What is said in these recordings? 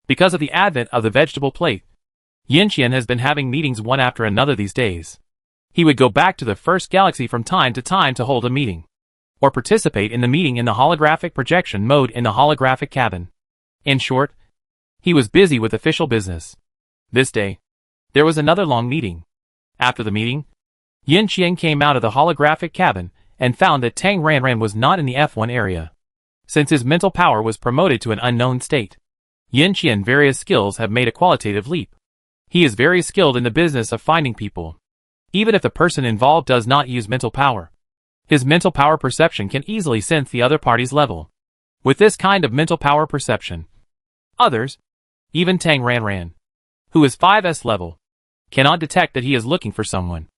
Because of the advent of the vegetable plate, Yin Qian has been having meetings one after another these days. He would go back to the first galaxy from time to time to hold a meeting, or participate in the meeting in the holographic projection mode in the holographic cabin. In short, he was busy with official business. This day, there was another long meeting. After the meeting, Yin Qian came out of the holographic cabin and found that Tang Ranran was not in the F1 area. Since his mental power was promoted to an unknown state, Yin Qian's various skills have made a qualitative leap. He is very skilled in the business of finding people. Even if the person involved does not use mental power, his mental power perception can easily sense the other party's level. With this kind of mental power perception, others, even Tang Ranran, who is 5S level, cannot detect that he is looking for someone.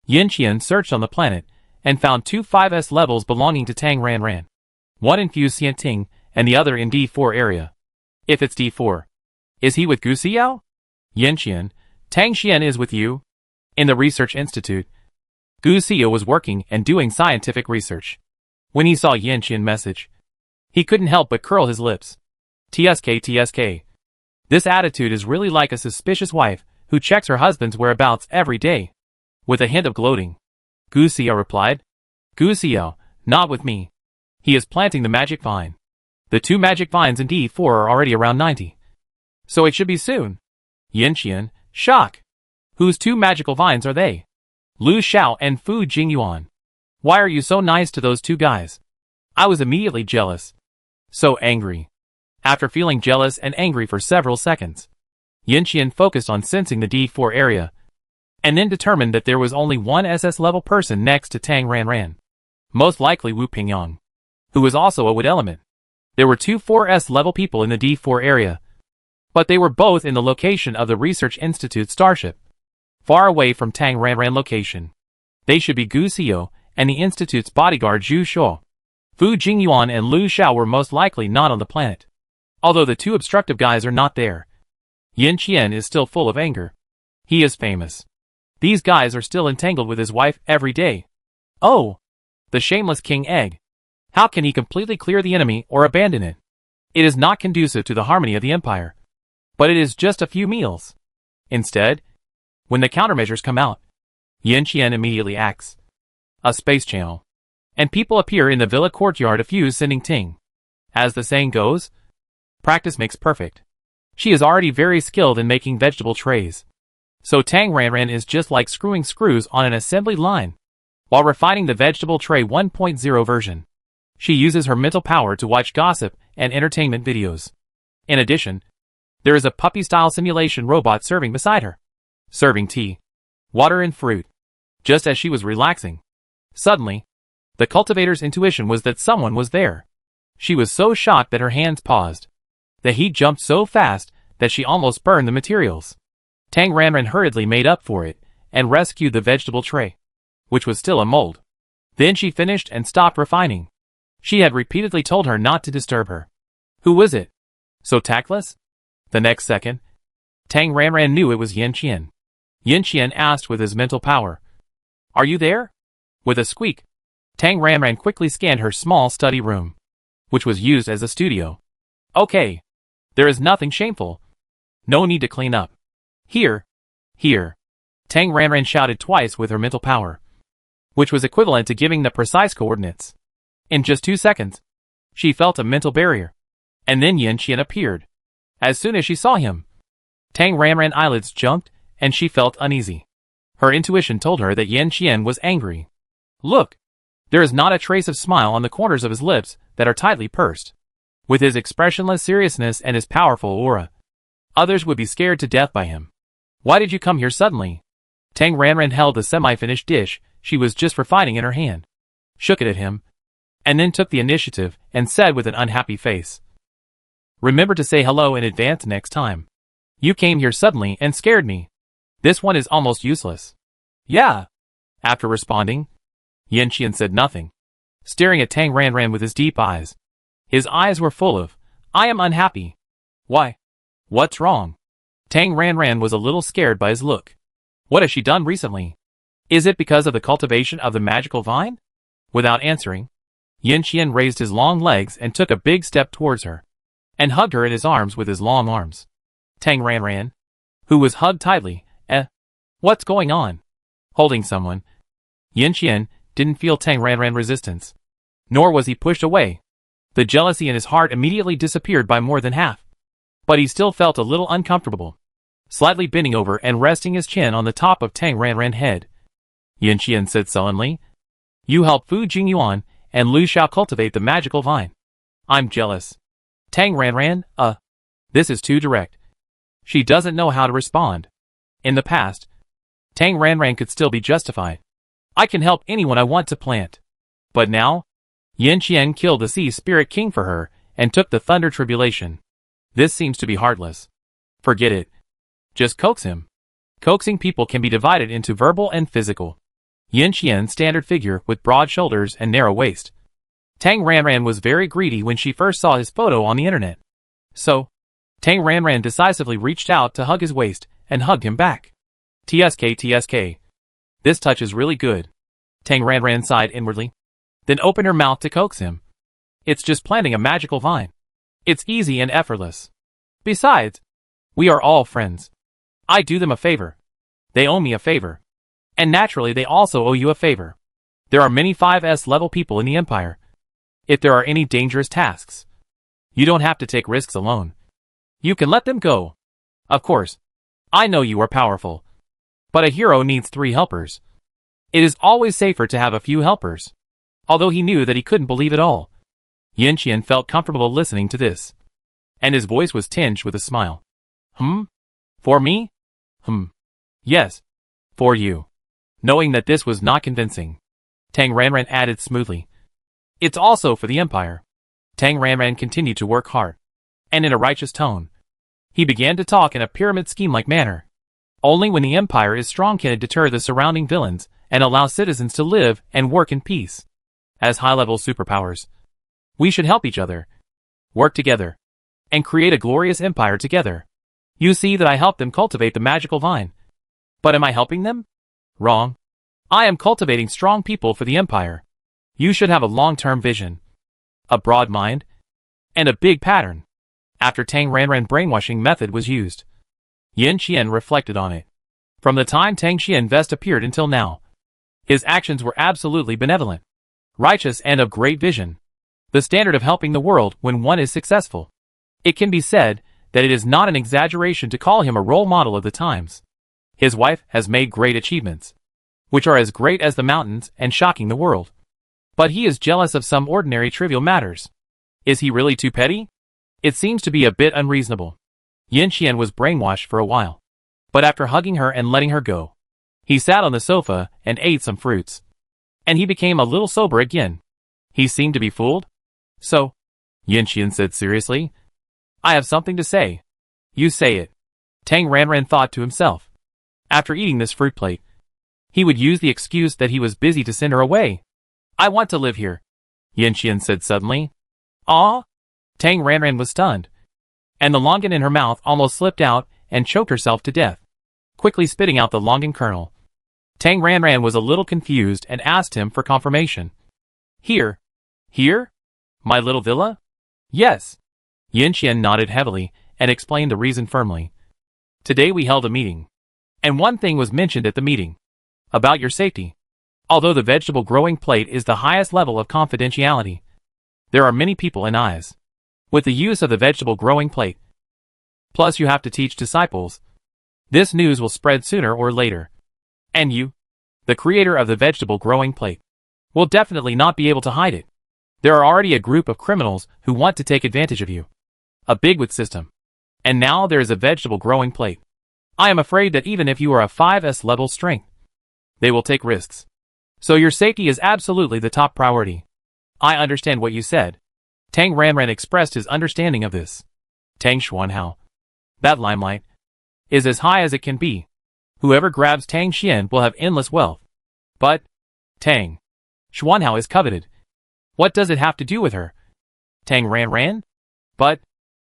Yin Qian searched on the planet and found two 5S levels belonging to Tang Ranran. One in Fu Xianting and the other in D4 area. If it's D4, is he with Gu Xiao? Yin Qian, Tang Xian is with you? In the research institute, Gu Xiao was working and doing scientific research. When he saw Yin Qian's message, he couldn't help but curl his lips. TSK. This attitude is really like a suspicious wife who checks her husband's whereabouts every day. With a hint of gloating, Gu Xiao replied, Gu Xiao, not with me. He is planting the magic vine. The two magic vines in D4 are already around 90. So it should be soon. Yin Qian, shock. Whose two magical vines are they? Lu Xiao and Fu Jingyuan. Why are you so nice to those two guys? I was immediately jealous. So angry. After feeling jealous and angry for several seconds, Yin Qian focused on sensing the D4 area, and then determined that there was only one SS level person next to Tang Ranran. Most likely Wu Pingyang, who was also a wood element. There were two 4S level people in the D4 area, but they were both in the location of the Research Institute starship, far away from Tang Ranran location. They should be Gu Xiao and the Institute's bodyguard Zhu Shuo. Fu Jingyuan and Lu Xiao were most likely not on the planet, although the two obstructive guys are not there. Yin Qian is still full of anger. He is famous. These guys are still entangled with his wife every day. Oh! The shameless King Egg. How can he completely clear the enemy or abandon it? It is not conducive to the harmony of the empire. But it is just a few meals. Instead, when the countermeasures come out, Yin Qian immediately acts. A space channel. And people appear in the villa courtyard of Fu Xinting. As the saying goes, practice makes perfect. She is already very skilled in making vegetable trays. So Tang Ranran is just like screwing screws on an assembly line. While refining the vegetable tray 1.0 version, she uses her mental power to watch gossip and entertainment videos. In addition, there is a puppy-style simulation robot serving beside her, serving tea, water and fruit, just as she was relaxing. Suddenly, the cultivator's intuition was that someone was there. She was so shocked that her hands paused. The heat jumped so fast that she almost burned the materials. Tang Ranran hurriedly made up for it and rescued the vegetable tray, which was still a mold. Then she finished and stopped refining. She had repeatedly told her not to disturb her. Who was it? So tactless? The next second, Tang Ranran knew it was Yin Qian. Yin Qian asked with his mental power, Are you there? With a squeak, Tang Ranran quickly scanned her small study room, which was used as a studio. Okay. There is nothing shameful. No need to clean up. Here. Tang Ranran shouted twice with her mental power, which was equivalent to giving the precise coordinates. In just 2 seconds, she felt a mental barrier. And then Yin Qian appeared. As soon as she saw him, Tang Ranran's eyelids jumped and she felt uneasy. Her intuition told her that Yin Qian was angry. Look! There is not a trace of smile on the corners of his lips that are tightly pursed. With his expressionless seriousness and his powerful aura, others would be scared to death by him. Why did you come here suddenly? Tang Ranran held the semi-finished dish she was just refining in her hand, shook it at him, and then took the initiative and said with an unhappy face, Remember to say hello in advance next time. You came here suddenly and scared me. This one is almost useless. Yeah. After responding, Yin Qian said nothing, staring at Tang Ranran with his deep eyes. His eyes were full of, I am unhappy. Why? What's wrong? Tang Ranran was a little scared by his look. What has she done recently? Is it because of the cultivation of the magical vine? Without answering, Yin Qian raised his long legs and took a big step towards her, and hugged her in his arms with his long arms. Tang Ranran, who was hugged tightly. What's going on? Holding someone. Yin Qian didn't feel Tang Ranran resistance. Nor was he pushed away. The jealousy in his heart immediately disappeared by more than half. But he still felt a little uncomfortable. Slightly bending over and resting his chin on the top of Tang Ranran's head. Yin Qian said sullenly. You help Fu Jingyuan and Lu Xiao cultivate the magical vine. I'm jealous. Tang Ranran, this is too direct. She doesn't know how to respond. In the past, Tang Ranran could still be justified. I can help anyone I want to plant. But now, Yin Qian killed the Sea Spirit King for her and took the Thunder Tribulation. This seems to be heartless. Forget it. Just coax him. Coaxing people can be divided into verbal and physical. Yin Qian's standard figure with broad shoulders and narrow waist. Tang Ranran was very greedy when she first saw his photo on the internet. So, Tang Ranran decisively reached out to hug his waist and hugged him back. TSK. This touch is really good. Tang Ranran sighed inwardly. Then opened her mouth to coax him. It's just planting a magical vine. It's easy and effortless. Besides, we are all friends. I do them a favor. They owe me a favor. And naturally they also owe you a favor. There are many 5S level people in the Empire. If there are any dangerous tasks, you don't have to take risks alone. You can let them go. Of course, I know you are powerful. But a hero needs 3 helpers. It is always safer to have a few helpers. Although he knew that he couldn't believe it all. Yin Qian felt comfortable listening to this. And his voice was tinged with a smile. For me? Yes. For you. Knowing that this was not convincing, Tang Ranran added smoothly. It's also for the Empire. Tang Ranran continued to work hard. And in a righteous tone, he began to talk in a pyramid scheme-like manner. Only when the Empire is strong can it deter the surrounding villains and allow citizens to live and work in peace. As high-level superpowers, we should help each other, work together, and create a glorious empire together. You see that I help them cultivate the magical vine. But am I helping them? Wrong. I am cultivating strong people for the Empire. You should have a long-term vision, a broad mind, and a big pattern. After Tang Ranran brainwashing method was used, Yin Qian reflected on it. From the time Tang Qian Vest appeared until now, his actions were absolutely benevolent, righteous and of great vision. The standard of helping the world when one is successful. It can be said that it is not an exaggeration to call him a role model of the times. His wife has made great achievements, which are as great as the mountains and shocking the world. But he is jealous of some ordinary trivial matters. Is he really too petty? It seems to be a bit unreasonable. Yin Qian was brainwashed for a while. But after hugging her and letting her go, he sat on the sofa and ate some fruits. And he became a little sober again. He seemed to be fooled. So, Yin Qian said seriously, I have something to say. You say it. Tang Ranran thought to himself. After eating this fruit plate, he would use the excuse that he was busy to send her away. I want to live here, Yin Qian said suddenly. Ah? Tang Ranran was stunned. And the longan in her mouth almost slipped out and choked herself to death, quickly spitting out the longan kernel. Tang Ranran was a little confused and asked him for confirmation. Here? Here? My little villa? Yes. Yin Qian nodded heavily and explained the reason firmly. Today we held a meeting. And one thing was mentioned at the meeting. About your safety. Although the vegetable growing plate is the highest level of confidentiality, there are many people and eyes with the use of the vegetable growing plate. Plus you have to teach disciples. This news will spread sooner or later. And you, the creator of the vegetable growing plate, will definitely not be able to hide it. There are already a group of criminals who want to take advantage of you. A bigwig system. And now there is a vegetable growing plate. I am afraid that even if you are a 5S level strength, they will take risks. So your safety is absolutely the top priority. I understand what you said. Tang Ranran expressed his understanding of this. Tang Xuanhao. That limelight is as high as it can be. Whoever grabs Tang Xian will have endless wealth. But, Tang Xuanhao is coveted. What does it have to do with her? Tang Ranran? But,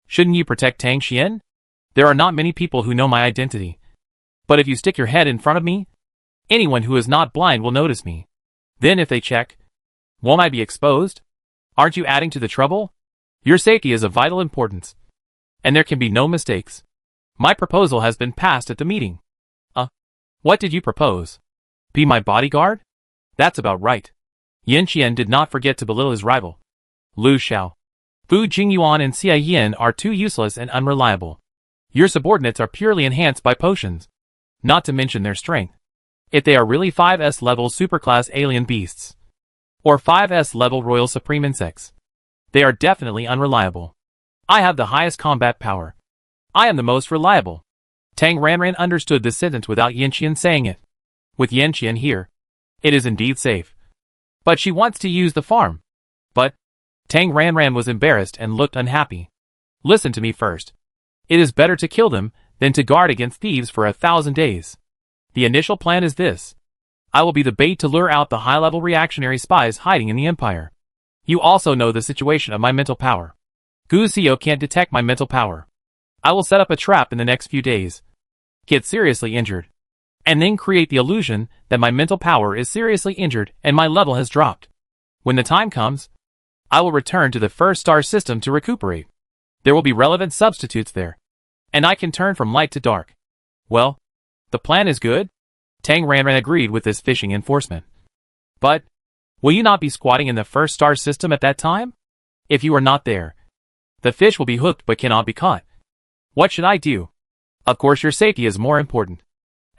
shouldn't you protect Tang Xian? There are not many people who know my identity. But if you stick your head in front of me, anyone who is not blind will notice me. Then if they check, won't I be exposed? Aren't you adding to the trouble? Your safety is of vital importance. And there can be no mistakes. My proposal has been passed at the meeting. What did you propose? Be my bodyguard? That's about right. Yin Qian did not forget to belittle his rival. Lu Xiao, Fu Jingyuan and Xia Yin are too useless and unreliable. Your subordinates are purely enhanced by potions, not to mention their strength. If they are really 5S level superclass alien beasts, or 5S level royal supreme insects, they are definitely unreliable. I have the highest combat power. I am the most reliable. Tang Ranran understood this sentence without Yin Qian saying it. With Yin Qian here, it is indeed safe. But she wants to use the farm. But Tang Ranran was embarrassed and looked unhappy. Listen to me first. It is better to kill them than to guard against thieves for 1,000 days. The initial plan is this. I will be the bait to lure out the high-level reactionary spies hiding in the Empire. You also know the situation of my mental power. Gu Xiao can't detect my mental power. I will set up a trap in the next few days, get seriously injured, and then create the illusion that my mental power is seriously injured and my level has dropped. When the time comes, I will return to the first star system to recuperate. There will be relevant substitutes there, and I can turn from light to dark. Well, the plan is good? Tang Ranran agreed with this fishing enforcement. But, will you not be squatting in the first star system at that time? If you are not there, the fish will be hooked but cannot be caught. What should I do? Of course your safety is more important.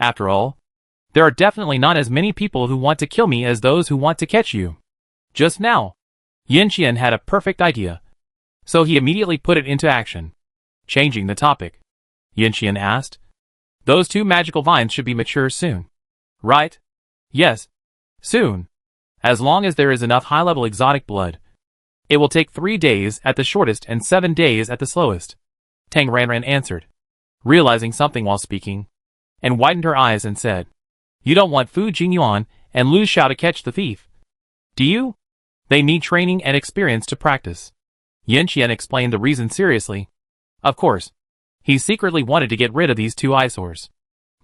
After all, there are definitely not as many people who want to kill me as those who want to catch you. Just now, Yin Qian had a perfect idea, so he immediately put it into action. Changing the topic, Yin Qian asked. Those 2 magical vines should be mature soon. Right? Yes. Soon. As long as there is enough high-level exotic blood. It will take 3 days at the shortest and 7 days at the slowest. Tang Ranran answered, realizing something while speaking, and widened her eyes and said, You don't want Fu Jingyuan and Lu Xiao to catch the thief, do you? They need training and experience to practice. Yin Qian explained the reason seriously. Of course, he secretly wanted to get rid of these 2 eyesores.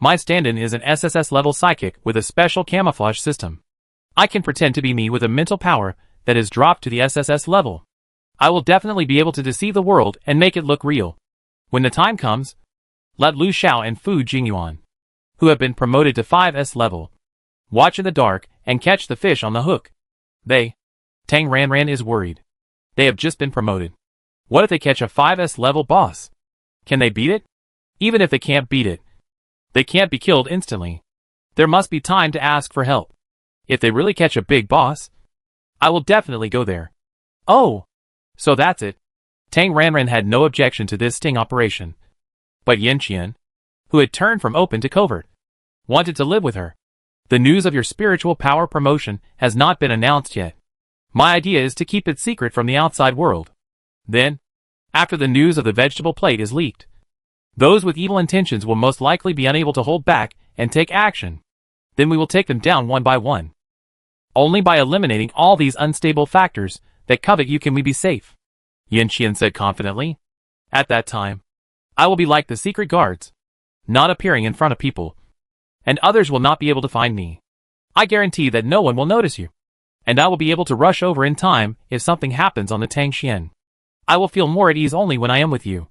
My stand-in is an SSS level psychic with a special camouflage system. I can pretend to be me with a mental power that is dropped to the SSS level. I will definitely be able to deceive the world and make it look real. When the time comes, let Lu Xiao and Fu Jingyuan, who have been promoted to 5S level, watch in the dark and catch the fish on the hook. Tang Ranran is worried. They have just been promoted. What if they catch a 5S level boss? Can they beat it? Even if they can't beat it, they can't be killed instantly. There must be time to ask for help. If they really catch a big boss, I will definitely go there. Oh, so that's it. Tang Ranran had no objection to this sting operation. But Yin Qian, who had turned from open to covert, wanted to live with her. The news of your spiritual power promotion has not been announced yet. My idea is to keep it secret from the outside world. Then, after the news of the vegetable plate is leaked, those with evil intentions will most likely be unable to hold back and take action. Then we will take them down one by one. Only by eliminating all these unstable factors that covet you can we be safe, Yin Qian said confidently. At that time, I will be like the secret guards, not appearing in front of people, and others will not be able to find me. I guarantee that no one will notice you, and I will be able to rush over in time if something happens on the Tangxian. I will feel more at ease only when I am with you.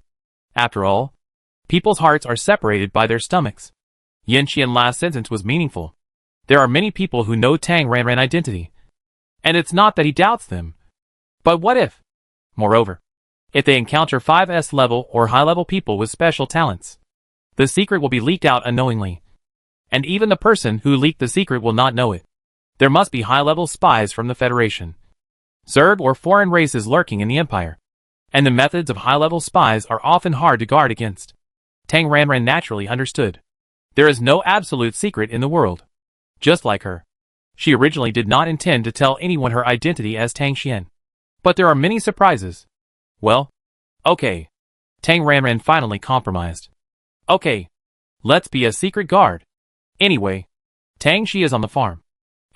After all, people's hearts are separated by their stomachs. Yin Qian's last sentence was meaningful. There are many people who know Tang Ranran identity, and it's not that he doubts them. But what if? Moreover, if they encounter 5S level or high-level people with special talents, the secret will be leaked out unknowingly. And even the person who leaked the secret will not know it. There must be high-level spies from the Federation, Zerg or foreign races lurking in the Empire. And the methods of high-level spies are often hard to guard against. Tang Ranran naturally understood. There is no absolute secret in the world. Just like her, she originally did not intend to tell anyone her identity as Tang Xian. But there are many surprises. Well, okay. Tang Ranran finally compromised. Okay, let's be a secret guard. Anyway, Tang Xi is on the farm.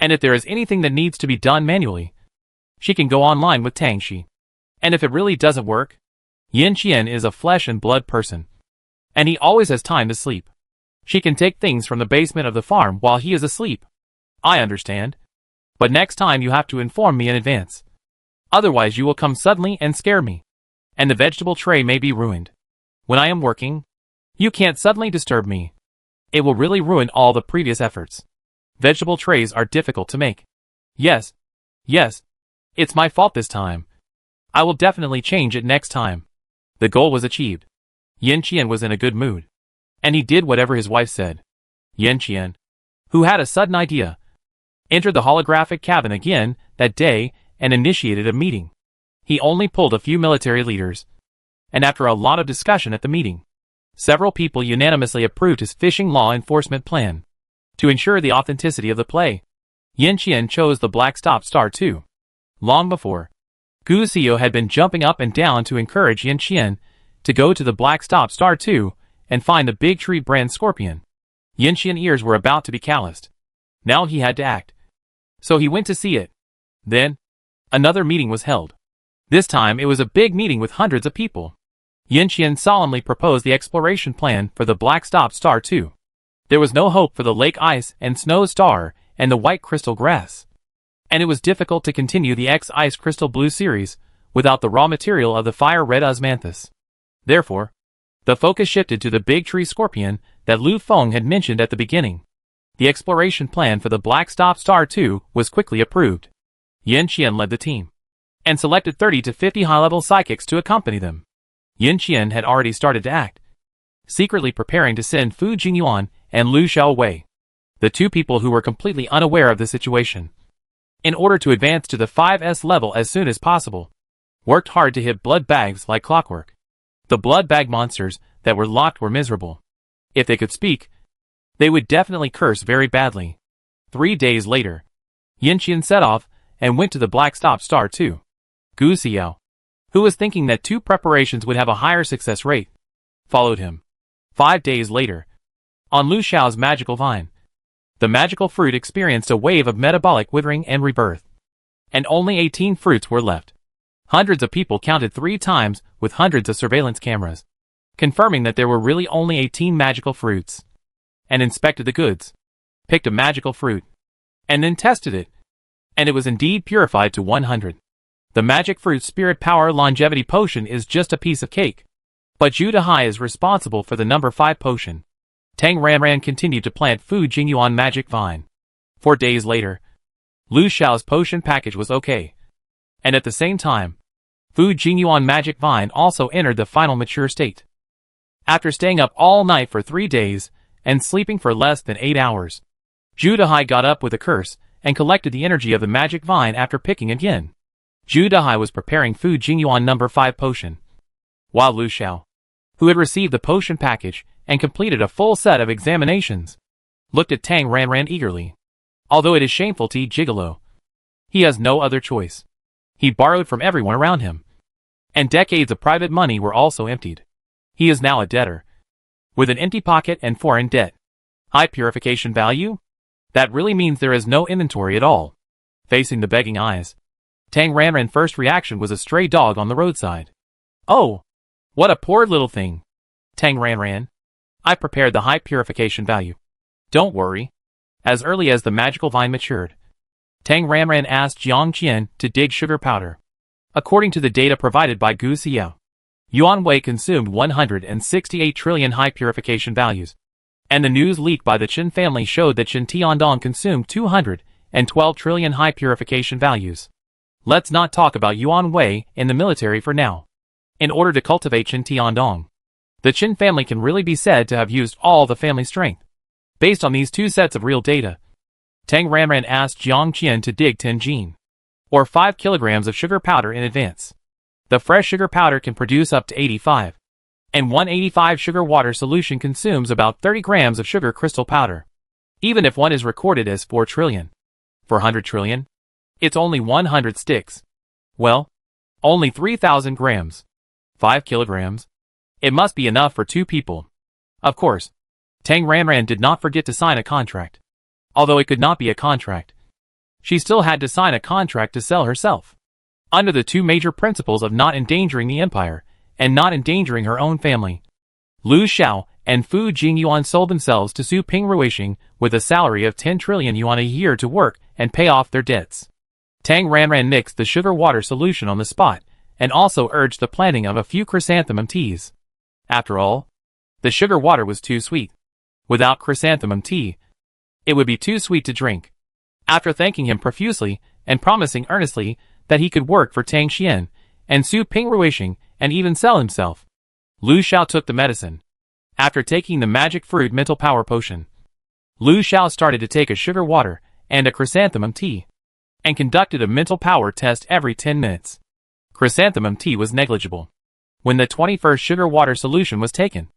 And if there is anything that needs to be done manually, she can go online with Tang Xi. And if it really doesn't work, Yin Qian is a flesh and blood person, and he always has time to sleep. She can take things from the basement of the farm while he is asleep. I understand. But next time you have to inform me in advance. Otherwise you will come suddenly and scare me, and the vegetable tray may be ruined. When I am working, You can't suddenly disturb me. It will really ruin all the previous efforts. Vegetable trays are difficult to make. Yes. Yes. It's my fault this time. I will definitely change it next time. The goal was achieved. Yanqian was in a good mood. And he did whatever his wife said. Yanqian, who had a sudden idea, entered the holographic cabin again that day and initiated a meeting. He only pulled a few military leaders. And after a lot of discussion at the meeting, several people unanimously approved his fishing law enforcement plan. To ensure the authenticity of the play, Yanqian chose the Black Stop Star 2. Long before, Gu Xiao had been jumping up and down to encourage Yanqian to go to the Black Stop Star 2 and find the Big Tree brand scorpion. Yanqian's ears were about to be calloused. Now he had to act. So he went to see it. Then, another meeting was held. This time it was a big meeting with hundreds of people. Yanqian solemnly proposed the exploration plan for the Black Stop Star 2. There was no hope for the Lake Ice and Snow Star and the White Crystal Grass. And it was difficult to continue the X Ice Crystal Blue series without the raw material of the Fire Red Osmanthus. Therefore, the focus shifted to the Big Tree Scorpion that Lu Feng had mentioned at the beginning. The exploration plan for the Black Stop Star 2 was quickly approved. Yanqian led the team and selected 30 to 50 high-level psychics to accompany them. Yanqian had already started to act, secretly preparing to send Fu Jingyuan and Lu Xiao away, the two people who were completely unaware of the situation, in order to advance to the 5S level as soon as possible. Worked hard to hit blood bags like clockwork. The blood bag monsters that were locked were miserable. If they could speak, they would definitely curse very badly. 3 days later, Yanqian set off and went to the Black Stop Star 2. Gu Xiao, who was thinking that 2 preparations would have a higher success rate, followed him. 5 days later, on Lu Xiao's magical vine, the magical fruit experienced a wave of metabolic withering and rebirth. And only 18 fruits were left. Hundreds of people counted 3 times with hundreds of surveillance cameras, confirming that there were really only 18 magical fruits, and inspected the goods, picked a magical fruit, and then tested it, and it was indeed purified to 100. The magic fruit spirit power longevity potion is just a piece of cake. But Zhu Dehai is responsible for the number 5 potion. Tang Ranran continued to plant Fu Jingyuan magic vine. 4 days later, Lu Xiao's potion package was okay. And at the same time, Fu Jingyuan magic vine also entered the final mature state. After staying up all night for 3 days, and sleeping for less than 8 hours, Zhu Dehai got up with a curse and collected the energy of the magic vine after picking again. Zhu Dehai was preparing Fu Jingyuan number 5 potion, while Lu Xiao, who had received the potion package and completed a full set of examinations, looked at Tang Ranran eagerly. Although it is shameful to eat gigolo, he has no other choice. He borrowed from everyone around him, and decades of private money were also emptied. He is now a debtor, with an empty pocket and foreign debt. High purification value? That really means there is no inventory at all. Facing the begging eyes, Tang Ranran's first reaction was a stray dog on the roadside. Oh, what a poor little thing. Tang Ranran, I prepared the high purification value. Don't worry. As early as the magical vine matured, Tang Ranran asked Jiang Qian to dig sugar powder. According to the data provided by Gu Xiao, Yuan Wei consumed 168 trillion high purification values, and the news leaked by the Qin family showed that Qin Tiandong consumed 212 trillion high purification values. Let's not talk about Yuan Wei in the military for now. In order to cultivate Qin Tiandong, the Qin family can really be said to have used all the family strength. Based on these 2 sets of real data, Tang Ranran asked Jiang Qian to dig 10 jin, or 5 kilograms of sugar powder in advance. The fresh sugar powder can produce up to 85, and 185 sugar water solution consumes about 30 grams of sugar crystal powder. Even if one is recorded as 4 trillion. For 100 trillion, it's only 100 sticks. Well, only 3,000 grams. 5 kilograms. It must be enough for 2 people. Of course, Tang Ranran did not forget to sign a contract. Although it could not be a contract, she still had to sign a contract to sell herself, under the 2 major principles of not endangering the empire and not endangering her own family. Lu Xiao and Fu Jingyuan sold themselves to Su Ping Ruixing with a salary of 10 trillion yuan a year to work and pay off their debts. Tang Ranran mixed the sugar water solution on the spot and also urged the planting of a few chrysanthemum teas. After all, The sugar water was too sweet. Without chrysanthemum tea, it would be too sweet to drink. After thanking him profusely and promising earnestly that he could work for Tang Xian and Su Ping Ruishing and even sell himself, Lu Xiao took the medicine. After taking the magic fruit mental power potion, Lu Xiao started to take a sugar water and a chrysanthemum tea, and conducted a mental power test every 10 minutes. Chrysanthemum tea was negligible. When the 21st sugar water solution was taken,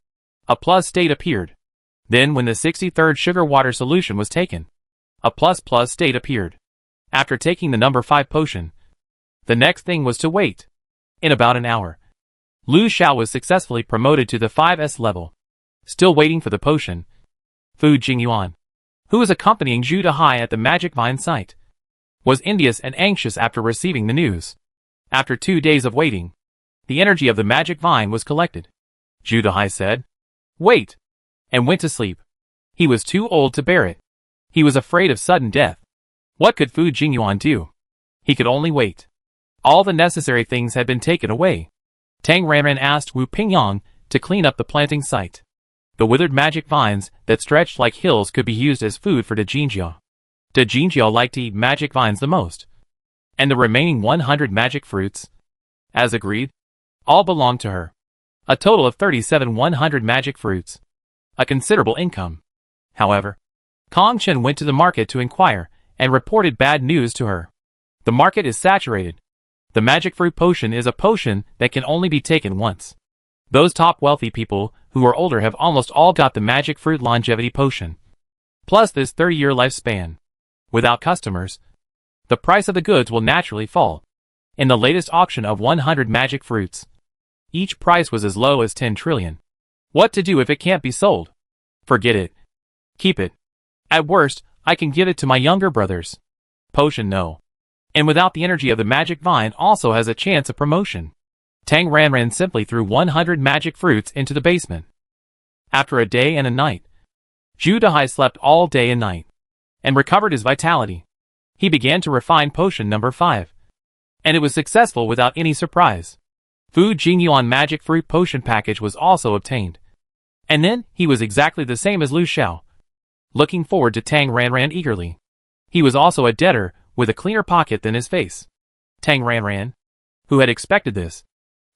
a plus state appeared. Then when the 63rd sugar water solution was taken, a plus state appeared. After taking the number 5 potion, the next thing was to wait. In about an hour, Lu Xiao was successfully promoted to the 5S level. Still waiting for the potion, Fu Jingyuan, who was accompanying Zhu Dehai at the Magic Vine site, was envious and anxious after receiving the news. After 2 days of waiting, the energy of the Magic Vine was collected. Zhu Dehai said, "Wait," and went to sleep. He was too old to bear it. He was afraid of sudden death. What could Fu Jingyuan do? He could only wait. All the necessary things had been taken away. Tang Ranran asked Wu Pingyang to clean up the planting site. The withered magic vines that stretched like hills could be used as food for De Jinjiao. De Jinjiao liked to eat magic vines the most. And the remaining 100 magic fruits, as agreed, all belonged to her. A total of 37,100 magic fruits. A considerable income. However, Kong Chen went to the market to inquire and reported bad news to her. The market is saturated. The magic fruit potion is a potion that can only be taken once. Those top wealthy people who are older have almost all got the magic fruit longevity potion. Plus this 30-year lifespan. Without customers, the price of the goods will naturally fall. In the latest auction of 100 magic fruits, each price was as low as 10 trillion. What to do if it can't be sold? Forget it. Keep it. At worst, I can give it to my younger brothers. Potion no. And without the energy of the magic vine also has a chance of promotion. Tang Ranran simply threw 100 magic fruits into the basement. After a day and a night, Zhu Dehai slept all day and night, and recovered his vitality. He began to refine potion number 5. And it was successful without any surprise. Fu Jingyuan magic fruit potion package was also obtained. And then, he was exactly the same as Lu Xiao. Looking forward to Tang Ranran eagerly. He was also a debtor, with a cleaner pocket than his face. Tang Ranran, who had expected this,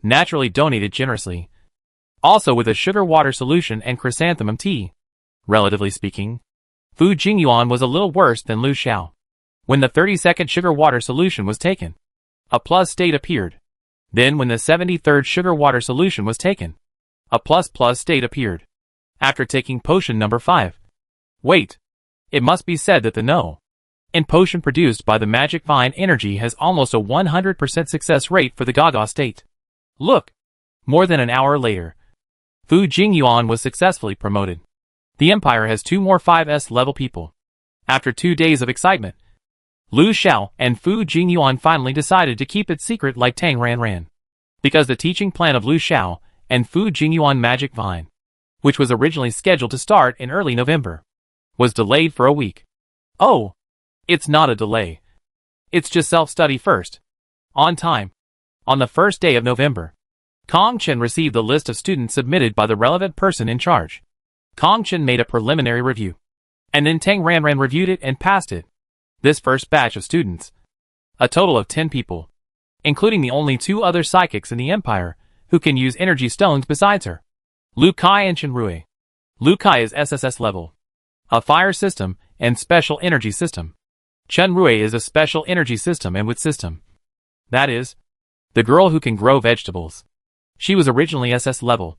naturally donated generously. Also with a sugar water solution and chrysanthemum tea. Relatively speaking, Fu Jingyuan was a little worse than Lu Xiao. When the 32nd sugar water solution was taken, a plus state appeared. Then when the 73rd sugar water solution was taken, a plus state appeared. After taking potion number 5. Wait. It must be said that the no. In potion produced by the magic vine energy has almost a 100% success rate for the Gaga state. Look! More than an hour later, Fu Jingyuan was successfully promoted. The empire has 2 more 5S level people. After 2 days of excitement, Lu Xiao and Fu Jingyuan finally decided to keep it secret like Tang Ranran. Because the teaching plan of Lu Xiao and Fu Jingyuan magic vine, which was originally scheduled to start in early November, was delayed for a week. Oh! It's not a delay. It's just self-study first. On time. On the first day of November, Kong Chen received the list of students submitted by the relevant person in charge. Kong Chen made a preliminary review. And then Tang Ranran reviewed it and passed it. This first batch of students, a total of 10 people, including the only 2 other psychics in the empire who can use energy stones besides her, Lu Kai and Chen Rui. Lu Kai is SSS level, a fire system and special energy system. Chen Rui is a special energy system and with system. That is, the girl who can grow vegetables. She was originally SS level.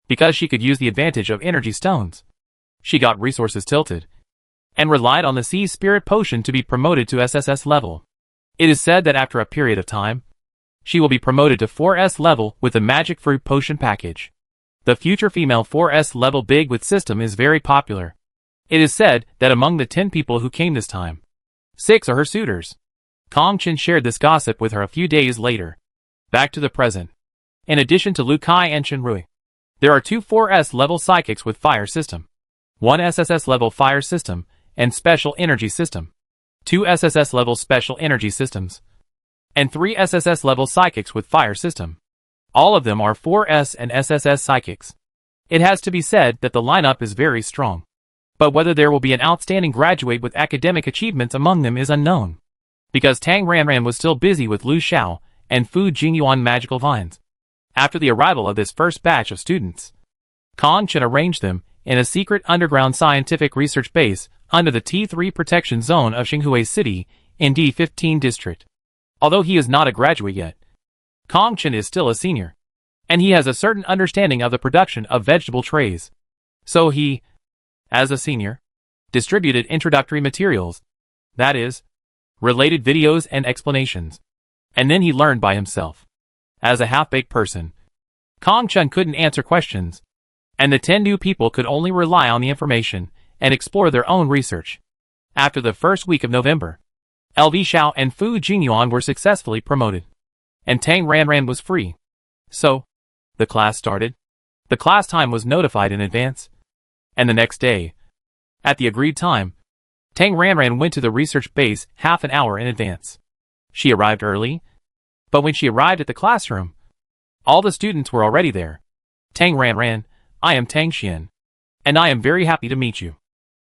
Because she could use the advantage of energy stones, she got resources tilted, and relied on the Sea Spirit Potion to be promoted to SSS level. It is said that after a period of time, she will be promoted to 4S level with the Magic Fruit Potion package. The future female 4S level big with system is very popular. It is said that among the 10 people who came this time, 6 are her suitors. Kong Chen shared this gossip with her a few days later. Back to the present. In addition to Lu Kai and Chen Rui, there are 2 4S level psychics with fire system, 1 SSS level fire system, and special energy system, 2 SSS level special energy systems, and 3 SSS level psychics with fire system. All of them are 4S and SSS psychics. It has to be said that the lineup is very strong. But whether there will be an outstanding graduate with academic achievements among them is unknown. Because Tang Ranran was still busy with Lu Xiao and Fu Jingyuan magical vines. After the arrival of this first batch of students, Kong Chen arranged them in a secret underground scientific research base under the T3 protection zone of Xinhui City in D15 district. Although he is not a graduate yet, Kong Chen is still a senior, and he has a certain understanding of the production of vegetable trays. So he, as a senior, distributed introductory materials, that is, related videos and explanations. And then he learned by himself. As a half-baked person, Kong Chen couldn't answer questions, and the 10 new people could only rely on the information and explore their own research. After the first week of November, LV Xiao and Fu Jingyuan were successfully promoted, and Tang Ranran was free. So, the class started. The class time was notified in advance, and the next day, at the agreed time, Tang Ranran went to the research base half an hour in advance. She arrived early, but when she arrived at the classroom, all the students were already there. Tang Ranran, I am Tang Xian, and I am very happy to meet you.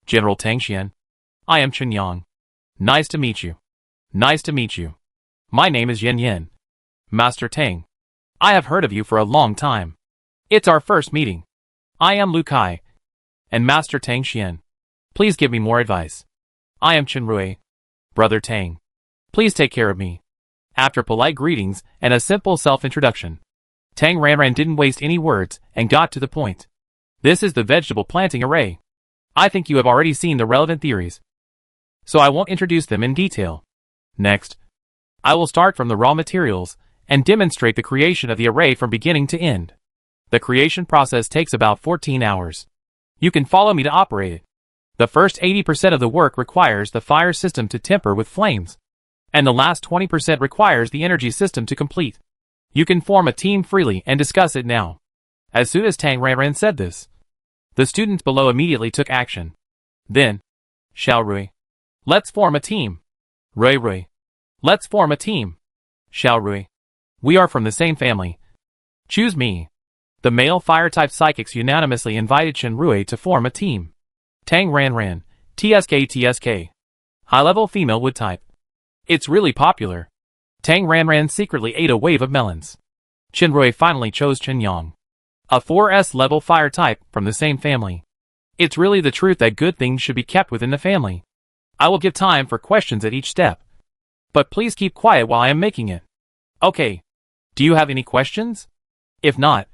General Tang Xian, I am Chen Yang. Nice to meet you. Nice to meet you. My name is Yen Yen. Master Tang, I have heard of you for a long time. It's our first meeting. I am Lu Kai, and Master Tang Xian. Please give me more advice. I am Chen Rui. Brother Tang, please take care of me. After polite greetings and a simple self-introduction, Tang Ranran didn't waste any words and got to the point. This is the vegetable planting array. I think you have already seen the relevant theories, so I won't introduce them in detail. Next, I will start from the raw materials and demonstrate the creation of the array from beginning to end. The creation process takes about 14 hours. You can follow me to operate it. The first 80% of the work requires the fire system to temper with flames, and the last 20% requires the energy system to complete. You can form a team freely and discuss it now. As soon as Tang Ranran said this, the students below immediately took action. Then, Xiao Rui, let's form a team. Rui, let's form a team. Xiao Rui, we are from the same family. Choose me. The male fire-type psychics unanimously invited Chen Rui to form a team. Tang Ranran, TSK. High-level female wood type. It's really popular. Tang Ranran secretly ate a wave of melons. Chen Rui finally chose Chen Yang, a 4S level fire type from the same family. It's really the truth that good things should be kept within the family. I will give time for questions at each step, but please keep quiet while I am making it. Okay. Do you have any questions? If not,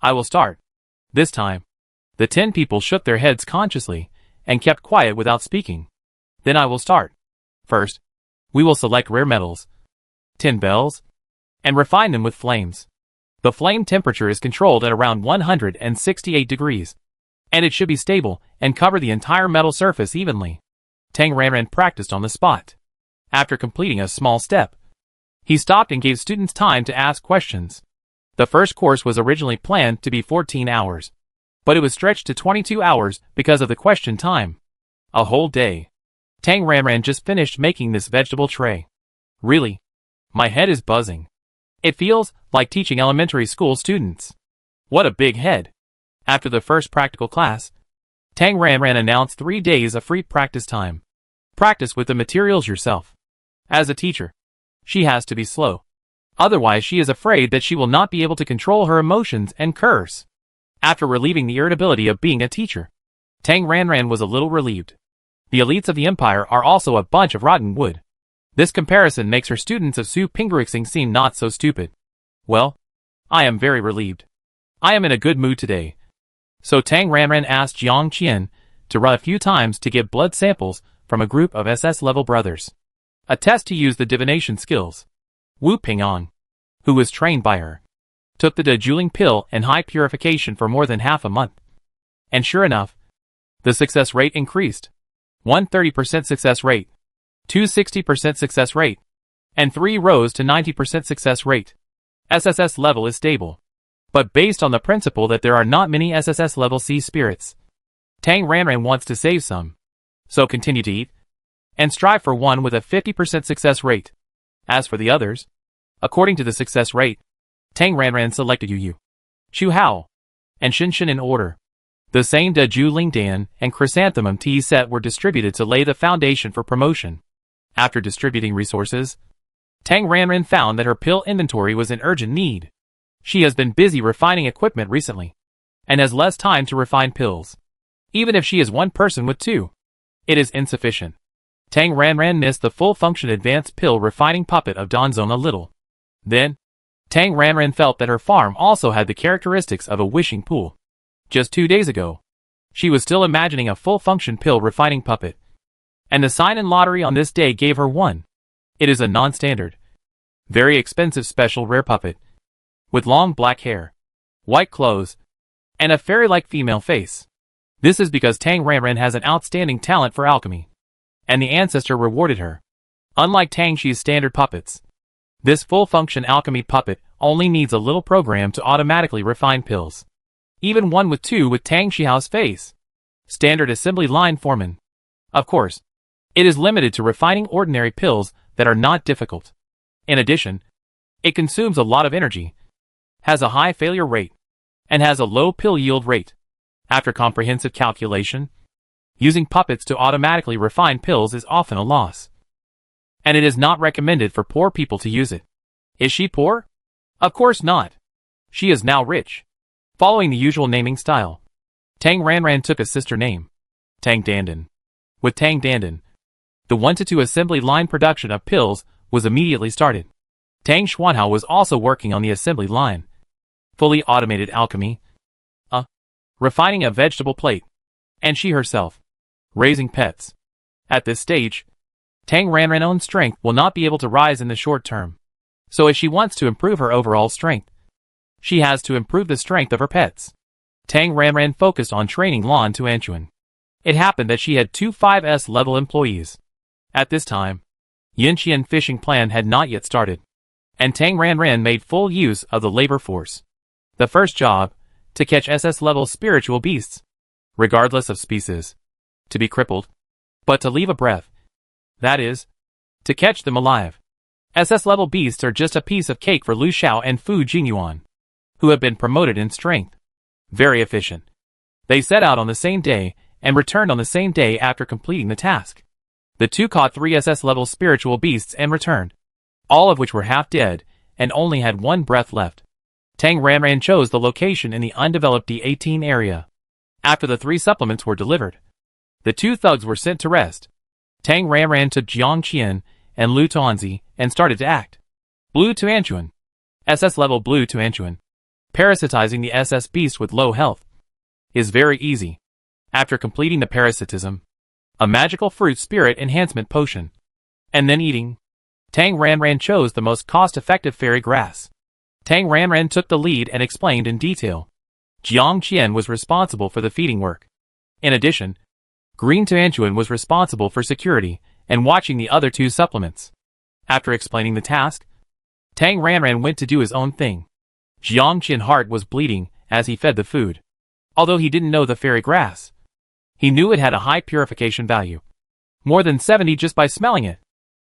I will start. This time, the 10 people shook their heads consciously and kept quiet without speaking. Then I will start. First, we will select rare metals, 10 bells, and refine them with flames. The flame temperature is controlled at around 168 degrees, and it should be stable and cover the entire metal surface evenly. Tang Ranran practiced on the spot. After completing a small step, he stopped and gave students time to ask questions. The first course was originally planned to be 14 hours, but it was stretched to 22 hours because of the question time. A whole day. Tang Ranran just finished making this vegetable tray. Really? My head is buzzing. It feels like teaching elementary school students. What a big head. After the first practical class, Tang Ranran announced 3 days of free practice time. Practice with the materials yourself. As a teacher, she has to be slow. Otherwise she is afraid that she will not be able to control her emotions and curse. After relieving the irritability of being a teacher, Tang Ranran was a little relieved. The elites of the empire are also a bunch of rotten wood. This comparison makes her students of Su Pingrixing seem not so stupid. Well, I am very relieved. I am in a good mood today. So Tang Ranran asked Jiang Qian to run a few times to get blood samples from a group of SS-level brothers. A test to use the divination skills. Wu Ping'an, who was trained by her, took the Dejuling pill and high purification for more than half a month. And sure enough, the success rate increased. 130% success rate, 260% success rate, and 3 rose to 90% success rate. SSS level is stable, but based on the principle that there are not many SSS level C spirits. Tang Ranran wants to save some, so continue to eat, and strive for one with a 50% success rate. As for the others, according to the success rate, Tang Ranran selected Yu Chu Hao, and Shinshin in order. The same De Ju Ling Dan and Chrysanthemum Tea set were distributed to lay the foundation for promotion. After distributing resources, Tang Ranran found that her pill inventory was in urgent need. She has been busy refining equipment recently, and has less time to refine pills. Even if she is one person with two, it is insufficient. Tang Ranran missed the full-function advanced pill refining puppet of Donzone a little. Then, Tang Ranran felt that her farm also had the characteristics of a wishing pool. Just 2 days ago, she was still imagining a full-function pill refining puppet, and the sign-in lottery on this day gave her one. It is a non-standard, very expensive special rare puppet, with long black hair, white clothes, and a fairy-like female face. This is because Tang Ranran has an outstanding talent for alchemy, and the ancestor rewarded her. Unlike Tang Shi's standard puppets, this full-function alchemy puppet only needs a little program to automatically refine pills. Even one with two with Tang Shihao's face. Standard assembly line foreman. Of course, it is limited to refining ordinary pills that are not difficult. In addition, it consumes a lot of energy, has a high failure rate, and has a low pill yield rate. After comprehensive calculation, using puppets to automatically refine pills is often a loss. And it is not recommended for poor people to use it. Is she poor? Of course not. She is now rich. Following the usual naming style, Tang Ranran took a sister name, Tang Dandan. With Tang Dandan, the 1-to-2 assembly line production of pills was immediately started. Tang Xuanhao was also working on the assembly line. Fully automated alchemy, refining a vegetable plate, and she herself, raising pets. At this stage, Tang Ranran's own strength will not be able to rise in the short term. So if she wants to improve her overall strength, she has to improve the strength of her pets. Tang Ranran focused on training Lan Tuanchuan. It happened that she had 2 5S level employees. At this time, Yinqian fishing plan had not yet started, and Tang Ranran made full use of the labor force. The first job, to catch SS level spiritual beasts, regardless of species, to be crippled, but to leave a breath. That is, to catch them alive. SS level beasts are just a piece of cake for Lu Xiao and Fu Jingyuan, who have been promoted in strength. Very efficient. They set out on the same day and returned on the same day after completing the task. The two caught 3 SS level spiritual beasts and returned, all of which were half dead and only had 1 breath left. Tang Ranran chose the location in the undeveloped D18 area. After the 3 supplements were delivered, the 2 thugs were sent to rest. Tang Ranran took Jiang Qian and Lu Tuanzi and started to act. Blue Tuanchuan. SS level Blue Tuanchuan. Parasitizing the SS beast with low health is very easy. After completing the parasitism, a magical fruit spirit enhancement potion, and then eating, Tang Ranran chose the most cost-effective fairy grass. Tang Ranran took the lead and explained in detail. Jiang Qian was responsible for the feeding work. In addition, Green Tuanchuan was responsible for security and watching the other 2 supplements. After explaining the task, Tang Ranran went to do his own thing. Jiang Qian's heart was bleeding as he fed the food. Although he didn't know the fairy grass, he knew it had a high purification value. More than 70 just by smelling it.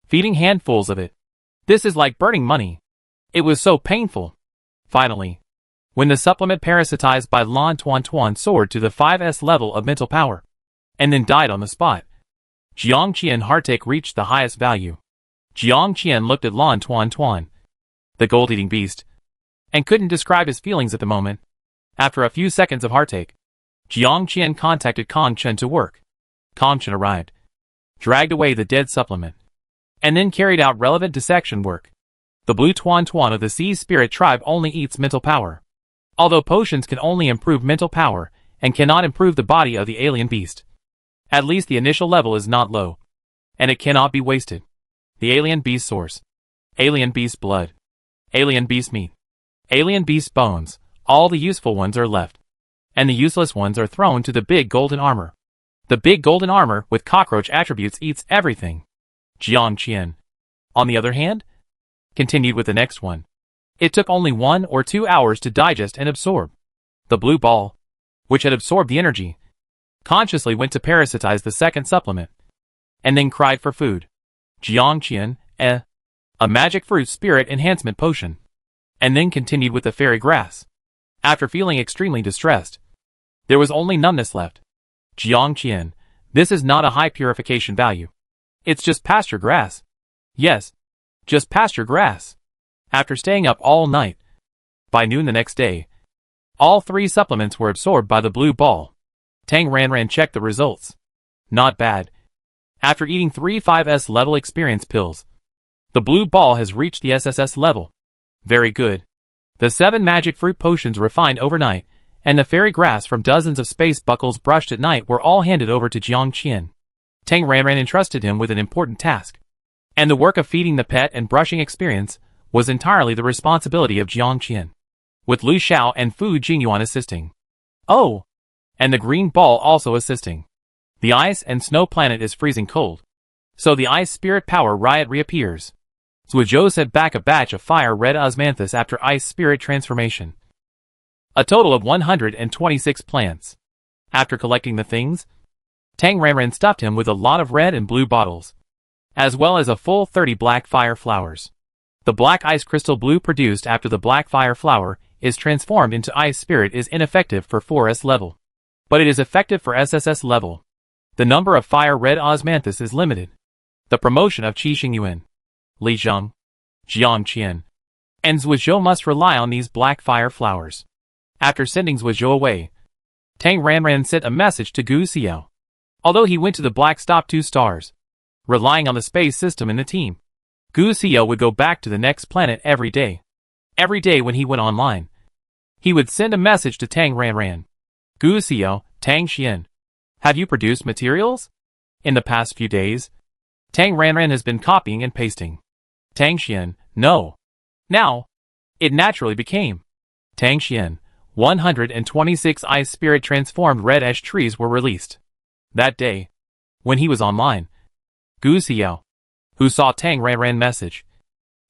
Feeding handfuls of it. This is like burning money. It was so painful. Finally, when the supplement parasitized by Lan Tuan soared to the 5S level of mental power, and then died on the spot, Jiang Qian's heartache reached the highest value. Jiang Qian looked at Lan Tuan, the gold-eating beast, and couldn't describe his feelings at the moment. After a few seconds of heartache, Jiang Qian contacted Kong Chen to work. Kong Chen arrived, dragged away the dead supplement, and then carried out relevant dissection work. The Blue Tuan of the Sea Spirit tribe only eats mental power. Although potions can only improve mental power and cannot improve the body of the alien beast. At least the initial level is not low, and it cannot be wasted. The alien beast source. Alien beast blood. Alien beast meat. Alien beast bones. All the useful ones are left, and the useless ones are thrown to the big golden armor. The big golden armor with cockroach attributes eats everything. Jiang Qian, on the other hand, continued with the next one. It took only 1 or 2 hours to digest and absorb. The blue ball, which had absorbed the energy, consciously went to parasitize the second supplement, and then cried for food. Jiang Qian, a magic fruit spirit enhancement potion, and then continued with the fairy grass. After feeling extremely distressed, there was only numbness left. Jiang Qian, this is not a high purification value. It's just pasture grass. Yes, just pasture grass. After staying up all night, by noon the next day, all 3 supplements were absorbed by the blue ball. Tang Ranran checked the results. Not bad. After eating 3 5S level experience pills, the blue ball has reached the SSS level. Very good. The 7 magic fruit potions refined overnight, and the fairy grass from dozens of space buckles brushed at night were all handed over to Jiang Qian. Tang Ranran entrusted him with an important task. And the work of feeding the pet and brushing experience was entirely the responsibility of Jiang Qian, with Lu Xiao and Fu Jingyuan assisting. Oh! And the green ball also assisting. The ice and snow planet is freezing cold, so the ice spirit power riot reappears. Zhuozhou sent back a batch of fire red osmanthus after ice spirit transformation. A total of 126 plants. After collecting the things, Tang Ranran stuffed him with a lot of red and blue bottles, as well as a full 30 black fire flowers. The black ice crystal blue produced after the black fire flower is transformed into ice spirit is ineffective for 4S level, but it is effective for SSS level. The number of fire red osmanthus is limited. The promotion of Qi Xingyuan, Li Zheng, Jiang Qian, and Zhuozhou must rely on these black fire flowers. After sending Zhuozhou away, Tang Ranran sent a message to Gu Xiao. Although he went to the black stop 2 stars, relying on the space system in the team, Gu Xiao would go back to the next planet every day. Every day when he went online, he would send a message to Tang Ranran. Gu Xiao, Tang Xian, have you produced materials? In the past few days, Tang Ranran has been copying and pasting. Tang Xian, no. Now, it naturally became. Tang Xian, 126 ice spirit transformed red ash trees were released. That day, when he was online, Gu Xiao, who saw Tang Ranran message,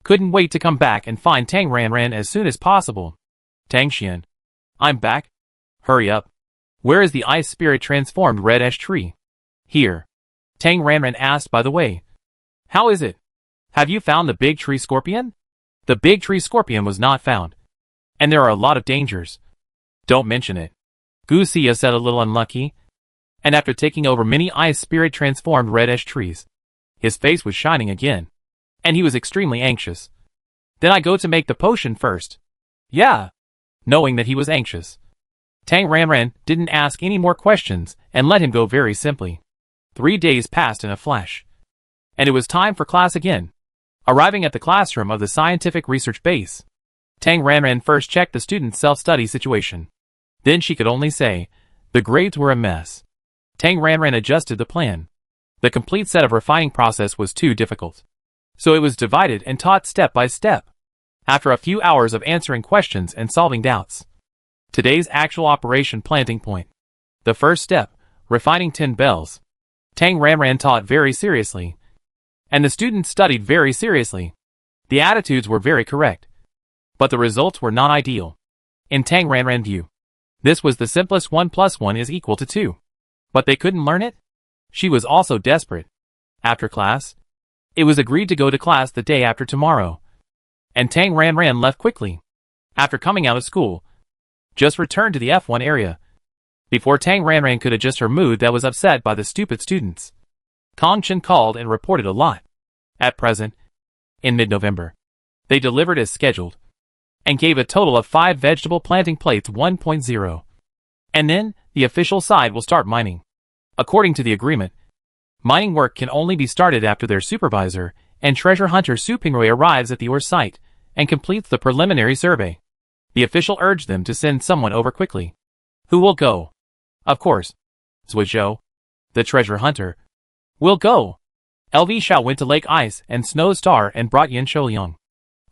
couldn't wait to come back and find Tang Ranran as soon as possible. Tang Xian, I'm back. Hurry up. Where is the ice spirit transformed red ash tree? Here. Tang Ranran asked by the way. How is it? Have you found the big tree scorpion? The big tree scorpion was not found. And there are a lot of dangers. Don't mention it. Gu Xiao said a little unlucky. And after taking over many ice spirit transformed red ash trees, his face was shining again. And he was extremely anxious. Then I go to make the potion first. Yeah. Knowing that he was anxious, Tang Ranran didn't ask any more questions and let him go very simply. 3 days passed in a flash. And it was time for class again. Arriving at the classroom of the scientific research base, Tang Ranran first checked the students' self-study situation. Then she could only say, the grades were a mess. Tang Ranran adjusted the plan. The complete set of refining process was too difficult, so it was divided and taught step by step. After a few hours of answering questions and solving doubts, today's actual operation planting point. The first step, refining tin bells. Tang Ranran taught very seriously, and the students studied very seriously. The attitudes were very correct, but the results were not ideal. In Tang Ranran's view, this was the simplest 1 + 1 is equal to 2. But they couldn't learn it? She was also desperate. After class, it was agreed to go to class the day after tomorrow, and Tang Ranran left quickly. After coming out of school, just returned to the F1 area. Before Tang Ranran could adjust her mood that was upset by the stupid students, Kong Chen called and reported a lot. At present, in mid-November, they delivered as scheduled, and gave a total of 5 vegetable planting plates 1.0. And then, the official side will start mining. According to the agreement, mining work can only be started after their supervisor and treasure hunter Su Pingrui arrives at the ore site and completes the preliminary survey. The official urged them to send someone over quickly. Who will go? Of course, Zhuozhou, the treasure hunter, will go. LV Xiao went to Lake Ice and Snow Star and brought Yin Shouliang,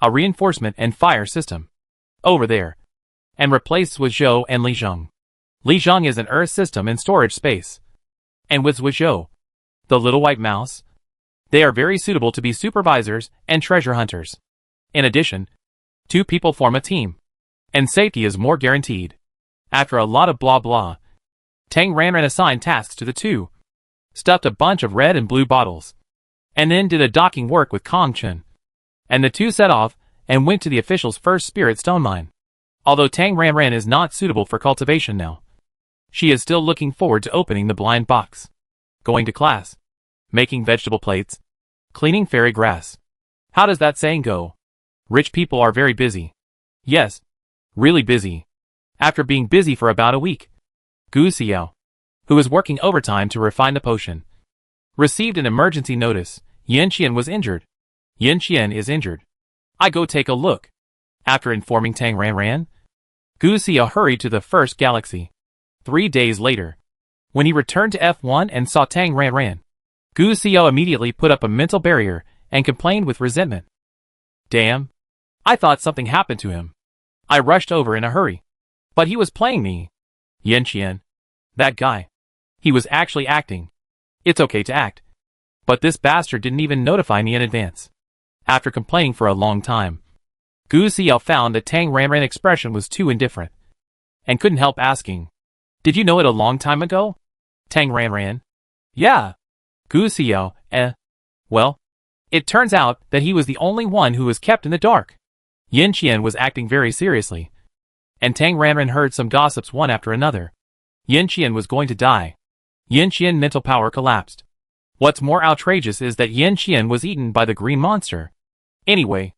a reinforcement and fire system, over there, and replaced Zhuozhou and Li Zheng. Li Zheng is an earth system and storage space. And with Zhuozhou, the little white mouse, they are very suitable to be supervisors and treasure hunters. In addition, 2 people form a team, and safety is more guaranteed. After a lot of blah blah, Tang Ranran assigned tasks to the 2, stuffed a bunch of red and blue bottles, and then did a docking work with Kong Chen. And the 2 set off and went to the official's first spirit stone mine. Although Tang Ranran is not suitable for cultivation now, she is still looking forward to opening the blind box, going to class, making vegetable plates, cleaning fairy grass. How does that saying go? Rich people are very busy. Yes, really busy. After being busy for about a week, Gu Xiao, who was working overtime to refine the potion, received an emergency notice. Yin Qian was injured. Yin Qian is injured. I go take a look. After informing Tang Ranran, Gu Xiao hurried to the first galaxy. 3 days later, when he returned to F1 and saw Tang Ranran, Gu Xiao immediately put up a mental barrier and complained with resentment. Damn. I thought something happened to him. I rushed over in a hurry. But he was playing me. Yin Qian. That guy. He was actually acting. It's okay to act. But this bastard didn't even notify me in advance. After complaining for a long time, Gu Xiao found that Tang Ranran's expression was too indifferent, and couldn't help asking, "Did you know it a long time ago?" Tang Ranran. Yeah. Gu Xiao, Well, it turns out that he was the only one who was kept in the dark. Yin Qian was acting very seriously, and Tang Ranran heard some gossips one after another. Yin Qian was going to die. Yin Qian mental power collapsed. What's more outrageous is that Yin Qian was eaten by the green monster. Anyway,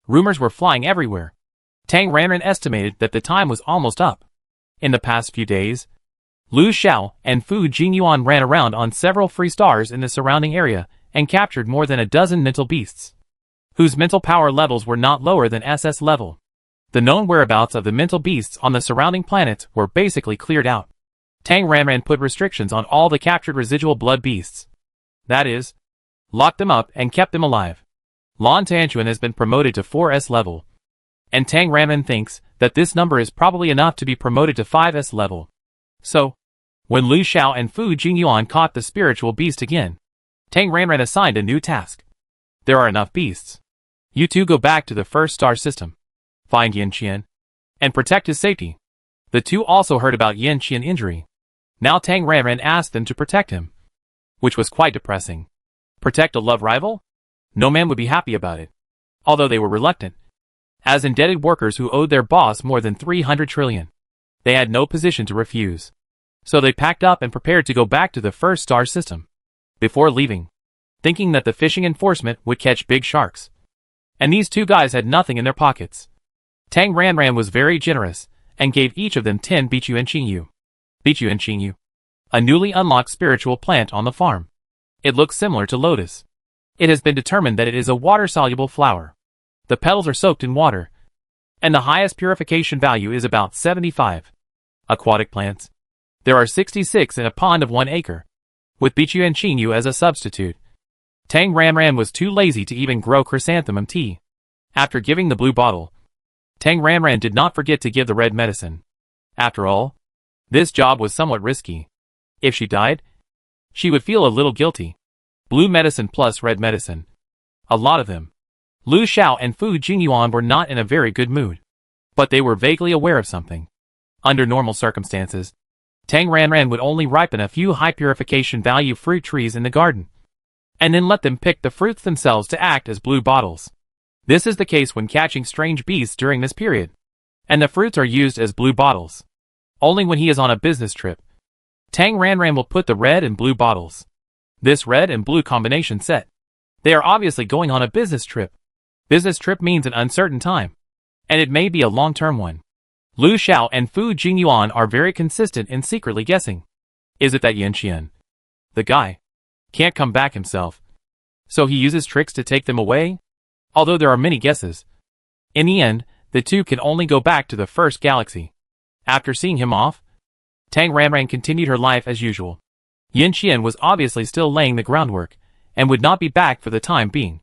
rumors were flying everywhere. Tang Ranran estimated that the time was almost up. In the past few days, Lu Xiao and Fu Jingyuan ran around on several free stars in the surrounding area and captured more than a dozen mental beasts, whose mental power levels were not lower than SS level. The known whereabouts of the mental beasts on the surrounding planets were basically cleared out. Tang Ranran put restrictions on all the captured residual blood beasts. That is, locked them up and kept them alive. Lan Tanchuan has been promoted to 4S level, and Tang Ranran thinks that this number is probably enough to be promoted to 5S level. So, when Lu Xiao and Fu Jingyuan caught the spiritual beast again, Tang Ranran assigned a new task. There are enough beasts. You two go back to the first star system, find Yin Qian, and protect his safety. The two also heard about Yin Qian's injury. Now Tang Ranran asked them to protect him, which was quite depressing. Protect a love rival? No man would be happy about it. Although they were reluctant, as indebted workers who owed their boss more than 300 trillion. They had no position to refuse. So they packed up and prepared to go back to the first star system. Before leaving, thinking that the fishing enforcement would catch big sharks. And these two guys had nothing in their pockets. Tang Ranran was very generous, and gave each of them 10 Bichu and Qingyu. Bichu and Qingyu, a newly unlocked spiritual plant on the farm. It looks similar to lotus. It has been determined that it is a water-soluble flower. The petals are soaked in water, and the highest purification value is about 75. Aquatic plants. There are 66 in a pond of 1 acre, with Bichu and Qingyu as a substitute. Tang Ranran was too lazy to even grow chrysanthemum tea. After giving the blue bottle, Tang Ranran did not forget to give the red medicine. After all, this job was somewhat risky. If she died, she would feel a little guilty. Blue medicine plus red medicine. A lot of them. Lu Xiao and Fu Jingyuan were not in a very good mood, but they were vaguely aware of something. Under normal circumstances, Tang Ranran would only ripen a few high purification value fruit trees in the garden, and then let them pick the fruits themselves to act as blue bottles. This is the case when catching strange beasts during this period, and the fruits are used as blue bottles. Only when he is on a business trip, Tang Ranran will put the red and blue bottles. This red and blue combination set. They are obviously going on a business trip. Business trip means an uncertain time, and it may be a long-term one. Lu Xiao and Fu Jingyuan are very consistent in secretly guessing. Is it that Yin Qian, the guy, can't come back himself, so he uses tricks to take them away? Although there are many guesses, in the end, the two can only go back to the first galaxy. After seeing him off, Tang Ranran continued her life as usual. Yin Qian was obviously still laying the groundwork, and would not be back for the time being.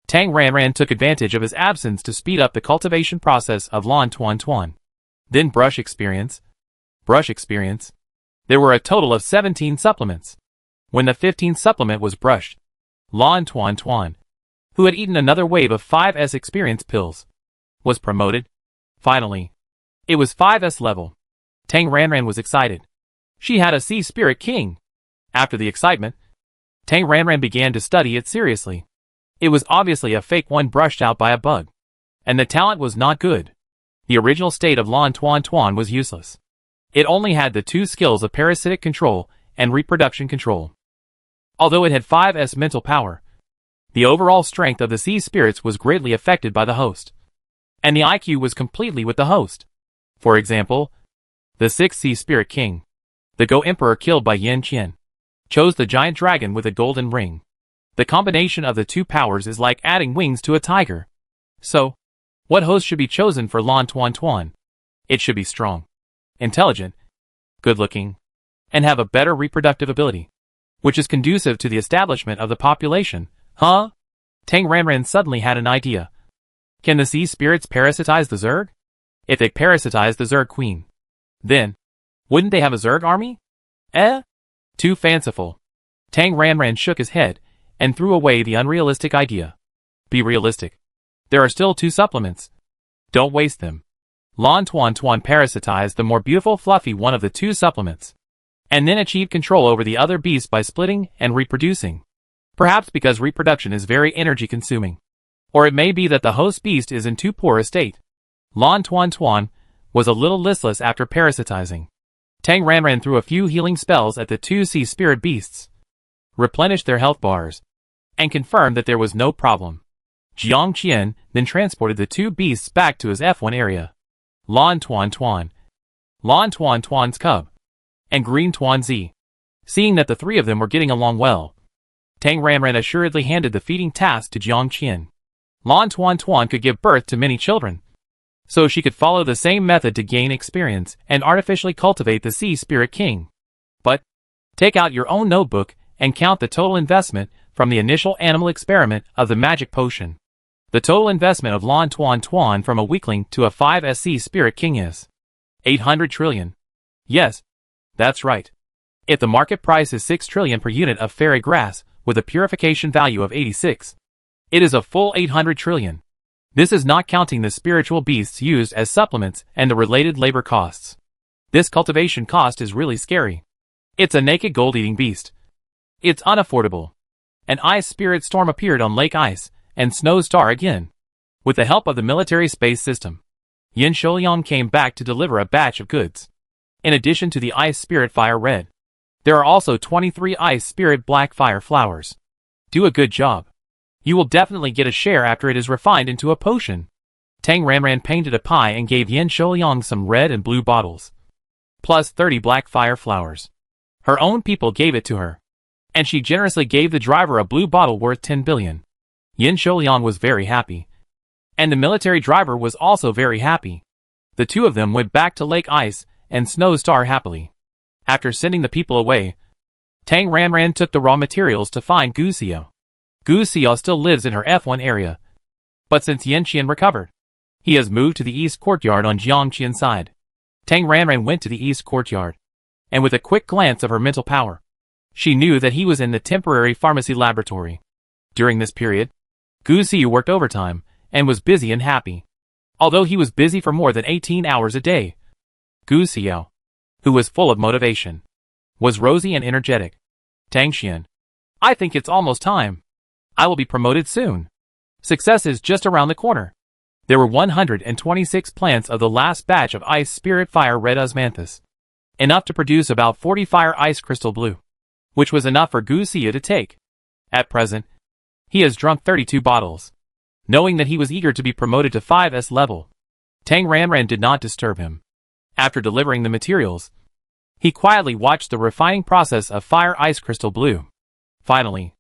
Tang Ranran took advantage of his absence to speed up the cultivation process of Lan Tuan. Then brush experience. There were a total of 17 supplements. When the 15th supplement was brushed, Lan Tuan, who had eaten another wave of 5S experience pills, was promoted. Finally, it was 5S level. Tang Ranran was excited. She had a Sea Spirit King. After the excitement, Tang Ranran began to study it seriously. It was obviously a fake one brushed out by a bug, and the talent was not good. The original state of Lan Tuan Tuan was useless. It only had the two skills of parasitic control and reproduction control. Although it had 5s mental power, the overall strength of the sea spirits was greatly affected by the host, and the IQ was completely with the host. For example, the 6th Sea Spirit King, the Go Emperor killed by Yin Qian, chose the giant dragon with a golden ring. The combination of the two powers is like adding wings to a tiger. So, what host should be chosen for Lan Tuan Tuan? It should be strong, intelligent, good-looking, and have a better reproductive ability, which is conducive to the establishment of the population. Huh? Tang Ranran suddenly had an idea. Can the sea spirits parasitize the Zerg? If they parasitize the Zerg Queen, then, wouldn't they have a Zerg army? Too fanciful. Tang Ranran shook his head and threw away the unrealistic idea. Be realistic. There are still 2 supplements. Don't waste them. Lan Tuan Tuan parasitized the more beautiful fluffy one of the 2 supplements, and then achieved control over the other beast by splitting and reproducing. Perhaps because reproduction is very energy consuming. Or it may be that the host beast is in too poor a state. Lan Tuan Tuan was a little listless after parasitizing. Tang Ranran threw a few healing spells at the 2 sea spirit beasts, replenished their health bars, and confirmed that there was no problem. Jiang Qian then transported the 2 beasts back to his F1 area. Lan Tuan Tuan, Lan Tuan Tuan's cub, and Green Tuan Zi. Seeing that the 3 of them were getting along well, Tang Ranran assuredly handed the feeding task to Jiang Qian. Lan Tuan Tuan could give birth to many children, so she could follow the same method to gain experience and artificially cultivate the Sea Spirit King. But, take out your own notebook and count the total investment from the initial animal experiment of the magic potion. The total investment of Lan Tuan Tuan from a weakling to a 5s Sea Spirit King is 800 trillion. Yes, that's right. If the market price is 6 trillion per unit of fairy grass with a purification value of 86, it is a full 800 trillion. This is not counting the spiritual beasts used as supplements and the related labor costs. This cultivation cost is really scary. It's a naked gold-eating beast. It's unaffordable. An ice spirit storm appeared on Lake Ice and Snow Star again. With the help of the military space system, Yin Shouliang came back to deliver a batch of goods. In addition to the ice spirit fire red, there are also 23 ice spirit black fire flowers. Do a good job. You will definitely get a share after it is refined into a potion. Tang Ranran painted a pie and gave Yin Shouliang some red and blue bottles, plus 30 black fire flowers. Her own people gave it to her, and she generously gave the driver a blue bottle worth 10 billion. Yin Shouliang was very happy, and the military driver was also very happy. The 2 of them went back to Lake Ice and Snow Star happily. After sending the people away, Tang Ranran took the raw materials to find Gu Xiao. Gu Xiao still lives in her F1 area, but since Yin Qian recovered, he has moved to the east courtyard on Jiang Qian's side. Tang Ranran went to the east courtyard, and with a quick glance of her mental power, she knew that he was in the temporary pharmacy laboratory. During this period, Gu Xiao worked overtime and was busy and happy. Although he was busy for more than 18 hours a day, Gu Xiao, who was full of motivation, was rosy and energetic. Tang Xian, I think it's almost time. I will be promoted soon. Success is just around the corner. There were 126 plants of the last batch of Ice Spirit Fire Red Osmanthus, enough to produce about 40 Fire Ice Crystal Blue, which was enough for Gu Xiao to take. At present, he has drunk 32 bottles. Knowing that he was eager to be promoted to 5s level, Tang Ranran did not disturb him. After delivering the materials, he quietly watched the refining process of Fire Ice Crystal Blue. Finally,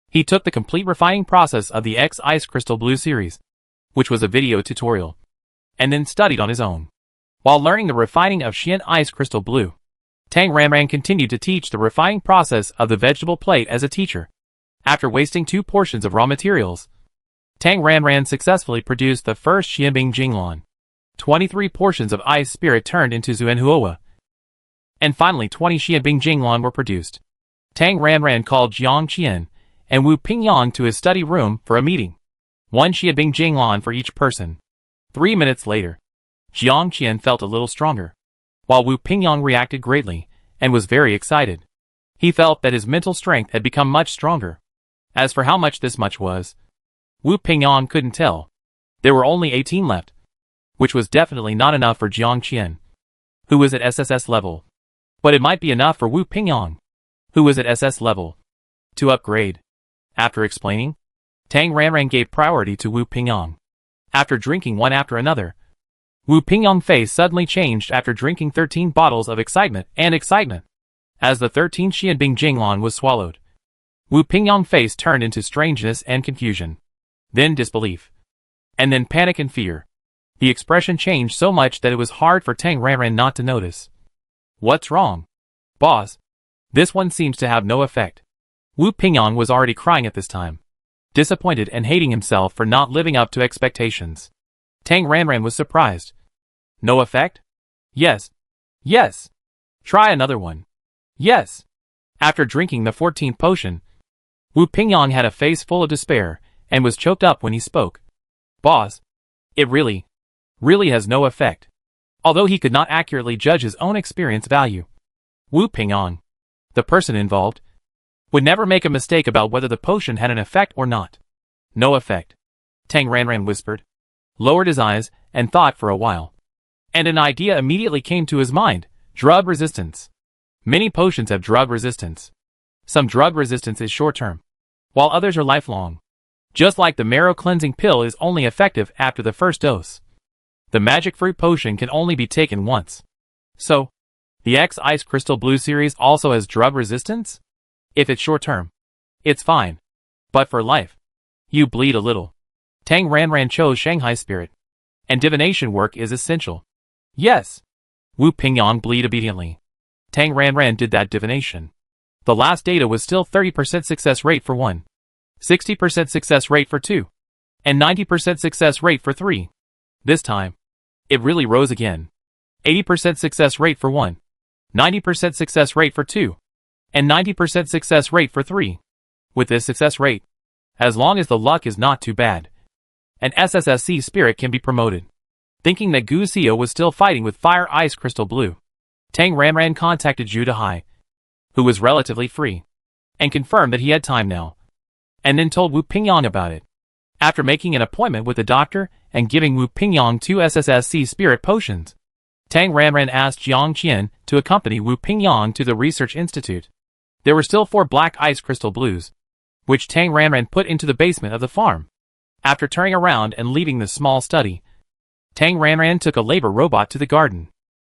he took the complete refining process of the X Ice Crystal Blue series, which was a video tutorial, and then studied on his own. While learning the refining of Xian Ice Crystal Blue, Tang Ranran continued to teach the refining process of the vegetable plate as a teacher. After wasting 2 portions of raw materials, Tang Ranran successfully produced the first Xianbing Jinglan. 23 portions of Ice Spirit turned into Zuanhuowa, and finally 20 Xianbing Jinglan were produced. Tang Ranran called Jiang Qian and Wu Pingyang to his study room for a meeting. 1 Xianbing Jinglan for each person. 3 minutes later, Jiang Qian felt a little stronger, while Wu Pingyang reacted greatly and was very excited. He felt that his mental strength had become much stronger. As for how much this much was, Wu Pingyang couldn't tell. There were only 18 left. which was definitely not enough for Jiang Qian, who was at SSS level. But it might be enough for Wu Pingyang, who was at SS level, to upgrade. After explaining, Tang Ranran gave priority to Wu Pingyang. After drinking one after another, Wu Pingyang's face suddenly changed after drinking 13 bottles of excitement. As the 13th Xianbing Jinglan was swallowed, Wu Pingyang's face turned into strangeness and confusion, then disbelief, and then panic and fear. The expression changed so much that it was hard for Tang Ranran not to notice. What's wrong, boss? This one seems to have no effect. Wu Pingyang was already crying at this time, disappointed and hating himself for not living up to expectations. Tang Ranran was surprised. No effect? Yes. Yes. Try another one. Yes. After drinking the 14th potion, Wu Pingyang had a face full of despair and was choked up when he spoke. Boss, it really has no effect. Although he could not accurately judge his own experience value, Wu Pingyang, the person involved, would never make a mistake about whether the potion had an effect or not. No effect, Tang Ranran whispered, lowered his eyes, and thought for a while. And an idea immediately came to his mind: drug resistance. Many potions have drug resistance. Some drug resistance is short-term, while others are lifelong. Just like the marrow cleansing pill is only effective after the first dose, the magic fruit potion can only be taken once. So, the X Ice Crystal Blue series also has drug resistance? If it's short-term, it's fine. But for life, you bleed a little. Tang Ranran chose Shanghai Spirit, and divination work is essential. Yes. Wu Pingyang bleed obediently. Tang Ranran did that divination. The last data was still 30% success rate for 1, 60% success rate for 2, and 90% success rate for 3. This time, it really rose again. 80% success rate for 1, 90% success rate for 2, and 90% success rate for 3. With this success rate, as long as the luck is not too bad, an SSSC spirit can be promoted. Thinking that Gu Xia was still fighting with Fire Ice Crystal Blue, Tang Ranran contacted Zhu Dehai, who was relatively free, and confirmed that he had time now, and then told Wu Pingyang about it. After making an appointment with the doctor and giving Wu Pingyang 2 SSSC spirit potions, Tang Ranran asked Jiang Qian to accompany Wu Pingyang to the research institute. There were still 4 black ice crystal blues, which Tang Ranran put into the basement of the farm. After turning around and leaving the small study, Tang Ranran took a labor robot to the garden.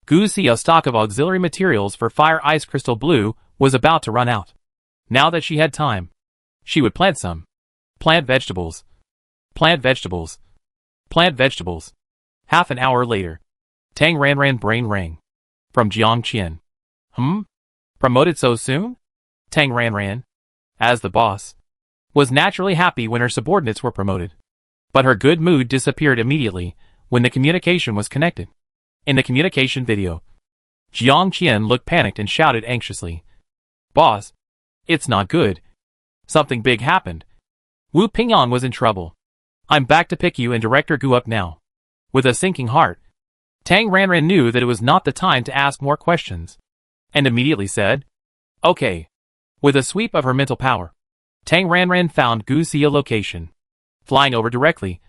Gu Xia's stock of auxiliary materials for Fire Ice Crystal Blue was about to run out. Now that she had time, she would plant some. Plant vegetables. Plant vegetables. Plant vegetables. Half an hour later, Tang Ranran brain rang. From Jiang Qian. Promoted so soon? Tang Ranran, as the boss, was naturally happy when her subordinates were promoted. But her good mood disappeared immediately when the communication was connected. In the communication video, Jiang Qian looked panicked and shouted anxiously, "Boss, it's not good. Something big happened. Wu Pingyang was in trouble. I'm back to pick you and Director Gu up now." With a sinking heart, Tang Ranran knew that it was not the time to ask more questions, and immediately said, "Okay." With a sweep of her mental power, Tang Ranran found Gu Xia location. Flying over directly,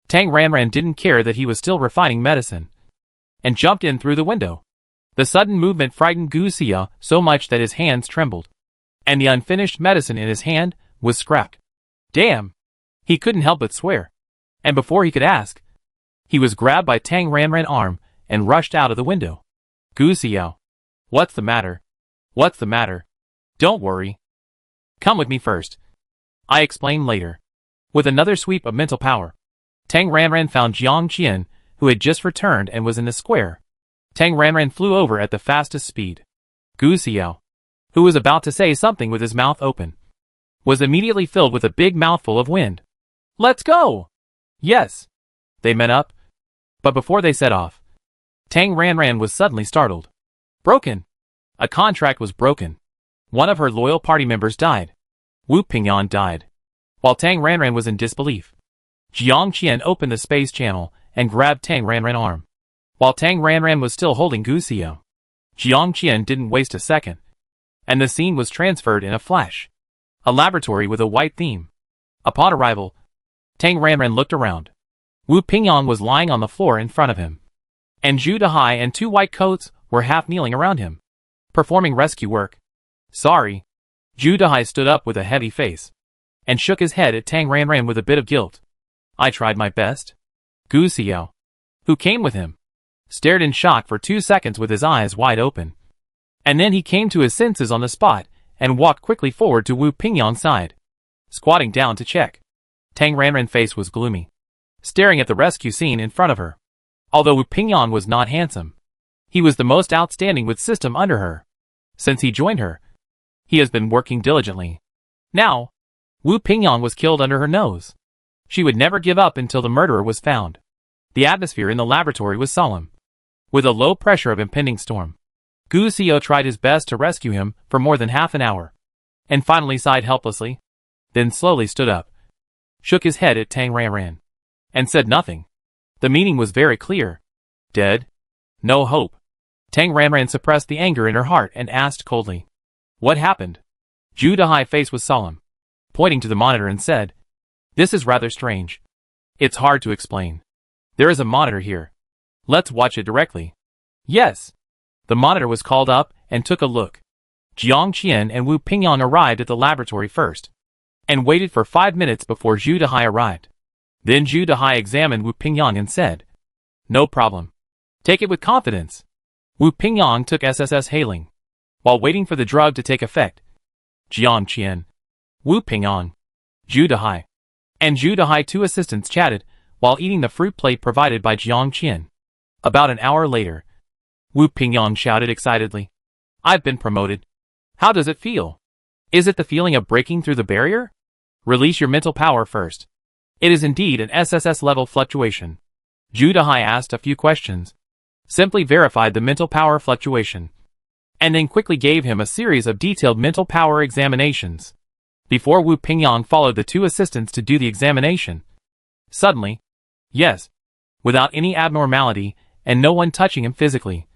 Tang Ranran didn't care that he was still refining medicine, and jumped in through the window. The sudden movement frightened Gu Xia so much that his hands trembled, and the unfinished medicine in his hand was scrapped. Damn! He couldn't help but swear, and before he could ask, he was grabbed by Tang Ranran's arm and rushed out of the window. Gu Xia, what's the matter? What's the matter? Don't worry. Come with me first. I explain later. With another sweep of mental power, Tang Ranran found Jiang Qian, who had just returned and was in the square. Tang Ranran flew over at the fastest speed. Gu Xiao, who was about to say something with his mouth open, was immediately filled with a big mouthful of wind. Let's go! Yes. They met up. But before they set off, Tang Ranran was suddenly startled. Broken. A contract was broken. One of her loyal party members died. Wu Pingyang died. While Tang Ranran was in disbelief, Jiang Qian opened the space channel and grabbed Tang Ranran's arm. While Tang Ranran was still holding Gu Xia, Jiang Qian didn't waste a second, and the scene was transferred in a flash. A laboratory with a white theme. Upon arrival, Tang Ranran looked around. Wu Pingyang was lying on the floor in front of him, and Zhu Dehai and 2 white coats were half kneeling around him, performing rescue work. Sorry. Zhu Dehai stood up with a heavy face, and shook his head at Tang Ranran with a bit of guilt. I tried my best. Gu Xiao, who came with him, stared in shock for 2 seconds with his eyes wide open. And then he came to his senses on the spot, and walked quickly forward to Wu Pingyang's side, squatting down to check. Tang Ranran's face was gloomy, staring at the rescue scene in front of her. Although Wu Pingyang was not handsome, he was the most outstanding with system under her. Since he joined her, he has been working diligently. Now, Wu Pingyang was killed under her nose. She would never give up until the murderer was found. The atmosphere in the laboratory was solemn, with a low pressure of impending storm. Gu Xiao tried his best to rescue him for more than half an hour, and finally sighed helplessly, then slowly stood up, shook his head at Tang Ranran, and said nothing. The meaning was very clear. Dead? No hope. Tang Ranran suppressed the anger in her heart and asked coldly, What happened? Zhu Dehai's face was solemn, pointing to the monitor and said, This is rather strange. It's hard to explain. There is a monitor here. Let's watch it directly. Yes. The monitor was called up and took a look. Jiang Qian and Wu Pingyang arrived at the laboratory first, and waited for 5 minutes before Zhu Dehai arrived. Then Zhu Dehai examined Wu Pingyang and said, No problem. Take it with confidence. Wu Pingyang took SSS hailing, while waiting for the drug to take effect. Jiang Qian, Wu Pingyang, Zhu Dehai, and Zhu Dehai 2 assistants chatted while eating the fruit plate provided by Jiang Qian. About an hour later, Wu Pingyang shouted excitedly, I've been promoted. How does it feel? Is it the feeling of breaking through the barrier? Release your mental power first. It is indeed an SSS level fluctuation. Zhu Dehai asked a few questions, simply verified the mental power fluctuation, and then quickly gave him a series of detailed mental power examinations. Before Wu Pingyang followed the 2 assistants to do the examination. Suddenly, yes, without any abnormality and no one touching him physically,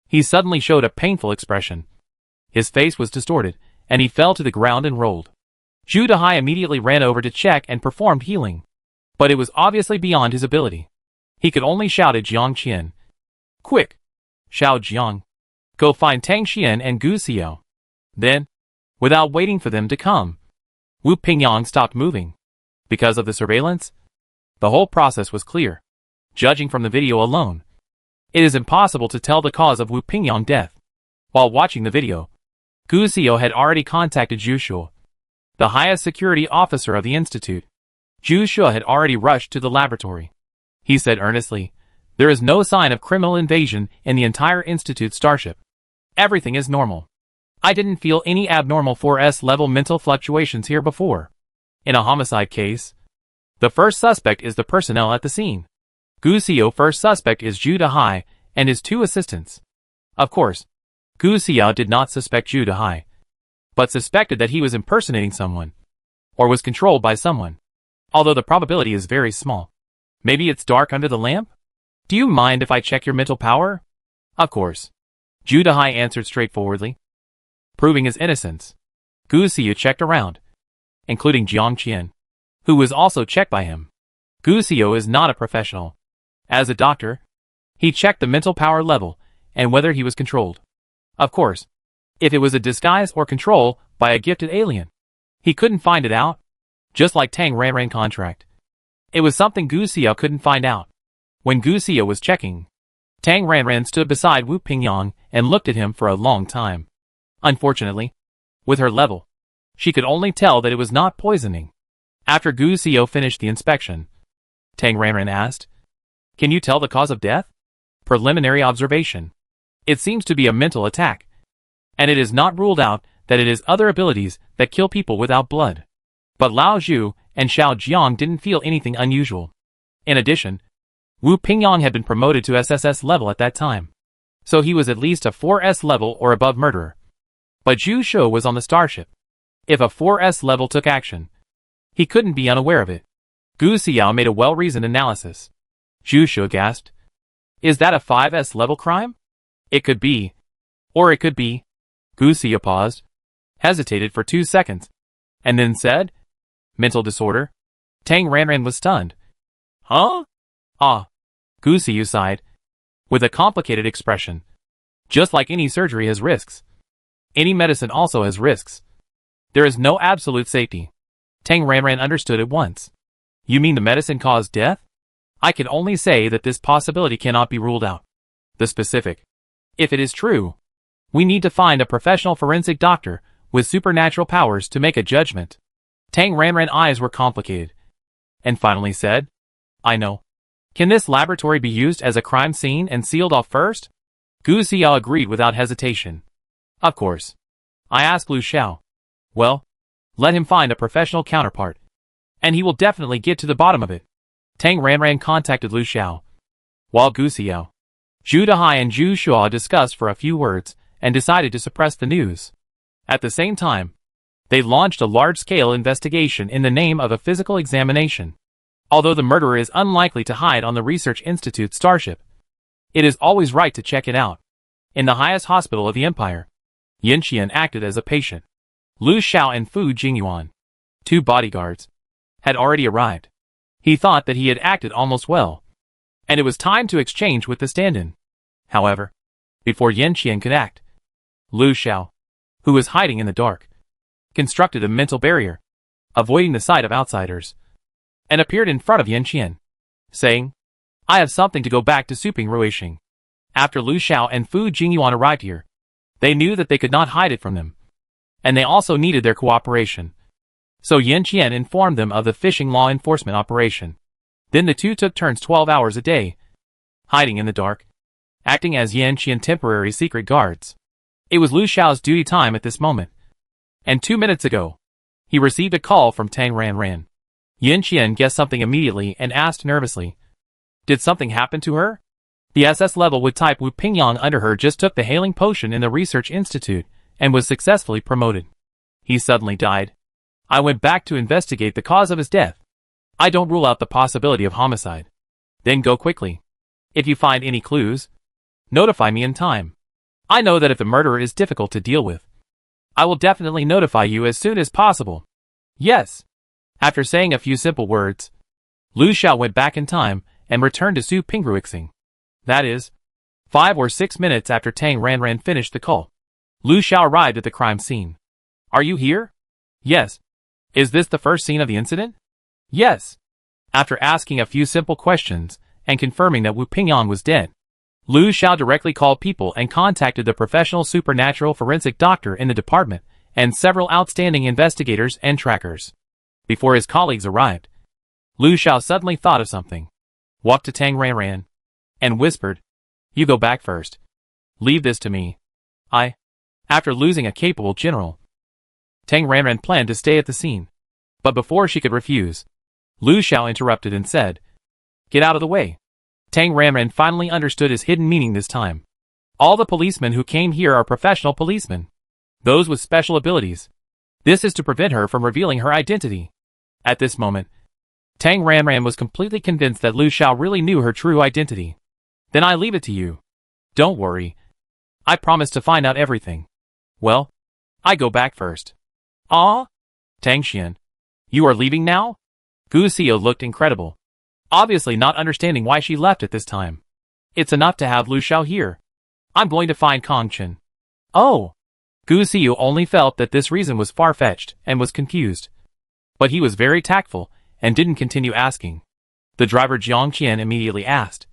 he suddenly showed a painful expression. His face was distorted, and he fell to the ground and rolled. Zhu Dehai immediately ran over to check and performed healing, but it was obviously beyond his ability. He could only shout at Jiang Qian, Quick! Xiao Jiang! Go find Tang Xian and Gu Xiao. Then, without waiting for them to come, Wu Pingyang stopped moving. Because of the surveillance, the whole process was clear. Judging from the video alone, it is impossible to tell the cause of Wu Pingyang's death. While watching the video, Gu Xiao had already contacted Zhu Shuo, the highest security officer of the institute. Zhu Shuo had already rushed to the laboratory. He said earnestly, There is no sign of criminal invasion in the entire institute starship. Everything is normal. I didn't feel any abnormal 4S level mental fluctuations here before. In a homicide case, the first suspect is the personnel at the scene. Gu Xiao's first suspect is Zhu Dehai and his 2 assistants. Of course, Gu Xiao did not suspect Zhu Dehai, but suspected that he was impersonating someone, or was controlled by someone. Although the probability is very small. Maybe it's dark under the lamp? Do you mind if I check your mental power? Of course. Zhu Dehai answered straightforwardly, proving his innocence. Gu Xiao checked around, including Jiang Qian, who was also checked by him. Gu Xiao is not a professional. As a doctor, he checked the mental power level and whether he was controlled. Of course, if it was a disguise or control by a gifted alien, he couldn't find it out, just like Tang Ranran contract. It was something Gu Xiao couldn't find out. When Gu Xiao was checking, Tang Ranran stood beside Wu Pingyang and looked at him for a long time. Unfortunately, with her level, she could only tell that it was not poisoning. After Gu Xiao finished the inspection, Tang Ranran asked, Can you tell the cause of death? Preliminary observation. It seems to be a mental attack, and it is not ruled out that it is other abilities that kill people without blood. But Lao Zhu and Xiao Jiang didn't feel anything unusual. In addition, Wu Pingyang had been promoted to SSS level at that time, so he was at least a 4S level or above murderer. But Zhu Shuo was on the starship. If a 4S level took action, he couldn't be unaware of it. Gu Xiao made a well-reasoned analysis. Zhu Shuo gasped, Is that a 5S level crime? It could be. Or it could be. Gu Xiao paused, hesitated for 2 seconds, and then said, Mental disorder? Tang Ranran was stunned. Huh? Ah. Gu Xiu sighed, with a complicated expression. Just like any surgery has risks, any medicine also has risks. There is no absolute safety. Tang Ranran understood at once. You mean the medicine caused death? I can only say that this possibility cannot be ruled out. The specific. If it is true, we need to find a professional forensic doctor with supernatural powers to make a judgment. Tang Ranran's eyes were complicated, and finally said, I know. Can this laboratory be used as a crime scene and sealed off first? Gu Xiao agreed without hesitation. Of course. I asked Lu Xiao. Well, let him find a professional counterpart, and he will definitely get to the bottom of it. Tang Ranran contacted Lu Xiao, while Gu Xiao, Zhu Dehai and Zhu Shuo discussed for a few words and decided to suppress the news. At the same time, they launched a large-scale investigation in the name of a physical examination. Although the murderer is unlikely to hide on the Research Institute starship, it is always right to check it out. In the highest hospital of the empire, Yanqian acted as a patient. Lu Xiao and Fu Jingyuan, 2 bodyguards, had already arrived. He thought that he had acted almost well, and it was time to exchange with the stand-in. However, before Yanqian could act, Lu Xiao, who was hiding in the dark, constructed a mental barrier, avoiding the sight of outsiders, and appeared in front of Yanqian, saying, I have something to go back to Suping Ruishing. After Lu Xiao and Fu Jingyuan arrived here, they knew that they could not hide it from them, and they also needed their cooperation. So Yanqian informed them of the fishing law enforcement operation. Then the two took turns 12 hours a day, hiding in the dark, acting as Yanqian temporary secret guards. It was Lu Xiao's duty time at this moment, and 2 minutes ago, he received a call from Tang Ranran. Yanqian guessed something immediately and asked nervously, Did something happen to her? The SS level with type Wu Pingyang under her just took the healing potion in the Research Institute and was successfully promoted. He suddenly died. I went back to investigate the cause of his death. I don't rule out the possibility of homicide. Then go quickly. If you find any clues, notify me in time. I know that if the murderer is difficult to deal with, I will definitely notify you as soon as possible. Yes. After saying a few simple words, Lu Xiao went back in time and returned to Su Pingruixing. That is, 5 or 6 minutes after Tang Ranran finished the call. Lu Xiao arrived at the crime scene. Are you here? Yes. Is this the first scene of the incident? Yes. After asking a few simple questions and confirming that Wu Pingyang was dead, Lu Xiao directly called people and contacted the professional supernatural forensic doctor in the department and several outstanding investigators and trackers. Before his colleagues arrived, Lu Xiao suddenly thought of something, walked to Tang Ranran, and whispered, You go back first. Leave this to me. After losing a capable general, Tang Ranran planned to stay at the scene. But before she could refuse, Lu Xiao interrupted and said, Get out of the way. Tang Ranran finally understood his hidden meaning this time. All the policemen who came here are professional policemen, those with special abilities. This is to prevent her from revealing her identity. At this moment, Tang Ranran was completely convinced that Lu Xiao really knew her true identity. Then I leave it to you. Don't worry. I promise to find out everything. Well, I go back first. Ah? Tang Xian, you are leaving now? Gu Xiu looked incredible, obviously not understanding why she left at this time. It's enough to have Lu Xiao here. I'm going to find Kong Chen. Oh! Gu Xiu only felt that this reason was far-fetched and was confused. But he was very tactful and didn't continue asking. The driver Jiang Qian immediately asked,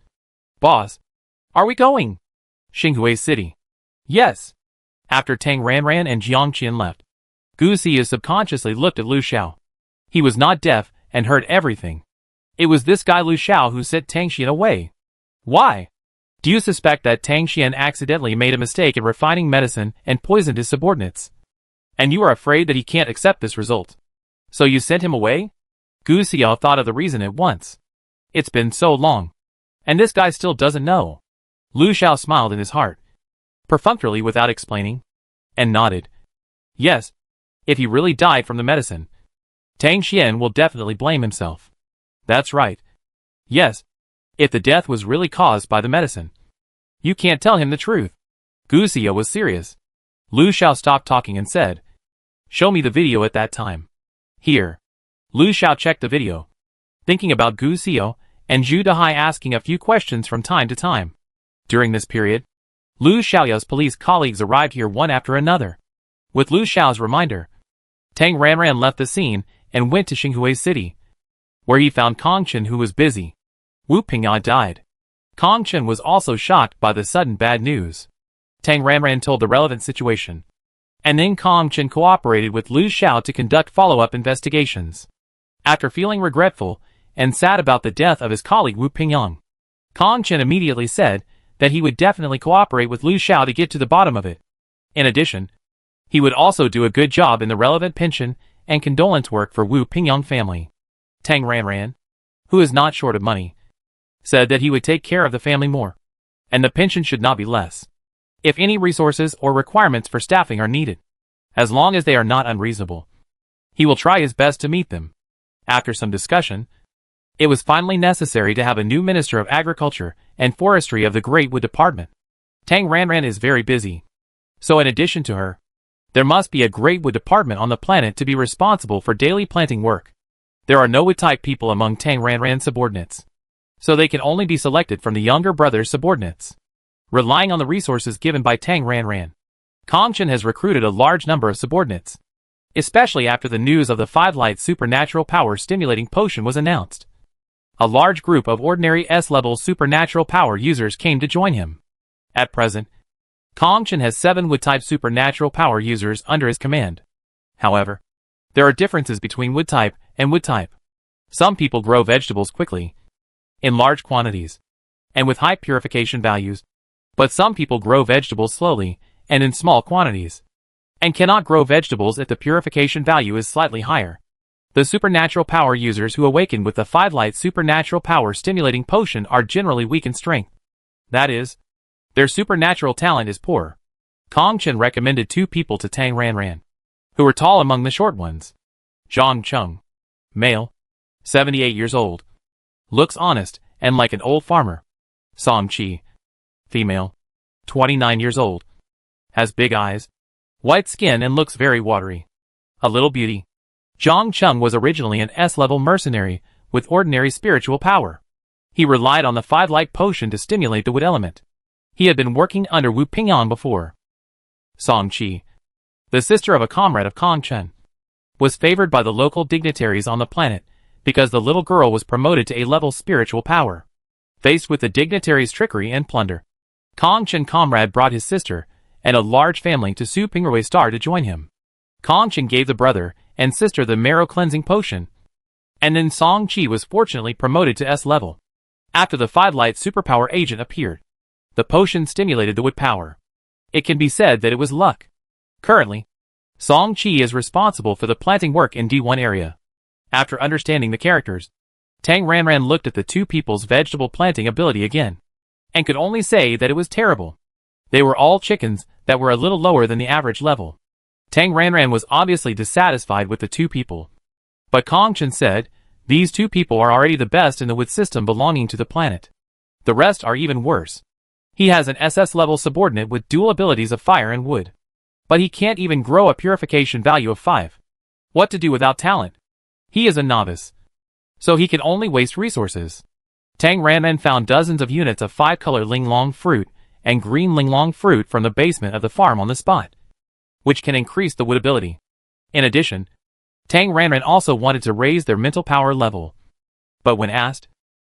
Boss, are we going? Xinghui City. Yes. After Tang Ranran and Jiang Qian left, Gu Xiu subconsciously looked at Lu Xiao. He was not deaf and heard everything. It was this guy Lu Xiao who sent Tang Xian away. Why? Do you suspect that Tang Xian accidentally made a mistake in refining medicine and poisoned his subordinates? And you are afraid that he can't accept this result? So you sent him away? Gu Xiao thought of the reason at once. It's been so long, and this guy still doesn't know. Lu Xiao smiled in his heart, perfunctorily without explaining, and nodded. Yes, if he really died from the medicine, Tang Xian will definitely blame himself. That's right. Yes, if the death was really caused by the medicine. You can't tell him the truth. Gu Xiu was serious. Lu Xiao stopped talking and said, Show me the video at that time. Here. Lu Xiao checked the video, thinking about Gu Xiu and Zhu Dehai asking a few questions from time to time. During this period, Lu Xiaoyao's police colleagues arrived here one after another. With Lu Xiao's reminder, Tang Ranran left the scene and went to Xinghua City, where he found Kong Chen, who was busy. Wu Pingya died. Kong Chen was also shocked by the sudden bad news. Tang Ranran told the relevant situation, and then Kong Chen cooperated with Lu Xiao to conduct follow-up investigations. After feeling regretful and sad about the death of his colleague Wu Pingyang, Kong Chen immediately said that he would definitely cooperate with Lu Xiao to get to the bottom of it. In addition, he would also do a good job in the relevant pension and condolence work for Wu Pingyang family. Tang Ranran, who is not short of money, said that he would take care of the family more, and the pension should not be less. If any resources or requirements for staffing are needed, as long as they are not unreasonable, he will try his best to meet them. After some discussion, it was finally necessary to have a new Minister of Agriculture and Forestry of the Great Wood Department. Tang Ranran is very busy, so in addition to her, there must be a Great Wood Department on the planet to be responsible for daily planting work. There are no wood-type people among Tang Ranran's subordinates, so they can only be selected from the younger brother's subordinates. Relying on the resources given by Tang Ranran, Kong Chen has recruited a large number of subordinates, especially after the news of the 5-light supernatural power stimulating potion was announced. A large group of ordinary S-level supernatural power users came to join him. At present, Kong Chen has 7 wood-type supernatural power users under his command. However, there are differences between wood-type and wood-type. Some people grow vegetables quickly, in large quantities, and with high purification values, but some people grow vegetables slowly and in small quantities, and cannot grow vegetables if the purification value is slightly higher. The supernatural power users who awaken with the 5-light supernatural power stimulating potion are generally weak in strength. That is, their supernatural talent is poor. Kong Chen recommended 2 people to Tang Ranran, who were tall among the short ones. Zhang Cheng, male, 78 years old, looks honest and like an old farmer. Song Qi, female, 29 years old, has big eyes, white skin and looks very watery. A little beauty. Zhang Cheng was originally an S-level mercenary with ordinary spiritual power. He relied on the 5-light potion to stimulate the wood element. He had been working under Wu Pingyang before. Song Qi, the sister of a comrade of Kong Chen, was favored by the local dignitaries on the planet because the little girl was promoted to A-level spiritual power. Faced with the dignitaries' trickery and plunder, Kong Chen comrade brought his sister and a large family to Su Pingrui Star to join him. Kong Chen gave the brother and sister the marrow cleansing potion, and then Song Qi was fortunately promoted to S-level. After the 5-light superpower agent appeared, the potion stimulated the wood power. It can be said that it was luck. Currently, Song Qi is responsible for the planting work in D1 area. After understanding the characters, Tang Ranran looked at the 2 people's vegetable planting ability again, and could only say that it was terrible. They were all chickens that were a little lower than the average level. Tang Ranran was obviously dissatisfied with the 2 people. But Kong Chen said, these 2 people are already the best in the wood system belonging to the planet. The rest are even worse. He has an SS level subordinate with dual abilities of fire and wood, but he can't even grow a purification value of 5. What to do without talent? He is a novice, so he can only waste resources. Tang Ranran found dozens of units of 5-color linglong fruit and green linglong fruit from the basement of the farm on the spot, which can increase the wood ability. In addition, Tang Ranran also wanted to raise their mental power level. But when asked,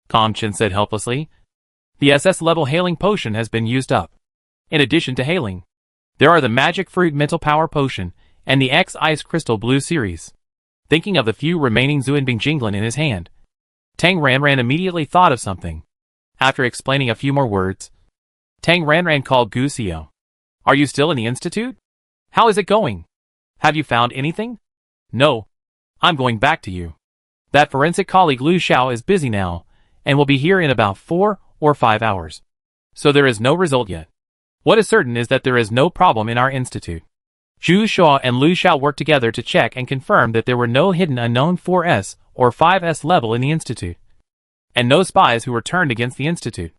Kong Chen said helplessly, the SS level hailing potion has been used up. In addition to hailing, there are the magic fruit mental power potion and the X Ice Crystal Blue series. Thinking of the few remaining Zuanbing Jinglin in his hand, Tang Ranran immediately thought of something. After explaining a few more words, Tang Ranran called Gu Xiao. Are you still in the institute? How is it going? Have you found anything? No. I'm going back to you. That forensic colleague Lu Xiao is busy now, and will be here in about 4 or 5 hours. So there is no result yet. What is certain is that there is no problem in our institute. Zhu Xiao and Lu Xiao worked together to check and confirm that there were no hidden unknown 4S or 5S level in the institute, and no spies who were turned against the institute.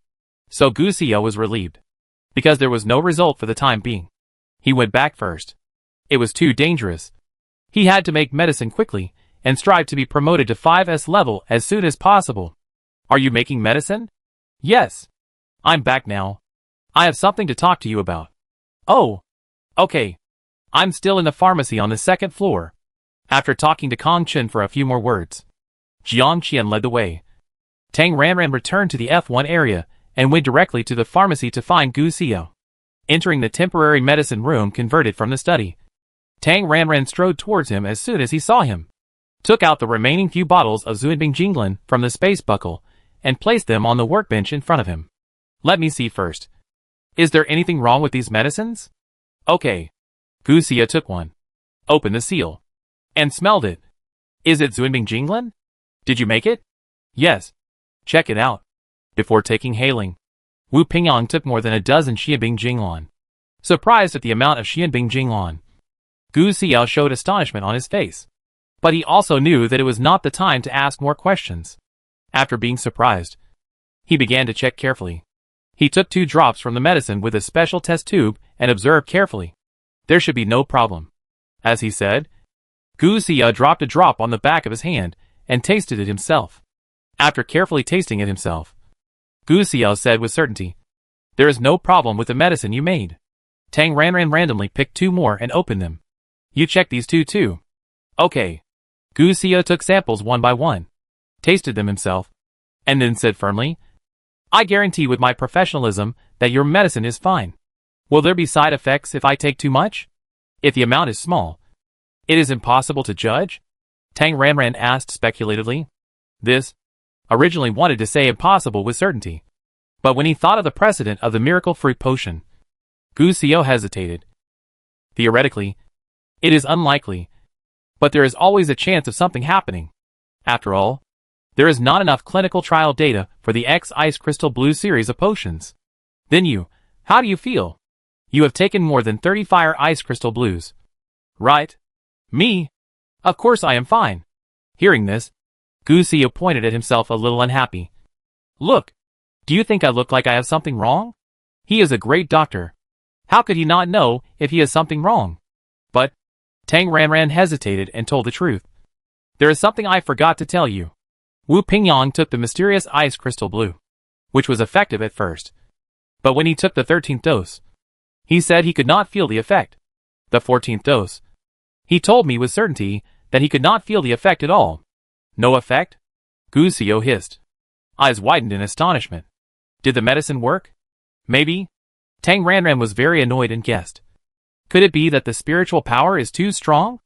So Gu Xiao was relieved, because there was no result for the time being. He went back first. It was too dangerous. He had to make medicine quickly, and strive to be promoted to 5S level as soon as possible. Are you making medicine? Yes. I'm back now. I have something to talk to you about. Oh. Okay. I'm still in the pharmacy on the second floor. After talking to Kong Chen for a few more words, Jiang Qian led the way. Tang Ranran returned to the F1 area and went directly to the pharmacy to find Gu Xiao. Entering the temporary medicine room converted from the study, Tang Ranran strode towards him as soon as he saw him, took out the remaining few bottles of Zuanbing Jinglan from the space buckle, and placed them on the workbench in front of him. Let me see first. Is there anything wrong with these medicines? Okay. Gu Xiao took one, opened the seal, and smelled it. Is it Zuanbing Jinglan? Did you make it? Yes. Check it out. Before taking hailing, Wu Pingyang took more than a dozen Xianbing Jinglan. Surprised at the amount of Xianbing Jinglan, Gu Xiao showed astonishment on his face. But he also knew that it was not the time to ask more questions. After being surprised, he began to check carefully. He took 2 drops from the medicine with a special test tube and observed carefully. There should be no problem. As he said, Gu Xiao dropped a drop on the back of his hand and tasted it himself. After carefully tasting it himself, Gu Xiao said with certainty, "There is no problem with the medicine you made." Tang Ranran randomly picked 2 more and opened them. "You check these 2 too." "Okay." Gu Xiao took samples one by one, tasted them himself, and then said firmly, "I guarantee with my professionalism that your medicine is fine. Will there be side effects if I take too much? If the amount is small, it is impossible to judge?" Tang Ranran asked speculatively. This originally wanted to say impossible with certainty, but when he thought of the precedent of the miracle fruit potion, Gu Xiao hesitated. Theoretically, it is unlikely, but there is always a chance of something happening. After all, there is not enough clinical trial data for the X Ice Crystal Blue series of potions. Then how do you feel? You have taken more than 30 Fire Ice Crystal Blues. Right? Me? Of course I am fine. Hearing this, Gu Xiao pointed at himself a little unhappy. Look, do you think I look like I have something wrong? He is a great doctor. How could he not know if he has something wrong? But Tang Ranran hesitated and told the truth. There is something I forgot to tell you. Wu Pingyang took the mysterious ice crystal blue, which was effective at first. But when he took the 13th dose, he said he could not feel the effect. The 14th dose, he told me with certainty that he could not feel the effect at all. No effect? Gu Xiao hissed. Eyes widened in astonishment. Did the medicine work? Maybe. Tang Ranran was very annoyed and guessed. Could it be that the spiritual power is too strong?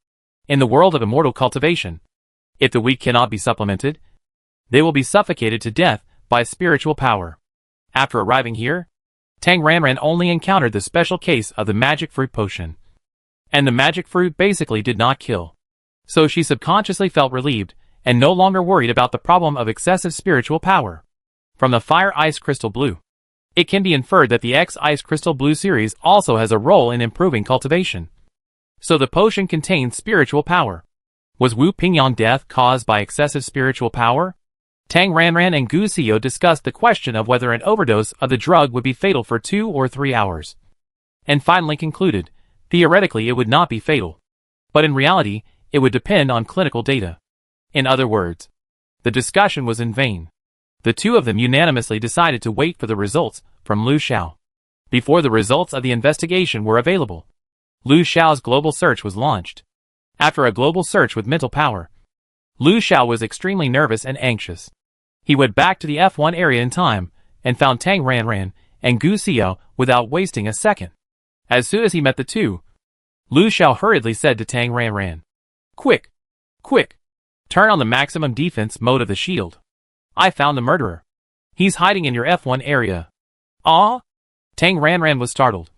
In the world of immortal cultivation, if the weak cannot be supplemented, they will be suffocated to death by spiritual power. After arriving here, Tang Ranran only encountered the special case of the magic fruit potion. And the magic fruit basically did not kill. So she subconsciously felt relieved and no longer worried about the problem of excessive spiritual power. From the Fire Ice Crystal Blue, it can be inferred that the X Ice Crystal Blue series also has a role in improving cultivation. So the potion contains spiritual power. Was Wu Pingyang death caused by excessive spiritual power? Tang Ranran and Gu Xiao discussed the question of whether an overdose of the drug would be fatal for 2 or 3 hours. And finally concluded, theoretically it would not be fatal. But in reality, it would depend on clinical data. In other words, the discussion was in vain. The 2 of them unanimously decided to wait for the results from Lu Xiao. Before the results of the investigation were available, Lu Xiao's global search was launched. After a global search with mental power, Lu Xiao was extremely nervous and anxious. He went back to the F1 area in time and found Tang Ranran and Gu Xiao without wasting a second. As soon as he met the 2, Lu Xiao hurriedly said to Tang Ranran, Quick! Quick! Turn on the maximum defense mode of the shield. I found the murderer. He's hiding in your F1 area. Ah? Tang Ranran was startled,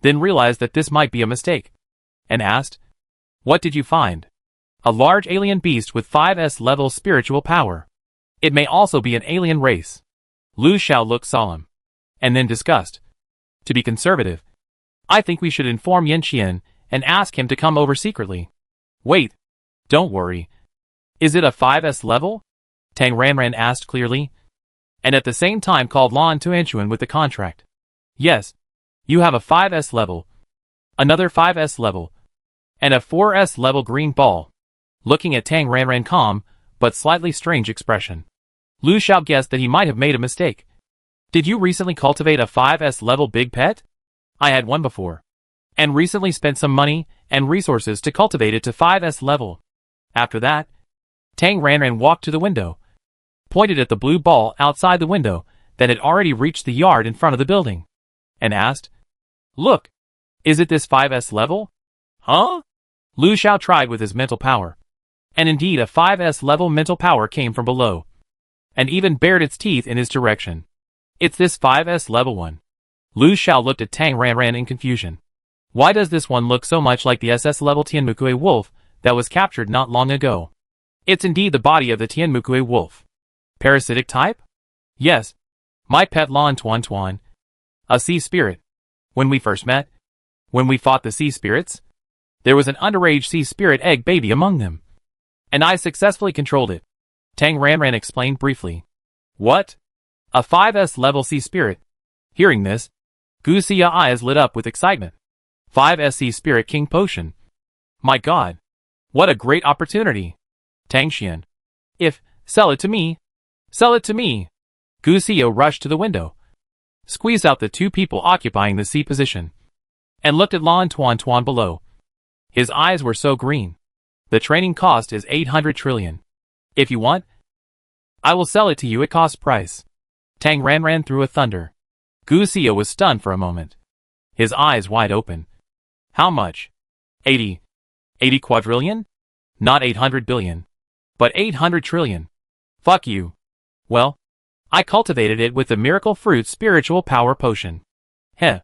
then realized that this might be a mistake, and asked, What did you find? A large alien beast with 5S level spiritual power. It may also be an alien race. Lu Xiao looked solemn, and then discussed. To be conservative, I think we should inform Yan Qian and ask him to come over secretly. Wait, don't worry. Is it a 5S level? Tang Ranran asked clearly, and at the same time called Lan Tuanchuan with the contract. Yes, you have a 5S level, another 5S level, and a 4S level green ball. Looking at Tang Ranran calm, but slightly strange expression. Lu Xiao guessed that he might have made a mistake. Did you recently cultivate a 5S level big pet? I had one before. And recently spent some money and resources to cultivate it to 5S level. After that, Tang Ranran walked to the window, pointed at the blue ball outside the window that had already reached the yard in front of the building, and asked, "Look, is it this 5S level?" Huh? Lu Xiao tried with his mental power. And indeed a 5S level mental power came from below, and even bared its teeth in his direction. It's this 5S level one. Lu Xiao looked at Tang Ranran in confusion. Why does this one look so much like the SS level Tianmukui wolf that was captured not long ago? It's indeed the body of the Tianmukui wolf. Parasitic type? Yes. My pet Lan Tuan Tuan. A sea spirit. When we first met, when we fought the sea spirits, there was an underage sea spirit egg baby among them. And I successfully controlled it. Tang Ranran explained briefly. What? A 5S level sea spirit? Hearing this, Gu Xia eyes lit up with excitement. 5S sea spirit king potion. My god. What a great opportunity. Tang Xian. Sell it to me. Sell it to me. Gu Xia rushed to the window, squeezed out the two people occupying the C position, and looked at Lan Tuan Tuan below. His eyes were so green. The training cost is 800 trillion. If you want, I will sell it to you at cost price. Tang Ranran threw a thunder. Gu Xia was stunned for a moment, his eyes wide open. How much? 80 quadrillion? Not 800 billion, but 800 trillion. Fuck you. Well, I cultivated it with the miracle fruit spiritual power potion. Heh.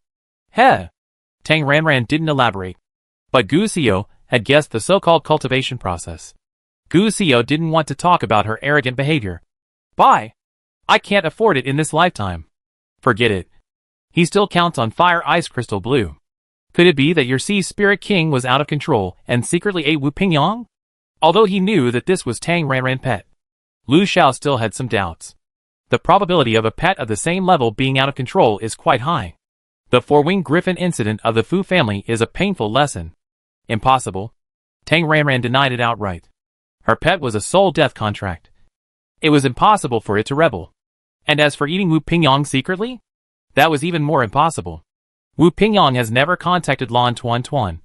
Heh. Tang Ranran didn't elaborate, but Gu Xia had guessed the so-called cultivation process. Gu Xia didn't want to talk about her arrogant behavior. Bye. I can't afford it in this lifetime. Forget it. He still counts on Fire Ice Crystal Blue. Could it be that your Sea Spirit King was out of control and secretly ate Wu Pingyang? Although he knew that this was Tang Ranran pet, Lu Xiao still had some doubts. The probability of a pet of the same level being out of control is quite high. The four-winged griffin incident of the Fu family is a painful lesson. Impossible. Tang Ranran denied it outright. Her pet was a soul death contract. It was impossible for it to rebel. And as for eating Wu Pingyang secretly, that was even more impossible. Wu Pingyang has never contacted Lan Tuan Tuan,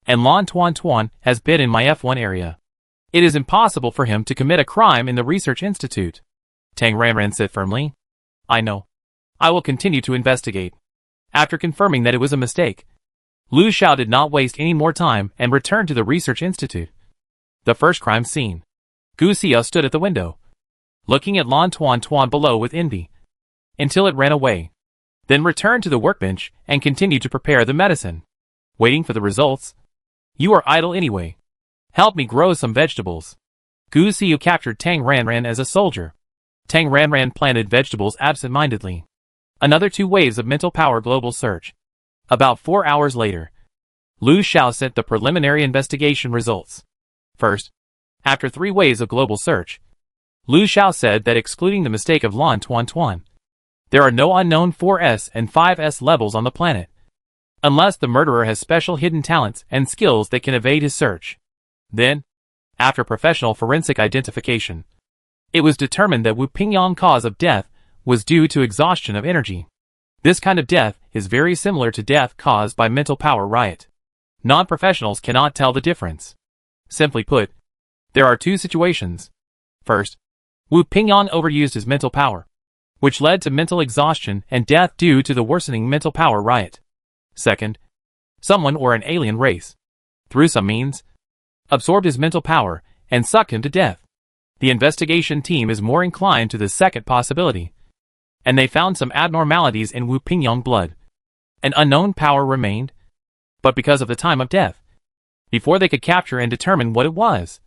and Lan Tuan Tuan has been in my F1 area. It is impossible for him to commit a crime in the research institute. Tang Ranran said firmly. I know. I will continue to investigate. After confirming that it was a mistake, Lu Xiao did not waste any more time and returned to the research institute. The first crime scene. Gu Xia stood at the window, looking at Lan Tuan Tuan below with envy, until it ran away. Then returned to the workbench and continued to prepare the medicine, waiting for the results. You are idle anyway. Help me grow some vegetables. Gu Xia captured Tang Ranran as a soldier. Tang Ranran planted vegetables absent-mindedly. Another 2 waves of mental power global search. About 4 hours later, Lu Xiao sent the preliminary investigation results. First, after 3 waves of global search, Lu Xiao said that excluding the mistake of Lan Tuan Tuan, there are no unknown 4S and 5S levels on the planet, unless the murderer has special hidden talents and skills that can evade his search. Then, after professional forensic identification, it was determined that Wu Pingyang cause of death was due to exhaustion of energy. This kind of death is very similar to death caused by mental power riot. Non-professionals cannot tell the difference. Simply put, there are 2 situations. First, Wu Pingyang overused his mental power, which led to mental exhaustion and death due to the worsening mental power riot. Second, someone or an alien race, through some means, absorbed his mental power and sucked him to death. The investigation team is more inclined to the second possibility, and they found some abnormalities in Wu Pingyang blood. An unknown power remained, but because of the time of death, before they could capture and determine what it was,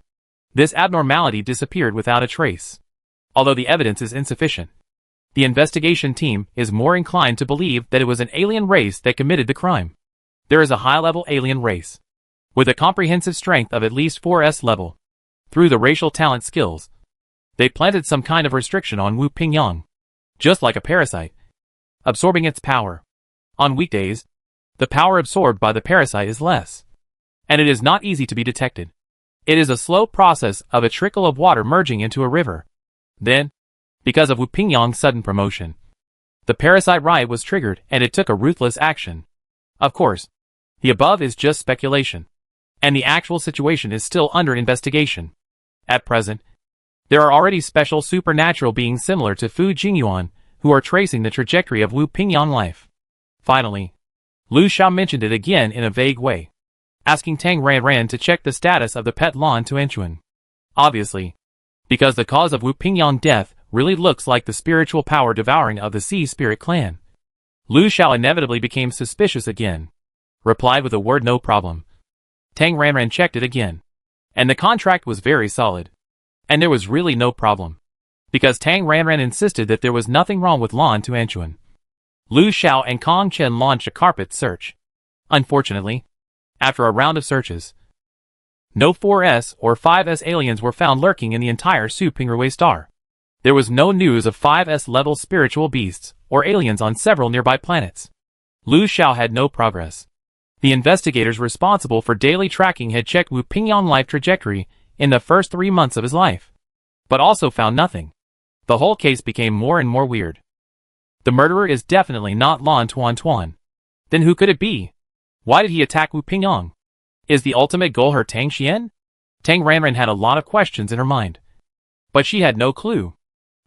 this abnormality disappeared without a trace. Although the evidence is insufficient, the investigation team is more inclined to believe that it was an alien race that committed the crime. There is a high-level alien race, with a comprehensive strength of at least 4S level. Through the racial talent skills, they planted some kind of restriction on Wu Pingyang, just like a parasite, absorbing its power. On weekdays, the power absorbed by the parasite is less, and it is not easy to be detected. It is a slow process of a trickle of water merging into a river. Then, because of Wu Pingyang's sudden promotion. The parasite riot was triggered and it took a ruthless action. Of course, the above is just speculation, and the actual situation is still under investigation. At present, there are already special supernatural beings similar to Fu Jingyuan who are tracing the trajectory of Wu Pingyang life. Finally, Lu Xiao mentioned it again in a vague way, asking Tang Ranran to check the status of the pet Lan Tuanchuan. Obviously, because the cause of Wu Pingyang death really looks like the spiritual power devouring of the Sea Spirit clan. Lu Xiao inevitably became suspicious again, replied with a word no problem. Tang Ranran checked it again, and the contract was very solid. And there was really no problem, because Tang Ranran insisted that there was nothing wrong with Lan Tuanchuan. Lu Xiao and Kong Chen launched a carpet search. Unfortunately, after a round of searches, no 4S or 5S aliens were found lurking in the entire Su Pingrui star. There was no news of 5S level spiritual beasts or aliens on several nearby planets. Lu Xiao had no progress. The investigators responsible for daily tracking had checked Wu Pingyang life trajectory in the first 3 months of his life, but also found nothing. The whole case became more and more weird. The murderer is definitely not Lan Tuanchuan. Then who could it be? Why did he attack Wu Pingyang? Is the ultimate goal her Tang Xian? Tang Ranran had a lot of questions in her mind, but she had no clue,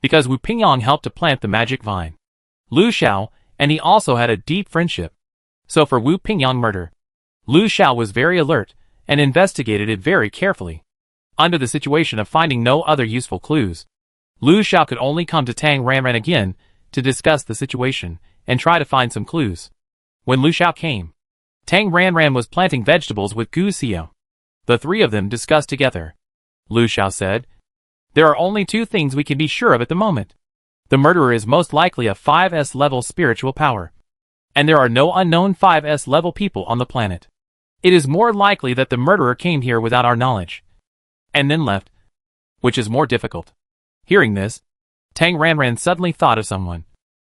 because Wu Pingyang helped to plant the magic vine. Lu Xiao and he also had a deep friendship. So for Wu Pingyang murder, Lu Xiao was very alert and investigated it very carefully. Under the situation of finding no other useful clues, Lu Xiao could only come to Tang Ranran again to discuss the situation and try to find some clues. When Lu Xiao came, Tang Ranran was planting vegetables with Gu Xiao. The three of them discussed together. Lu Xiao said, "There are only 2 things we can be sure of at the moment. The murderer is most likely a 5S level spiritual power, and there are no unknown 5S level people on the planet. It is more likely that the murderer came here without our knowledge, and then left, which is more difficult." Hearing this, Tang Ranran suddenly thought of someone.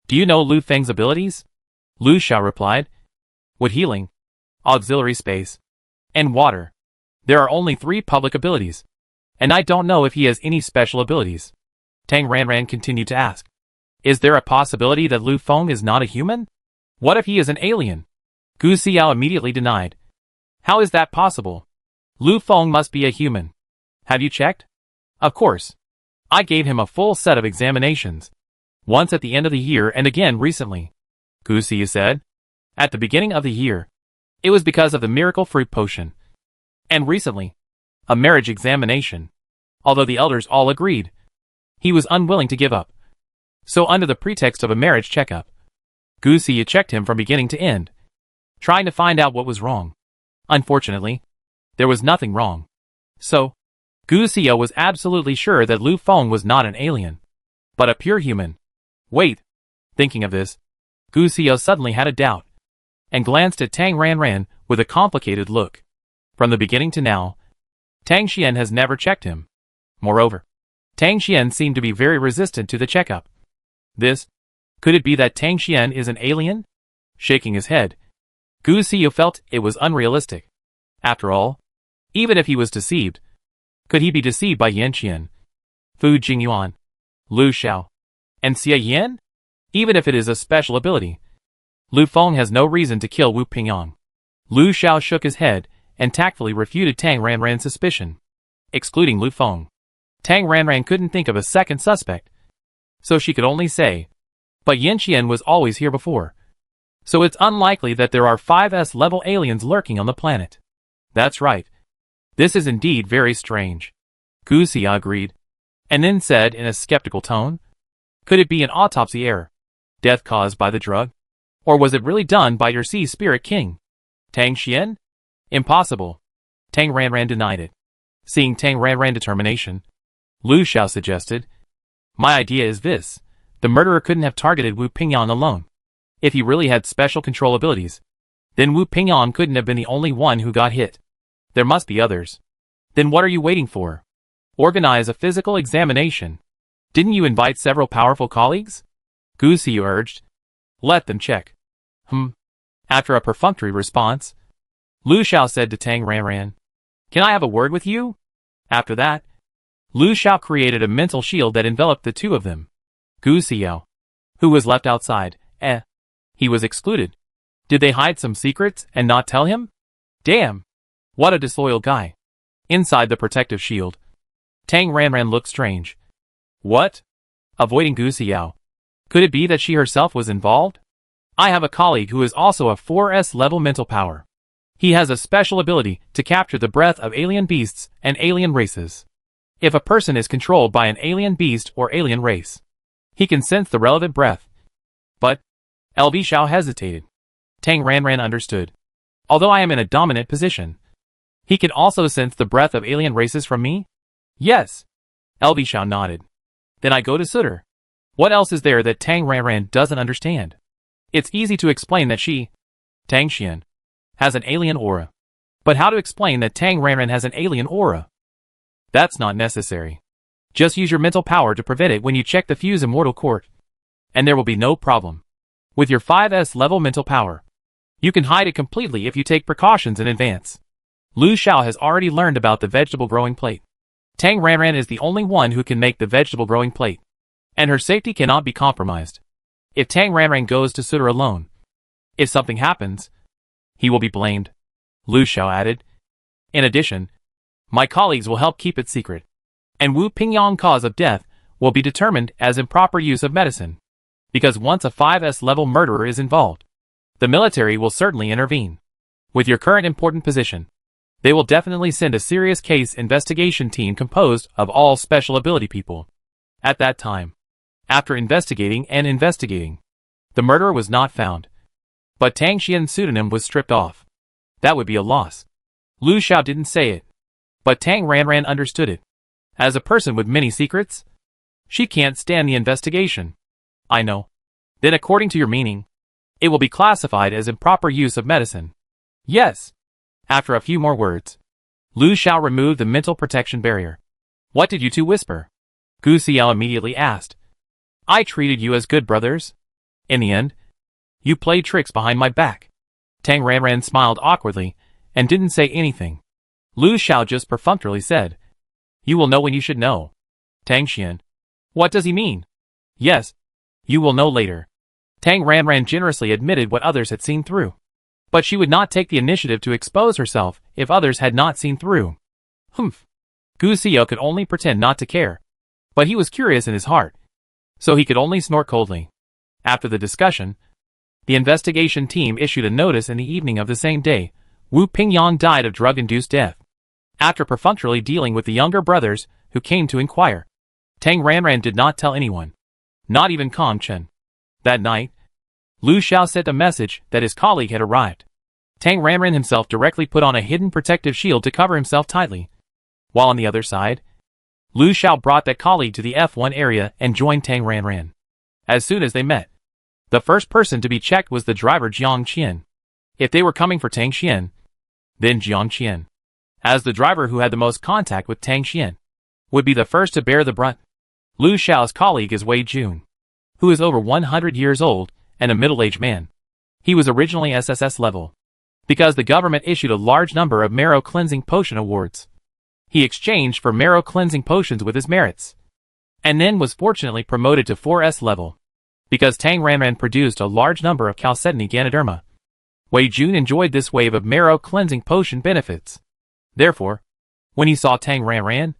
"Do you know Lu Feng's abilities?" Lu Xiao replied, "With healing, auxiliary space, and water, there are only 3 public abilities, and I don't know if he has any special abilities." Tang Ranran continued to ask, "Is there a possibility that Lu Feng is not a human? What if he is an alien?" Gu Xiao immediately denied. "How is that possible? Lu Feng must be a human. Have you checked?" "Of course. I gave him a full set of examinations, once at the end of the year and again recently," Gu Xiao said. "At the beginning of the year, it was because of the miracle fruit potion. And recently, a marriage examination. Although the elders all agreed, he was unwilling to give up. So under the pretext of a marriage checkup, Gu Xiao checked him from beginning to end, trying to find out what was wrong. Unfortunately, there was nothing wrong. So, Gu Xiao was absolutely sure that Lu Feng was not an alien, but a pure human. Wait. Thinking of this, Gu Xiao suddenly had a doubt, and glanced at Tang Ranran with a complicated look. From the beginning to now, Tang Xian has never checked him. Moreover, Tang Xian seemed to be very resistant to the checkup. Could it be that Tang Xian is an alien? Shaking his head, Gu Xiao felt it was unrealistic. After all, even if he was deceived, could he be deceived by Yan Qian, Fu Jingyuan, Lu Xiao, and Xie Yan? Even if it is a special ability, Lu Feng has no reason to kill Wu Pingyang. Lu Xiao shook his head and tactfully refuted Tang Ranran's suspicion. Excluding Lu Feng, Tang Ranran couldn't think of a second suspect, so she could only say, "But Yan Qian was always here before, so it's unlikely that there are 5S level aliens lurking on the planet." "That's right. This is indeed very strange," Gu Xia agreed, and then said in a skeptical tone, "Could it be an autopsy error? Death caused by the drug? Or was it really done by your Sea Spirit King, Tang Xian?" "Impossible." Tang Ranran denied it. Seeing Tang Ranran's determination, Lu Xiao suggested, "My idea is this. The murderer couldn't have targeted Wu Pingyang alone. If he really had special control abilities, then Wu Pingyang couldn't have been the only one who got hit. There must be others. Then what are you waiting for? Organize a physical examination. Didn't you invite several powerful colleagues?" Gu Xiao urged. "Let them check." After a perfunctory response, Lu Xiao said to Tang Ranran, "Can I have a word with you?" After that, Lu Xiao created a mental shield that enveloped the 2 of them. Gu Xiao. Who was left outside? He was excluded. Did they hide some secrets and not tell him? Damn. What a disloyal guy. Inside the protective shield, Tang Ranran looked strange. What? Avoiding Gu Xiao. Could it be that she herself was involved? I have a colleague who is also a 4S level mental power. He has a special ability to capture the breath of alien beasts and alien races. If a person is controlled by an alien beast or alien race, he can sense the relevant breath. But LB Xiao hesitated. Tang Ranran understood. Although I am in a dominant position, he can also sense the breath of alien races from me? Yes. LB Xiao nodded. Then I go to Sutter. What else is there that Tang Ranran doesn't understand? It's easy to explain that she, Tang Xian, has an alien aura. But how to explain that Tang Ranran has an alien aura? That's not necessary. Just use your mental power to prevent it when you check the Fuse Immortal Court. And there will be no problem. With your 5S level mental power, you can hide it completely if you take precautions in advance. Lu Xiao has already learned about the vegetable growing plate. Tang Ranran is the only one who can make the vegetable growing plate, and her safety cannot be compromised. If Tang Ranran goes to Sutter alone, if something happens, he will be blamed, Lu Xiao added. In addition, my colleagues will help keep it secret, and Wu Pingyang cause of death will be determined as improper use of medicine. Because once a 5S level murderer is involved, the military will certainly intervene. With your current important position, they will definitely send a serious case investigation team composed of all special ability people. At that time, after investigating, the murderer was not found. But Tang Xian's pseudonym was stripped off. That would be a loss. Lu Xiao didn't say it, but Tang Ranran understood it. As a person with many secrets, she can't stand the investigation. I know. Then according to your meaning, it will be classified as improper use of medicine. Yes. After a few more words, Lu Xiao removed the mental protection barrier. What did you two whisper? Gu Xiao immediately asked. I treated you as good brothers. In the end, you played tricks behind my back. Tang Ranran smiled awkwardly and didn't say anything. Lu Xiao just perfunctorily said, You will know when you should know. Tang Xian. What does he mean? Yes. You will know later. Tang Ranran generously admitted what others had seen through. But she would not take the initiative to expose herself if others had not seen through. Humph. Gu Xiao could only pretend not to care. But he was curious in his heart, so he could only snort coldly. After the discussion, the investigation team issued a notice in the evening of the same day. Wu Pingyang died of drug-induced death. After perfunctorily dealing with the younger brothers who came to inquire, Tang Ranran did not tell anyone. Not even Kong Chen. That night, Lu Xiao sent a message that his colleague had arrived. Tang Ranran himself directly put on a hidden protective shield to cover himself tightly. While on the other side, Lu Xiao brought that colleague to the F1 area and joined Tang Ranran. As soon as they met, the first person to be checked was the driver Jiang Qian. If they were coming for Tang Xian, then Jiang Qian, as the driver who had the most contact with Tang Xian, would be the first to bear the brunt. Lu Xiao's colleague is Wei Jun, who is over 100 years old and a middle-aged man. He was originally SSS level, because the government issued a large number of marrow cleansing potion awards. He exchanged for marrow cleansing potions with his merits, and then was fortunately promoted to 4S level, because Tang Ranran produced a large number of Chalcedony Ganoderma. Wei Jun enjoyed this wave of marrow cleansing potion benefits. Therefore, when he saw Tang Ranran,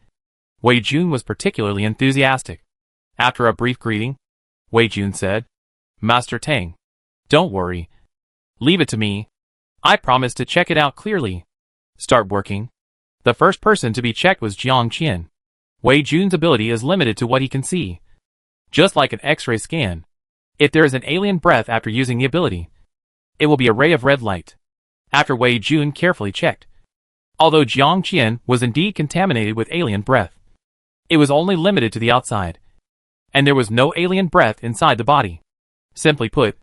Wei Jun was particularly enthusiastic. After a brief greeting, Wei Jun said, Master Tang, don't worry. Leave it to me. I promise to check it out clearly. Start working. The first person to be checked was Jiang Qian. Wei Jun's ability is limited to what he can see. Just like an X-ray scan, if there is an alien breath after using the ability, it will be a ray of red light. After Wei Jun carefully checked, although Jiang Qian was indeed contaminated with alien breath, it was only limited to the outside, and there was no alien breath inside the body. Simply put,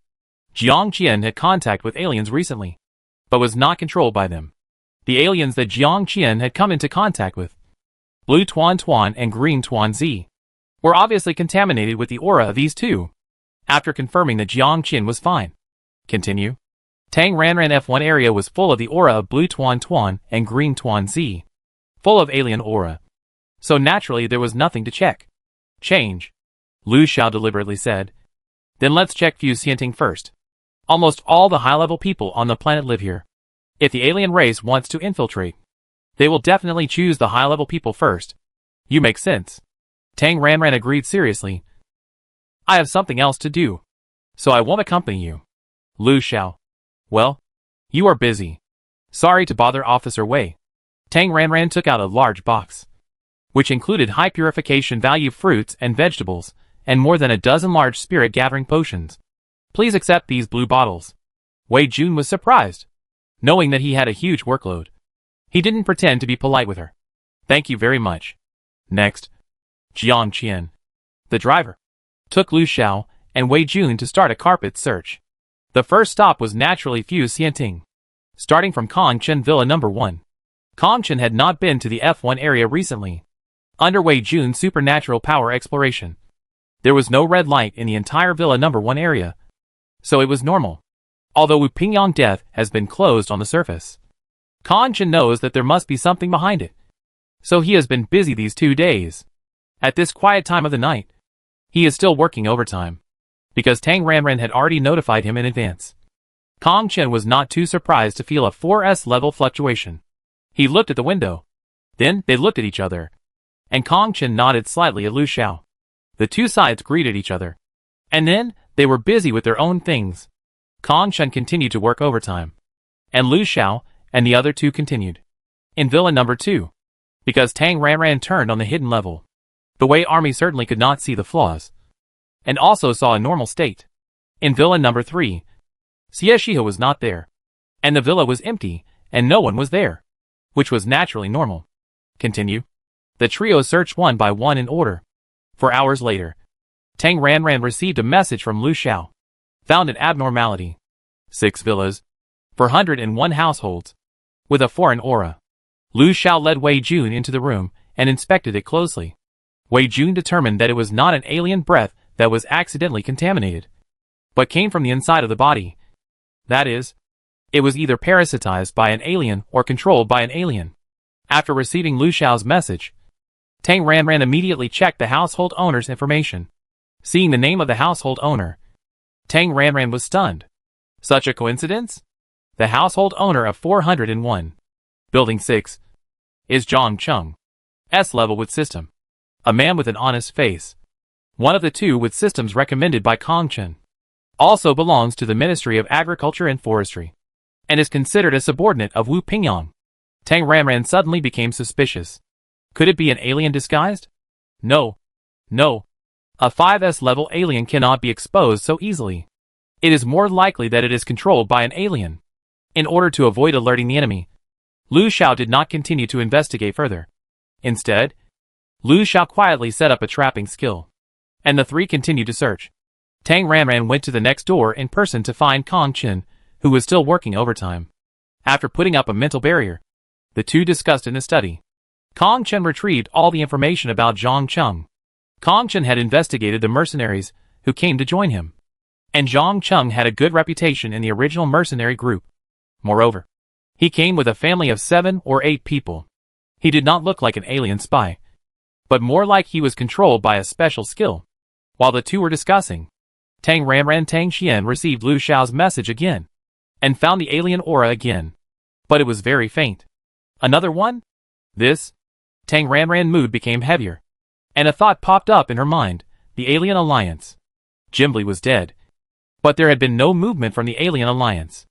Jiang Qian had contact with aliens recently, but was not controlled by them. The aliens that Jiang Qian had come into contact with, Blue Tuan Tuan and Green Tuan Z, were obviously contaminated with the aura of these two. After confirming that Jiang Qian was fine, continue. Tang Ranran F1 area was full of the aura of Blue Tuan Tuan and Green Tuan Z, full of alien aura. So naturally there was nothing to check. Change. Lu Xiao deliberately said. Then let's check Fu Xianting first. Almost all the high-level people on the planet live here. If the alien race wants to infiltrate, they will definitely choose the high-level people first. You make sense. Tang Ranran agreed seriously. I have something else to do, so I won't accompany you. Lu Xiao. Well, you are busy. Sorry to bother Officer Wei. Tang Ranran took out a large box, which included high purification value fruits and vegetables, and more than a dozen large spirit-gathering potions. Please accept these blue bottles. Wei Jun was surprised, knowing that he had a huge workload. He didn't pretend to be polite with her. Thank you very much. Next, Jiang Qian, the driver, took Lu Xiao and Wei Jun to start a carpet search. The first stop was naturally Fu Xianting, starting from Kongchen Villa No. 1. Kongchen had not been to the F1 area recently. Under Wei Jun's supernatural power exploration, there was no red light in the entire Villa No. 1 area, so it was normal. Although Wu Pingyang death has been closed on the surface, Kongchen knows that there must be something behind it, so he has been busy these 2 days. At this quiet time of the night, he is still working overtime, because Tang Ranran had already notified him in advance. Kongchen was not too surprised to feel a 4S level fluctuation. He looked at the window. Then they looked at each other, and Kongchen nodded slightly at Lu Xiao. The two sides greeted each other, and then they were busy with their own things. Kongchen continued to work overtime, and Lu Xiao and the other two continued in Villa No. 2, because Tang Ranran turned on the hidden level. The Wei army certainly could not see the flaws, and also saw a normal state. In Villa No. 3, Xie Shihe was not there, and the villa was empty, and no one was there, which was naturally normal. Continue. The trio searched one by one in order. 4 hours later, Tang Ranran received a message from Lu Xiao. Found an abnormality. 6 villas, 401 households, with a foreign aura. Lu Xiao led Wei Jun into the room and inspected it closely. Wei Jun determined that it was not an alien breath that was accidentally contaminated, but came from the inside of the body. That is, it was either parasitized by an alien or controlled by an alien. After receiving Lu Xiao's message, Tang Ranran immediately checked the household owner's information. Seeing the name of the household owner, Tang Ranran was stunned. Such a coincidence? The household owner of 401, Building 6, is Zhang Cheng, S-level with system. A man with an honest face. One of the two with systems recommended by Kongchen. Also belongs to the Ministry of Agriculture and Forestry, and is considered a subordinate of Wu Pingyang. Tang Ranran suddenly became suspicious. Could it be an alien disguised? No. No. A 5S level alien cannot be exposed so easily. It is more likely that it is controlled by an alien. In order to avoid alerting the enemy, Lu Xiao did not continue to investigate further. Instead, Lu Xiao quietly set up a trapping skill, and the three continued to search. Tang Ranran went to the next door in person to find Kongchen, who was still working overtime. After putting up a mental barrier, the two discussed in a study. Kongchen retrieved all the information about Zhang Cheng. Kongchen had investigated the mercenaries who came to join him, and Zhang Cheng had a good reputation in the original mercenary group. Moreover, he came with a family of 7 or 8 people. He did not look like an alien spy, but more like he was controlled by a special skill. While the two were discussing, Tang Ranran Tang Xian received Lu Xiao's message again, and found the alien aura again, but it was very faint. Another one? This? Tang Ranran's mood became heavier, and a thought popped up in her mind, the Alien Alliance. Jimbli was dead, but there had been no movement from the Alien Alliance.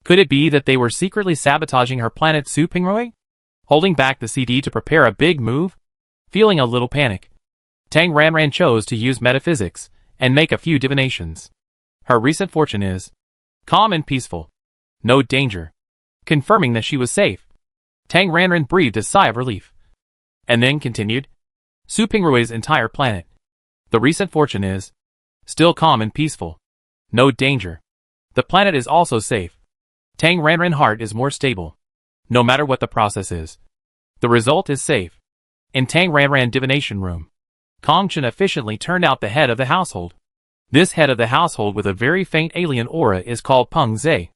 Could it be that they were secretly sabotaging her planet Su Pingroi? Holding back the CD to prepare a big move? Feeling a little panic, Tang Ranran chose to use metaphysics and make a few divinations. Her recent fortune is calm and peaceful. No danger. Confirming that she was safe, Tang Ranran breathed a sigh of relief, and then continued. Su Pingrui's entire planet. The recent fortune is still calm and peaceful. No danger. The planet is also safe. Tang Ranran's heart is more stable. No matter what the process is, the result is safe. In Tang Ranran divination room, Kongchen efficiently turned out the head of the household. This head of the household with a very faint alien aura is called Peng Zhe,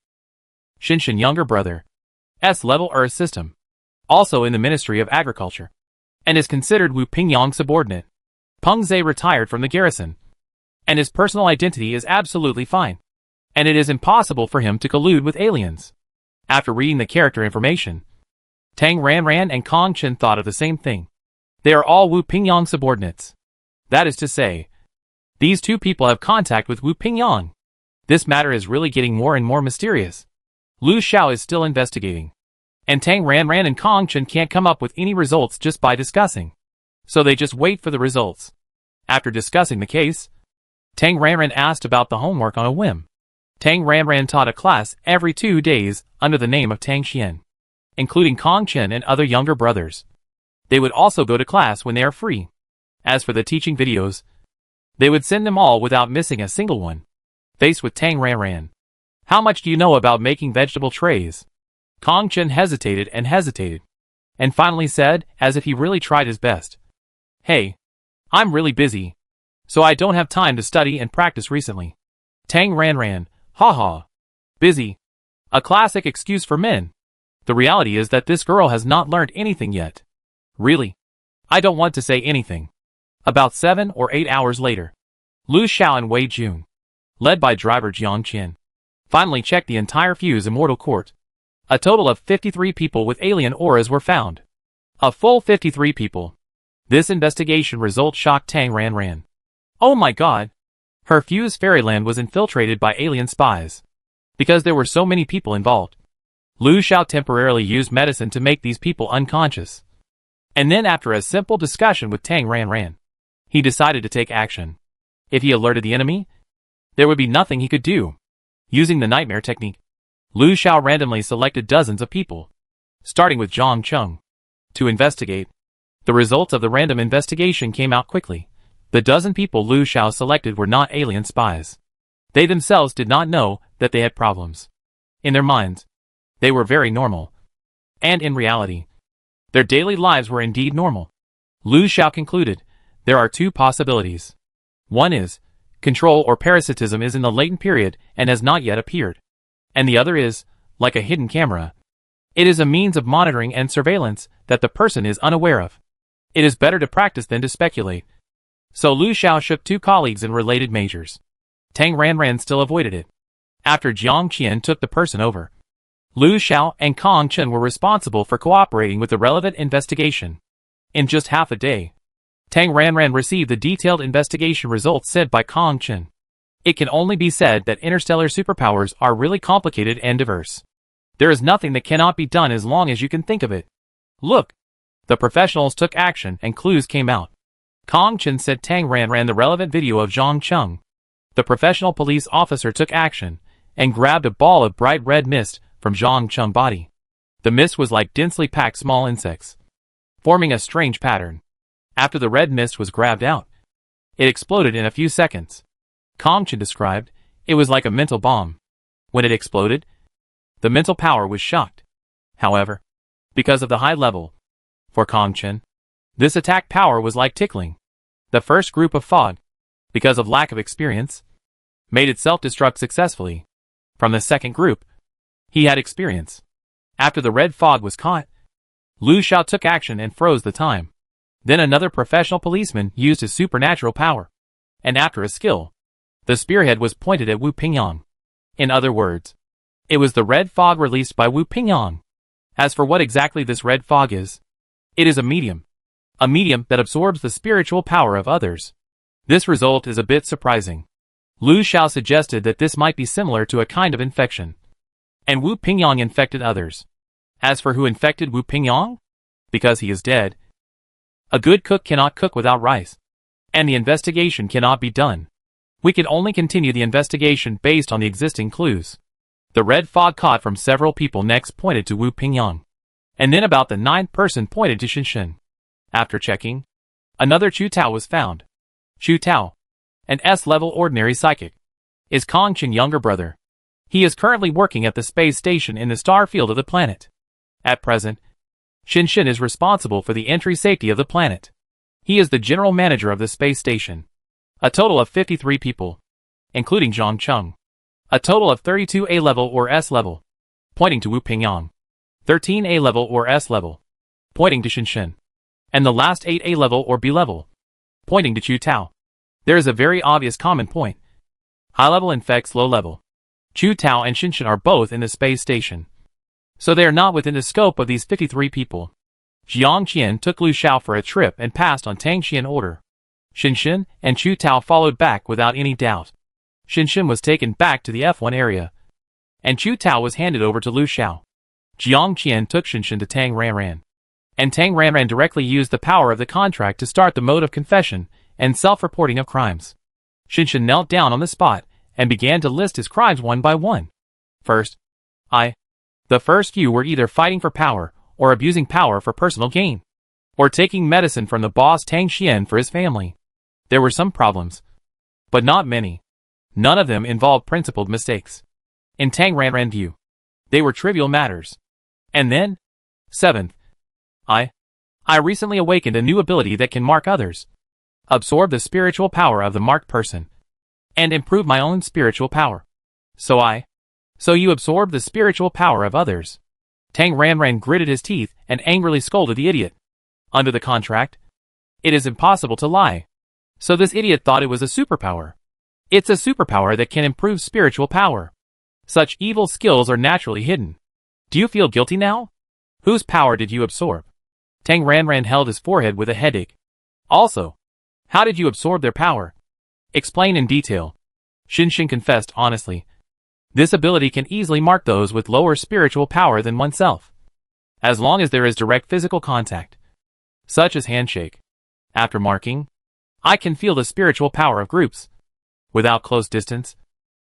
Shinshin younger brother, S-level Earth system, also in the Ministry of Agriculture, and is considered Wu Pingyang subordinate. Peng Zhe retired from the garrison, and his personal identity is absolutely fine. And it is impossible for him to collude with aliens. After reading the character information, Tang Ranran and Kong Chen thought of the same thing. They are all Wu Pingyang subordinates. That is to say, these two people have contact with Wu Pingyang. This matter is really getting more and more mysterious. Lu Xiao is still investigating, and Tang Ranran and Kong Chen can't come up with any results just by discussing. So they just wait for the results. After discussing the case, Tang Ranran asked about the homework on a whim. Tang Ranran taught a class every 2 days under the name of Tang Xian, including Kong Chen and other younger brothers. They would also go to class when they are free. As for the teaching videos, they would send them all without missing a single one. Faced with Tang Ranran, "How much do you know about making vegetable trays?" Kong Chen hesitated and finally said, as if he really tried his best, "Hey, I'm really busy, so I don't have time to study and practice recently." Tang Ranran, "Haha. Busy. A classic excuse for men. The reality is that this girl has not learned anything yet. Really. I don't want to say anything." About 7 or 8 hours later, Lu Xiao and Wei Jun, led by driver Jiang Qian, finally checked the entire Fuse Immortal Court. A total of 53 people with alien auras were found. A full 53 people. This investigation result shocked Tang Ranran. Oh my god! Her Fuse Fairyland was infiltrated by alien spies. Because there were so many people involved, Lu Xiao temporarily used medicine to make these people unconscious. And then after a simple discussion with Tang Ranran, he decided to take action. If he alerted the enemy, there would be nothing he could do. Using the nightmare technique, Lu Xiao randomly selected dozens of people, starting with Zhang Cheng, to investigate. The results of the random investigation came out quickly. The dozen people Lu Xiao selected were not alien spies. They themselves did not know that they had problems. In their minds, they were very normal. And in reality, their daily lives were indeed normal. Lu Xiao concluded, there are two possibilities. One is, control or parasitism is in the latent period and has not yet appeared. And the other is, like a hidden camera. It is a means of monitoring and surveillance that the person is unaware of. It is better to practice than to speculate. So Lu Xiao shook 2 colleagues in related measures. Tang Ranran still avoided it. After Jiang Qian took the person over, Lu Xiao and Kong Chen were responsible for cooperating with the relevant investigation. In just half a day, Tang Ranran received the detailed investigation results said by Kong Chen. It can only be said that interstellar superpowers are really complicated and diverse. There is nothing that cannot be done as long as you can think of it. Look! The professionals took action and clues came out. Kong Chen sent Tang Ranran the relevant video of Zhang Cheng. The professional police officer took action and grabbed a ball of bright red mist from Zhang Cheng's body. The mist was like densely packed small insects, forming a strange pattern. After the red mist was grabbed out, it exploded in a few seconds. Kong Chen described, it was like a mental bomb. When it exploded, the mental power was shocked. However, because of the high level, for Kong Chen, this attack power was like tickling. The first group of fog, because of lack of experience, made it self-destruct successfully. From the second group, he had experience. After the red fog was caught, Lu Xiao took action and froze the time. Then another professional policeman used his supernatural power. And after a skill, the spearhead was pointed at Wu Pingyang. In other words, it was the red fog released by Wu Pingyang. As for what exactly this red fog is, it is a medium that absorbs the spiritual power of others. This result is a bit surprising. Lu Xiao suggested that this might be similar to a kind of infection. And Wu Pingyang infected others. As for who infected Wu Pingyang? Because he is dead. A good cook cannot cook without rice. And the investigation cannot be done. We can only continue the investigation based on the existing clues. The red fog caught from several people next pointed to Wu Pingyang. And then about the 9th person pointed to Shinshin. After checking, another Chu Tao was found. Chu Tao, an S-level ordinary psychic, is Kong Chen's younger brother. He is currently working at the space station in the star field of the planet. At present, Shinshin is responsible for the entry safety of the planet. He is the general manager of the space station. A total of 53 people, including Zhang Cheng. A total of 32 A-level or S-level, pointing to Wu Pingyang. 13 A-level or S-level, pointing to Shinshin. And the last 8 A-level or B-level, pointing to Chu Tao. There is a very obvious common point. High level infects low level. Chu Tao and Xinshin are both in the space station, so they are not within the scope of these 53 people. Jiang Qian took Lu Xiao for a trip and passed on Tang Xian order. Xinshin and Chu Tao followed back without any doubt. Xinshin was taken back to the F1 area, and Chu Tao was handed over to Lu Xiao. Jiang Qian took Xinshin to Tang Ranran, and Tang Ranran directly used the power of the contract to start the mode of confession and self-reporting of crimes. Xinshin knelt down on the spot and began to list his crimes one by one. First, the first few were either fighting for power or abusing power for personal gain, or taking medicine from the boss Tang Xian for his family. There were some problems, but not many. None of them involved principled mistakes. In Tang Ranran view, they were trivial matters. And then, seventh, I recently awakened a new ability that can mark others, absorb the spiritual power of the marked person, and improve my own spiritual power. So you absorb the spiritual power of others. Tang Ranran gritted his teeth and angrily scolded the idiot. Under the contract, it is impossible to lie. So this idiot thought it was a superpower. It's a superpower that can improve spiritual power. Such evil skills are naturally hidden. Do you feel guilty now? Whose power did you absorb? Tang Ranran held his forehead with a headache. Also, how did you absorb their power? Explain in detail. Xinshin confessed honestly. This ability can easily mark those with lower spiritual power than oneself, as long as there is direct physical contact, such as handshake. After marking, I can feel the spiritual power of groups. Without close distance,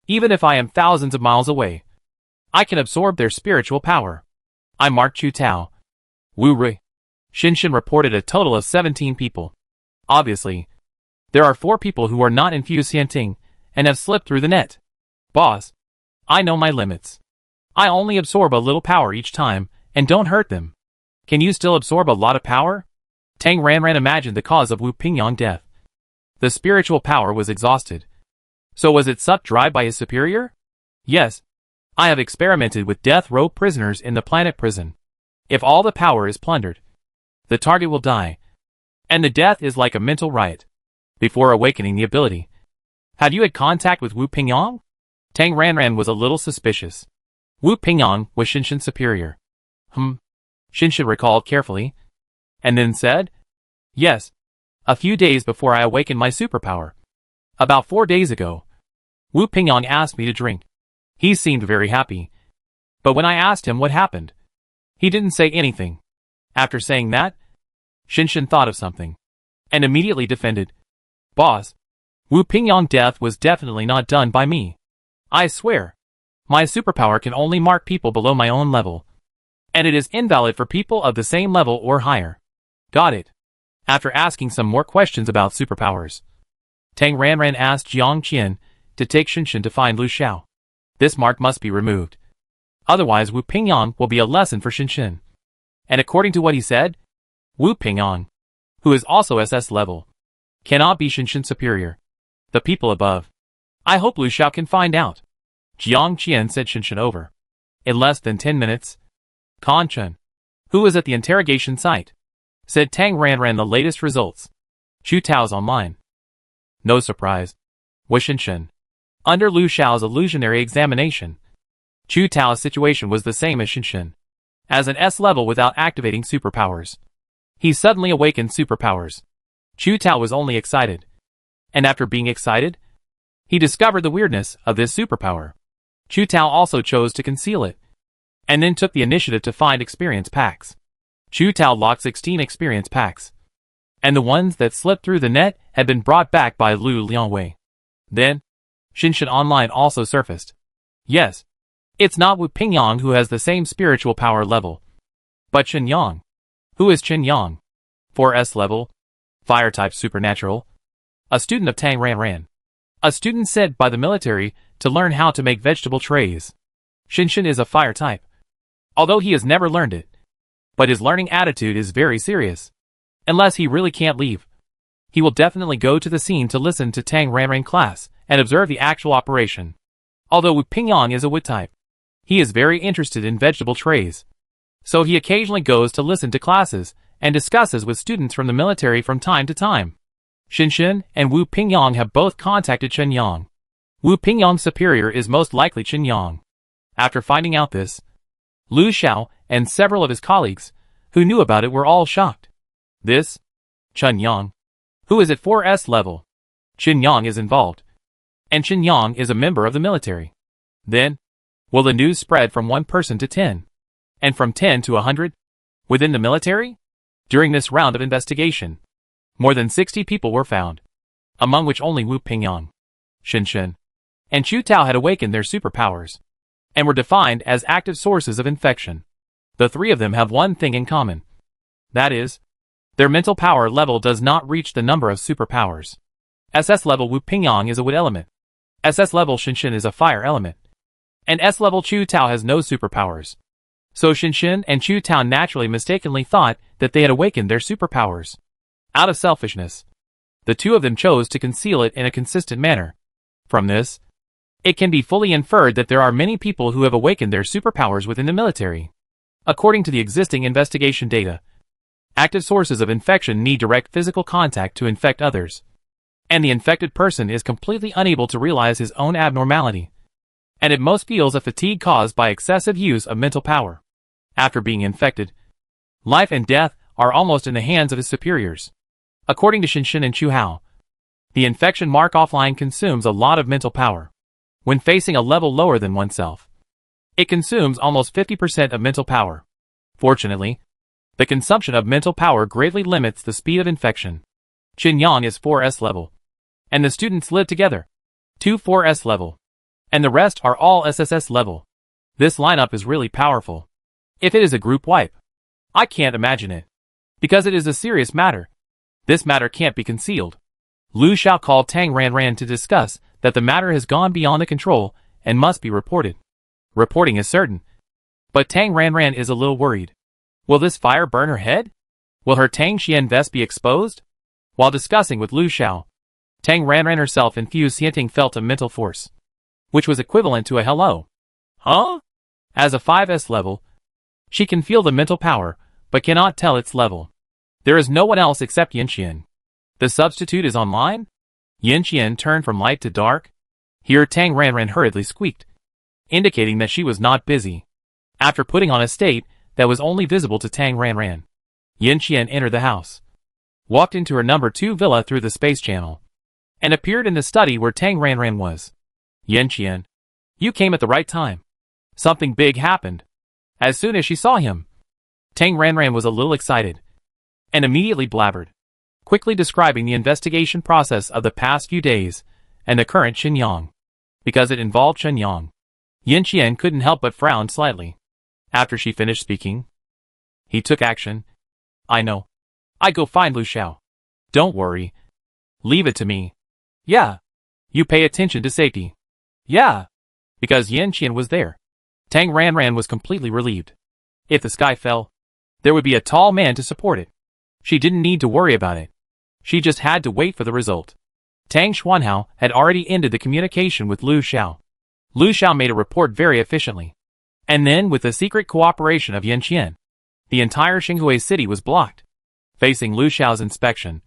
even if I am thousands of miles away, I can absorb their spiritual power. I marked Chu Tao, Wu Rui. Xinshin reported a total of 17 people. Obviously, there are 4 people who are not infused Xianting and have slipped through the net. Boss, I know my limits. I only absorb a little power each time and don't hurt them. Can you still absorb a lot of power? Tang Ranran imagined the cause of Wu Pingyang death. The spiritual power was exhausted. So was it sucked dry by his superior? Yes. I have experimented with death row prisoners in the planet prison. If all the power is plundered, the target will die. And the death is like a mental riot. Before awakening the ability, have you had contact with Wu Pingyang? Tang Ranran was a little suspicious. Wu Pingyang was Xinshin's superior. Xinshin recalled carefully, and then said, yes, a few days before I awakened my superpower. About 4 days ago, Wu Pingyang asked me to drink. He seemed very happy. But when I asked him what happened, he didn't say anything. After saying that, Xinshin thought of something, and immediately defended. Boss, Wu Pingyang death was definitely not done by me. I swear, my superpower can only mark people below my own level, and it is invalid for people of the same level or higher. Got it. After asking some more questions about superpowers, Tang Ranran asked Jiang Qian to take Xinshin to find Lu Xiao. This mark must be removed. Otherwise Wu Pingyang will be a lesson for Xinshin. And according to what he said, Wu Pingyang, who is also SS level, cannot be Xinshin's superior. The people above. I hope Lu Xiao can find out. Jiang Qian sent Xinshin over. In less than 10 minutes, Kan Chen, who was at the interrogation site, said Tang Ranran the latest results. Chu Tao's online. No surprise. Was Xinshin. Under Lu Xiao's illusionary examination, Chu Tao's situation was the same as Xinshin. As an S level without activating superpowers, he suddenly awakened superpowers. Chu Tao was only excited. And after being excited, he discovered the weirdness of this superpower. Chu Tao also chose to conceal it, and then took the initiative to find experience packs. Chu Tao locked 16 experience packs, and the ones that slipped through the net had been brought back by Lu Liangwei. Then, Xinshin Online also surfaced. Yes, it's not Wu Pingyang who has the same spiritual power level, but Chen Yang. Who is Chen Yang? 4S level, fire type supernatural, a student of Tang Ranran. A student sent by the military to learn how to make vegetable trays. Xinshin is a fire type, although he has never learned it. But his learning attitude is very serious. Unless he really can't leave, he will definitely go to the scene to listen to Tang Ranran class and observe the actual operation. Although Wu Pingyang is a wood type, he is very interested in vegetable trays. So he occasionally goes to listen to classes and discusses with students from the military from time to time. Xinshin and Wu Pingyang have both contacted Chen Yang. Wu Pingyang's superior is most likely Chen Yang. After finding out this, Lu Xiao and several of his colleagues, who knew about it, were all shocked. This Chen Yang, who is at 4S level. Chen Yang is involved. And Chen Yang is a member of the military. Then, will the news spread from 1 person to 10? And from 10 to 100? Within the military? During this round of investigation, more than 60 people were found, among which only Wu Pingyang, Xinshin, and Chu Tao had awakened their superpowers, and were defined as active sources of infection. The 3 of them have one thing in common. That is, their mental power level does not reach the number of superpowers. SS level Wu Pingyang is a wood element. SS level Xinshin is a fire element. And S level Chu Tao has no superpowers. So Xinshin and Chu Tao naturally mistakenly thought that they had awakened their superpowers. Out of selfishness, the 2 of them chose to conceal it in a consistent manner. From this, it can be fully inferred that there are many people who have awakened their superpowers within the military. According to the existing investigation data, active sources of infection need direct physical contact to infect others, and the infected person is completely unable to realize his own abnormality, and at most feels a fatigue caused by excessive use of mental power. After being infected, life and death are almost in the hands of his superiors. According to Xinshin and Chu Hao, the infection mark offline consumes a lot of mental power. When facing a level lower than oneself, it consumes almost 50% of mental power. Fortunately, the consumption of mental power greatly limits the speed of infection. Chen Yang is 4S level, and the students live together. 2 4S level, and the rest are all SSS level. This lineup is really powerful. If it is a group wipe, I can't imagine it. Because it is a serious matter. This matter can't be concealed. Lu Xiao called Tang Ranran to discuss that the matter has gone beyond the control and must be reported. Reporting is certain. But Tang Ranran is a little worried. Will this fire burn her head? Will her Tang Xian vest be exposed? While discussing with Lu Xiao, Tang Ranran herself infused Xianting felt a mental force, which was equivalent to a hello. Huh? As a 5S level, she can feel the mental power, but cannot tell its level. There is no one else except Yanqian. The substitute is online? Yanqian turned from light to dark. Here Tang Ranran hurriedly squeaked, indicating that she was not busy. After putting on a state that was only visible to Tang Ranran, Yanqian entered the house, walked into her number 2 villa through the space channel, and appeared in the study where Tang Ranran was. Yanqian, you came at the right time. Something big happened. As soon as she saw him, Tang Ranran was a little excited, and immediately blabbered, quickly describing the investigation process of the past few days and the current Chen Yang. Because it involved Chen Yang, Yanqian couldn't help but frown slightly. After she finished speaking, he took action. I know. I go find Lu Xiao. Don't worry. Leave it to me. Yeah. You pay attention to safety. Yeah. Because Yanqian was there, Tang Ranran was completely relieved. If the sky fell, there would be a tall man to support it. She didn't need to worry about it. She just had to wait for the result. Tang Xuanhao had already ended the communication with Lu Xiao. Lu Xiao made a report very efficiently. And then, with the secret cooperation of Yanqian, the entire Xinghui city was blocked. Facing Lu Xiao's inspection,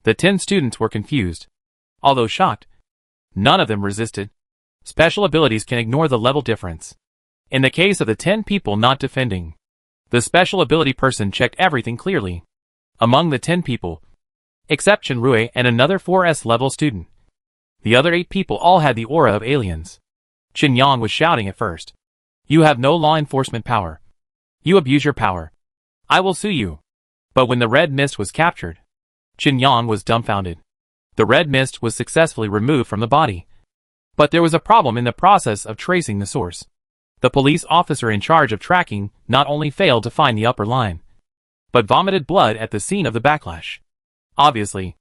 the 10 students were confused. Although shocked, none of them resisted. Special abilities can ignore the level difference. In the case of the 10 people not defending, the special ability person checked everything clearly. Among the 10 people, except Chen Rui and another 4S level student, the other 8 people all had the aura of aliens. Chen Yang was shouting at first. You have no law enforcement power. You abuse your power. I will sue you. But when the red mist was captured, Chen Yang was dumbfounded. The red mist was successfully removed from the body. But there was a problem in the process of tracing the source. The police officer in charge of tracking not only failed to find the upper line, but vomited blood at the scene of the backlash. Obviously,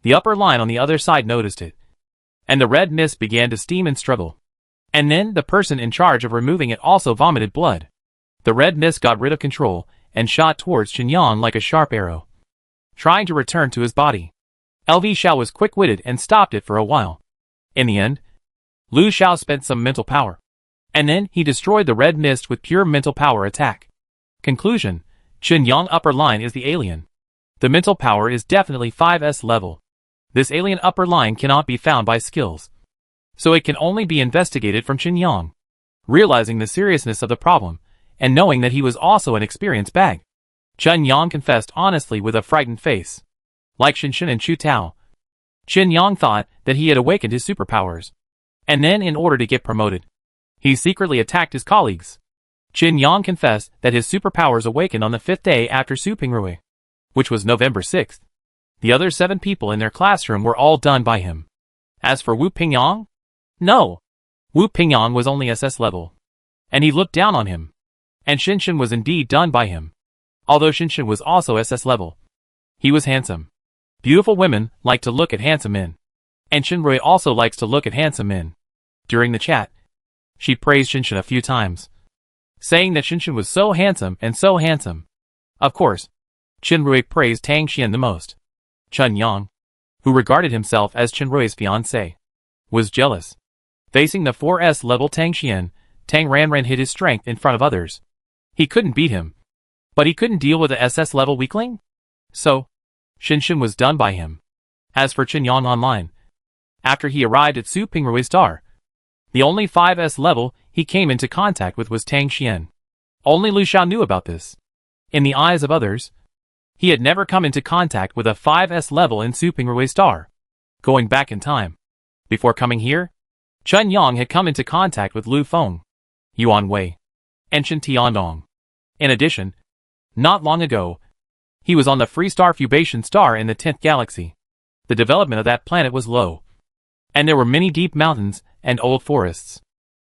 the upper line on the other side noticed it, and the red mist began to steam and struggle. And then the person in charge of removing it also vomited blood. The red mist got rid of control and shot towards Chen Yang like a sharp arrow, trying to return to his body. LV Xiao was quick-witted and stopped it for a while. In the end, Lu Xiao spent some mental power, and then he destroyed the red mist with pure mental power attack. Conclusion: Chen Yang upper line is the alien. The mental power is definitely 5S level. This alien upper line cannot be found by skills, so it can only be investigated from Chen Yang. Realizing the seriousness of the problem, and knowing that he was also an experienced bag, Chen Yang confessed honestly with a frightened face. Like Shinshin and Chu Tao, Chen Yang thought that he had awakened his superpowers, and then in order to get promoted, he secretly attacked his colleagues. Chen Yang confessed that his superpowers awakened on the 5th day after Su Pingrui, which was November 6th. The other 7 people in their classroom were all done by him. As for Wu Pingyang? No. Wu Pingyang was only SS level, and he looked down on him. And Shinshin was indeed done by him. Although Shinshin was also SS level, he was handsome. Beautiful women like to look at handsome men, and Shinrui also likes to look at handsome men. During the chat, she praised Shinshin a few times, saying that Shinshin was so handsome and so handsome. Of course, Shinrui praised Tang Xian the most. Chen Yang, who regarded himself as Shinrui's fiancé, was jealous. Facing the 4S level Tang Xian, Tang Ranran hid his strength in front of others. He couldn't beat him, but he couldn't deal with a SS level weakling? So, Shinshin was done by him. As for Chen Yang online, after he arrived at Su Pingrui's star, the only 5S level he came into contact with was Tang Xian. Only Lu Xiao knew about this. In the eyes of others, he had never come into contact with a 5S level in Su Pingrui's star. Going back in time, before coming here, Chen Yang had come into contact with Lu Feng, Yuan Wei, and Chen Tiandong. In addition, not long ago, he was on the Free Star Fubation star in the 10th galaxy. The development of that planet was low, and there were many deep mountains and old forests.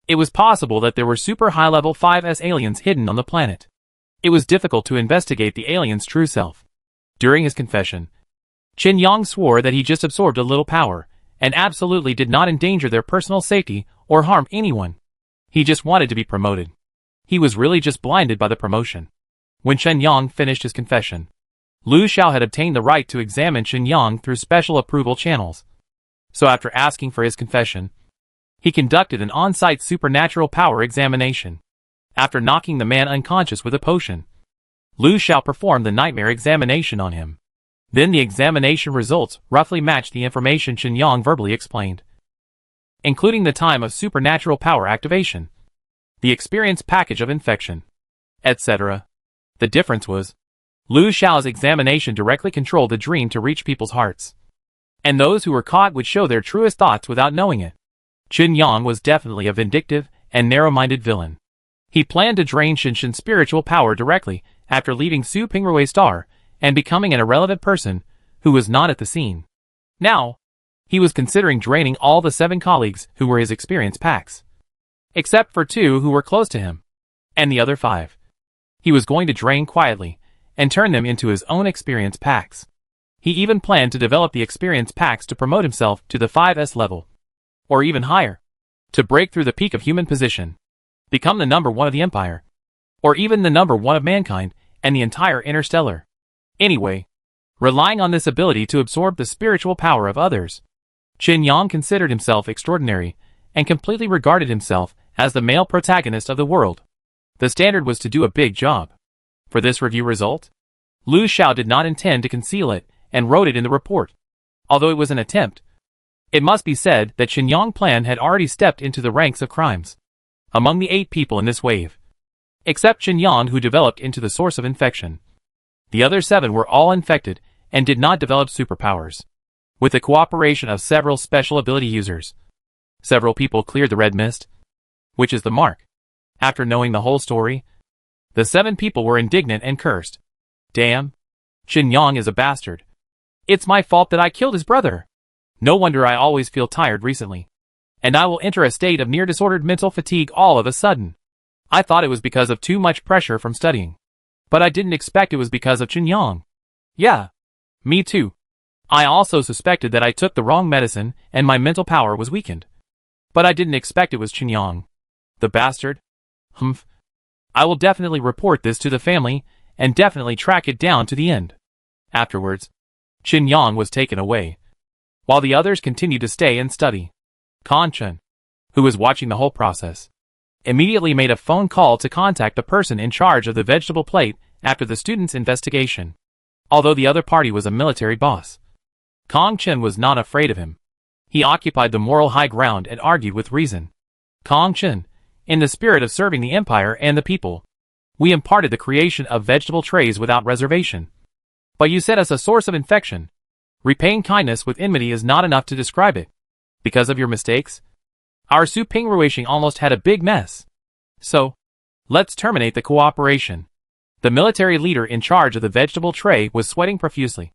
It was possible that there were super high-level 5S aliens hidden on the planet. It was difficult to investigate the alien's true self. During his confession, Chen Yang swore that he just absorbed a little power, and absolutely did not endanger their personal safety or harm anyone. He just wanted to be promoted. He was really just blinded by the promotion. When Chen Yang finished his confession, Lu Xiao had obtained the right to examine Chen Yang through special approval channels. So after asking for his confession, he conducted an on-site supernatural power examination. After knocking the man unconscious with a potion, Lu Xiao performed the nightmare examination on him. Then the examination results roughly matched the information Chen Yang verbally explained, including the time of supernatural power activation, the experience package of infection, etc. The difference was, Lu Xiao's examination directly controlled the dream to reach people's hearts, and those who were caught would show their truest thoughts without knowing it. Chen Yang was definitely a vindictive and narrow-minded villain. He planned to drain Shinshin's spiritual power directly after leaving Su Pingrui's star and becoming an irrelevant person who was not at the scene. Now, he was considering draining all the 7 colleagues who were his experience packs, except for 2 who were close to him, and the other 5. He was going to drain quietly and turn them into his own experience packs. He even planned to develop the experience packs to promote himself to the 5S level, or even higher, to break through the peak of human position, become the number 1 of the Empire, or even the number 1 of mankind and the entire interstellar. Anyway, relying on this ability to absorb the spiritual power of others, Chen Yang considered himself extraordinary and completely regarded himself as the male protagonist of the world. The standard was to do a big job. For this review result, Lu Xiao did not intend to conceal it and wrote it in the report. Although it was an attempt, it must be said that Chen Yang's plan had already stepped into the ranks of crimes. Among the 8 people in this wave, except Chen Yang who developed into the source of infection, the other 7 were all infected and did not develop superpowers. With the cooperation of several special ability users, several people cleared the red mist, which is the mark. After knowing the whole story, the 7 people were indignant and cursed. Damn! Chen Yang is a bastard. It's my fault that I killed his brother. No wonder I always feel tired recently. And I will enter a state of near disordered mental fatigue all of a sudden. I thought it was because of too much pressure from studying. But I didn't expect it was because of Chen Yang. Yeah. Me too. I also suspected that I took the wrong medicine and my mental power was weakened. But I didn't expect it was Chen Yang. The bastard. Humph. I will definitely report this to the family and definitely track it down to the end. Afterwards, Chen Yang was taken away, while the others continued to stay and study. Kan Chen, who was watching the whole process, immediately made a phone call to contact the person in charge of the vegetable plate after the students' investigation. Although the other party was a military boss, Kong Chen was not afraid of him. He occupied the moral high ground and argued with reason. Kong Chen, in the spirit of serving the empire and the people, we imparted the creation of vegetable trays without reservation. But you set us a source of infection. Repaying kindness with enmity is not enough to describe it. Because of your mistakes, our Su Ping Ruixing almost had a big mess. So, let's terminate the cooperation. The military leader in charge of the vegetable tray was sweating profusely,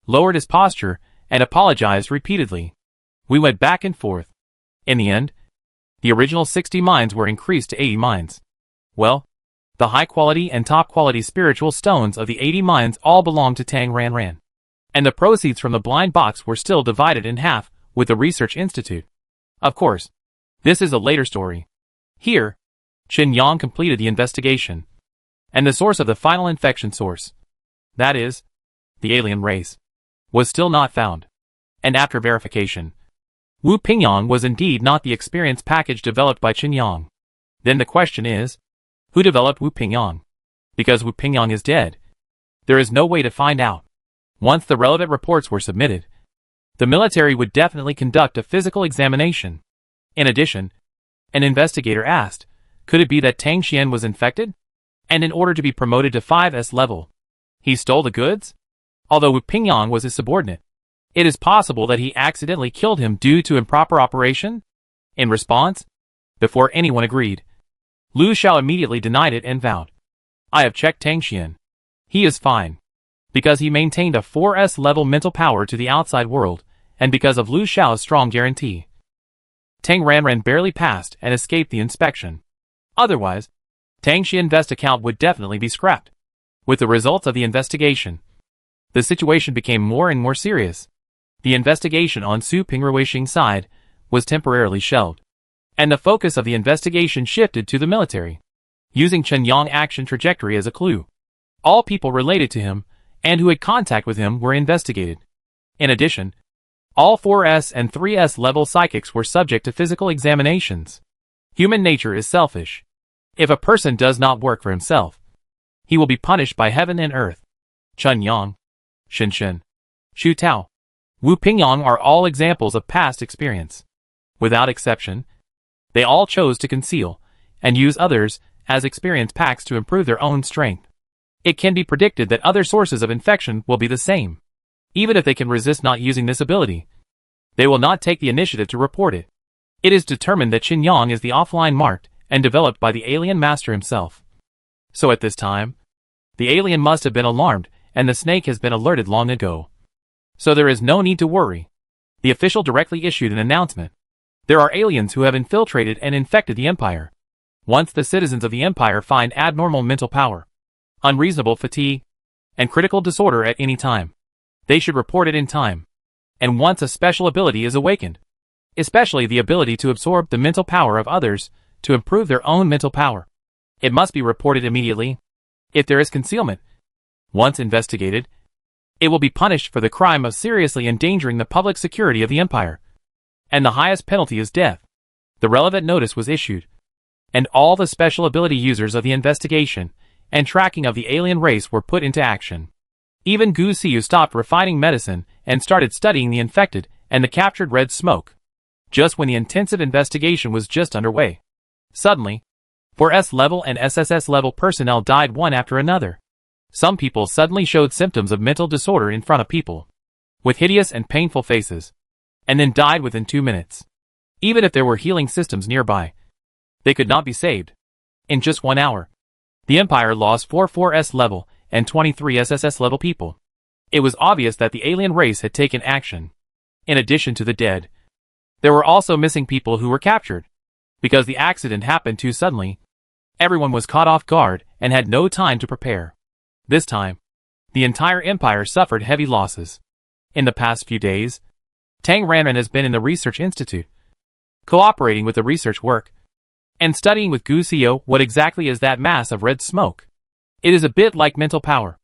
lowered his posture, and apologized repeatedly. We went back and forth. In the end, the original 60 mines were increased to 80 mines. Well, the high-quality and top-quality spiritual stones of the 80 mines all belonged to Tang Ranran. And the proceeds from the blind box were still divided in half with the research institute. Of course, this is a later story. Here, Qin Yang completed the investigation. And the source of the final infection source, that is, the alien race, was still not found. And after verification, Wu Pingyang was indeed not the experience package developed by Qin Yang. Then the question is, who developed Wu Pingyang? Because Wu Pingyang is dead, there is no way to find out. Once the relevant reports were submitted, the military would definitely conduct a physical examination. In addition, an investigator asked, could it be that Tang Xian was infected? And in order to be promoted to 5S level, he stole the goods? Although Wu Pingyang was his subordinate, it is possible that he accidentally killed him due to improper operation? In response, before anyone agreed, Lu Xiao immediately denied it and vowed, I have checked Tang Xian. He is fine. Because he maintained a 4S level mental power to the outside world, and because of Lu Xiao's strong guarantee. Tang Ranran barely passed and escaped the inspection. Otherwise, Tang Xian Invest account would definitely be scrapped. With the results of the investigation, the situation became more and more serious. The investigation on Su Ping Ruixing's side was temporarily shelved, and the focus of the investigation shifted to the military. Using Chen Yang action trajectory as a clue, all people related to him and who had contact with him were investigated. In addition, all 4S and 3S level psychics were subject to physical examinations. Human nature is selfish. If a person does not work for himself, he will be punished by heaven and earth. Chen Yang, Shen Shen, Xu Tao, Wu Pingyang are all examples of past experience. Without exception, they all chose to conceal and use others as experience packs to improve their own strength. It can be predicted that other sources of infection will be the same. Even if they can resist not using this ability, they will not take the initiative to report it. It is determined that Qin Yang is the offline marked and developed by the alien master himself. So at this time, the alien must have been alarmed and the snake has been alerted long ago. So there is no need to worry. The official directly issued an announcement. There are aliens who have infiltrated and infected the empire. Once the citizens of the empire find abnormal mental power, unreasonable fatigue, and critical disorder at any time, they should report it in time. And once a special ability is awakened, especially the ability to absorb the mental power of others to improve their own mental power, it must be reported immediately. If there is concealment, once investigated, it will be punished for the crime of seriously endangering the public security of the empire. And the highest penalty is death. The relevant notice was issued, and all the special ability users of the investigation and tracking of the alien race were put into action. Even Gu Xiu stopped refining medicine and started studying the infected and the captured red smoke. Just when the intensive investigation was just underway, suddenly, 4S level and SSS level personnel died one after another. Some people suddenly showed symptoms of mental disorder in front of people, with hideous and painful faces, and then died within 2 minutes. Even if there were healing systems nearby, they could not be saved. In just 1 hour, the Empire lost 4 4S level and 23 SSS level people. It was obvious that the alien race had taken action. In addition to the dead, there were also missing people who were captured. Because the accident happened too suddenly, everyone was caught off guard and had no time to prepare. This time, the entire empire suffered heavy losses. In the past few days, Tang Ranran has been in the research institute, cooperating with the research work, and studying with Gu Xiu what exactly is that mass of red smoke. It is a bit like mental power,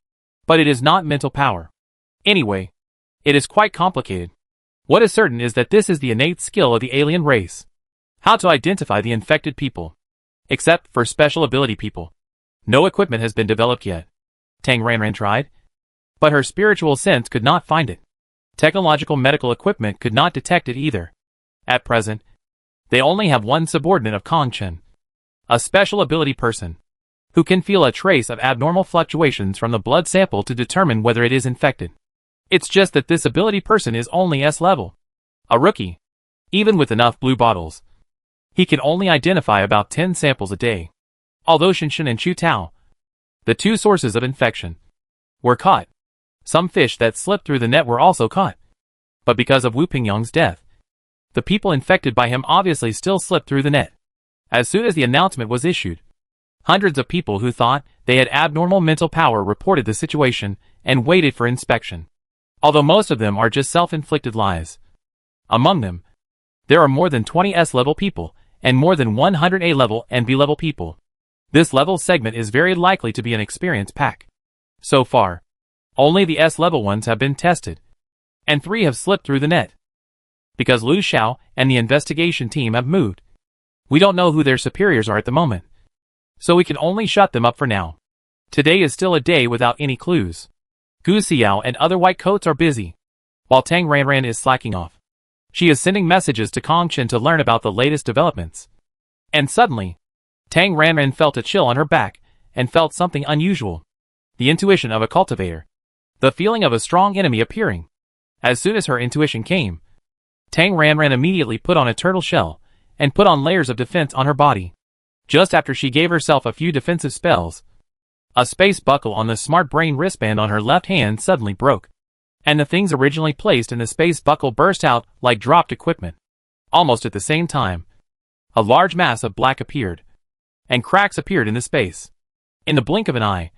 but it is not mental power. Anyway, it is quite complicated. What is certain is that this is the innate skill of the alien race. How to identify the infected people. Except for special ability people, no equipment has been developed yet. Tang Ranran tried, but her spiritual sense could not find it. Technological medical equipment could not detect it either. At present, they only have one subordinate of Kongchen, a special ability person, who can feel a trace of abnormal fluctuations from the blood sample to determine whether it is infected. It's just that this ability person is only S level. A rookie. Even with enough blue bottles, he can only identify about 10 samples a day. Although Shinshin and Chu Tao, the two sources of infection, were caught, some fish that slipped through the net were also caught. But because of Wu Pingyang's death, the people infected by him obviously still slipped through the net. As soon as the announcement was issued, hundreds of people who thought they had abnormal mental power reported the situation and waited for inspection. Although most of them are just self-inflicted lies. Among them, there are more than 20 S-level people and more than 100 A-level and B-level people. This level segment is very likely to be an experience pack. So far, only the S-level ones have been tested, and 3 have slipped through the net. Because Lu Xiao and the investigation team have moved, we don't know who their superiors are at the moment, so we can only shut them up for now. Today is still a day without any clues. Gu Xiao and other white coats are busy, while Tang Ranran is slacking off. She is sending messages to Kongchen to learn about the latest developments. And suddenly, Tang Ranran felt a chill on her back and felt something unusual. The intuition of a cultivator. The feeling of a strong enemy appearing. As soon as her intuition came, Tang Ranran immediately put on a turtle shell and put on layers of defense on her body. Just after she gave herself a few defensive spells, a space buckle on the smart brain wristband on her left hand suddenly broke, and the things originally placed in the space buckle burst out like dropped equipment. Almost at the same time, a large mass of black appeared, and cracks appeared in the space. In the blink of an eye,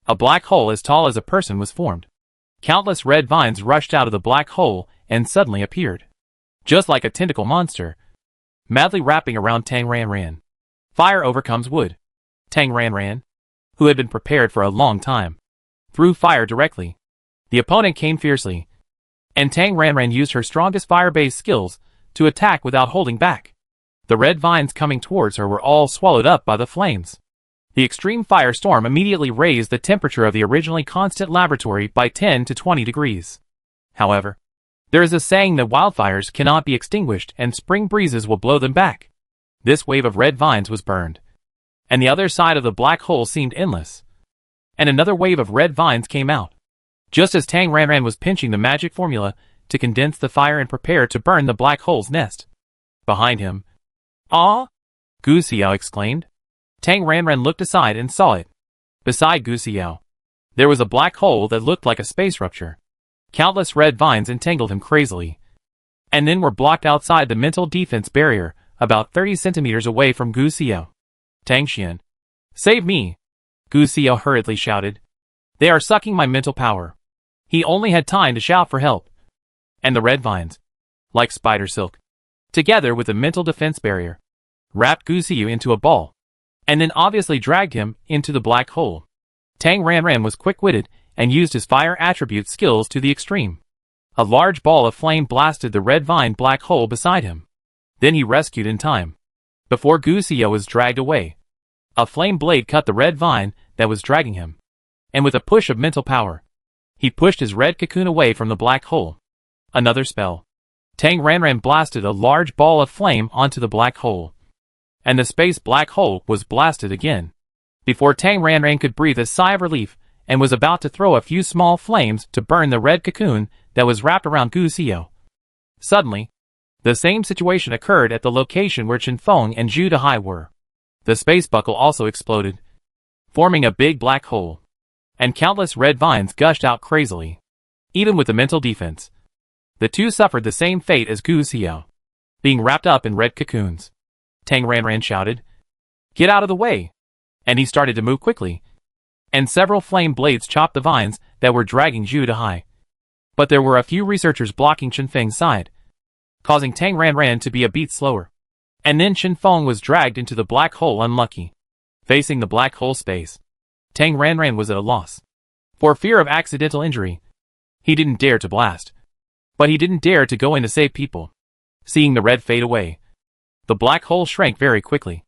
a black hole as tall as a person was formed. Countless red vines rushed out of the black hole and suddenly appeared, just like a tentacle monster, madly wrapping around Tang Ranran. Fire overcomes wood. Tang Ranran, who had been prepared for a long time, threw fire directly. The opponent came fiercely, and Tang Ranran used her strongest fire-based skills to attack without holding back. The red vines coming towards her were all swallowed up by the flames. The extreme firestorm immediately raised the temperature of the originally constant laboratory by 10 to 20 degrees. However, there is a saying that wildfires cannot be extinguished and spring breezes will blow them back. This wave of red vines was burned, and the other side of the black hole seemed endless. And another wave of red vines came out, just as Tang Ranran was pinching the magic formula to condense the fire and prepare to burn the black hole's nest. Behind him, "Ah!" Gu Xiao exclaimed. Tang Ranran looked aside and saw it. Beside Gu Xiao, there was a black hole that looked like a space rupture. Countless red vines entangled him crazily, and then were blocked outside the mental defense barrier about 30 centimeters away from Gu Xiao. "Tang Xian, save me!" Gu Xiao hurriedly shouted. "They are sucking my mental power." He only had time to shout for help. And the red vines, like spider silk, together with the mental defense barrier, wrapped Gu Xiao into a ball, and then obviously dragged him into the black hole. Tang Ranran was quick-witted and used his fire attribute skills to the extreme. A large ball of flame blasted the red vine black hole beside him. Then he rescued in time. Before Gu Xiao was dragged away, a flame blade cut the red vine that was dragging him, and with a push of mental power, he pushed his red cocoon away from the black hole. Another spell. Tang Ranran blasted a large ball of flame onto the black hole, and the space black hole was blasted again. Before Tang Ranran could breathe a sigh of relief and was about to throw a few small flames to burn the red cocoon that was wrapped around Gu Xiao, suddenly, the same situation occurred at the location where Chen Feng and Zhu Dehai were. The space buckle also exploded, forming a big black hole, and countless red vines gushed out crazily. Even with the mental defense, the two suffered the same fate as Gu Xiao, being wrapped up in red cocoons. Tang Ranran shouted, "Get out of the way!" And he started to move quickly, and several flame blades chopped the vines that were dragging Zhu Dehai. But there were a few researchers blocking Chen Feng's side, causing Tang Ranran to be a beat slower. And then Chen Feng was dragged into the black hole unlucky. Facing the black hole space, Tang Ranran was at a loss. For fear of accidental injury, he didn't dare to blast. But he didn't dare to go in to save people. Seeing the red fade away, the black hole shrank very quickly.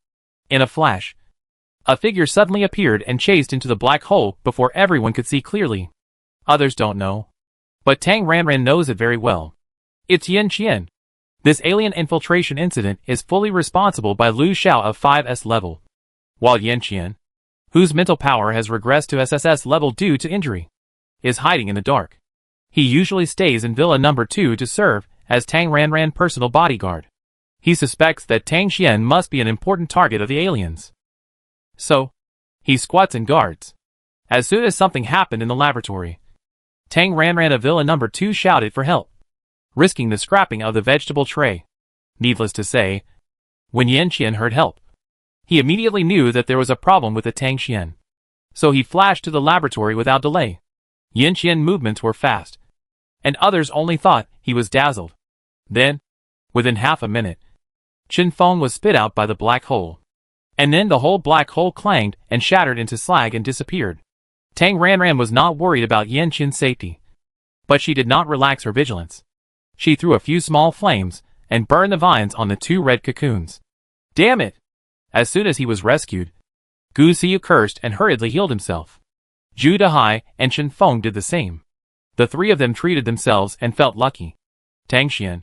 In a flash, a figure suddenly appeared and chased into the black hole before everyone could see clearly. Others don't know, But Tang Ranran knows it very well. It's Yin Qian. This alien infiltration incident is fully responsible by Lu Xiao of 5S level, while Yin Qian, whose mental power has regressed to SSS level due to injury, is hiding in the dark. He usually stays in Villa number 2 to serve as Tang Ranran personal bodyguard. He suspects that Tang Xian must be an important target of the aliens. So, he squats and guards. As soon as something happened in the laboratory, Tang Ranran of Villa number 2 shouted for help, risking the scrapping of the vegetable tray. Needless to say, when Yin Qian heard help, he immediately knew that there was a problem with the Tang Xian. So he flashed to the laboratory without delay. Yin Qian's movements were fast, and others only thought he was dazzled. Then, within half a minute, Chen Feng was spit out by the black hole. And then the whole black hole clanged and shattered into slag and disappeared. Tang Ranran was not worried about Yin Qian's safety, but she did not relax her vigilance. She threw a few small flames and burned the vines on the 2 red cocoons. Damn it! As soon as he was rescued, Gu Xiu cursed and hurriedly healed himself. Zhu Dehai and Chen Feng did the same. The 3 of them treated themselves and felt lucky. Tang Xian,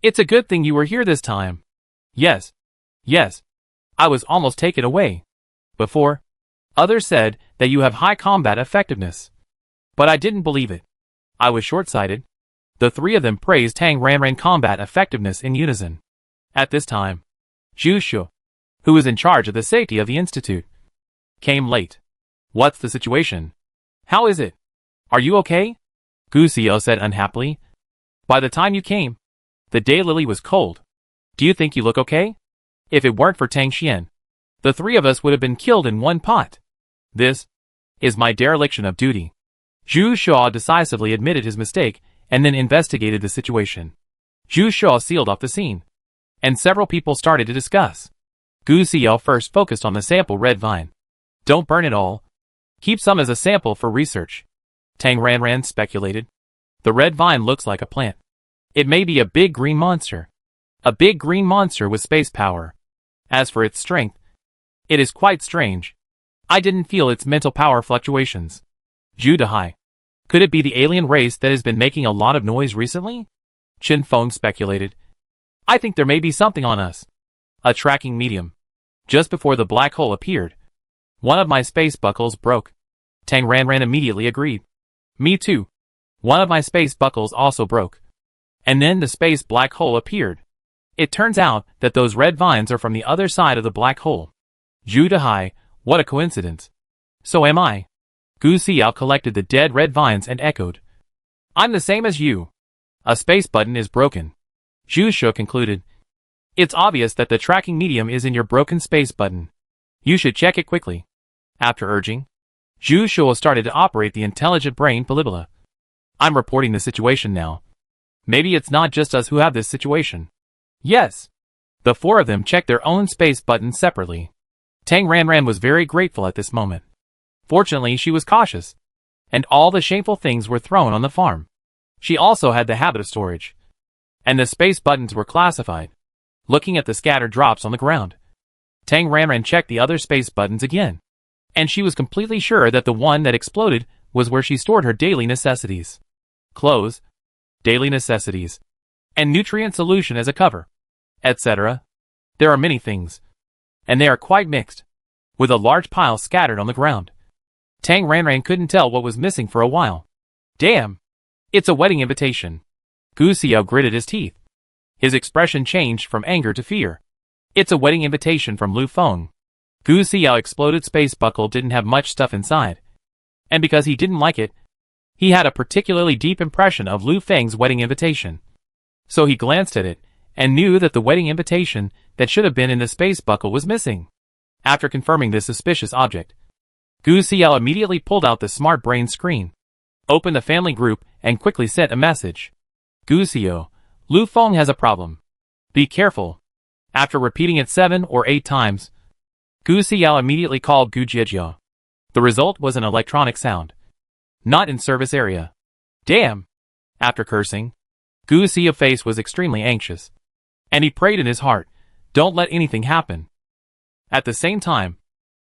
it's a good thing you were here this time. Yes. Yes. I was almost taken away. Before, others said that you have high combat effectiveness. But I didn't believe it. I was short-sighted. The 3 of them praised Tang Ranran combat effectiveness in unison. At this time, Zhu Shu, who was in charge of the safety of the institute, came late. What's the situation? How is it? Are you okay? Gu Xiu said unhappily. By the time you came, the daylily was cold. Do you think you look okay? If it weren't for Tang Xian, the 3 of us would have been killed in one pot. This is my dereliction of duty. Zhu Shu decisively admitted his mistake and then investigated the situation. Zhu Shu sealed off the scene, and several people started to discuss. Gu Xiu first focused on the sample red vine. Don't burn it all. Keep some as a sample for research. Tang Ranran speculated. The red vine looks like a plant. It may be a big green monster. A big green monster with space power. As for its strength, it is quite strange. I didn't feel its mental power fluctuations. Zhu Dehai. Could it be the alien race that has been making a lot of noise recently? Chen Feng speculated. I think there may be something on us. A tracking medium. Just before the black hole appeared, one of my space buckles broke. Tang Ranran immediately agreed. Me too. One of my space buckles also broke. And then the space black hole appeared. It turns out that those red vines are from the other side of the black hole. Zhu Dehai, what a coincidence. So am I. Gu Xiao collected the dead red vines and echoed. I'm the same as you. A space button is broken. Zhu Shu concluded. It's obvious that the tracking medium is in your broken space button. You should check it quickly. After urging, Zhu Shu started to operate the intelligent brain Polybula. I'm reporting the situation now. Maybe it's not just us who have this situation. Yes. The 4 of them checked their own space buttons separately. Tang Ranran was very grateful at this moment. Fortunately, she was cautious, and all the shameful things were thrown on the farm. She also had the habit of storage, and the space buttons were classified. Looking at the scattered drops on the ground, Tang Ranran checked the other space buttons again, and she was completely sure that the one that exploded was where she stored her daily necessities. Clothes, daily necessities, and nutrient solution as a cover, etc. There are many things, and they are quite mixed, with a large pile scattered on the ground. Tang Ranran couldn't tell what was missing for a while. Damn! It's a wedding invitation. Gu Xiu gritted his teeth. His expression changed from anger to fear. It's a wedding invitation from Lu Feng. Gu Xiu exploded space buckle didn't have much stuff inside, and because he didn't like it, he had a particularly deep impression of Lu Feng's wedding invitation. So he glanced at it, and knew that the wedding invitation that should have been in the space buckle was missing. After confirming this suspicious object, Gu Xiu immediately pulled out the smart brain screen, opened the family group, and quickly sent a message. Gu Xiu, Lu Feng has a problem. Be careful. After repeating it 7 or 8 times, Gu Xiu immediately called Gu Jiejiao. The result was an electronic sound. Not in service area. Damn! After cursing, Gu Xiu's face was extremely anxious, and he prayed in his heart, don't let anything happen. At the same time,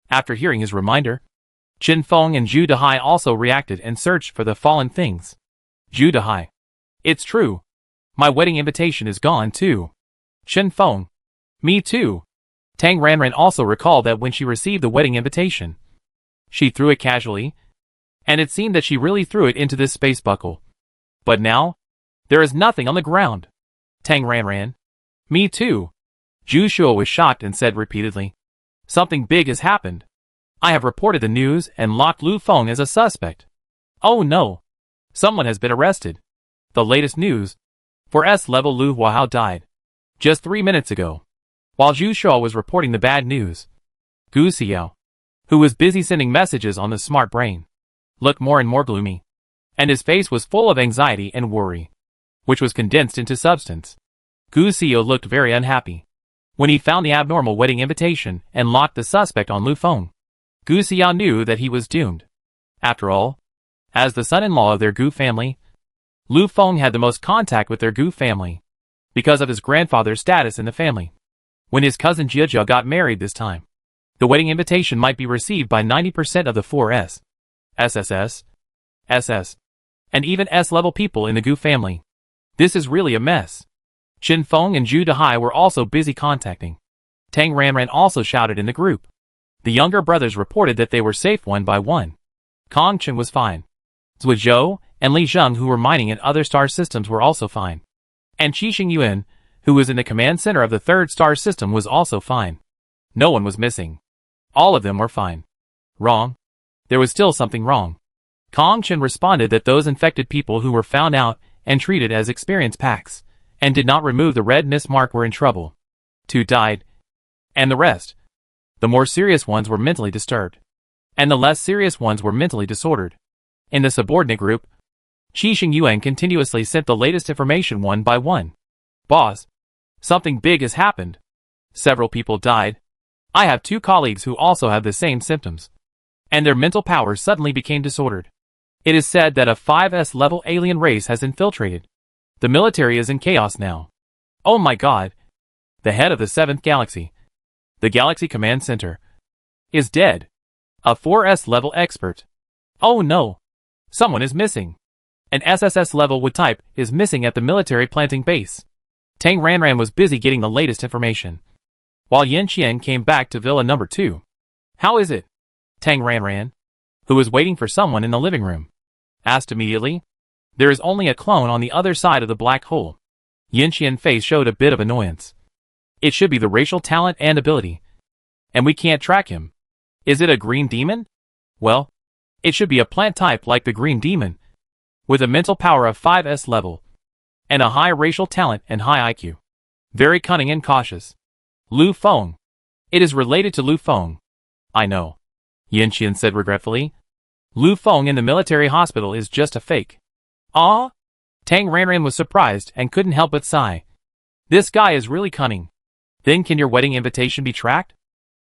after hearing his reminder, Chen Feng and Zhu Dehai also reacted and searched for the fallen things. Zhu Dehai. It's true. My wedding invitation is gone too. Shen Feng. Me too. Tang Ranran also recalled that when she received the wedding invitation, she threw it casually, and it seemed that she really threw it into this space buckle. But now, there is nothing on the ground. Tang Ranran. Me too. Zhu Shuo was shocked and said repeatedly, something big has happened. I have reported the news and locked Lu Feng as a suspect. Oh no. Someone has been arrested. The latest news. 4S level Lu Huahao died. Just 3 minutes ago. While Zhu Shuo was reporting the bad news, Gu Xiao, who was busy sending messages on the smart brain, looked more and more gloomy, and his face was full of anxiety and worry, which was condensed into substance. Gu Xiao looked very unhappy when he found the abnormal wedding invitation and locked the suspect on Lu Feng. Gu Xiao knew that he was doomed. After all, as the son-in-law of their Gu family, Lu Feng had the most contact with their Gu family because of his grandfather's status in the family. When his cousin Jiajia got married this time, the wedding invitation might be received by 90% of the 4S, SSS, SS, and even S-level people in the Gu family. This is really a mess. Shen Feng and Zhu Dehai were also busy contacting. Tang Ranran also shouted in the group. The younger brothers reported that they were safe one by one. Kong Chen was fine. Zhu Zhou and Li Zheng, who were mining in other star systems, were also fine. And Qi Xingyuan, who was in the command center of the third star system, was also fine. No one was missing. All of them were fine. Wrong? There was still something wrong. Kong Chen responded that those infected people who were found out and treated as experience packs and did not remove the red mist mark were in trouble. 2 died. And the rest, the more serious ones, were mentally disturbed. And the less serious ones were mentally disordered. In the subordinate group, Qi Xingyuan continuously sent the latest information one by one. Boss, something big has happened. Several people died. I have 2 colleagues who also have the same symptoms. And their mental powers suddenly became disordered. It is said that a 5S level alien race has infiltrated. The military is in chaos now. Oh my god. The head of the 7th galaxy, the Galaxy Command Center, is dead. A 4S level expert. Oh no. Someone is missing. An SSS level wood type is missing at the military planting base. Tang Ranran was busy getting the latest information, while Yin Qian came back to Villa number 2. How is it? Tang Ranran, who was waiting for someone in the living room, asked immediately. There is only a clone on the other side of the black hole. Yin Qian's face showed a bit of annoyance. It should be the racial talent and ability, and we can't track him. Is it a green demon? Well, it should be a plant type like the green demon, with a mental power of 5S level, and a high racial talent and high IQ. Very cunning and cautious. Lu Feng. It is related to Lu Feng. I know. Yin Qian said regretfully. Lu Feng in the military hospital is just a fake. Ah? Tang Ranran was surprised and couldn't help but sigh. This guy is really cunning. Then can your wedding invitation be tracked?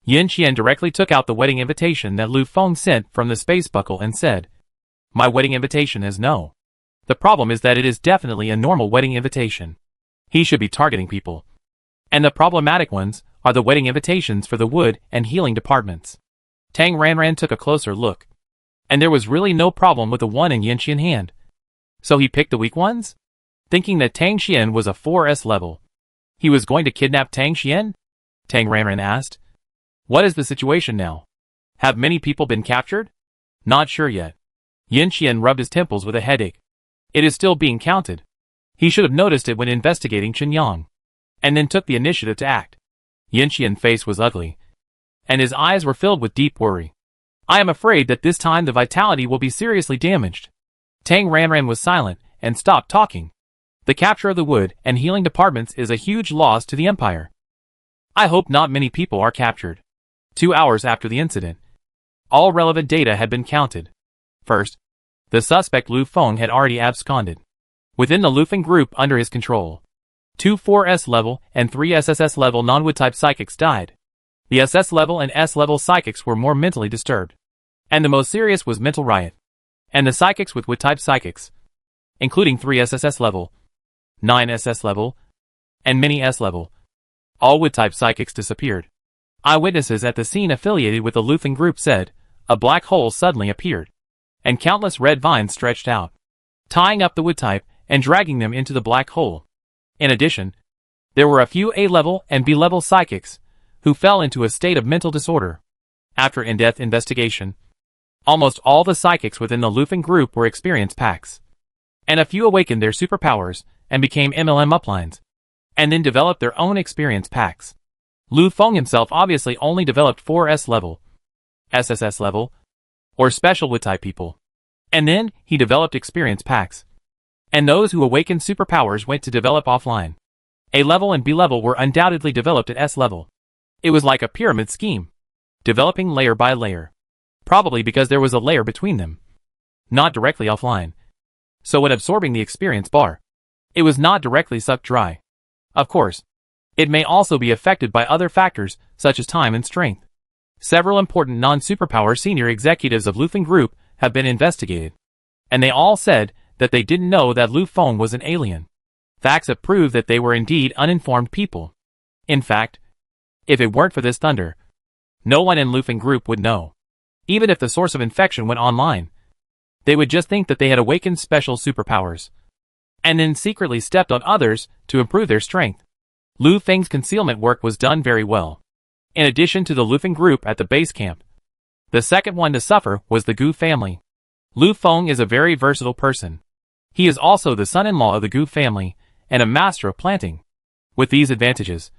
Yin Qian directly took out the wedding invitation that Lu Feng sent from the space buckle and said, my wedding invitation is no. The problem is that it is definitely a normal wedding invitation. He should be targeting people. And the problematic ones are the wedding invitations for the wood and healing departments. Tang Ranran took a closer look, and there was really no problem with the one in Yin Qian's hand. So he picked the weak ones? Thinking that Tang Xian was a 4S level, he was going to kidnap Tang Xian? Tang Ranran asked. What is the situation now? Have many people been captured? Not sure yet. Yin Qian rubbed his temples with a headache. It is still being counted. He should have noticed it when investigating Qinyang, and then took the initiative to act. Yin Qian's face was ugly, and his eyes were filled with deep worry. I am afraid that this time the vitality will be seriously damaged. Tang Ranran was silent and stopped talking. The capture of the wood and healing departments is a huge loss to the Empire. I hope not many people are captured. 2 hours after the incident, all relevant data had been counted. First, the suspect Lu Feng had already absconded. Within the Lufeng group under his control, 2 4S level and 3 SSS level non-wood type psychics died. The SS level and S level psychics were more mentally disturbed, and the most serious was mental riot. And the psychics with wood type psychics, including 3 SSS level, 9 SS level, and many S level, all wood type psychics disappeared. Eyewitnesses at the scene affiliated with the Lufeng group said, a black hole suddenly appeared, and countless red vines stretched out. tying up the wood type and dragging them into the black hole. In addition, there were a few A-level and B-level psychics who fell into a state of mental disorder. After in-depth investigation, almost all the psychics within the Lufeng group were experienced packs, and a few awakened their superpowers and became MLM uplines, and then developed their own experience packs. Lu Feng himself obviously only developed 4S level, SSS level, or special wood type people. And then, he developed experience packs. And those who awakened superpowers went to develop offline. A level and B level were undoubtedly developed at S level. It was like a pyramid scheme, developing layer by layer. Probably because there was a layer between them. Not directly offline. So when absorbing the experience bar, it was not directly sucked dry. Of course, it may also be affected by other factors, such as time and strength. Several important non-superpower senior executives of Lufeng Group have been investigated, and they all said that they didn't know that Lu Feng was an alien. Facts have proved that they were indeed uninformed people. In fact, if it weren't for this thunder, no one in Lufeng Group would know. Even if the source of infection went online, they would just think that they had awakened special superpowers, and then secretly stepped on others to improve their strength. Lu Feng's concealment work was done very well. In addition to the Lufeng Group at the base camp, the second one to suffer was the Gu family. Lu Feng is a very versatile person. He is also the son-in-law of the Gu family and a master of planting. With these advantages,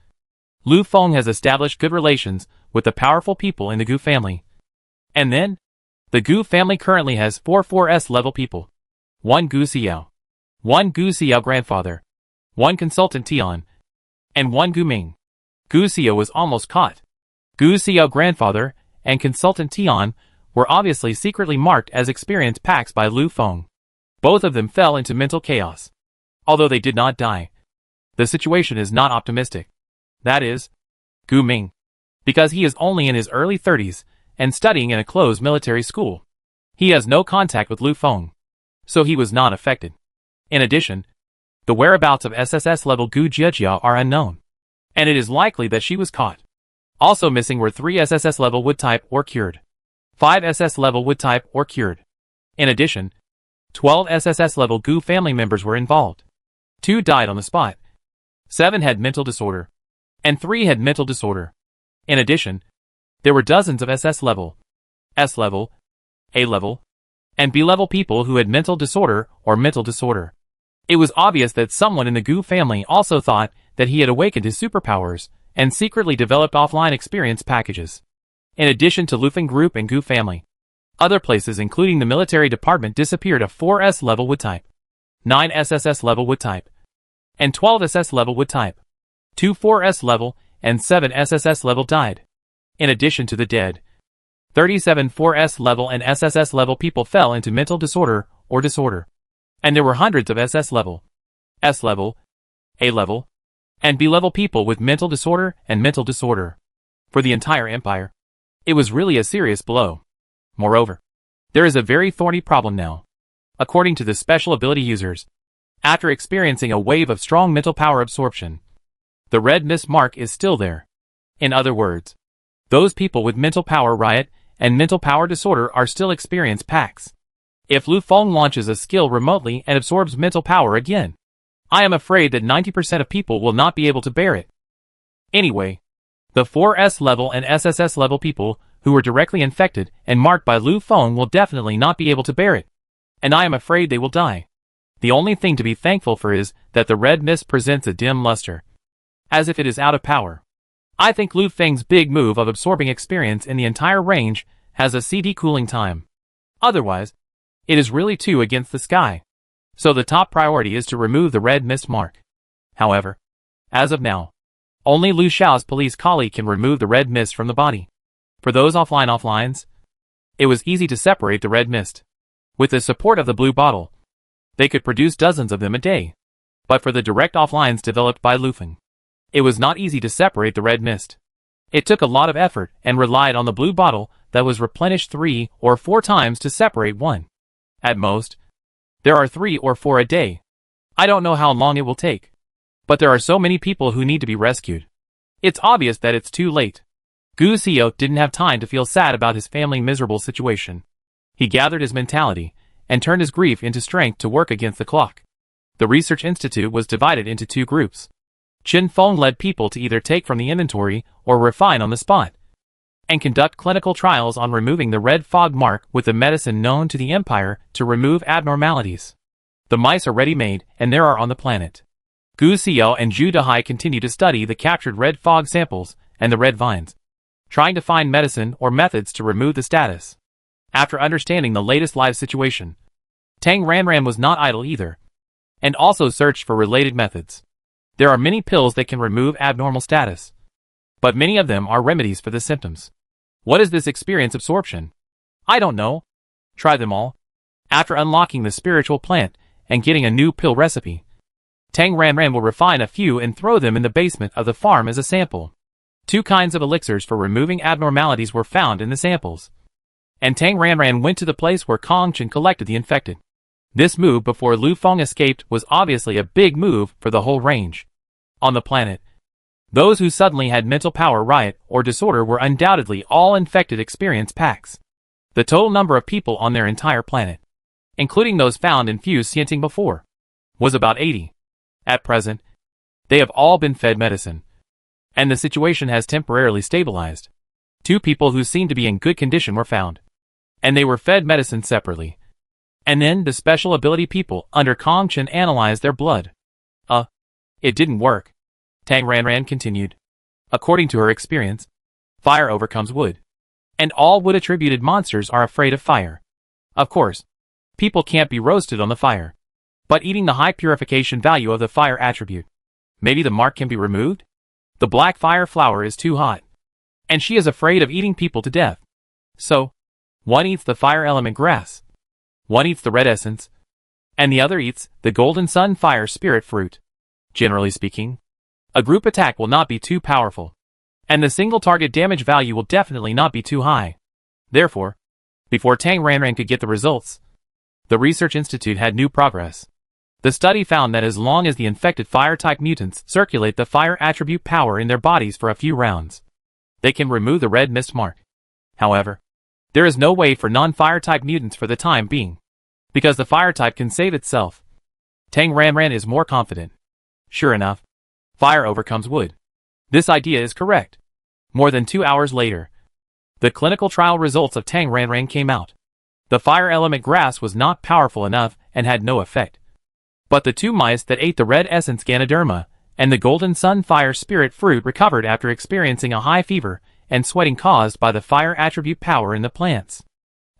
Lu Feng has established good relations with the powerful people in the Gu family. And then, the Gu family currently has 4 4S level people. 1 Gu Xiao, 1 Gu Xiao grandfather, 1 consultant Tian, and 1 Gu Ming. Gu Xiao was almost caught. Gu Xiao grandfather and consultant Tian were obviously secretly marked as experience packs by Lu Feng. Both of them fell into mental chaos. Although they did not die, the situation is not optimistic. That is, Gu Ming, because he is only in his early 30s and studying in a closed military school. He has no contact with Lu Feng, so he was not affected. In addition, the whereabouts of SSS level Gu Jiejia are unknown, and it is likely that she was caught. Also missing were 3 SSS level wood type or cured, 5 SS level wood type or cured. In addition, 12 SSS level Gu family members were involved. 2 died on the spot, 7 had mental disorder, and 3 had mental disorder. In addition, there were dozens of SS level, S level, A level, and B level people who had mental disorder or mental disorder. It was obvious that someone in the Gu family also thought that he had awakened his superpowers and secretly developed offline experience packages. In addition to Lufeng Group and Gu family, other places including the military department disappeared a 4S level wood type, 9 SSS level wood type, and 12 SS level wood type. 2 4S level and 7 SSS level died. In addition to the dead, 37 4S level and SSS level people fell into mental disorder or disorder. And there were hundreds of SS level, S level, A level, and B level people with mental disorder and mental disorder. For the entire empire, it was really a serious blow. Moreover, there is a very thorny problem now. According to the special ability users, after experiencing a wave of strong mental power absorption, the red mist mark is still there. In other words, those people with mental power riot and mental power disorder are still experience packs. If Lu Feng launches a skill remotely and absorbs mental power again, I am afraid that 90% of people will not be able to bear it. Anyway, the 4S level and SSS level people who were directly infected and marked by Lu Feng will definitely not be able to bear it, and I am afraid they will die. The only thing to be thankful for is that the red mist presents a dim luster, as if it is out of power. I think Lu Feng's big move of absorbing experience in the entire range has a CD cooling time. Otherwise, it is really too against the sky. So the top priority is to remove the red mist mark. However, as of now, only Lu Xiao's police colleague can remove the red mist from the body. For those offlines, it was easy to separate the red mist. With the support of the blue bottle, they could produce dozens of them a day. But for the direct offlines developed by Lufeng, it was not easy to separate the red mist. It took a lot of effort and relied on the blue bottle that was replenished 3 or 4 times to separate one. At most, there are 3 or 4 a day. I don't know how long it will take. But there are so many people who need to be rescued. It's obvious that it's too late. Gu Xiao didn't have time to feel sad about his family's miserable situation. He gathered his mentality and turned his grief into strength to work against the clock. The research institute was divided into two groups. Chen Feng led people to either take from the inventory or refine on the spot, and conduct clinical trials on removing the red fog mark with the medicine known to the Empire to remove abnormalities. The mice are ready-made, and there are on the planet. Gu Xiao and Zhu Dehai continue to study the captured red fog samples and the red vines, trying to find medicine or methods to remove the status. After understanding the latest live situation, Tang Ranran was not idle either, and also searched for related methods. There are many pills that can remove abnormal status, but many of them are remedies for the symptoms. What is this experience absorption? I don't know. Try them all. After unlocking the spiritual plant and getting a new pill recipe, Tang Ranran will refine a few and throw them in the basement of the farm as a sample. 2 kinds of elixirs for removing abnormalities were found in the samples, and Tang Ranran went to the place where Kong Chen collected the infected. This move before Lu Feng escaped was obviously a big move for the whole range. On the planet, those who suddenly had mental power riot or disorder were undoubtedly all infected experience packs. The total number of people on their entire planet, including those found in fused Xianting before, was about 80. At present, they have all been fed medicine, and the situation has temporarily stabilized. 2 people who seemed to be in good condition were found, and they were fed medicine separately. And then the special ability people under Kong Chen analyzed their blood. It didn't work. Tang Ranran continued. According to her experience, fire overcomes wood, and all wood-attributed monsters are afraid of fire. Of course, people can't be roasted on the fire, but eating the high purification value of the fire attribute, maybe the mark can be removed? The black fire flower is too hot, and she is afraid of eating people to death. So, one eats the fire element grass, one eats the red essence, and the other eats the golden sun fire spirit fruit. Generally speaking, a group attack will not be too powerful, and the single target damage value will definitely not be too high. Therefore, before Tang Ranran could get the results, the Research Institute had new progress. The study found that as long as the infected fire-type mutants circulate the fire attribute power in their bodies for a few rounds, they can remove the red mist mark. However, there is no way for non-fire-type mutants for the time being, because the fire-type can save itself. Tang Ranran is more confident. Sure enough, fire overcomes wood. This idea is correct. More than 2 hours later, the clinical trial results of Tang Ranran came out. The fire element grass was not powerful enough and had no effect. But the 2 mice that ate the red essence Ganoderma and the golden sun fire spirit fruit recovered after experiencing a high fever and sweating caused by the fire attribute power in the plants.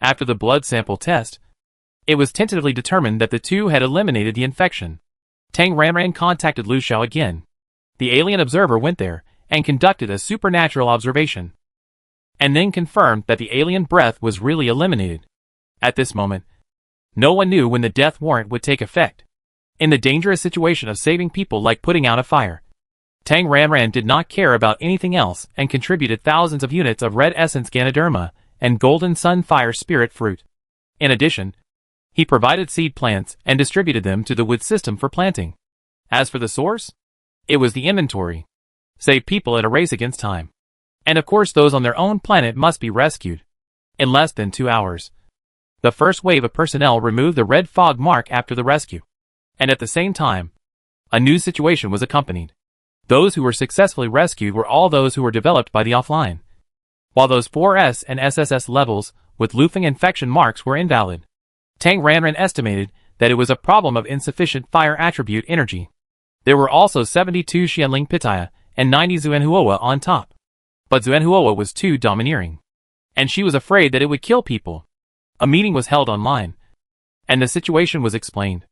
After the blood sample test, it was tentatively determined that the 2 had eliminated the infection. Tang Ranran contacted Lu Xiao again. The alien observer went there and conducted a supernatural observation, and then confirmed that the alien breath was really eliminated. At this moment, no one knew when the death warrant would take effect. In the dangerous situation of saving people like putting out a fire, Tang Ranran did not care about anything else and contributed thousands of units of red essence Ganoderma and golden sun fire spirit fruit. In addition, he provided seed plants and distributed them to the wood system for planting. As for the source, it was the inventory. Save people at a race against time. And of course those on their own planet must be rescued. In less than 2 hours, the first wave of personnel removed the red fog mark after the rescue. And at the same time, a new situation was accompanied. Those who were successfully rescued were all those who were developed by the offline, while those 4S and SSS levels with Lufeng infection marks were invalid. Tang Ranran estimated that it was a problem of insufficient fire attribute energy. There were also 72 Xianling Pitaya and 90 Zuanhuowa on top. But Zuanhuowa was too domineering, and she was afraid that it would kill people. A meeting was held online, and the situation was explained.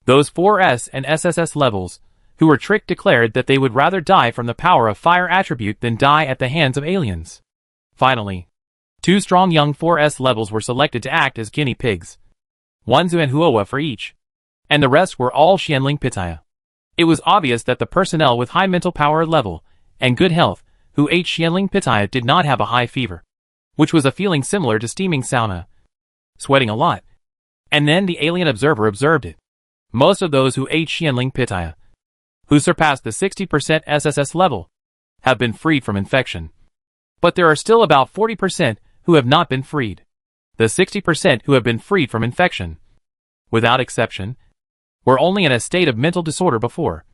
Those 4S and SSS levels who were tricked declared that they would rather die from the power of fire attribute than die at the hands of aliens. Finally, 2 strong young 4S levels were selected to act as guinea pigs. 1 Zuanhuowa for each, and the rest were all Xianling Pitaya. It was obvious that the personnel with high mental power level and good health who ate Xianling Pitaya did not have a high fever, which was a feeling similar to steaming sauna, sweating a lot. And then the alien observer observed it. Most of those who ate Xianling Pitaya, who surpassed the 60% SSS level, have been freed from infection. But there are still about 40% who have not been freed. The 60% who have been freed from infection without exception, were only in a state of mental disorder before,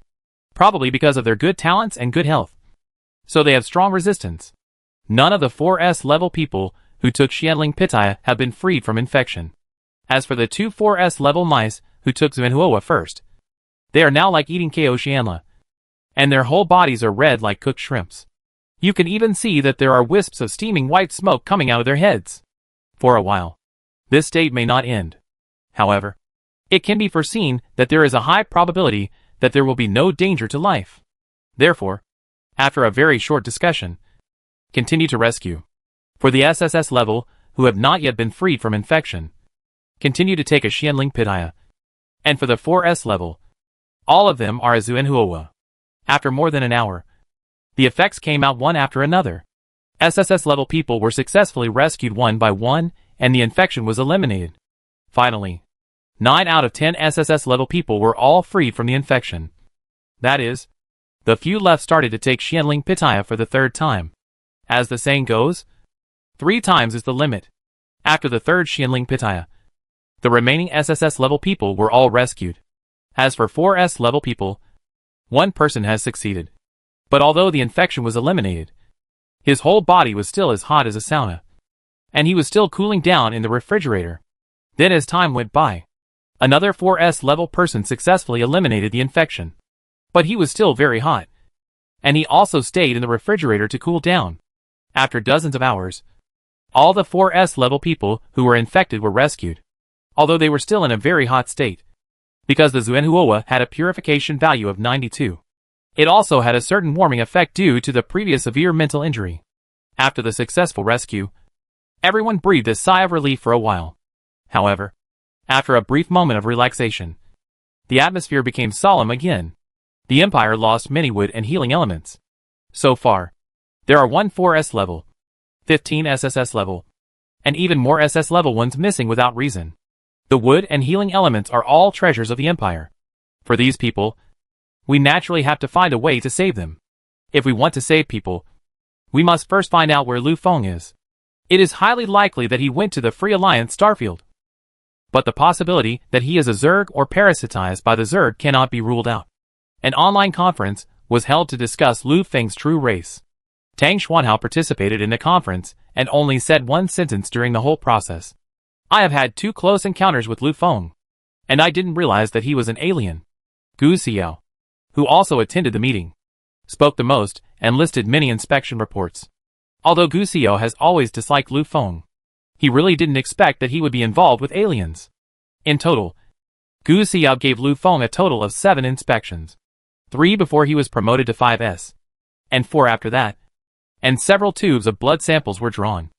probably because of their good talents and good health. So they have strong resistance. None of the 4S level people who took Xianling Pitaya have been freed from infection. As for the two 4S level mice who took Zhuanhuo first, they are now like eating Ko Xianla, and their whole bodies are red like cooked shrimps. You can even see that there are wisps of steaming white smoke coming out of their heads. For a while, this state may not end. However, it can be foreseen that there is a high probability that there will be no danger to life. Therefore, after a very short discussion, continue to rescue. For the SSS level, who have not yet been freed from infection, continue to take a Xianling Pitaya. And for the 4S level, all of them are a Zhuanhuo. After more than an hour, the effects came out one after another. SSS level people were successfully rescued one by one, and the infection was eliminated. Finally, 9 out of 10 SSS level people were all freed from the infection. That is, the few left started to take Xianling Pitaya for the third time. As the saying goes, 3 times is the limit. After the third Xianling Pitaya, the remaining SSS level people were all rescued. As for 4S level people, one person has succeeded. But although the infection was eliminated, his whole body was still as hot as a sauna, and he was still cooling down in the refrigerator. Then as time went by, another 4S level person successfully eliminated the infection. But he was still very hot, and he also stayed in the refrigerator to cool down. After dozens of hours, all the 4S level people who were infected were rescued, although they were still in a very hot state, because the Zhuanhuo had a purification value of 92. It also had a certain warming effect due to the previous severe mental injury. After the successful rescue, everyone breathed a sigh of relief for a while. However, after a brief moment of relaxation, the atmosphere became solemn again. The Empire lost many wood and healing elements. So far, there are 1 4S level, 15 SSS level, and even more SS level ones missing without reason. The wood and healing elements are all treasures of the Empire. For these people, we naturally have to find a way to save them. If we want to save people, we must first find out where Lu Feng is. It is highly likely that he went to the Free Alliance starfield. But the possibility that he is a Zerg or parasitized by the Zerg cannot be ruled out. An online conference was held to discuss Lu Feng's true race. Tang Xuanhao participated in the conference and only said one sentence during the whole process. I have had 2 close encounters with Lu Feng, and I didn't realize that he was an alien. Gu Xiao, who also attended the meeting, spoke the most and listed many inspection reports. Although Gu Xiao has always disliked Lu Feng, he really didn't expect that he would be involved with aliens. In total, Gu Xiao gave Lu Feng a total of 7 inspections. 3 before he was promoted to 5S, and 4 after that, and several tubes of blood samples were drawn.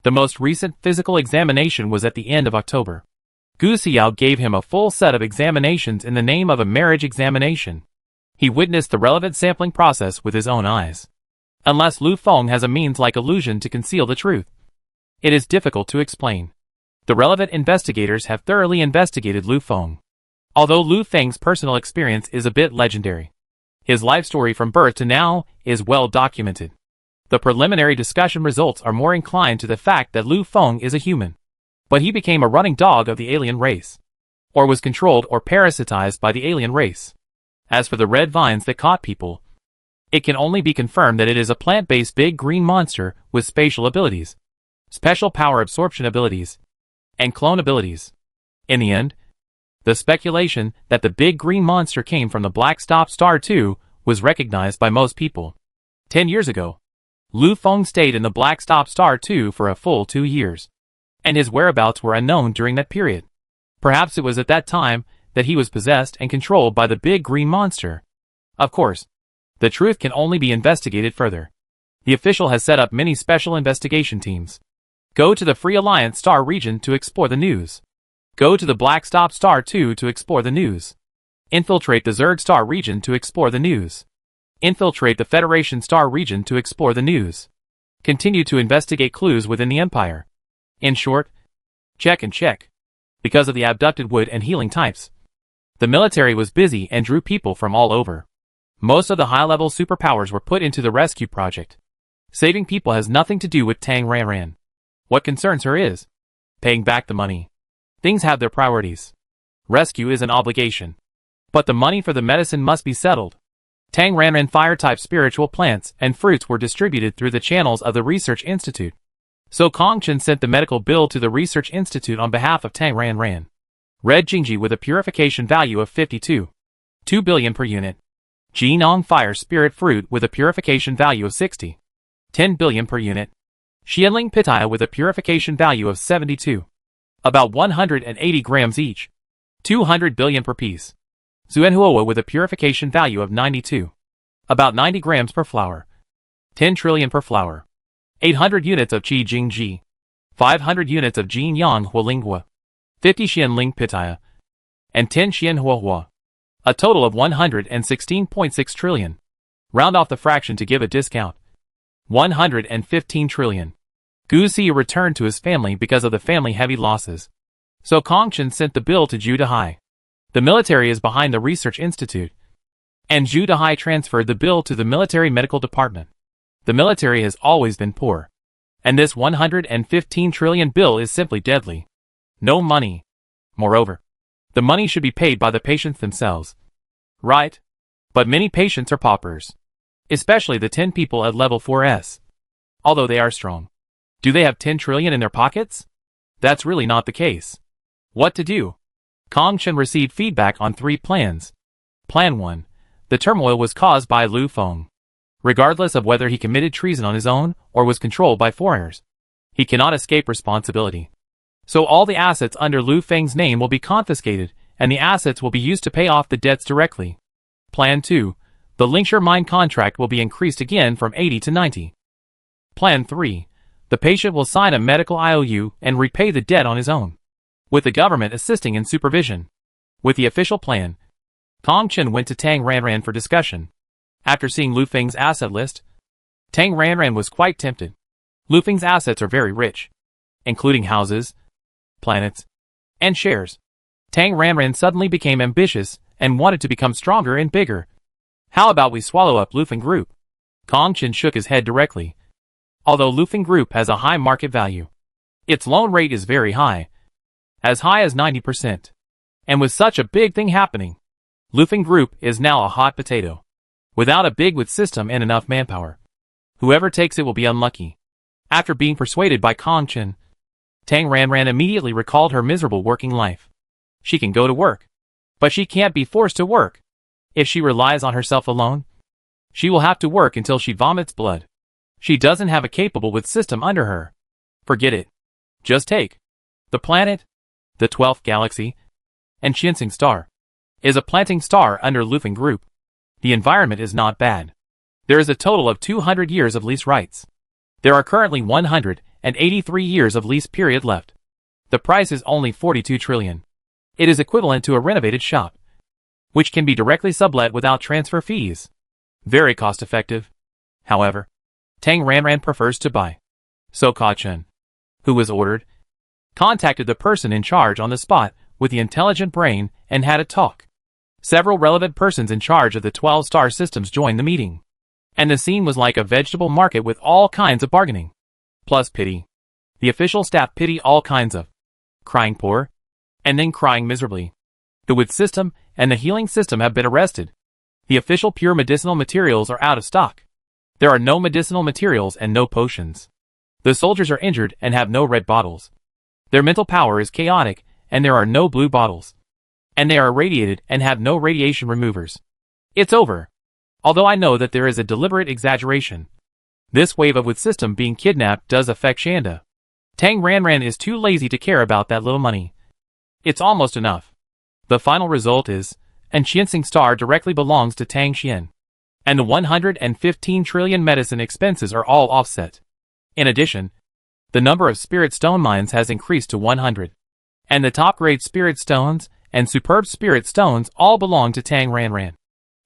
The most recent physical examination was at the end of October. Gu Xiao gave him a full set of examinations in the name of a marriage examination. He witnessed the relevant sampling process with his own eyes. Unless Lu Feng has a means like illusion to conceal the truth, it is difficult to explain. The relevant investigators have thoroughly investigated Lu Feng. Although Lu Feng's personal experience is a bit legendary, his life story from birth to now is well documented. The preliminary discussion results are more inclined to the fact that Lu Feng is a human, but he became a running dog of the alien race, or was controlled or parasitized by the alien race. As for the red vines that caught people, it can only be confirmed that it is a plant-based big green monster with spatial abilities, special power absorption abilities, and clone abilities. In the end, the speculation that the big green monster came from the Black Stop Star 2 was recognized by most people. 10 years ago, Lu Feng stayed in the Black Stop Star 2 for a full 2 years, and his whereabouts were unknown during that period. Perhaps it was at that time that he was possessed and controlled by the big green monster. Of course, the truth can only be investigated further. The official has set up many special investigation teams. Go to the Free Alliance Star region to explore the news. Go to the Black Stop Star 2 to explore the news. Infiltrate the Zerg Star region to explore the news. Infiltrate the Federation Star region to explore the news. Continue to investigate clues within the Empire. In short, check and check. Because of the abducted wood and healing types, the military was busy and drew people from all over. Most of the high-level superpowers were put into the rescue project. Saving people has nothing to do with Tang Ranran. What concerns her is paying back the money. Things have their priorities. Rescue is an obligation. But the money for the medicine must be settled. Tang Ranran fire-type spiritual plants and fruits were distributed through the channels of the Research Institute. So Kong Chen sent the medical bill to the Research Institute on behalf of Tang Ranran. Red Jingji with a purification value of 52.2 billion per unit. Jinong Fire Spirit Fruit with a purification value of 10 billion per unit. Xianling Pitaya with a purification value of 72. About 180 grams each. 200 billion per piece. Zuanhuo with a purification value of 92. About 90 grams per flower. 10 trillion per flower. 800 units of Qi Jingji. 500 units of Jin Yang Huolingua. 50 Xianling Pitaya. And 10 Xianhuohua. A total of 116.6 trillion. Round off the fraction to give a discount. 115 trillion. Gu Xi returned to his family because of the family heavy losses. So Kong Chen sent the bill to Zhu Dehai. The military is behind the Research Institute. And Zhu Dehai transferred the bill to the military medical department. The military has always been poor. And this 115 trillion bill is simply deadly. No money. Moreover, the money should be paid by the patients themselves. Right? But many patients are paupers. Especially the 10 people at level 4S. Although they are strong. Do they have 10 trillion in their pockets? That's really not the case. What to do? Kong Chen received feedback on 3 plans. Plan 1. The turmoil was caused by Lu Feng. Regardless of whether he committed treason on his own or was controlled by foreigners, he cannot escape responsibility. So all the assets under Lu Feng's name will be confiscated, and the assets will be used to pay off the debts directly. Plan 2. The Lingshire mine contract will be increased again from 80 to 90. Plan 3. The patient will sign a medical IOU and repay the debt on his own, with the government assisting in supervision. With the official plan, Kong Chen went to Tang Ranran for discussion. After seeing Lu Feng's asset list, Tang Ranran was quite tempted. Lu Feng's assets are very rich, including houses, planets, and shares. Tang Ranran suddenly became ambitious and wanted to become stronger and bigger. How about we swallow up Lu Feng Group? Kong Chen shook his head directly. Although Lu Feng Group has a high market value, its loan rate is very high as 90%. And with such a big thing happening, Lu Feng Group is now a hot potato. Without a big system and enough manpower, whoever takes it will be unlucky. After being persuaded by Kong Chen, Tang Ranran immediately recalled her miserable working life. She can go to work, but she can't be forced to work. If she relies on herself alone, she will have to work until she vomits blood. She doesn't have a capable system under her. Forget it. Just take the planet, the 12th galaxy, and Qianxing Star is a planting star under Lu Feng Group. The environment is not bad. There is a total of 200 years of lease rights. There are currently 183 years of lease period left. The price is only 42 trillion. It is equivalent to a renovated shop, which can be directly sublet without transfer fees. Very cost-effective. However, Tang Ranran prefers to buy. So Kong Chen, who was ordered, contacted the person in charge on the spot with the intelligent brain and had a talk. Several relevant persons in charge of the 12-star systems joined the meeting. And the scene was like a vegetable market with all kinds of bargaining. Plus pity. The official staff pity all kinds of crying poor, and then crying miserably. The wood system and the healing system have been arrested. The official pure medicinal materials are out of stock. There are no medicinal materials and no potions. The soldiers are injured and have no red bottles. Their mental power is chaotic, and there are no blue bottles. And they are irradiated and have no radiation removers. It's over. Although I know that there is a deliberate exaggeration. This wave of wood system being kidnapped does affect Shanda. Tang Ranran is too lazy to care about that little money. It's almost enough. The final result is, and Qianxing Star directly belongs to Tang Xian. And the 115 trillion medicine expenses are all offset. In addition, the number of spirit stone mines has increased to 100. And the top-grade spirit stones and superb spirit stones all belong to Tang Ranran.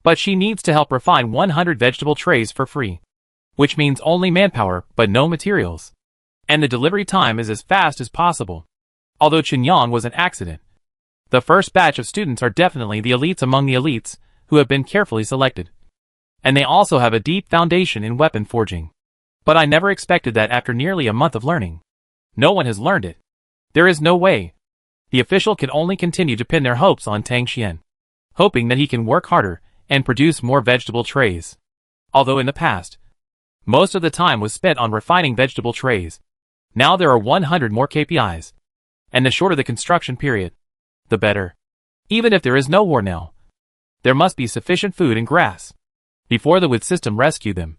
But she needs to help refine 100 vegetable trays for free. Which means only manpower, but no materials. And the delivery time is as fast as possible. Although Qinyang was an accident. The first batch of students are definitely the elites among the elites, who have been carefully selected. And they also have a deep foundation in weapon forging. But I never expected that after nearly a month of learning. No one has learned it. There is no way. The official could only continue to pin their hopes on Tang Xian, hoping that he can work harder and produce more vegetable trays. Although in the past, most of the time was spent on refining vegetable trays, now there are 100 more KPIs, and the shorter the construction period, the better. Even if there is no war now, there must be sufficient food and grass before the wood system rescue them.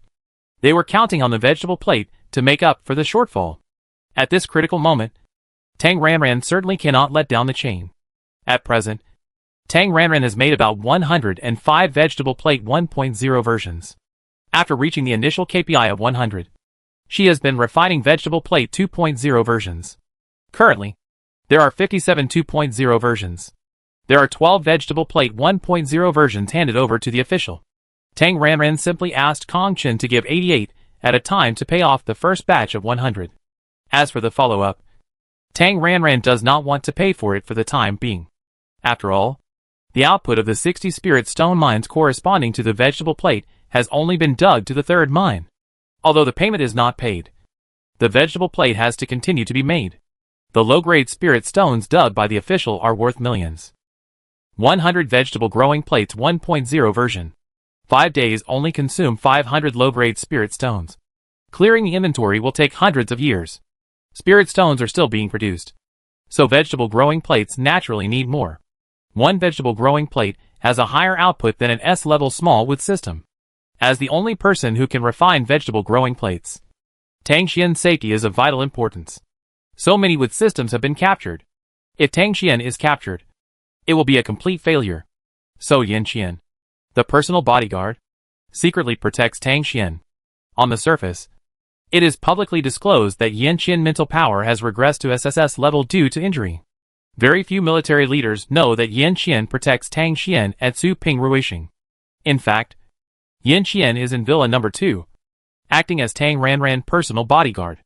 They were counting on the vegetable plate to make up for the shortfall. At this critical moment, Tang Ranran certainly cannot let down the chain. At present, Tang Ranran has made about 105 vegetable plate 1.0 versions. After reaching the initial KPI of 100, she has been refining vegetable plate 2.0 versions. Currently, there are 57 2.0 versions. There are 12 vegetable plate 1.0 versions handed over to the official. Tang Ranran simply asked Kong Chen to give 88 at a time to pay off the first batch of 100. As for the follow-up, Tang Ranran does not want to pay for it for the time being. After all, the output of the 60 spirit stone mines corresponding to the vegetable plate has only been dug to the third mine. Although the payment is not paid, the vegetable plate has to continue to be made. The low-grade spirit stones dug by the official are worth millions. 100 vegetable growing plates 1.0 version. 5 days only consume 500 low-grade spirit stones. Clearing the inventory will take hundreds of years. Spirit stones are still being produced, so vegetable growing plates naturally need more. One vegetable growing plate has a higher output than an S-level small wood system. As the only person who can refine vegetable growing plates, Tang Xian's safety is of vital importance. So many wood systems have been captured. If Tang Xian is captured, it will be a complete failure. So Yan Qian, the personal bodyguard, secretly protects Tang Xian. On the surface, it is publicly disclosed that Yan Qian mental power has regressed to SSS level due to injury. Very few military leaders know that Yan Qian protects Tang Xian at Su Ping Ruishing. In fact, Yan Qian is in Villa number 2, acting as Tang Ranran personal bodyguard.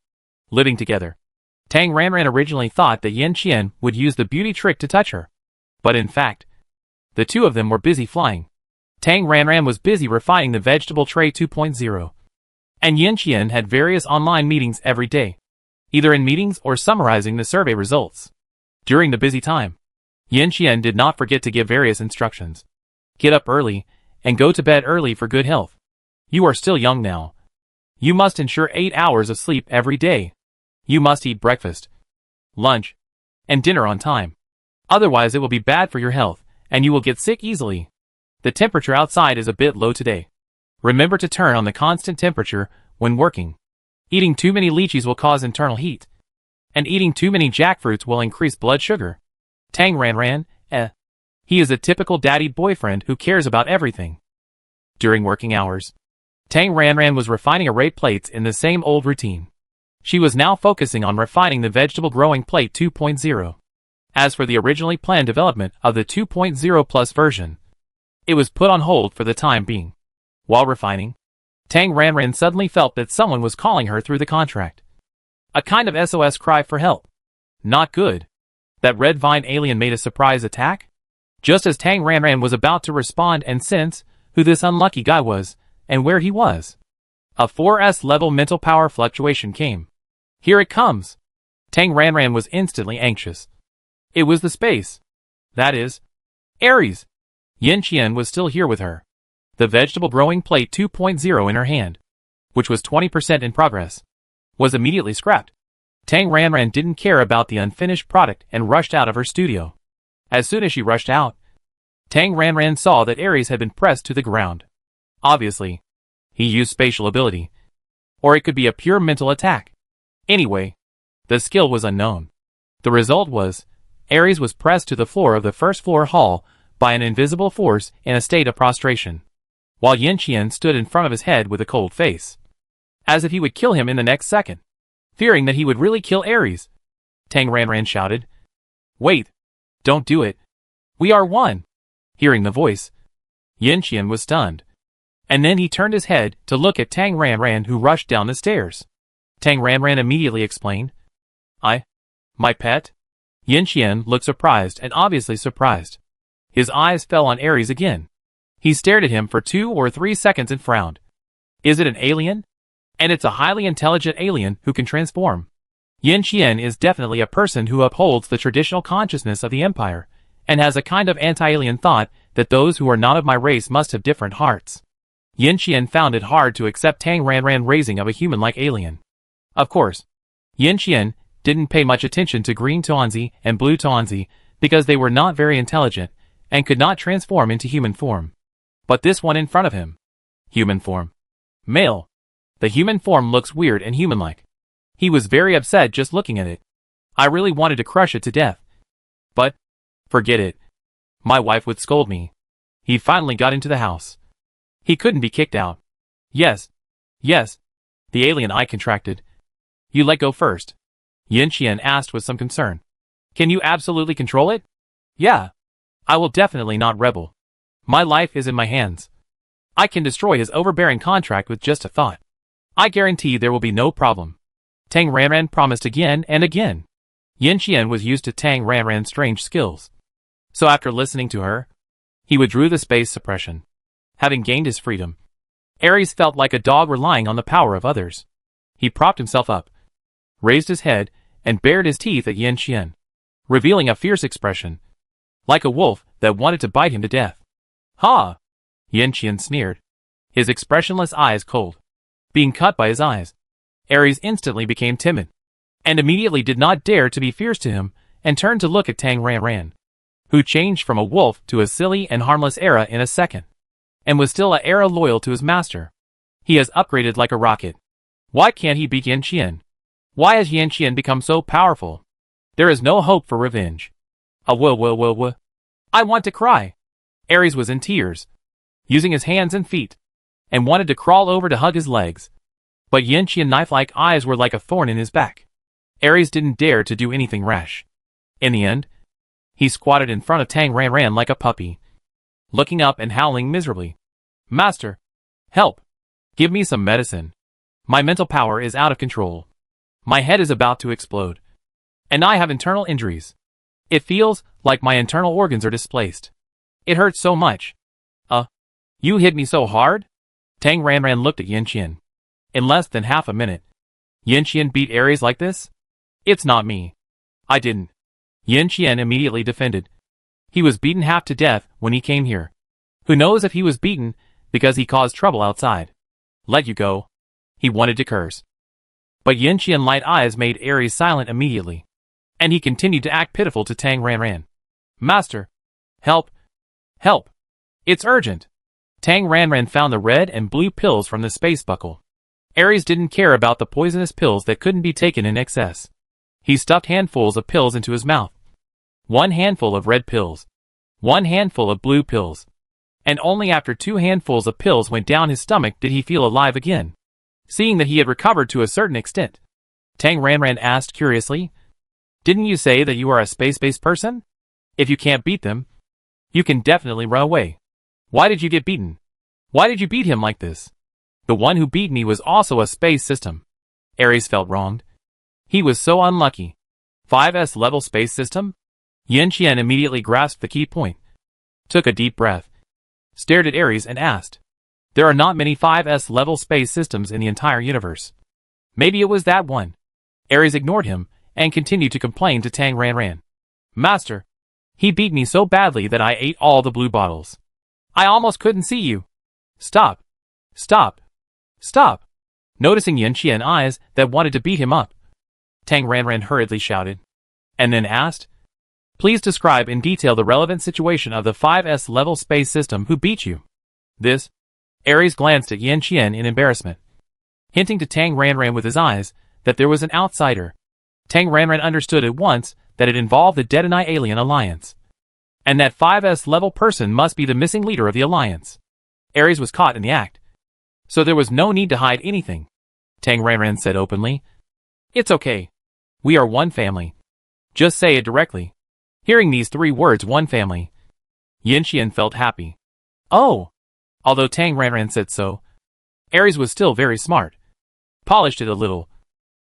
Living together, Tang Ranran originally thought that Yan Qian would use the beauty trick to touch her. But in fact, the two of them were busy flying. Tang Ranran was busy refining the vegetable tray 2.0. And Yan Qian had various online meetings every day, either in meetings or summarizing the survey results. During the busy time, Yan Qian did not forget to give various instructions. Get up early, and go to bed early for good health. You are still young now. You must ensure 8 hours of sleep every day. You must eat breakfast, lunch, and dinner on time. Otherwise it will be bad for your health, and you will get sick easily. The temperature outside is a bit low today. Remember to turn on the constant temperature when working. Eating too many lychees will cause internal heat. And eating too many jackfruits will increase blood sugar. Tang Ranran, he is a typical daddy boyfriend who cares about everything. During working hours, Tang Ranran was refining array plates in the same old routine. She was now focusing on refining the vegetable growing plate 2.0. As for the originally planned development of the 2.0 plus version, it was put on hold for the time being. While refining, Tang Ranran suddenly felt that someone was calling her through the contract. A kind of SOS cry for help. Not good. That red vine alien made a surprise attack? Just as Tang Ranran was about to respond and sense who this unlucky guy was and where he was, a 4S level mental power fluctuation came. Here it comes. Tang Ranran was instantly anxious. It was the space. That is, Aries. Yan Qian was still here with her. The vegetable growing plate 2.0 in her hand, which was 20% in progress, was immediately scrapped. Tang Ranran didn't care about the unfinished product and rushed out of her studio. As soon as she rushed out, Tang Ranran saw that Aries had been pressed to the ground. Obviously, he used spatial ability, or it could be a pure mental attack. Anyway, the skill was unknown. The result was, Aries was pressed to the floor of the first floor hall by an invisible force in a state of prostration, while Yan Qian stood in front of his head with a cold face, as if he would kill him in the next second. Fearing that he would really kill Aries, Tang Ranran shouted, "Wait! Don't do it! We are one!" Hearing the voice, Yan Qian was stunned, and then he turned his head to look at Tang Ranran, who rushed down the stairs. Tang Ranran immediately explained, My pet?" Yan Qian looked surprised and obviously surprised. His eyes fell on Aries again. He stared at him for 2 or 3 seconds and frowned. Is it an alien? And it's a highly intelligent alien who can transform. Yin Qian is definitely a person who upholds the traditional consciousness of the empire, and has a kind of anti-alien thought that those who are not of my race must have different hearts. Yin Qian found it hard to accept Tang Ranran raising of a human-like alien. Of course, Yin Qian didn't pay much attention to Green Tuanzi and Blue Tuanzi because they were not very intelligent and could not transform into human form. But this one in front of him. Human form. Male. The human form looks weird and human-like. He was very upset just looking at it. I really wanted to crush it to death. But, forget it. My wife would scold me. He finally got into the house. He couldn't be kicked out. Yes. Yes. The alien eye contracted. You let go first. Yin Qian asked with some concern. Can you absolutely control it? Yeah. I will definitely not rebel. My life is in my hands. I can destroy his overbearing contract with just a thought. I guarantee there will be no problem. Tang Ranran promised again and again. Yin Qian was used to Tang Ranran's strange skills. So after listening to her, he withdrew the space suppression. Having gained his freedom, Ares felt like a dog relying on the power of others. He propped himself up, raised his head, and bared his teeth at Yin Qian, revealing a fierce expression, like a wolf that wanted to bite him to death. Ha! Yin Qian sneered, his expressionless eyes cold. Being cut by his eyes, Ares instantly became timid, and immediately did not dare to be fierce to him, and turned to look at Tang Ranran, who changed from a wolf to a silly and harmless Era in a second, and was still a Era loyal to his master. He has upgraded like a rocket. Why can't he beat Yin Qian? Why has Yin Qian become so powerful? There is no hope for revenge. I want to cry. Ares was in tears, using his hands and feet, and wanted to crawl over to hug his legs. But Yin Qian's knife-like eyes were like a thorn in his back. Ares didn't dare to do anything rash. In the end, he squatted in front of Tang Ranran like a puppy, looking up and howling miserably. Master! Help! Give me some medicine. My mental power is out of control. My head is about to explode. And I have internal injuries. It feels like my internal organs are displaced. It hurts so much. You hit me so hard? Tang Ranran looked at Yin Qian. In less than half a minute, Yin Qian beat Ares like this? It's not me. I didn't. Yin Qian immediately defended. He was beaten half to death when he came here. Who knows if he was beaten because he caused trouble outside. Let you go. He wanted to curse. But Yin Qian's light eyes made Ares silent immediately, and he continued to act pitiful to Tang Ranran. Master! Help! Help! It's urgent! Tang Ranran found the red and blue pills from the space buckle. Ares didn't care about the poisonous pills that couldn't be taken in excess. He stuffed handfuls of pills into his mouth. 1 handful of red pills. 1 handful of blue pills. And only after 2 handfuls of pills went down his stomach did he feel alive again. Seeing that he had recovered to a certain extent, Tang Ranran asked curiously, Didn't you say that you are a space-based person? If you can't beat them, you can definitely run away. Why did you get beaten? Why did you beat him like this? The one who beat me was also a space system. Ares felt wronged. He was so unlucky. 5S level space system? Yin Qian immediately grasped the key point, took a deep breath, stared at Ares and asked, There are not many 5S level space systems in the entire universe. Maybe it was that one. Ares ignored him and continued to complain to Tang Ranran. Master! He beat me so badly that I ate all the blue bottles. I almost couldn't see you. Stop. Stop. Stop. Noticing Yin Qian's eyes that wanted to beat him up, Tang Ranran hurriedly shouted, and then asked, Please describe in detail the relevant situation of the 5S level space system who beat you. This? Ares glanced at Yin Qian in embarrassment, hinting to Tang Ranran with his eyes that there was an outsider. Tang Ranran understood at once that it involved the Detonite Alien Alliance, and that 5S level person must be the missing leader of the alliance. Ares was caught in the act, so there was no need to hide anything. Tang Ranran said openly, It's okay. We are one family. Just say it directly. Hearing these 3 words, one family, Yin Qian felt happy. Oh! Although Tang Ranran said so, Ares was still very smart, polished it a little,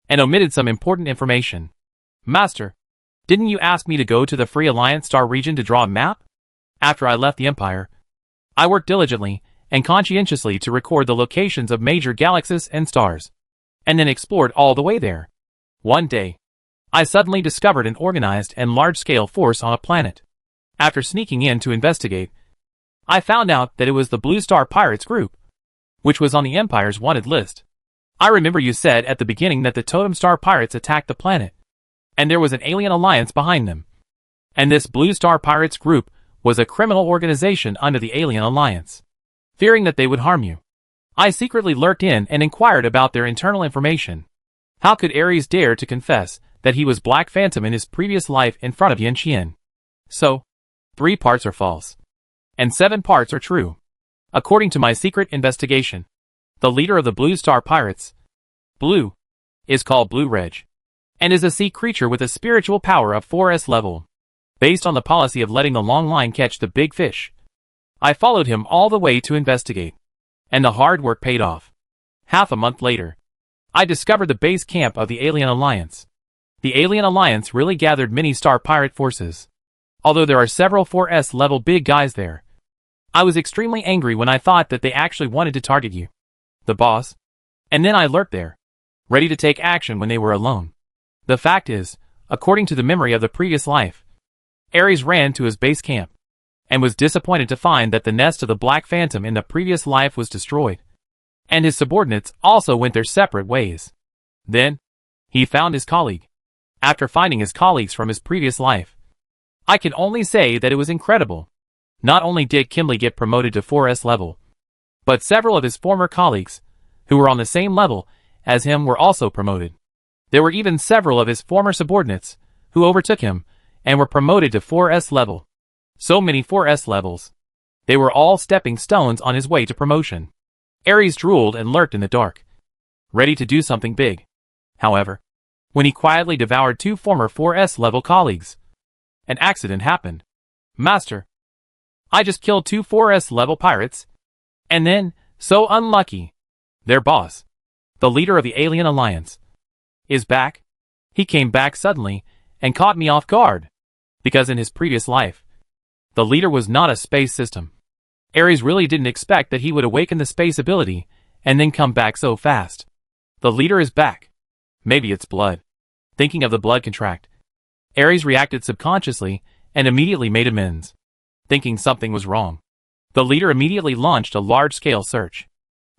and omitted some important information. Master, didn't you ask me to go to the Free Alliance Star region to draw a map? After I left the Empire, I worked diligently and conscientiously to record the locations of major galaxies and stars, and then explored all the way there. One day, I suddenly discovered an organized and large-scale force on a planet. After sneaking in to investigate, I found out that it was the Blue Star Pirates group, which was on the Empire's wanted list. I remember you said at the beginning that the Totem Star Pirates attacked the planet, and there was an alien alliance behind them. And this Blue Star Pirates group was a criminal organization under the Alien Alliance. Fearing that they would harm you, I secretly lurked in and inquired about their internal information. How could Ares dare to confess that he was Black Phantom in his previous life in front of Yanqian? So, 3 parts are false, and 7 parts are true. According to my secret investigation, the leader of the Blue Star Pirates, Blue, is called Blue Reg, and is a sea creature with a spiritual power of 4S level. Based on the policy of letting the long line catch the big fish, I followed him all the way to investigate, and the hard work paid off. Half a month later, I discovered the base camp of the Alien Alliance. The Alien Alliance really gathered many star pirate forces, although there are several 4S level big guys there. I was extremely angry when I thought that they actually wanted to target you, the boss, and then I lurked there, ready to take action when they were alone. The fact is, according to the memory of the previous life, Ares ran to his base camp, and was disappointed to find that the nest of the Black Phantom in the previous life was destroyed, and his subordinates also went their separate ways. Then, he found his colleague. After finding his colleagues from his previous life, I can only say that it was incredible. Not only did Kimberly get promoted to 4S level, but several of his former colleagues, who were on the same level as him, were also promoted. There were even several of his former subordinates, who overtook him, and were promoted to 4S level. So many 4S levels. They were all stepping stones on his way to promotion. Ares drooled and lurked in the dark, ready to do something big. However, when he quietly devoured 2 former 4S level colleagues, an accident happened. Master, I just killed 2 4S level pirates, and then, so unlucky, their boss, the leader of the Alien Alliance, is back. He came back suddenly and caught me off guard, because in his previous life, the leader was not a space system. Ares really didn't expect that he would awaken the space ability and then come back so fast. The leader is back. Maybe it's blood. Thinking of the blood contract, Ares reacted subconsciously and immediately made amends. Thinking something was wrong, the leader immediately launched a large-scale search.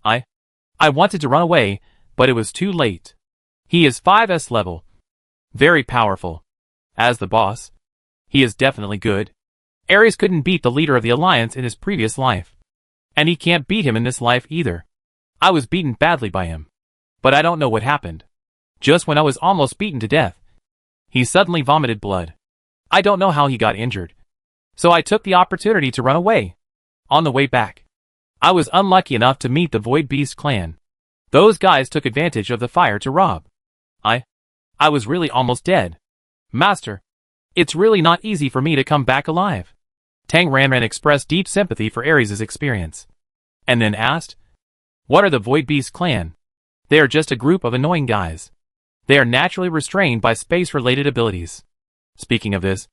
I wanted to run away, but it was too late. He is 5S level. Very powerful. As the boss, he is definitely good. Ares couldn't beat the leader of the Alliance in his previous life, and he can't beat him in this life either. I was beaten badly by him, but I don't know what happened. Just when I was almost beaten to death, he suddenly vomited blood. I don't know how he got injured, so I took the opportunity to run away. On the way back, I was unlucky enough to meet the Void Beast clan. Those guys took advantage of the fire to rob. I was really almost dead. Master, it's really not easy for me to come back alive. Tang Ranran expressed deep sympathy for Ares' experience, and then asked, what are the Void Beast clan? They are just a group of annoying guys. They are naturally restrained by space-related abilities. Speaking of this,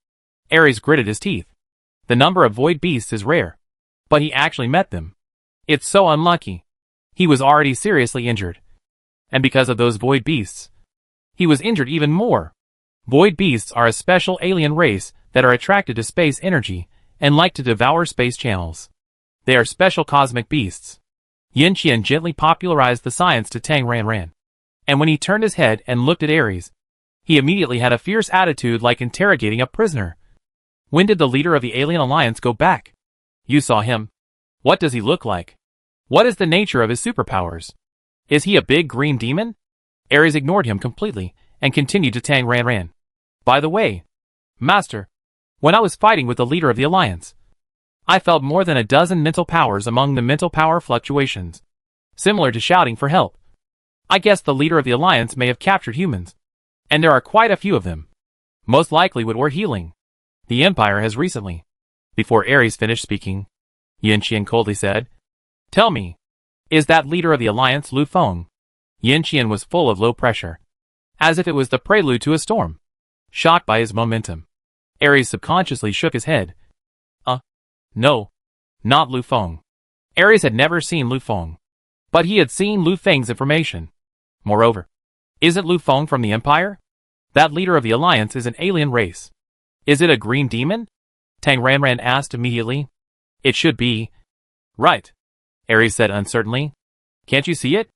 Ares gritted his teeth. The number of Void Beasts is rare, but he actually met them. It's so unlucky. He was already seriously injured, and because of those Void Beasts, he was injured even more. Void Beasts are a special alien race that are attracted to space energy and like to devour space channels. They are special cosmic beasts. Yin Qian gently popularized the science to Tang Ranran, and when he turned his head and looked at Ares, he immediately had a fierce attitude like interrogating a prisoner. When did the leader of the Alien Alliance go back? You saw him. What does he look like? What is the nature of his superpowers? Is he a big green demon? Ares ignored him completely and continued to Tang Ranran. By the way, Master, when I was fighting with the leader of the Alliance, I felt more than a dozen mental powers among the mental power fluctuations, similar to shouting for help. I guess the leader of the Alliance may have captured humans, and there are quite a few of them. Most likely what we're healing. The Empire has recently. Before Ares finished speaking, Yin Qian coldly said, tell me, is that leader of the Alliance Lu Feng? Yin Qian was full of low pressure, as if it was the prelude to a storm. Shocked by his momentum, Ares subconsciously shook his head. No, not Lu Feng. Ares had never seen Lu Feng, but he had seen Lu Feng's information. Moreover, isn't Lu Feng from the Empire? That leader of the Alliance is an alien race. Is it a green demon? Tang Ranran asked immediately. It should be. Right. Ares said uncertainly. Can't you see it?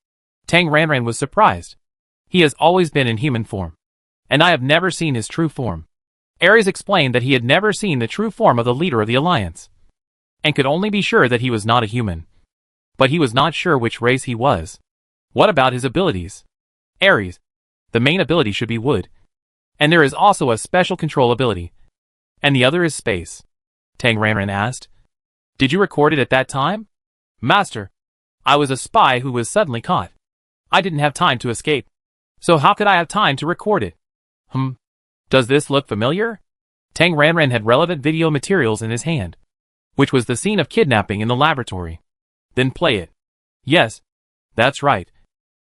Tang Ranran was surprised. He has always been in human form. And I have never seen his true form. Ares explained that he had never seen the true form of the leader of the Alliance, and could only be sure that he was not a human. But he was not sure which race he was. What about his abilities? Ares. The main ability should be wood. And there is also a special control ability. And the other is space. Tang Ranran asked. Did you record it at that time? Master. I was a spy who was suddenly caught. I didn't have time to escape. So how could I have time to record it? Does this look familiar? Tang Ranran had relevant video materials in his hand, which was the scene of kidnapping in the laboratory. Then play it. Yes. That's right.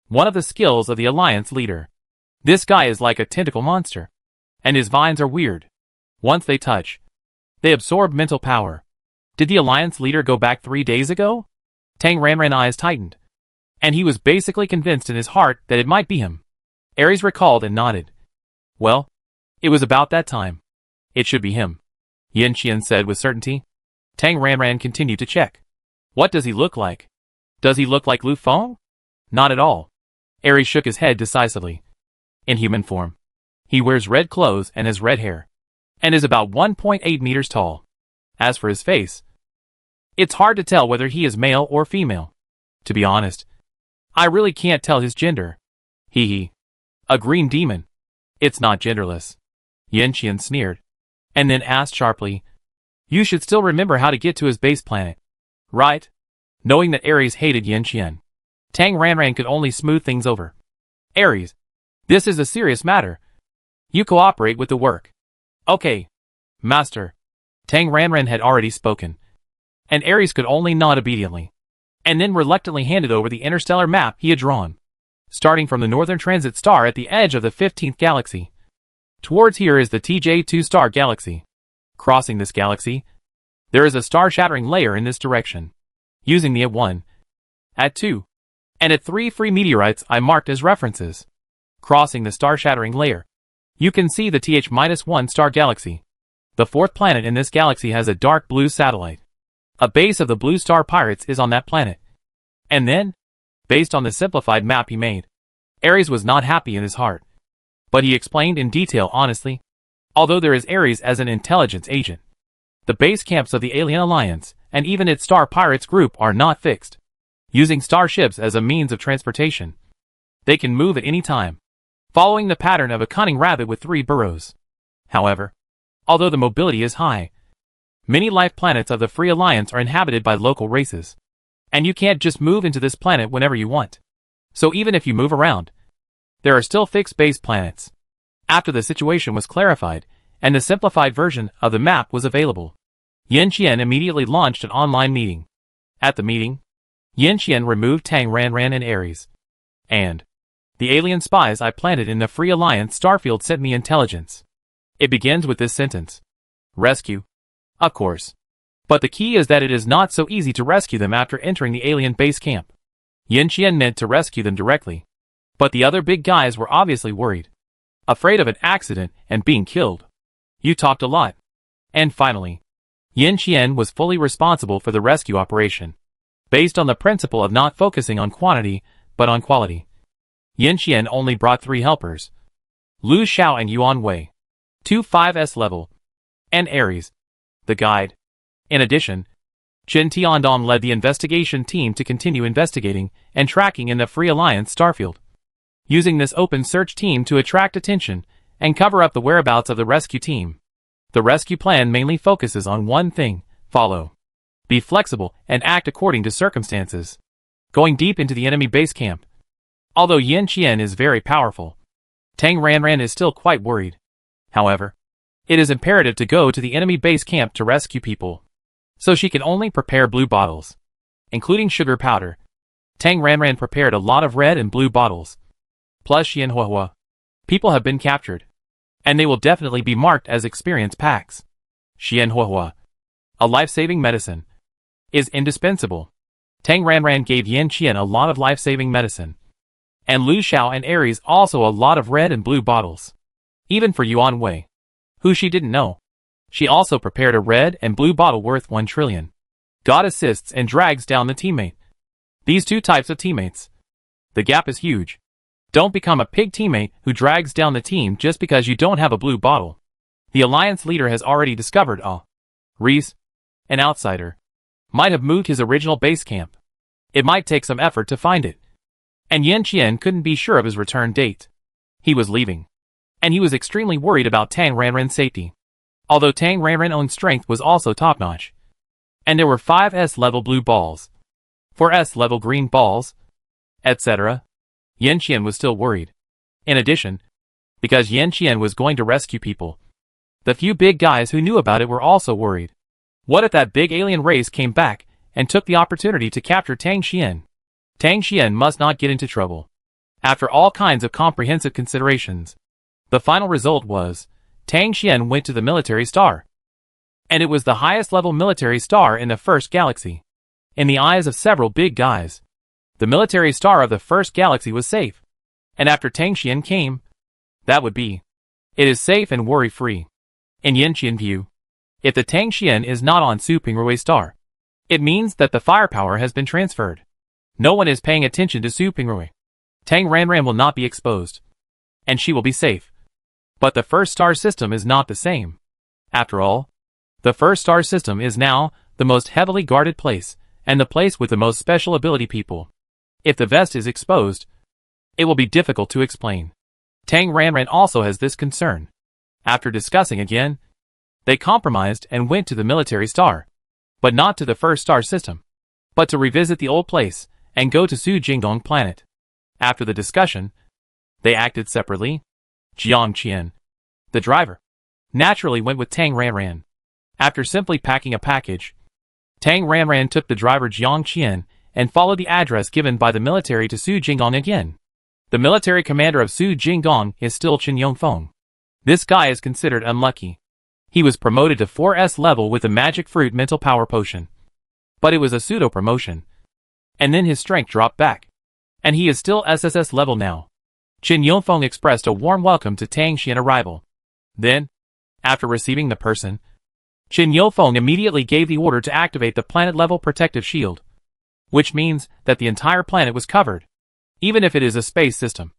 One of the skills of the Alliance leader. This guy is like a tentacle monster. And his vines are weird. Once they touch, they absorb mental power. Did the Alliance leader go back 3 days ago? Tang Ranran's eyes tightened. And he was basically convinced in his heart that it might be him. Ares recalled and nodded. Well, it was about that time. It should be him, Yin Qian said with certainty. Tang Ranran continued to check. What does he look like? Does he look like Lu Feng? Not at all. Ares shook his head decisively. In human form. He wears red clothes and has red hair, and is about 1.8 meters tall. As for his face, it's hard to tell whether he is male or female. To be honest, I really can't tell his gender. Hee hee. A green demon. It's not genderless. Yin Qian sneered, and then asked sharply, You should still remember how to get to his base planet, right? Knowing that Ares hated Yin Qian, Tang Ranran could only smooth things over. Ares, this is a serious matter. You cooperate with the work. Okay, Master. Tang Ranran had already spoken, and Ares could only nod obediently, and then reluctantly handed over the interstellar map he had drawn, starting from the northern transit star at the edge of the 15th galaxy. Towards here is the TJ2 star galaxy. Crossing this galaxy, there is a star-shattering layer in this direction. Using the at 1, at 2, and at 3 free meteorites I marked as references. Crossing the star-shattering layer, you can see the TH-1 star galaxy. The fourth planet in this galaxy has a dark blue satellite. A base of the blue star pirates is on that planet. And then, based on the simplified map he made, Ares was not happy in his heart. But he explained in detail honestly. Although there is Ares as an intelligence agent, the base camps of the Alien Alliance, and even its star pirates group are not fixed. Using starships as a means of transportation, they can move at any time, following the pattern of a cunning rabbit with 3 burrows. However, although the mobility is high, many life planets of the Free Alliance are inhabited by local races, and you can't just move into this planet whenever you want. So even if you move around, there are still fixed base planets. After the situation was clarified, and the simplified version of the map was available, Yin Qian immediately launched an online meeting. At the meeting, Yin Qian removed Tang Ranran and Ares. And the alien spies I planted in the Free Alliance starfield sent me intelligence. It begins with this sentence. Rescue. Of course. But the key is that it is not so easy to rescue them after entering the alien base camp. Yin Qian meant to rescue them directly. But the other big guys were obviously worried, afraid of an accident and being killed. You talked a lot. And finally, Yin Qian was fully responsible for the rescue operation, based on the principle of not focusing on quantity, but on quality. Yin Qian only brought 3 helpers. Lu Xiao and Yuan Wei, 2 5S level, and Ares, the guide. In addition, Chen Tiandong led the investigation team to continue investigating and tracking in the Free Alliance starfield, using this open search team to attract attention and cover up the whereabouts of the rescue team. The rescue plan mainly focuses on one thing: follow, be flexible, and act according to circumstances. Going deep into the enemy base camp. Although Yin Qian is very powerful, Tang Ranran is still quite worried. However, it is imperative to go to the enemy base camp to rescue people. So she can only prepare blue bottles, including sugar powder. Tang Ranran prepared a lot of red and blue bottles. Plus Xianhuahua. People have been captured, and they will definitely be marked as experience packs. Xianhuahua, a life-saving medicine, is indispensable. Tang Ranran gave Yin Qian a lot of life-saving medicine, and Lu Xiao and Ares also a lot of red and blue bottles. even for Yuan Wei, who she didn't know. She also prepared a red and blue bottle worth 1 trillion. God assists and drags down the teammate. These two types of teammates. The gap is huge. Don't become a pig teammate who drags down the team just because you don't have a blue bottle. The alliance leader has already discovered Reese, an outsider, might have moved his original base camp. It might take some effort to find it. And Yan Qian couldn't be sure of his return date. He was leaving. And he was extremely worried about Tang Ranran's safety. Although Tang Ranran's own strength was also top-notch. And there were 5 S-level blue balls, 4 S-level green balls, etc. Yan Qian was still worried. In addition, because Yan Qian was going to rescue people, the few big guys who knew about it were also worried. What if that big alien race came back and took the opportunity to capture Tang Qian? Tang Qian must not get into trouble. After all kinds of comprehensive considerations, the final result was, Tang Qian went to the military star. And it was the highest level military star in the first galaxy. In the eyes of several big guys, the military star of the first galaxy was safe. And after Tang Qian came, that would be. It is safe and worry-free. In Yan Qian's view, if the Tang Qian is not on Su Pingrui star, it means that the firepower has been transferred. No one is paying attention to Su Pingrui. Tang Ranran will not be exposed. And she will be safe. But the first star system is not the same. After all, the first star system is now the most heavily guarded place, and the place with the most special ability people. If the vest is exposed, it will be difficult to explain. Tang Ranran also has this concern. After discussing again, they compromised and went to the military star. But not to the first star system, but to revisit the old place and go to Su Jinggong planet. After the discussion, they acted separately. Jiang Qian, the driver, naturally went with Tang Ranran. After simply packing a package, Tang Ranran took the driver Jiang Qian and followed the address given by the military to Su Jinggong again. The military commander of Su Jinggong is still Chen Yongfeng. This guy is considered unlucky. He was promoted to 4S level with a magic fruit mental power potion. But it was a pseudo-promotion. And then his strength dropped back. And he is still SSS level now. Chen Yongfeng expressed a warm welcome to Tang Qian arrival. Then, after receiving the person, Chen Yongfeng immediately gave the order to activate the planet-level protective shield. Which means that the entire planet was covered. Even if it is a space system,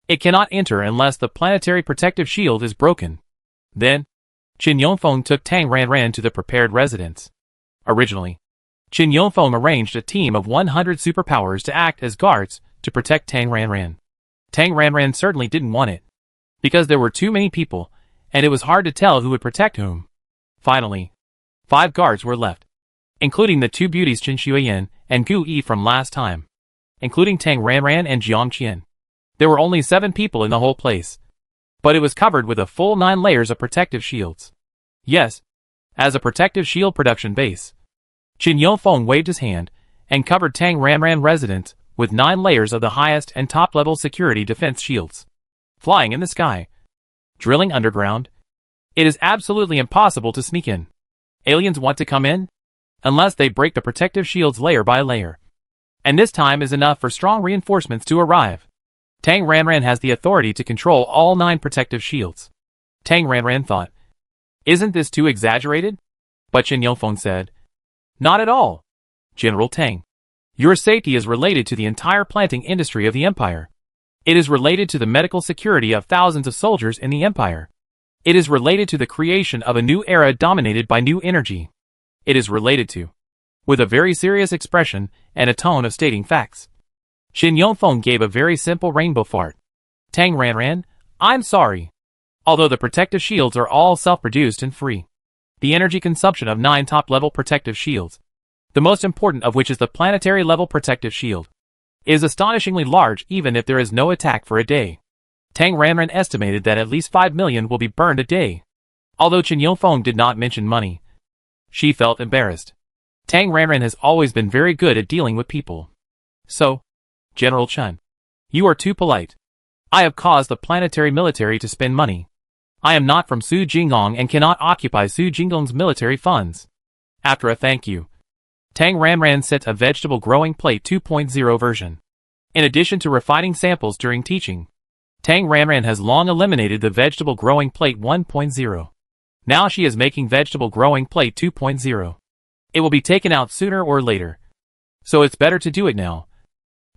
it cannot enter unless the planetary protective shield is broken. Then, Chen Yongfeng took Tang Ranran to the prepared residence. Originally, Chen Yongfeng arranged a team of 100 superpowers to act as guards to protect Tang Ranran. Tang Ranran certainly didn't want it, because there were too many people, and it was hard to tell who would protect whom. Finally, 5 guards were left, including the 2 beauties Chen Xueyan and Gu Yi from last time, including Tang Ranran and Jiang Qian. There were only 7 people in the whole place, but it was covered with a full 9 layers of protective shields. Yes, as a protective shield production base. Chen Yongfeng waved his hand and covered Tang Ranran residence with 9 layers of the highest and top-level security defense shields. Flying in the sky, drilling underground, it is absolutely impossible to sneak in. Aliens want to come in, unless they break the protective shields layer by layer. And this time is enough for strong reinforcements to arrive. Tang Ranran has the authority to control all 9 protective shields. Tang Ranran thought, isn't this too exaggerated? But Chen Yongfeng said, not at all. General Tang, your safety is related to the entire planting industry of the Empire. It is related to the medical security of thousands of soldiers in the Empire. It is related to the creation of a new era dominated by new energy. It is related to, with a very serious expression and a tone of stating facts. Chen Yongfeng gave a very simple rainbow fart. Tang Ranran, I'm sorry. Although the protective shields are all self-produced and free, the energy consumption of 9 top-level protective shields, the most important of which is the planetary-level protective shield, is astonishingly large even if there is no attack for a day. Tang Ranran estimated that at least 5 million will be burned a day. Although Chen Yongfeng did not mention money, she felt embarrassed. Tang Ranran has always been very good at dealing with people. So, General Chen, you are too polite. I have caused the planetary military to spend money. I am not from Su Jinggong and cannot occupy Su Jinggong's military funds. After a thank you, Tang Ranran sent a vegetable growing plate 2.0 version. In addition to refining samples during teaching, Tang Ranran has long eliminated the vegetable growing plate 1.0. Now she is making vegetable growing plate 2.0. It will be taken out sooner or later. So it's better to do it now.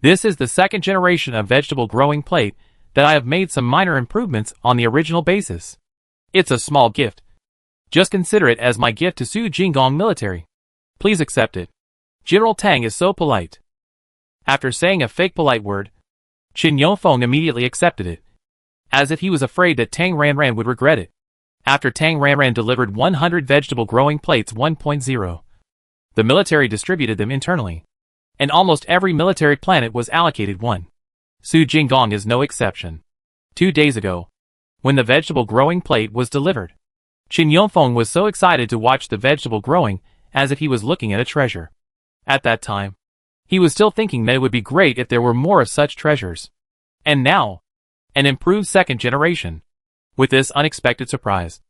This is the second generation of vegetable growing plate that I have made some minor improvements on the original basis. It's a small gift. Just consider it as my gift to Su Jingong military. Please accept it. General Tang is so polite. After saying a fake polite word, Qin Yongfeng immediately accepted it, as if he was afraid that Tang Ranran would regret it. After Tang Ranran delivered 100 vegetable growing plates 1.0, the military distributed them internally, and almost every military planet was allocated one. Su Jingong is no exception. 2 days ago, when the vegetable growing plate was delivered, Qin Yongfeng was so excited to watch the vegetable growing as if he was looking at a treasure. At that time, he was still thinking that it would be great if there were more of such treasures. And now, an improved second generation. With this unexpected surprise,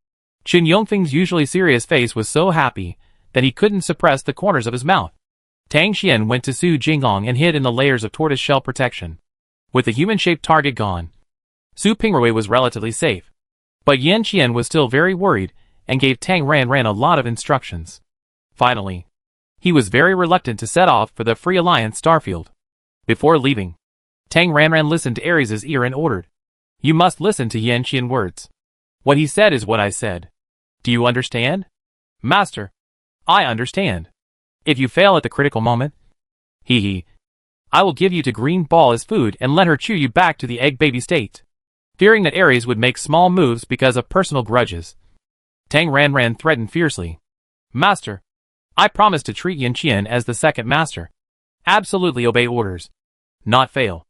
Qin Yongfeng's usually serious face was so happy that he couldn't suppress the corners of his mouth. Tang Xian went to Su Jingong and hid in the layers of tortoise shell protection. With the human-shaped target gone, Su Pingrui was relatively safe. But Yan Qian was still very worried and gave Tang Ranran a lot of instructions. Finally, he was very reluctant to set off for the Free Alliance starfield. Before leaving, Tang Ranran listened to Ares' ear and ordered, "You must listen to Yan Qian words. What he said is what I said. Do you understand?" "Master, I understand. If you fail at the critical moment, I will give you to Green Ball as food and let her chew you back to the egg baby state." Fearing that Ares would make small moves because of personal grudges, Tang Ranran threatened fiercely, "Master, I promise to treat Yan Qian as the second master. Absolutely obey orders. Not fail.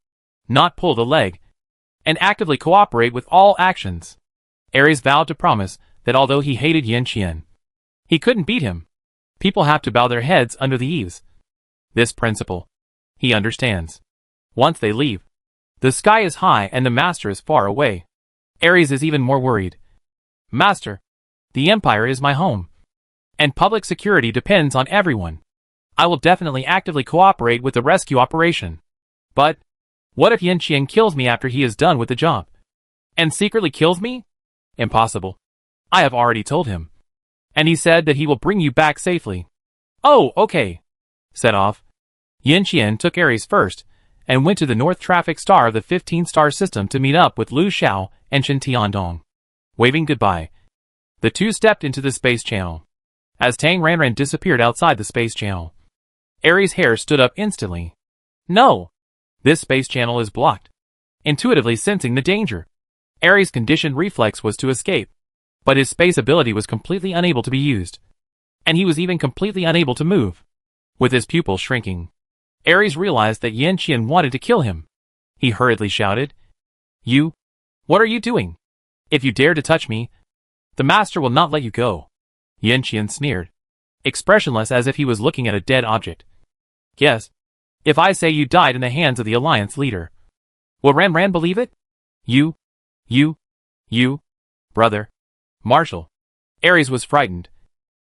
Not pull the leg. And actively cooperate with all actions." Ares vowed to promise that although he hated Yan Qian, he couldn't beat him. People have to bow their heads under the eaves. This principle, he understands. Once they leave, the sky is high and the master is far away. Ares is even more worried. "Master, the empire is my home, and public security depends on everyone. I will definitely actively cooperate with the rescue operation. But, what if Yan Qian kills me after he is done with the job? And secretly kills me? Impossible. I have already told him. And he said that he will bring you back safely." "Oh, okay." Set off, Yan Qian took Ares first, and went to the North Traffic Star of the 15-star system to meet up with Lu Xiao and Chen Tiandong. Waving goodbye, the two stepped into the space channel. As Tang Ranran disappeared outside the space channel, Ares' hair stood up instantly. "No! This space channel is blocked." Intuitively sensing the danger, Ares' conditioned reflex was to escape, but his space ability was completely unable to be used. And he was even completely unable to move. With his pupil shrinking, Ares realized that Yan Qian wanted to kill him. He hurriedly shouted, "You? What are you doing? If you dare to touch me, the master will not let you go." Yan Qian sneered, expressionless as if he was looking at a dead object. "Yes. If I say you died in the hands of the alliance leader, will Ranran believe it? You, brother, Marshal." Ares was frightened,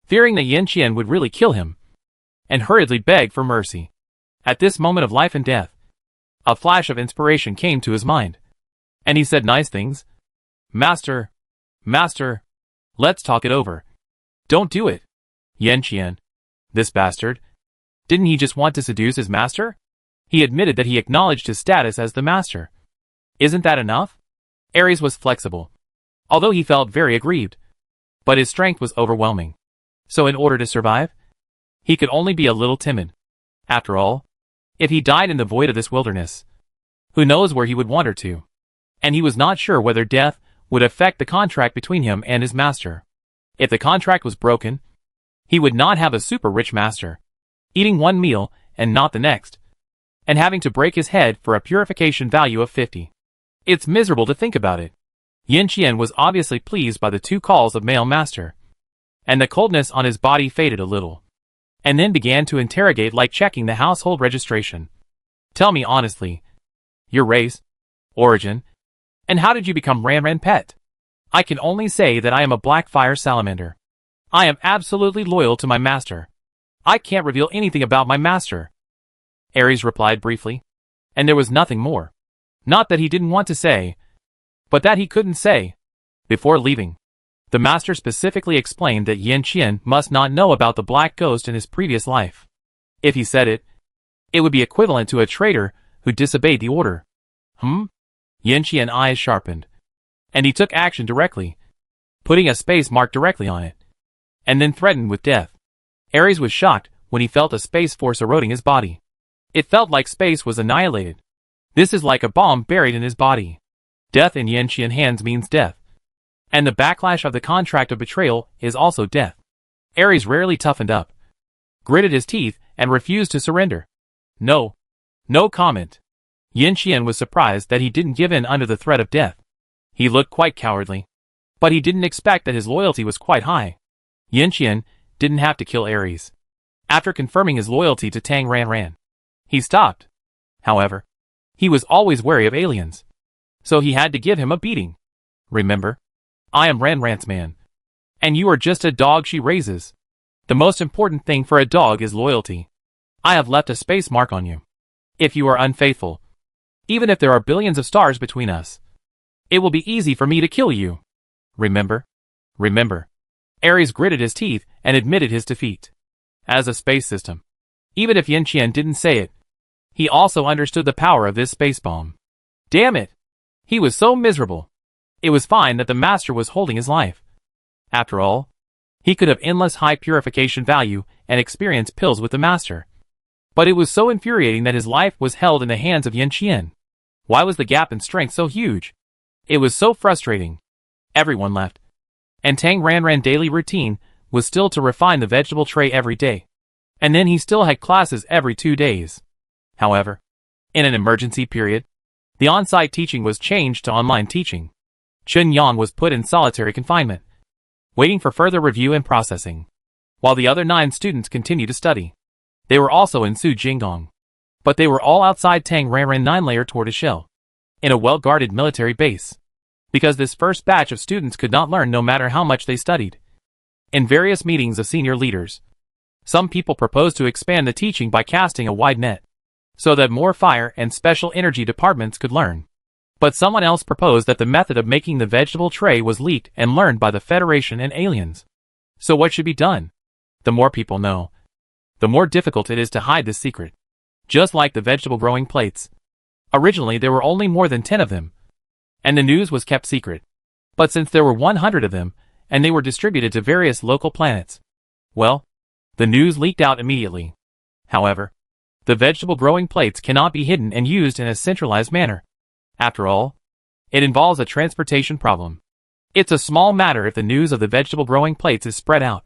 fearing that Yan Qian would really kill him, and hurriedly begged for mercy. At this moment of life and death, a flash of inspiration came to his mind, and he said nice things. Master, let's talk it over." "Don't do it. Yan Qian, this bastard. Didn't he just want to seduce his master? He admitted that he acknowledged his status as the master. Isn't that enough?" Ares was flexible, although he felt very aggrieved, but his strength was overwhelming. So in order to survive, he could only be a little timid. After all, if he died in the void of this wilderness, who knows where he would wander to? And he was not sure whether death would affect the contract between him and his master. If the contract was broken, he would not have a super rich master, eating one meal and not the next, and having to break his head for a purification value of 50. It's miserable to think about it. Yan Qian was obviously pleased by the 2 calls of male master, and the coldness on his body faded a little, and then began to interrogate like checking the household registration. "Tell me honestly, your race, origin, and how did you become Ranran pet?" "I can only say that I am a black fire salamander. I am absolutely loyal to my master. I can't reveal anything about my master." Ares replied briefly, and there was nothing more. Not that he didn't want to say, but that he couldn't say. Before leaving, the master specifically explained that Yan Qian must not know about the black ghost in his previous life. If he said it, it would be equivalent to a traitor who disobeyed the order. Yan Qian's eyes sharpened, and he took action directly, putting a space mark directly on it, and then threatened with death. Ares was shocked when he felt a space force eroding his body. It felt like space was annihilated. This is like a bomb buried in his body. Death in Yan Qian's hands means death. And the backlash of the contract of betrayal is also death. Ares rarely toughened up, gritted his teeth, and refused to surrender. No comment. Yan Qian was surprised that he didn't give in under the threat of death. He looked quite cowardly, but he didn't expect that his loyalty was quite high. Yan Qian didn't have to kill Ares. After confirming his loyalty to Tang Ranran, he stopped. However, he was always wary of aliens, so he had to give him a beating. Remember, I am Ranran's man, and you are just a dog she raises. The most important thing for a dog is loyalty. I have left a space mark on you. If you are unfaithful, even if there are billions of stars between us, it will be easy for me to kill you. Remember? Ares gritted his teeth and admitted his defeat. As a space system, even if Yan Qian didn't say it, he also understood the power of this space bomb. Damn it! He was so miserable. It was fine that the master was holding his life. After all, he could have endless high purification value and experience pills with the master. But it was so infuriating that his life was held in the hands of Yan Qian. Why was the gap in strength so huge? It was so frustrating. Everyone left, and Tang Ranran's daily routine was still to refine the vegetable tray every day. And then he still had classes every 2 days. However, in an emergency period, the on-site teaching was changed to online teaching. Chen Yang was put in solitary confinement, waiting for further review and processing, while the other 9 students continued to study. They were also in Su Jingdong, but they were all outside Tang Ranran 9-layer tortoiseshell, in a well-guarded military base, because this first batch of students could not learn no matter how much they studied. In various meetings of senior leaders, some people proposed to expand the teaching by casting a wide net, so that more fire and special energy departments could learn. But someone else proposed that the method of making the vegetable tray was leaked and learned by the Federation and aliens. So what should be done? The more people know, the more difficult it is to hide this secret. Just like the vegetable growing plates. Originally there were only more than 10 of them, and the news was kept secret. But since there were 100 of them, and they were distributed to various local planets, well, the news leaked out immediately. However, the vegetable growing plates cannot be hidden and used in a centralized manner. After all, it involves a transportation problem. It's a small matter if the news of the vegetable growing plates is spread out.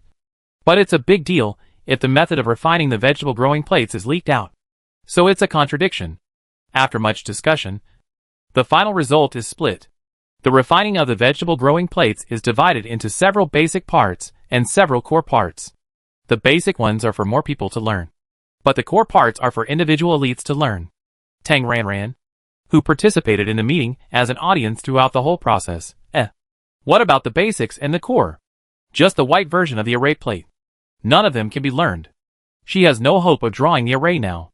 But it's a big deal if the method of refining the vegetable growing plates is leaked out. So it's a contradiction. After much discussion, the final result is split. The refining of the vegetable growing plates is divided into several basic parts and several core parts. The basic ones are for more people to learn, but the core parts are for individual elites to learn. Tang Ranran, who participated in the meeting as an audience throughout the whole process. What about the basics and the core? Just the white version of the array plate. None of them can be learned. She has no hope of drawing the array now.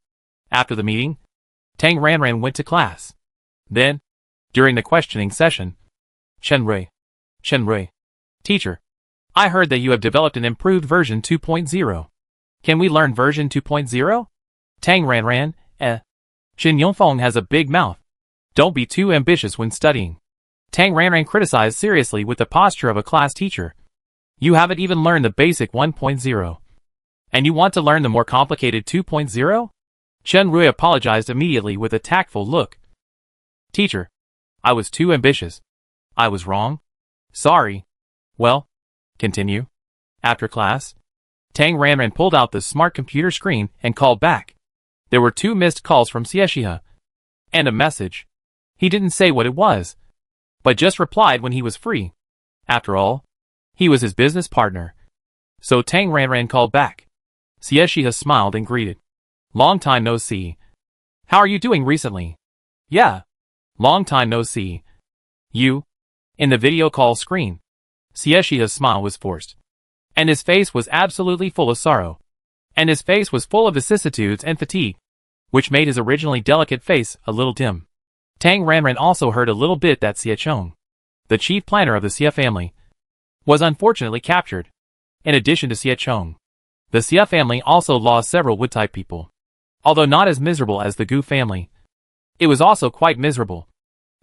After the meeting, Tang Ranran went to class. Then, during the questioning session, Chen Rui, teacher, I heard that you have developed an improved version 2.0. Can we learn version 2.0? Tang Ranran, Chen Yongfeng has a big mouth. Don't be too ambitious when studying. Tang Ranran criticized seriously with the posture of a class teacher. You haven't even learned the basic 1.0. And you want to learn the more complicated 2.0? Chen Rui apologized immediately with a tactful look. Teacher, I was too ambitious. I was wrong. Sorry. Well, continue. After class, Tang Ranran pulled out the smart computer screen and called back. There were 2 missed calls from Xiexia. And a message. He didn't say what it was, but just replied when he was free. After all, he was his business partner. So Tang Ranran called back. Xiexia smiled and greeted. Long time no see. How are you doing recently? Yeah. Long time no see. You? In the video call screen. Xiexia smile was forced, and his face was absolutely full of sorrow. And his face was full of vicissitudes and fatigue, which made his originally delicate face a little dim. Tang Ranran also heard a little bit that Xiechong the chief planner of the Xia family, was unfortunately captured. In addition to Xia Chong, the Xia family also lost several Wood-type people. Although not as miserable as the Gu family, it was also quite miserable.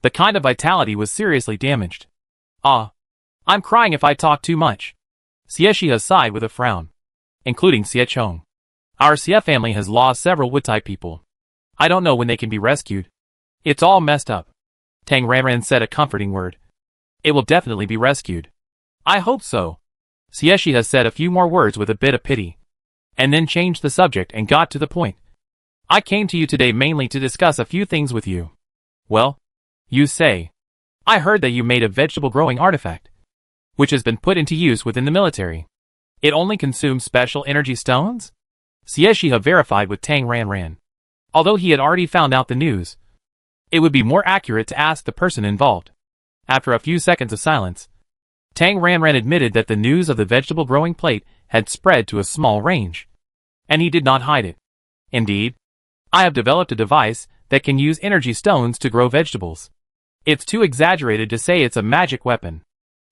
The kind of vitality was seriously damaged. I'm crying if I talk too much. Xia Xia sighed with a frown, including Xia Chong. Our Xia family has lost several Wood-type people. I don't know when they can be rescued. It's all messed up. Tang Ranran said a comforting word. It will definitely be rescued. I hope so. Xia Xia said a few more words with a bit of pity, and then changed the subject and got to the point. I came to you today mainly to discuss a few things with you. Well, you say. I heard that you made a vegetable-growing artifact, which has been put into use within the military. It only consumes special energy stones? Xie Xia verified with Tang Ranran. Although he had already found out the news, it would be more accurate to ask the person involved. After a few seconds of silence, Tang Ranran admitted that the news of the vegetable-growing plate had spread to a small range, and he did not hide it. Indeed, I have developed a device that can use energy stones to grow vegetables. It's too exaggerated to say it's a magic weapon.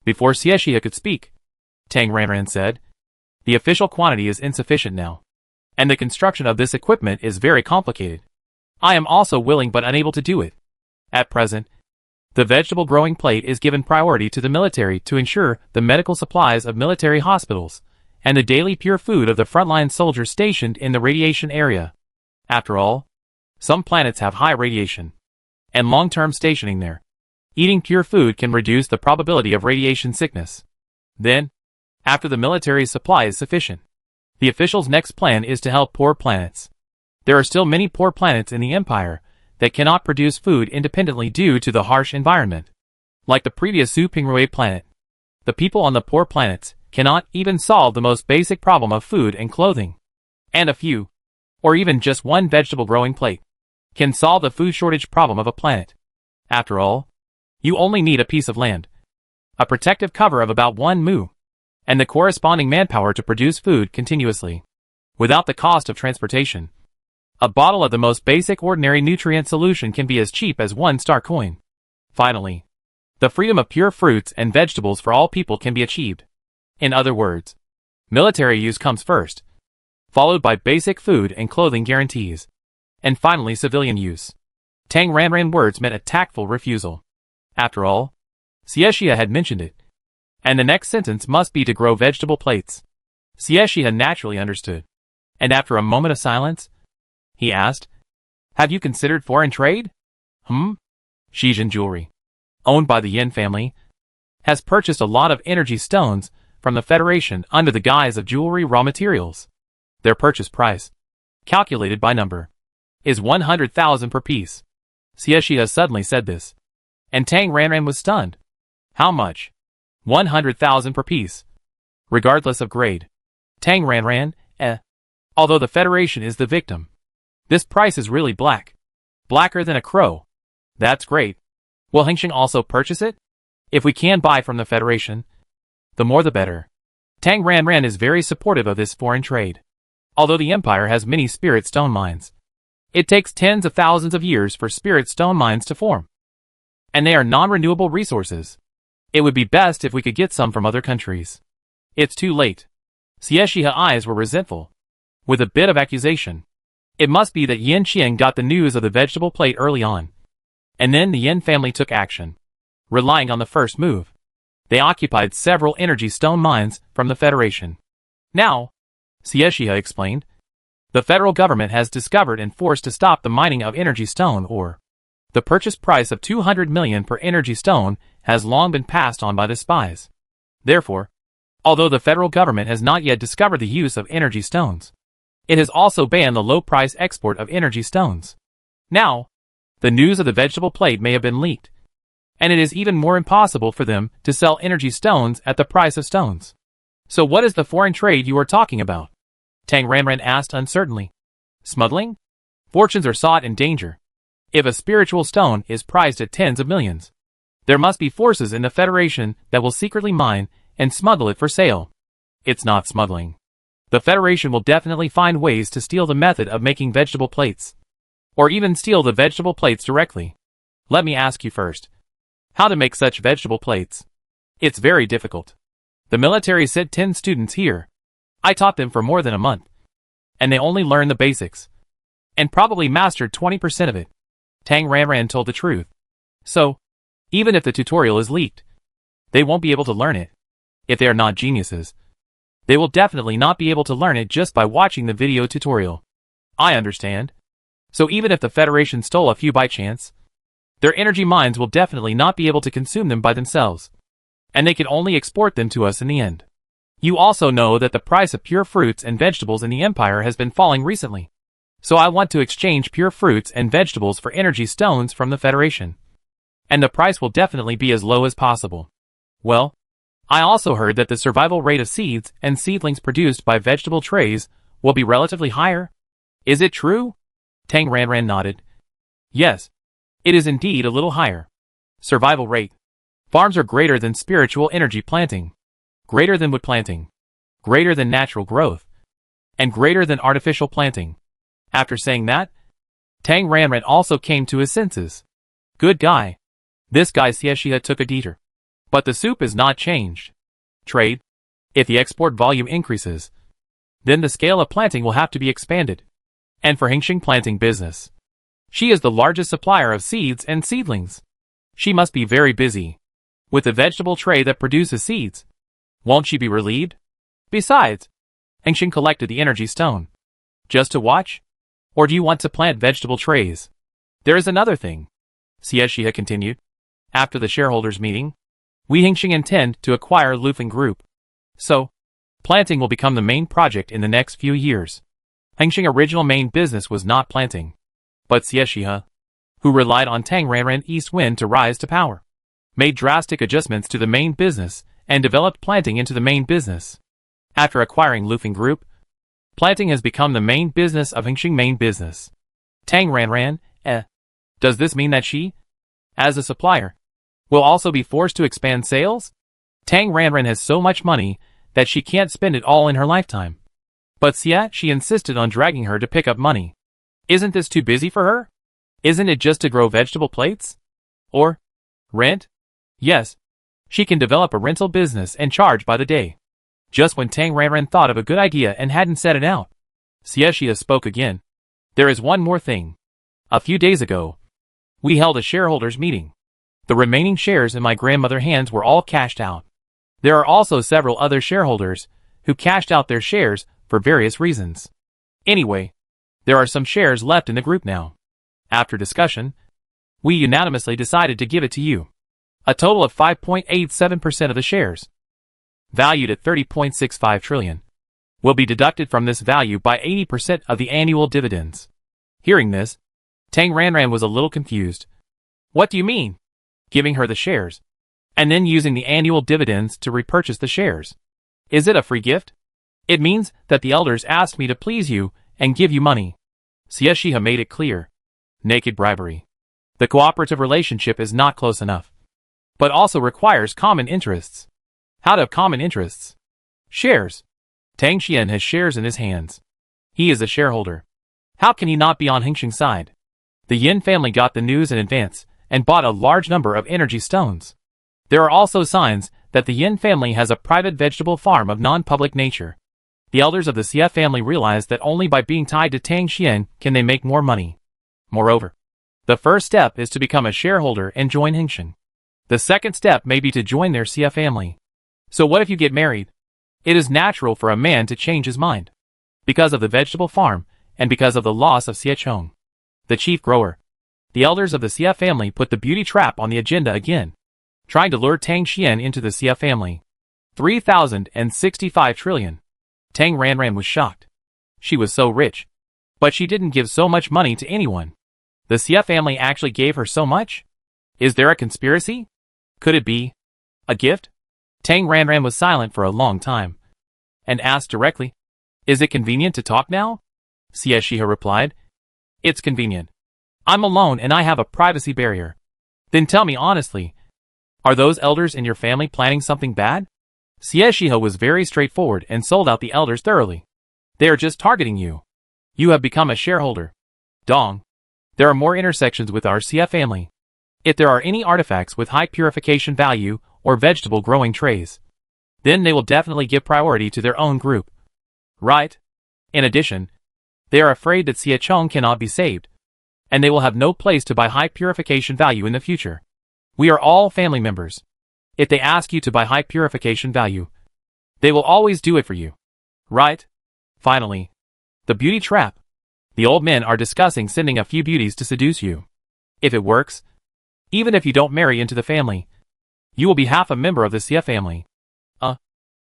Before Xie Xia could speak, Tang Ranran said, the official quantity is insufficient now, and the construction of this equipment is very complicated. I am also willing but unable to do it. At present, the vegetable growing plate is given priority to the military to ensure the medical supplies of military hospitals and the daily pure food of the frontline soldiers stationed in the radiation area. After all, some planets have high radiation, and long-term stationing there. Eating pure food can reduce the probability of radiation sickness. Then, after the military's supply is sufficient, the official's next plan is to help poor planets. There are still many poor planets in the Empire that cannot produce food independently due to the harsh environment. Like the previous Su Pingrui planet, the people on the poor planets cannot even solve the most basic problem of food and clothing. And a few, or even just one vegetable growing plate, can solve the food shortage problem of a planet. After all, you only need a piece of land, a protective cover of about 1 mu, and the corresponding manpower to produce food continuously, without the cost of transportation. A bottle of the most basic ordinary nutrient solution can be as cheap as 1 star coin. Finally, the freedom of pure fruits and vegetables for all people can be achieved. In other words, military use comes first, followed by basic food and clothing guarantees, and finally civilian use. Tang Ranran words meant a tactful refusal. After all, Xie Xia had mentioned it, and the next sentence must be to grow vegetable plates. Xie Xia naturally understood, and after a moment of silence, he asked, have you considered foreign trade? Shizhen Jewelry, owned by the Yin family, has purchased a lot of energy stones from the Federation under the guise of jewelry raw materials. Their purchase price, calculated by number, is 100,000 per piece. Xie Xia suddenly said this, and Tang Ranran was stunned. How much? 100,000 per piece. Regardless of grade. Tang Ranran, although the Federation is the victim, this price is really black. Blacker than a crow. That's great. Will Hengsheng also purchase it? If we can buy from the Federation, the more the better. Tang Ranran is very supportive of this foreign trade. Although the Empire has many spirit stone mines, it takes tens of thousands of years for spirit stone mines to form, and they are non-renewable resources. It would be best if we could get some from other countries. It's too late. Xie Xia's eyes were resentful, with a bit of accusation. It must be that Yin Qian got the news of the vegetable plate early on, and then the Yin family took action, relying on the first move. They occupied several energy stone mines from the Federation. Now, Xie Xia explained, the federal government has discovered and forced to stop the mining of energy stone ore. The purchase price of 200 million per energy stone has long been passed on by the spies. Therefore, although the federal government has not yet discovered the use of energy stones, it has also banned the low-price export of energy stones. Now, the news of the vegetable plate may have been leaked, and it is even more impossible for them to sell energy stones at the price of stones. So what is the foreign trade you are talking about? Tang Ranran asked uncertainly. Smuggling? Fortunes are sought in danger. If a spiritual stone is prized at tens of millions, there must be forces in the Federation that will secretly mine and smuggle it for sale. It's not smuggling. The Federation will definitely find ways to steal the method of making vegetable plates, or even steal the vegetable plates directly. Let me ask you first. How to make such vegetable plates. It's very difficult. The military sent 10 students here. I taught them for more than a month. And they only learned the basics. And probably mastered 20% of it. Tang Ranran told the truth. So, even if the tutorial is leaked, they won't be able to learn it. If they are not geniuses, they will definitely not be able to learn it just by watching the video tutorial. I understand. So even if the Federation stole a few by chance, their energy mines will definitely not be able to consume them by themselves. And they can only export them to us in the end. You also know that the price of pure fruits and vegetables in the Empire has been falling recently. So I want to exchange pure fruits and vegetables for energy stones from the Federation. And the price will definitely be as low as possible. Well, I also heard that the survival rate of seeds and seedlings produced by vegetable trays will be relatively higher. Is it true? Tang Ranran nodded. Yes, it is indeed a little higher. Survival rate. Farms are greater than spiritual energy planting, greater than wood planting, greater than natural growth, and greater than artificial planting. After saying that, Tang Ranran also came to his senses. Good guy. This guy Xiexia took a detour. But the soup is not changed. Trade. If the export volume increases, then the scale of planting will have to be expanded. And for Hingxing planting business, she is the largest supplier of seeds and seedlings. She must be very busy with the vegetable tray that produces seeds. Won't she be relieved? Besides, Hingxing collected the energy stone. Just to watch? Or do you want to plant vegetable trays? There is another thing, Xiexia continued. After the shareholders' meeting, we Hingxing intend to acquire Lufeng Group. So, planting will become the main project in the next few years. Hingxing original main business was not planting, but Xiexia, who relied on Tang Ranran East Wind to rise to power, made drastic adjustments to the main business and developed planting into the main business. After acquiring Lufeng Group, planting has become the main business of Hingxing main business. Tang Ranran, does this mean that she, as a supplier, will also be forced to expand sales? Tang Ranran has so much money that she can't spend it all in her lifetime. But she insisted on dragging her to pick up money. Isn't this too busy for her? Isn't it just to grow vegetable plates? Or rent? Yes. She can develop a rental business and charge by the day. Just when Tang Ranran thought of a good idea and hadn't said it out, Xiexia spoke again. There is one more thing. A few days ago, we held a shareholders meeting. The remaining shares in my grandmother's hands were all cashed out. There are also several other shareholders who cashed out their shares for various reasons. Anyway, there are some shares left in the group now. After discussion, we unanimously decided to give it to you. A total of 5.87% of the shares, valued at 30.65 trillion, will be deducted from this value by 80% of the annual dividends. Hearing this, Tang Ranran was a little confused. What do you mean? Giving her the shares, and then using the annual dividends to repurchase the shares. Is it a free gift? It means that the elders asked me to please you and give you money. Xiexia made it clear. Naked bribery. The cooperative relationship is not close enough, but also requires common interests. How to have common interests? Shares. Tang Xian has shares in his hands. He is a shareholder. How can he not be on Hingxing's side? The Yin family got the news in advance and bought a large number of energy stones. There are also signs that the Yin family has a private vegetable farm of non-public nature. The elders of the Xie family realize that only by being tied to Tang Xian can they make more money. Moreover, the first step is to become a shareholder and join Hingxing. The second step may be to join their Xie family. So what if you get married? It is natural for a man to change his mind. Because of the vegetable farm, and because of the loss of Xiechong, the chief grower. The elders of the Xie family put the beauty trap on the agenda again, trying to lure Tang Xian into the Xie family. 3,065 trillion. Tang Ranran was shocked. She was so rich. But she didn't give so much money to anyone. The Xie family actually gave her so much? Is there a conspiracy? Could it be a gift? Tang Ranran was silent for a long time, and asked directly, "Is it convenient to talk now?" Xiexia replied, "It's convenient. I'm alone and I have a privacy barrier." Then tell me honestly, are those elders in your family planning something bad? Xiexia was very straightforward and sold out the elders thoroughly. They are just targeting you. You have become a shareholder. Dong. There are more intersections with our Xie family. If there are any artifacts with high purification value or vegetable growing trays, then they will definitely give priority to their own group. Right? In addition, they are afraid that Xie Chong cannot be saved, and they will have no place to buy high purification value in the future. We are all family members. If they ask you to buy high purification value, they will always do it for you. Right? Finally, the beauty trap. The old men are discussing sending a few beauties to seduce you. If it works, even if you don't marry into the family, you will be half a member of the Xie family.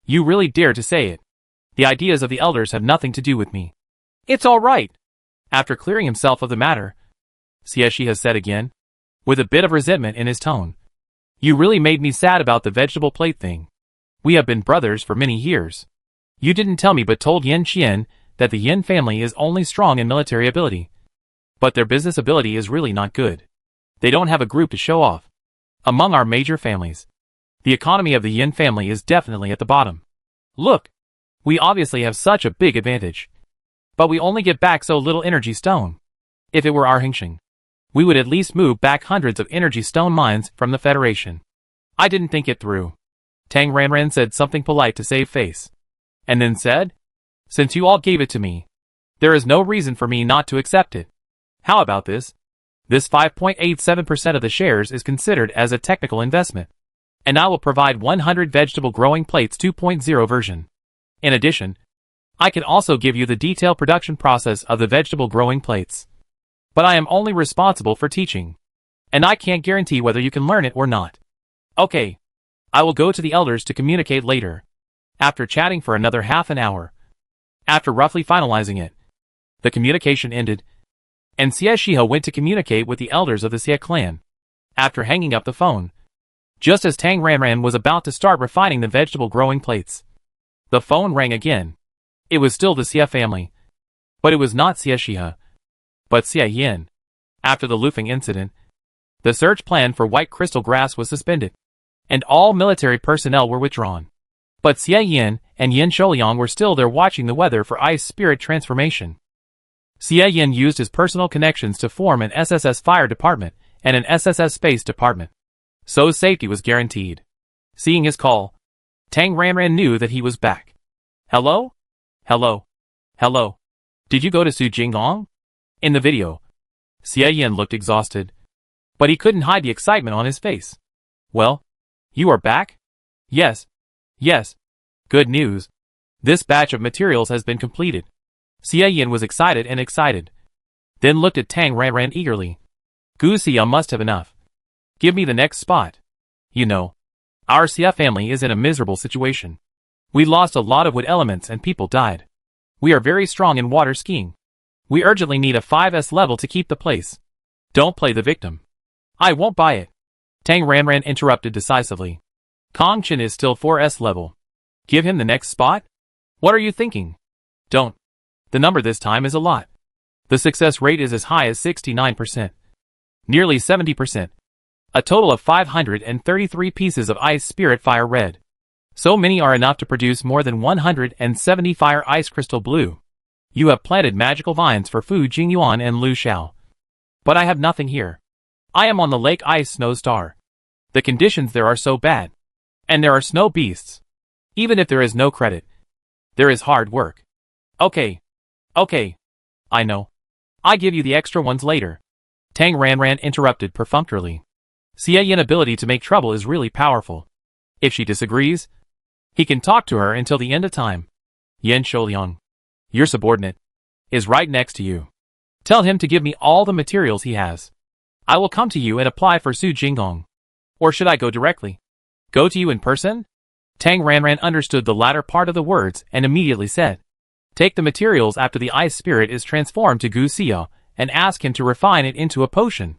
You really dare to say it. The ideas of the elders have nothing to do with me. It's all right. After clearing himself of the matter, Xie has said again, with a bit of resentment in his tone. You really made me sad about the vegetable plate thing. We have been brothers for many years. You didn't tell me but told Yin Qian that the Yin family is only strong in military ability. But their business ability is really not good. They don't have a group to show off. Among our major families, the economy of the Yin family is definitely at the bottom. Look, we obviously have such a big advantage. But we only get back so little energy stone. If it were our Hengsheng, we would at least move back hundreds of energy stone mines from the Federation. I didn't think it through. Tang Ranran said something polite to save face. And then said, since you all gave it to me, there is no reason for me not to accept it. How about this? This 5.87% of the shares is considered as a technical investment. And I will provide 100 vegetable growing plates 2.0 version. In addition, I can also give you the detailed production process of the vegetable growing plates. But I am only responsible for teaching. And I can't guarantee whether you can learn it or not. Okay. I will go to the elders to communicate later. After chatting for another half an hour. After roughly finalizing it, the communication ended, and Xie Shihe went to communicate with the elders of the Xie clan. After hanging up the phone, just as Tang Ranran was about to start refining the vegetable growing plates, the phone rang again. It was still the Xie family, but it was not Xie Shihe, but Xie Yin. After the Lufeng incident, the search plan for white crystal grass was suspended, and all military personnel were withdrawn. But Xie Yin and Yin Shouliang were still there watching the weather for ice spirit transformation. Xie Yin used his personal connections to form an SSS fire department and an SSS space department. So safety was guaranteed. Seeing his call, Tang Ranran knew that he was back. Hello? Hello? Hello? Did you go to Su Jinggong? In the video, Xie Yin looked exhausted, but he couldn't hide the excitement on his face. Well, you are back? Yes. Yes. Good news. This batch of materials has been completed. Xie Yin was excited, then looked at Tang Ranran eagerly. Gu Xia must have enough. Give me the next spot. You know, our Xia family is in a miserable situation. We lost a lot of wood elements and people died. We are very strong in water skiing. We urgently need a 5S level to keep the place. Don't play the victim. I won't buy it. Tang Ranran interrupted decisively. Kong Chen is still 4S level. Give him the next spot? What are you thinking? Don't. The number this time is a lot. The success rate is as high as 69%. Nearly 70%. A total of 533 pieces of ice spirit fire red. So many are enough to produce more than 170 fire ice crystal blue. You have planted magical vines for Fu Jingyuan and Lu Xiao. But I have nothing here. I am on the Lake Ice Snow Star. The conditions there are so bad. And there are snow beasts. Even if there is no credit, there is hard work. Okay. Okay. I know. I give you the extra ones later. Tang Ranran interrupted perfunctorily. Xie Yin's ability to make trouble is really powerful. If she disagrees, he can talk to her until the end of time. Yin Shouliang, your subordinate, is right next to you. Tell him to give me all the materials he has. I will come to you and apply for Su Jinggong. Or should I go directly? Go to you in person? Tang Ranran understood the latter part of the words and immediately said, take the materials after the ice spirit is transformed to Gu Xia and ask him to refine it into a potion.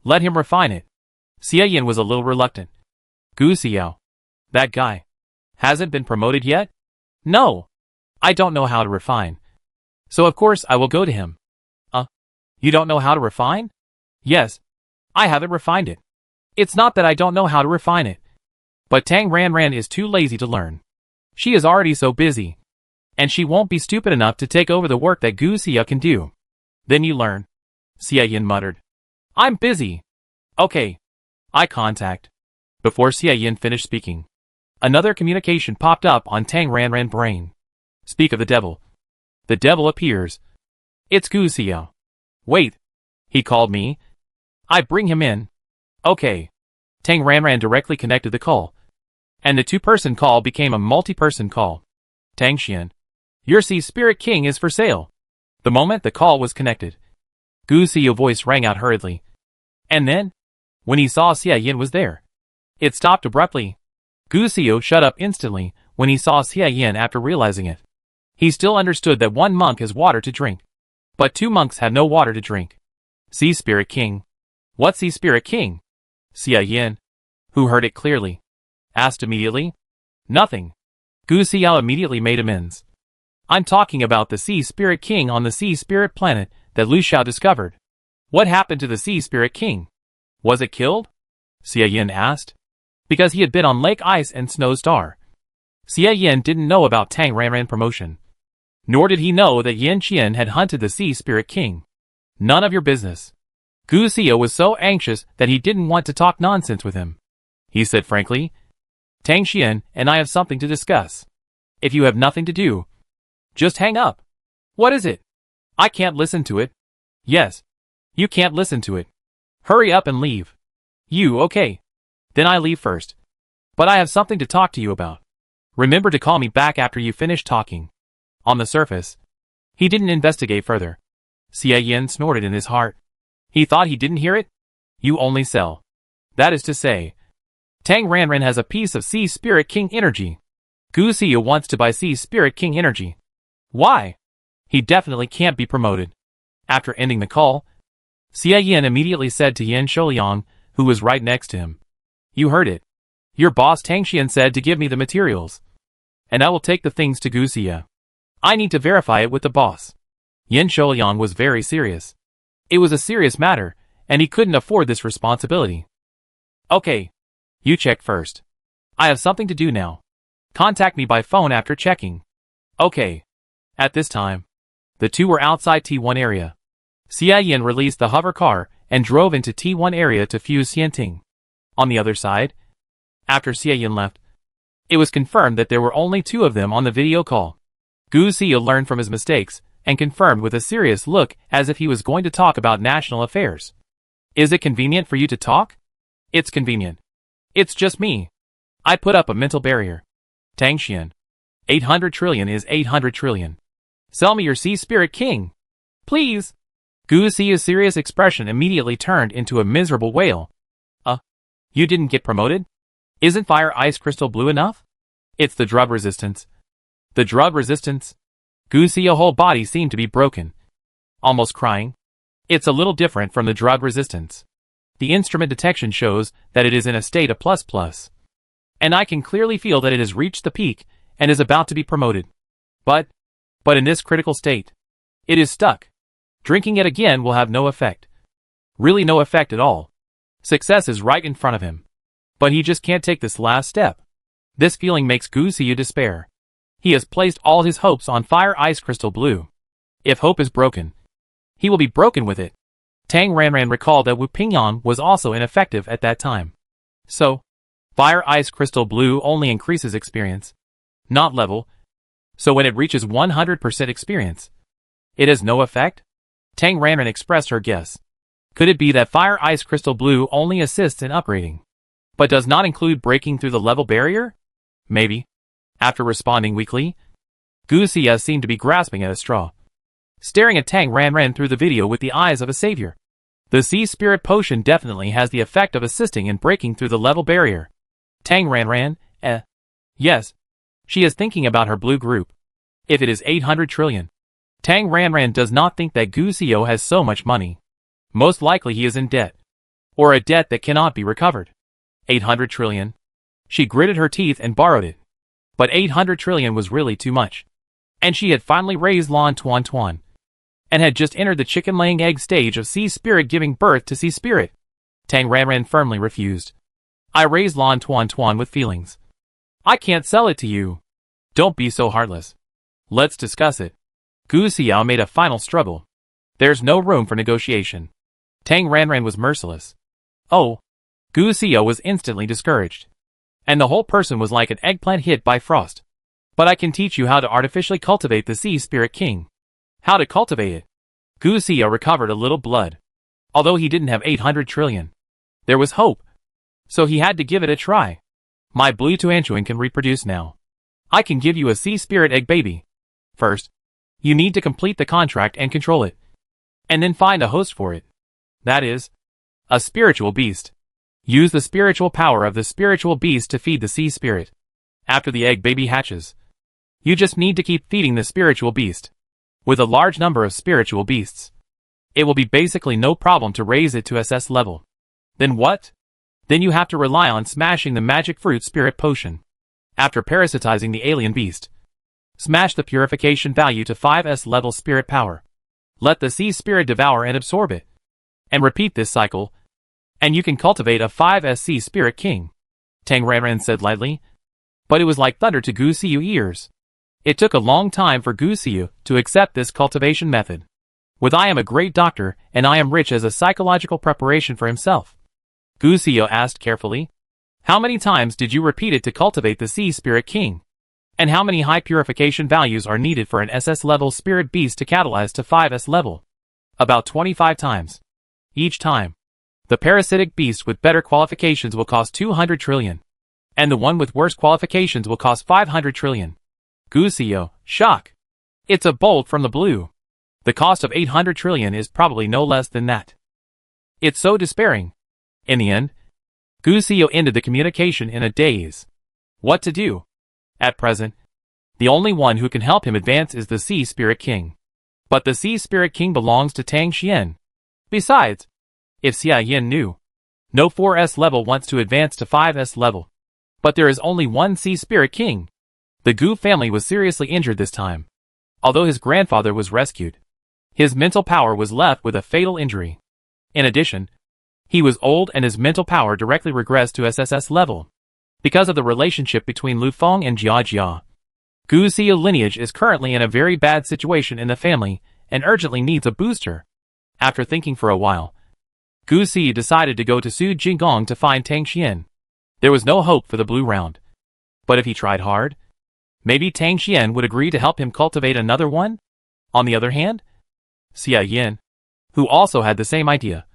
Let him refine it. Xie Yin was a little reluctant. Gu Xia. That guy. Hasn't been promoted yet? No. I don't know how to refine. So of course I will go to him. You don't know how to refine? Yes. I haven't refined it. It's not that I don't know how to refine it. But Tang Ranran is too lazy to learn. She is already so busy. And she won't be stupid enough to take over the work that Gu Xia can do. Then you learn. Xie Yin muttered. I'm busy. Okay. Eye contact. Before Xie Yin finished speaking, another communication popped up on Tang Ranran's brain. Speak of the devil. The devil appears. It's Gu Xiao. Wait. He called me. I bring him in. Okay. Tang Ranran directly connected the call. And the two-person call became a multi-person call. Tang Xian. Your Sea Spirit King is for sale. The moment the call was connected, Gu Xiao's voice rang out hurriedly. And then, when he saw Xie Yin was there, it stopped abruptly. Gu Xiao shut up instantly when he saw Xie Yin after realizing it. He still understood that one monk has water to drink, but two monks have no water to drink. Sea Spirit King. What Sea Spirit King? Xie Yin, who heard it clearly, asked immediately. Nothing. Gu Xiao immediately made amends. I'm talking about the Sea Spirit King on the Sea Spirit planet that Lu Xiao discovered. What happened to the Sea Spirit King? Was it killed? Xie Yin asked. Because he had been on Lake Ice and Snow Star. Xie Yin didn't know about Tang Ranran promotion. Nor did he know that Yin Qian had hunted the Sea Spirit King. None of your business. Gu Xiao was so anxious that he didn't want to talk nonsense with him. He said frankly, Tang Xian and I have something to discuss. If you have nothing to do, just hang up. What is it? I can't listen to it. Yes. You can't listen to it. Hurry up and leave. You, okay. Then I leave first. But I have something to talk to you about. Remember to call me back after you finish talking. On the surface, he didn't investigate further. Xie Yin snorted in his heart. He thought he didn't hear it? You only sell. That is to say, Tang Ranran has a piece of Sea Spirit King energy. Gu Xiao wants to buy Sea Spirit King energy. Why? He definitely can't be promoted. After ending the call, Xie Yin immediately said to Yin Shouliang, who was right next to him. You heard it. Your boss Tang Xian said to give me the materials. And I will take the things to Gu Xiao. I need to verify it with the boss. Yin Shouliang was very serious. It was a serious matter, and he couldn't afford this responsibility. Okay. You check first. I have something to do now. Contact me by phone after checking. Okay. At this time, the two were outside T1 area. Xie Yin released the hover car and drove into T1 area to fuse Xianting. On the other side, after Xie Yin left, it was confirmed that there were only two of them on the video call. Gu Xiao learned from his mistakes and confirmed with a serious look as if he was going to talk about national affairs. Is it convenient for you to talk? It's convenient. It's just me. I put up a mental barrier. Tang Xian. 800 trillion is 800 trillion. Sell me your Sea Spirit King. Please. Gu Xiao's serious expression immediately turned into a miserable wail. You didn't get promoted? Isn't Fire Ice Crystal Blue enough? It's the drug resistance. The drug resistance? Gu Xiao's whole body seemed to be broken. Almost crying. It's a little different from the drug resistance. The instrument detection shows that it is in a state of ++. And I can clearly feel that it has reached the peak and is about to be promoted. But in this critical state, it is stuck. Drinking it again will have no effect. Really no effect at all. Success is right in front of him. But he just can't take this last step. This feeling makes Gu Xiao despair. He has placed all his hopes on Fire Ice Crystal Blue. If hope is broken, he will be broken with it. Tang Ranran recalled that Wu Pingyan was also ineffective at that time. So, Fire Ice Crystal Blue only increases experience, not level. So when it reaches 100% experience, it has no effect? Tang Ranran expressed her guess. Could it be that Fire Ice Crystal Blue only assists in upgrading, but does not include breaking through the level barrier? Maybe. After responding weakly, Gu Xiao seemed to be grasping at a straw, staring at Tang Ranran through the video with the eyes of a savior. The Sea Spirit Potion definitely has the effect of assisting in breaking through the level barrier. Tang Ranran, yes. She is thinking about her blue group. If it is 800 trillion. Tang Ranran does not think that Gu Xiao has so much money. Most likely he is in debt. Or a debt that cannot be recovered. 800 trillion. She gritted her teeth and borrowed it. But 800 trillion was really too much. And she had finally raised Lan Tuan Tuan. And had just entered the chicken-laying egg stage of Sea Spirit giving birth to Sea Spirit. Tang Ranran firmly refused. I raised Lan Tuan Tuan with feelings. I can't sell it to you. Don't be so heartless. Let's discuss it. Gu Xiao made a final struggle. There's no room for negotiation. Tang Ranran was merciless. Oh, Gu Xiao was instantly discouraged. And the whole person was like an eggplant hit by frost. But I can teach you how to artificially cultivate the Sea Spirit King. How to cultivate it. Gu Xiao recovered a little blood. Although he didn't have 800 trillion. There was hope. So he had to give it a try. My blue Tuanchuan can reproduce now. I can give you a Sea Spirit egg baby. First, you need to complete the contract and control it. And then find a host for it. That is, a spiritual beast. Use the spiritual power of the spiritual beast to feed the sea spirit. After the egg baby hatches, you just need to keep feeding the spiritual beast. With a large number of spiritual beasts, it will be basically no problem to raise it to SS level. Then what? Then you have to rely on smashing the magic fruit spirit potion. After parasitizing the alien beast, smash the purification value to 5S level spirit power. Let the sea spirit devour and absorb it. And repeat this cycle, and you can cultivate a 5S Sea Spirit King. Tang Ranran said lightly. But it was like thunder to Gu Xiu's ears. It took a long time for Gu Xiu to accept this cultivation method. With I am a great doctor and I am rich as a psychological preparation for himself. Gu Xiu asked carefully. How many times did you repeat it to cultivate the Sea Spirit King? And how many high purification values are needed for an SS level spirit beast to catalyze to 5S level? About 25 times. Each time. The parasitic beast with better qualifications will cost 200 trillion. And the one with worse qualifications will cost 500 trillion. Gu Xiu, shock. It's a bolt from the blue. The cost of 800 trillion is probably no less than that. It's so despairing. In the end, Gu Xiu ended the communication in a daze. What to do? At present, the only one who can help him advance is the Sea Spirit King. But the Sea Spirit King belongs to Tang Xian. Besides, if Xia Yin knew, no 4S level wants to advance to 5S level. But there is only one Sea Spirit King. The Gu family was seriously injured this time. Although his grandfather was rescued, his mental power was left with a fatal injury. In addition, he was old and his mental power directly regressed to SSS level. Because of the relationship between Lu Feng and Jia Jia, Gu Xiu lineage is currently in a very bad situation in the family and urgently needs a booster. After thinking for a while, Gu Xiu decided to go to Su Jinggong to find Tang Xian. There was no hope for the blue round. But if he tried hard, maybe Tang Xian would agree to help him cultivate another one? On the other hand, Xia Yin, who also had the same idea,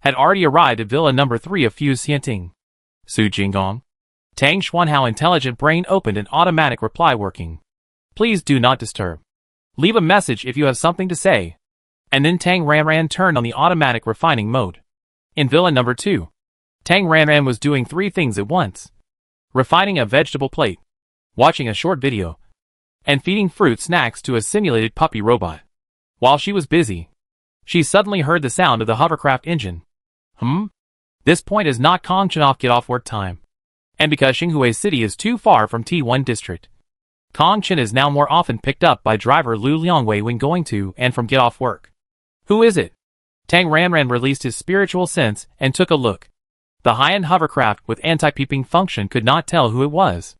had already arrived at Villa number 3 of Fuse Xianting. Su Jinggong. Tang Xuanhao intelligent brain opened an automatic reply working. Please do not disturb. Leave a message if you have something to say. And then Tang Ranran turned on the automatic refining mode. In Villa number 2, Tang Ranran was doing 3 things at once. Refining a vegetable plate, watching a short video, and feeding fruit snacks to a simulated puppy robot. While she was busy, she suddenly heard the sound of the hovercraft engine. This point is not Kongchen get off work time. And because Xinghue City is too far from T1 district, Kongchen is now more often picked up by driver Lu Liangwei when going to and from get off work. Who is it? Tang Ranran released his spiritual sense and took a look. The high-end hovercraft with anti-peeping function could not tell who it was.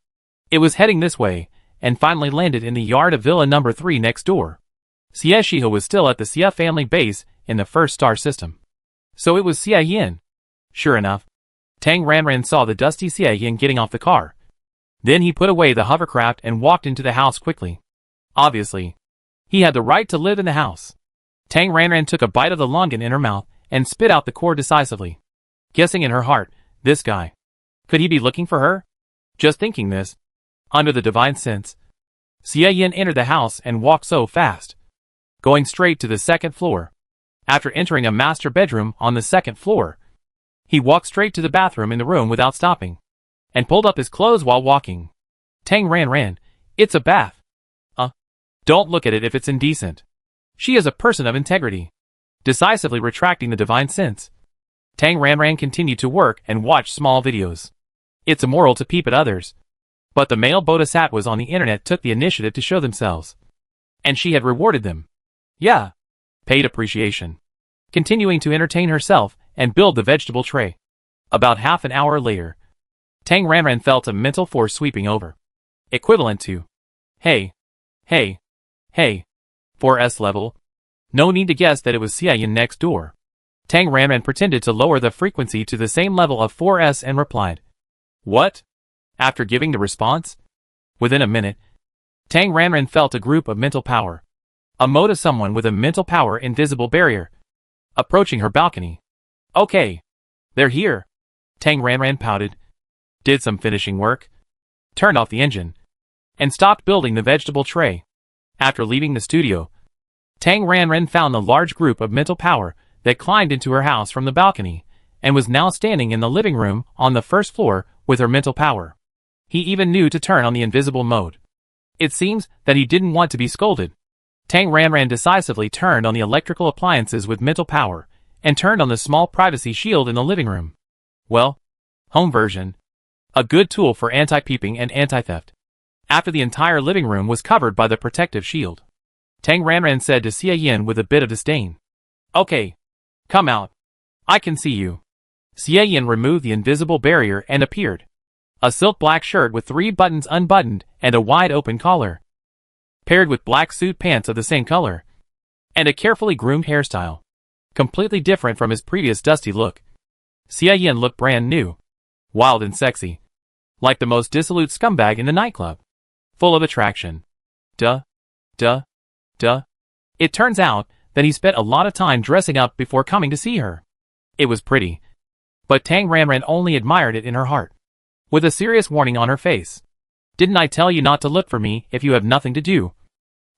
It was heading this way, and finally landed in the yard of Villa number 3 next door. Xie Shiho was still at the Xia family base in the first star system. So it was Xia Yin. Sure enough, Tang Ranran saw the dusty Xia Yin getting off the car. Then he put away the hovercraft and walked into the house quickly. Obviously, he had the right to live in the house. Tang Ranran took a bite of the longan in her mouth and spit out the core decisively. Guessing in her heart, this guy. Could he be looking for her? Just thinking this, under the divine sense, Xia Yin entered the house and walked so fast, going straight to the second floor. After entering a master bedroom on the second floor, he walked straight to the bathroom in the room without stopping, and pulled up his clothes while walking. Tang Ranran, it's a bath. Don't look at it if it's indecent. She is a person of integrity. Decisively retracting the divine sense, Tang Ranran continued to work and watch small videos. It's immoral to peep at others. But the male bodhisattva was on the internet took the initiative to show themselves. And she had rewarded them. Yeah. Paid appreciation. Continuing to entertain herself and build the vegetable tray. About half an hour later, Tang Ranran felt a mental force sweeping over. Equivalent to, hey, 4S level. No need to guess that it was Xia Yin next door. Tang Ranran pretended to lower the frequency to the same level of 4S and replied, "What?" After giving the response, within a minute, Tang Ranran felt a group of mental power. A mode of someone with a mental power invisible barrier. Approaching her balcony. "Okay. They're here." Tang Ranran pouted. Did some finishing work. Turned off the engine. And stopped building the vegetable tray. After leaving the studio, Tang Ranran found a large group of mental power that climbed into her house from the balcony, and was now standing in the living room on the first floor with her mental power. He even knew to turn on the invisible mode. It seems that he didn't want to be scolded. Tang Ranran decisively turned on the electrical appliances with mental power, and turned on the small privacy shield in the living room. Well, home version. A good tool for anti-peeping and anti-theft. After the entire living room was covered by the protective shield, Tang Ranran said to Xia Yin with a bit of disdain, "Okay. Come out. I can see you." Xia Yin removed the invisible barrier and appeared. A silk black shirt with 3 buttons unbuttoned and a wide open collar, paired with black suit pants of the same color, and a carefully groomed hairstyle, completely different from his previous dusty look. Xia Yin looked brand new, wild and sexy, like the most dissolute scumbag in the nightclub, full of attraction. Duh. It turns out that he spent a lot of time dressing up before coming to see her. It was pretty, but Tang Ranran only admired it in her heart, with a serious warning on her face. "Didn't I tell you not to look for me if you have nothing to do?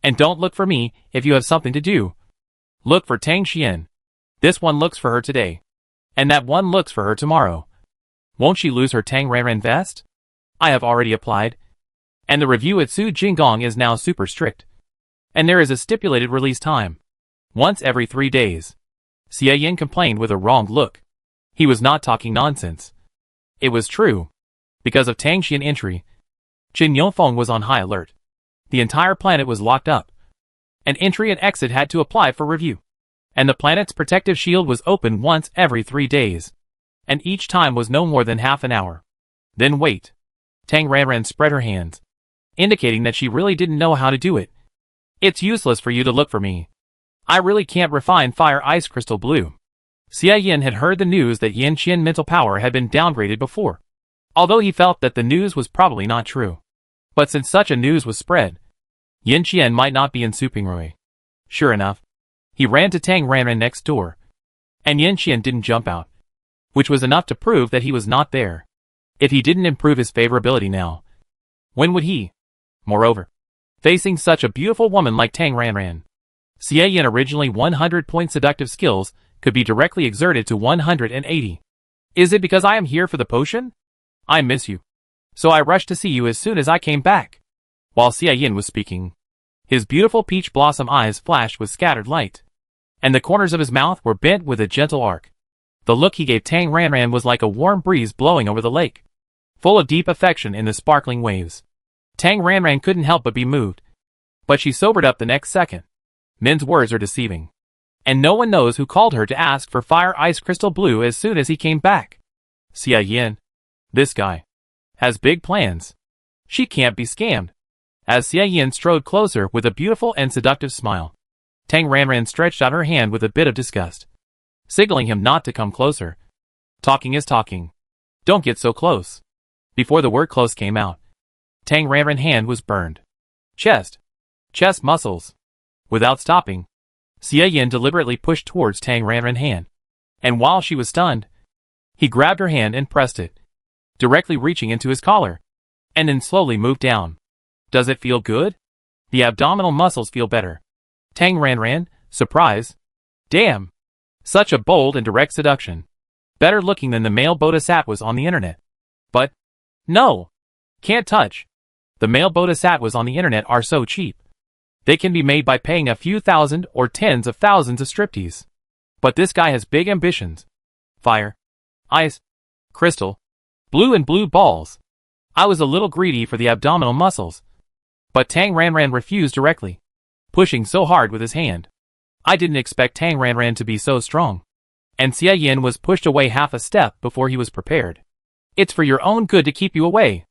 And don't look for me if you have something to do. Look for Tang Xian. This one looks for her today, and that one looks for her tomorrow. Won't she lose her Tang Ranran vest? I have already applied, and the review at Su Jinggong is now super strict. And there is a stipulated release time. Once every 3 days." Xia Yin complained with a wronged look. He was not talking nonsense. It was true. Because of Tang Xian entry, Qin Yongfeng was on high alert. The entire planet was locked up. An entry and exit had to apply for review. And the planet's protective shield was opened once every 3 days. And each time was no more than half an hour. Then wait. Tang Ranran spread her hands, indicating that she really didn't know how to do it. "It's useless for you to look for me. I really can't refine fire ice crystal blue." Xia Yin had heard the news that Yin Qian mental power had been downgraded before, although he felt that the news was probably not true. But since such a news was spread, Yin Qian might not be in Supingrui. Sure enough, he ran to Tang Ranran next door, and Yin Qian didn't jump out, which was enough to prove that he was not there. If he didn't improve his favorability now, when would he? Moreover, facing such a beautiful woman like Tang Ranran, Xia Yin originally 100-point seductive skills could be directly exerted to 180. "Is it because I am here for the potion? I miss you. So I rushed to see you as soon as I came back." While Xia Yin was speaking, his beautiful peach blossom eyes flashed with scattered light, and the corners of his mouth were bent with a gentle arc. The look he gave Tang Ranran was like a warm breeze blowing over the lake, full of deep affection in the sparkling waves. Tang Ranran couldn't help but be moved, but she sobered up the next second. Men's words are deceiving, and no one knows who called her to ask for fire ice crystal blue as soon as he came back. Xia Yin. This guy has big plans. She can't be scammed. As Xia Yin strode closer with a beautiful and seductive smile, Tang Ranran stretched out her hand with a bit of disgust, signaling him not to come closer. "Talking is talking. Don't get so close." Before the word close came out, Tang Ranran's hand was burned. Chest muscles. Without stopping, Xia Yin deliberately pushed towards Tang Ranran's hand, and while she was stunned, he grabbed her hand and pressed it, directly reaching into his collar, and then slowly moved down. "Does it feel good?" "The abdominal muscles feel better." Tang Ranran, surprise. Damn. Such a bold and direct seduction. Better looking than the male bodhisattvas on the internet. But, no. Can't touch. The male bodhisattvas on the internet are so cheap. They can be made by paying a few thousand or tens of thousands of striptease. But this guy has big ambitions. Fire. Ice. Crystal. Blue and blue balls. I was a little greedy for the abdominal muscles. But Tang Ranran refused directly, pushing so hard with his hand. I didn't expect Tang Ranran to be so strong. And Xia Yin was pushed away half a step before he was prepared. "It's for your own good to keep you away.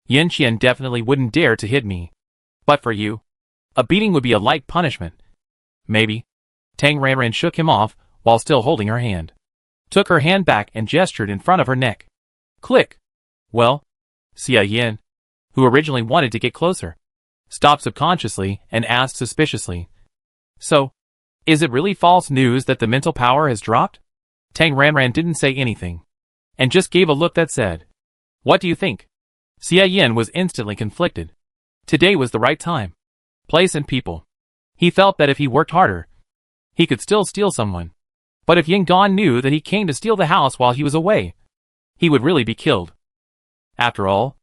Yin Qian definitely wouldn't dare to hit me. But for you, a beating would be a light punishment." "Maybe." Tang Ranran shook him off, while still holding her hand. Took her hand back and gestured in front of her neck. Click. Well? Xia Yin, who originally wanted to get closer, stopped subconsciously and asked suspiciously. So, is it really false news that the mental power has dropped? Tang Ranran didn't say anything, and just gave a look that said, What do you think? Xia Yin was instantly conflicted. Today was the right time, place and people. He felt that if he worked harder, he could still steal someone. But if Yin Gan knew that he came to steal the house while he was away, he would really be killed. After all,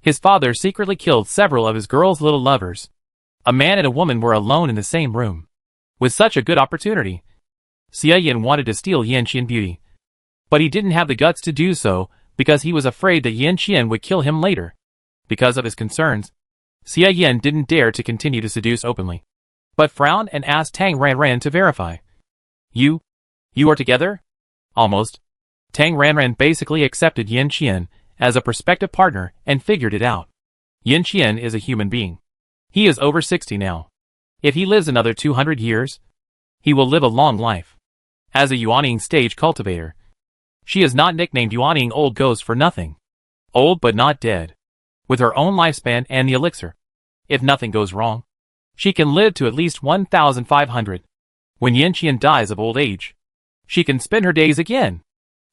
his father secretly killed several of his girl's little lovers. A man and a woman were alone in the same room. With such a good opportunity, Xia Yin wanted to steal Yanqian Beauty. But he didn't have the guts to do so because he was afraid that Yanqian would kill him later. Because of his concerns, Xia Yin didn't dare to continue to seduce openly, but frowned and asked Tang Ranran to verify. You are together? Almost. Tang Ranran basically accepted Yanqian as a prospective partner and figured it out. Yanqian is a human being. He is over 60 now. If he lives another 200 years, he will live a long life. As a Yuaning stage cultivator, she is not nicknamed Yuaning Old Ghost for nothing. Old but not dead. With her own lifespan and the elixir, if nothing goes wrong, she can live to at least 1,500. When Yanqian dies of old age, she can spend her days again.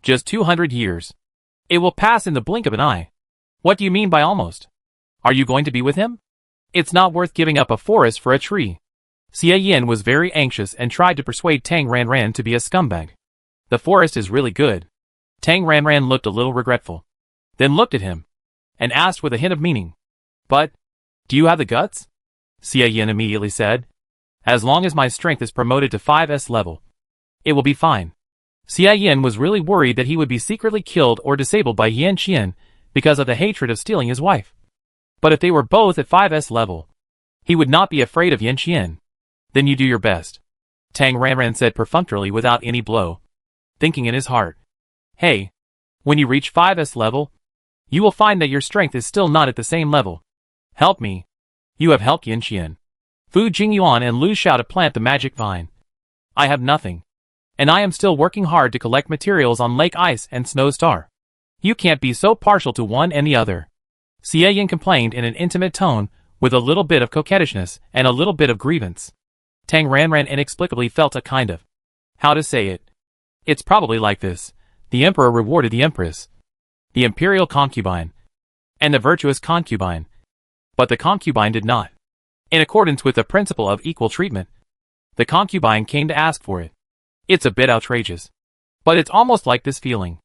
Just 200 years. It will pass in the blink of an eye. What do you mean by almost? Are you going to be with him? It's not worth giving up a forest for a tree. Xia Yin was very anxious and tried to persuade Tang Ranran to be a scumbag. The forest is really good. Tang Ranran looked a little regretful, then looked at him, and asked with a hint of meaning. But, do you have the guts? Xia Yin immediately said. As long as my strength is promoted to 5S level, it will be fine. Xia Yin was really worried that he would be secretly killed or disabled by Yanqian because of the hatred of stealing his wife. But if they were both at 5S level, he would not be afraid of Yanqian. Then you do your best, Tang Ranran said perfunctorily without any blow, thinking in his heart. Hey, when you reach 5S level, you will find that your strength is still not at the same level. Help me. You have helped Yanqian, Fu Jingyuan and Lu Xiao to plant the magic vine. I have nothing, and I am still working hard to collect materials on Lake Ice and Snow Star. You can't be so partial to one and the other. Xia Yin complained in an intimate tone, with a little bit of coquettishness and a little bit of grievance. Tang Ranran inexplicably felt a kind of, how to say it? It's probably like this. The emperor rewarded the empress, the imperial concubine, and the virtuous concubine. But the concubine did not. In accordance with the principle of equal treatment, the concubine came to ask for it. It's a bit outrageous, but it's almost like this feeling.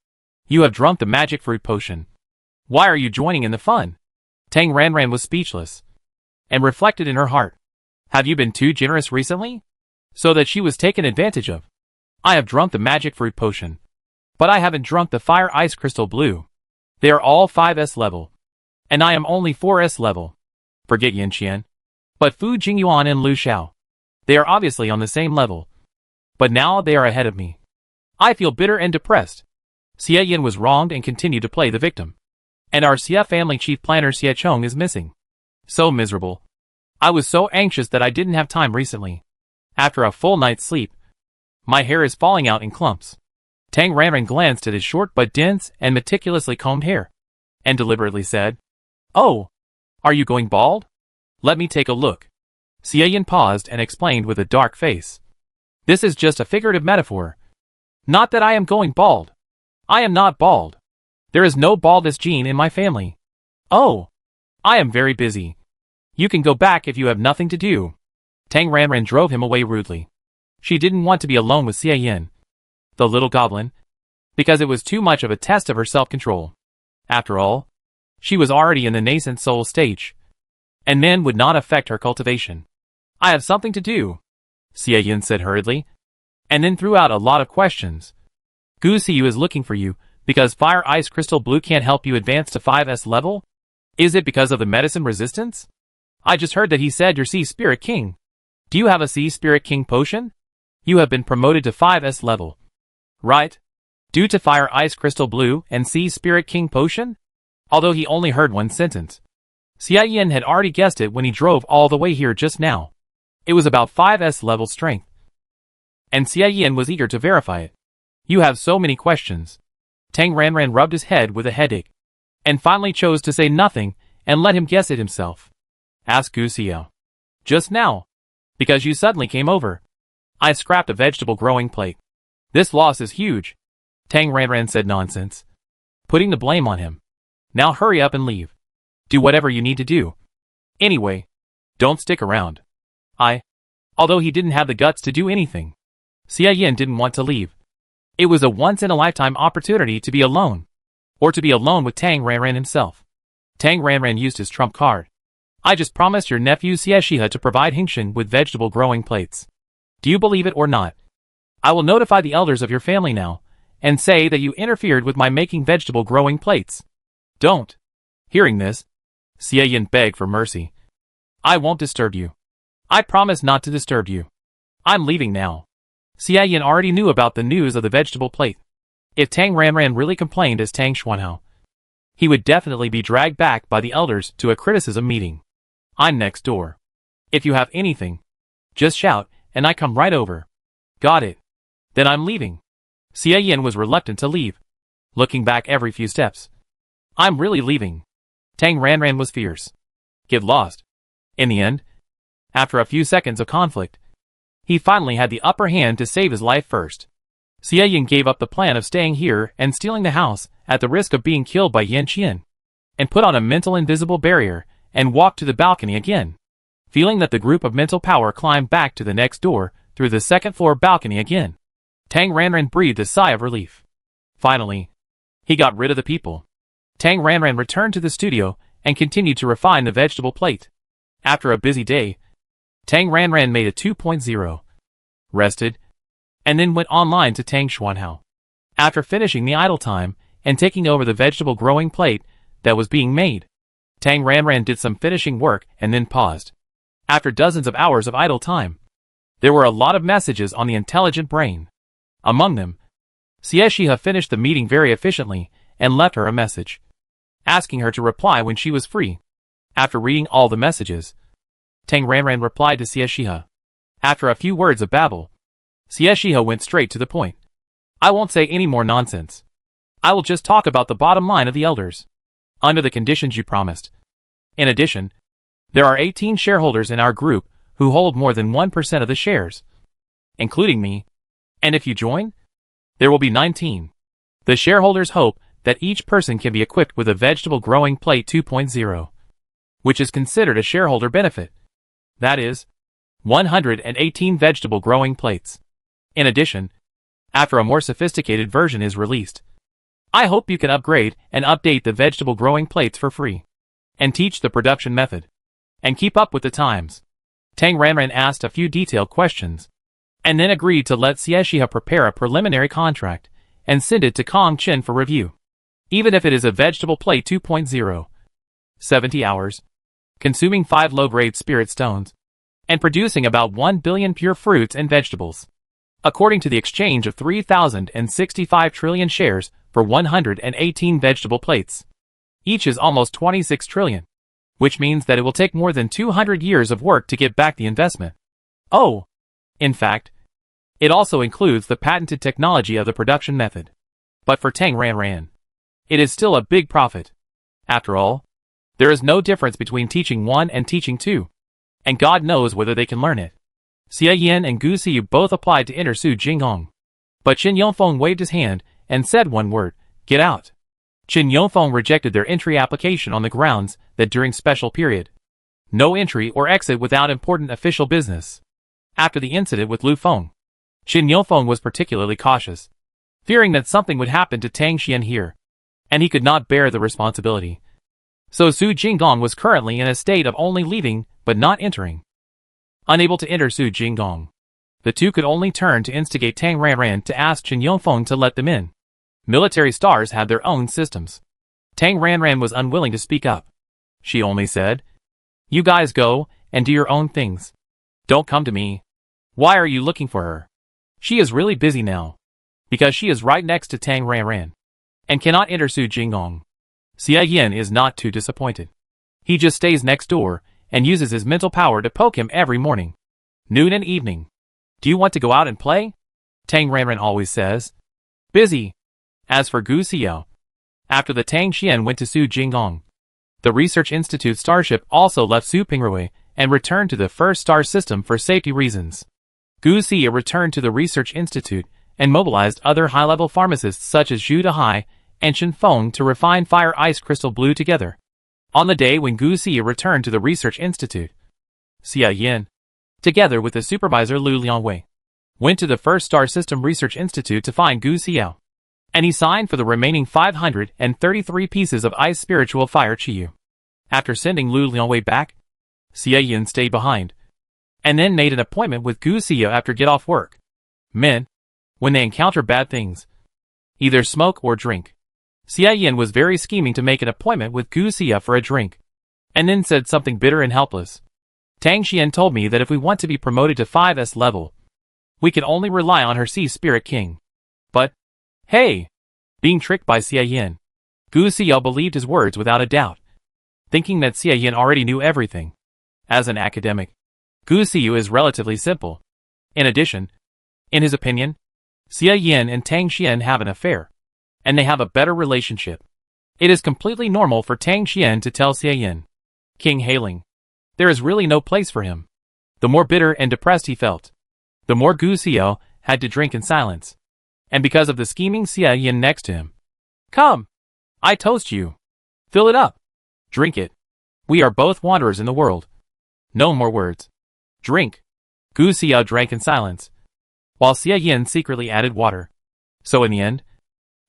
You have drunk the magic fruit potion. Why are you joining in the fun? Tang Ranran was speechless, and reflected in her heart. Have you been too generous recently? So that she was taken advantage of. I have drunk the magic fruit potion, but I haven't drunk the fire ice crystal blue. They are all 5S level, and I am only 4S level. Forget Yanqian. But Fu Jingyuan and Lu Xiao. They are obviously on the same level, but now they are ahead of me. I feel bitter and depressed. Xia Yin was wronged and continued to play the victim. And our Xia family chief planner Xia Chong is missing. So miserable. I was so anxious that I didn't have time recently. After a full night's sleep, my hair is falling out in clumps. Tang Ranran glanced at his short but dense and meticulously combed hair, and deliberately said, Oh, are you going bald? Let me take a look. Xia Yin paused and explained with a dark face. This is just a figurative metaphor. Not that I am going bald. I am not bald. There is no baldness gene in my family. Oh, I am very busy. You can go back if you have nothing to do. Tang Ranran drove him away rudely. She didn't want to be alone with Xia Yin, the little goblin, because it was too much of a test of her self-control. After all, she was already in the nascent soul stage, and men would not affect her cultivation. I have something to do, Xia Yin said hurriedly, and then threw out a lot of questions. Gu Xiu is looking for you, because Fire Ice Crystal Blue can't help you advance to 5S level? Is it because of the medicine resistance? I just heard that he said you're Sea Spirit King. Do you have a Sea Spirit King potion? You have been promoted to 5S level. Right? Due to Fire Ice Crystal Blue and Sea Spirit King potion? Although he only heard one sentence. Xia Yin had already guessed it when he drove all the way here just now. It was about 5S level strength. And Xie Yin was eager to verify it. You have so many questions. Tang Ranran rubbed his head with a headache, and finally chose to say nothing and let him guess it himself. Ask Gu Xiao. Just now. Because you suddenly came over. I scrapped a vegetable growing plate. This loss is huge. Tang Ranran said nonsense, putting the blame on him. Now hurry up and leave. Do whatever you need to do. Anyway, don't stick around. Although he didn't have the guts to do anything, Xie Yin didn't want to leave. It was a once-in-a-lifetime opportunity to be alone, or to be alone with Tang Ranran himself. Tang Ranran used his trump card. I just promised your nephew Xie Shihe to provide Hingshan with vegetable growing plates. Do you believe it or not? I will notify the elders of your family now, and say that you interfered with my making vegetable growing plates. Don't. Hearing this, Xie Yin begged for mercy. I won't disturb you. I promise not to disturb you. I'm leaving now. Xie Yin already knew about the news of the vegetable plate. If Tang Ranran really complained as Tang Xuanhao, he would definitely be dragged back by the elders to a criticism meeting. I'm next door. If you have anything, just shout, and I come right over. Got it. Then I'm leaving. Xie Yin was reluctant to leave, looking back every few steps. I'm really leaving. Tang Ranran was fierce. Get lost. In the end, after a few seconds of conflict, he finally had the upper hand to save his life first. Xie Yin gave up the plan of staying here and stealing the house at the risk of being killed by Yan Qian, and put on a mental invisible barrier and walked to the balcony again, feeling that the group of mental power climbed back to the next door through the second-floor balcony again. Tang Ranran breathed a sigh of relief. Finally, he got rid of the people. Tang Ranran returned to the studio and continued to refine the vegetable plate. After a busy day, Tang Ranran made a 2.0, rested, and then went online to Tang Xuanhao. After finishing the idle time and taking over the vegetable growing plate that was being made, Tang Ranran did some finishing work and then paused. After dozens of hours of idle time, there were a lot of messages on the intelligent brain. Among them, Xie Shihe finished the meeting very efficiently and left her a message, asking her to reply when she was free. After reading all the messages, Tang Ranran replied to Xie Shihe. After a few words of babble, Xie Shihe went straight to the point. I won't say any more nonsense. I will just talk about the bottom line of the elders, under the conditions you promised. In addition, there are 18 shareholders in our group who hold more than 1% of the shares, including me, and if you join, there will be 19. The shareholders hope that each person can be equipped with a vegetable growing plate 2.0, which is considered a shareholder benefit. That is, 118 vegetable growing plates. In addition, after a more sophisticated version is released, I hope you can upgrade and update the vegetable growing plates for free, and teach the production method, and keep up with the times. Tang Ranran asked a few detailed questions, and then agreed to let Xie Shihe prepare a preliminary contract and send it to Kong Chen for review. Even if it is a vegetable plate 2.0, 70 hours, consuming 5 low-grade spirit stones, and producing about 1 billion pure fruits and vegetables. According to the exchange of 3,065 trillion shares for 118 vegetable plates, each is almost 26 trillion, which means that it will take more than 200 years of work to get back the investment. Oh! In fact, it also includes the patented technology of the production method. But for Tang Ranran, it is still a big profit. After all, there is no difference between teaching 1 and teaching 2, and God knows whether they can learn it. Xie Yin and Gu Xiyu both applied to enter Su Jinggong, but Qin Yongfeng waved his hand and said one word, "Get out." Qin Yongfeng rejected their entry application on the grounds that during special period, no entry or exit without important official business. After the incident with Lu Feng, Qin Yongfeng was particularly cautious, fearing that something would happen to Tang Xian here, and he could not bear the responsibility. So Su Jinggong was currently in a state of only leaving but not entering. Unable to enter Su Jinggong, the two could only turn to instigate Tang Ranran to ask Qin Yongfeng to let them in. Military stars had their own systems. Tang Ranran was unwilling to speak up. She only said, "You guys go and do your own things. Don't come to me. Why are you looking for her? She is really busy now, because she is right next to Tang Ranran, and cannot enter Su Jinggong." Xie Yin is not too disappointed. He just stays next door and uses his mental power to poke him every morning, noon and evening. Do you want to go out and play? Tang Ranran always says. Busy. As for Gu Xiao, after the Tang Xian went to Su Jinggong, the Research Institute starship also left Su Pingrui and returned to the first star system for safety reasons. Gu Xia returned to the Research Institute and mobilized other high-level pharmacists such as Zhu Dehai and Shen Feng to refine Fire Ice Crystal Blue together. On the day when Gu Xia returned to the Research Institute, Xia Yin, together with the supervisor Lu Liangwei, went to the First Star System Research Institute to find Gu Xiao, and he signed for the remaining 533 pieces of Ice Spiritual Fire Chiyu. After sending Lu Liangwei back, Xia Yin stayed behind, and then made an appointment with Gu Xia after get off work. Men, when they encounter bad things, either smoke or drink. Xia Yin was very scheming to make an appointment with Gu Xia for a drink, and then said something bitter and helpless. Tang Xian told me that if we want to be promoted to 5S level, we can only rely on her Sea Spirit King. But, hey! Being tricked by Xia Yin, Gu Xia believed his words without a doubt, thinking that Xia Yin already knew everything. As an academic, Gu Xia is relatively simple. In addition, in his opinion, Xia Yin and Tang Xian have an affair, and they have a better relationship. It is completely normal for Tang Xian to tell Xia Yin, King hailing, there is really no place for him. The more bitter and depressed he felt, the more Gu Xia had to drink in silence. And because of the scheming Xia Yin next to him. Come! I toast you. Fill it up. Drink it. We are both wanderers in the world. No more words. Drink. Gu Xia drank in silence, while Xia Yin secretly added water. So in the end,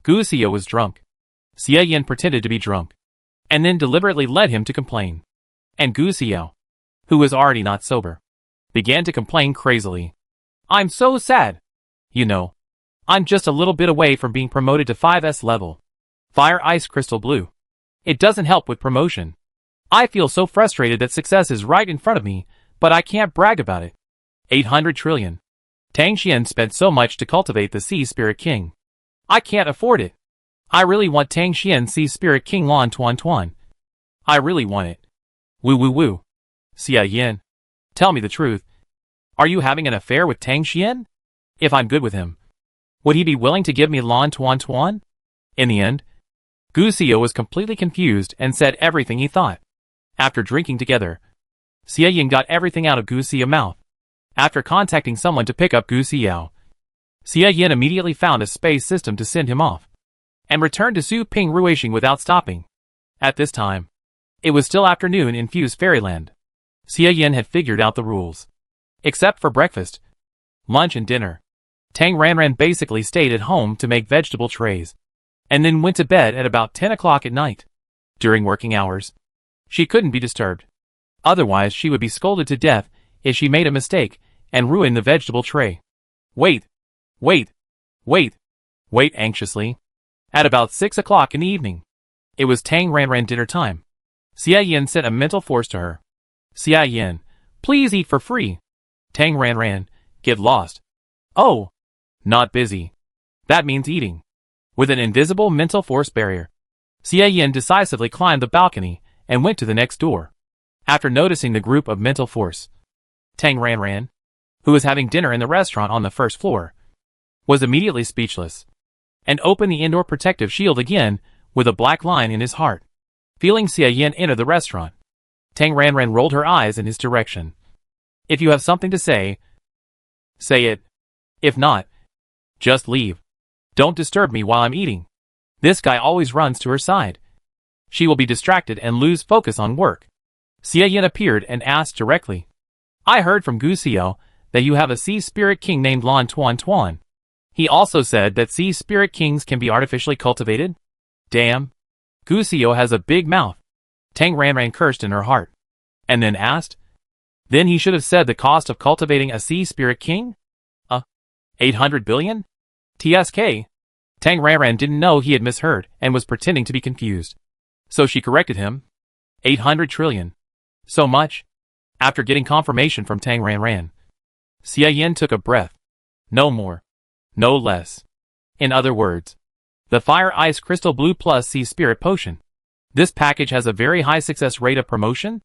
Gu Xia was drunk. Xia Yin pretended to be drunk, and then deliberately led him to complain. And Gu Xia, who was already not sober, began to complain crazily. I'm so sad. You know, I'm just a little bit away from being promoted to 5S level. Fire Ice Crystal Blue. It doesn't help with promotion. I feel so frustrated that success is right in front of me, but I can't brag about it. 800 trillion. Tang Xian spent so much to cultivate the Sea Spirit King. I can't afford it. I really want Tang Xian Sea Spirit King Lan Tuan Tuan. I really want it. Woo woo woo. Xia Yin, tell me the truth. Are you having an affair with Tang Xian? If I'm good with him, would he be willing to give me Lan Tuan Tuan? In the end, Gu Xia was completely confused and said everything he thought. After drinking together, Xia Yin got everything out of Gu Xia's mouth. After contacting someone to pick up Gu Xiao, Xia Yin immediately found a space system to send him off, and returned to Su Ping Ruishing without stopping. At this time, it was still afternoon in Fuse Fairyland. Xia Yin had figured out the rules. Except for breakfast, lunch and dinner, Tang Ranran basically stayed at home to make vegetable trays, and then went to bed at about 10 o'clock at night. During working hours, she couldn't be disturbed. Otherwise she would be scolded to death if she made a mistake and ruined the vegetable tray. Wait anxiously. At about 6 o'clock in the evening, it was Tang Ranran dinner time. Xia Yin sent a mental force to her. Xia Yin, please eat for free. Tang Ranran, get lost. Oh, not busy. That means eating. With an invisible mental force barrier, Xia Yin decisively climbed the balcony and went to the next door. After noticing the group of mental force, Tang Ranran, who was having dinner in the restaurant on the first floor, was immediately speechless, and opened the indoor protective shield again with a black line in his heart. Feeling Xia Yin enter the restaurant, Tang Ranran rolled her eyes in his direction. If you have something to say, say it. If not, just leave. Don't disturb me while I'm eating. This guy always runs to her side. She will be distracted and lose focus on work. Xia Yin appeared and asked directly. I heard from Gu Xiao that you have a Sea Spirit King named Lan Tuan Tuan. He also said that Sea Spirit Kings can be artificially cultivated? Damn. Gu Xiao has a big mouth. Tang Ranran cursed in her heart, and then asked, then he should have said the cost of cultivating a Sea Spirit King? 800 billion? TSK. Tang Ranran didn't know he had misheard and was pretending to be confused. So she corrected him. 800 trillion. So much? After getting confirmation from Tang Ranran, Xia Yin took a breath. No more. No less. In other words, the Fire Ice Crystal Blue Plus Sea Spirit Potion. This package has a very high success rate of promotion?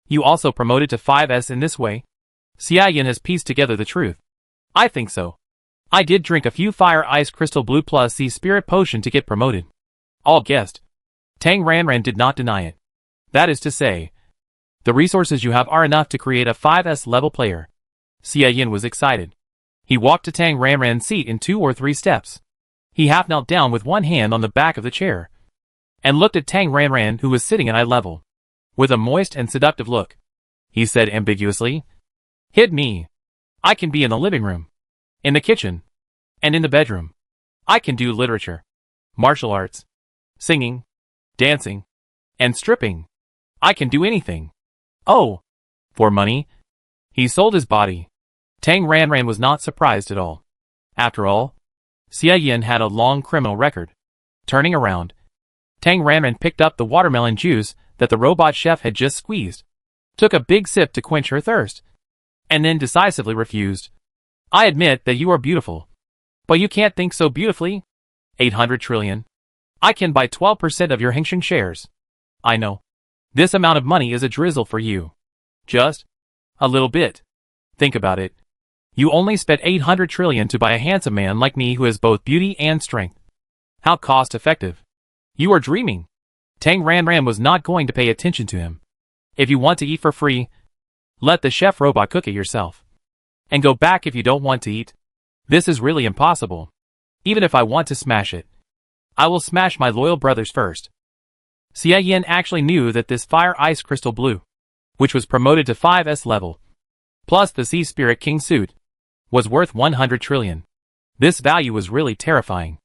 You also promoted to 5S in this way? Xia Yin has pieced together the truth. I think so. I did drink a few Fire Ice Crystal Blue plus Sea Spirit Potion to get promoted. All guessed. Tang Ranran did not deny it. That is to say, the resources you have are enough to create a 5S level player. Xie Yin was excited. He walked to Tang Ranran's seat in 2 or 3 steps. He half knelt down with one hand on the back of the chair, and looked at Tang Ranran, who was sitting at eye level. With a moist and seductive look, he said ambiguously, "Hit me. I can be in the living room, in the kitchen, and in the bedroom. I can do literature, martial arts, singing, dancing, and stripping. I can do anything. Oh, for money." He sold his body. Tang Ranran was not surprised at all. After all, Xie Yin had a long criminal record. Turning around, Tang Ranran picked up the watermelon juice that the robot chef had just squeezed, took a big sip to quench her thirst, and then decisively refused. "I admit that you are beautiful, but you can't think so beautifully. 800 trillion. I can buy 12% of your Hengsheng shares. I know. This amount of money is a drizzle for you. Just a little bit. Think about it. You only spent 800 trillion to buy a handsome man like me who has both beauty and strength. How cost effective. You are dreaming." Tang Ranran was not going to pay attention to him. "If you want to eat for free, let the chef robot cook it yourself. And go back if you don't want to eat. This is really impossible. Even if I want to smash it, I will smash my loyal brothers first." Xie Yin actually knew that this Fire Ice Crystal Blue, which was promoted to 5S level, plus the Sea Spirit King suit, was worth 100 trillion. This value was really terrifying.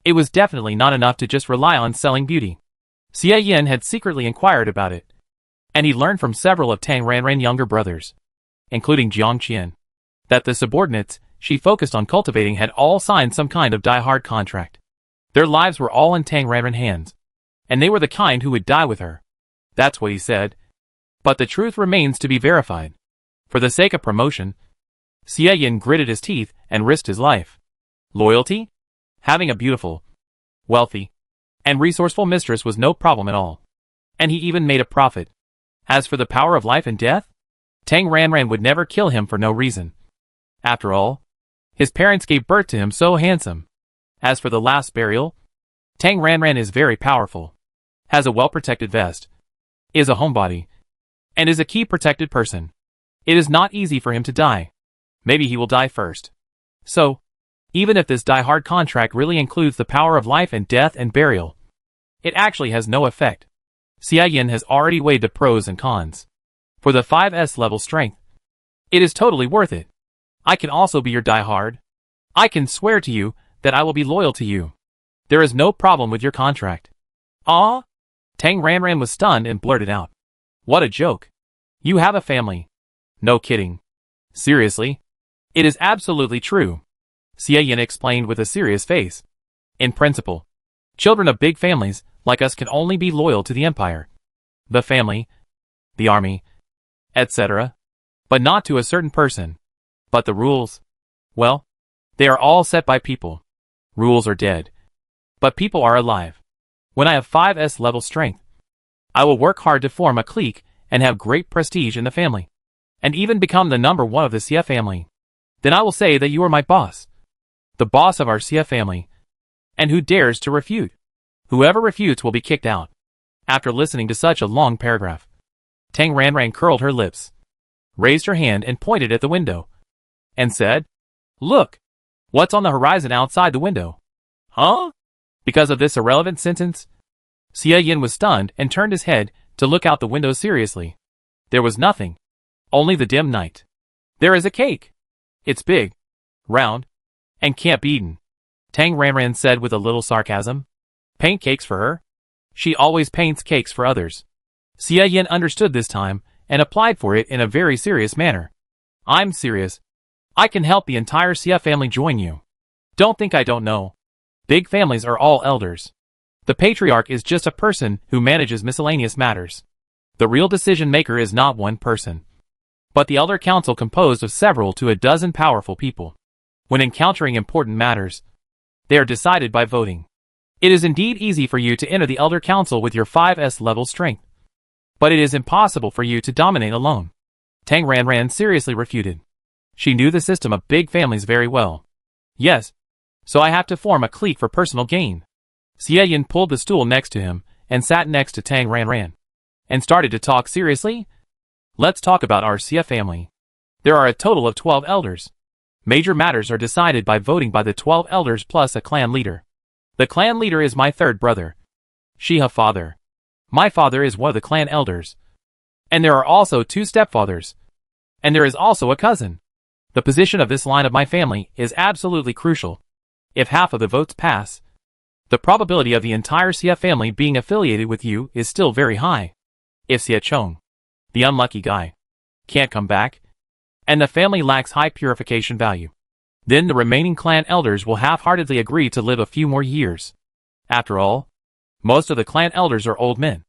It was definitely not enough to just rely on selling beauty. Xie Yin had secretly inquired about it, and he learned from several of Tang Ranran's younger brothers, including Jiang Qian, that the subordinates she focused on cultivating had all signed some kind of die-hard contract. Their lives were all in Tang Ranran's hands, and they were the kind who would die with her. That's what he said. But the truth remains to be verified. For the sake of promotion, Xie Yin gritted his teeth and risked his life. Loyalty? Having a beautiful, wealthy, and resourceful mistress was no problem at all. And he even made a profit. As for the power of life and death, Tang Ranran would never kill him for no reason. After all, his parents gave birth to him so handsome. As for the last burial, Tang Ranran is very powerful, has a well-protected vest, is a homebody, and is a key protected person. It is not easy for him to die. Maybe he will die first. So, even if this die-hard contract really includes the power of life and death and burial, it actually has no effect. Xie Yin has already weighed the pros and cons. For the 5S level strength, it is totally worth it. I can also be your die-hard. I can swear to you that I will be loyal to you. There is no problem with your contract. Ah? Tang Ranran was stunned and blurted out. What a joke. You have a family. No kidding. Seriously? It is absolutely true. Xie Yin explained with a serious face. In principle, children of big families like us can only be loyal to the empire, the family, the army, etc. But not to a certain person. But the rules? Well, they are all set by people. Rules are dead. But people are alive. When I have 5S level strength, I will work hard to form a clique and have great prestige in the family, and even become the number 1 of the Xie family. Then I will say that you are my boss, the boss of our Xie family, and who dares to refute? Whoever refutes will be kicked out. After listening to such a long paragraph, Tang Ranran curled her lips, raised her hand and pointed at the window, and said, "Look! What's on the horizon outside the window?" Huh? Because of this irrelevant sentence, Xie Yin was stunned and turned his head to look out the window seriously. There was nothing. Only the dim night. There is a cake. It's big, round, and can't be eaten. Tang Ranran said with a little sarcasm. Paint cakes for her? She always paints cakes for others. Xie Yin understood this time and applied for it in a very serious manner. I'm serious. I can help the entire Xie family join you. Don't think I don't know. Big families are all elders. The patriarch is just a person who manages miscellaneous matters. The real decision maker is not one person, but the elder council composed of several to a dozen powerful people. When encountering important matters, they are decided by voting. It is indeed easy for you to enter the elder council with your 5S level strength, but it is impossible for you to dominate alone. Tang Ranran seriously refuted. She knew the system of big families very well. Yes. So I have to form a clique for personal gain. Xie Yin pulled the stool next to him and sat next to Tang Ranran. And started to talk seriously. Let's talk about our Xie family. There are a total of 12 elders. Major matters are decided by voting by the 12 elders plus a clan leader. The clan leader is my third brother. Shiha father. My father is one of the clan elders. And there are also 2 stepfathers. And there is also a cousin. The position of this line of my family is absolutely crucial. If half of the votes pass, the probability of the entire Xie family being affiliated with you is still very high. If Xie Chong, the unlucky guy, can't come back, and the family lacks high purification value, then the remaining clan elders will half-heartedly agree to live a few more years. After all, most of the clan elders are old men,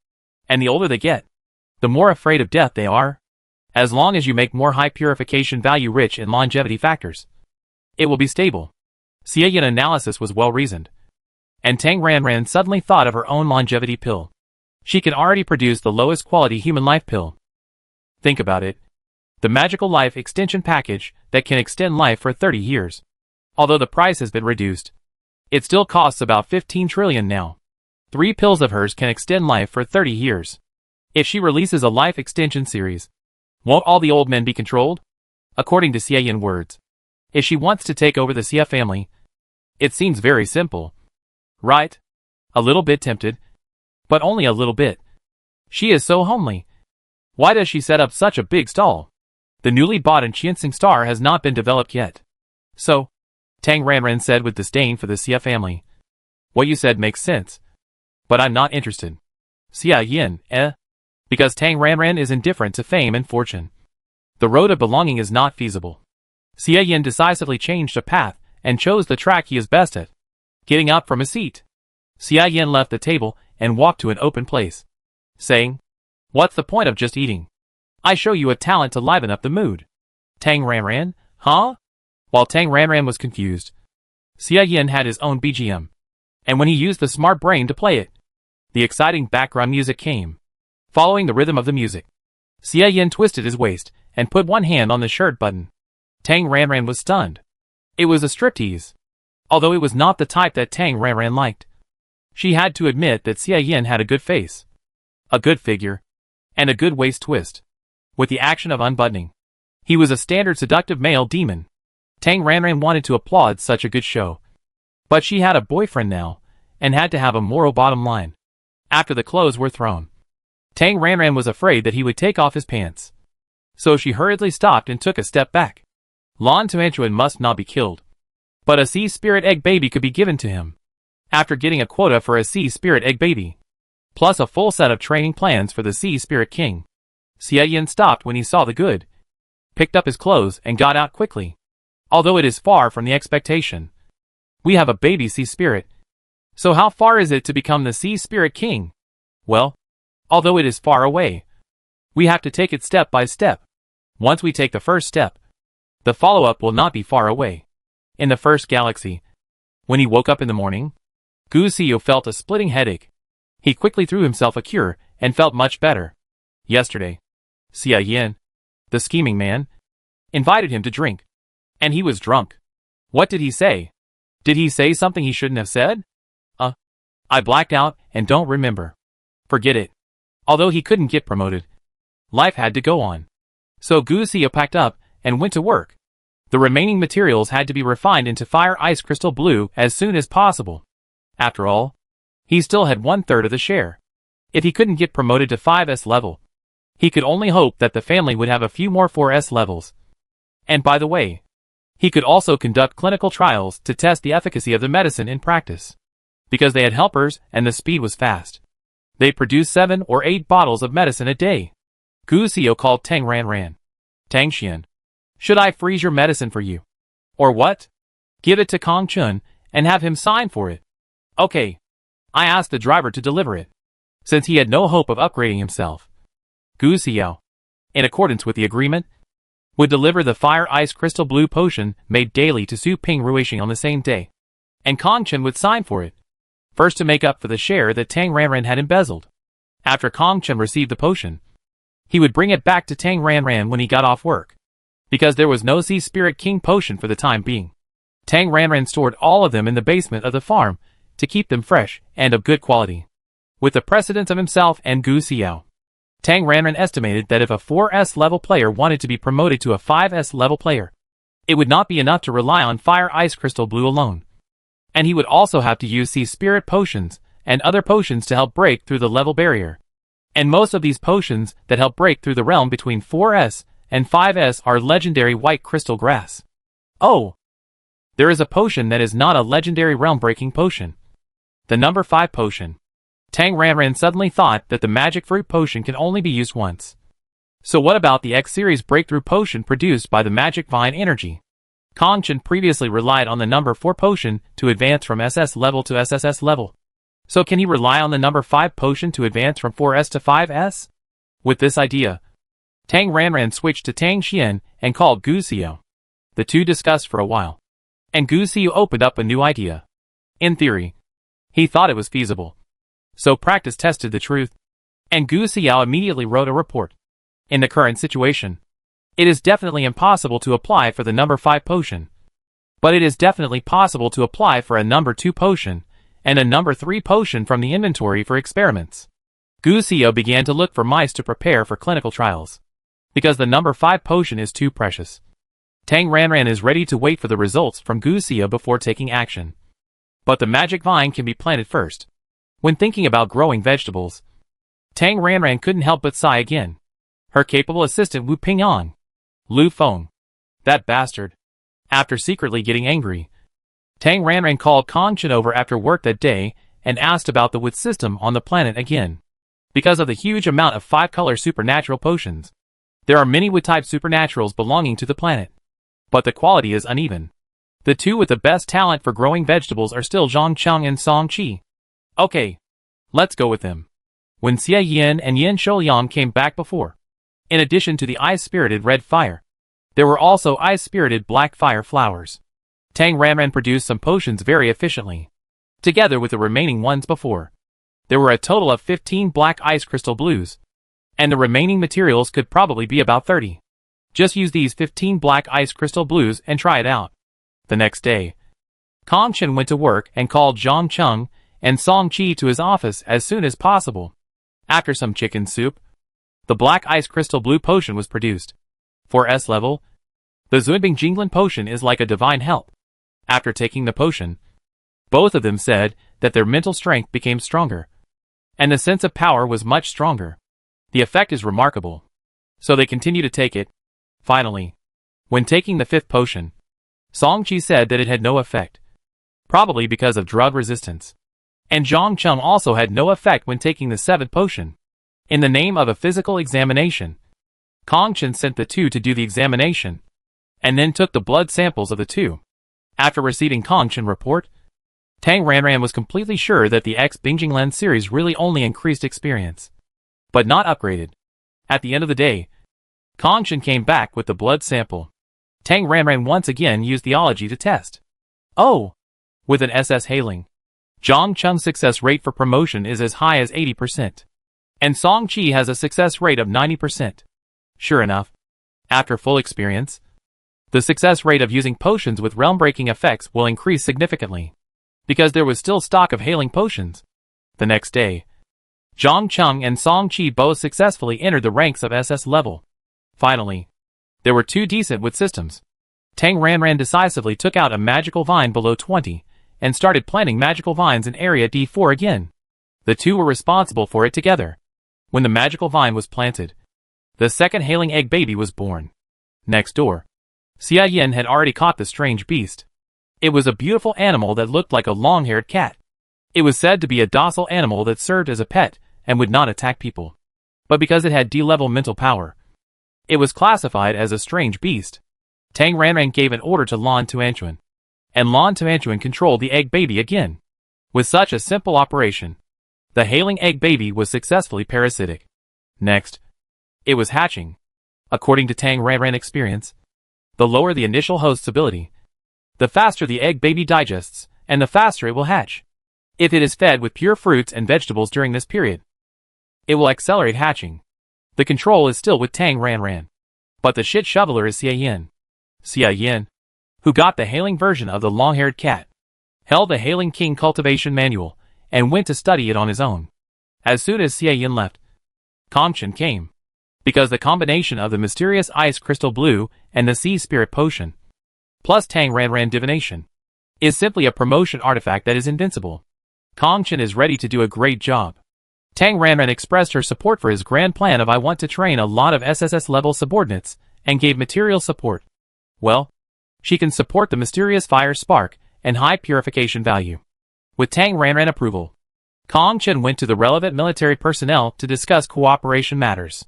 and the older they get, the more afraid of death they are. As long as you make more high purification value rich in longevity factors, it will be stable. Xie Yin analysis was well-reasoned, and Tang Ranran suddenly thought of her own longevity pill. She can already produce the lowest quality human life pill. Think about it. The magical life extension package that can extend life for 30 years. Although the price has been reduced, it still costs about 15 trillion now. 3 pills of hers can extend life for 30 years. If she releases a life extension series, won't all the old men be controlled? According to Xie Yin words, if she wants to take over the Xie family, it seems very simple. Right? A little bit tempted. But only a little bit. She is so homely. Why does she set up such a big stall? The newly bought Qiansing star has not been developed yet. So, Tang Ranran said with disdain for the Xie family. What you said makes sense. But I'm not interested. Xie Yin, Because Tang Ranran is indifferent to fame and fortune. The road of belonging is not feasible. Xie Yin decisively changed a path and chose the track he is best at. Getting up from his seat, Xie Yin left the table and walked to an open place, saying, "What's the point of just eating? I show you a talent to liven up the mood." Tang Ranran, huh? While Tang Ranran was confused, Xie Yin had his own BGM, and when he used the smart brain to play it, the exciting background music came. Following the rhythm of the music, Xie Yin twisted his waist and put one hand on the shirt button. Tang Ranran was stunned. It was a striptease. Although it was not the type that Tang Ranran liked, she had to admit that Xie Yin had a good face, a good figure, and a good waist twist. With the action of unbuttoning, he was a standard seductive male demon. Tang Ranran wanted to applaud such a good show. But she had a boyfriend now, and had to have a moral bottom line. After the clothes were thrown, Tang Ranran was afraid that he would take off his pants. So she hurriedly stopped and took a step back. Lan Tuanchuan must not be killed, but a sea spirit egg baby could be given to him. After getting a quota for a sea spirit egg baby, plus a full set of training plans for the sea spirit king, Xie Yin stopped when he saw the good, picked up his clothes and got out quickly. Although it is far from the expectation, we have a baby sea spirit. So how far is it to become the sea spirit king? Well, although it is far away, we have to take it step by step. Once we take the first step, the follow-up will not be far away. In the first galaxy, when he woke up in the morning, Gu Xiu felt a splitting headache. He quickly threw himself a cure and felt much better. Yesterday, Xie Yin, the scheming man, invited him to drink. And he was drunk. What did he say? Did he say something he shouldn't have said? I blacked out and don't remember. Forget it. Although he couldn't get promoted, life had to go on. So Gu Xiu packed up and went to work. The remaining materials had to be refined into fire ice crystal blue as soon as possible. After all, he still had 1/3 of the share. If he couldn't get promoted to 5S level, he could only hope that the family would have a few more 4S levels. And by the way, he could also conduct clinical trials to test the efficacy of the medicine in practice. Because they had helpers and the speed was fast, they produced 7 or 8 bottles of medicine a day. Gu Xiu called Tang Ranran. Tang Xian, should I freeze your medicine for you? Or what? Give it to Kong Chun and have him sign for it. Okay. I asked the driver to deliver it, since he had no hope of upgrading himself. Gu Xiu, in accordance with the agreement, would deliver the fire ice crystal blue potion made daily to Su Ping Ruixing on the same day. And Kong Chun would sign for it, first to make up for the share that Tang Ranran had embezzled. After Kong Chun received the potion, he would bring it back to Tang Ranran when he got off work, because there was no Sea Spirit King potion for the time being. Tang Ranran stored all of them in the basement of the farm to keep them fresh and of good quality. With the precedence of himself and Gu Xiao, Tang Ranran estimated that if a 4S level player wanted to be promoted to a 5S level player, it would not be enough to rely on Fire Ice Crystal Blue alone. And he would also have to use Sea Spirit potions and other potions to help break through the level barrier. And most of these potions that help break through the realm between 4S and 5S are legendary white crystal grass. Oh! There is a potion that is not a legendary realm-breaking potion. The number 5 potion. Tang Ranran suddenly thought that the magic fruit potion can only be used once. So what about the X-Series breakthrough potion produced by the magic vine energy? Kong Chen previously relied on the number 4 potion to advance from SS level to SSS level. So can he rely on the number 5 potion to advance from 4S to 5S? With this idea, Tang Ranran switched to Tang Xian and called Gu Xiao. The two discussed for a while, and Gu Xiao opened up a new idea. In theory, he thought it was feasible. So practice tested the truth, and Gu Xiao immediately wrote a report. In the current situation, it is definitely impossible to apply for the number 5 potion. But it is definitely possible to apply for a number 2 potion and a number 3 potion from the inventory for experiments. Gu Xiao began to look for mice to prepare for clinical trials, because the number 5 potion is too precious. Tang Ranran is ready to wait for the results from Gu Xiao before taking action. But the magic vine can be planted first. When thinking about growing vegetables, Tang Ranran couldn't help but sigh again. Her capable assistant Wu Ping'an, Lu Feng, that bastard. After secretly getting angry, Tang Ranran called Kong Chen over after work that day and asked about the wood system on the planet again. Because of the huge amount of 5-color supernatural potions, there are many wood-type supernaturals belonging to the planet. But the quality is uneven. The two with the best talent for growing vegetables are still Zhang Cheng and Song Qi. Okay, let's go with them. When Xia Yin and Yin Shouliang came back before, in addition to the ice-spirited red fire, there were also ice-spirited black fire flowers. Tang Ranran produced some potions very efficiently, together with the remaining ones before. There were a total of 15 black ice crystal blues, and the remaining materials could probably be about 30. Just use these 15 black ice crystal blues and try it out. The next day, Kong Chen went to work and called Zhang Cheng and Song Qi to his office as soon as possible. After some chicken soup, the black ice crystal blue potion was produced. For S level, the Zunbing Jinglin potion is like a divine help. After taking the potion, both of them said that their mental strength became stronger, and the sense of power was much stronger. The effect is remarkable. So they continue to take it. Finally, when taking the 5th potion, Song Qi said that it had no effect, probably because of drug resistance. And Zhang Cheng also had no effect when taking the 7th potion. In the name of a physical examination, Kong Chen sent the two to do the examination, and then took the blood samples of the two. After receiving Kong Chen's report, Tang Ranran was completely sure that the X-Bingjinglen series really only increased experience, but not upgraded. At the end of the day, Kong Chen came back with the blood sample. Tang Ranran once again used theology to test. Oh! With an SS hailing, Zhang Cheng's success rate for promotion is as high as 80%. And Song Qi has a success rate of 90%. Sure enough, after full experience, the success rate of using potions with realm-breaking effects will increase significantly, because there was still stock of hailing potions. The next day, Zhang Cheng and Song Qi both successfully entered the ranks of SS level. Finally, there were 2 decent wood systems. Tang Ranran decisively took out a magical vine below 20, and started planting magical vines in area D4 again. The two were responsible for it together. When the magical vine was planted, the second hailing egg baby was born. Next door, Xia Yin had already caught the strange beast. It was a beautiful animal that looked like a long-haired cat. It was said to be a docile animal that served as a pet and would not attack people. But because it had D-level mental power, it was classified as a strange beast. Tang Ranran gave an order to Lan Tuanchuan, and Lan Tuanchuan controlled the egg baby again. With such a simple operation, the hailing egg baby was successfully parasitic. Next, it was hatching. According to Tang Ranran experience, the lower the initial host's ability, the faster the egg baby digests, and the faster it will hatch. If it is fed with pure fruits and vegetables during this period, it will accelerate hatching. The control is still with Tang Ranran, but the shit shoveler is Xia Yin. Xia Yin, who got the Hailing version of the long-haired cat, held the Hailing King cultivation manual, and went to study it on his own. As soon as Xie Yin left, Kong Chen came, because the combination of the mysterious ice crystal blue and the sea spirit potion, plus Tang Ranran divination, is simply a promotion artifact that is invincible. Kong Chen is ready to do a great job. Tang Ranran expressed her support for his grand plan of I want to train a lot of SSS level subordinates, and gave material support. Well, she can support the mysterious fire spark and high purification value. With Tang Ranran approval, Kong Chen went to the relevant military personnel to discuss cooperation matters.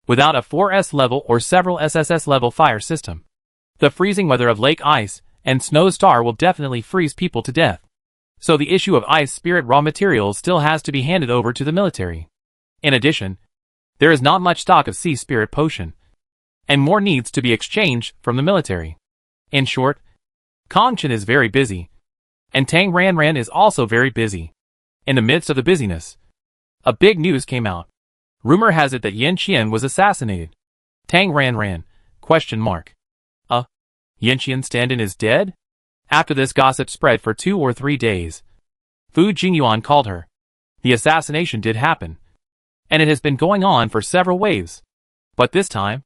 Without a 4S level or several SSS level fire system, the freezing weather of Lake Ice and Snow Star will definitely freeze people to death. So the issue of ice spirit raw materials still has to be handed over to the military. In addition, there is not much stock of sea spirit potion, and more needs to be exchanged from the military. In short, Kong Chen is very busy, and Tang Ranran is also very busy. In the midst of the busyness, a big news came out. Rumor has it that Yin Qian was assassinated. Tang Ranran, ? Yin Qian stand-in is dead? After this gossip spread for 2 or 3 days, Fu Jingyuan called her. The assassination did happen, and it has been going on for several waves. But this time,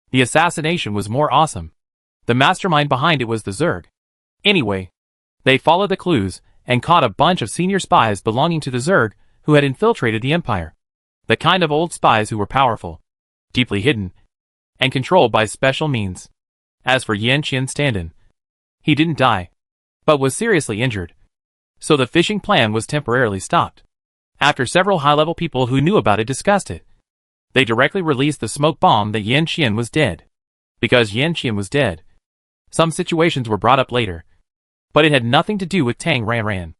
the assassination was more awesome. The mastermind behind it was the Zerg. Anyway, they followed the clues and caught a bunch of senior spies belonging to the Zerg who had infiltrated the Empire. The kind of old spies who were powerful, deeply hidden, and controlled by special means. As for Yin Qian stand-in, he didn't die, but was seriously injured. So the fishing plan was temporarily stopped. After several high-level people who knew about it discussed it, they directly released the smoke bomb that Yin Qian was dead. Because Yin Qian was dead, some situations were brought up later, but it had nothing to do with Tang Ranran.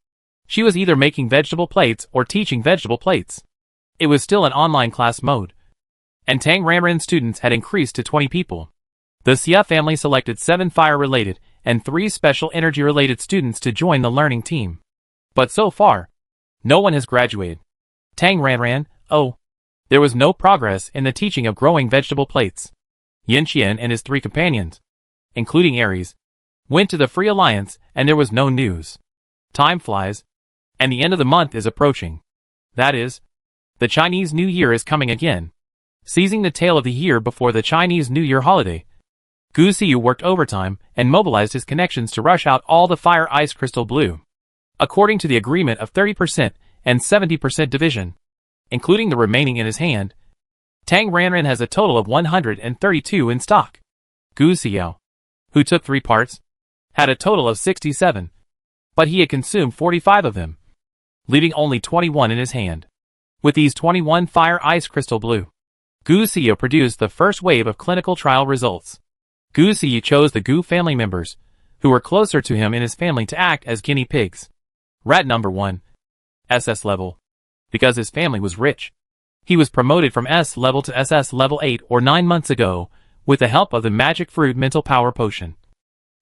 She was either making vegetable plates or teaching vegetable plates. It was still an online class mode, and Tang Ranran's students had increased to 20 people. The Xia family selected 7 fire-related and 3 special energy-related students to join the learning team. But so far, no one has graduated. Tang Ranran, there was no progress in the teaching of growing vegetable plates. Yin Qian and his 3 companions, including Ares, went to the Free Alliance and there was no news. Time flies, and the end of the month is approaching. That is, the Chinese New Year is coming again. Seizing the tail of the year before the Chinese New Year holiday, Gu Xiyu worked overtime and mobilized his connections to rush out all the fire ice crystal blue. According to the agreement of 30% and 70% division, including the remaining in his hand, Tang Ranran has a total of 132 in stock. Gu Xiao, who took 3 parts, had a total of 67, but he had consumed 45 of them, leaving only 21 in his hand. With these 21 fire ice crystal blue, Gu Xiao produced the first wave of clinical trial results. Gu Xiyu chose the Gu family members, who were closer to him in his family to act as guinea pigs. Rat number 1. SS level. Because his family was rich, he was promoted from S level to SS level 8 or 9 months ago, with the help of the magic fruit mental power potion.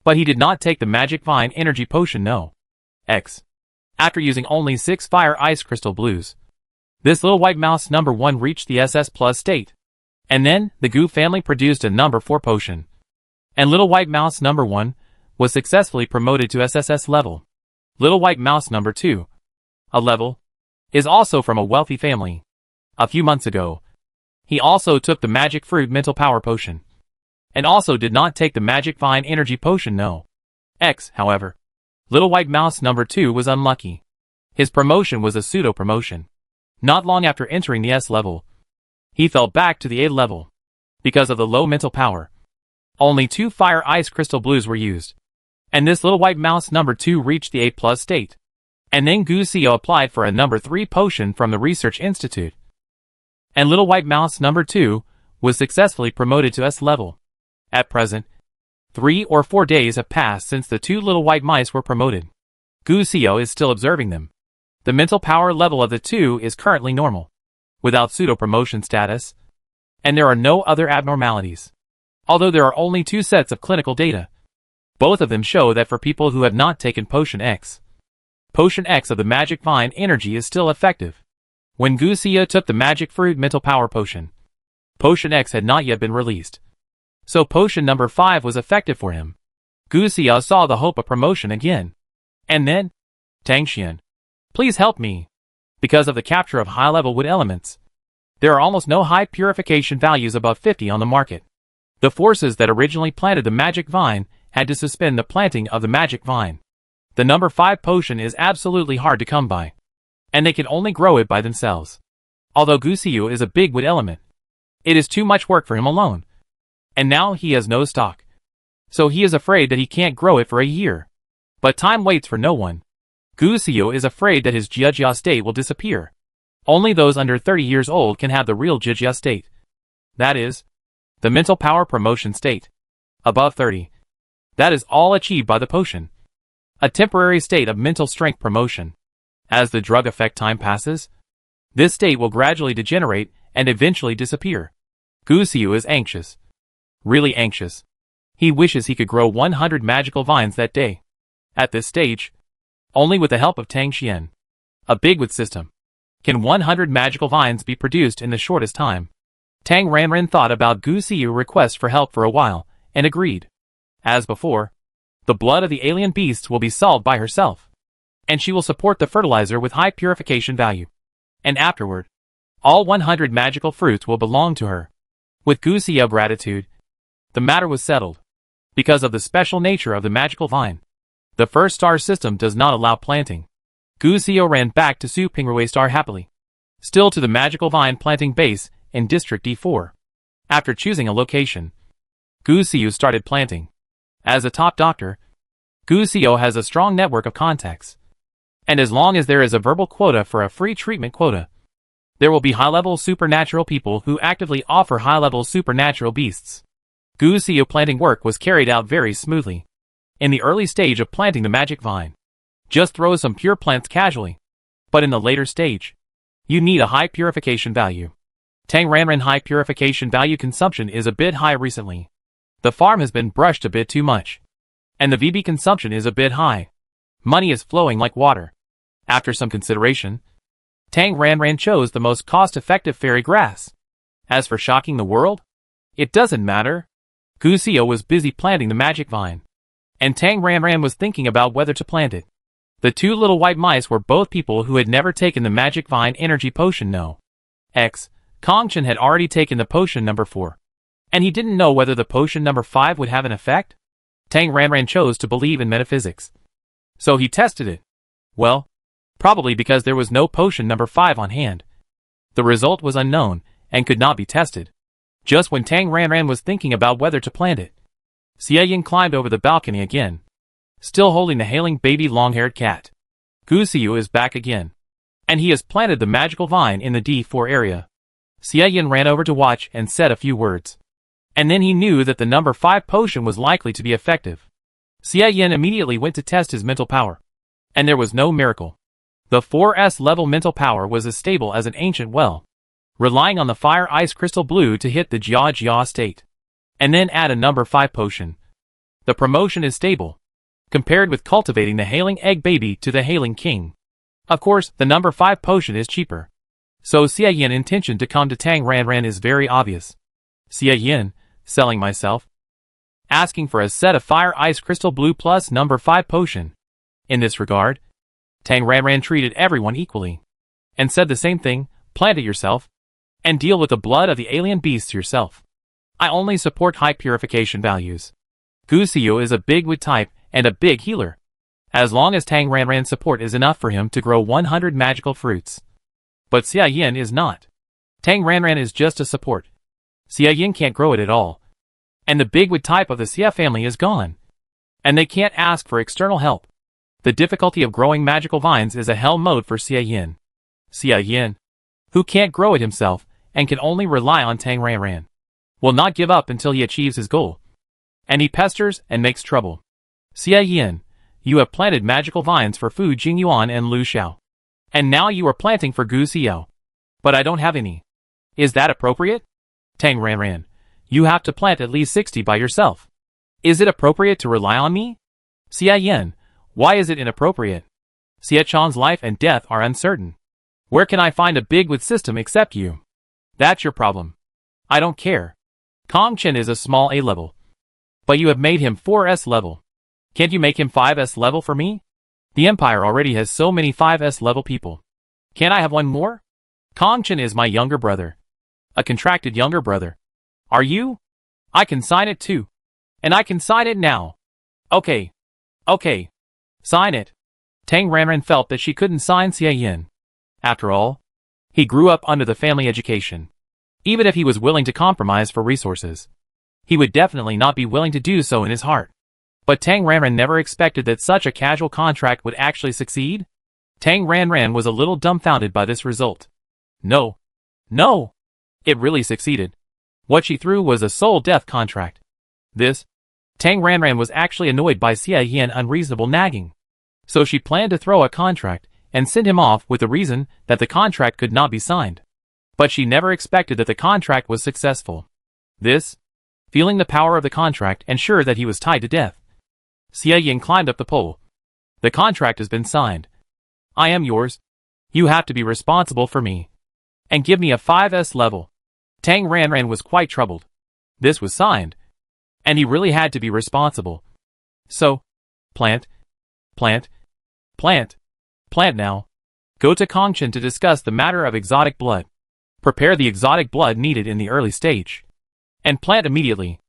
But he did not take the magic vine energy potion no. X. After using only 6 fire ice crystal blues, this little white mouse number 1 reached the SS plus state. And then, the Gu family produced a number 4 potion. And Little White Mouse number 1 was successfully promoted to SSS level. Little White Mouse number 2, a level, is also from a wealthy family. A few months ago, he also took the Magic Fruit Mental Power Potion. And also did not take the Magic Vine Energy Potion no. X, however. Little White Mouse number 2 was unlucky. His promotion was a pseudo-promotion. Not long after entering the S level, he fell back to the A level. Because of the low mental power, only 2 fire ice crystal blues were used. And this Little White Mouse number 2 reached the A plus state. And then Gu Xiao applied for a number 3 potion from the Research Institute. And Little White Mouse number 2 was successfully promoted to S level. At present, 3 or 4 days have passed since the 2 little white mice were promoted. Gu Xiao is still observing them. The mental power level of the 2 is currently normal, without pseudo-promotion status, and there are no other abnormalities. Although there are only 2 sets of clinical data, both of them show that for people who have not taken Potion X of the Magic Vine Energy is still effective. When Gu Xiao took the Magic Fruit Mental Power Potion, Potion X had not yet been released. So Potion number 5 was effective for him. Gu Xia saw the hope of promotion again. And then, Tang Xian, please help me. Because of the capture of high-level wood elements, there are almost no high purification values above 50 on the market. The forces that originally planted the magic vine had to suspend the planting of the magic vine. The number 5 potion is absolutely hard to come by, and they can only grow it by themselves. Although Gu Xiu is a big wood element, it is too much work for him alone. And now he has no stock. So he is afraid that he can't grow it for a year. But time waits for no one. Gu Xiu is afraid that his Jia state will disappear. Only those under 30 years old can have the real Jia state. That is, the mental power promotion state. Above 30. That is all achieved by the potion. A temporary state of mental strength promotion. As the drug effect time passes, this state will gradually degenerate and eventually disappear. Gu Xiu is anxious. Really anxious. He wishes he could grow 100 magical vines that day. At this stage, only with the help of Tang Xian, a big wood system, can 100 magical vines be produced in the shortest time. Tang Ranran thought about Gu Xiu's request for help for a while, and agreed. As before, the blood of the alien beasts will be solved by herself, and she will support the fertilizer with high purification value. And afterward, all 100 magical fruits will belong to her. With Gu Xiu's gratitude, the matter was settled. Because of the special nature of the magical vine, the first star system does not allow planting. Gu Xiu ran back to Su Pingrui Star happily. Still to the magical vine planting base in District D4. After choosing a location, Gu Xiu started planting. As a top doctor, Gu Xiu has a strong network of contacts. And as long as there is a verbal quota for a free treatment quota, there will be high-level supernatural people who actively offer high-level supernatural beasts. Gu Xiu planting work was carried out very smoothly. In the early stage of planting the magic vine, just throw some pure plants casually. But in the later stage, you need a high purification value. Tang Ranran high purification value consumption is a bit high recently. The farm has been brushed a bit too much. And the VB consumption is a bit high. Money is flowing like water. After some consideration, Tang Ranran chose the most cost-effective fairy grass. As for shocking the world, it doesn't matter. Gu Xiu was busy planting the magic vine, and Tang Ranran was thinking about whether to plant it. The two little white mice were both people who had never taken the magic vine energy potion. Kong Chen had already taken the potion number 4, and he didn't know whether the potion number 5 would have an effect. Tang Ranran chose to believe in metaphysics, so he tested it. Well, probably because there was no potion number 5 on hand. The result was unknown and could not be tested. Just when Tang Ranran was thinking about whether to plant it, Xie Yin climbed over the balcony again, still holding the hailing baby long-haired cat. Gu Xiu is back again, and he has planted the magical vine in the D4 area. Xie Yin ran over to watch and said a few words. And then he knew that the number 5 potion was likely to be effective. Xie Yin immediately went to test his mental power. And there was no miracle. The 4S level mental power was as stable as an ancient well, relying on the fire ice crystal blue to hit the Jia state. And then add a number 5 potion. The promotion is stable, compared with cultivating the hailing egg baby to the hailing king. Of course, the number 5 potion is cheaper. So Xie Yin's intention to come to Tang Ranran is very obvious. Xie Yin, selling myself. Asking for a set of fire ice crystal blue plus number 5 potion. In this regard, Tang Ranran treated everyone equally, and said the same thing, plant it yourself, and deal with the blood of the alien beasts yourself. I only support high purification values. Gu Xiu is a big wood type and a big healer. As long as Tang Ranran's support is enough for him to grow 100 magical fruits. But Xie Yin is not. Tang Ranran is just a support. Xie Yin can't grow it at all. And the big wood type of the Xie family is gone. And they can't ask for external help. The difficulty of growing magical vines is a hell mode for Xie Yin. Xie Yin, who can't grow it himself and can only rely on Tang Ranran, will not give up until he achieves his goal. And he pesters and makes trouble. Xie Yin, you have planted magical vines for Fu Jingyuan and Lu Xiao. And now you are planting for Gu Xiu. But I don't have any. Is that appropriate? Tang Ranran, you have to plant at least 60 by yourself. Is it appropriate to rely on me? Xie Yin, why is it inappropriate? Xie Chan's life and death are uncertain. Where can I find a big wood system except you? That's your problem. I don't care. Kong Chen is a small A level. But you have made him 4S level. Can't you make him 5S level for me? The Empire already has so many 5S level people. Can't I have one more? Kongchen is my younger brother. A contracted younger brother. Are you? I can sign it too. And I can sign it now. Okay. Okay. Sign it. Tang Ranran felt that she couldn't sign Xie Yin. After all, he grew up under the family education. Even if he was willing to compromise for resources, he would definitely not be willing to do so in his heart. But Tang Ranran never expected that such a casual contract would actually succeed. Tang Ranran was a little dumbfounded by this result. No. No! It really succeeded. What she threw was a soul-death contract. Tang Ranran was actually annoyed by Xie Yin unreasonable nagging. So she planned to throw a contract and send him off with the reason that the contract could not be signed. But she never expected that the contract was successful. Feeling the power of the contract and sure that he was tied to death, Xie Yin climbed up the pole. The contract has been signed. I am yours. You have to be responsible for me. And give me a 5S level. Tang Ranran was quite troubled. This was signed. And he really had to be responsible. So, plant now. Go to Kongchen to discuss the matter of exotic blood. Prepare the exotic blood needed in the early stage. And plant immediately.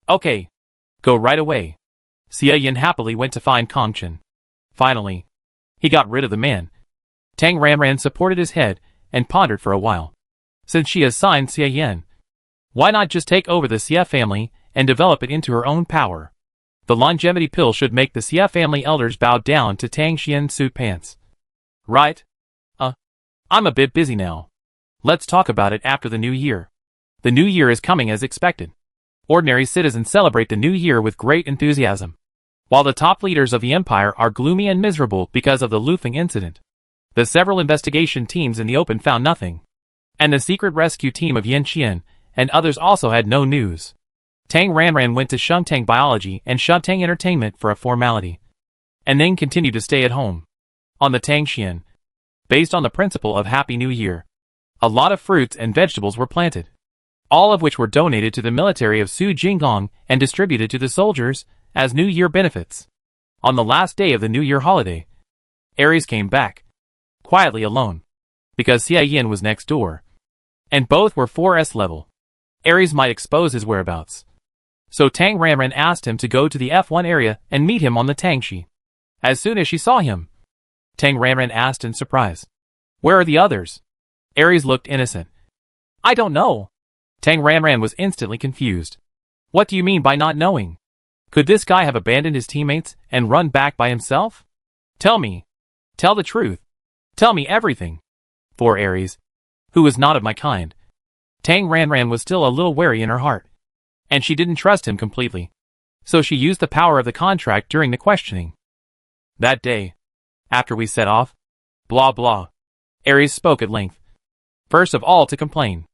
Okay. Go right away. Xie Yin happily went to find Kongchen. Finally, he got rid of the man. Tang Ranran supported his head and pondered for a while. Since she has signed Xie Yin, why not just take over the Xie family and develop it into her own power? The longevity pill should make the Xie family elders bow down to Tang Xian's suit pants. Right? I'm a bit busy now. Let's talk about it after the new year. The new year is coming as expected. Ordinary citizens celebrate the new year with great enthusiasm, while the top leaders of the empire are gloomy and miserable because of the Lufeng incident. The several investigation teams in the open found nothing, and the secret rescue team of Yanqian and others also had no news. Tang Ranran went to Shengtang Biology and Shengtang Entertainment for a formality, and then continued to stay at home. On the Tangxian, based on the principle of Happy New Year, a lot of fruits and vegetables were planted, all of which were donated to the military of Su Jinggong and distributed to the soldiers as New Year benefits. On the last day of the New Year holiday, Aries came back, quietly alone, because Xie Yin was next door, and both were 4S level. Aries might expose his whereabouts. So Tang Ranran asked him to go to the F1 area and meet him on the Tangxi. As soon as she saw him, Tang Ranran asked in surprise, "Where are the others?" Aries looked innocent. "I don't know." Tang Ranran was instantly confused. "What do you mean by not knowing? Could this guy have abandoned his teammates and run back by himself? Tell me. Tell the truth. Tell me everything." For Aries, who was not of my kind, Tang Ranran was still a little wary in her heart, and she didn't trust him completely. So she used the power of the contract during the questioning. That day, after we set off, blah blah, Aries spoke at length. First of all to complain,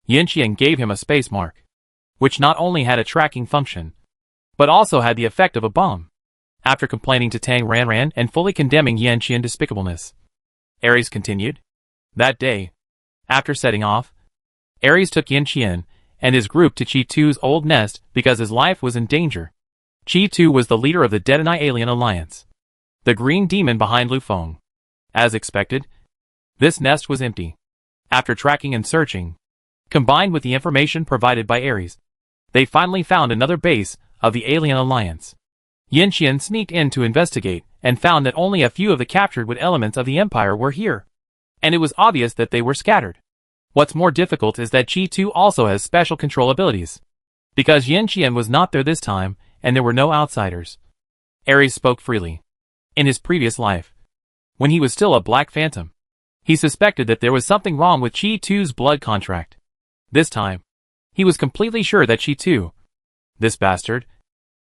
Yanqian gave him a space mark, which not only had a tracking function, but also had the effect of a bomb. After complaining to Tang Ranran and fully condemning Yanqian despicableness, Aries continued. That day, after setting off, Aries took Yanqian and his group to Chi-Tu's old nest because his life was in danger. Chi-Tu was the leader of the Detonai Alien Alliance, the green demon behind Lufeng. As expected, this nest was empty. After tracking and searching, combined with the information provided by Aries, they finally found another base of the Alien Alliance. Yanqian sneaked in to investigate and found that only a few of the captured wood elements of the Empire were here, and it was obvious that they were scattered. What's more difficult is that Chi-Tu also has special control abilities, because Yanqian was not there this time and there were no outsiders. Aries spoke freely. In his previous life, when he was still a Black Phantom, he suspected that there was something wrong with Chi-Tu's blood contract. This time, he was completely sure that Chi-Tu, this bastard,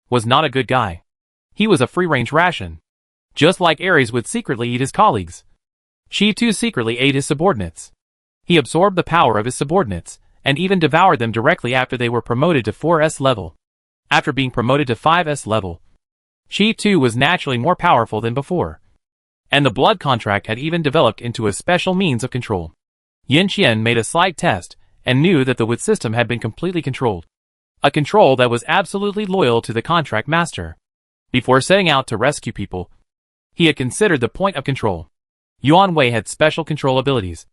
was not a good guy. He was a free-range ration, just like Aries would secretly eat his colleagues. Chi-Tu secretly ate his subordinates. He absorbed the power of his subordinates, and even devoured them directly after they were promoted to 4S level. After being promoted to 5S level, Chi-Tu was naturally more powerful than before, and the blood contract had even developed into a special means of control. Yanqian made a slight test, and knew that the wood system had been completely controlled. A control that was absolutely loyal to the contract master. Before setting out to rescue people, he had considered the point of control. Yuan Wei had special control abilities,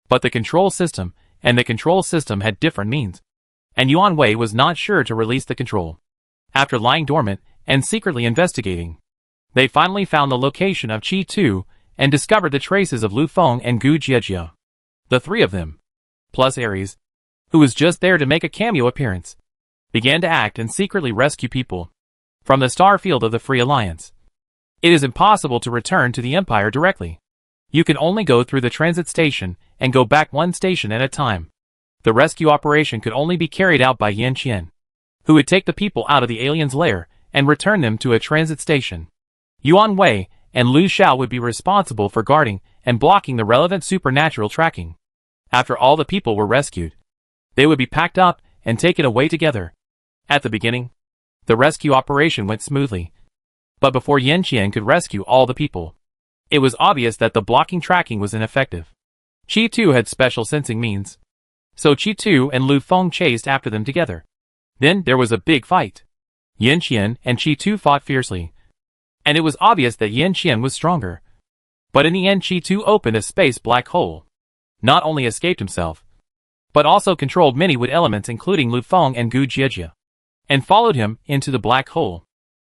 but the control system and the control system had different means, and Yuan Wei was not sure to release the control. After lying dormant and secretly investigating, they finally found the location of Qi Tu and discovered the traces of Lu Feng and Gu Jiejia. The three of them, plus Ares, who was just there to make a cameo appearance, began to act and secretly rescue people from the star field of the Free Alliance. It is impossible to return to the Empire directly. You can only go through the transit station and go back one station at a time. The rescue operation could only be carried out by Yan Qian, who would take the people out of the aliens' lair and return them to a transit station. Yuan Wei and Lu Xiao would be responsible for guarding and blocking the relevant supernatural tracking. After all the people were rescued, they would be packed up and taken away together. At the beginning, the rescue operation went smoothly. But before Yan Qian could rescue all the people, it was obvious that the blocking tracking was ineffective. Qi Tu had special sensing means, so Qi Tu and Lu Feng chased after them together. Then there was a big fight. Yan Qian and Qi Tu fought fiercely, and it was obvious that Yan Qian was stronger. But in the end, Qi Tu opened a space black hole. Not only escaped himself, but also controlled many wood elements including Lu Feng and Gu Jiejia, and followed him into the black hole.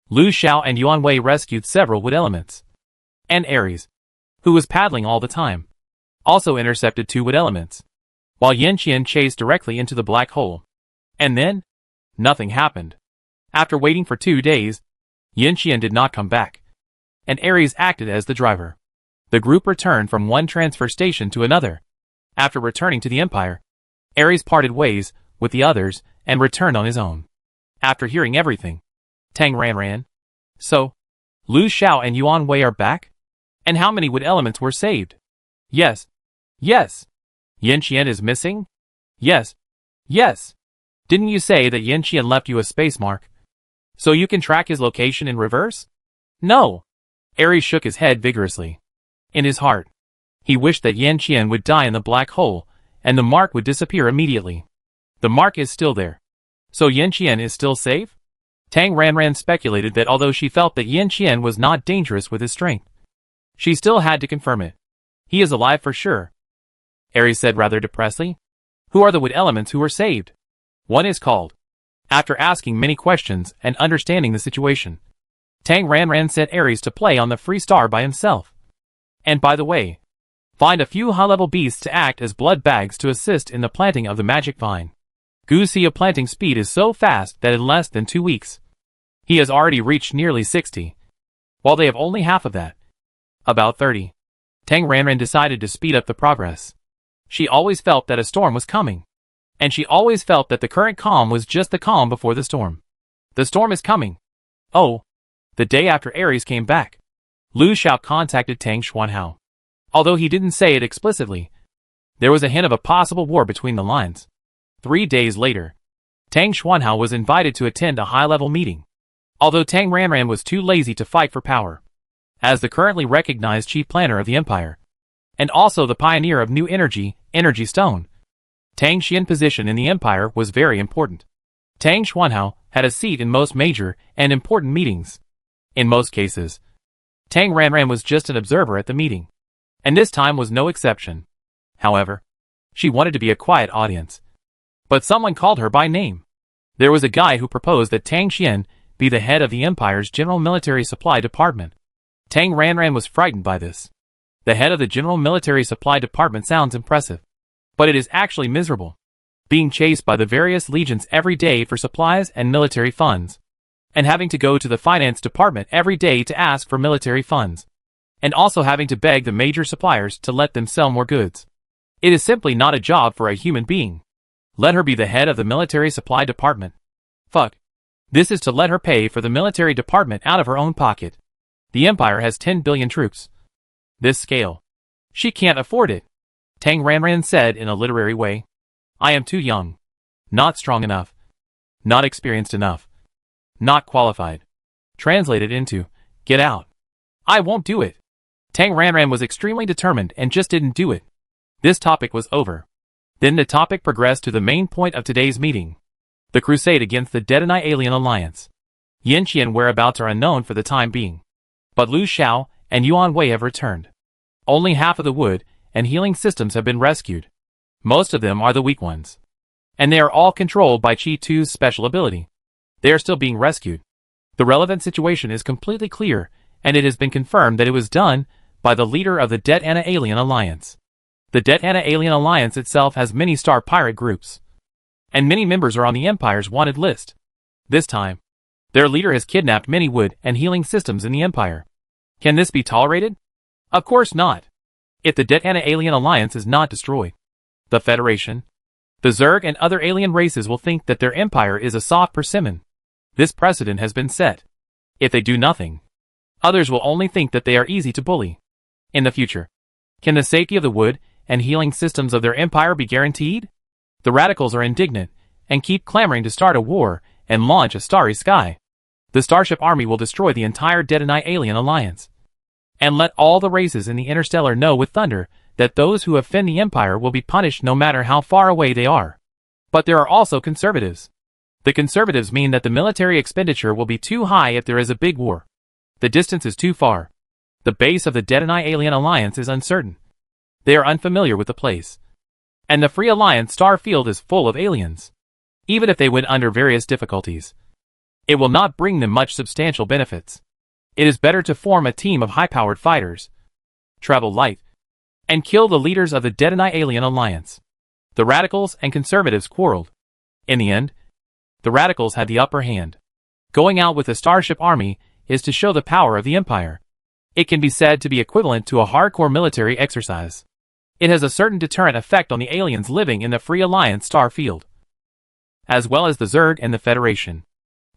Lu Xiao and Yuan Wei rescued several wood elements. And Ares, who was paddling all the time, also intercepted 2 wood elements, while Yan Qian chased directly into the black hole. And then, nothing happened. After waiting for 2 days, Yan Qian did not come back, and Ares acted as the driver. The group returned from one transfer station to another. After returning to the Empire, Ares parted ways with the others and returned on his own. After hearing everything, Tang ran. So, Lu Xiao and Yuan Wei are back? And how many wood elements were saved? Yes. Yan Qian is missing? Yes. Didn't you say that Yan Qian left you a space mark, so you can track his location in reverse? No. Ares shook his head vigorously. In his heart, he wished that Yan Qian would die in the black hole, and the mark would disappear immediately. The mark is still there, so Yan Qian is still safe? Tang Ran speculated that although she felt that Yan Qian was not dangerous with his strength, she still had to confirm it. He is alive for sure. Ares said rather depressedly. Who are the wood elements who were saved? One is called. After asking many questions and understanding the situation, Tang Ran sent Ares to play on the free star by himself. And by the way, find a few high-level beasts to act as blood bags to assist in the planting of the magic vine. Gu's planting speed is so fast that in less than 2 weeks, he has already reached nearly 60, while they have only half of that. About 30. Tang Ran decided to speed up the progress. She always felt that a storm was coming, and she always felt that the current calm was just the calm before the storm. The storm is coming. Oh. The day after Ares came back, Lu Xiao contacted Tang Xuanhao. Although he didn't say it explicitly, there was a hint of a possible war between the lines. 3 days later, Tang Xuanhao was invited to attend a high-level meeting, although Tang Ran was too lazy to fight for power. As the currently recognized chief planner of the Empire, and also the pioneer of new energy stone, Tang Xian's position in the Empire was very important. Tang Xuanhao had a seat in most major and important meetings. In most cases, Tang Ran was just an observer at the meeting, and this time was no exception. However, she wanted to be a quiet audience. But someone called her by name. There was a guy who proposed that Tang Xian be the head of the Empire's General Military Supply Department. Tang Ran was frightened by this. The head of the General Military Supply Department sounds impressive, but it is actually miserable. Being chased by the various legions every day for supplies and military funds, and having to go to the finance department every day to ask for military funds, and also having to beg the major suppliers to let them sell more goods. It is simply not a job for a human being. Let her be the head of the military supply department. Fuck. This is to let her pay for the military department out of her own pocket. The Empire has 10 billion troops. This scale. She can't afford it. Tang Ran said in a literary way. I am too young. Not strong enough. Not experienced enough. Not qualified. Translated into, get out. I won't do it. Tang Ran was extremely determined and just didn't do it. This topic was over. Then the topic progressed to the main point of today's meeting. The crusade against the Detonite Alien Alliance. Yanqian whereabouts are unknown for the time being. But Lu Xiao and Yuan Wei have returned. Only half of the wood and healing systems have been rescued. Most of them are the weak ones. And they are all controlled by Qi Tu's special ability. They are still being rescued. The relevant situation is completely clear, and it has been confirmed that it was done by the leader of the Det Anna Alien Alliance. The Det Anna Alien Alliance itself has many star pirate groups, and many members are on the Empire's wanted list. This time, their leader has kidnapped many wood and healing systems in the Empire. Can this be tolerated? Of course not. If the Det Anna Alien Alliance is not destroyed, the Federation, the Zerg and other alien races will think that their empire is a soft persimmon. This precedent has been set. If they do nothing, others will only think that they are easy to bully. In the future, can the safety of the wood and healing systems of their empire be guaranteed? The radicals are indignant and keep clamoring to start a war and launch a starry sky. The Starship Army will destroy the entire Det Anna Alien Alliance, and let all the races in the interstellar know with thunder that those who offend the Empire will be punished no matter how far away they are. But there are also conservatives. The conservatives mean that the military expenditure will be too high if there is a big war. The distance is too far. The base of the Det Anna Alien Alliance is uncertain. They are unfamiliar with the place. And the Free Alliance star field is full of aliens. Even if they went under various difficulties, it will not bring them much substantial benefits. It is better to form a team of high-powered fighters, travel light, and kill the leaders of the Det Anna Alien Alliance. The radicals and conservatives quarreled. In the end, the radicals had the upper hand. Going out with the Starship Army is to show the power of the Empire. It can be said to be equivalent to a hardcore military exercise. It has a certain deterrent effect on the aliens living in the Free Alliance star field, as well as the Zerg and the Federation.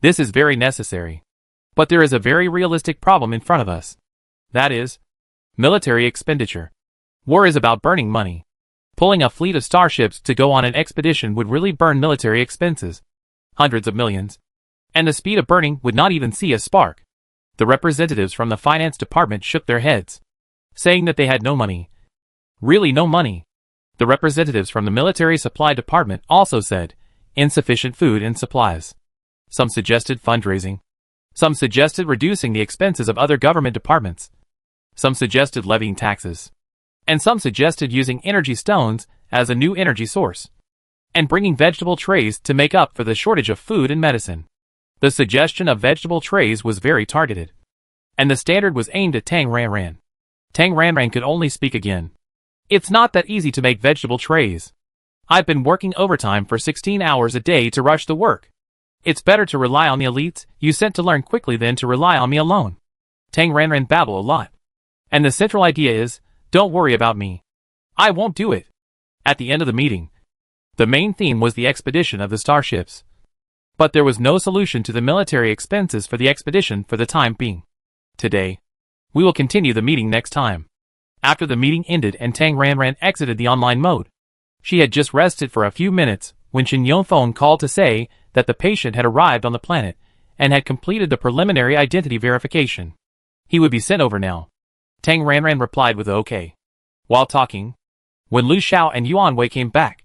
This is very necessary. But there is a very realistic problem in front of us. That is, military expenditure. War is about burning money. Pulling a fleet of starships to go on an expedition would really burn military expenses. Hundreds of millions. And the speed of burning would not even see a spark. The representatives from the finance department shook their heads, saying that they had no money. Really no money. The representatives from the military supply department also said, insufficient food and supplies. Some suggested fundraising. Some suggested reducing the expenses of other government departments. Some suggested levying taxes. And some suggested using energy stones as a new energy source, and bringing vegetable trays to make up for the shortage of food and medicine. The suggestion of vegetable trays was very targeted, and the standard was aimed at Tang Ranran. Tang Ranran could only speak again. It's not that easy to make vegetable trays. I've been working overtime for 16 hours a day to rush the work. It's better to rely on the elites you sent to learn quickly than to rely on me alone. Tang Ranran babble a lot. And the central idea is, don't worry about me. I won't do it. At the end of the meeting, the main theme was the expedition of the starships. But there was no solution to the military expenses for the expedition for the time being. Today, we will continue the meeting next time. After the meeting ended and Tang Ranran exited the online mode, she had just rested for a few minutes when Shin Yongfeng called to say that the patient had arrived on the planet and had completed the preliminary identity verification. He would be sent over now. Tang Ranran replied with okay. While talking, when Lu Xiao and Yuan Wei came back,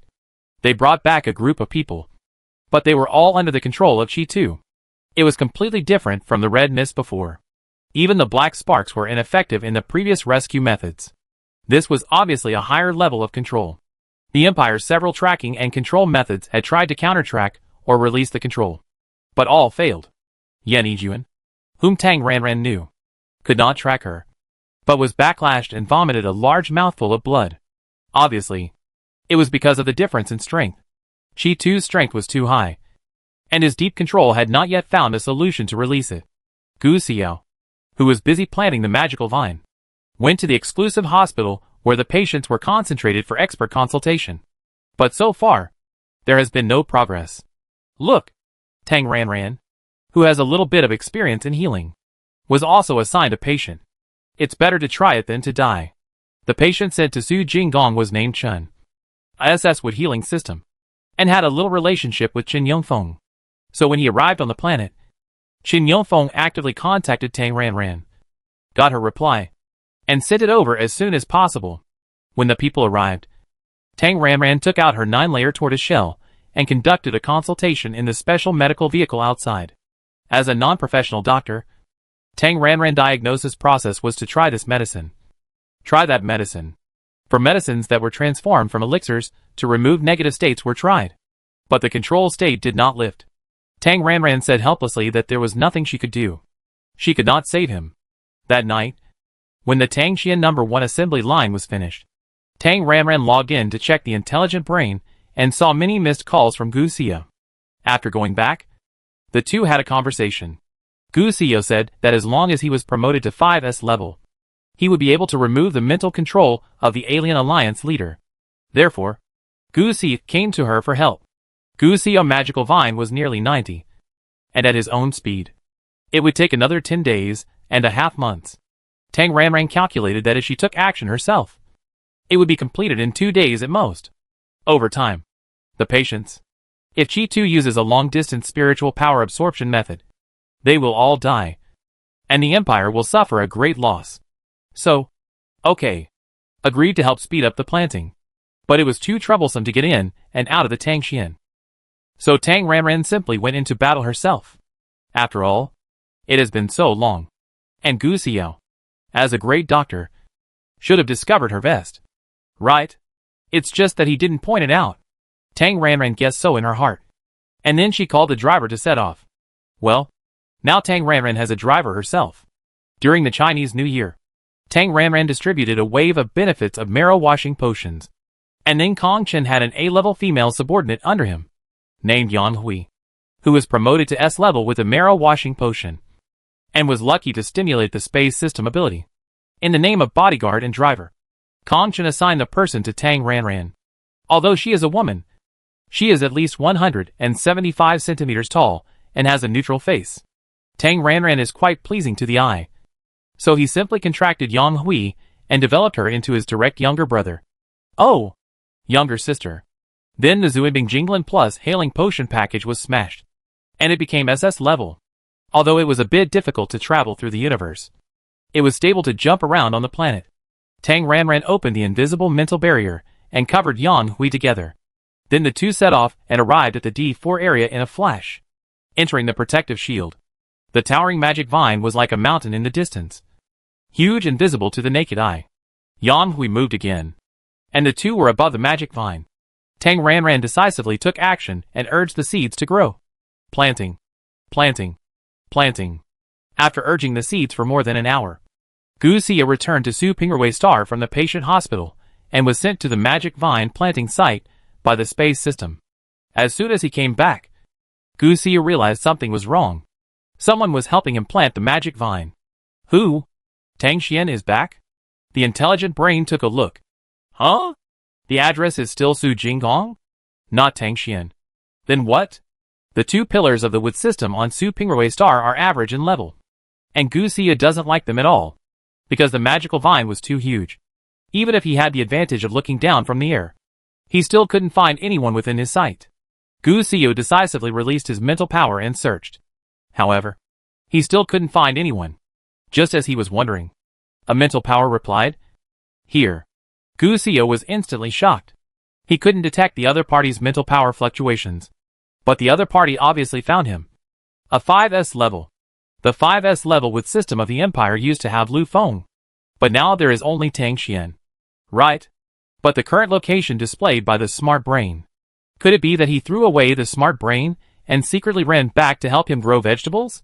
they brought back a group of people. But they were all under the control of Qi Tu. It was completely different from the red mist before. Even the black sparks were ineffective in the previous rescue methods. This was obviously a higher level of control. The Empire's several tracking and control methods had tried to counter-track or release the control, but all failed. Yan Yijuan, whom Tang Ranran knew, could not track her, but was backlashed and vomited a large mouthful of blood. Obviously, it was because of the difference in strength. Qi Tu's strength was too high, and his deep control had not yet found a solution to release it. Gu Xiao, who was busy planting the magical vine, went to the exclusive hospital where the patients were concentrated for expert consultation. But so far, there has been no progress. Look, Tang Ranran, who has a little bit of experience in healing, was also assigned a patient. It's better to try it than to die. The patient sent to Su Jinggong was named Chen, a SS with healing system, and had a little relationship with Qin Yongfeng. So when he arrived on the planet, Qin Yongfeng actively contacted Tang Ranran, got her reply, and sent it over as soon as possible. When the people arrived, Tang Ranran took out her 9-layer tortoise shell and conducted a consultation in the special medical vehicle outside. As a non-professional doctor, Tang Ranran's diagnosis process was to try this medicine. Try that medicine. For medicines that were transformed from elixirs to remove negative states were tried. But the control state did not lift. Tang Ranran said helplessly that there was nothing she could do. She could not save him. That night, when the Tang Xian No. 1 assembly line was finished, Tang Ranran logged in to check the intelligent brain and saw many missed calls from Gu Xio. After going back, the two had a conversation. Gu Xio said that as long as he was promoted to 5S level, he would be able to remove the mental control of the Alien Alliance leader. Therefore, Gu Xio came to her for help. Gu Xiao's magical vine was nearly 90, and at his own speed. It would take another 10 days and a half months. Tang Ranran calculated that if she took action herself, it would be completed in 2 days at most. Over time, the patience. If Chi Tu uses a long-distance spiritual power absorption method, they will all die, and the Empire will suffer a great loss. So, okay, agreed to help speed up the planting. But it was too troublesome to get in and out of the Tang Xian. So Tang Ranran simply went into battle herself. After all, it has been so long. And Gu Xio, as a great doctor, should have discovered her best. Right? It's just that he didn't point it out. Tang Ranran guessed so in her heart. And then she called the driver to set off. Well, now Tang Ranran has a driver herself. During the Chinese New Year, Tang Ranran distributed a wave of benefits of marrow washing potions. And then Kong Chen had an A-level female subordinate under him, named Yan Hui, who was promoted to S level with a marrow washing potion, and was lucky to stimulate the space system ability. In the name of bodyguard and driver, Kong Chen assigned the person to Tang Ranran. Although she is a woman, she is at least 175 centimeters tall and has a neutral face. Tang Ranran is quite pleasing to the eye. So he simply contracted Yang Hui and developed her into his direct younger brother. Oh, younger sister. Then the Zuibing Jinglan Plus Hailing Potion package was smashed, and it became SS level. Although it was a bit difficult to travel through the universe, it was stable to jump around on the planet. Tang Ranran opened the invisible mental barrier and covered Yang Hui together. Then the two set off and arrived at the D4 area in a flash, entering the protective shield. The towering magic vine was like a mountain in the distance, huge and visible to the naked eye. Yang Hui moved again, and the two were above the magic vine. Tang Ranran decisively took action and urged the seeds to grow. Planting. Planting. Planting. After urging the seeds for more than an hour, Gu Xia returned to Su Pingrwei Star from the patient hospital and was sent to the magic vine planting site by the space system. As soon as he came back, Gu Xia realized something was wrong. Someone was helping him plant the magic vine. Who? Tang Xian is back? The intelligent brain took a look. Huh? The address is still Su Jinggong? Not Tang Xian. Then what? The two pillars of the wood system on Su Pingrwei Star are average in level. And Gu Xia doesn't like them at all, because the magical vine was too huge. Even if he had the advantage of looking down from the air, he still couldn't find anyone within his sight. Gu Xia decisively released his mental power and searched. However, he still couldn't find anyone. Just as he was wondering, a mental power replied, "Here." Gu Xia was instantly shocked. He couldn't detect the other party's mental power fluctuations. But the other party obviously found him. A 5S level. The 5S level with system of the Empire used to have Lu Feng. But now there is only Tang Xian. Right? But the current location displayed by the smart brain. Could it be that he threw away the smart brain and secretly ran back to help him grow vegetables?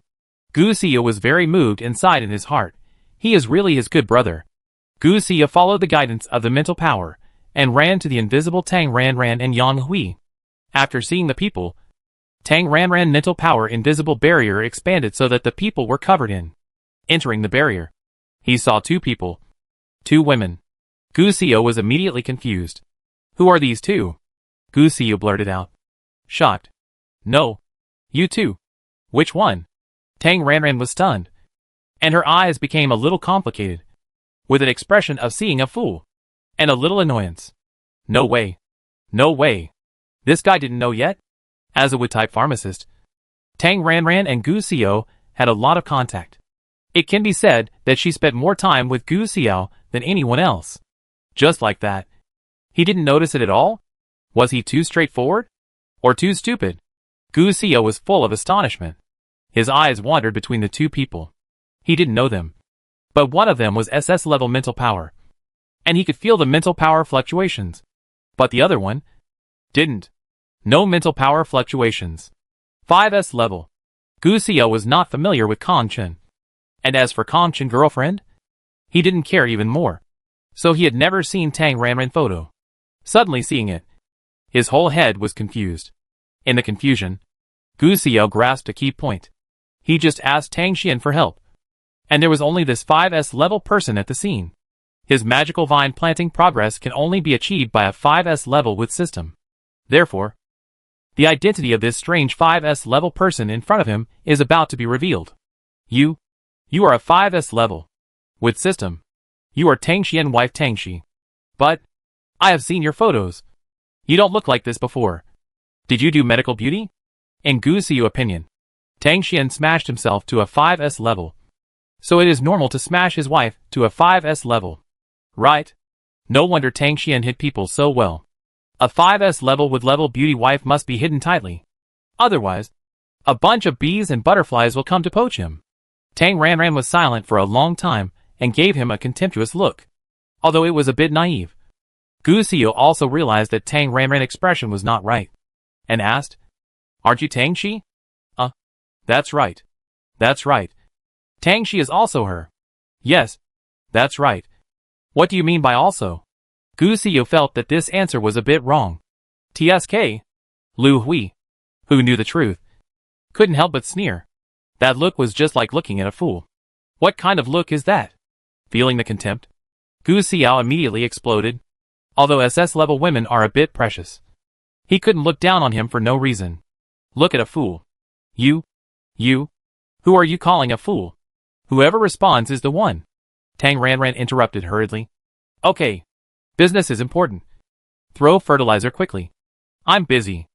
Gu Xia was very moved inside in his heart. He is really his good brother. Gu Xia followed the guidance of the mental power and ran to the invisible Tang Ranran and Yang Hui. After seeing the people, Tang Ranran mental power invisible barrier expanded so that the people were covered in. Entering the barrier, he saw two people. Two women. Gu Xia was immediately confused. Who are these two? Gu Xia blurted out. Shocked. No. You too. Which one? Tang Ranran was stunned, and her eyes became a little complicated, with an expression of seeing a fool, and a little annoyance. No way. No way. This guy didn't know yet? As a wood-type pharmacist, Tang Ranran and Gu Xia had a lot of contact. It can be said that she spent more time with Gu Xia than anyone else. Just like that. He didn't notice it at all? Was he too straightforward? Or too stupid? Gu Xia was full of astonishment. His eyes wandered between the two people. He didn't know them. But one of them was SS-level mental power. And he could feel the mental power fluctuations. But the other one didn't. No mental power fluctuations. 5S level. Gu Xiao was not familiar with Kong Chen. And as for Kong Chen's girlfriend, he didn't care even more. So he had never seen Tang Ranran photo. Suddenly seeing it, his whole head was confused. In the confusion, Gu Xiao grasped a key point. He just asked Tang Xian for help. And there was only this 5S level person at the scene. His magical vine planting progress can only be achieved by a 5S level with system. Therefore, the identity of this strange 5S level person in front of him is about to be revealed. You are a 5S level. With system. You are Tang Xian wife Tang Xi. But, I have seen your photos. You don't look like this before. Did you do medical beauty? In Gu Xiao's opinion, Tang Xian smashed himself to a 5S level. So it is normal to smash his wife to a 5S level. Right? No wonder Tang Xian hid people so well. A 5S level with level beauty wife must be hidden tightly. Otherwise, a bunch of bees and butterflies will come to poach him. Tang Ranran was silent for a long time and gave him a contemptuous look. Although it was a bit naive. Gu Xiao also realized that Tang Ranran's expression was not right. And asked, "Aren't you Tang Xi?" That's right. That's right. Tang Xi is also her. Yes. That's right. What do you mean by also? Gu Xiao felt that this answer was a bit wrong. TSK. Lu Hui, who knew the truth, couldn't help but sneer. That look was just like looking at a fool. What kind of look is that? Feeling the contempt, Gu Xiao immediately exploded. Although SS-level women are a bit precious, he couldn't look down on him for no reason. Look at a fool. You? Who are you calling a fool? Whoever responds is the one. Tang Ranran interrupted hurriedly. Okay. Business is important. Throw fertilizer quickly. I'm busy.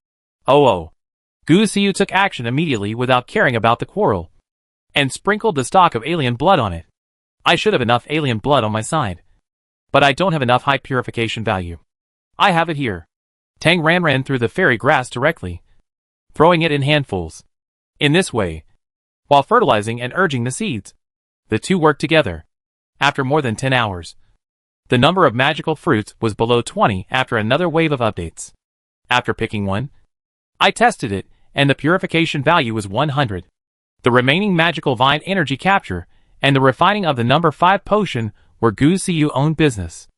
Oh. Gu Xiao took action immediately without caring about the quarrel. And sprinkled the stock of alien blood on it. I should have enough alien blood on my side. But I don't have enough high purification value. I have it here. Tang Ranran threw the fairy grass directly, throwing it in handfuls. In this way, while fertilizing and urging the seeds, the two worked together. After more than 10 hours, the number of magical fruits was below 20 after another wave of updates. After picking one, I tested it, and the purification value was 100. The remaining magical vine energy capture and the refining of the number 5 potion were Gu Xiao's own business.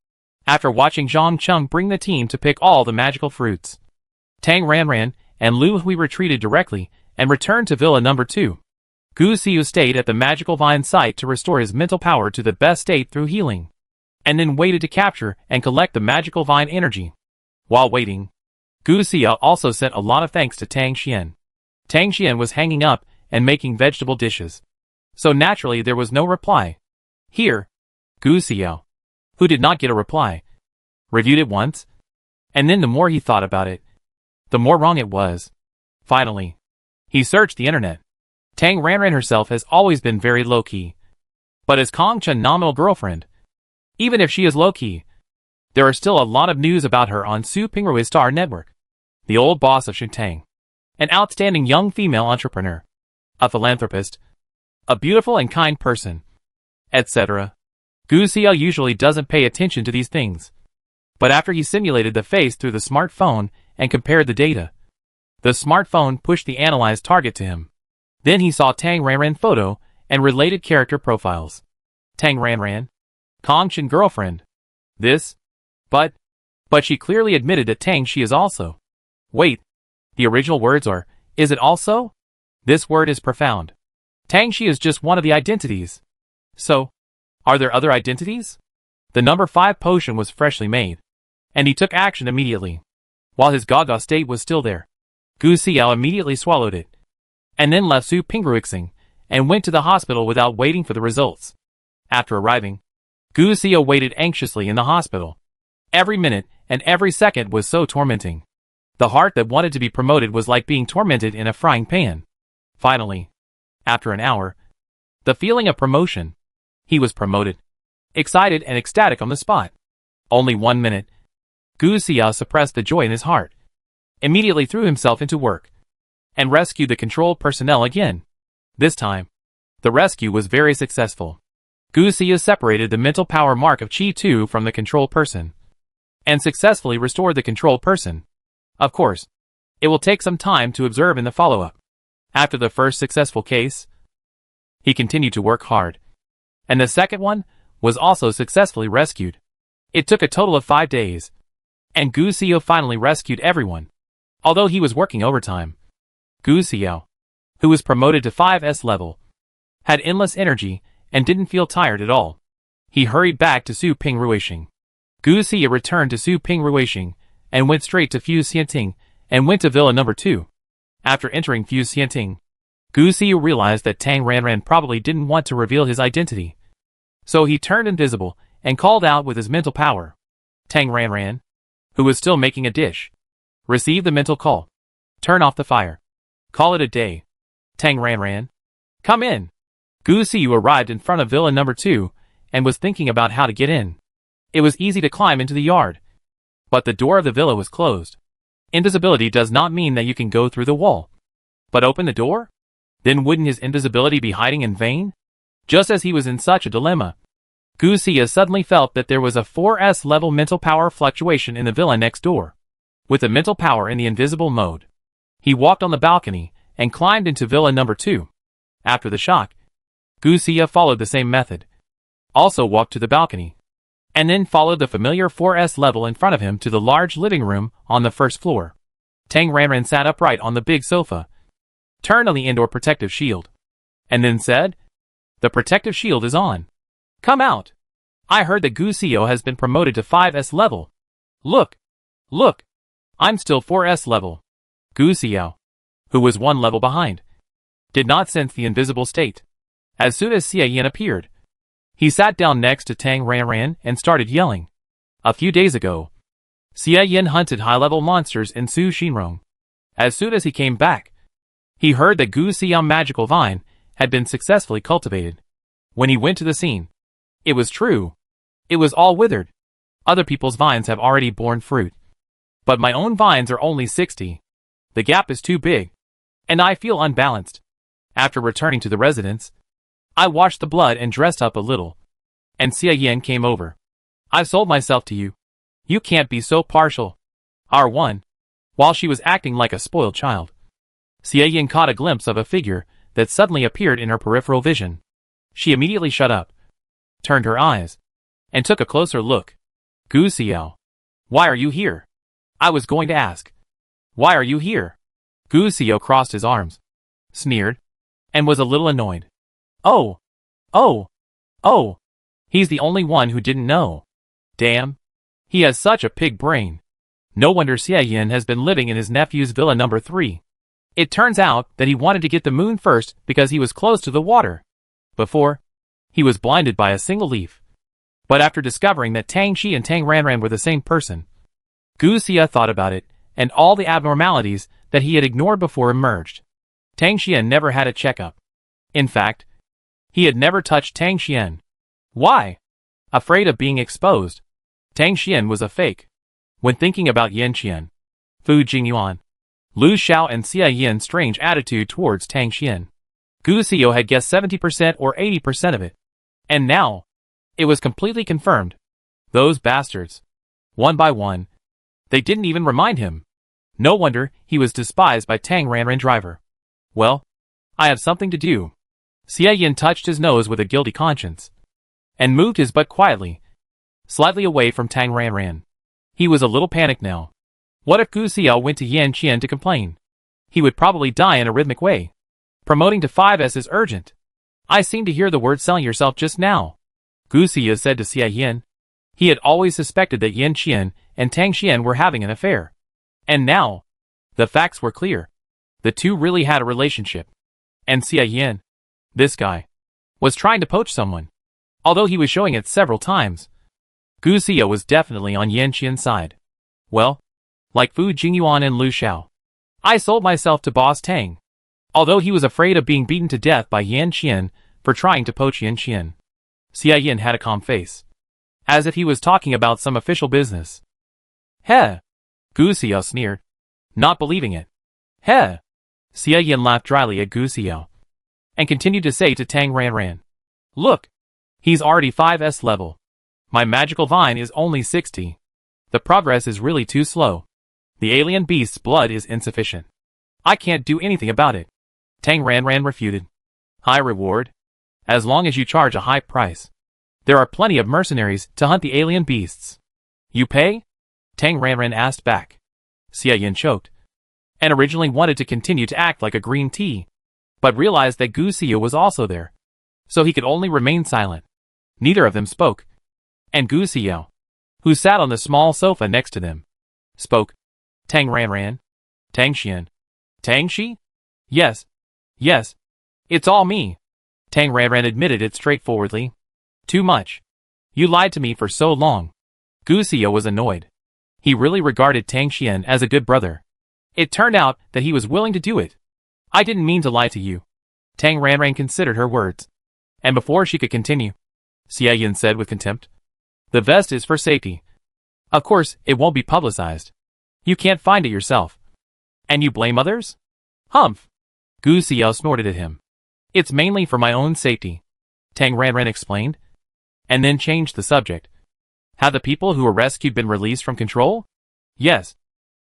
After watching Zhang Cheng bring the team to pick all the magical fruits, Tang Ranran and Lu Hui retreated directly and returned to Villa number 2. Gu Xiao stayed at the magical vine site to restore his mental power to the best state through healing, and then waited to capture and collect the magical vine energy. While waiting, Gu Xiao also sent a lot of thanks to Tang Xian. Tang Xian was hanging up and making vegetable dishes, so naturally there was no reply. Here, Gu Xiao, who did not get a reply, reviewed it once, and then the more he thought about it, the more wrong it was. Finally, he searched the internet. Tang Ranran herself has always been very low-key. But as Kong Chen's nominal girlfriend, even if she is low-key, there are still a lot of news about her on Su Pingrui's Star Network. The old boss of Shintang, an outstanding young female entrepreneur, a philanthropist, a beautiful and kind person, etc. Gu Xiao usually doesn't pay attention to these things. But after he simulated the face through the smartphone and compared the data, the smartphone pushed the analyzed target to him. Then he saw Tang Ranran photo and related character profiles. Tang Ranran, Kong Chen's girlfriend. This? But she clearly admitted that Tang Xi is also. Wait, the original words are, is it also? This word is profound. Tang Xi is just one of the identities. So, are there other identities? The number 5 potion was freshly made, and he took action immediately. While his gaga state was still there, Gu Xiao immediately swallowed it, and then left Su Pingruixing, and went to the hospital without waiting for the results. After arriving, Gu Xiao waited anxiously in the hospital. Every minute and every second was so tormenting. The heart that wanted to be promoted was like being tormented in a frying pan. Finally, after an hour, the feeling of promotion. He was promoted. Excited and ecstatic on the spot. Only 1 minute. Gu Xiao suppressed the joy in his heart. Immediately threw himself into work, and rescued the control personnel again. This time, the rescue was very successful. Gu Xia separated the mental power mark of Qi 2 from the control person, and successfully restored the controlled person. Of course, it will take some time to observe in the follow-up. After the first successful case, he continued to work hard, and the second one was also successfully rescued. It took a total of 5 days, and Gu Xia finally rescued everyone. Although he was working overtime, Gu Xia, who was promoted to 5S level, had endless energy and didn't feel tired at all. He hurried back to Su Ping Ruishing. Gu Xia returned to Su Ping Ruishing and went straight to Fu Xianting and went to Villa number 2. After entering Fu Xianting, Gu Xia realized that Tang Ranran probably didn't want to reveal his identity. So he turned invisible and called out with his mental power. Tang Ranran, who was still making a dish, received the mental call. Turn off the fire. Call it a day. Tang Ranran, come in. Gu Xia arrived in front of Villa number 2 and was thinking about how to get in. It was easy to climb into the yard, but the door of the villa was closed. Invisibility does not mean that you can go through the wall. But open the door? Then wouldn't his invisibility be hiding in vain? Just as he was in such a dilemma, Gu Xia suddenly felt that there was a 4S level mental power fluctuation in the villa next door. With the mental power in the invisible mode, he walked on the balcony and climbed into Villa number 2. After the shock, Gu Xia followed the same method. Also walked to the balcony, and then followed the familiar 4S level in front of him to the large living room on the first floor. Tang Ranran sat upright on the big sofa, turned on the indoor protective shield, and then said, "The protective shield is on. Come out. I heard that Gu Xia has been promoted to 5S level. Look. Look. I'm still 4S level." Gu Xia, who was 1 level behind, did not sense the invisible state. As soon as Xia Yin appeared, he sat down next to Tang Ranran and started yelling. A few days ago, Xia Yin hunted high-level monsters in Su Xinrong. As soon as he came back, he heard that Gu Xia's magical vine had been successfully cultivated. When he went to the scene, it was true. It was all withered. Other people's vines have already borne fruit, but my own vines are only 60. The gap is too big, and I feel unbalanced. After returning to the residence, I washed the blood and dressed up a little, and Xia Yin came over. "I've sold myself to you. You can't be so partial." R1. While she was acting like a spoiled child, Xia Yin caught a glimpse of a figure that suddenly appeared in her peripheral vision. She immediately shut up, turned her eyes, and took a closer look. "Gu Xia, why are you here?" I was going to ask. "Why are you here?" Gu Xia crossed his arms, sneered, and was a little annoyed. Oh! He's the only one who didn't know. Damn. He has such a pig brain. No wonder Xia Yin has been living in his nephew's villa number 3. It turns out that he wanted to get the moon first because he was close to the water. Before, he was blinded by a single leaf. But after discovering that Tang Xi and Tang Ranran were the same person, Gu Xia thought about it, and all the abnormalities that he had ignored before emerged. Tang Xian never had a checkup. In fact, he had never touched Tang Xian. Why? Afraid of being exposed. Tang Xian was a fake. When thinking about Yan Qian, Fu Jingyuan, Lu Xiao and Xia Yin's strange attitude towards Tang Xian, Gu Xia had guessed 70% or 80% of it. And now, it was completely confirmed. Those bastards. One by one, they didn't even remind him. No wonder he was despised by Tang Ranran driver. Well, I have something to do. Xia Yin touched his nose with a guilty conscience, and moved his butt quietly, slightly away from Tang Ranran. He was a little panicked now. What if Gu Xia went to Yan Qian to complain? He would probably die in a rhythmic way. Promoting to 5S is urgent. I seem to hear the word selling yourself just now. Gu Xia said to Xia Yin. He had always suspected that Yan Qian and Tang Xian were having an affair. And now, the facts were clear. The two really had a relationship. And Xia Yin, this guy, was trying to poach someone. Although he was showing it several times, Gu Xia was definitely on Yan Qian's side. Well, like Fu Jingyuan and Lu Xiao, I sold myself to Boss Tang. Although he was afraid of being beaten to death by Yan Qian for trying to poach Yan Qian, Xia Yin had a calm face, as if he was talking about some official business. Heh! Gu Xia sneered, not believing it. Heh! Xia Yin laughed dryly at Gu Xia. and continued to say to Tang Ranran, "Look, he's already 5S level. My magical vine is only 60. The progress is really too slow. The alien beast's blood is insufficient. I can't do anything about it." Tang Ranran refuted. "High reward? As long as you charge a high price. There are plenty of mercenaries to hunt the alien beasts." "You pay?" Tang Ranran asked back. Xia Yin choked, and originally wanted to continue to act like a green tea, but realized that Gu Xia was also there, so he could only remain silent. Neither of them spoke, and Gu Xia, who sat on the small sofa next to them, spoke. "Tang Ranran? Tang Xian? Tang Shi? Yes. Yes. It's all me." Tang Ranran admitted it straightforwardly. "Too much. You lied to me for so long." Gu Xia was annoyed. He really regarded Tang Xian as a good brother. It turned out that he was willing to do it. "I didn't mean to lie to you." Tang Ranran considered her words, and before she could continue, Xia Yin said with contempt, "The vest is for safety. Of course, it won't be publicized. You can't find it yourself. And you blame others? Humph." Gu Xia snorted at him. "It's mainly for my own safety," Tang Ranran explained, and then changed the subject. "Have the people who were rescued been released from control?" "Yes.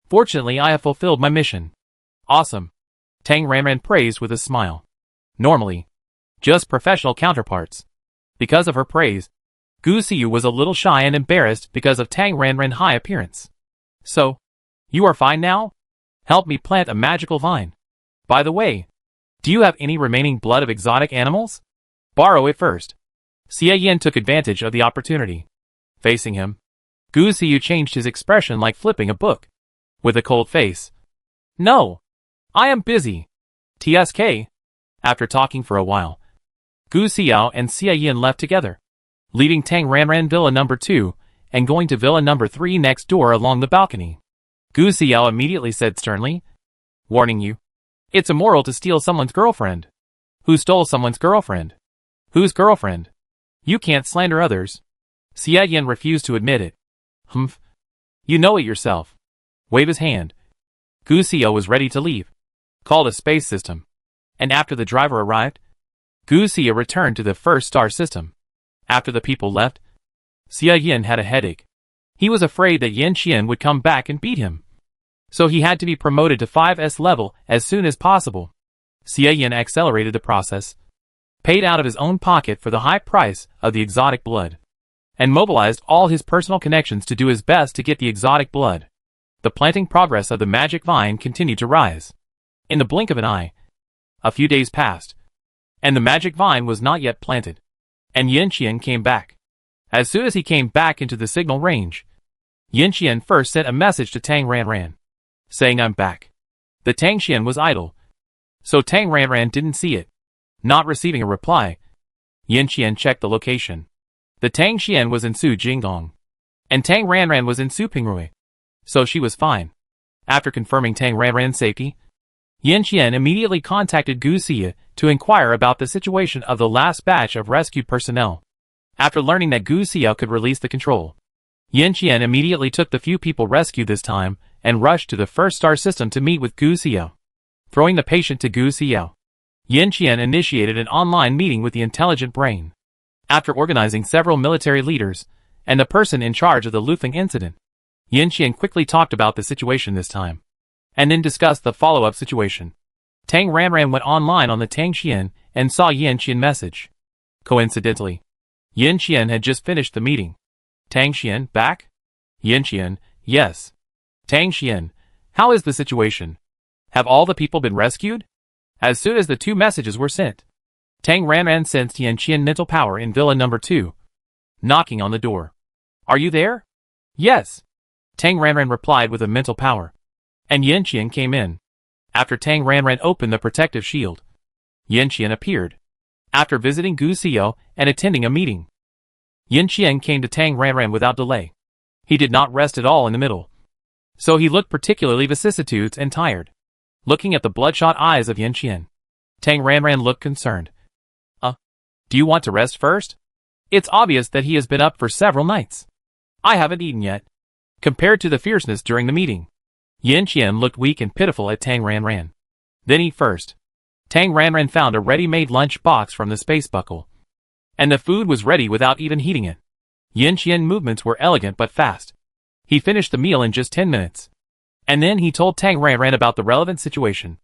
Fortunately, I have fulfilled my mission." "Awesome," Tang Ranran praised with a smile. Normally, just professional counterparts. Because of her praise, Gu Xia was a little shy and embarrassed because of Tang Ranran's high appearance. "So, you are fine now? Help me plant a magical vine. By the way, do you have any remaining blood of exotic animals? Borrow it first." Xia Yin took advantage of the opportunity. Facing him, Gu Xia changed his expression like flipping a book. With a cold face, "No, I am busy. TSK." After talking for a while, Gu Xia and Xia Yin left together, leaving Tang Ranran Villa number 2 and going to Villa number 3 next door along the balcony. Gu Xia immediately said sternly, "Warning you. It's immoral to steal someone's girlfriend." "Who stole someone's girlfriend? Whose girlfriend? You can't slander others." Xia Yin refused to admit it. "Humph. You know it yourself." Wave his hand. Gu Xia was ready to leave. Called a space system. And after the driver arrived, Gu Xia returned to the first star system. After the people left, Xia Yin had a headache. He was afraid that Yan Qian would come back and beat him. So he had to be promoted to 5S level as soon as possible. Xia Yin accelerated the process, paid out of his own pocket for the high price of the exotic blood, and mobilized all his personal connections to do his best to get the exotic blood. The planting progress of the magic vine continued to rise. In the blink of an eye, a few days passed, and the magic vine was not yet planted, and Yan Qian came back. As soon as he came back into the signal range, Yan Qian first sent a message to Tang Ranran, saying, "I'm back." The Tang Qian was idle, so Tang Ranran didn't see it. Not receiving a reply, Yan Qian checked the location. The Tang Qian was in Su Jingdong, and Tang Ranran was in Su Pingrui, so she was fine. After confirming Tang Ranran's safety, Yan Qian immediately contacted Gu Xia to inquire about the situation of the last batch of rescued personnel. After learning that Gu Xia could release the control, Yan Qian immediately took the few people rescued this time and rushed to the first star system to meet with Gu Xia. Throwing the patient to Gu Xia, Yan Qian initiated an online meeting with the intelligent brain. After organizing several military leaders and the person in charge of the Lufeng incident, Yan Qian quickly talked about the situation this time, and then discussed the follow-up situation. Tang Ranran went online on the Tang Qian and saw Yan Qian message. Coincidentally, Yan Qian had just finished the meeting. Tang Qian, back? Yan Qian, yes. Tang Qian, how is the situation? Have all the people been rescued? As soon as the two messages were sent, Tang Ranran sensed Yan Qian mental power in Villa number 2, knocking on the door. Are you there? Yes. Tang Ranran replied with a mental power, and Yan Qian came in. After Tang Ranran opened the protective shield, Yan Qian appeared. After visiting Gu Xia and attending a meeting, Yan Qian came to Tang Ranran without delay. He did not rest at all in the middle, so he looked particularly vicissitudes and tired. Looking at the bloodshot eyes of Yan Qian, Tang Ranran looked concerned. Do you want to rest first? It's obvious that he has been up for several nights. I haven't eaten yet. Compared to the fierceness during the meeting, Yan Qian looked weak and pitiful at Tang Ranran. Then eat first. Tang Ranran found a ready-made lunch box from the space buckle. And the food was ready without even heating it. Yin Qian movements were elegant but fast. He finished the meal in just 10 minutes. And then he told Tang Ranran about the relevant situation.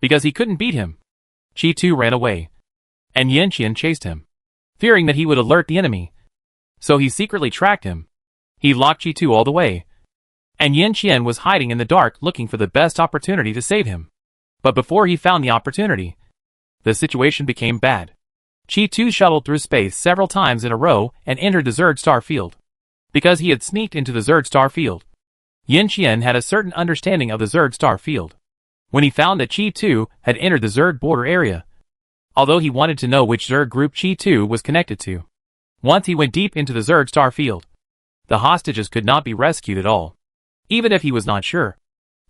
Because he couldn't beat him. Qi Tu ran away. And Yin Qian chased him, fearing that he would alert the enemy. So he secretly tracked him. He locked Qi Tu all the way. And Yin Qian was hiding in the dark looking for the best opportunity to save him. But before he found the opportunity, the situation became bad. Qi Tu shuttled through space several times in a row and entered the Zerg star field. Because he had sneaked into the Zerg star field, Yin Qian had a certain understanding of the Zerg star field. When he found that Qi Tu had entered the Zerg border area, although he wanted to know which Zerg group Qi Tu was connected to, once he went deep into the Zerg star field, the hostages could not be rescued at all. Even if he was not sure,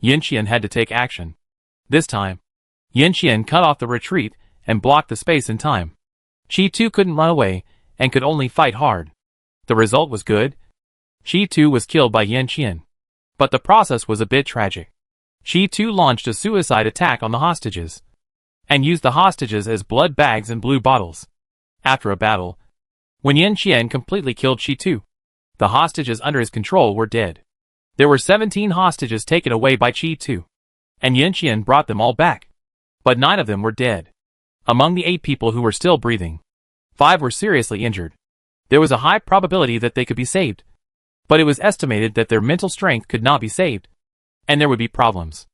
Yin Qian had to take action. This time, Yin Qian cut off the retreat and blocked the space and time. Qi Tu couldn't run away and could only fight hard. The result was good. Qi Tu was killed by Yin Qian. But the process was a bit tragic. Qi Tu launched a suicide attack on the hostages and used the hostages as blood bags and blue bottles. After a battle, when Yin Qian completely killed Qi Tu, the hostages under his control were dead. There were 17 hostages taken away by Qi Tu, and Yin Qian brought them all back. But 9 of them were dead. Among the 8 people who were still breathing, 5 were seriously injured. There was a high probability that they could be saved, but it was estimated that their mental strength could not be saved, and there would be problems.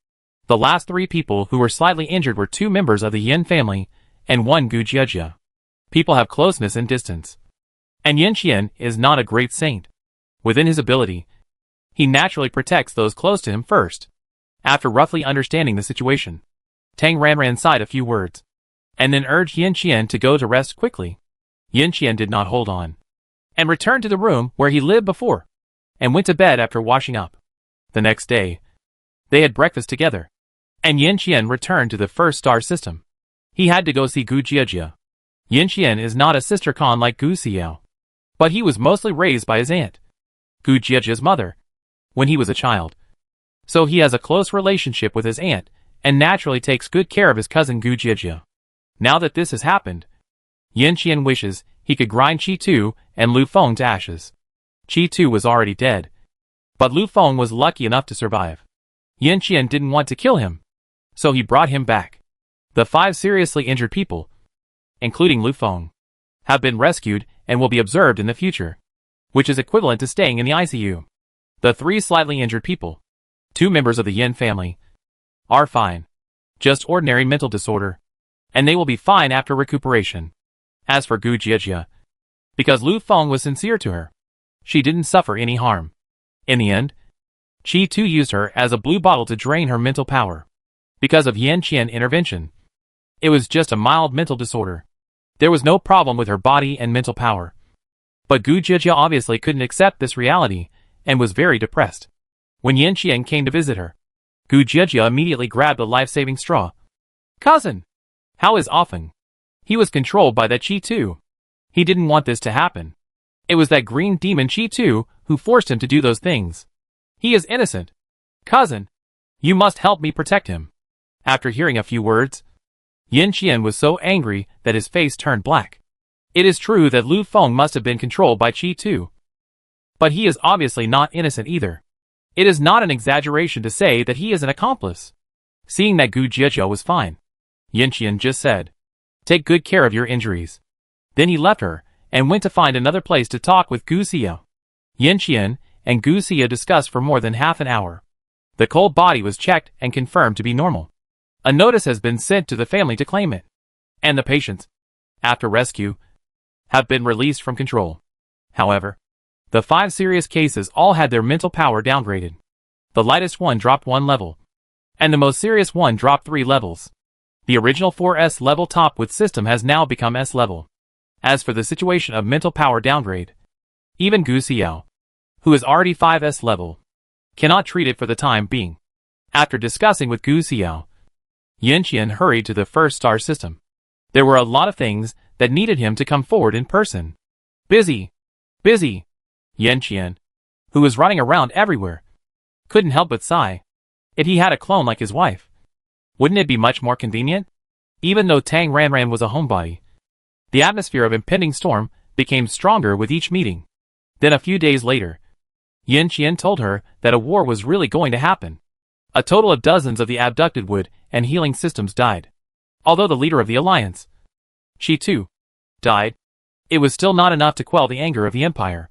The last 3 people who were slightly injured were 2 members of the Yin family and 1 Gu Jiejia. People have closeness and distance. And Yin Qian is not a great saint. Within his ability, he naturally protects those close to him first. After roughly understanding the situation, Tang Ranran sighed a few words, and then urged Yin Qian to go to rest quickly. Yin Qian did not hold on, and returned to the room where he lived before, and went to bed after washing up. The next day, they had breakfast together, and Yin Qian returned to the first star system. He had to go see Gu Jiejia. Yin Qian is not a sister Khan like Gu Xiao, but he was mostly raised by his aunt, Gu Jiejia's mother, when he was a child. So he has a close relationship with his aunt, and naturally takes good care of his cousin Gu Jiejia. Now that this has happened, Yin Qian wishes he could grind Qi Tu and Lu Feng to ashes. Qi Tu was already dead, but Lu Feng was lucky enough to survive. Yin Qian didn't want to kill him, so he brought him back. The 5 seriously injured people, including Lu Feng, have been rescued and will be observed in the future, which is equivalent to staying in the ICU. The 3 slightly injured people, 2 members of the Yin family, are fine. Just ordinary mental disorder, and they will be fine after recuperation. As for Gu Jiejia, because Lu Feng was sincere to her, she didn't suffer any harm. In the end, Qi Tu used her as a blue bottle to drain her mental power. Because of Yin Qian intervention, it was just a mild mental disorder. There was no problem with her body and mental power. But Gu Jiejia obviously couldn't accept this reality, and was very depressed. When Yin Qian came to visit her, Gu Jiejia immediately grabbed a life-saving straw. "Cousin! How is Ofeng? He was controlled by that Qi Tu. He didn't want this to happen. It was that green demon Qi Tu who forced him to do those things. He is innocent. Cousin, you must help me protect him." After hearing a few words, Yin Qian was so angry that his face turned black. It is true that Lu Feng must have been controlled by Qi Tu, but he is obviously not innocent either. It is not an exaggeration to say that he is an accomplice. Seeing that Gu Jiejia was fine, Yin Qian just said, "Take good care of your injuries." Then he left her, and went to find another place to talk with Gu Xia. Yin Qian and Gu Xia discussed for more than half an hour. The cold body was checked and confirmed to be normal. A notice has been sent to the family to claim it. And the patients, after rescue, have been released from control. However, the 5 serious cases all had their mental power downgraded. The lightest one dropped 1 level, and the most serious one dropped 3 levels. The original 4S level top with system has now become S level. As for the situation of mental power downgrade, even Gu Xiao, who is already 5S level, cannot treat it for the time being. After discussing with Gu Xiao, Yin Qian hurried to the first star system. There were a lot of things that needed him to come forward in person. Busy. Yin Qian, who was running around everywhere, couldn't help but sigh. If he had a clone like his wife, wouldn't it be much more convenient? Even though Tang Ranran was a homebody, the atmosphere of impending storm became stronger with each meeting. Then a few days later, Yin Qian told her that a war was really going to happen. A total of dozens of the abducted wood and healing systems died. Although the leader of the alliance, she too, died, it was still not enough to quell the anger of the Empire.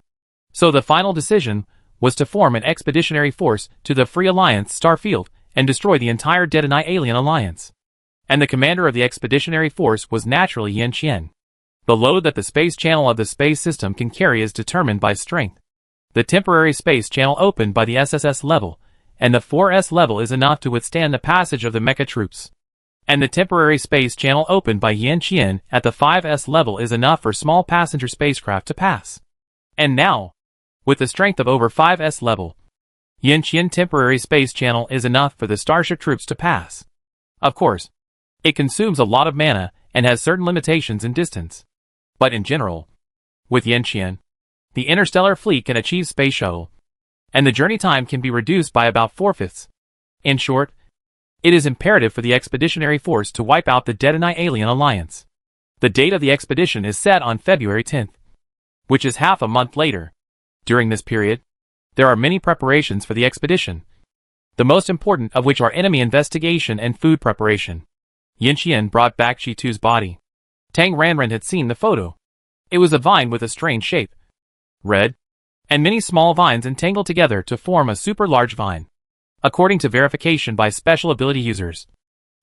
So the final decision was to form an expeditionary force to the Free Alliance Starfield and destroy the entire Detonite Alien Alliance. And the commander of the expeditionary force was naturally Yin Qian. The load that the space channel of the space system can carry is determined by strength. The temporary space channel opened by the SSS level and the 4S level is enough to withstand the passage of the mecha troops. And the temporary space channel opened by Yin Qian at the 5S level is enough for small passenger spacecraft to pass. And now, with the strength of over 5S level, Yin Qian temporary space channel is enough for the starship troops to pass. Of course, it consumes a lot of mana and has certain limitations in distance. But in general, with Yin Qian, the interstellar fleet can achieve space shuttle, and the journey time can be reduced by about 4/5. In short, it is imperative for the expeditionary force to wipe out the Detonite Alien Alliance. The date of the expedition is set on February 10th, which is half a month later. During this period, there are many preparations for the expedition, the most important of which are enemy investigation and food preparation. Yin Qian brought back Chi-Tu's body. Tang Ranran had seen the photo. It was a vine with a strange shape, red, and many small vines entangled together to form a super large vine. According to verification by special ability users,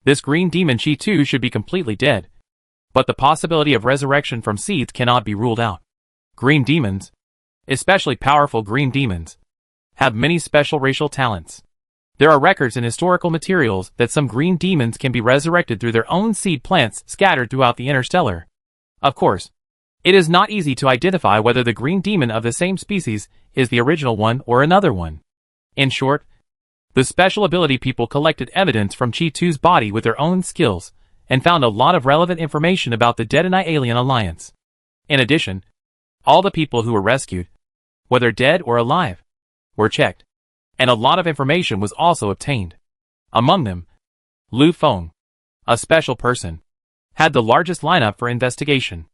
this green demon Chi-Tu should be completely dead, but the possibility of resurrection from seeds cannot be ruled out. Green demons, especially powerful green demons, have many special racial talents. There are records in historical materials that some green demons can be resurrected through their own seed plants scattered throughout the interstellar. Of course, it is not easy to identify whether the green demon of the same species is the original one or another one. In short, the special ability people collected evidence from Chi-Tu's body with their own skills and found a lot of relevant information about the Detonite Alien Alliance. In addition, all the people who were rescued, whether dead or alive, were checked, and a lot of information was also obtained. Among them, Lu Feng, a special person, had the largest lineup for investigation.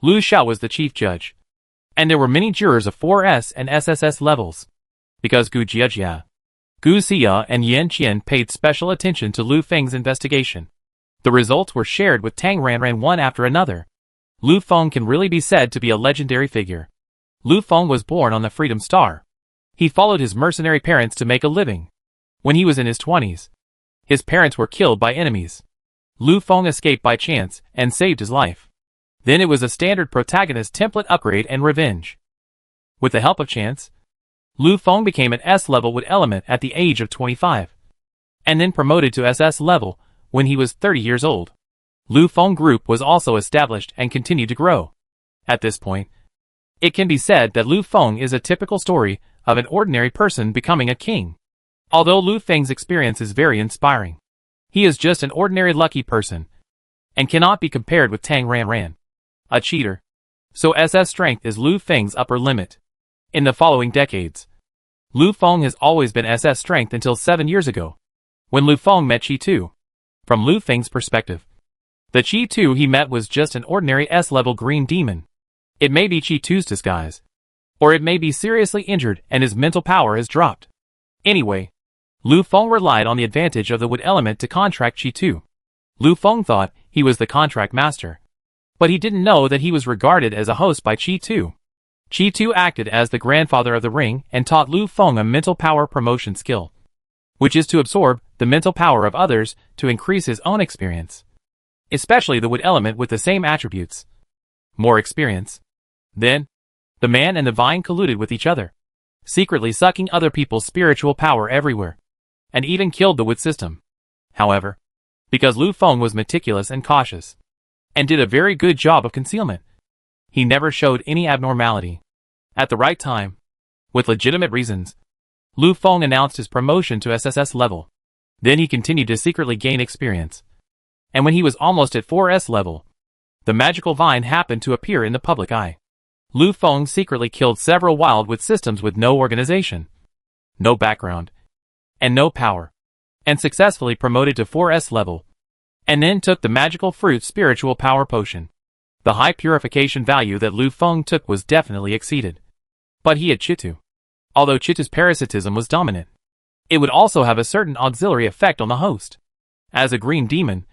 Lu Xiao was the chief judge, and there were many jurors of 4S and SSS levels. Because Gu Jiajia, Gu Xia and Yin Qian paid special attention to Lu Feng's investigation, the results were shared with Tang Ranran one after another. Lu Feng can really be said to be a legendary figure. Lu Feng was born on the Freedom Star. He followed his mercenary parents to make a living. When he was in his 20s, his parents were killed by enemies. Lu Feng escaped by chance and saved his life. Then it was a standard protagonist template upgrade and revenge. With the help of chance, Lu Feng became an S level wood element at the age of 25, and then promoted to SS level when he was 30 years old. Lu Feng Group was also established and continued to grow. At this point, it can be said that Lu Feng is a typical story of an ordinary person becoming a king. Although Lu Feng's experience is very inspiring, he is just an ordinary lucky person, and cannot be compared with Tang Ranran, a cheater. So SS strength is Lu Feng's upper limit. In the following decades, Lu Feng has always been SS strength until 7 years ago, when Lu Feng met Chi-Tu. From Lu Feng's perspective, the Chi-Tu he met was just an ordinary S-level green demon. It may be Chi-Tu's disguise, or it may be seriously injured and his mental power has dropped. Anyway, Lu Feng relied on the advantage of the wood element to contract Chi-Tu. Lu Feng thought he was the contract master, but he didn't know that he was regarded as a host by Chi-Tu. Chi-Tu acted as the grandfather of the ring and taught Lu Feng a mental power promotion skill, which is to absorb the mental power of others to increase his own experience, especially the wood element with the same attributes. More experience. Then, the man and the vine colluded with each other, secretly sucking other people's spiritual power everywhere, and even killed the wood system. However, because Lu Feng was meticulous and cautious, and did a very good job of concealment, he never showed any abnormality. At the right time, with legitimate reasons, Lu Feng announced his promotion to SSS level. Then he continued to secretly gain experience. And when he was almost at 4S level, the magical vine happened to appear in the public eye. Lu Feng secretly killed several wildwood systems with no organization, no background, and no power, and successfully promoted to 4S level. and then took the magical fruit spiritual power potion. The high purification value that Lu Feng took was definitely exceeded. But he had Chitu. Although Chitu's parasitism was dominant, it would also have a certain auxiliary effect on the host. As a green demon,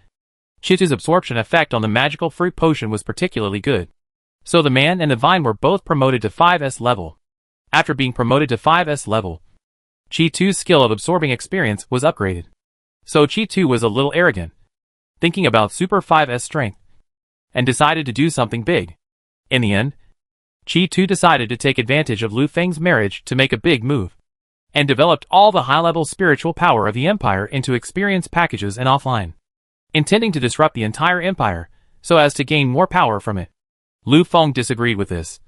Chitu's absorption effect on the magical fruit potion was particularly good. So the man and the vine were both promoted to 5S level. After being promoted to 5S level, Chitu's skill of absorbing experience was upgraded. So Chitu was a little arrogant, thinking about Super 5S strength, and decided to do something big. In the end, Chitu decided to take advantage of Lu Feng's marriage to make a big move, and developed all the high-level spiritual power of the empire into experience packages and offline, intending to disrupt the entire empire so as to gain more power from it. Lu Feng disagreed with this,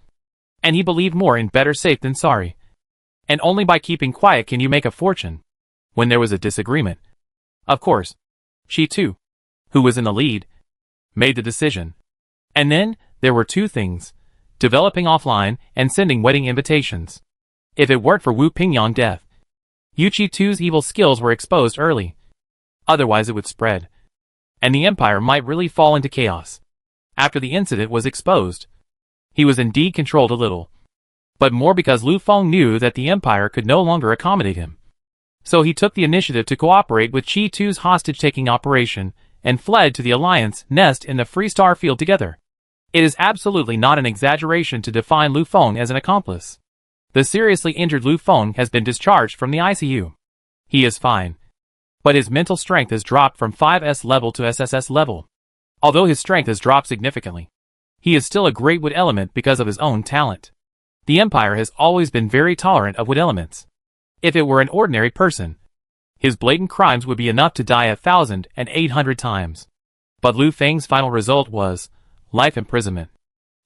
and he believed more in better safe than sorry, and only by keeping quiet can you make a fortune. When there was a disagreement, of course, Chitu, who was in the lead, made the decision. And then, there were two things: developing offline and sending wedding invitations. If it weren't for Wu Pingyang death, Yu Chitu's evil skills were exposed early. Otherwise it would spread, and the empire might really fall into chaos. After the incident was exposed, he was indeed controlled a little, but more because Lu Feng knew that the empire could no longer accommodate him. So he took the initiative to cooperate with Chitu's hostage-taking operation and fled to the Alliance nest in the Free Star Field together. It is absolutely not an exaggeration to define Lu Feng as an accomplice. The seriously injured Lu Feng has been discharged from the ICU. He is fine, but his mental strength has dropped from 5S level to SSS level. Although his strength has dropped significantly, he is still a great wood element because of his own talent. The Empire has always been very tolerant of wood elements. If it were an ordinary person, his blatant crimes would be enough to die 1,800 times. But Lu Feng's final result was life imprisonment.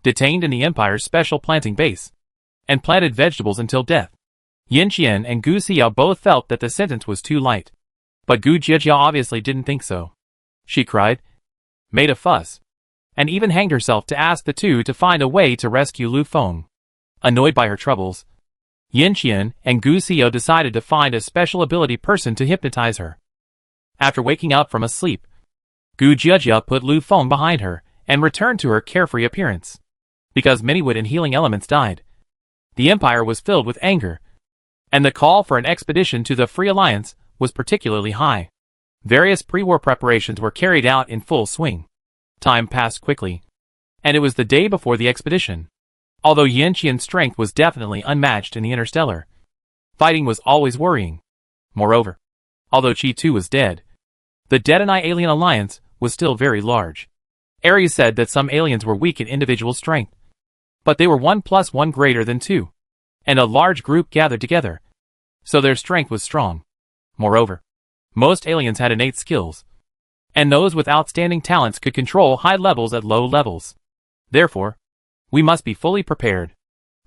Detained in the Empire's special planting base, and planted vegetables until death. Yin Qian and Gu Xiao both felt that the sentence was too light. But Gu Jiajia obviously didn't think so. She cried, made a fuss, and even hanged herself to ask the two to find a way to rescue Lu Feng. Annoyed by her troubles, Yin Qian and Gu Xiao decided to find a special ability person to hypnotize her. After waking up from a sleep, Gu Jiajia put Lu Feng behind her and returned to her carefree appearance. Because many wood and healing elements died, the Empire was filled with anger, and the call for an expedition to the Free Alliance was particularly high. Various pre-war preparations were carried out in full swing. Time passed quickly, and it was the day before the expedition. Although Yin Qian's strength was definitely unmatched in the interstellar, fighting was always worrying. Moreover, although Chitu was dead, the Deadeye Alien Alliance was still very large. Ares said that some aliens were weak in individual strength, but they were 1 + 1 greater than 2, and a large group gathered together, so their strength was strong. Moreover, most aliens had innate skills, and those with outstanding talents could control high levels at low levels. Therefore, we must be fully prepared.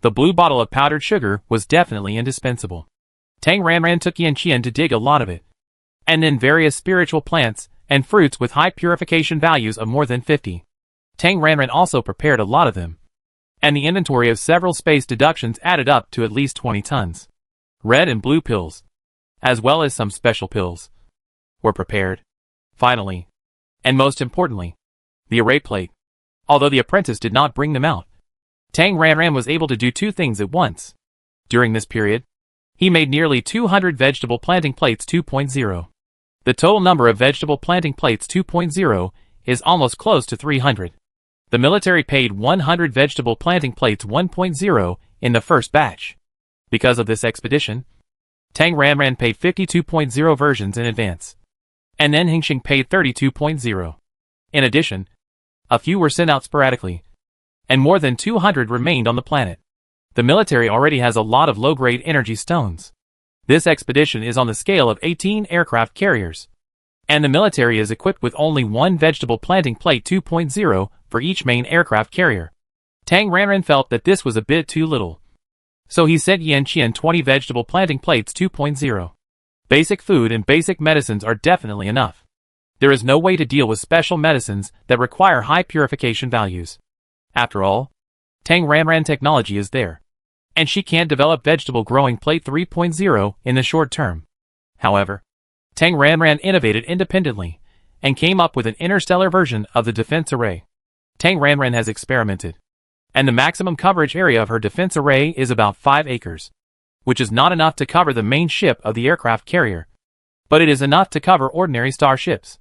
The blue bottle of powdered sugar was definitely indispensable. Tang Ranran took Yin Qian to dig a lot of it, and then various spiritual plants and fruits with high purification values of more than 50. Tang Ranran also prepared a lot of them, and the inventory of several space deductions added up to at least 20 tons. Red and blue pills, as well as some special pills, were prepared. Finally, and most importantly, the array plate. Although the apprentice did not bring them out, Tang Ranran was able to do two things at once. During this period, he made nearly 200 vegetable planting plates 2.0. The total number of vegetable planting plates 2.0 is almost close to 300. The military paid 100 vegetable planting plates 1.0 in the first batch. Because of this expedition, Tang Ranran paid 52.0 versions in advance, and then Hingxing paid 32.0. In addition, a few were sent out sporadically, and more than 200 remained on the planet. The military already has a lot of low-grade energy stones. This expedition is on the scale of 18 aircraft carriers, and the military is equipped with only one vegetable planting plate 2.0 for each main aircraft carrier. Tang Ranran felt that this was a bit too little, so he sent Yin Qian 20 vegetable planting plates 2.0. Basic food and basic medicines are definitely enough. There is no way to deal with special medicines that require high purification values. After all, Tang Ranran technology is there, and she can't develop vegetable growing plate 3.0 in the short term. However, Tang Ranran innovated independently and came up with an interstellar version of the defense array. Tang Ranran has experimented, and the maximum coverage area of her defense array is about 5 acres, which is not enough to cover the main ship of the aircraft carrier, but it is enough to cover ordinary starships.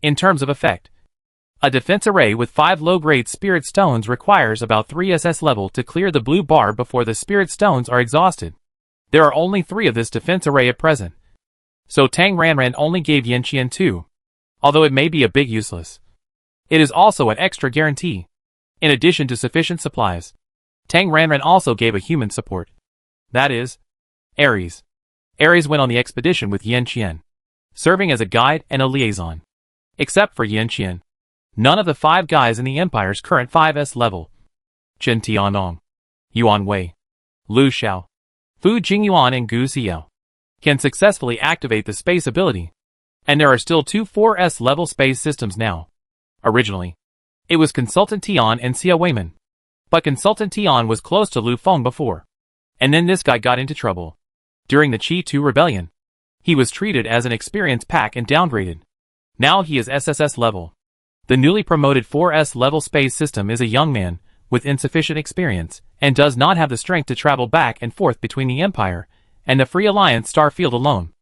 In terms of effect, a defense array with 5 low-grade spirit stones requires about 3 SS level to clear the blue bar before the spirit stones are exhausted. There are only 3 of this defense array at present, so Tang Ranran only gave Yanqian 2, although it may be a bit useless. It is also an extra guarantee. In addition to sufficient supplies, Tang Ranran also gave a human support. That is, Ares. Ares went on the expedition with Yanqian, serving as a guide and a liaison. Except for Yanqian, none of the 5 guys in the Empire's current 5S level, Chen Tianong, Yuan Wei, Lu Xiao, Fu Jingyuan and Gu Xiao, can successfully activate the space ability, and there are still 2 4S level space systems now. Originally, it was Consultant Tian and Xia Weiman, but Consultant Tian was close to Lu Feng before, and then this guy got into trouble. During the Qi 2 rebellion, he was treated as an experienced pack and downgraded. Now he is SSS level. The newly promoted 4S level space system is a young man with insufficient experience and does not have the strength to travel back and forth between the Empire and the Free Alliance starfield alone.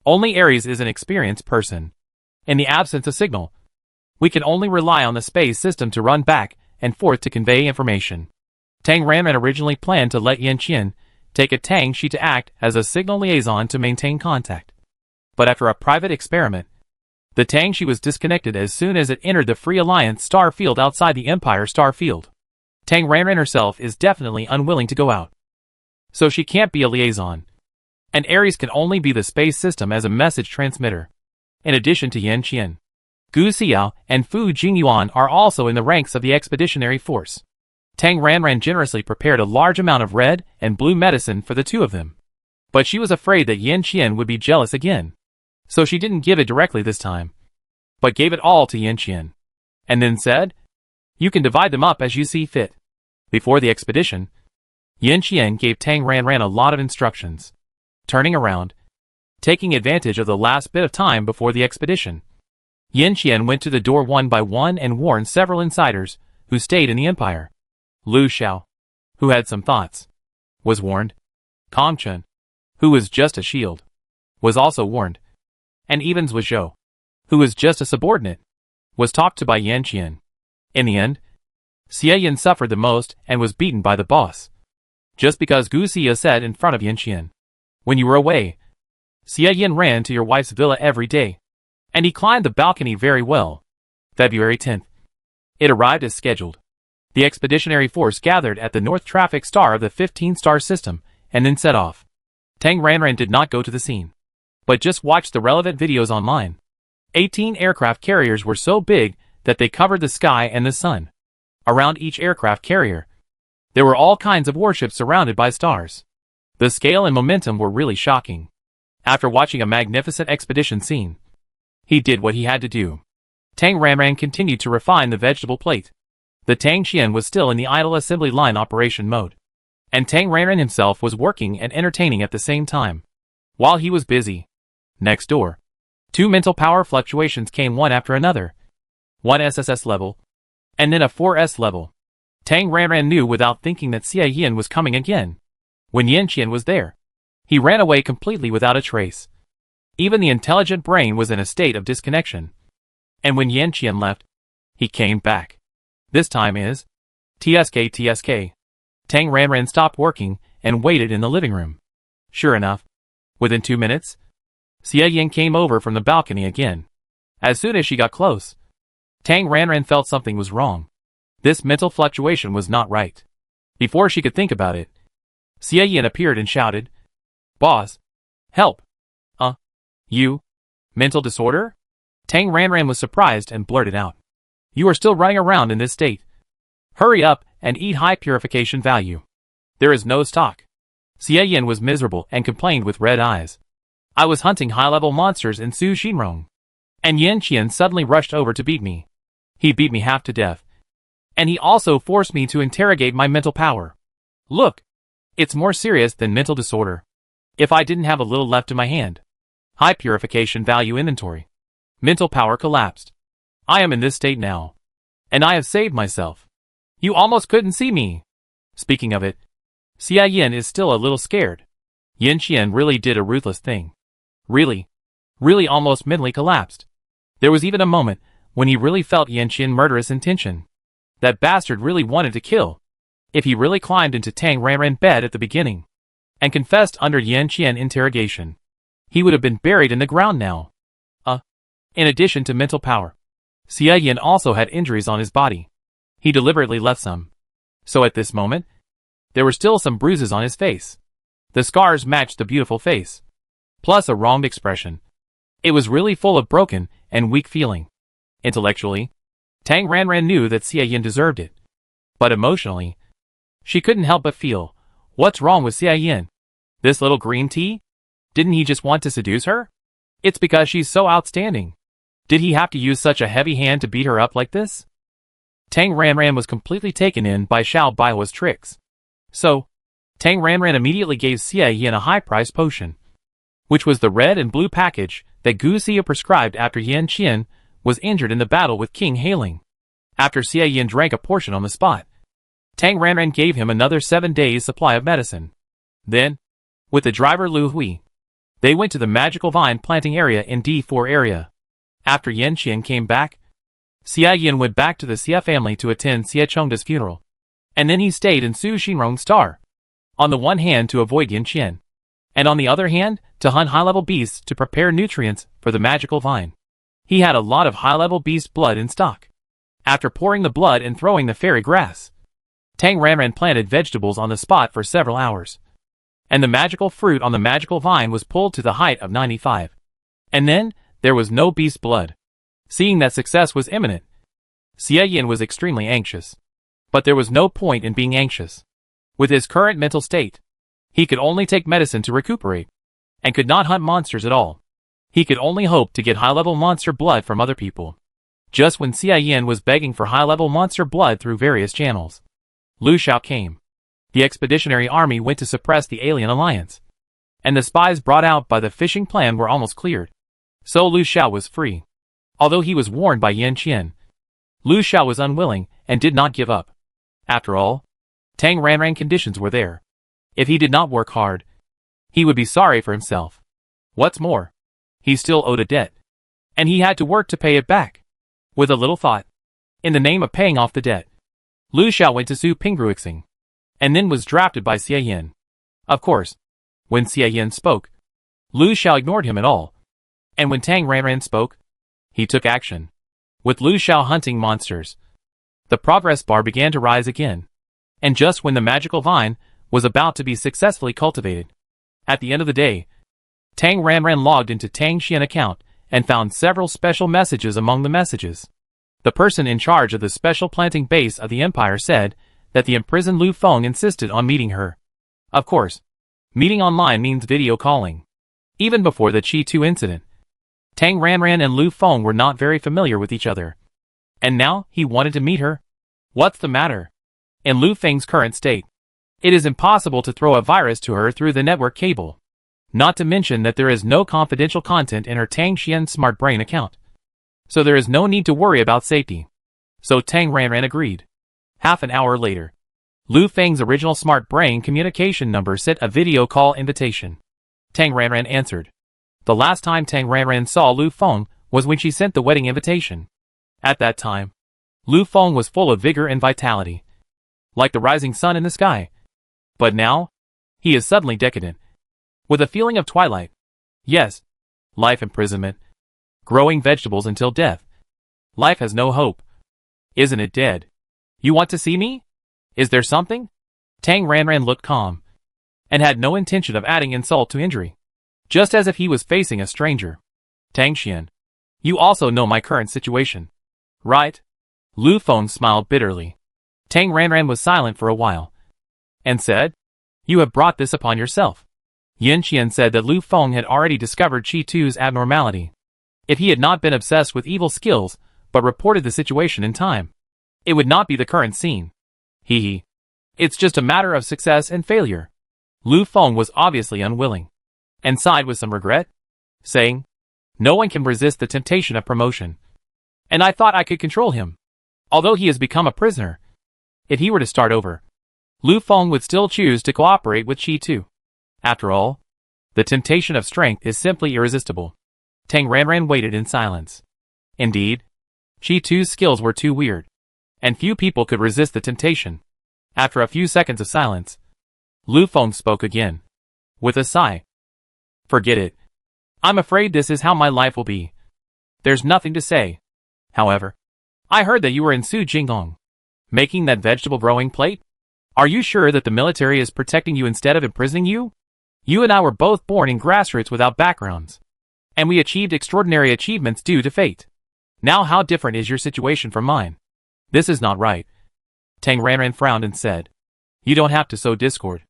Only Ares is an experienced person. In the absence of signal, we can only rely on the space system to run back and forth to convey information. Tang Ranran originally planned to let Yanqian take a Tang Shi to act as a signal liaison to maintain contact. But after a private experiment, the Tang Shi was disconnected as soon as it entered the Free Alliance star field outside the Empire star field. Tang Ranran herself is definitely unwilling to go out, so she can't be a liaison, and Ares can only be the space system as a message transmitter. In addition to Yanqian, Gu Xiao and Fu Jingyuan are also in the ranks of the expeditionary force. Tang Ranran generously prepared a large amount of red and blue medicine for the 2 of them, but she was afraid that Yanqian would be jealous again, so she didn't give it directly this time, but gave it all to Yanqian, and then said, "You can divide them up as you see fit." Before the expedition, Yanqian gave Tang Ranran a lot of instructions. Turning around, taking advantage of the last bit of time before the expedition, Yanqian went to the door one by one and warned several insiders who stayed in the Empire. Lu Xiao, who had some thoughts, was warned. Kong Chen, who was just a shield, was also warned. And even Zhou Zhou, who was just a subordinate, was talked to by Yanqian. In the end, Xia Yin suffered the most and was beaten by the boss, just because Gu Xia said in front of Yanqian, "When you were away, Xia Yin ran to your wife's villa every day, and he climbed the balcony very well." February 10th. It arrived as scheduled. The expeditionary force gathered at the North Traffic Star of the 15-star system and then set off. Tang Ranran did not go to the scene, but just watched the relevant videos online. 18 aircraft carriers were so big that they covered the sky and the sun. Around each aircraft carrier, there were all kinds of warships surrounded by stars. The scale and momentum were really shocking. After watching a magnificent expedition scene, he did what he had to do. Tang Ranran continued to refine the vegetable plate. The Tang Xian was still in the idle assembly line operation mode, and Tang Ranran himself was working and entertaining at the same time. While he was busy, next door, 2 mental power fluctuations came one after another. 1 SSS level, and then a 4S level. Tang Ranran knew without thinking that Xia Yin was coming again. When Yanqian was there, he ran away completely without a trace. Even the intelligent brain was in a state of disconnection. And when Yanqian left, he came back. This time is TSK. Tang Ranran stopped working and waited in the living room. Sure enough, within 2 minutes, Xia Yin came over from the balcony again. As soon as she got close, Tang Ranran felt something was wrong. This mental fluctuation was not right. Before she could think about it, Xia Yin appeared and shouted, "Boss, help! You? Mental disorder?" Tang Ranran was surprised and blurted out, "You are still running around in this state. Hurry up and eat high purification value. There is no stock." Xia Yin was miserable and complained with red eyes. "I was hunting high-level monsters in Su Xinrong, and Yanqian suddenly rushed over to beat me. He beat me half to death. And he also forced me to interrogate my mental power. Look, it's more serious than mental disorder. If I didn't have a little left in my hand. High purification value inventory. Mental power collapsed. I am in this state now. And I have saved myself. You almost couldn't see me. Speaking of it, Xia Yin is still a little scared. Yin Qian really did a ruthless thing. Really almost mentally collapsed. There was even a moment when he really felt Yin Qian's murderous intention. That bastard really wanted to kill. If he really climbed into Tang Ranran's bed at the beginning and confessed under Yin Qian's interrogation, he would have been buried in the ground now. In addition to mental power, Xia Yin also had injuries on his body. He deliberately left some. So at this moment, there were still some bruises on his face. The scars matched the beautiful face, plus a wronged expression. It was really full of broken and weak feeling. Intellectually, Tang Ranran knew that Xia Yin deserved it. But emotionally, she couldn't help but feel, what's wrong with Xia Yin? This little green tea? Didn't he just want to seduce her? It's because she's so outstanding. Did he have to use such a heavy hand to beat her up like this? Tang Ranran was completely taken in by Xiao Baihua's tricks. So, Tang Ranran immediately gave Xia Yin a high-priced potion, which was the red and blue package that Gu Xia prescribed after Yin Qian was injured in the battle with King Hailing. After Xia Yin drank a portion on the spot, Tang Ranran gave him another 7 days' supply of medicine. Then, with the driver Lu Hui, they went to the magical vine planting area in D4 area. After Yin Qian came back, Xia Yin went back to the Xia family to attend Xia Chengda's funeral. And then he stayed in Su Xinrong's star. On the one hand to avoid Yin Qian, and on the other hand to hunt high-level beasts to prepare nutrients for the magical vine. He had a lot of high-level beast blood in stock. After pouring the blood and throwing the fairy grass, Tang Ranran planted vegetables on the spot for several hours. And the magical fruit on the magical vine was pulled to the height of 95. And then, there was no beast blood. Seeing that success was imminent, Xia Yin was extremely anxious. But there was no point in being anxious. With his current mental state, he could only take medicine to recuperate, and could not hunt monsters at all. He could only hope to get high-level monster blood from other people. Just when Xia Yin was begging for high-level monster blood through various channels, Lu Xiao came. The expeditionary army went to suppress the alien alliance, and the spies brought out by the fishing plan were almost cleared. So Lu Xiao was free. Although he was warned by Yin Qian, Lu Xiao was unwilling and did not give up. After all, Tang Ranran conditions were there. If he did not work hard, he would be sorry for himself. What's more, he still owed a debt, and he had to work to pay it back. With a little thought, in the name of paying off the debt, Lu Xiao went to Su Pingruixing, and then was drafted by Xia Yin. Of course, when Xia Yin spoke, Lu Xiao ignored him at all. And when Tang Ranran spoke, he took action. With Lu Xiao hunting monsters, the progress bar began to rise again. And just when the magical vine was about to be successfully cultivated, at the end of the day, Tang Ranran logged into Tang Xian account and found several special messages among the messages. The person in charge of the special planting base of the empire said that the imprisoned Lu Feng insisted on meeting her. Of course, meeting online means video calling. Even before the Qi 2 incident, Tang Ranran and Lu Feng were not very familiar with each other. And now, he wanted to meet her? What's the matter? In Lu Feng's current state, it is impossible to throw a virus to her through the network cable. Not to mention that there is no confidential content in her Tang Xian Smart Brain account. So there is no need to worry about safety. So Tang Ranran agreed. Half an hour later, Lu Feng's original Smart Brain communication number sent a video call invitation. Tang Ranran answered. The last time Tang Ranran saw Lu Feng was when she sent the wedding invitation. At that time, Lu Feng was full of vigor and vitality, like the rising sun in the sky. But now, he is suddenly decadent, with a feeling of twilight. Yes, life imprisonment, growing vegetables until death. Life has no hope. Isn't it dead? You want to see me? Is there something? Tang Ranran looked calm, and had no intention of adding insult to injury. Just as if he was facing a stranger. Tang Xian, you also know my current situation, right? Lu Feng smiled bitterly. Tang Ranran was silent for a while, and said, you have brought this upon yourself. Yin Qian said that Lu Feng had already discovered Qi 2's abnormality. If he had not been obsessed with evil skills, but reported the situation in time, it would not be the current scene. Hee. It's just a matter of success and failure. Lu Feng was obviously unwilling, and sighed with some regret, saying, no one can resist the temptation of promotion. And I thought I could control him. Although he has become a prisoner. If he were to start over, Lu Feng would still choose to cooperate with Qi Tu. After all, the temptation of strength is simply irresistible. Tang Ranran waited in silence. Indeed, Qi Tu's skills were too weird, and few people could resist the temptation. After a few seconds of silence, Lu Feng spoke again. With a sigh. Forget it. I'm afraid this is how my life will be. There's nothing to say. However, I heard that you were in Su Jinggong, making that vegetable growing plate? Are you sure that the military is protecting you instead of imprisoning you? You and I were both born in grassroots without backgrounds, and we achieved extraordinary achievements due to fate. Now how different is your situation from mine? This is not right. Tang Ranran frowned and said, You don't have to sow discord.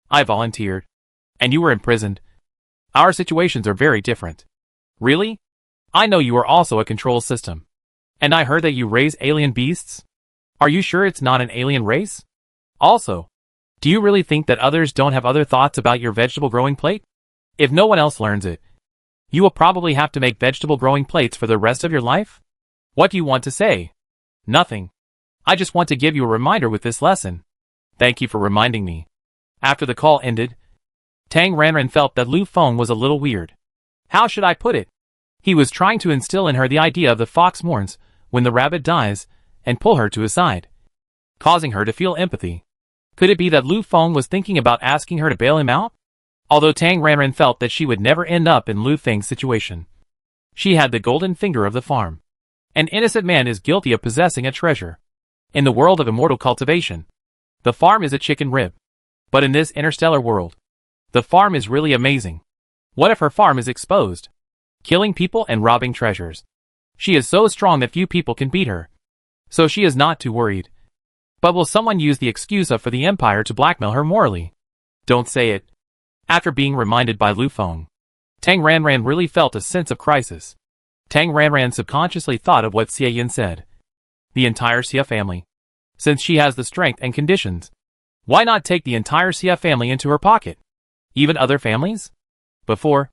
I volunteered, and you were imprisoned. Our situations are very different. Really? I know you are also a control system. And I heard that you raise alien beasts? Are you sure it's not an alien race? Also, do you really think that others don't have other thoughts about your vegetable growing plate? If no one else learns it, you will probably have to make vegetable growing plates for the rest of your life? What do you want to say? Nothing. I just want to give you a reminder with this lesson. Thank you for reminding me. After the call ended, Tang Ranran felt that Lu Feng was a little weird. How should I put it? He was trying to instill in her the idea of the fox mourns when the rabbit dies and pull her to his side, causing her to feel empathy. Could it be that Lu Feng was thinking about asking her to bail him out? Although Tang Ranran felt that she would never end up in Lu Feng's situation. She had the golden finger of the farm. An innocent man is guilty of possessing a treasure. In the world of immortal cultivation, the farm is a chicken rib. But in this interstellar world, the farm is really amazing. What if her farm is exposed? Killing people and robbing treasures. She is so strong that few people can beat her. So she is not too worried. But will someone use the excuse for the Empire to blackmail her morally? Don't say it. After being reminded by Lu Feng, Tang Ranran really felt a sense of crisis. Tang Ranran subconsciously thought of what Xie Yin said. The entire Xie family. Since she has the strength and conditions, why not take the entire Xie family into her pocket? Even other families? Before,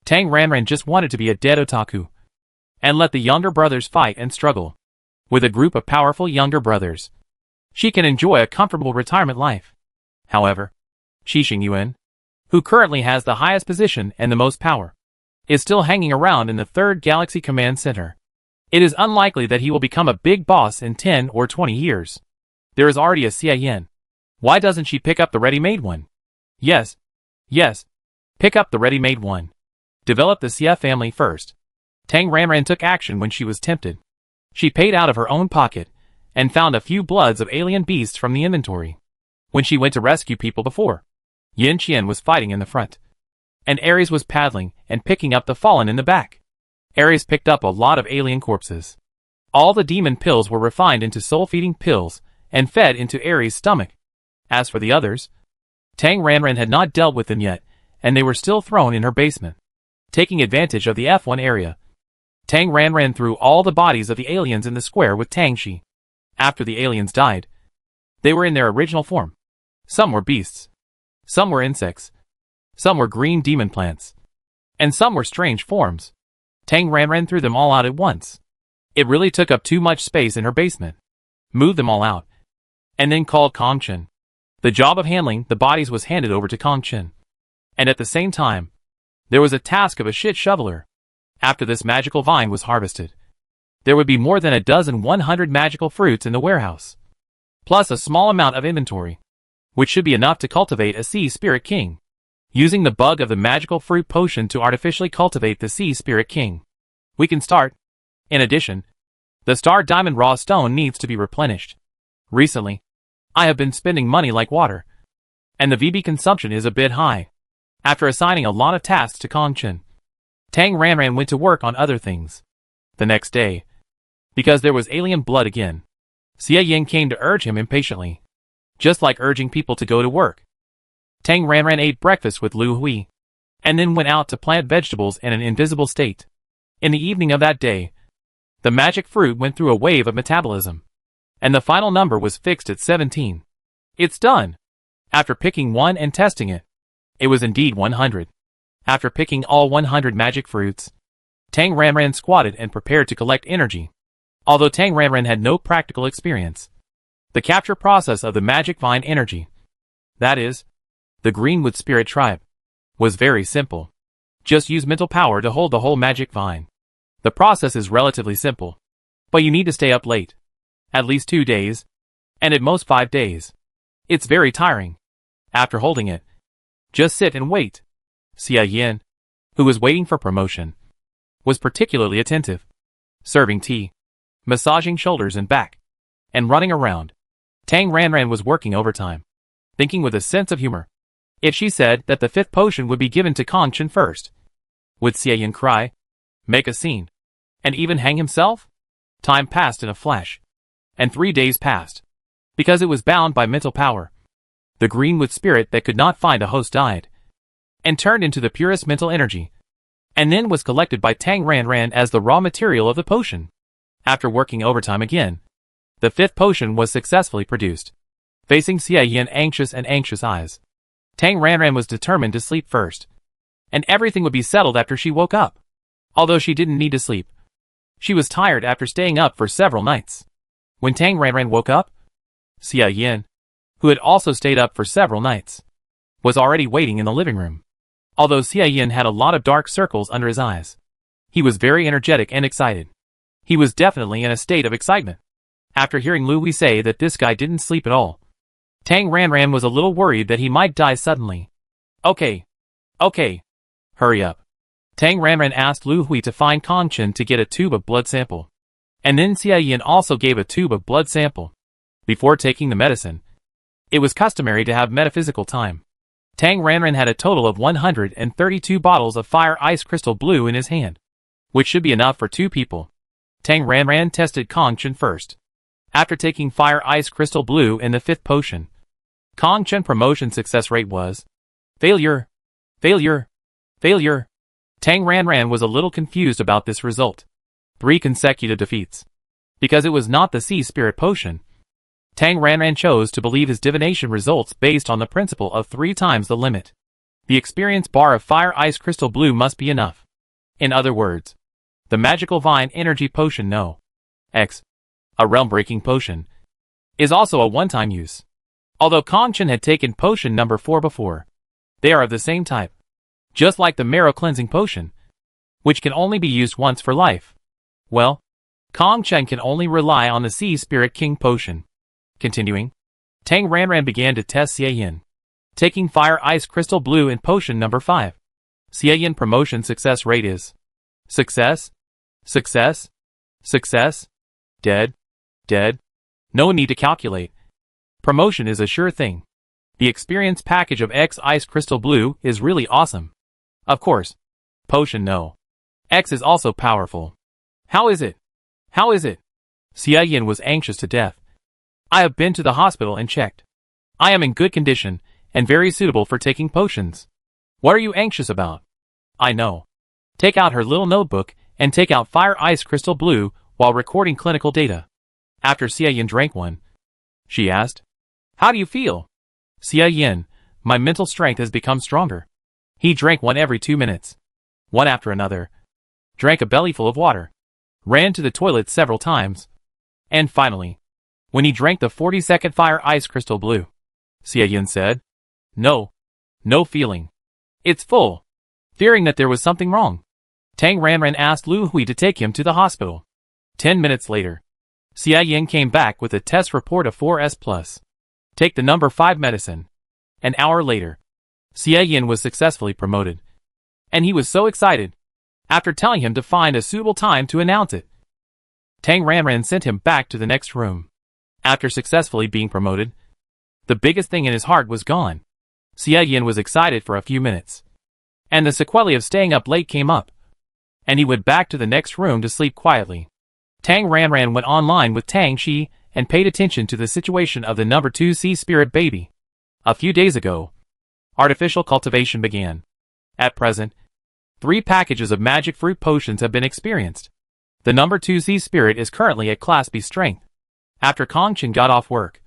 Tang Ranran just wanted to be a dead otaku and let the younger brothers fight and struggle. With a group of powerful younger brothers, she can enjoy a comfortable retirement life. However, Xi Xingyuan, who currently has the highest position and the most power, is still hanging around in the 3rd Galaxy Command Center. It is unlikely that he will become a big boss in 10 or 20 years. There is already a Xie Yin. Why doesn't she pick up the ready-made one? Yes. Pick up the ready-made one. Develop the Xie family first. Tang Ranran took action when she was tempted. She paid out of her own pocket and found a few bloods of alien beasts from the inventory. When she went to rescue people before, Yin Qian was fighting in the front, and Ares was paddling and picking up the fallen in the back. Ares picked up a lot of alien corpses. All the demon pills were refined into soul-feeding pills and fed into Ares' stomach. As for the others, Tang Ranran had not dealt with them yet, and they were still thrown in her basement. Taking advantage of the F1 area, Tang Ranran threw all the bodies of the aliens in the square with Tang Shi. After the aliens died, they were in their original form. Some were beasts, some were insects, some were green demon plants, and some were strange forms. Tang Ranran threw them all out at once. It really took up too much space in her basement. Moved them all out, and then called Kong Chen. The job of handling the bodies was handed over to Kong Chen. And at the same time, there was a task of a shit shoveler. After this magical vine was harvested, there would be more than 100 magical fruits in the warehouse, plus a small amount of inventory, which should be enough to cultivate a Sea Spirit King. Using the bug of the magical fruit potion to artificially cultivate the Sea Spirit King, we can start. In addition, the Star Diamond Raw Stone needs to be replenished. Recently, I have been spending money like water, and the VB consumption is a bit high. After assigning a lot of tasks to Kong Chen, Tang Ranran went to work on other things. The next day, because there was alien blood again, Xie Yin came to urge him impatiently, just like urging people to go to work. Tang Ranran ate breakfast with Lu Hui, and then went out to plant vegetables in an invisible state. In the evening of that day, the magic fruit went through a wave of metabolism, and the final number was fixed at 17. It's done. After picking one and testing it, it was indeed 100. After picking all 100 magic fruits, Tang Ranran squatted and prepared to collect energy. Although Tang Ranran had no practical experience, the capture process of the magic vine energy, that is, the Greenwood Spirit Tribe, was very simple. Just use mental power to hold the whole magic vine. The process is relatively simple, but you need to stay up late. At least 2 days, and at most 5 days. It's very tiring. After holding it, just sit and wait. Xia Yin, who was waiting for promotion, was particularly attentive, serving tea, massaging shoulders and back, and running around. Tang Ranran was working overtime, thinking with a sense of humor. If she said that the 5th potion would be given to Kong Chen first, would Xia Yin cry, make a scene, and even hang himself? Time passed in a flash, and 3 days passed. Because it was bound by mental power, the Greenwood Spirit that could not find a host died, and turned into the purest mental energy, and then was collected by Tang Ranran as the raw material of the potion. After working overtime again, the 5th potion was successfully produced. Facing Xia Yin anxious eyes, Tang Ranran was determined to sleep first, and everything would be settled after she woke up. Although she didn't need to sleep, she was tired after staying up for several nights. When Tang Ranran woke up, Xia Yin, who had also stayed up for several nights, was already waiting in the living room. Although Xia Yin had a lot of dark circles under his eyes, he was very energetic and excited. He was definitely in a state of excitement. After hearing Lu Hui say that this guy didn't sleep at all, Tang Ranran was a little worried that he might die suddenly. Okay. Hurry up. Tang Ranran asked Lu Hui to find Kong Chen to get a tube of blood sample. And then Xia Yin also gave a tube of blood sample. Before taking the medicine, it was customary to have metaphysical time. Tang Ranran had a total of 132 bottles of Fire Ice Crystal Blue in his hand, which should be enough for 2 people. Tang Ranran tested Kong Chen first. After taking Fire Ice Crystal Blue in the 5th potion, Kong Chen promotion success rate was failure. Tang Ranran was a little confused about this result. 3 consecutive defeats. Because it was not the Sea Spirit potion, Tang Ranran chose to believe his divination results based on the principle of 3 times the limit. The experience bar of Fire Ice Crystal Blue must be enough. In other words, the magical vine energy potion No. X, a realm-breaking potion, is also a one-time use. Although Kong Chen had taken potion number 4 before, they are of the same type. Just like the marrow cleansing potion, which can only be used once for life. Well, Kong Chen can only rely on the Sea Spirit King potion. Continuing, Tang Ranran began to test Xia Yin, taking Fire Ice Crystal Blue in potion number 5. Xia Yin promotion success rate is success, dead. No need to calculate. Promotion is a sure thing. The experience package of X Ice Crystal Blue is really awesome. Of course, potion No. X is also powerful. How is it? Xia Yin was anxious to death. I have been to the hospital and checked. I am in good condition, and very suitable for taking potions. What are you anxious about? I know. Take out her little notebook, and take out Fire Ice Crystal Blue, while recording clinical data. After Xia Yin drank one, she asked, how do you feel? Xia Yin, my mental strength has become stronger. He drank one every 2 minutes. One after another. Drank a bellyful of water. Ran to the toilet several times. And finally, when he drank the 40-second Fire Ice Crystal Blue, Xia Yin said, no feeling. It's full. Fearing that there was something wrong, Tang Ranran asked Lu Hui to take him to the hospital. 10 minutes later, Xia Yin came back with a test report of 4S+. Take the number 5 medicine. An hour later, Xia Yin was successfully promoted. And he was so excited. After telling him to find a suitable time to announce it, Tang Ranran sent him back to the next room. After successfully being promoted, the biggest thing in his heart was gone. Xia Yin was excited for a few minutes. And the sequelae of staying up late came up. And he went back to the next room to sleep quietly. Tang Ranran went online with Tang Shi and paid attention to the situation of the number 2 Sea Spirit baby. A few days ago, artificial cultivation began. At present, 3 packages of magic fruit potions have been experienced. The number 2 Sea Spirit is currently at Class B strength. After Kong Chen got off work,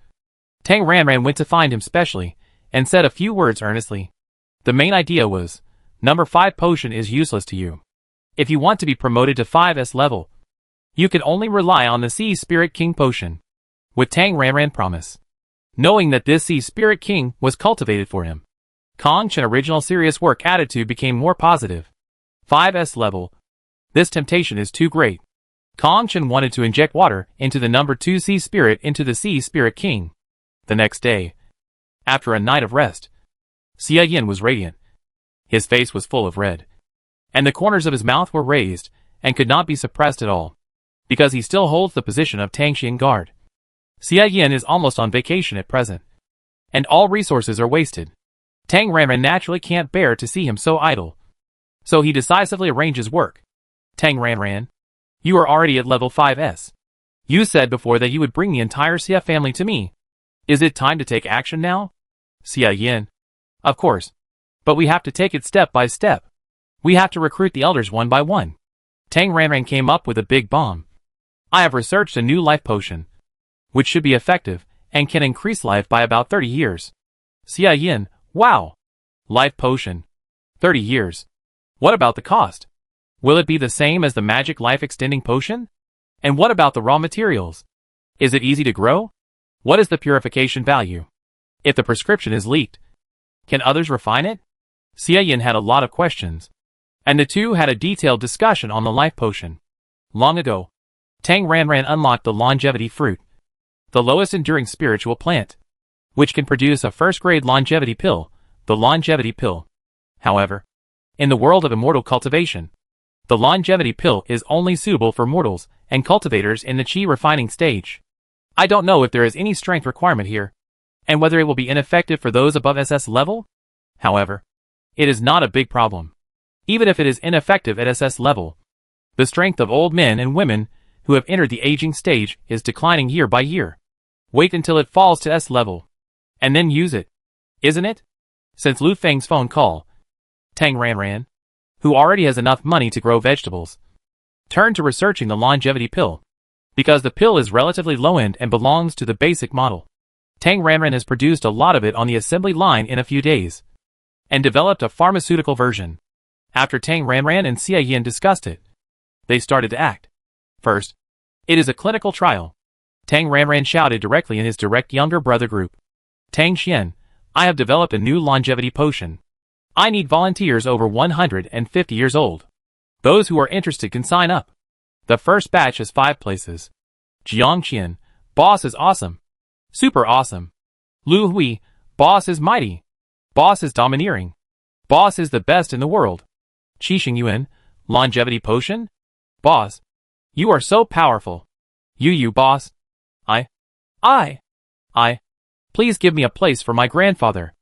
Tang Ranran went to find him specially, and said a few words earnestly. The main idea was, number 5 potion is useless to you. If you want to be promoted to 5S level, You could only rely on the Sea Spirit King potion. With Tang Ranran promise. Knowing that this Sea Spirit King was cultivated for him, Kong Chen's original serious work attitude became more positive. 5S level. This temptation is too great. Kong Chen wanted to inject water into the number 2 Sea Spirit into the Sea Spirit King. The next day, after a night of rest, Xia Yin was radiant. His face was full of red, and the corners of his mouth were raised and could not be suppressed at all, because he still holds the position of Tangxian guard. Xia Yin is almost on vacation at present, and all resources are wasted. Tang Ranran naturally can't bear to see him so idle, so he decisively arranges work. Tang Ranran, you are already at level 5S. You said before that you would bring the entire Xia family to me. Is it time to take action now? Xia Yin. Of course. But we have to take it step by step. We have to recruit the elders one by one. Tang Ranran came up with a big bomb. I have researched a new life potion, which should be effective and can increase life by about 30 years. Xia Yin, wow! Life potion. 30 years. What about the cost? Will it be the same as the magic life-extending potion? And what about the raw materials? Is it easy to grow? What is the purification value? If the prescription is leaked, can others refine it? Xia Yin had a lot of questions, and the two had a detailed discussion on the life potion. Long ago, Tang Ranran unlocked the longevity fruit, the lowest enduring spiritual plant, which can produce a first-grade longevity pill, the longevity pill. However, in the world of immortal cultivation, the longevity pill is only suitable for mortals and cultivators in the qi refining stage. I don't know if there is any strength requirement here, and whether it will be ineffective for those above SS level. However, it is not a big problem. Even if it is ineffective at SS level, the strength of old men and women who have entered the aging stage is declining year by year. Wait until it falls to S level, and then use it, isn't it? Since Lu Feng's phone call, Tang Ranran, who already has enough money to grow vegetables, turned to researching the longevity pill, because the pill is relatively low-end and belongs to the basic model. Tang Ranran has produced a lot of it on the assembly line in a few days, and developed a pharmaceutical version. After Tang Ranran and Xia Yin discussed it, they started to act. First, it is a clinical trial. Tang Ranran shouted directly in his direct younger brother group. Tang Xian, I have developed a new longevity potion. I need volunteers over 150 years old. Those who are interested can sign up. The first batch has 5 places. Jiang Qian, boss is awesome. Super awesome. Lu Hui, boss is mighty. Boss is domineering. Boss is the best in the world. Qi Xingyuan, longevity potion? Boss, you are so powerful. You boss. I. Please give me a place for my grandfather.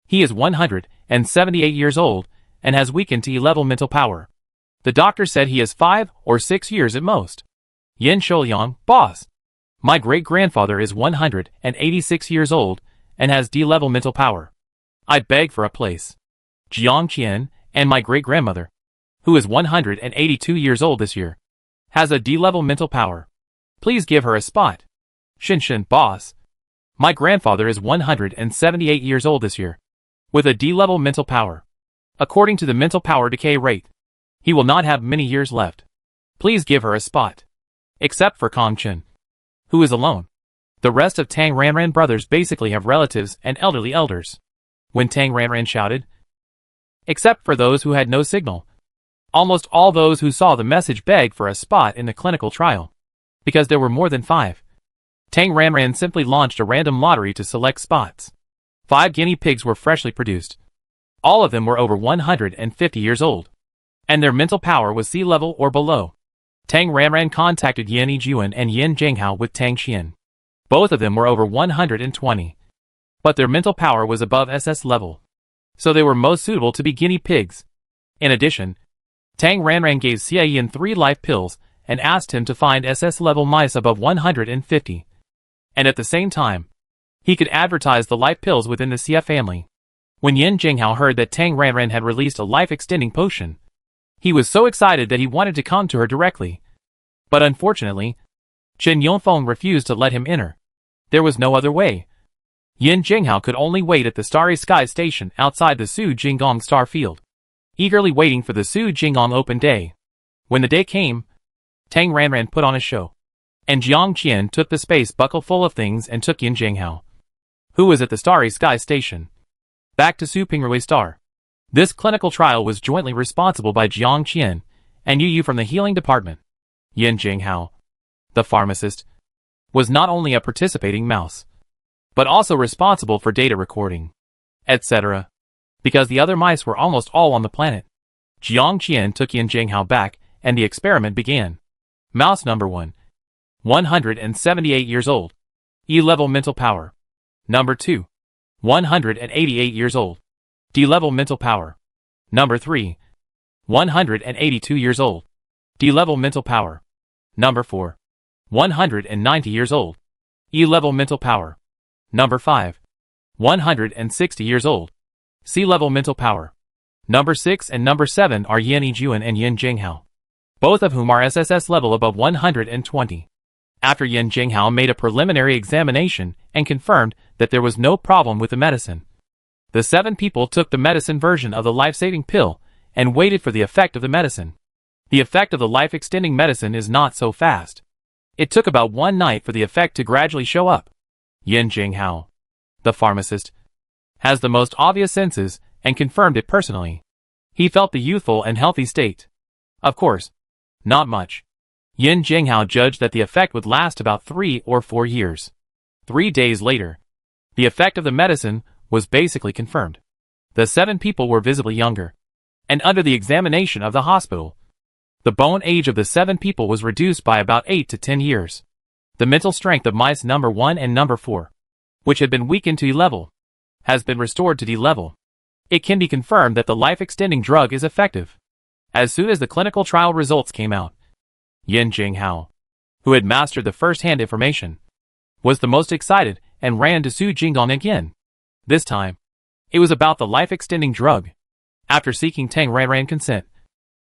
He is 178 years old and has weakened to E-level mental power. The doctor said he is 5 or 6 years at most. Yin Shouliang, boss. My great-grandfather is 186 years old and has D-level mental power. I beg for a place. Jiang Qian and my great-grandmother, who is 182 years old this year, has a D-level mental power. Please give her a spot. Shinshin, boss. My grandfather is 178 years old this year, with a D-level mental power. According to the mental power decay rate, he will not have many years left. Please give her a spot. Except for Kong Chen, who is alone. The rest of Tang Ranran brothers basically have relatives and elderly elders. When Tang Ranran shouted, except for those who had no signal, almost all those who saw the message begged for a spot in the clinical trial, because there were more than 5. Tang Ranran simply launched a random lottery to select spots. 5 guinea pigs were freshly produced. All of them were over 150 years old, and their mental power was sea level or below. Tang Ranran contacted Yin Yijuan and Yin Zhenghao with Tang Xian. Both of them were over 120, but their mental power was above SS level, so they were most suitable to be guinea pigs. In addition, Tang Ranran gave Xia Yin 3 life pills and asked him to find SS level mice above 150. And at the same time, he could advertise the life pills within the Xia family. When Yin Zhenghao heard that Tang Ranran had released a life-extending potion, he was so excited that he wanted to come to her directly. But unfortunately, Chen Yongfeng refused to let him enter. There was no other way. Yin Zhenghao could only wait at the Starry Sky station outside the Su Jingong star field, eagerly waiting for the Su Jingong open day. When the day came, Tang Ranran put on a show. And Jiang Qian took the space buckle full of things and took Yin Jinghao, who was at the Starry Sky Station, back to Su Pingrui Star. This clinical trial was jointly responsible by Jiang Qian and Yu from the healing department. Yin Jinghao, the pharmacist, was not only a participating mouse, but also responsible for data recording, etc. Because the other mice were almost all on the planet. Jiang Qian took Yin Jinghao back, and the experiment began. Mouse number 1. 178 years old. E-level mental power. Number 2. 188 years old. D-level mental power. Number 3. 182 years old. D-level mental power. Number 4. 190 years old. E-level mental power. Number 5. 160 years old. C-level mental power. Number 6 and number 7 are Yin Yijuan and Yin Jinghao, both of whom are SSS level above 120. After Yin Jinghao made a preliminary examination and confirmed that there was no problem with the medicine, the 7 people took the medicine version of the life-saving pill and waited for the effect of the medicine. The effect of the life-extending medicine is not so fast. It took about 1 night for the effect to gradually show up. Yin Jinghao, the pharmacist, has the most obvious senses and confirmed it personally. He felt the youthful and healthy state. Of course, not much. Yin Jinghao judged that the effect would last about 3 or 4 years. 3 days later, the effect of the medicine was basically confirmed. The 7 people were visibly younger. And under the examination of the hospital, the bone age of the 7 people was reduced by about 8 to 10 years. The mental strength of mice number 1 and number 4, which had been weakened to E-level, has been restored to D-level. It can be confirmed that the life-extending drug is effective. As soon as the clinical trial results came out, Yin Jinghao, who had mastered the first-hand information, was the most excited and ran to Su Jingdong again. This time, it was about the life-extending drug. After seeking Tang Ranran consent,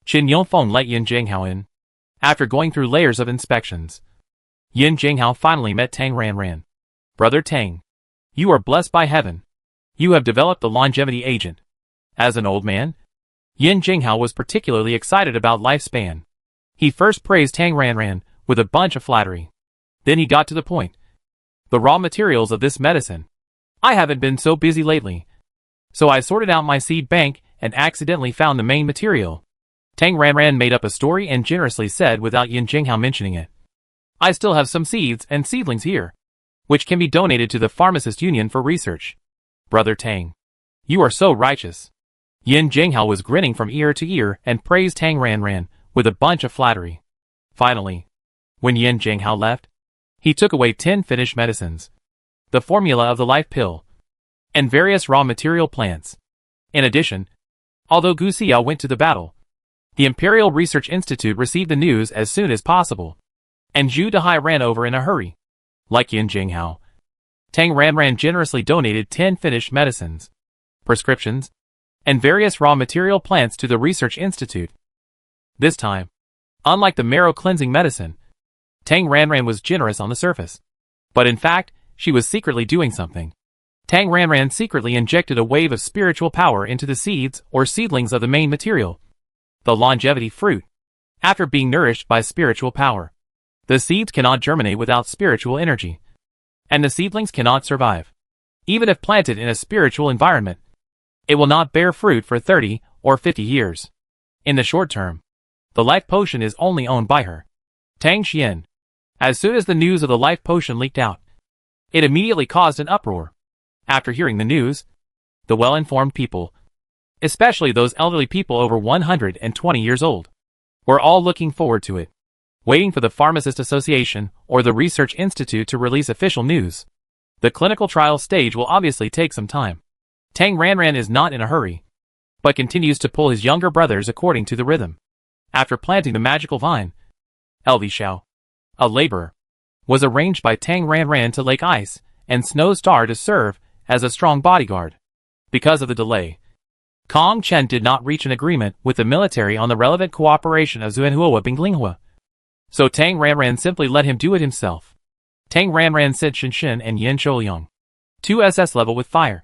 Qin Yongfeng let Yin Jinghao in. After going through layers of inspections, Yin Jinghao finally met Tang Ranran. Brother Tang, you are blessed by heaven. You have developed the longevity agent. As an old man, Yin Jinghao was particularly excited about lifespan. He first praised Tang Ranran with a bunch of flattery. Then he got to the point. The raw materials of this medicine. I haven't been so busy lately, so I sorted out my seed bank and accidentally found the main material. Tang Ranran made up a story and generously said without Yin Jinghao mentioning it. I still have some seeds and seedlings here, which can be donated to the Pharmacist Union for research. Brother Tang, you are so righteous. Yin Jinghao was grinning from ear to ear and praised Tang Ranran with a bunch of flattery. Finally, when Yin Jinghao left, he took away 10 finished medicines, the formula of the life pill, and various raw material plants. In addition, although Gu Xiao went to the battle, the Imperial Research Institute received the news as soon as possible, and Zhu Dehai ran over in a hurry. Like Yin Jinghao, Tang Ranran generously donated 10 finished medicines, prescriptions, and various raw material plants to the Research Institute. This time, unlike the marrow-cleansing medicine, Tang Ranran was generous on the surface. But in fact, she was secretly doing something. Tang Ranran secretly injected a wave of spiritual power into the seeds or seedlings of the main material, the longevity fruit. After being nourished by spiritual power, the seeds cannot germinate without spiritual energy, and the seedlings cannot survive. Even if planted in a spiritual environment, it will not bear fruit for 30 or 50 years. In the short term, the life potion is only owned by her, Tang Xian. As soon as the news of the life potion leaked out, it immediately caused an uproar. After hearing the news, the well-informed people, especially those elderly people over 120 years old, were all looking forward to it, waiting for the Pharmacist Association or the Research Institute to release official news. The clinical trial stage will obviously take some time. Tang Ranran is not in a hurry, but continues to pull his younger brothers according to the rhythm. After planting the magical vine, Lv Xiao, a laborer, was arranged by Tang Ranran to Lake Ice and Snow Star to serve as a strong bodyguard. Because of the delay, Kong Chen did not reach an agreement with the military on the relevant cooperation of Zuanhua Binglinghua. So Tang Ranran simply let him do it himself. Tang Ranran sent Shinshin and Yin Shouliang, 2 SS level with fire,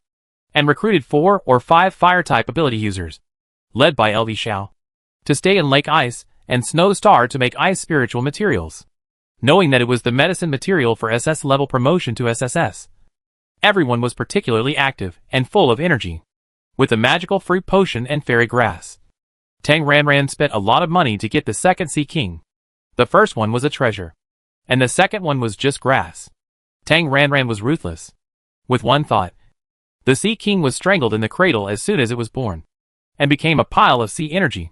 and recruited 4 or 5 fire-type ability users, led by Lv Xiao, to stay in Lake Ice and Snow Star to make ice spiritual materials. Knowing that it was the medicine material for SS level promotion to SSS. Everyone was particularly active and full of energy. With the magical fruit potion and fairy grass. Tang Ranran spent a lot of money to get the second Sea King. The first one was a treasure. And the second one was just grass. Tang Ranran was ruthless. With one thought. The Sea King was strangled in the cradle as soon as it was born. And became a pile of sea energy.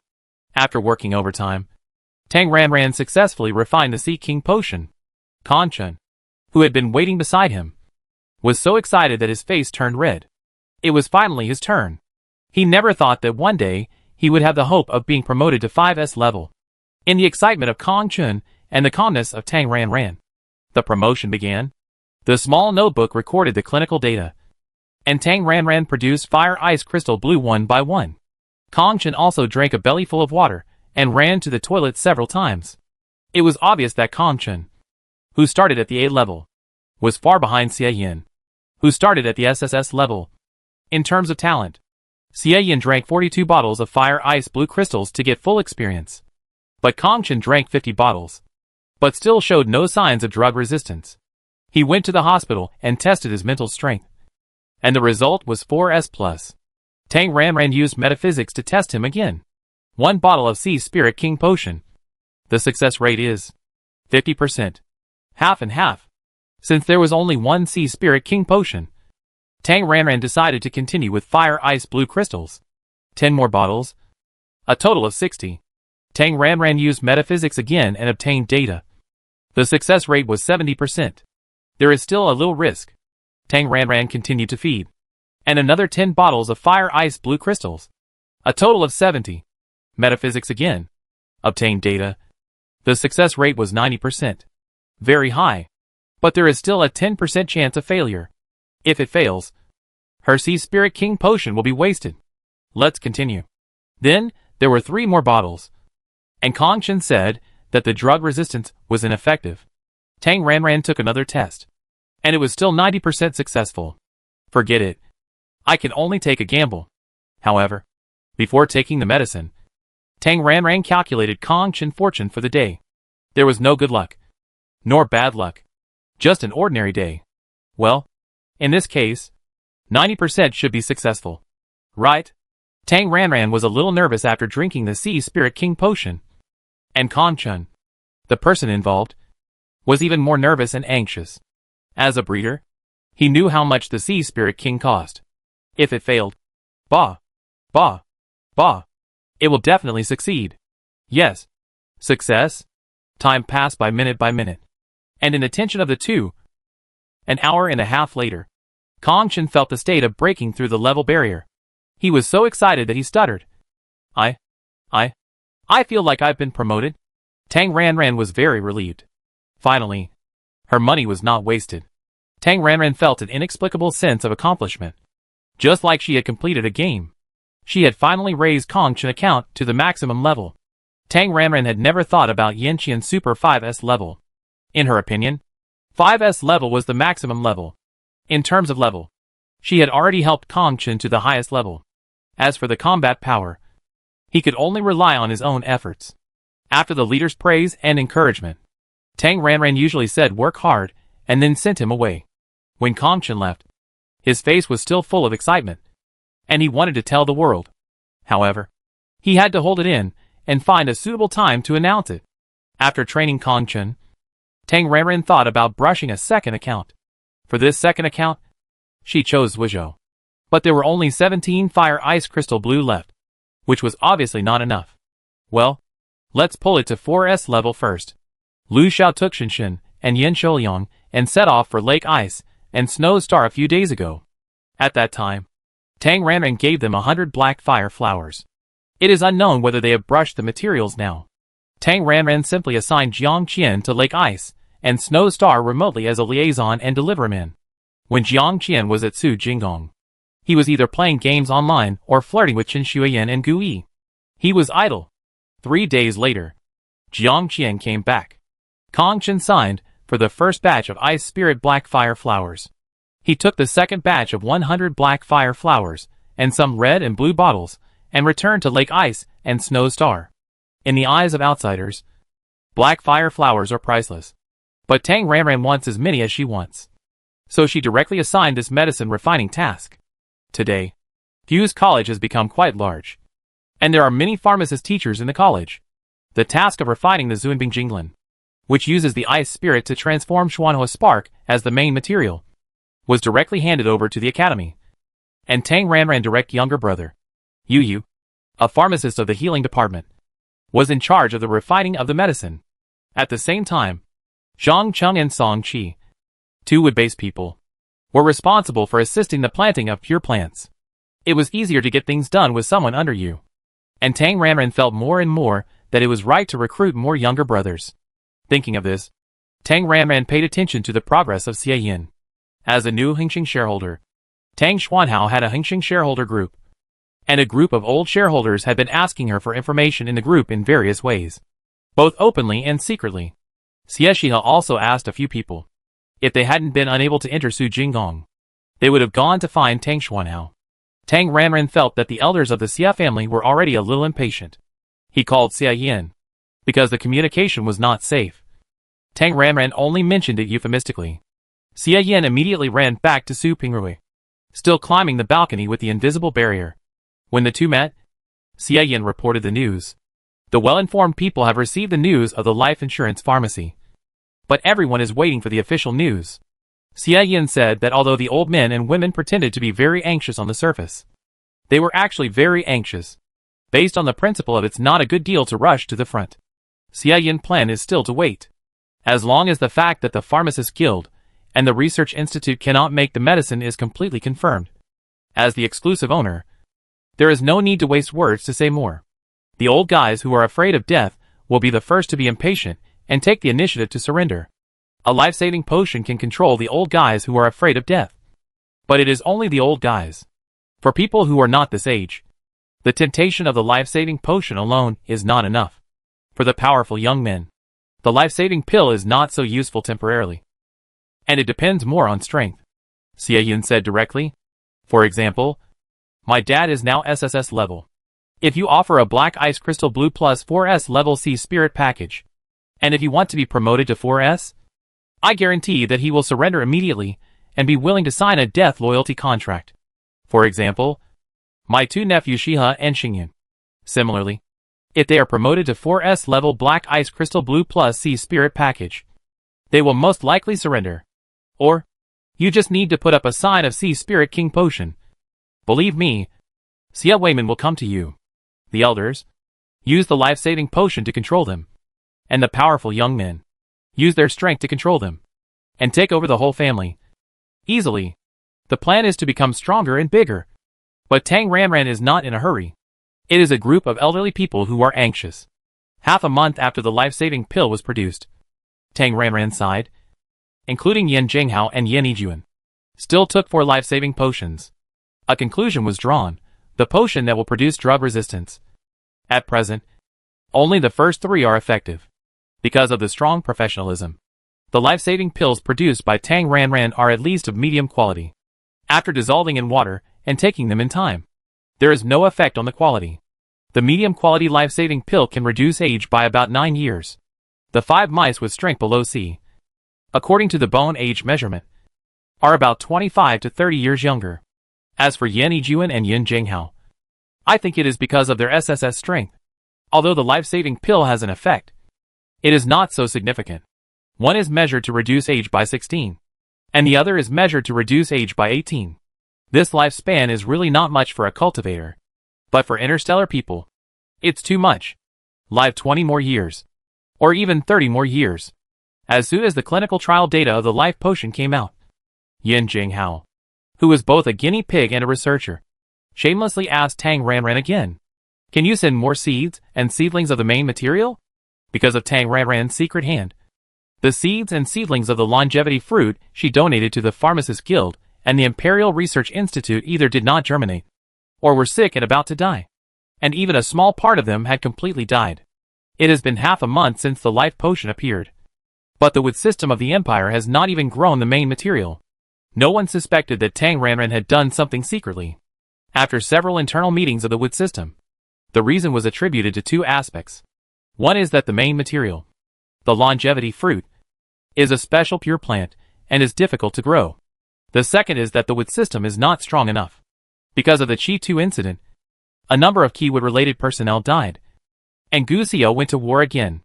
After working overtime, Tang Ranran successfully refined the Sea King potion. Conchun, who had been waiting beside him, was so excited that his face turned red. It was finally his turn. He never thought that one day he would have the hope of being promoted to 5S level. In the excitement of Conchun and the calmness of Tang Ranran, the promotion began. The small notebook recorded the clinical data, and Tang Ranran produced fire ice crystal blue one by one. Conchun also drank a bellyful of water and ran to the toilet several times. It was obvious that Conchun, who started at the A level, was far behind Xie Yin, who started at the SSS level. In terms of talent, Xie Yin drank 42 bottles of fire ice blue crystals to get full experience. But Conchun drank 50 bottles, but still showed no signs of drug resistance. He went to the hospital and tested his mental strength. And the result was 4S+. Tang Ranran used metaphysics to test him again. 1 bottle of Sea Spirit King potion. The success rate is 50%. Half and half. Since there was only 1 Sea Spirit King potion, Tang Ranran decided to continue with fire ice blue crystals. 10 more bottles. A total of 60. Tang Ranran used metaphysics again and obtained data. The success rate was 70%. There is still a little risk. Tang Ranran continued to feed. And another 10 bottles of fire ice blue crystals. A total of 70. Metaphysics again. Obtained data. The success rate was 90%. Very high. But there is still a 10% chance of failure. If it fails, her Sea Spirit King potion will be wasted. Let's continue. Then, there were 3 more bottles. And Conchun said that the drug resistance was ineffective. Tang Ranran took another test. And it was still 90% successful. Forget it. I can only take a gamble. However, before taking the medicine, Tang Ranran calculated Conchun's fortune for the day. There was no good luck. Nor bad luck. Just an ordinary day. Well, in this case, 90% should be successful. Right? Tang Ranran was a little nervous after drinking the Sea Spirit King potion. And Conchun, the person involved, was even more nervous and anxious. As a breeder, he knew how much the Sea Spirit King cost. If it failed, bah, it will definitely succeed. Yes. Success? Time passed by minute, and in the tension of the two. An hour and a half later, Conchun felt the state of breaking through the level barrier. He was so excited that he stuttered. I feel like I've been promoted. Tang Ranran was very relieved. Finally, her money was not wasted. Tang Ranran felt an inexplicable sense of accomplishment. Just like she had completed a game. She had finally raised Conchun's account to the maximum level. Tang Ranran had never thought about Yanqian's Super 5S level. In her opinion, 5S level was the maximum level. In terms of level, she had already helped Conchun to the highest level. As for the combat power, he could only rely on his own efforts. After the leader's praise and encouragement, Tang Ranran usually said work hard and then sent him away. When Conchun left, his face was still full of excitement, and he wanted to tell the world. However, he had to hold it in and find a suitable time to announce it. After training Conchun, Tang Ranran thought about brushing a second account. For this second account, she chose Zhuizhou. But there were only 17 fire ice crystal blue left, which was obviously not enough. Well, let's pull it to 4S level first. Lu Xiao took Shinshin and Yin Shouliang and set off for Lake Ice and Snow Star a few days ago. At that time, Tang Ranran gave them 100 black fire flowers. It is unknown whether they have brushed the materials now. Tang Ranran simply assigned Jiang Qian to Lake Ice and Snow Star remotely as a liaison and deliverman. When Jiang Qian was at Su Jinggong, he was either playing games online or flirting with Chen Shuiyan and Gu Yi. He was idle. 3 days later, Jiang Qian came back. Conchun signed for the first batch of Ice Spirit Black Fire Flowers. He took the second batch of 100 Black Fire Flowers and some red and blue bottles and returned to Lake Ice and Snow Star. In the eyes of outsiders, black fire flowers are priceless. But Tang Ranran wants as many as she wants. So she directly assigned this medicine refining task. Today, Fuse College has become quite large. And there are many pharmacist teachers in the college. The task of refining the Zunbing Jinglan, which uses the ice spirit to transform Xuanhua Spark as the main material, was directly handed over to the academy. And Tang Ranran direct younger brother, Yu Yu, a pharmacist of the healing department, was in charge of the refining of the medicine. At the same time, Zhang Cheng and Song Qi, two wood-based people, were responsible for assisting the planting of pure plants. It was easier to get things done with someone under you. And Tang Ranran felt more and more that it was right to recruit more younger brothers. Thinking of this, Tang Ranran paid attention to the progress of Xie Yin. As a new Hengqin shareholder, Tang Xuanhao had a Hengqin shareholder group. And a group of old shareholders had been asking her for information in the group in various ways, both openly and secretly. Xie Shihe also asked a few people if they hadn't been unable to enter Su Jinggong. They would have gone to find Tang Xuanhao. Tang Ranran felt that the elders of the Xie family were already a little impatient. He called Xie Yin, because the communication was not safe. Tang Ranran only mentioned it euphemistically. Xie Yin immediately ran back to Su Pingrui, still climbing the balcony with the invisible barrier. When the two met, Xie Yin reported the news. The well-informed people have received the news of the life insurance pharmacy. But everyone is waiting for the official news. Xie Yin said that although the old men and women pretended to be very anxious on the surface, they were actually very anxious, based on the principle of it's not a good deal to rush to the front. Xie Yin's plan is still to wait. As long as the fact that the Pharmacists Guild and the Research Institute cannot make the medicine is completely confirmed. As the exclusive owner, there is no need to waste words to say more. The old guys who are afraid of death will be the first to be impatient and take the initiative to surrender. A life-saving potion can control the old guys who are afraid of death. But it is only the old guys. For people who are not this age, the temptation of the life-saving potion alone is not enough. For the powerful young men, the life-saving pill is not so useful temporarily. And it depends more on strength. Xie Yin said directly. For example, my dad is now SSS level. If you offer a Black Ice Crystal Blue plus 4S level C Spirit package, and if you want to be promoted to 4S, I guarantee that he will surrender immediately and be willing to sign a death loyalty contract. For example, my two nephews Shihe and Xingyan. Similarly, if they are promoted to 4S level Black Ice Crystal Blue plus C Spirit package, they will most likely surrender. Or, you just need to put up a sign of C Spirit King Potion. Believe me, Xie Weimin will come to you. The elders use the life-saving potion to control them. And the powerful young men use their strength to control them and take over the whole family. Easily. The plan is to become stronger and bigger. But Tang Ranran is not in a hurry. It is a group of elderly people who are anxious. Half a month after the life-saving pill was produced, Tang Ranran sighed, including Yin Jinghao and Yin Yijuan, still took 4 life-saving potions. A conclusion was drawn, the potion that will produce drug resistance. At present, only the first 3 are effective. Because of the strong professionalism, the life-saving pills produced by Tang Ranran are at least of medium quality. After dissolving in water and taking them in time, there is no effect on the quality. The medium-quality life-saving pill can reduce age by about 9 years. The 5 mice with strength below C, according to the bone age measurement, are about 25 to 30 years younger. As for Yin Yijuan and Yin Jinghao, I think it is because of their SSS strength. Although the life-saving pill has an effect, it is not so significant. One is measured to reduce age by 16, and the other is measured to reduce age by 18. This lifespan is really not much for a cultivator. But for interstellar people, it's too much. Live 20 more years. Or even 30 more years. As soon as the clinical trial data of the life potion came out, Yin Jinghao, who was both a guinea pig and a researcher, shamelessly asked Tang Ranran again, "Can you send more seeds and seedlings of the main material?" Because of Tang Ranran's secret hand, the seeds and seedlings of the longevity fruit she donated to the Pharmacists Guild and the Imperial Research Institute either did not germinate, or were sick and about to die. And even a small part of them had completely died. It has been half a month since the life potion appeared. But the wood system of the Empire has not even grown the main material. No one suspected that Tang Ranran had done something secretly. After several internal meetings of the wood system, the reason was attributed to 2 aspects. One is that the main material, the longevity fruit, is a special pure plant and is difficult to grow. The second is that the wood system is not strong enough. Because of the Chi-2 incident, a number of key wood-related personnel died, and Gu Xiao went to war again.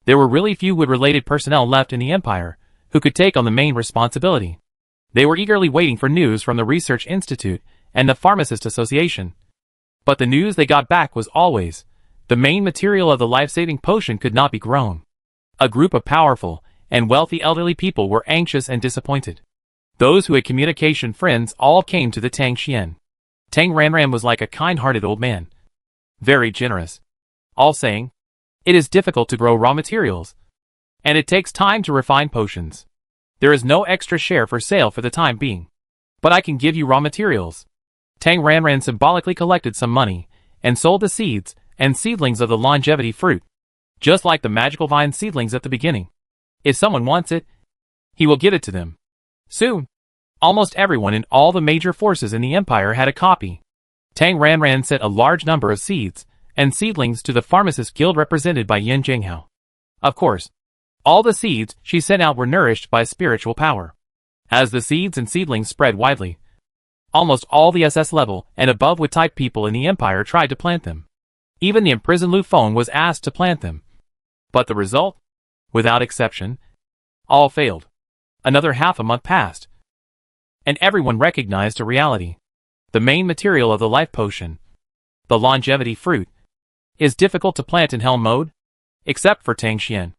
There were really few wood-related personnel left in the empire who could take on the main responsibility. They were eagerly waiting for news from the Research Institute and the Pharmacist Association. But the news they got back was always, the main material of the life-saving potion could not be grown. A group of powerful and wealthy elderly people were anxious and disappointed. Those who had communication friends all came to the Tang Xian. Tang Ranran was like a kind-hearted old man. Very generous. All saying, it is difficult to grow raw materials, and it takes time to refine potions. There is no extra share for sale for the time being. But I can give you raw materials. Tang Ranran symbolically collected some money, and sold the seeds and seedlings of the longevity fruit, just like the magical vine seedlings at the beginning. If someone wants it, he will give it to them. Soon, almost everyone in all the major forces in the empire had a copy. Tang Ranran sent a large number of seeds and seedlings to the pharmacist guild represented by Yin Jinghao. Of course, all the seeds she sent out were nourished by spiritual power. As the seeds and seedlings spread widely, almost all the SS level and above wood type people in the empire tried to plant them. Even the imprisoned Lu Feng was asked to plant them. But the result? Without exception, all failed. Another half a month passed, and everyone recognized a reality. The main material of the life potion, the longevity fruit, is difficult to plant in hell mode, except for Tang Xian.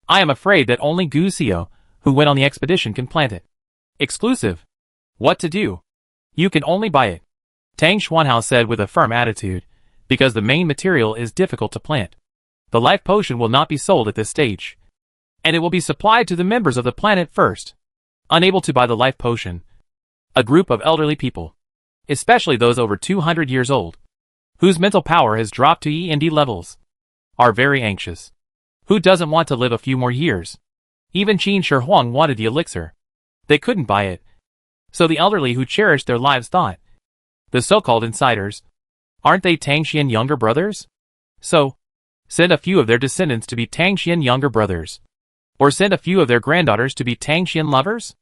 I am afraid that only Gu Xiao, who went on the expedition, can plant it. Exclusive. What to do? You can only buy it, Tang Xuanhao said with a firm attitude, because the main material is difficult to plant. The life potion will not be sold at this stage, and it will be supplied to the members of the planet first. Unable to buy the life potion, a group of elderly people, especially those over 200 years old, whose mental power has dropped to E and D levels, are very anxious. Who doesn't want to live a few more years? Even Qin Shi Huang wanted the elixir. They couldn't buy it. So the elderly who cherished their lives thought, the so-called insiders, aren't they Tang Xian younger brothers? So, send a few of their descendants to be Tang Xian younger brothers. Or send a few of their granddaughters to be Tang Xian lovers?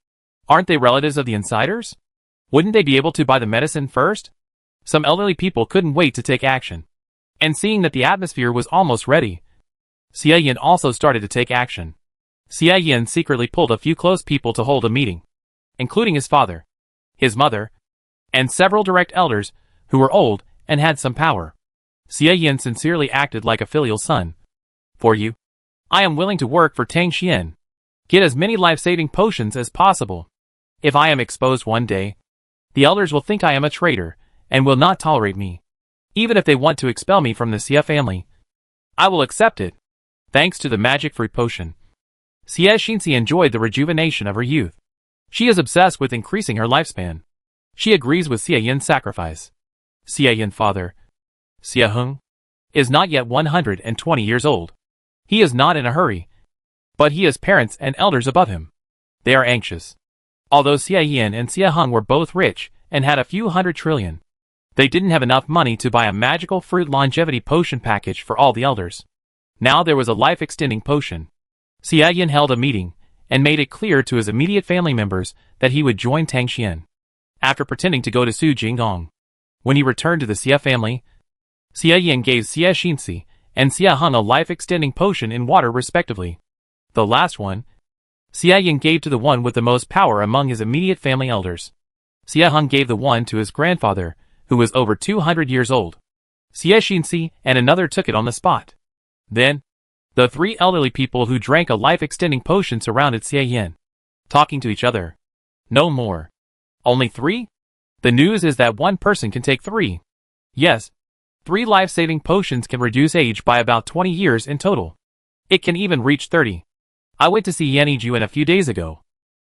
Aren't they relatives of the insiders? Wouldn't they be able to buy the medicine first? Some elderly people couldn't wait to take action. And seeing that the atmosphere was almost ready, Xie Yin also started to take action. Xie Yin secretly pulled a few close people to hold a meeting, including his father, his mother, and several direct elders who were old and had some power. Xie Yin sincerely acted like a filial son. For you, I am willing to work for Tang Xian. Get as many life-saving potions as possible. If I am exposed one day, the elders will think I am a traitor and will not tolerate me. Even if they want to expel me from the Xie family, I will accept it. Thanks to the magic fruit potion, Xie Xinxi enjoyed the rejuvenation of her youth. She is obsessed with increasing her lifespan. She agrees with Xie Yin's sacrifice. Xie Yin father, Xie Heng, is not yet 120 years old. He is not in a hurry, but he has parents and elders above him. They are anxious. Although Xie Yin and Xie Heng were both rich and had a few hundred trillion, they didn't have enough money to buy a magical fruit longevity potion package for all the elders. Now there was a life-extending potion. Xie Yin held a meeting and made it clear to his immediate family members that he would join Tang Xian. After pretending to go to Su Jingdong, when he returned to the Xie family, Xie Yin gave Xie Xinxi and Xie Heng a life-extending potion in water respectively. The last one, Xie Yin gave to the one with the most power among his immediate family elders. Xie Heng gave the one to his grandfather, who was over 200 years old. Xie Xinxi and another took it on the spot. Then, the three elderly people who drank a life-extending potion surrounded Xie Yin, talking to each other. No more. Only 3? The news is that one person can take 3. Yes, 3 life-saving potions can reduce age by about 20 years in total. It can even reach 30. I went to see Yanni Juan a few days ago.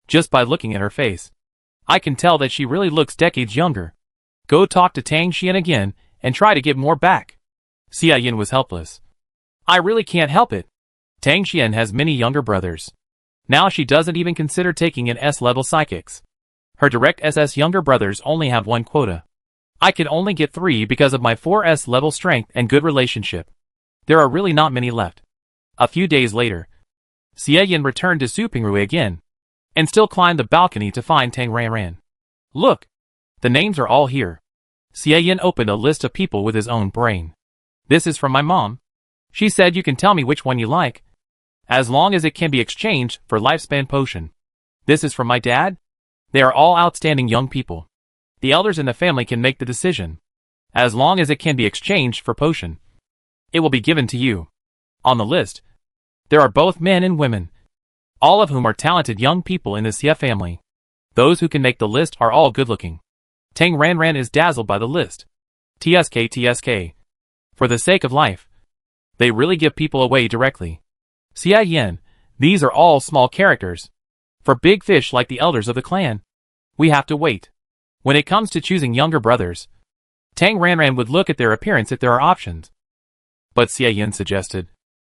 Just by looking at her face, I can tell that she really looks decades younger. Go talk to Tang Xian again and try to get more back. Xie Yin was helpless. I really can't help it. Tang Xian has many younger brothers. Now she doesn't even consider taking an S-level psychics. Her direct SS younger brothers only have 1 quota. I can only get 3 because of my 4S level strength and good relationship. There are really not many left. A few days later, Xie Yin returned to Su Pingrui again, and still climbed the balcony to find Tang Ranran. Look! The names are all here. Xie Yin opened a list of people with his own brain. This is from my mom. She said you can tell me which one you like, as long as it can be exchanged for lifespan potion. This is from my dad. They are all outstanding young people. The elders in the family can make the decision, as long as it can be exchanged for potion. It will be given to you. On the list, there are both men and women, all of whom are talented young people in the Xie family. Those who can make the list are all good-looking. Tang Ranran is dazzled by the list. TSK. For the sake of life, they really give people away directly. Xie Yin, these are all small characters. For big fish like the elders of the clan, we have to wait. When it comes to choosing younger brothers, Tang Ranran would look at their appearance if there are options. But Xie Yin suggested,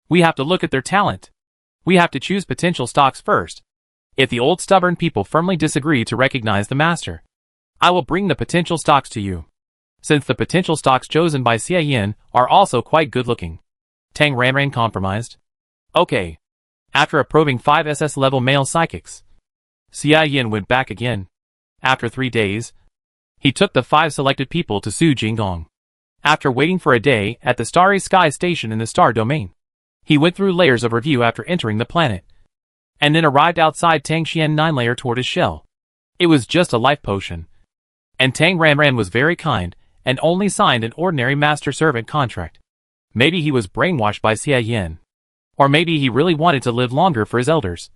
we have to look at their talent. We have to choose potential stocks first. If the old stubborn people firmly disagree to recognize the master, I will bring the potential stocks to you. Since the potential stocks chosen by Xie Yin are also quite good-looking, Tang Ranran compromised. Okay. After approving 5 SS level male psychics, Xie Yin went back again. After 3 days, he took the 5 selected people to Su Jinggong. After waiting for a day at the Starry Sky Station in the Star Domain, he went through layers of review after entering the planet, and then arrived outside Tangxian 9-layer tortoise shell. It was just a life potion, and Tang Ranran was very kind and only signed an ordinary master-servant contract. Maybe he was brainwashed by Xie Yin, or maybe he really wanted to live longer for his elders.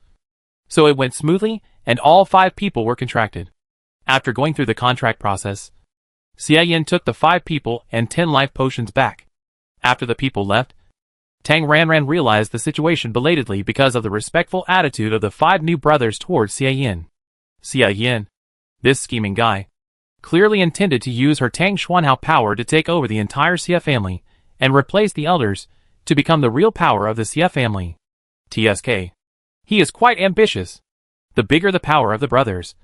So it went smoothly, and all 5 people were contracted. After going through the contract process, Xie Yin took the 5 people and 10 life potions back. After the people left, Tang Ranran realized the situation belatedly because of the respectful attitude of the 5 new brothers towards Xie Yin. Xie Yin, this scheming guy, clearly intended to use her Tang Xuanhao power to take over the entire Xie family and replace the elders to become the real power of the Xie family. TSK. He is quite ambitious. The bigger the power of the brothers,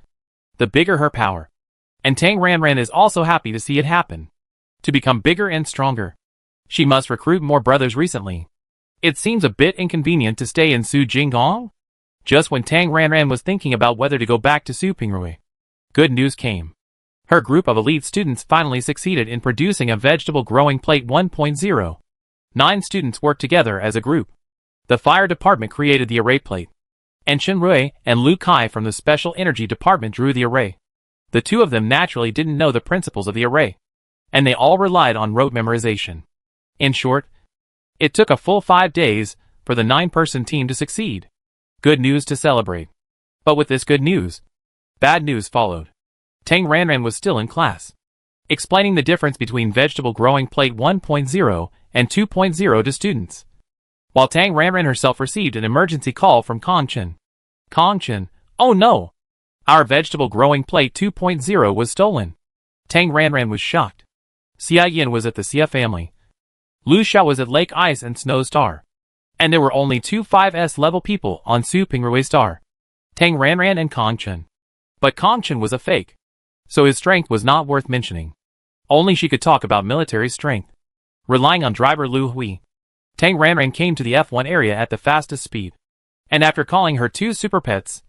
the bigger her power. And Tang Ranran is also happy to see it happen. To become bigger and stronger, she must recruit more brothers recently. It seems a bit inconvenient to stay in Su Jinggong. Just when Tang Ranran was thinking about whether to go back to Su Pingrui, good news came. Her group of elite students finally succeeded in producing a vegetable growing plate 1.0. 9 students worked together as a group. The fire department created the array plate, and Chen Rui and Lu Kai from the special energy department drew the array. The 2 of them naturally didn't know the principles of the array, and they all relied on rote memorization. In short, it took a full 5 days for the 9-person team to succeed. Good news to celebrate. But with this good news, bad news followed. Tang Ranran was still in class, explaining the difference between vegetable growing plate 1.0 and 2.0 to students, while Tang Ranran herself received an emergency call from Kong Chen. Kong Chen, oh no! Our vegetable growing plate 2.0 was stolen. Tang Ranran was shocked. Xie Yin was at the Xie family. Lu Xiao was at Lake Ice and Snow Star. And there were only 2 5S level people on Su Pingrui Star. Tang Ranran and Kong Chen. But Kong Chen was a fake, so his strength was not worth mentioning. Only she could talk about military strength. Relying on driver Lu Hui, Tang Ranran came to the F1 area at the fastest speed. And after calling her 2 super pets,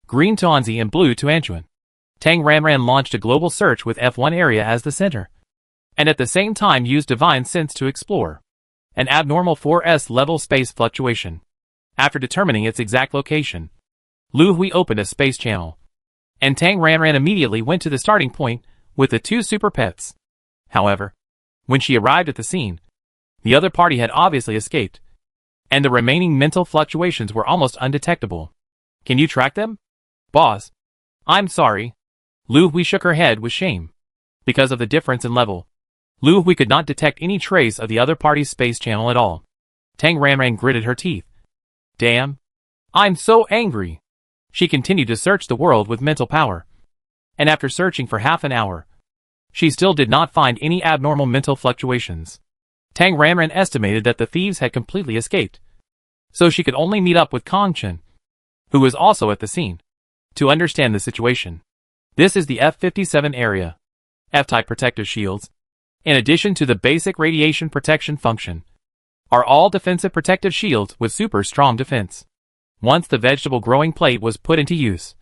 Green Tuanzi and Blue Tuanchuan, Tang Ranran launched a global search with F1 area as the center, and at the same time used divine sense to explore an abnormal 4S level space fluctuation. After determining its exact location, Lu Hui opened a space channel, and Tang Ranran immediately went to the starting point with the 2 super pets. However, when she arrived at the scene, the other party had obviously escaped, and the remaining mental fluctuations were almost undetectable. Can you track them? Boss, I'm sorry. Lu Hui shook her head with shame. Because of the difference in level, Lu Hui could not detect any trace of the other party's space channel at all. Tang Ranran gritted her teeth. Damn. I'm so angry. She continued to search the world with mental power, and after searching for half an hour, she still did not find any abnormal mental fluctuations. Tang Ranran estimated that the thieves had completely escaped, so she could only meet up with Kong Chen, who was also at the scene, to understand the situation. This is the F-57 area. F-type protective shields. In addition to the basic radiation protection function, are all defensive protective shields with super strong defense. Once the vegetable growing plate was put into use,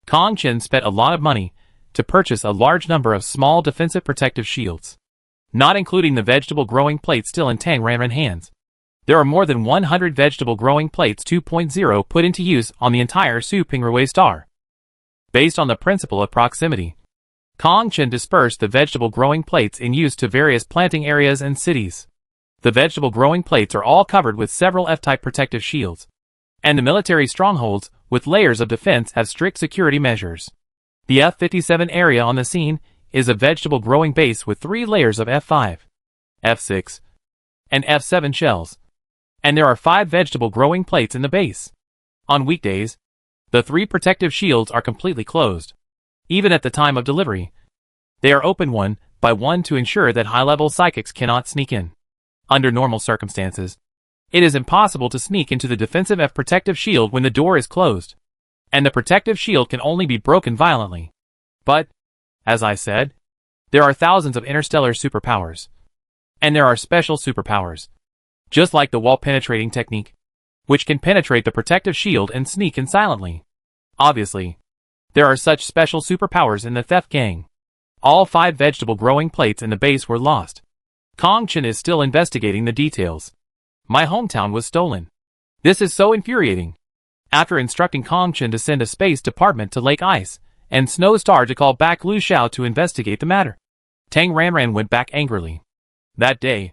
Kong Chen spent a lot of money to purchase a large number of small defensive protective shields, not including the vegetable growing plate still in Tang Ranran hands. There are more than 100 vegetable growing plates 2.0 put into use on the entire Su Pingrui star. Based on the principle of proximity, Kong Chen dispersed the vegetable growing plates in use to various planting areas and cities. The vegetable growing plates are all covered with several F-type protective shields, and the military strongholds with layers of defense have strict security measures. The F-57 area on the scene is a vegetable growing base with 3 layers of F5, F6, and F7 shells, and there are 5 vegetable growing plates in the base. On weekdays, the 3 protective shields are completely closed. Even at the time of delivery, they are open one by one to ensure that high-level psychics cannot sneak in. Under normal circumstances, it is impossible to sneak into the defensive F protective shield when the door is closed, and the protective shield can only be broken violently. But, as I said, there are thousands of interstellar superpowers, and there are special superpowers, just like the wall-penetrating technique, which can penetrate the protective shield and sneak in silently. Obviously, there are such special superpowers in the theft gang. All 5 vegetable growing plates in the base were lost. Kong Chen is still investigating the details. My hometown was stolen. This is so infuriating. After instructing Kong Chen to send a space department to Lake Ice and Snow Star to call back Lu Xiao to investigate the matter, Tang Ranran went back angrily. That day,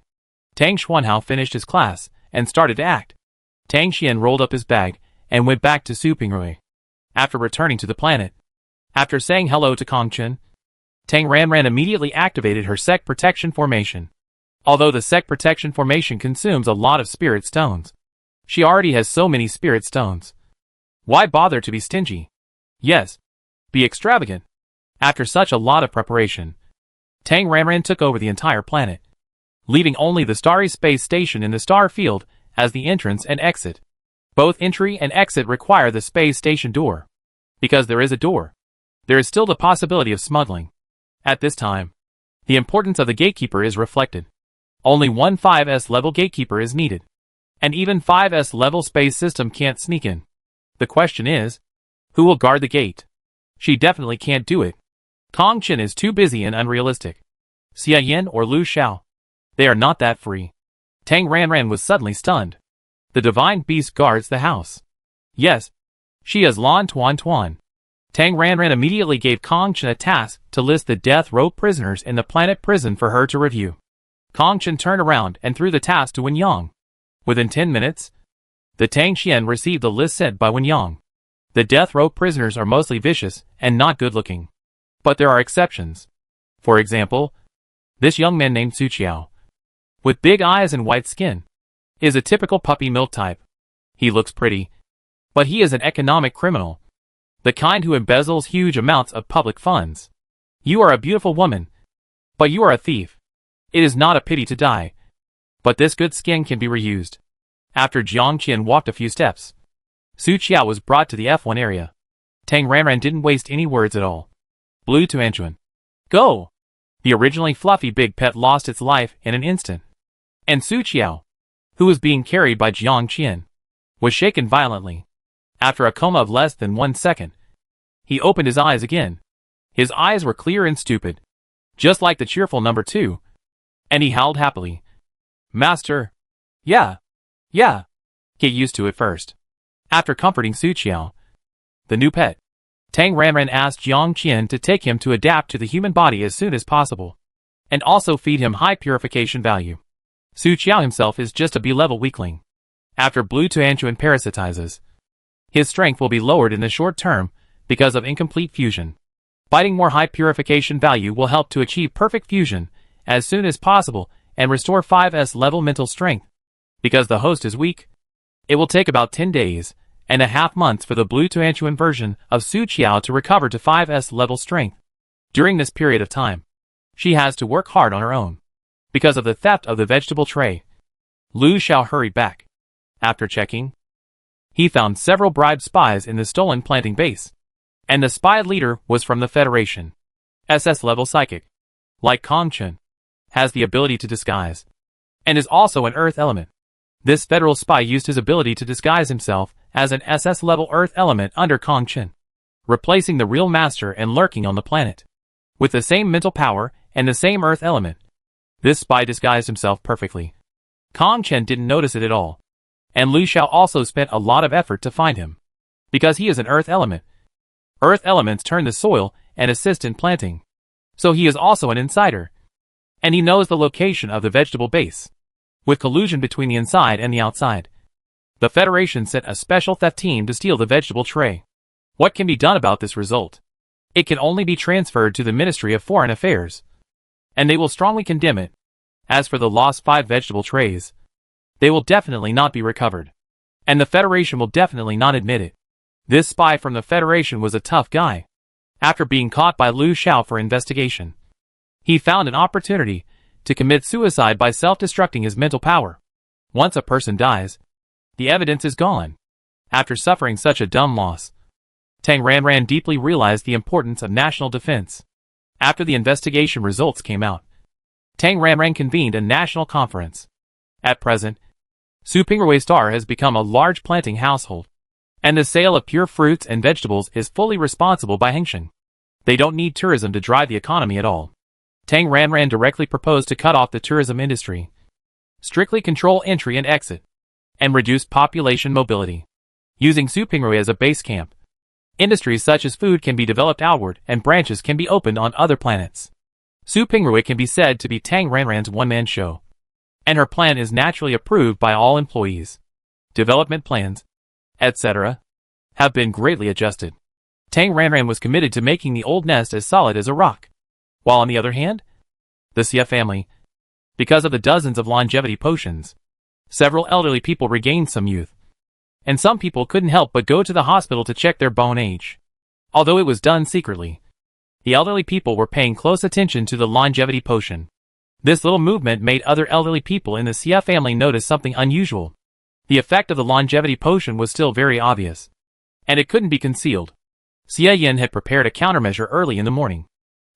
Tang Xuanhao finished his class and started to act. Tang Xian rolled up his bag and went back to Su Pingrui. After returning to the planet, after saying hello to Kong Chen, Tang Ranran immediately activated her Sect Protection Formation. Although the Sect Protection Formation consumes a lot of spirit stones, she already has so many spirit stones. Why bother to be stingy? Yes, be extravagant. After such a lot of preparation, Tang Ranran took over the entire planet, leaving only the Starry Space Station in the star field as the entrance and exit. Both entry and exit require the space station door. Because there is a door, there is still the possibility of smuggling. At this time, the importance of the gatekeeper is reflected. Only one 5S level gatekeeper is needed, and even 5S level space system can't sneak in. The question is, who will guard the gate? She definitely can't do it. Kong Chen is too busy and unrealistic. Xia Yin or Lu Xiao, they are not that free. Tang Ranran was suddenly stunned. The divine beast guards the house. Yes, she is Lan Tuan Tuan. Tang Ranran immediately gave Kong Chen a task to list the death row prisoners in the planet prison for her to review. Kong Chen turned around and threw the task to Wen Yang. Within 10 minutes, the Tang Xian received the list sent by Wen Yang. The death row prisoners are mostly vicious and not good-looking. But there are exceptions. For example, this young man named Su Qiao, with big eyes and white skin, is a typical puppy milk type. He looks pretty, but he is an economic criminal, the kind who embezzles huge amounts of public funds. You are a beautiful woman, but you are a thief. It is not a pity to die, but this good skin can be reused. After Jiang Qian walked a few steps, Su Qiao was brought to the F1 area. Tang Ranran didn't waste any words at all. Blue to Anchuan. Go! The originally fluffy big pet lost its life in an instant. And Su Qiao, who was being carried by Jiang Qian, was shaken violently. After a coma of less than 1 second, he opened his eyes again. His eyes were clear and stupid, just like the cheerful number 2, and he howled happily. Master! Yeah! Get used to it first. After comforting Su Qiao, the new pet, Tang Ranran asked Jiang Qian to take him to adapt to the human body as soon as possible, and also feed him high purification value. Su Qiao himself is just a B-level weakling. After Blue Tuanchuan parasitizes, his strength will be lowered in the short term because of incomplete fusion. Biting more high purification value will help to achieve perfect fusion as soon as possible and restore 5S level mental strength. Because the host is weak, it will take about 10 days and a half months for the Blue Tuanchuan version of Su Qiao to recover to 5S level strength. During this period of time, she has to work hard on her own. Because of the theft of the vegetable tray, Lu Xiao hurried back. After checking, he found several bribed spies in the stolen planting base, and the spy leader was from the Federation. SS level psychic, like Kong Chen, has the ability to disguise, and is also an earth element. This federal spy used his ability to disguise himself as an SS-level Earth element under Kong Chen, replacing the real master and lurking on the planet. With the same mental power and the same Earth element, this spy disguised himself perfectly. Kong Chen didn't notice it at all, and Lu Xiao also spent a lot of effort to find him. Because he is an Earth element. Earth elements turn the soil and assist in planting. So he is also an insider. And he knows the location of the vegetable base, with collusion between the inside and the outside. The Federation sent a special theft team to steal the vegetable tray. What can be done about this result? It can only be transferred to the Ministry of Foreign Affairs, and they will strongly condemn it. As for the lost 5 vegetable trays, they will definitely not be recovered, and the Federation will definitely not admit it. This spy from the Federation was a tough guy. After being caught by Lu Xiao for investigation, he found an opportunity to commit suicide by self-destructing his mental power. Once a person dies, the evidence is gone. After suffering such a dumb loss, Tang Ranran deeply realized the importance of national defense. After the investigation results came out, Tang Ranran convened a national conference. At present, Supingrui Star has become a large planting household, and the sale of pure fruits and vegetables is fully responsible by Hengshen. They don't need tourism to drive the economy at all. Tang Ranran directly proposed to cut off the tourism industry, strictly control entry and exit, and reduce population mobility. Using Supingrui as a base camp, industries such as food can be developed outward and branches can be opened on other planets. Supingrui can be said to be Tang Ranran's one-man show, and her plan is naturally approved by all employees. Development plans, etc., have been greatly adjusted. Tang Ranran was committed to making the old nest as solid as a rock. While on the other hand, the Xia family, because of the dozens of longevity potions, several elderly people regained some youth, and some people couldn't help but go to the hospital to check their bone age. Although it was done secretly, the elderly people were paying close attention to the longevity potion. This little movement made other elderly people in the Xia family notice something unusual. The effect of the longevity potion was still very obvious, and it couldn't be concealed. Xia Yin had prepared a countermeasure early in the morning.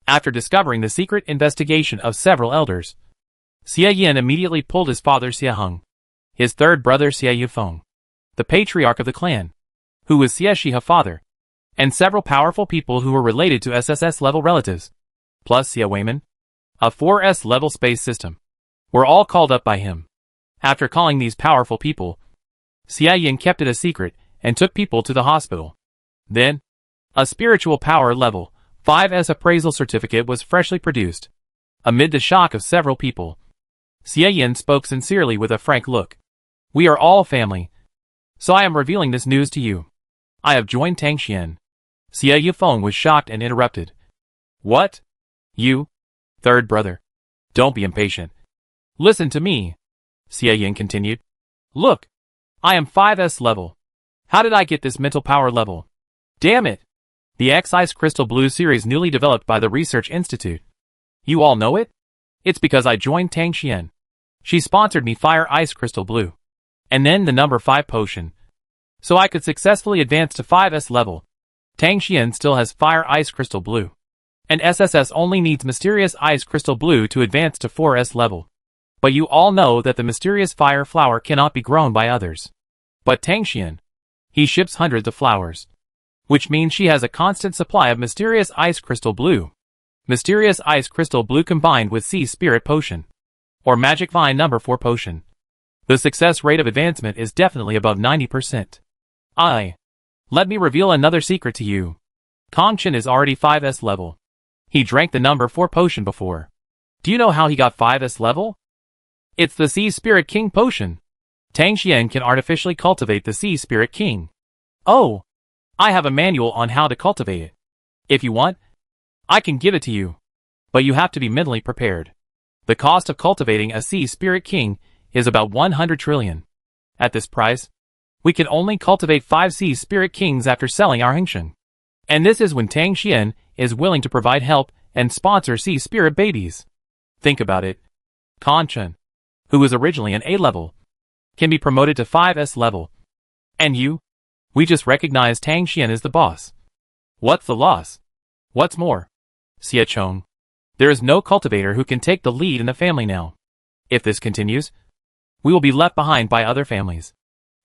After discovering the secret investigation of several elders, Xia Yin immediately pulled his father Xia Heng, his third brother Xia Yufeng, the patriarch of the clan, who was Xia Shiha father, and several powerful people who were related to SSS-level relatives, plus Xia Weiman, a 4S-level space system, were all called up by him. After calling these powerful people, Xia Yin kept it a secret and took people to the hospital. Then, a spiritual power level 5S appraisal certificate was freshly produced. Amid the shock of several people, Xia Yin spoke sincerely with a frank look. We are all family, so I am revealing this news to you. I have joined Tang Xian. Xia Yufeng was shocked and interrupted. What? You? Third brother. Don't be impatient. Listen to me, Xia Yin continued. Look, I am 5S level. How did I get this mental power level? Damn it! The X-Ice Crystal Blue series newly developed by the Research Institute. You all know it? It's because I joined Tang Xian. She sponsored me Fire Ice Crystal Blue, and then the number 5 potion, so I could successfully advance to 5S level. Tang Xian still has Fire Ice Crystal Blue, and SSS only needs Mysterious Ice Crystal Blue to advance to 4S level. But you all know that the Mysterious Fire Flower cannot be grown by others. But Tang Xian, he ships hundreds of flowers, which means she has a constant supply of Mysterious Ice Crystal Blue. Mysterious Ice Crystal Blue combined with Sea Spirit Potion, or Magic Vine number 4 potion. The success rate of advancement is definitely above 90%. Let me reveal another secret to you. Kong Chen is already 5S level. He drank the number 4 potion before. Do you know how he got 5S level? It's the Sea Spirit King potion. Tang Xian can artificially cultivate the Sea Spirit King. Oh! I have a manual on how to cultivate it. If you want, I can give it to you. But you have to be mentally prepared. The cost of cultivating a Sea Spirit King is about 100 trillion. At this price, we can only cultivate 5 Sea Spirit Kings after selling our Hengshen. And this is when Tang Xian is willing to provide help and sponsor Sea Spirit babies. Think about it. Kong Chen, who was originally an A level, can be promoted to 5S level. And you? We just recognize Tang Xian as the boss. What's the loss? What's more, Xia Chong, there is no cultivator who can take the lead in the family now. If this continues, we will be left behind by other families,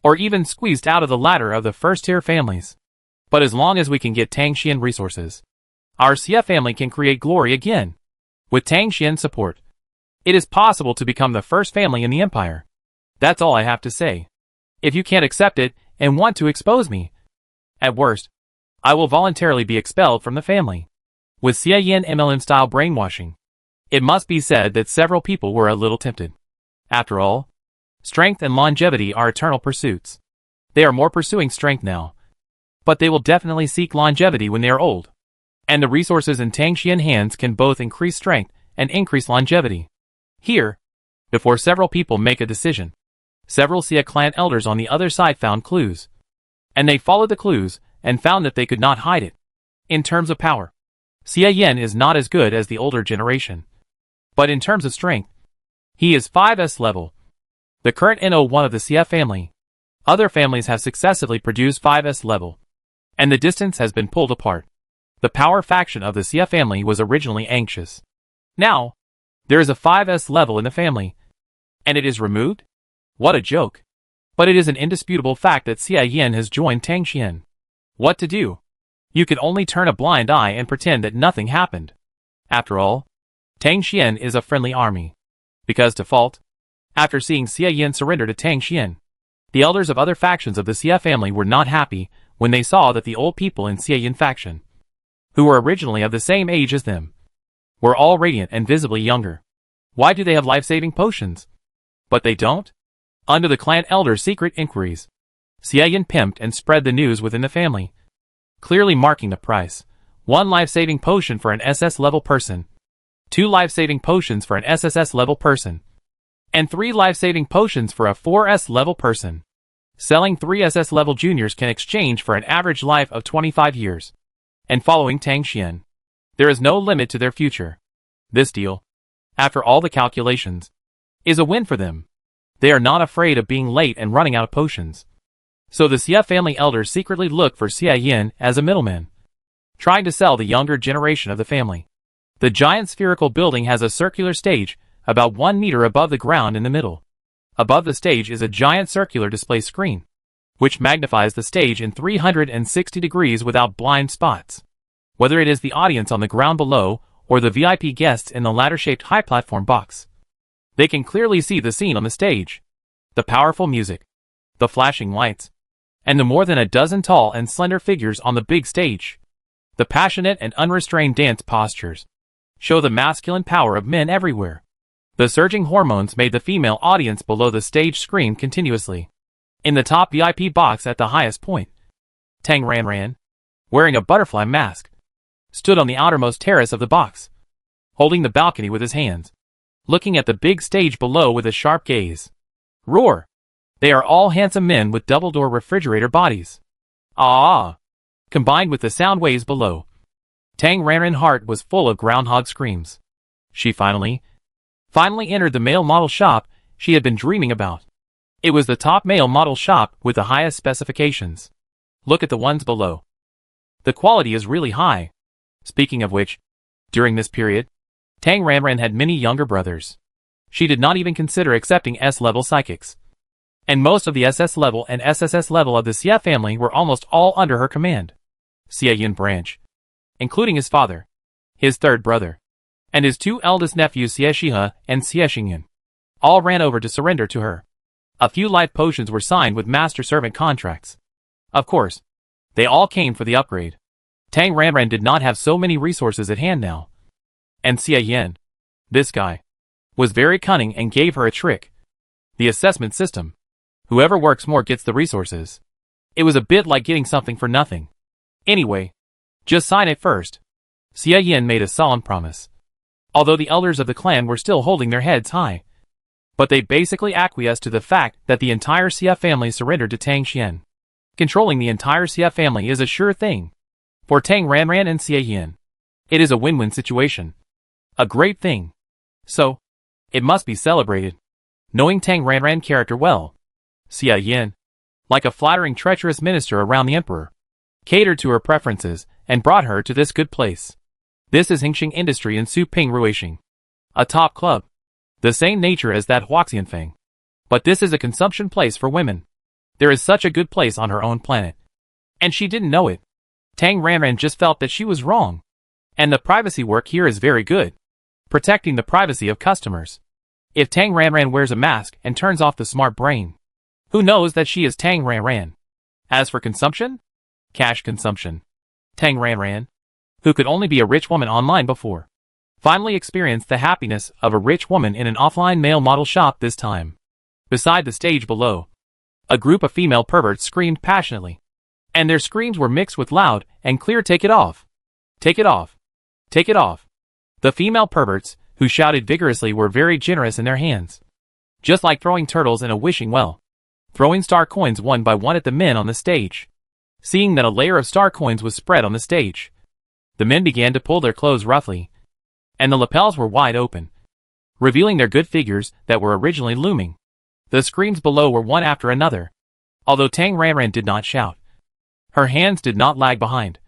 or even squeezed out of the ladder of the first-tier families. But as long as we can get Tang Xian resources, our Xia family can create glory again. With Tang Xian's support, it is possible to become the first family in the empire. That's all I have to say. If you can't accept it and want to expose me, at worst, I will voluntarily be expelled from the family. With Xia Yin MLM-style brainwashing, it must be said that several people were a little tempted. After all, strength and longevity are eternal pursuits. They are more pursuing strength now, but they will definitely seek longevity when they are old. And the resources in Tang Xian hands can both increase strength and increase longevity. Here, before several people make a decision, several Xia clan elders on the other side found clues. And they followed the clues and found that they could not hide it. In terms of power, Xia Yin is not as good as the older generation. But in terms of strength, he is 5S level. The current N01 of the Xia family. Other families have successively produced 5S level, and the distance has been pulled apart. The power faction of the Xia family was originally anxious. Now, there is a 5S level in the family, and it is removed? What a joke. But it is an indisputable fact that Xia Yin has joined Tang Xian. What to do? You can only turn a blind eye and pretend that nothing happened. After all, Tang Xian is a friendly army. Because default, after seeing Xia Yin surrender to Tang Xian, the elders of other factions of the Xia family were not happy when they saw that the old people in Xia Yin faction, who were originally of the same age as them, were all radiant and visibly younger. Why do they have life-saving potions? But they don't? Under the clan elder's secret inquiries, Xia Yin pimped and spread the news within the family, clearly marking the price. 1 life-saving potion for an SS level person, 2 life-saving potions for an SSS level person, and 3 life-saving potions for a 4S level person. Selling 3 SS level juniors can exchange for an average life of 25 years. And following Tang Xian, there is no limit to their future. This deal, after all the calculations, is a win for them. They are not afraid of being late and running out of potions. So the Xia family elders secretly look for Xia Yin as a middleman, trying to sell the younger generation of the family. The giant spherical building has a circular stage, about 1 meter above the ground in the middle. Above the stage is a giant circular display screen, which magnifies the stage in 360 degrees without blind spots. Whether it is the audience on the ground below or the VIP guests in the ladder-shaped high platform box, they can clearly see the scene on the stage, the powerful music, the flashing lights, and the more than a dozen tall and slender figures on the big stage. The passionate and unrestrained dance postures show the masculine power of men everywhere. The surging hormones made the female audience below the stage scream continuously. In the top VIP box at the highest point, Tang Ranran, wearing a butterfly mask, stood on the outermost terrace of the box, holding the balcony with his hands, looking at the big stage below with a sharp gaze. Roar! They are all handsome men with double-door refrigerator bodies. Ah! Combined with the sound waves below, Tang Ranran's heart was full of groundhog screams. She finally entered the male model shop she had been dreaming about. It was the top male model shop with the highest specifications. Look at the ones below. The quality is really high. Speaking of which, during this period, Tang Ranran had many younger brothers. She did not even consider accepting S-level psychics. And most of the SS level and SSS level of the Xia family were almost all under her command. Xia Yin branch, including his father, his third brother, and his 2 eldest nephews Xie Shihe and Xie Xingyan, all ran over to surrender to her. A few life potions were signed with master-servant contracts. Of course, they all came for the upgrade. Tang Ranran did not have so many resources at hand now. And Xia Yin, this guy, was very cunning and gave her a trick. The assessment system. Whoever works more gets the resources. It was a bit like getting something for nothing. Anyway, just sign it first. Xia Yin made a solemn promise. Although the elders of the clan were still holding their heads high. But they basically acquiesced to the fact that the entire Xia family surrendered to Tang Xian. Controlling the entire Xia family is a sure thing. For Tang Ranran and Xia Yin, it is a win-win situation. A great thing. So, it must be celebrated. Knowing Tang Ranran character well, Xia Yin, like a flattering treacherous minister around the emperor, catered to her preferences and brought her to this good place. This is Hingxing Industry in Suping Ruishing, a top club, the same nature as that Huaxianfeng. But this is a consumption place for women. There is such a good place on her own planet. And she didn't know it. Tang Ranran just felt that she was wrong. And the privacy work here is very good. Protecting the privacy of customers. If Tang Ranran wears a mask and turns off the smart brain, who knows that she is Tang Ranran? As for consumption? Cash consumption. Tang Ranran, who could only be a rich woman online before, finally experienced the happiness of a rich woman in an offline male model shop this time. Beside the stage below, a group of female perverts screamed passionately. And their screams were mixed with loud and clear "Take it off! Take it off! Take it off!" The female perverts, who shouted vigorously, were very generous in their hands. Just like throwing turtles in a wishing well. Throwing star coins one by one at the men on the stage. Seeing that a layer of star coins was spread on the stage, the men began to pull their clothes roughly. And the lapels were wide open, revealing their good figures that were originally looming. The screams below were one after another. Although Tang Ranran did not shout, her hands did not lag behind.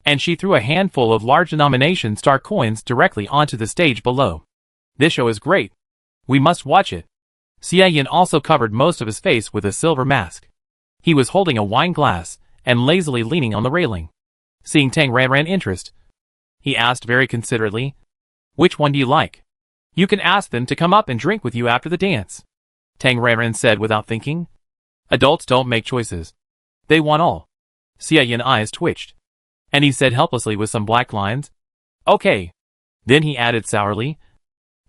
And she threw a handful of large denomination star coins directly onto the stage below. This show is great. We must watch it. Xia Yin also covered most of his face with a silver mask. He was holding a wine glass and lazily leaning on the railing. Seeing Tang Ranran interest, he asked very considerately, "Which one do you like? You can ask them to come up and drink with you after the dance." Tang Ranran said without thinking. Adults don't make choices. They want all. Xia Yin's eyes twitched, and he said helplessly with some black lines, "Okay." Then he added sourly,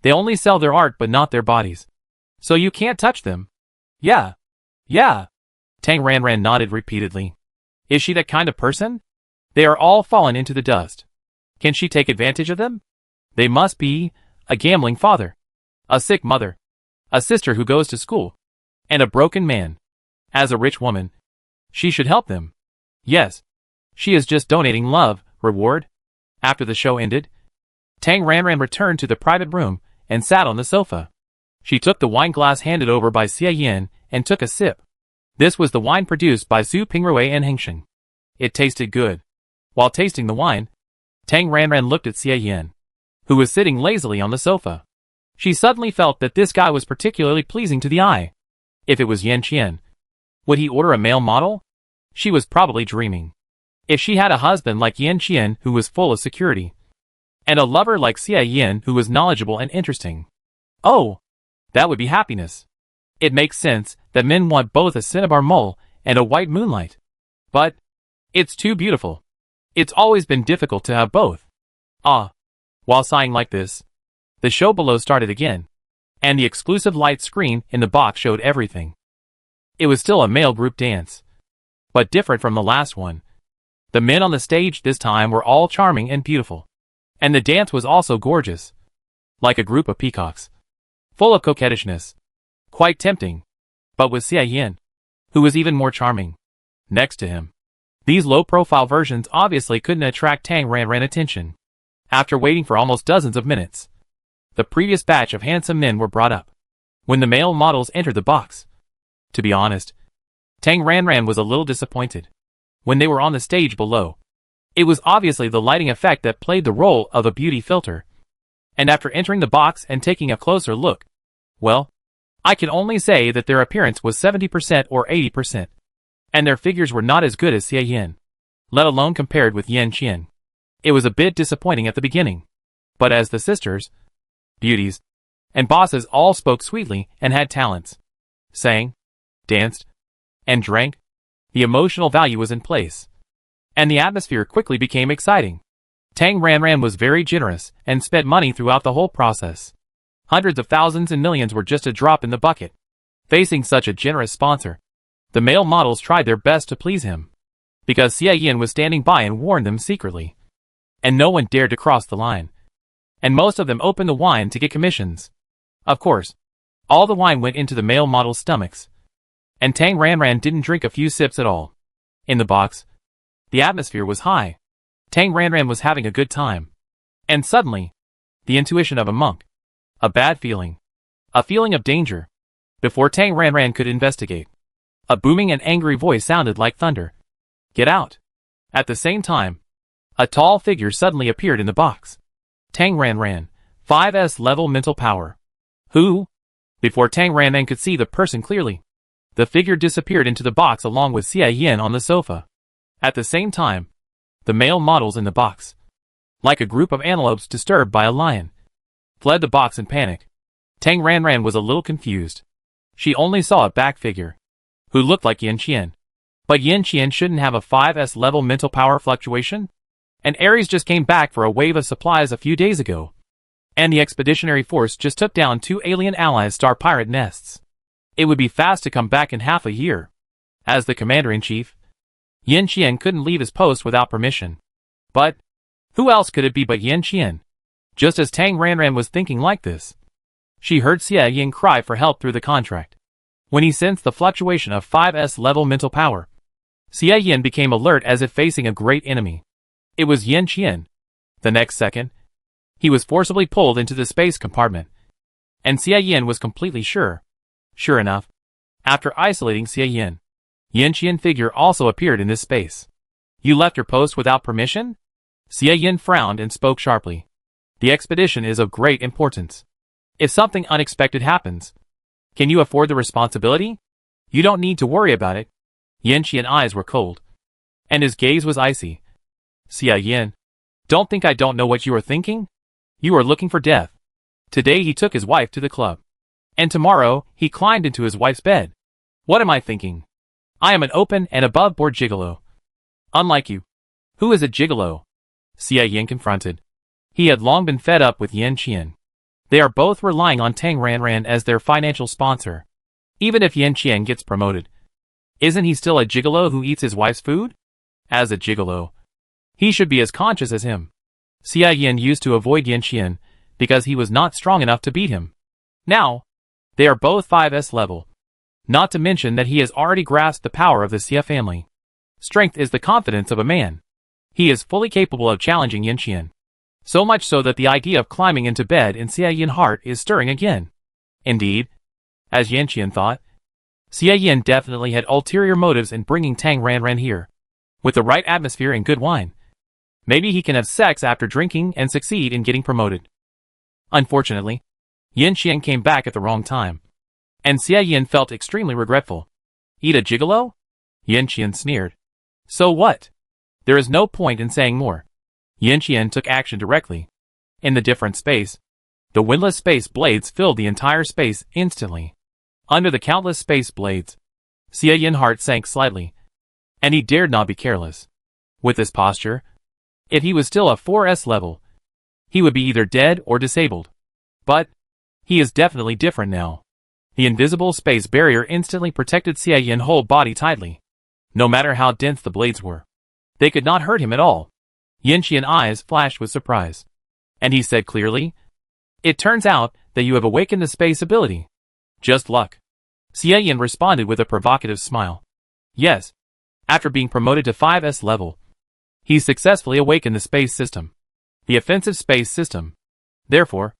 "They only sell their art but not their bodies. So you can't touch them." "Yeah. Yeah." Tang Ranran nodded repeatedly. Is she that kind of person? They are all fallen into the dust. Can she take advantage of them? They must be a gambling father, a sick mother, a sister who goes to school, and a broken man. As a rich woman, she should help them. Yes. She is just donating love, reward. After the show ended, Tang Ranran returned to the private room and sat on the sofa. She took the wine glass handed over by Xia Yin and took a sip. This was the wine produced by Su Pingrui and Hengsheng. It tasted good. While tasting the wine, Tang Ranran looked at Xia Yin, who was sitting lazily on the sofa. She suddenly felt that this guy was particularly pleasing to the eye. If it was Yan Qian, would he order a male model? She was probably dreaming. If she had a husband like Yan Qian who was full of security, and a lover like Xia Yin who was knowledgeable and interesting. Oh, that would be happiness. It makes sense that men want both a cinnabar mole and a white moonlight. But it's too beautiful. It's always been difficult to have both. Ah. While sighing like this, the show below started again, and the exclusive light screen in the box showed everything. It was still a male group dance, but different from the last one. The men on the stage this time were all charming and beautiful, and the dance was also gorgeous, like a group of peacocks, full of coquettishness, quite tempting, but with Xia Yin, who was even more charming, next to him. These low-profile versions obviously couldn't attract Tang Ranran attention. After waiting for almost dozens of minutes, the previous batch of handsome men were brought up. When the male models entered the box, to be honest, Tang Ranran was a little disappointed. When they were on the stage below, it was obviously the lighting effect that played the role of a beauty filter. And after entering the box and taking a closer look, well, I can only say that their appearance was 70% or 80%. And their figures were not as good as Xia Yin, let alone compared with Yan Qian. It was a bit disappointing at the beginning. But as the sisters, beauties, and bosses all spoke sweetly and had talents, sang, danced, and drank, the emotional value was in place. And the atmosphere quickly became exciting. Tang Ranran was very generous and spent money throughout the whole process. Hundreds of thousands and millions were just a drop in the bucket. Facing such a generous sponsor, the male models tried their best to please him, because Xia Yin was standing by and warned them secretly. And no one dared to cross the line. And most of them opened the wine to get commissions. Of course, all the wine went into the male models' stomachs. And Tang Ranran didn't drink a few sips at all. In the box, the atmosphere was high. Tang Ranran was having a good time. And suddenly, the intuition of a monk. A bad feeling. A feeling of danger. Before Tang Ranran could investigate, a booming and angry voice sounded like thunder. Get out! At the same time, a tall figure suddenly appeared in the box. Tang Ranran, 5S level mental power. Who? Before Tang Ranran could see the person clearly, the figure disappeared into the box along with Xia Yin on the sofa. At the same time, the male models in the box, like a group of antelopes disturbed by a lion, fled the box in panic. Tang Ranran was a little confused. She only saw a back figure, who looked like Yin Qian. But Yin Qian shouldn't have a 5S level mental power fluctuation? And Ares just came back for a wave of supplies a few days ago. And the expeditionary force just took down 2 alien allies' star pirate nests. It would be fast to come back in half a year. As the commander-in-chief, Yin Qian couldn't leave his post without permission. But who else could it be but Yin Qian? Just as Tang Ranran was thinking like this, she heard Xia Yin cry for help through the contract. When he sensed the fluctuation of 5S level mental power, Xia Yin became alert as if facing a great enemy. It was Yin Qian. The next second, he was forcibly pulled into the space compartment. And Xia Yin was completely sure. Sure enough, after isolating Xia Yin, Yin Qian figure also appeared in this space. You left your post without permission? Xia Yin frowned and spoke sharply. The expedition is of great importance. If something unexpected happens, can you afford the responsibility? You don't need to worry about it. Yin Qian's eyes were cold, and his gaze was icy. Xia Yin, don't think I don't know what you are thinking? You are looking for death. Today he took his wife to the club. And tomorrow, he climbed into his wife's bed. What am I thinking? I am an open and above-board gigolo. Unlike you. Who is a gigolo? Xia Yin confronted. He had long been fed up with Yin Qian. They are both relying on Tang Ranran as their financial sponsor. Even if Yin Qian gets promoted, isn't he still a gigolo who eats his wife's food? As a gigolo, he should be as conscious as him. Xia Yin used to avoid Yin Qian because he was not strong enough to beat him. Now, they are both 5S level. Not to mention that he has already grasped the power of the Xia family. Strength is the confidence of a man. He is fully capable of challenging Yin Qian. So much so that the idea of climbing into bed in Xia Yin's heart is stirring again. Indeed, as Yin Qian thought, Xia Yin definitely had ulterior motives in bringing Tang Ranran here. With the right atmosphere and good wine, maybe he can have sex after drinking and succeed in getting promoted. Unfortunately, Yin Qian came back at the wrong time, and Xia Yin felt extremely regretful. Eat a gigolo? Yin Qian sneered. So what? There is no point in saying more. Yin Qian took action directly. In the different space, the windless space blades filled the entire space instantly. Under the countless space blades, Xia Yin's heart sank slightly, and he dared not be careless. With this posture, if he was still a 4S level, he would be either dead or disabled. But he is definitely different now. The invisible space barrier instantly protected Xia Yin's whole body tightly. No matter how dense the blades were, they could not hurt him at all. Yin Qian's eyes flashed with surprise, and he said clearly, "It turns out that you have awakened the space ability. Just luck." Xia Yin responded with a provocative smile. Yes, after being promoted to 5S level, he successfully awakened the space system, the offensive space system. Therefore,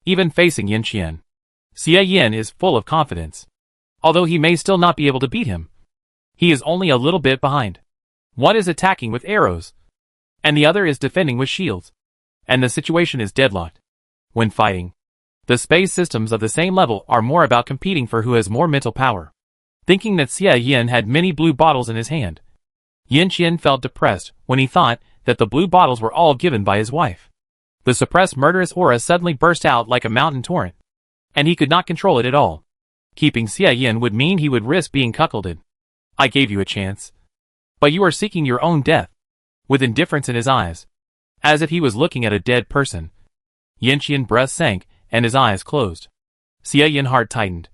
even facing Yin Qian, Xia Yin is full of confidence. Although he may still not be able to beat him, he is only a little bit behind. One is attacking with arrows, and the other is defending with shields, and the situation is deadlocked. When fighting, the space systems of the same level are more about competing for who has more mental power. Thinking that Xia Yin had many blue bottles in his hand, Yin Qian felt depressed when he thought that the blue bottles were all given by his wife. The suppressed murderous aura suddenly burst out like a mountain torrent, and he could not control it at all. Keeping Xia Yin would mean he would risk being cuckolded. I gave you a chance, but you are seeking your own death. With indifference in his eyes, as if he was looking at a dead person, Yin Qian's breath sank and his eyes closed. Xia Yin's heart tightened,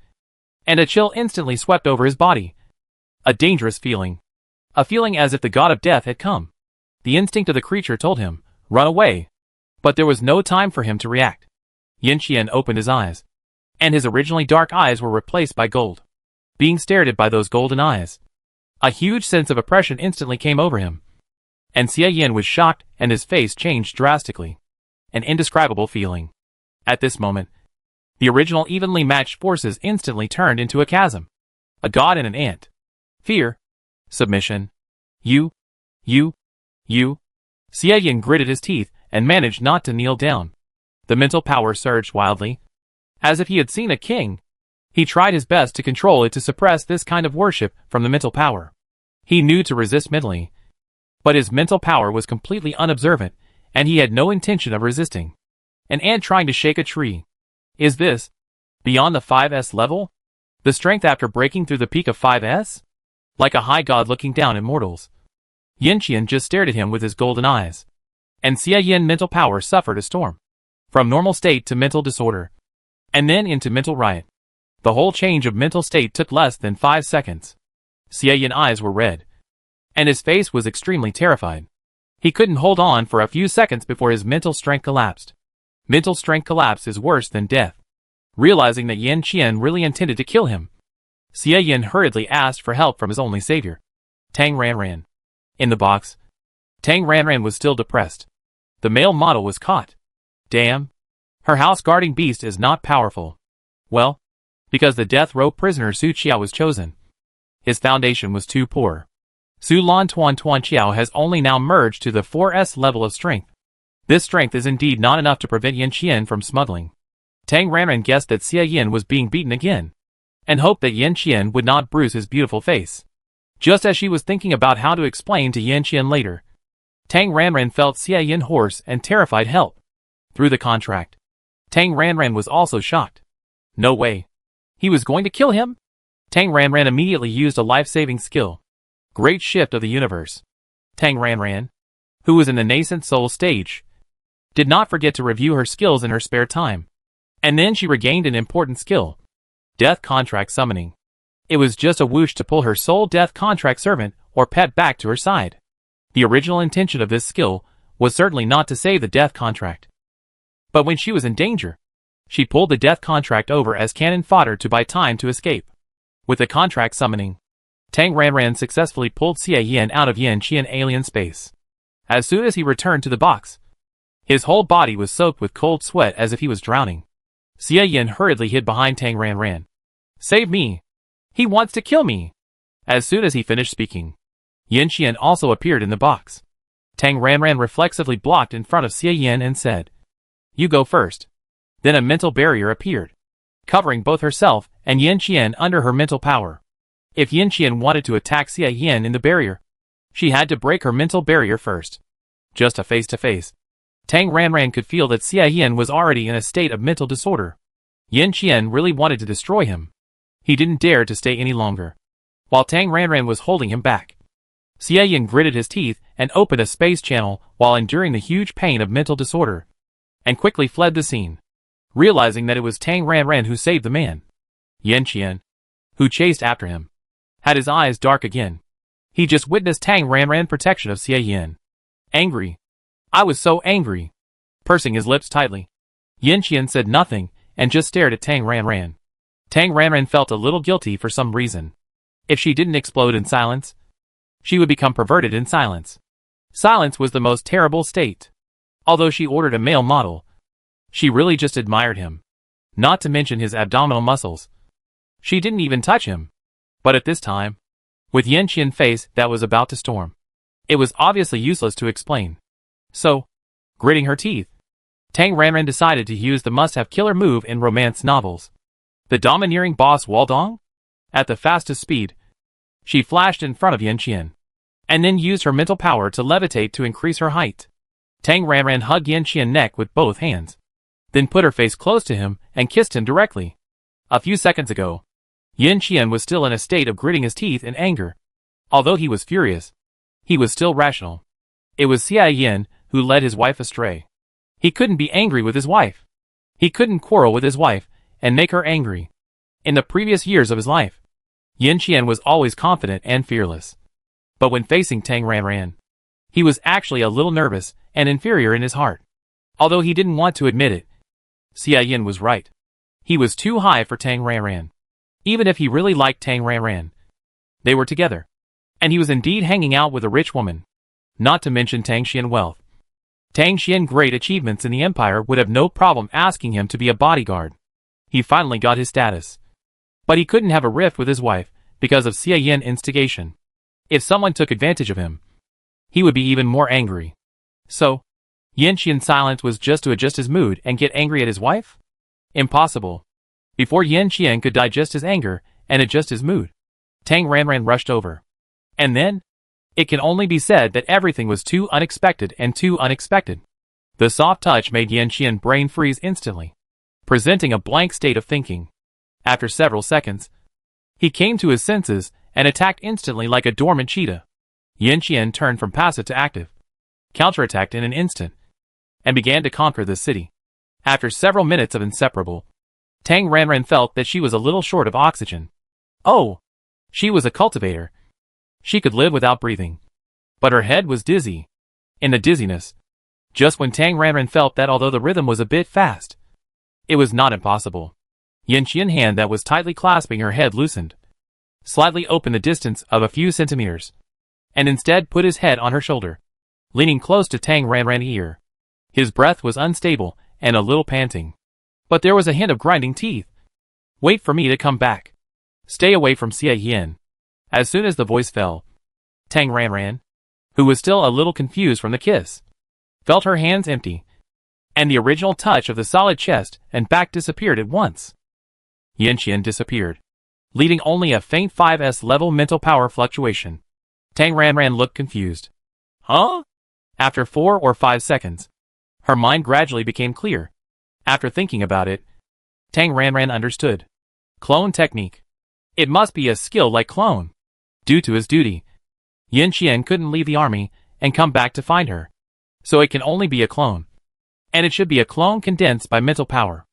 and a chill instantly swept over his body. A dangerous feeling. A feeling as if the god of death had come. The instinct of the creature told him, run away. But there was no time for him to react. Yin Qian opened his eyes, and his originally dark eyes were replaced by gold. Being stared at by those golden eyes, a huge sense of oppression instantly came over him. And Xia Yin was shocked and his face changed drastically. An indescribable feeling. At this moment, the original evenly matched forces instantly turned into a chasm. A god and an ant. Fear. Submission. You. Xia Yin gritted his teeth and managed not to kneel down. The mental power surged wildly, as if he had seen a king. He tried his best to control it to suppress this kind of worship from the mental power. He knew to resist mentally, but his mental power was completely unobservant, and he had no intention of resisting. An ant trying to shake a tree. Is this beyond the 5S level? The strength after breaking through the peak of 5S? Like a high god looking down at mortals. Yanqian just stared at him with his golden eyes. And Xia Yin mental power suffered a storm. From normal state to mental disorder. And then into mental riot. The whole change of mental state took less than 5 seconds. Xia Yin's eyes were red. And his face was extremely terrified. He couldn't hold on for a few seconds before his mental strength collapsed. Mental strength collapse is worse than death. Realizing that Yanqian really intended to kill him, Xia Yin hurriedly asked for help from his only savior, Tang Ranran. In the box, Tang Ranran was still depressed. The male model was caught. Damn. Her house-guarding beast is not powerful. Well, because the death row prisoner Su Qiao was chosen. His foundation was too poor. Su Lan Tuan Tuan Qiao has only now merged to the 4S level of strength. This strength is indeed not enough to prevent Yanqian from smuggling. Tang Ranran guessed that Xia Yin was being beaten again, and hoped that Yanqian would not bruise his beautiful face. Just as she was thinking about how to explain to Yanqian later, Tang Ranran felt Xia Yin hoarse and terrified help. Through the contract, Tang Ranran was also shocked. No way. He was going to kill him? Tang Ranran immediately used a life-saving skill. Great shift of the universe. Tang Ranran, who was in the nascent soul stage, did not forget to review her skills in her spare time. And then she regained an important skill. Death Contract Summoning. It was just a whoosh to pull her soul death contract servant or pet back to her side. The original intention of this skill was certainly not to save the death contract. But when she was in danger, she pulled the death contract over as cannon fodder to buy time to escape. With the contract summoning, Tang Ranran successfully pulled Xia Yin out of Yanqian alien space. As soon as he returned to the box, his whole body was soaked with cold sweat as if he was drowning. Xia Yin hurriedly hid behind Tang Ranran. Save me! He wants to kill me! As soon as he finished speaking, Yanqian also appeared in the box. Tang Ranran reflexively blocked in front of Xia Yin and said, You go first. Then a mental barrier appeared, covering both herself and Yanqian under her mental power. If Yanqian wanted to attack Xia Yin in the barrier, she had to break her mental barrier first. Just a face-to-face. Tang Ranran could feel that Xia Yin was already in a state of mental disorder. Yanqian really wanted to destroy him. He didn't dare to stay any longer. While Tang Ranran was holding him back, Xia Yin gritted his teeth and opened a space channel while enduring the huge pain of mental disorder, and quickly fled the scene, realizing that it was Tang Ranran who saved the man. Yanqian, who chased after him, had his eyes dark again. He just witnessed Tang Ranran protection of Xia Yin. Angry. I was so angry. Pursing his lips tightly, Yanqian said nothing and just stared at Tang Ranran. Tang Ranran felt a little guilty for some reason. If she didn't explode in silence, she would become perverted in silence. Silence was the most terrible state. Although she ordered a male model, she really just admired him. Not to mention his abdominal muscles. She didn't even touch him. But at this time, with Yanqian's face that was about to storm, it was obviously useless to explain. So, gritting her teeth, Tang Ranran decided to use the must-have killer move in romance novels. The domineering boss Waldong? At the fastest speed, she flashed in front of Yanqian, and then used her mental power to levitate to increase her height. Tang Ranran hugged Yanqian's neck with both hands, then put her face close to him and kissed him directly. A few seconds ago, Yanqian was still in a state of gritting his teeth in anger. Although he was furious, he was still rational. It was Xia Yin who led his wife astray. He couldn't be angry with his wife. He couldn't quarrel with his wife and make her angry. In the previous years of his life, Yanqian was always confident and fearless. But when facing Tang Ranran, he was actually a little nervous and inferior in his heart. Although he didn't want to admit it, Xia Yin was right. He was too high for Tang Ranran. Even if he really liked Tang Ranran, they were together, and he was indeed hanging out with a rich woman. Not to mention Tang Xian wealth. Tang Xian's great achievements in the empire would have no problem asking him to be a bodyguard. He finally got his status. But he couldn't have a rift with his wife because of Xia Yin's instigation. If someone took advantage of him, he would be even more angry. So, Yanqian's silence was just to adjust his mood and get angry at his wife? Impossible. Before Yin Qian could digest his anger and adjust his mood, Tang Ranran rushed over. And then, it can only be said that everything was too unexpected and too unexpected. The soft touch made Yin Qian brain freeze instantly, presenting a blank state of thinking. After several seconds, he came to his senses and attacked instantly like a dormant cheetah. Yin Qian turned from passive to active, counterattacked in an instant, and began to conquer the city. After several minutes of inseparable, Tang Ranran felt that she was a little short of oxygen. Oh! She was a cultivator. She could live without breathing. But her head was dizzy. In the dizziness, just when Tang Ranran felt that although the rhythm was a bit fast, it was not impossible. Yin Qian's hand that was tightly clasping her head loosened, slightly opened the distance of a few centimeters, and instead put his head on her shoulder, leaning close to Tang Ranran's ear. His breath was unstable and a little panting, but there was a hint of grinding teeth. Wait for me to come back. Stay away from Xie Yin. As soon as the voice fell, Tang Ranran, who was still a little confused from the kiss, felt her hands empty, and the original touch of the solid chest and back disappeared at once. Yin Qian disappeared, leaving only a faint 5S level mental power fluctuation. Tang Ranran looked confused. Huh? After 4 or 5 seconds, her mind gradually became clear. After thinking about it, Tang Ranran understood. Clone technique. It must be a skill like clone. Due to his duty, Yin Qian couldn't leave the army and come back to find her. So it can only be a clone. And it should be a clone condensed by mental power.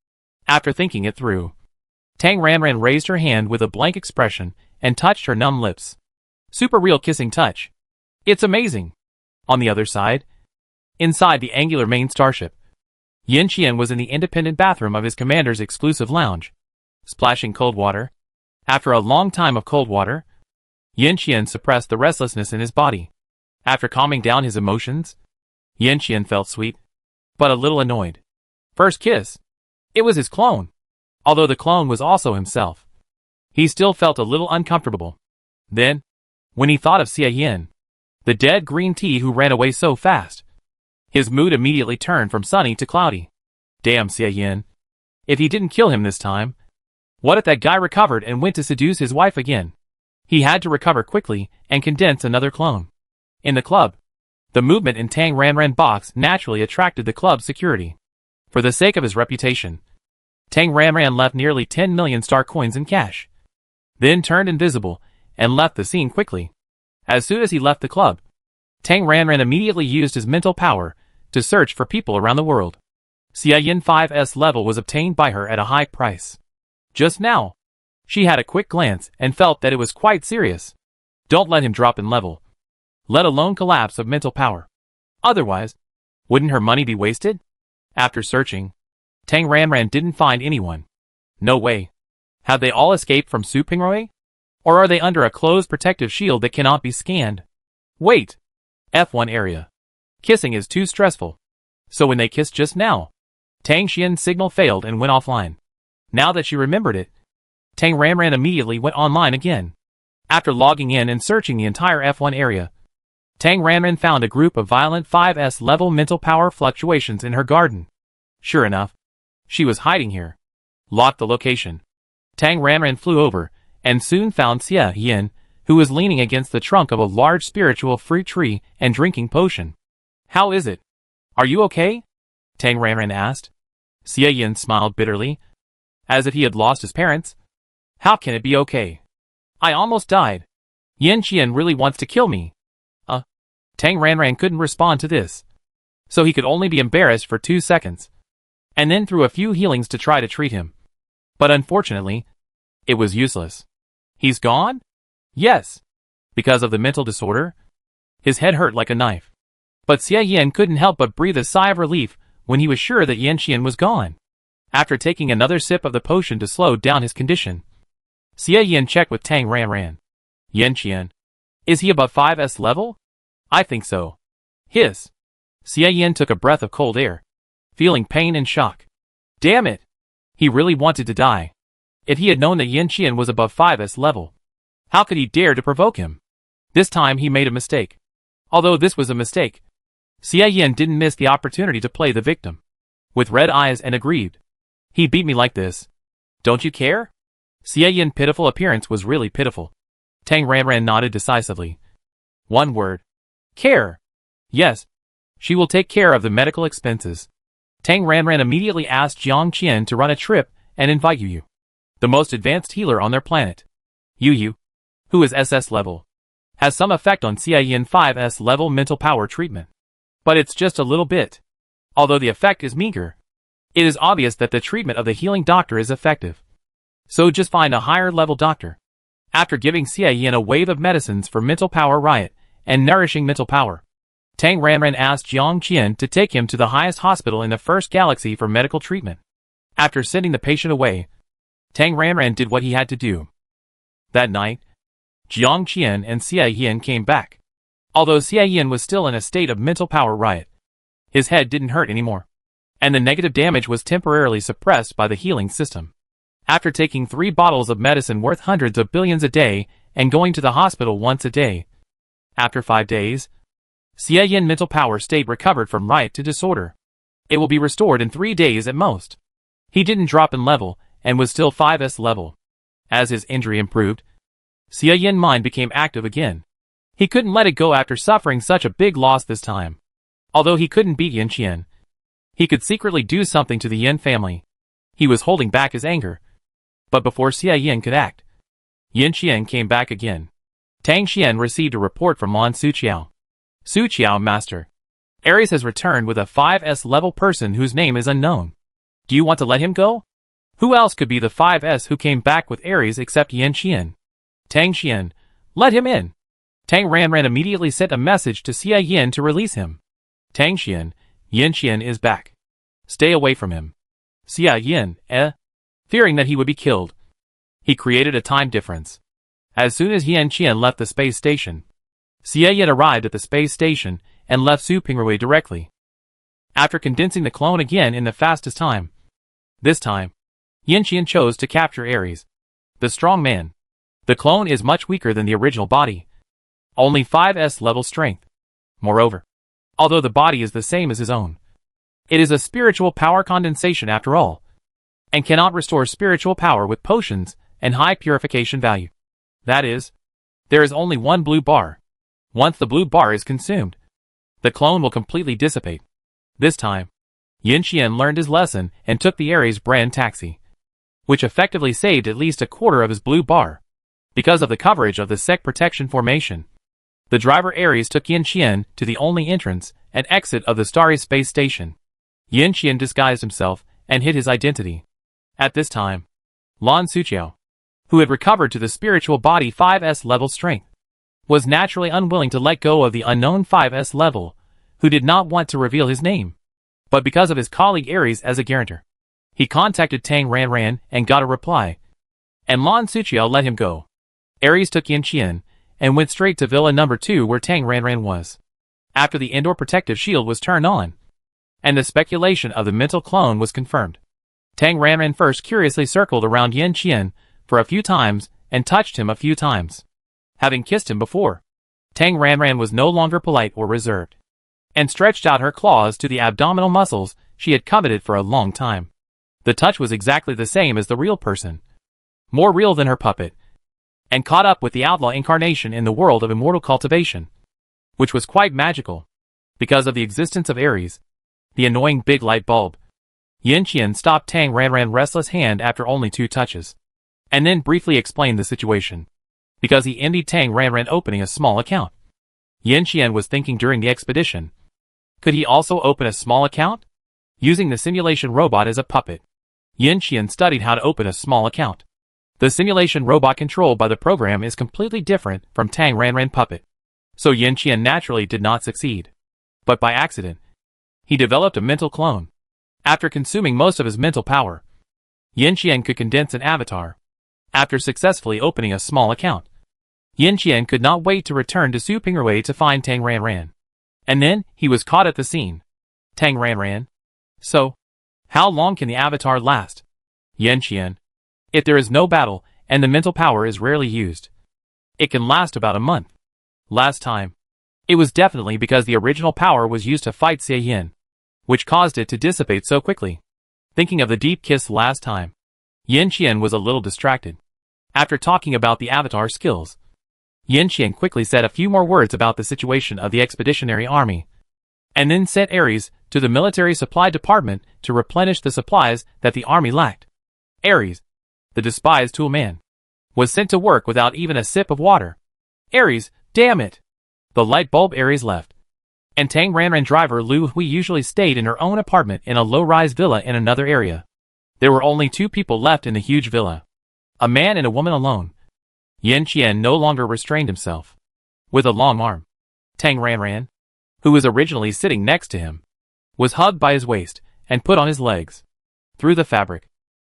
After thinking it through, Tang Ranran raised her hand with a blank expression and touched her numb lips. Super real kissing touch. It's amazing. On the other side, inside the angular main starship, Yin Qian was in the independent bathroom of his commander's exclusive lounge, splashing cold water. After a long time of cold water, Yin Qian suppressed the restlessness in his body. After calming down his emotions, Yin Qian felt sweet, but a little annoyed. First kiss. It was his clone. Although the clone was also himself, he still felt a little uncomfortable. Then, when he thought of Xie Yin, the dead green tea who ran away so fast, his mood immediately turned from sunny to cloudy. Damn Xie Yin. If he didn't kill him this time, what if that guy recovered and went to seduce his wife again? He had to recover quickly and condense another clone. In the club, the movement in Tang Ranran box naturally attracted the club's security. For the sake of his reputation, Tang Ranran left nearly 10 million star coins in cash, then turned invisible and left the scene quickly. As soon as he left the club, Tang Ranran immediately used his mental power to search for people around the world. Xie Yin 5S level was obtained by her at a high price. Just now, she had a quick glance and felt that it was quite serious. Don't let him drop in level, let alone collapse of mental power. Otherwise, wouldn't her money be wasted? After searching, Tang Ranran didn't find anyone. No way. Have they all escaped from Su Pingroi? Or are they under a closed protective shield that cannot be scanned? Wait! F1 area. Kissing is too stressful. So when they kissed just now, Tang Xian's signal failed and went offline. Now that she remembered it, Tang Ranran immediately went online again. After logging in and searching the entire F1 area, Tang Ranran found a group of violent 5S level mental power fluctuations in her garden. Sure enough, she was hiding here. Locked the location. Tang Ranran flew over and soon found Xie Yin, who was leaning against the trunk of a large spiritual fruit tree and drinking potion. How is it? Are you okay? Tang Ranran asked. Xie Yin smiled bitterly, as if he had lost his parents. How can it be okay? I almost died. Yin Qian really wants to kill me. Tang Ranran couldn't respond to this, so he could only be embarrassed for 2 seconds, and then threw a few healings to try to treat him. But unfortunately, it was useless. He's gone? Yes. Because of the mental disorder? His head hurt like a knife. But Xie Yin couldn't help but breathe a sigh of relief when he was sure that Yin Qian was gone. After taking another sip of the potion to slow down his condition, Xie Yin checked with Tang Ranran. Yin Qian. Is he above 5S level? I think so. Hiss. Xie Yin took a breath of cold air, feeling pain and shock. Damn it! He really wanted to die. If he had known that Yin Qian was above 5S level, how could he dare to provoke him? This time he made a mistake. Although this was a mistake, Xie Yin didn't miss the opportunity to play the victim. With red eyes and aggrieved. He beat me like this. Don't you care? Xie Yin's pitiful appearance was really pitiful. Tang Ranran nodded decisively. One word. Care. Yes. She will take care of the medical expenses. Tang Ranran immediately asked Jiang Qian to run a trip and invite Yu, the most advanced healer on their planet. Yu, who is SS level, has some effect on Xie Yin 5S level mental power treatment. But it's just a little bit. Although the effect is meager, it is obvious that the treatment of the healing doctor is effective. So just find a higher level doctor. After giving Xie Yin a wave of medicines for mental power riot and nourishing mental power, Tang Ranran asked Jiang Qian to take him to the highest hospital in the first galaxy for medical treatment. After sending the patient away, Tang Ranran did what he had to do. That night, Jiang Qian and Xie Yin came back. Although Xie Yin was still in a state of mental power riot, his head didn't hurt anymore, and the negative damage was temporarily suppressed by the healing system. After taking 3 bottles of medicine worth hundreds of billions a day and going to the hospital once a day, after 5 days, Xie Yin's mental power state recovered from riot to disorder. It will be restored in 3 days at most. He didn't drop in level and was still 5S level. As his injury improved, Xie Yin's mind became active again. He couldn't let it go after suffering such a big loss this time. Although he couldn't beat Yin Qian, he could secretly do something to the Yin family. He was holding back his anger. But before Xie Yin could act, Yin Qian came back again. Tang Xian received a report from Lan Suqiao. Suqiao Master, Ares has returned with a 5S level person whose name is unknown. Do you want to let him go? Who else could be the 5S who came back with Ares except Yin Qian? Tang Xian, let him in. Tang Ranran immediately sent a message to Xie Yin to release him. Tang Xian, Yin Qian is back. Stay away from him. Xie Yin, fearing that he would be killed, he created a time difference. As soon as Yin Qian left the space station, Xie Yin arrived at the space station and left Su Pingrui directly. After condensing the clone again in the fastest time, this time, Yin Qian chose to capture Ares, the strong man. The clone is much weaker than the original body, only 5S level strength. Moreover, although the body is the same as his own, it is a spiritual power condensation after all, and cannot restore spiritual power with potions and high purification value. That is, there is only one blue bar. Once the blue bar is consumed, the clone will completely dissipate. This time, Yin Qian learned his lesson and took the Ares brand taxi, which effectively saved at least a quarter of his blue bar. Because of the coverage of the sec protection formation, the driver Ares took Yin Qian to the only entrance and exit of the starry space station. Yin Qian disguised himself and hid his identity. At this time, Lan Suqiao, who had recovered to the spiritual body 5S level strength, was naturally unwilling to let go of the unknown 5S level, who did not want to reveal his name. But because of his colleague Ares as a guarantor, he contacted Tang Ranran and got a reply, and Lan Suqiao let him go. Ares took Yin Qian and went straight to Villa number 2 where Tang Ranran was. After the indoor protective shield was turned on, and the speculation of the mental clone was confirmed, Tang Ranran first curiously circled around Yin Qian for a few times and touched him a few times. Having kissed him before, Tang Ranran was no longer polite or reserved, and stretched out her claws to the abdominal muscles she had coveted for a long time. The touch was exactly the same as the real person, more real than her puppet, and caught up with the outlaw incarnation in the world of immortal cultivation, which was quite magical, because of the existence of Ares, the annoying big light bulb. Yin Qian stopped Tang Ranran's restless hand after only 2 touches, and then briefly explained the situation, because he envied Tang Ranran opening a small account. Yin Qian was thinking during the expedition, could he also open a small account? Using the simulation robot as a puppet, Yin Qian studied how to open a small account. The simulation robot controlled by the program is completely different from Tang Ranran puppet, so Yin Qian naturally did not succeed. But by accident, he developed a mental clone. After consuming most of his mental power, Yin Qian could condense an avatar. After successfully opening a small account, Yin Qian could not wait to return to Su Pingrui to find Tang Ranran. And then, he was caught at the scene. Tang Ranran? So, how long can the avatar last? Yin Qian. If there is no battle, and the mental power is rarely used, it can last about a month. Last time, it was definitely because the original power was used to fight Xie Yin, which caused it to dissipate so quickly. Thinking of the deep kiss last time, Yin Qian was a little distracted. After talking about the avatar skills, Yin Qian quickly said a few more words about the situation of the expeditionary army, and then sent Ares to the military supply department to replenish the supplies that the army lacked. Ares, the despised tool man, was sent to work without even a sip of water. Ares, damn it! The light bulb Ares left, and Tang Ranran driver Lu Hui usually stayed in her own apartment in a low-rise villa in another area. There were only 2 people left in the huge villa, a man and a woman alone. Yin Qian no longer restrained himself. With a long arm, Tang Ranran, who was originally sitting next to him, was hugged by his waist and put on his legs. Through the fabric,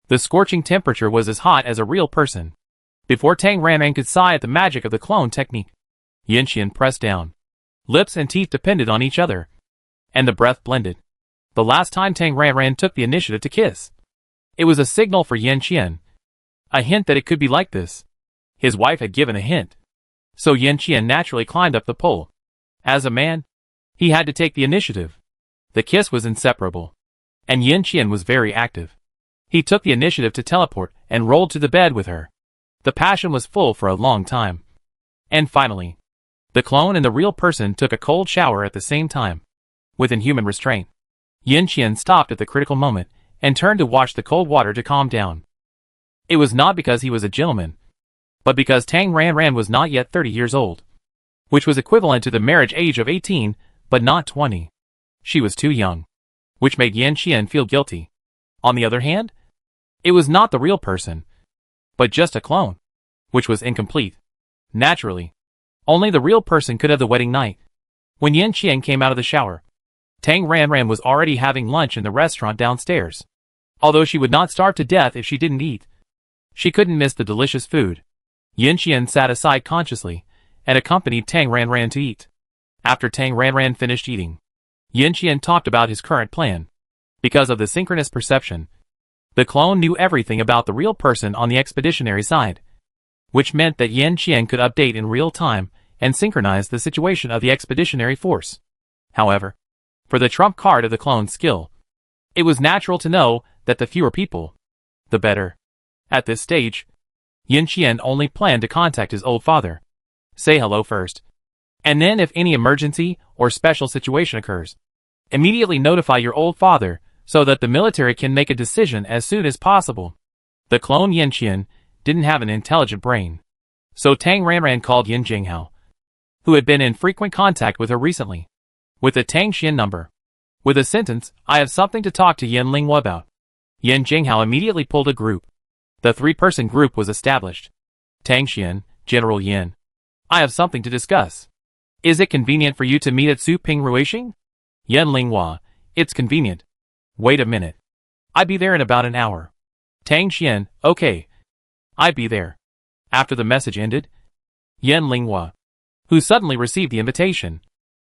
the scorching temperature was as hot as a real person. Before Tang Ranran could sigh at the magic of the clone technique, Yin Qian pressed down. Lips and teeth depended on each other, and the breath blended. The last time Tang Ranran took the initiative to kiss, it was a signal for Yin Qian, a hint that it could be like this. His wife had given a hint, so Yin Qian naturally climbed up the pole. As a man, he had to take the initiative. The kiss was inseparable, and Yin Qian was very active. He took the initiative to teleport and rolled to the bed with her. The passion was full for a long time. And finally, the clone and the real person took a cold shower at the same time. With inhuman restraint, Yin Qian stopped at the critical moment and turned to watch the cold water to calm down. It was not because he was a gentleman, but because Tang Ranran was not yet 30 years old, which was equivalent to the marriage age of 18, but not 20. She was too young, which made Yin Qian feel guilty. On the other hand, it was not the real person, but just a clone, which was incomplete. Naturally, only the real person could have the wedding night. When Yin Qian came out of the shower, Tang Ranran was already having lunch in the restaurant downstairs. Although she would not starve to death if she didn't eat, she couldn't miss the delicious food. Yin Qian sat aside consciously and accompanied Tang Ranran to eat. After Tang Ranran finished eating, Yin Qian talked about his current plan. Because of the synchronous perception, the clone knew everything about the real person on the expeditionary side, which meant that Yin Qian could update in real time and synchronize the situation of the expeditionary force. However, for the trump card of the clone's skill, it was natural to know that the fewer people, the better. At this stage, Yin Qian only planned to contact his old father, say hello first, and then if any emergency or special situation occurs, immediately notify your old father so that the military can make a decision as soon as possible. The clone Yin Qian didn't have an intelligent brain, so Tang Ranran called Yin Jinghao, who had been in frequent contact with her recently, with the Tang Xian number. With a sentence, "I have something to talk to Yin Linghua about." Yin Jinghao immediately pulled a group. The 3-person group was established. Tang Xian, General Yin. "I have something to discuss. Is it convenient for you to meet at Su Ping Ruixing?" Yin Linghua, "It's convenient. Wait a minute. I'll be there in about an hour." Tang Xian, "Okay. I'll be there." After the message ended, Yin Linghua, who suddenly received the invitation,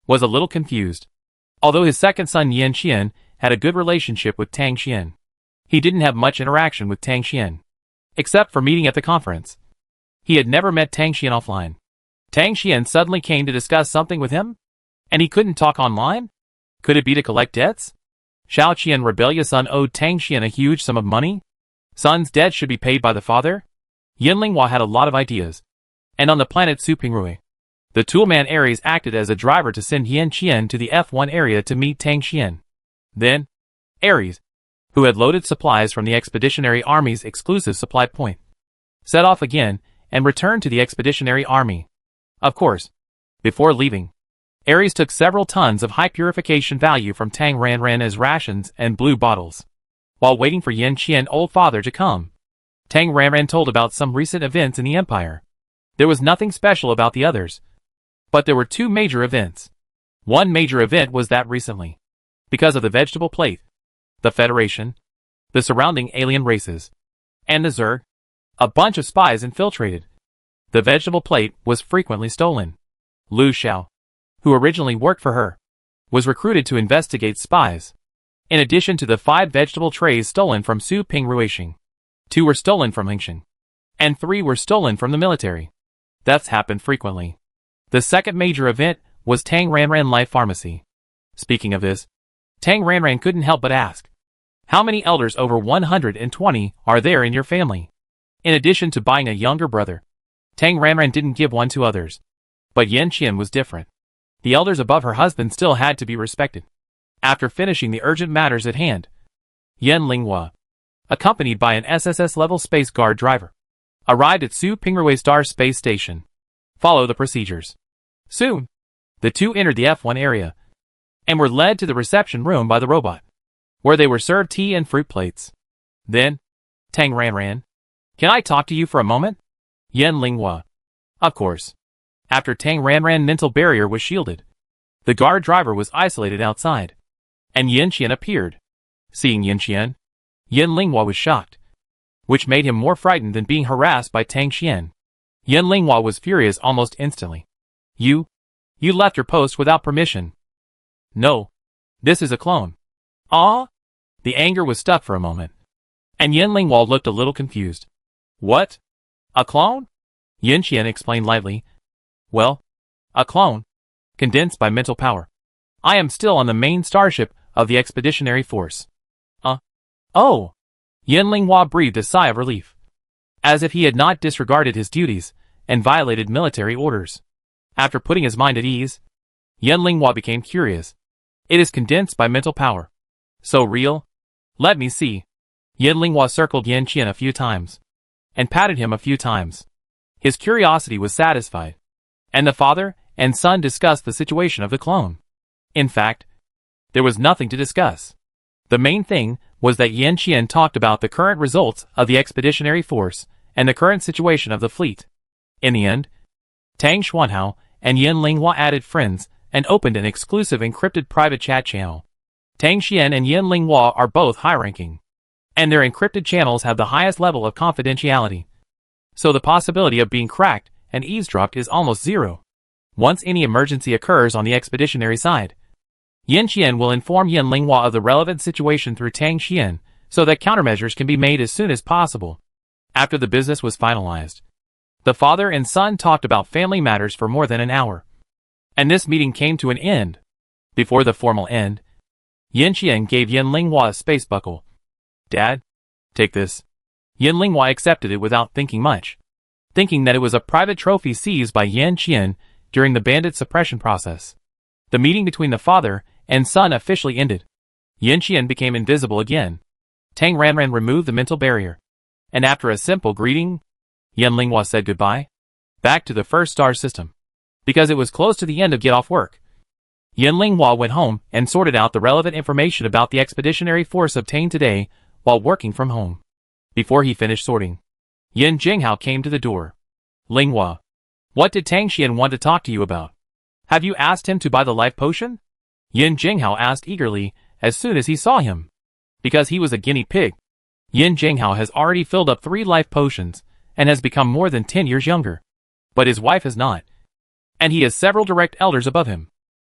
was a little confused. Although his second son Yin Qian had a good relationship with Tang Xian, he didn't have much interaction with Tang Xian, except for meeting at the conference. He had never met Tang Xian offline. Tang Xian suddenly came to discuss something with him? And he couldn't talk online? Could it be to collect debts? Shao Qian rebellious son owed Tang Xian a huge sum of money? Son's debt should be paid by the father? Yin Linghua had a lot of ideas. And on the planet Su Pingrui, the toolman Ares acted as a driver to send Yin Qian to the F1 area to meet Tang Xian. Then, Ares, who had loaded supplies from the Expeditionary Army's exclusive supply point, set off again and returned to the Expeditionary Army. Of course, before leaving, Ares took several tons of high purification value from Tang Ranran as rations and blue bottles. While waiting for Yin Qian's old father to come, Tang Ranran told about some recent events in the Empire. There was nothing special about the others, but there were 2 major events. One major event was that recently, because of the vegetable plate, the Federation, the surrounding alien races, and the Zerg, a bunch of spies infiltrated. The vegetable plate was frequently stolen. Lu Xiao, who originally worked for her, was recruited to investigate spies. In addition to the 5 vegetable trays stolen from Su Ping Ruixing, 2 were stolen from Hengsheng, and 3 were stolen from the military. Thefts happened frequently. The second major event was Tang Ranran Life Pharmacy. Speaking of this, Tang Ranran couldn't help but ask, How many elders over 120 are there in your family? In addition to buying a younger brother, Tang Ranran didn't give one to others. But Yan Qian was different. The elders above her husband still had to be respected. After finishing the urgent matters at hand, Yan Linghua, accompanied by an SSS-level space guard driver, arrived at Su Pingruwei Star Space Station. Follow the procedures. Soon, the two entered the F1 area and were led to the reception room by the robot, where they were served tea and fruit plates. Then, Tang Ranran, can I talk to you for a moment? Yan Linghua. Of course. After Tang Ranran's mental barrier was shielded, the guard driver was isolated outside, and Yan Qian appeared. Seeing Yan Qian, Yan Linghua was shocked, which made him more frightened than being harassed by Tang Qian. Yan Linghua was furious almost instantly. You left your post without permission. No, this is a clone. Ah? The anger was stuck for a moment, and Yan Linghua looked a little confused. What? A clone? Yan Qian explained lightly. Well, a clone, condensed by mental power. I am still on the main starship of the Expeditionary Force. Oh! Yan Linghua breathed a sigh of relief, as if he had not disregarded his duties and violated military orders. After putting his mind at ease, Yan Linghua became curious. It is condensed by mental power. So real? Let me see. Yan Linghua circled Yan Qian a few times, and patted him a few times. His curiosity was satisfied, and the father and son discussed the situation of the clone. In fact, there was nothing to discuss. The main thing was that Yan Qian talked about the current results of the Expeditionary Force and the current situation of the fleet. In the end, Tang Xuanhao and Yan Linghua added friends and opened an exclusive encrypted private chat channel. Tang Xian and Yan Linghua are both high-ranking, and their encrypted channels have the highest level of confidentiality. So the possibility of being cracked and eavesdropped is almost zero. Once any emergency occurs on the expeditionary side, Yan Qian will inform Yan Linghua of the relevant situation through Tang Xian, so that countermeasures can be made as soon as possible. After the business was finalized, the father and son talked about family matters for more than an hour, and this meeting came to an end. Before the formal end, Yan Qian gave Yan Linghua a space buckle. Dad, take this. Yan Linghua accepted it without thinking much, thinking that it was a private trophy seized by Yan Qian during the bandit suppression process. The meeting between the father and son officially ended. Yan Qian became invisible again. Tang Ranran removed the mental barrier, and after a simple greeting, Yan Linghua said goodbye, back to the first star system, because it was close to the end of get-off work. Yan Linghua went home and sorted out the relevant information about the expeditionary force obtained today while working from home. Before he finished sorting, Yan Jinghao came to the door. Linghua, what did Tang Xian want to talk to you about? Have you asked him to buy the life potion? Yan Jinghao asked eagerly as soon as he saw him. Because he was a guinea pig, Yan Jinghao has already filled up 3 life potions and has become more than 10 years younger. But his wife has not, and he has several direct elders above him.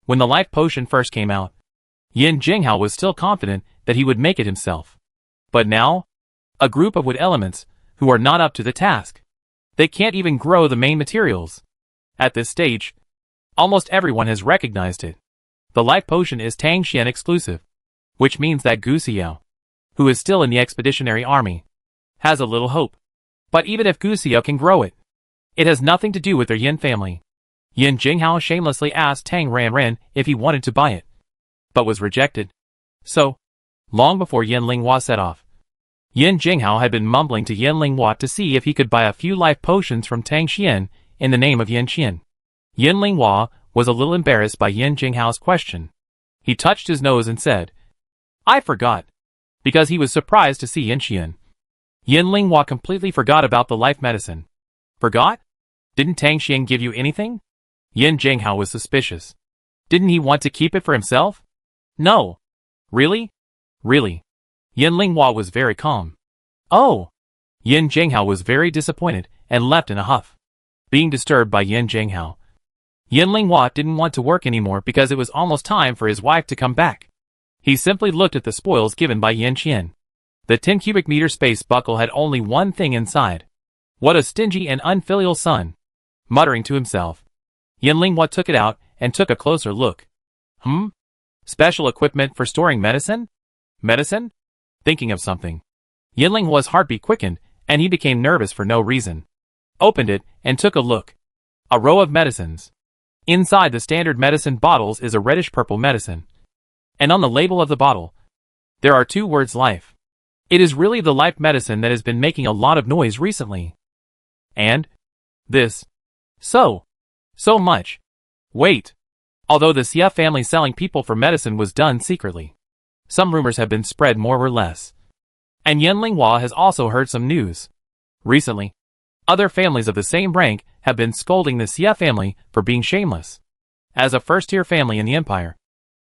When the life potion first came out, Yan Jinghao was still confident that he would make it himself. But now, a group of wood elements who are not up to the task. They can't even grow the main materials. At this stage, almost everyone has recognized it. The life potion is Tang Xian exclusive, which means that Gu Xiao, who is still in the expeditionary army, has a little hope. But even if Gu Xiao can grow it, it has nothing to do with their Yin family. Yan Jinghao shamelessly asked Tang Ranran if he wanted to buy it, but was rejected. So, long before Yan Linghua set off, Yan Jinghao had been mumbling to Yan Linghua to see if he could buy a few life potions from Tang Xian in the name of Yan Qian. Yan Linghua was a little embarrassed by Yan Jinghao's question. He touched his nose and said, I forgot, because he was surprised to see Yan Qian. Yan Linghua completely forgot about the life medicine. Forgot? Didn't Tang Xian give you anything? Yan Jinghao was suspicious. Didn't he want to keep it for himself? No. Really? Really? Yan Linghua was very calm. Oh! Yan Jinghao was very disappointed and left in a huff. Being disturbed by Yan Jinghao, Yan Linghua didn't want to work anymore because it was almost time for his wife to come back. He simply looked at the spoils given by Yan Qian. The 10 cubic meter space buckle had only one thing inside. What a stingy and unfilial son! Muttering to himself, Yan Linghua took it out and took a closer look. Special equipment for storing medicine? Medicine? thinking of something. Yinlinghua's heartbeat quickened, and he became nervous for no reason. Opened it, and took a look. A row of medicines. Inside the standard medicine bottles is a reddish-purple medicine. And on the label of the bottle, there are 2 words life. It is really the life medicine that has been making a lot of noise recently. And this. So much. Wait. Although the Xia family selling people for medicine was done secretly, some rumors have been spread more or less. And Yinlinghua has also heard some news. Recently, other families of the same rank have been scolding the Xia family for being shameless. As a first-tier family in the empire,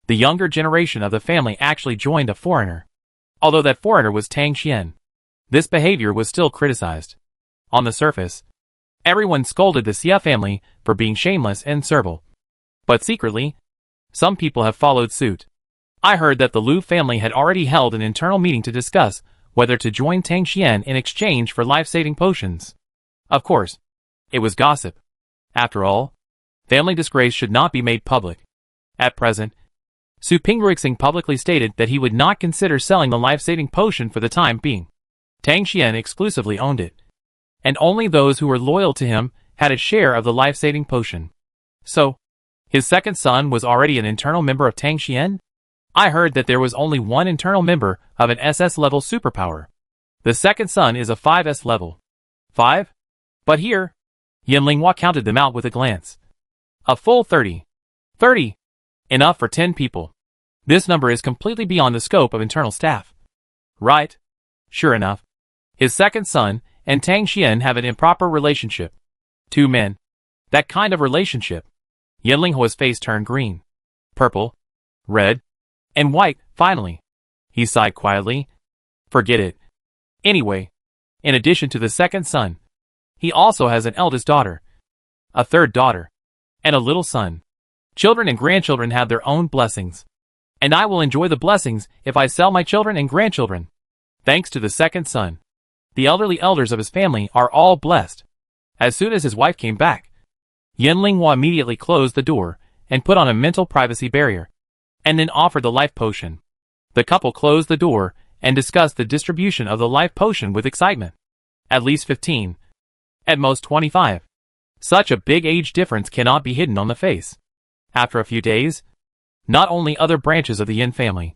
the younger generation of the family actually joined a foreigner. Although that foreigner was Tang Xian, this behavior was still criticized. On the surface, everyone scolded the Xia family for being shameless and servile. But secretly, some people have followed suit. I heard that the Lu family had already held an internal meeting to discuss whether to join Tang Xian in exchange for life-saving potions. Of course, it was gossip. After all, family disgrace should not be made public. At present, Su Pingruixing publicly stated that he would not consider selling the life-saving potion for the time being. Tang Xian exclusively owned it, and only those who were loyal to him had a share of the life-saving potion. So, his second son was already an internal member of Tang Xian? I heard that there was only one internal member of an SS-level superpower. The second son is a 5S level. 5? But here, Yinlinghua counted them out with a glance. A full 30. 30! Enough for 10 people. This number is completely beyond the scope of internal staff. Right? Sure enough, his second son and Tang Xian have an improper relationship. 2 men. That kind of relationship. Yinlinghua's face turned green, purple, red, and white, finally. He sighed quietly. Forget it. Anyway, in addition to the second son, he also has an eldest daughter, a third daughter, and a little son. Children and grandchildren have their own blessings. And I will enjoy the blessings if I sell my children and grandchildren. Thanks to the second son, the elderly elders of his family are all blessed. As soon as his wife came back, Yinlinghua immediately closed the door and put on a mental privacy barrier, and then offered the life potion. The couple closed the door and discussed the distribution of the life potion with excitement. At least 15. At most 25. Such a big age difference cannot be hidden on the face. After a few days, not only other branches of the Yin family,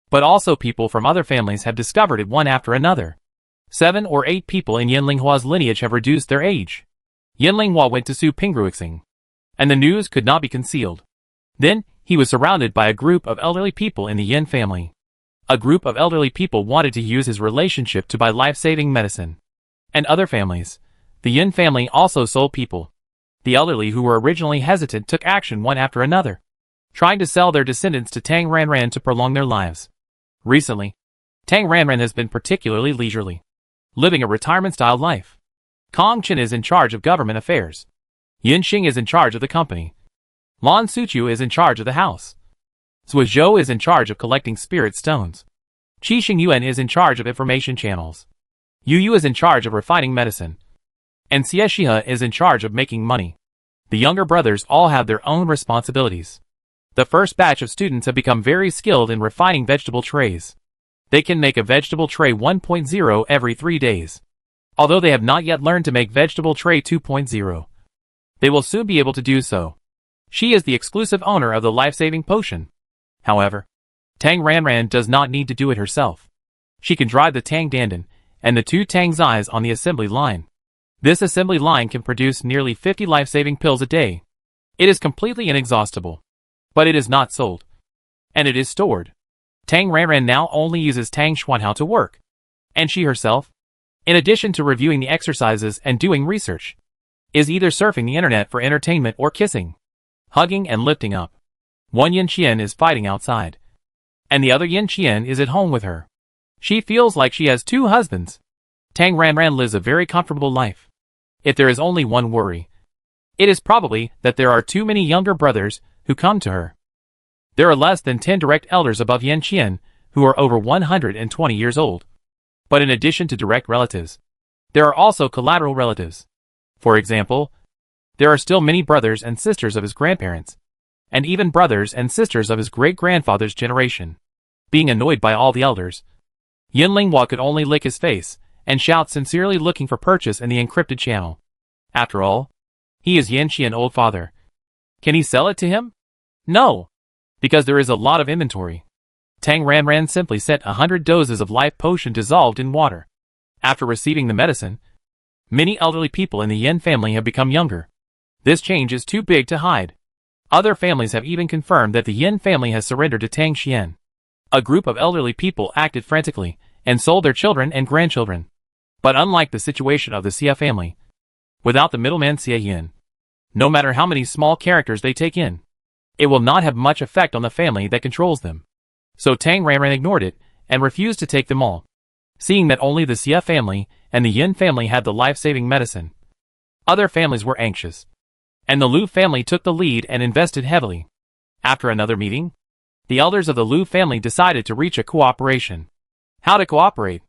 but also people from other families have discovered it one after another. 7 or 8 people in Yinlinghua's lineage have reduced their age. Yinlinghua went to Su Pingruixing, and the news could not be concealed. Then, he was surrounded by a group of elderly people in the Yin family. A group of elderly people wanted to use his relationship to buy life-saving medicine. And other families. The Yin family also sold people. The elderly who were originally hesitant took action one after another, trying to sell their descendants to Tang Ranran to prolong their lives. Recently, Tang Ranran has been particularly leisurely, living a retirement-style life. Kong Chen is in charge of government affairs. Yin Xing is in charge of the company. Lan Suqiu is in charge of the house. Zhou Zhou is in charge of collecting spirit stones. Qi Xingyuan is in charge of information channels. Yu Yu is in charge of refining medicine. And Xie Shihe is in charge of making money. The younger brothers all have their own responsibilities. The first batch of students have become very skilled in refining vegetable trays. They can make a vegetable tray 1.0 every 3 days. Although they have not yet learned to make vegetable tray 2.0. They will soon be able to do so. She is the exclusive owner of the life-saving potion. However, Tang Ranran does not need to do it herself. She can drive the Tang Dandan and the 2 Tang Zais on the assembly line. This assembly line can produce nearly 50 life-saving pills a day. It is completely inexhaustible. But it is not sold. And it is stored. Tang Ranran now only uses Tang Xuanhao to work. And she herself, in addition to reviewing the exercises and doing research, is either surfing the internet for entertainment or kissing, hugging and lifting up. One Yin Qian is fighting outside, and the other Yin Qian is at home with her. She feels like she has 2 husbands. Tang Ranran lives a very comfortable life. If there is only one worry, it is probably that there are too many younger brothers who come to her. There are less than 10 direct elders above Yin Qian who are over 120 years old. But in addition to direct relatives, there are also collateral relatives. For example, there are still many brothers and sisters of his grandparents, and even brothers and sisters of his great-grandfather's generation. Being annoyed by all the elders, Yin Linghua could only lick his face and shout sincerely, looking for purchase in the encrypted channel. After all, he is Yanqian old father. Can he sell it to him? No, because there is a lot of inventory. Tang Ranran simply sent 100 doses of life potion dissolved in water. After receiving the medicine, many elderly people in the Yin family have become younger. This change is too big to hide. Other families have even confirmed that the Yin family has surrendered to Tang Xian. A group of elderly people acted frantically and sold their children and grandchildren. But unlike the situation of the Xia family, without the middleman Xia Yin, no matter how many small characters they take in, it will not have much effect on the family that controls them. So Tang Ranran ignored it and refused to take them all, seeing that only the Xia family and the Yin family had the life-saving medicine. Other families were anxious, and the Lu family took the lead and invested heavily. After another meeting, the elders of the Lu family decided to reach a cooperation. How to cooperate?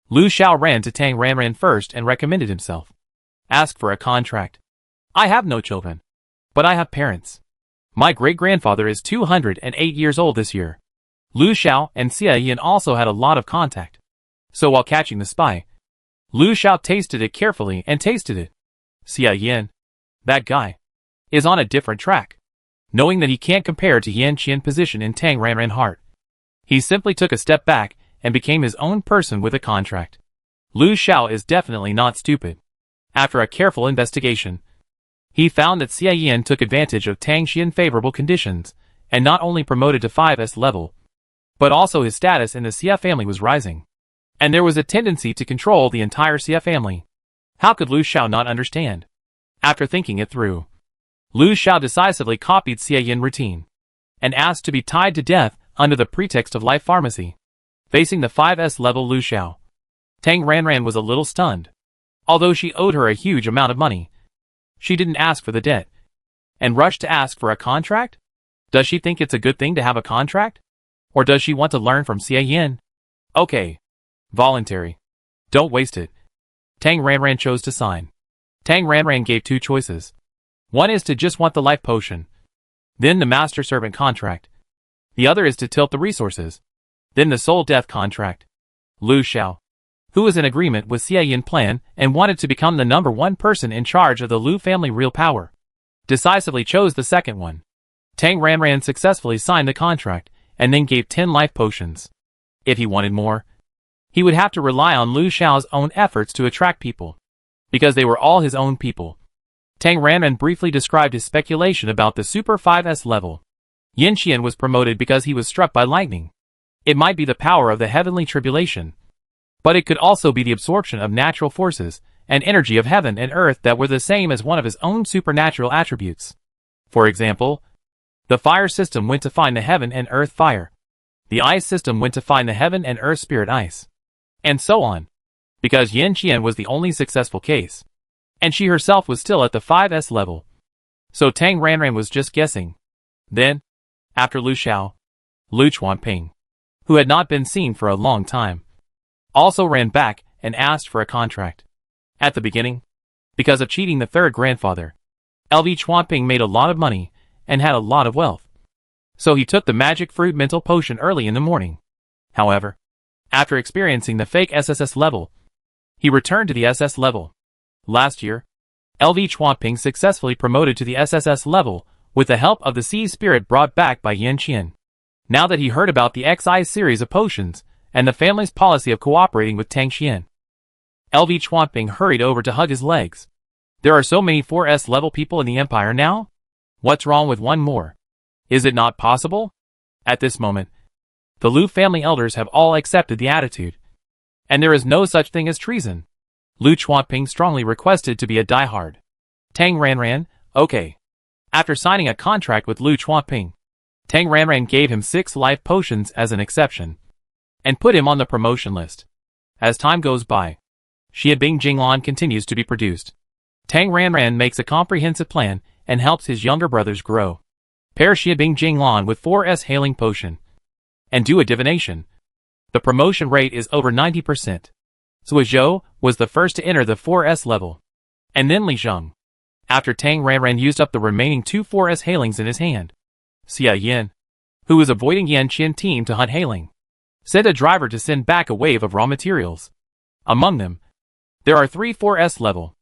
Lu Xiao ran to Tang Ranran first and recommended himself. Ask for a contract. I have no children, but I have parents. My great-grandfather is 208 years old this year. Lu Xiao and Xia Yin also had a lot of contact. So while catching the spy, Lu Xiao tasted it carefully and tasted it. Xia Yin, that guy, is on a different track. Knowing that he can't compare to Yan Qian's position in Tang Ranran's heart, he simply took a step back and became his own person with a contract. Lu Xiao is definitely not stupid. After a careful investigation, he found that Xia Yin took advantage of Tang Xian's favorable conditions and not only promoted to 5S level, but also his status in the Xia family was rising. And there was a tendency to control the entire Xia family. How could Lu Xiao not understand? After thinking it through, Lu Xiao decisively copied Xia Yin's routine and asked to be tied to death under the pretext of life pharmacy. Facing the 5S level Lu Xiao, Tang Ranran was a little stunned. Although she owed her a huge amount of money, she didn't ask for the debt and rushed to ask for a contract? Does she think it's a good thing to have a contract? Or does she want to learn from Xia Yin? Okay. Voluntary. Don't waste it. Tang Ranran chose to sign. Tang Ranran gave two choices. One is to just want the life potion, then the master-servant contract. The other is to tilt the resources, then the soul death contract. Lu Xiao, who was in agreement with Xia Yin's plan and wanted to become the #1 person in charge of the Lu family real power, decisively chose the second one. Tang Ranran successfully signed the contract and then gave 10 life potions. If he wanted more, he would have to rely on Lu Xiao's own efforts to attract people, because they were all his own people. Tang Ranran briefly described his speculation about the Super 5S level. Yanqian was promoted because he was struck by lightning. It might be the power of the heavenly tribulation, but it could also be the absorption of natural forces and energy of heaven and earth that were the same as one of his own supernatural attributes. For example, the fire system went to find the heaven and earth fire. The ice system went to find the heaven and earth spirit ice. And so on. Because Yanqian was the only successful case, and she herself was still at the 5S level. So Tang Ranran was just guessing. Then, after Lu Xiao, Lu Chuanping, who had not been seen for a long time, also ran back and asked for a contract. At the beginning, because of cheating the third grandfather, LV Chuanping made a lot of money and had a lot of wealth. So he took the magic fruit mental potion early in the morning. However, after experiencing the fake SSS level, he returned to the SS level. Last year, LV Chuanping successfully promoted to the SSS level with the help of the Sea Spirit brought back by Yanqian. Now that he heard about the XI series of potions and the family's policy of cooperating with Tang Xian, LV Chuanping hurried over to hug his legs. There are so many 4S level people in the Empire now? What's wrong with one more? Is it not possible? At this moment, the Lu family elders have all accepted the attitude, and there is no such thing as treason. Lu Chuanping strongly requested to be a diehard. Tang Ranran, okay. After signing a contract with Lu Chuanping, Tang Ranran gave him 6 life potions as an exception, and put him on the promotion list. As time goes by, Xiabing Jinglan continues to be produced. Tang Ranran makes a comprehensive plan and helps his younger brothers grow. Pair Xiabing Jinglan with 4S Hailing Potion, and do a divination. The promotion rate is over 90%. Sui Zhou was the first to enter the 4S level, and then Li Zheng. After Tang Ranran used up the remaining 2 4S Hailings in his hand, Xia Yin, who was avoiding Yan Qian team to hunt Hailing, Sent a driver to send back a wave of raw materials. Among them, there are 3 4S level.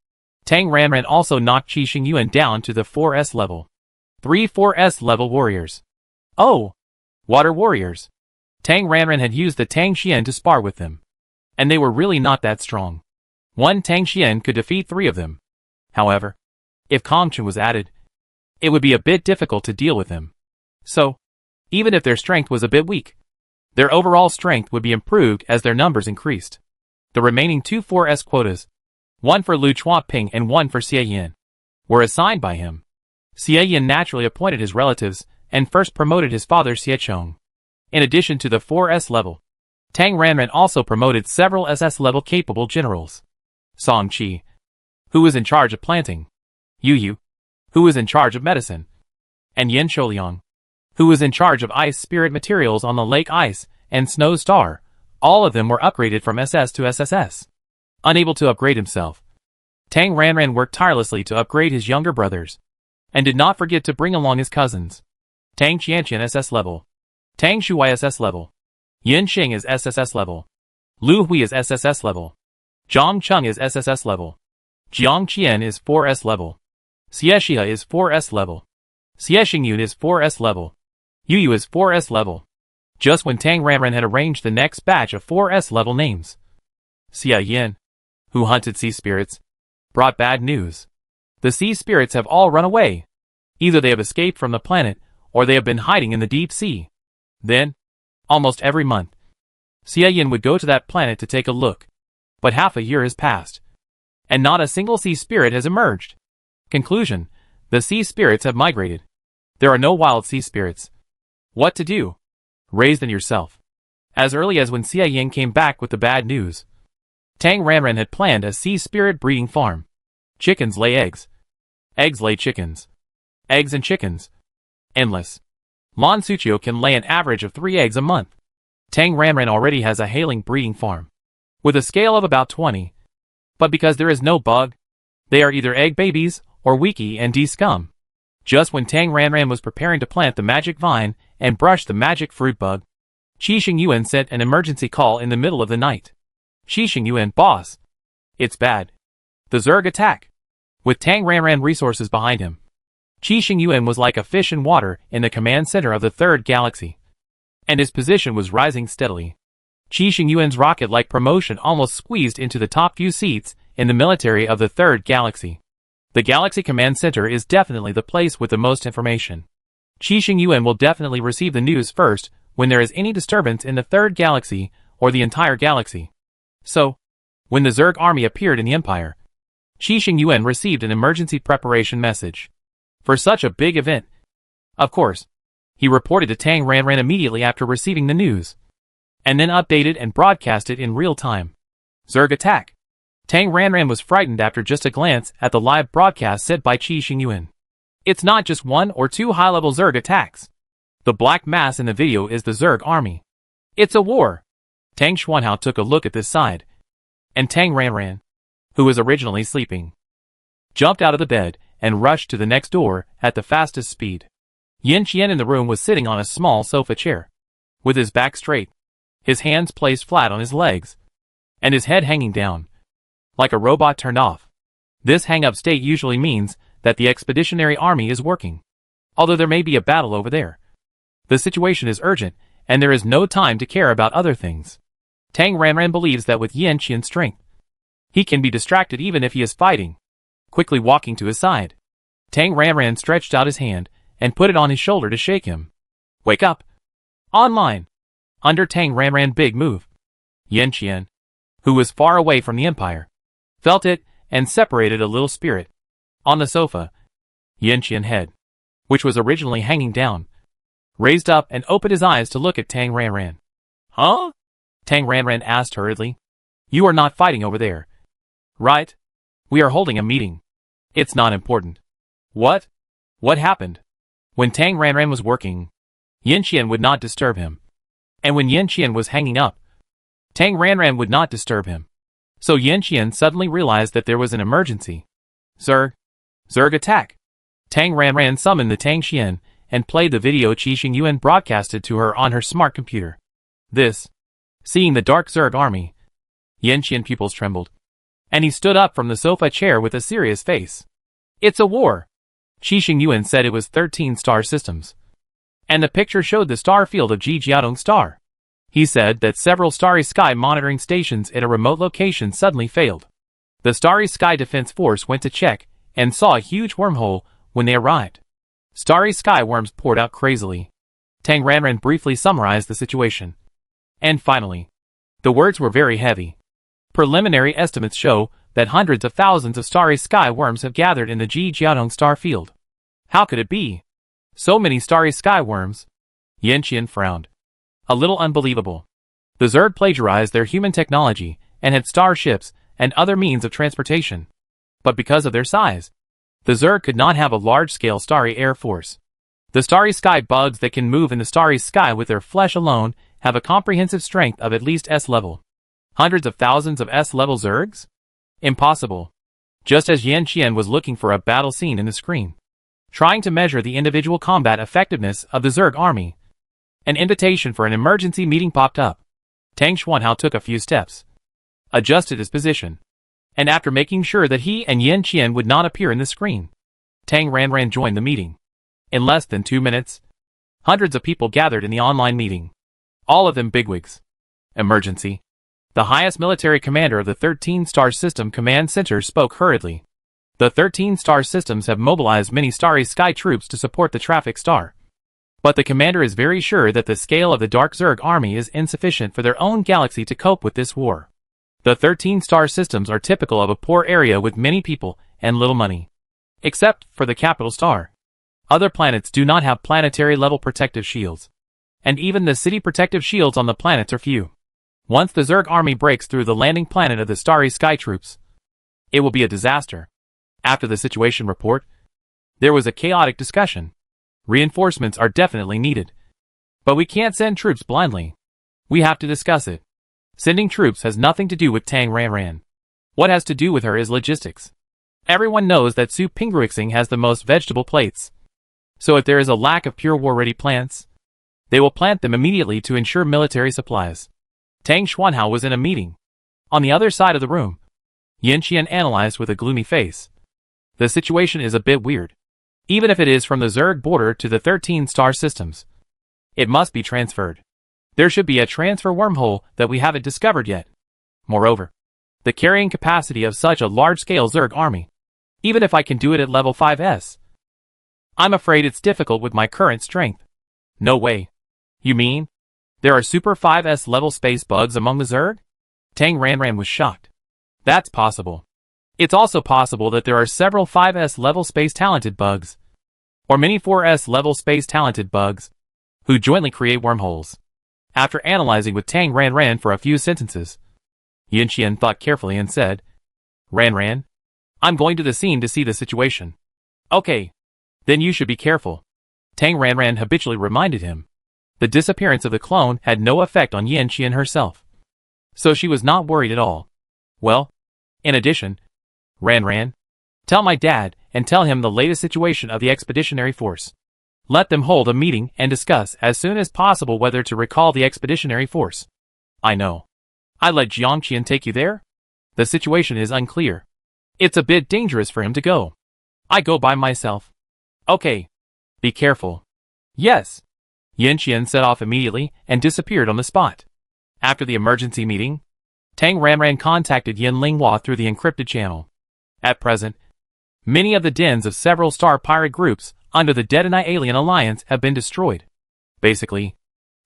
Tang Ranran also knocked Qi Xingyuan down to the 4S level. 3 4S level warriors. Oh! Water warriors. Tang Ranran had used the Tang Xian to spar with them. And they were really not that strong. One Tang Xian could defeat 3 of them. However, if Kong Chen was added, it would be a bit difficult to deal with them. So, even if their strength was a bit weak, their overall strength would be improved as their numbers increased. The remaining 2 4S quotas, one for Lu Chuaping and one for Xie Yin, were assigned by him. Xie Yin naturally appointed his relatives and first promoted his father Xie Chong. In addition to the 4S level, Tang Ranran also promoted several SS level capable generals. Song Qi, who was in charge of planting, Yu Yu, who was in charge of medicine, and Yin Shouliang, who was in charge of ice spirit materials on the Lake Ice and Snow Star. All of them were upgraded from SS to SSS. Unable to upgrade himself, Tang Ranran worked tirelessly to upgrade his younger brothers, and did not forget to bring along his cousins. Tang Qianqian SS level, Tang Shuai SS level, Yin Xing is SSS level, Lu Hui is SSS level, Zhang Cheng is SSS level, Jiang Qian is 4S level, Xie Xia is 4S level, Xie Xingyun is 4S level, Yu Yu is 4S level. Just when Tang Ranran had arranged the next batch of 4S level names, Xie Yin, who hunted sea spirits, brought bad news. The sea spirits have all run away. Either they have escaped from the planet, or they have been hiding in the deep sea. Then, almost every month, Xie Yin would go to that planet to take a look. But half a year has passed, and not a single sea spirit has emerged. Conclusion: the sea spirits have migrated. There are no wild sea spirits. What to do? Raise them yourself. As early as when Xie Yin came back with the bad news, Tang Ranran had planned a sea spirit breeding farm. Chickens lay eggs. Eggs lay chickens. Eggs and chickens. Endless. Lan Suchio can lay an average of 3 eggs a month. Tang Ranran already has a hailing breeding farm, with a scale of about 20. But because there is no bug, they are either egg babies or Wiki and D scum. Just when Tang Ranran was preparing to plant the magic vine and brush the magic fruit bug, Qi Xingyuan sent an emergency call in the middle of the night. Qi Xingyuan, boss. It's bad. The Zerg attack. With Tang Ranran resources behind him, Qi Xingyuan was like a fish in water in the command center of the 3rd galaxy, and his position was rising steadily. Qi Xingyuan's rocket-like promotion almost squeezed into the top few seats in the military of the 3rd galaxy. The Galaxy Command Center is definitely the place with the most information. Qi Xingyuan will definitely receive the news first when there is any disturbance in the 3rd galaxy or the entire galaxy. So, when the Zerg army appeared in the Empire, Qi Xingyuan received an emergency preparation message. For such a big event, of course, he reported to Tang Ranran immediately after receiving the news, and then updated and broadcast it in real time. Zerg attack. Tang Ranran was frightened after just a glance at the live broadcast sent by Qi Xingyuan. It's not just 1 or 2 high-level Zerg attacks. The black mass in the video is the Zerg army. It's a war. Tang Xuanhao took a look at this side, and Tang Ranran, who was originally sleeping, jumped out of the bed and rushed to the next door at the fastest speed. Yin Qian in the room was sitting on a small sofa chair, with his back straight, his hands placed flat on his legs, and his head hanging down, like a robot turned off. This hang-up state usually means that the expeditionary army is working, although there may be a battle over there. The situation is urgent, and there is no time to care about other things. Tang Ranran believes that with Yin Qian's strength, he can be distracted even if he is fighting. Quickly walking to his side, Tang Ranran stretched out his hand and put it on his shoulder to shake him. Wake up! Online! Under Tang Ranran's big move, Yin Qian, who was far away from the Empire, felt it and separated a little spirit. On the sofa, Yin Qian's head, which was originally hanging down, raised up and opened his eyes to look at Tang Ranran. Huh? Tang Ranran asked hurriedly. You are not fighting over there, right? We are holding a meeting. It's not important. What? What happened? When Tang Ranran was working, Yin Qian would not disturb him. And when Yin Qian was hanging up, Tang Ranran would not disturb him. So Yin Qian suddenly realized that there was an emergency. Zerg attack. Tang Ranran summoned the Tang Qian and played the video Qi Xingyuan broadcasted to her on her smart computer. This Seeing the dark Zerg army, Yanqian pupils trembled, and he stood up from the sofa chair with a serious face. It's a war. Shi Xingyuan said it was 13 star systems, and the picture showed the star field of Jijiadong star. He said that several Starry Sky monitoring stations at a remote location suddenly failed. The Starry Sky Defense Force went to check and saw a huge wormhole when they arrived. Starry Sky worms poured out crazily. Tang Ranran briefly summarized the situation. And finally, the words were very heavy. Preliminary estimates show that hundreds of thousands of Starry Sky worms have gathered in the Jijiadong star field. How could it be? So many Starry Sky worms? Yanqian frowned. A little unbelievable. The Zerg plagiarized their human technology and had starships and other means of transportation. But because of their size, the Zerg could not have a large-scale starry air force. The Starry Sky bugs that can move in the starry sky with their flesh alone have a comprehensive strength of at least S-level. Hundreds of thousands of S-level Zergs? Impossible. Just as Yanqian was looking for a battle scene in the screen, trying to measure the individual combat effectiveness of the Zerg army, an invitation for an emergency meeting popped up. Tang Xuanhao took a few steps, adjusted his position, and after making sure that he and Yanqian would not appear in the screen, Tang Ranran joined the meeting. In less than 2 minutes, hundreds of people gathered in the online meeting. All of them bigwigs. Emergency. The highest military commander of the 13-star system command center spoke hurriedly. The 13-star systems have mobilized many Starry Sky troops to support the traffic star. But the commander is very sure that the scale of the Dark Zerg army is insufficient for their own galaxy to cope with this war. The 13-star systems are typical of a poor area with many people and little money. Except for the capital star. Other planets do not have planetary-level protective shields. And even the city protective shields on the planets are few. Once the Zerg army breaks through the landing planet of the Starry Sky troops, it will be a disaster. After the situation report, there was a chaotic discussion. Reinforcements are definitely needed. But we can't send troops blindly. We have to discuss it. Sending troops has nothing to do with Tang Ranran. What has to do with her is logistics. Everyone knows that Su Pingruixing has the most vegetable plates. So if there is a lack of pure war-ready plants, they will plant them immediately to ensure military supplies. Tang Xuanhao was in a meeting. On the other side of the room, Yanqian analyzed with a gloomy face. The situation is a bit weird. Even if it is from the Zerg border to the 13-star systems, it must be transferred. There should be a transfer wormhole that we haven't discovered yet. Moreover, the carrying capacity of such a large-scale Zerg army, even if I can do it at level 5S, I'm afraid it's difficult with my current strength. No way. You mean? There are super 5S level space bugs among the Zerg? Tang Ranran was shocked. That's possible. It's also possible that there are several 5S level space talented bugs, or many 4S level space talented bugs, who jointly create wormholes. After analyzing with Tang Ranran for a few sentences, Yanqian thought carefully and said, Ranran, I'm going to the scene to see the situation. Okay. Then you should be careful. Tang Ranran habitually reminded him. The disappearance of the clone had no effect on Yanqian herself, so she was not worried at all. Well, in addition, Ranran, tell my dad and tell him the latest situation of the expeditionary force. Let them hold a meeting and discuss as soon as possible whether to recall the expeditionary force. I know. I let Jiangqian take you there? The situation is unclear. It's a bit dangerous for him to go. I go by myself. Okay. Be careful. Yes. Yanqian set off immediately and disappeared on the spot. After the emergency meeting, Tang Ranran contacted Yin Linghua through the encrypted channel. At present, many of the dens of several star pirate groups under the Deadeye Alien Alliance have been destroyed. Basically,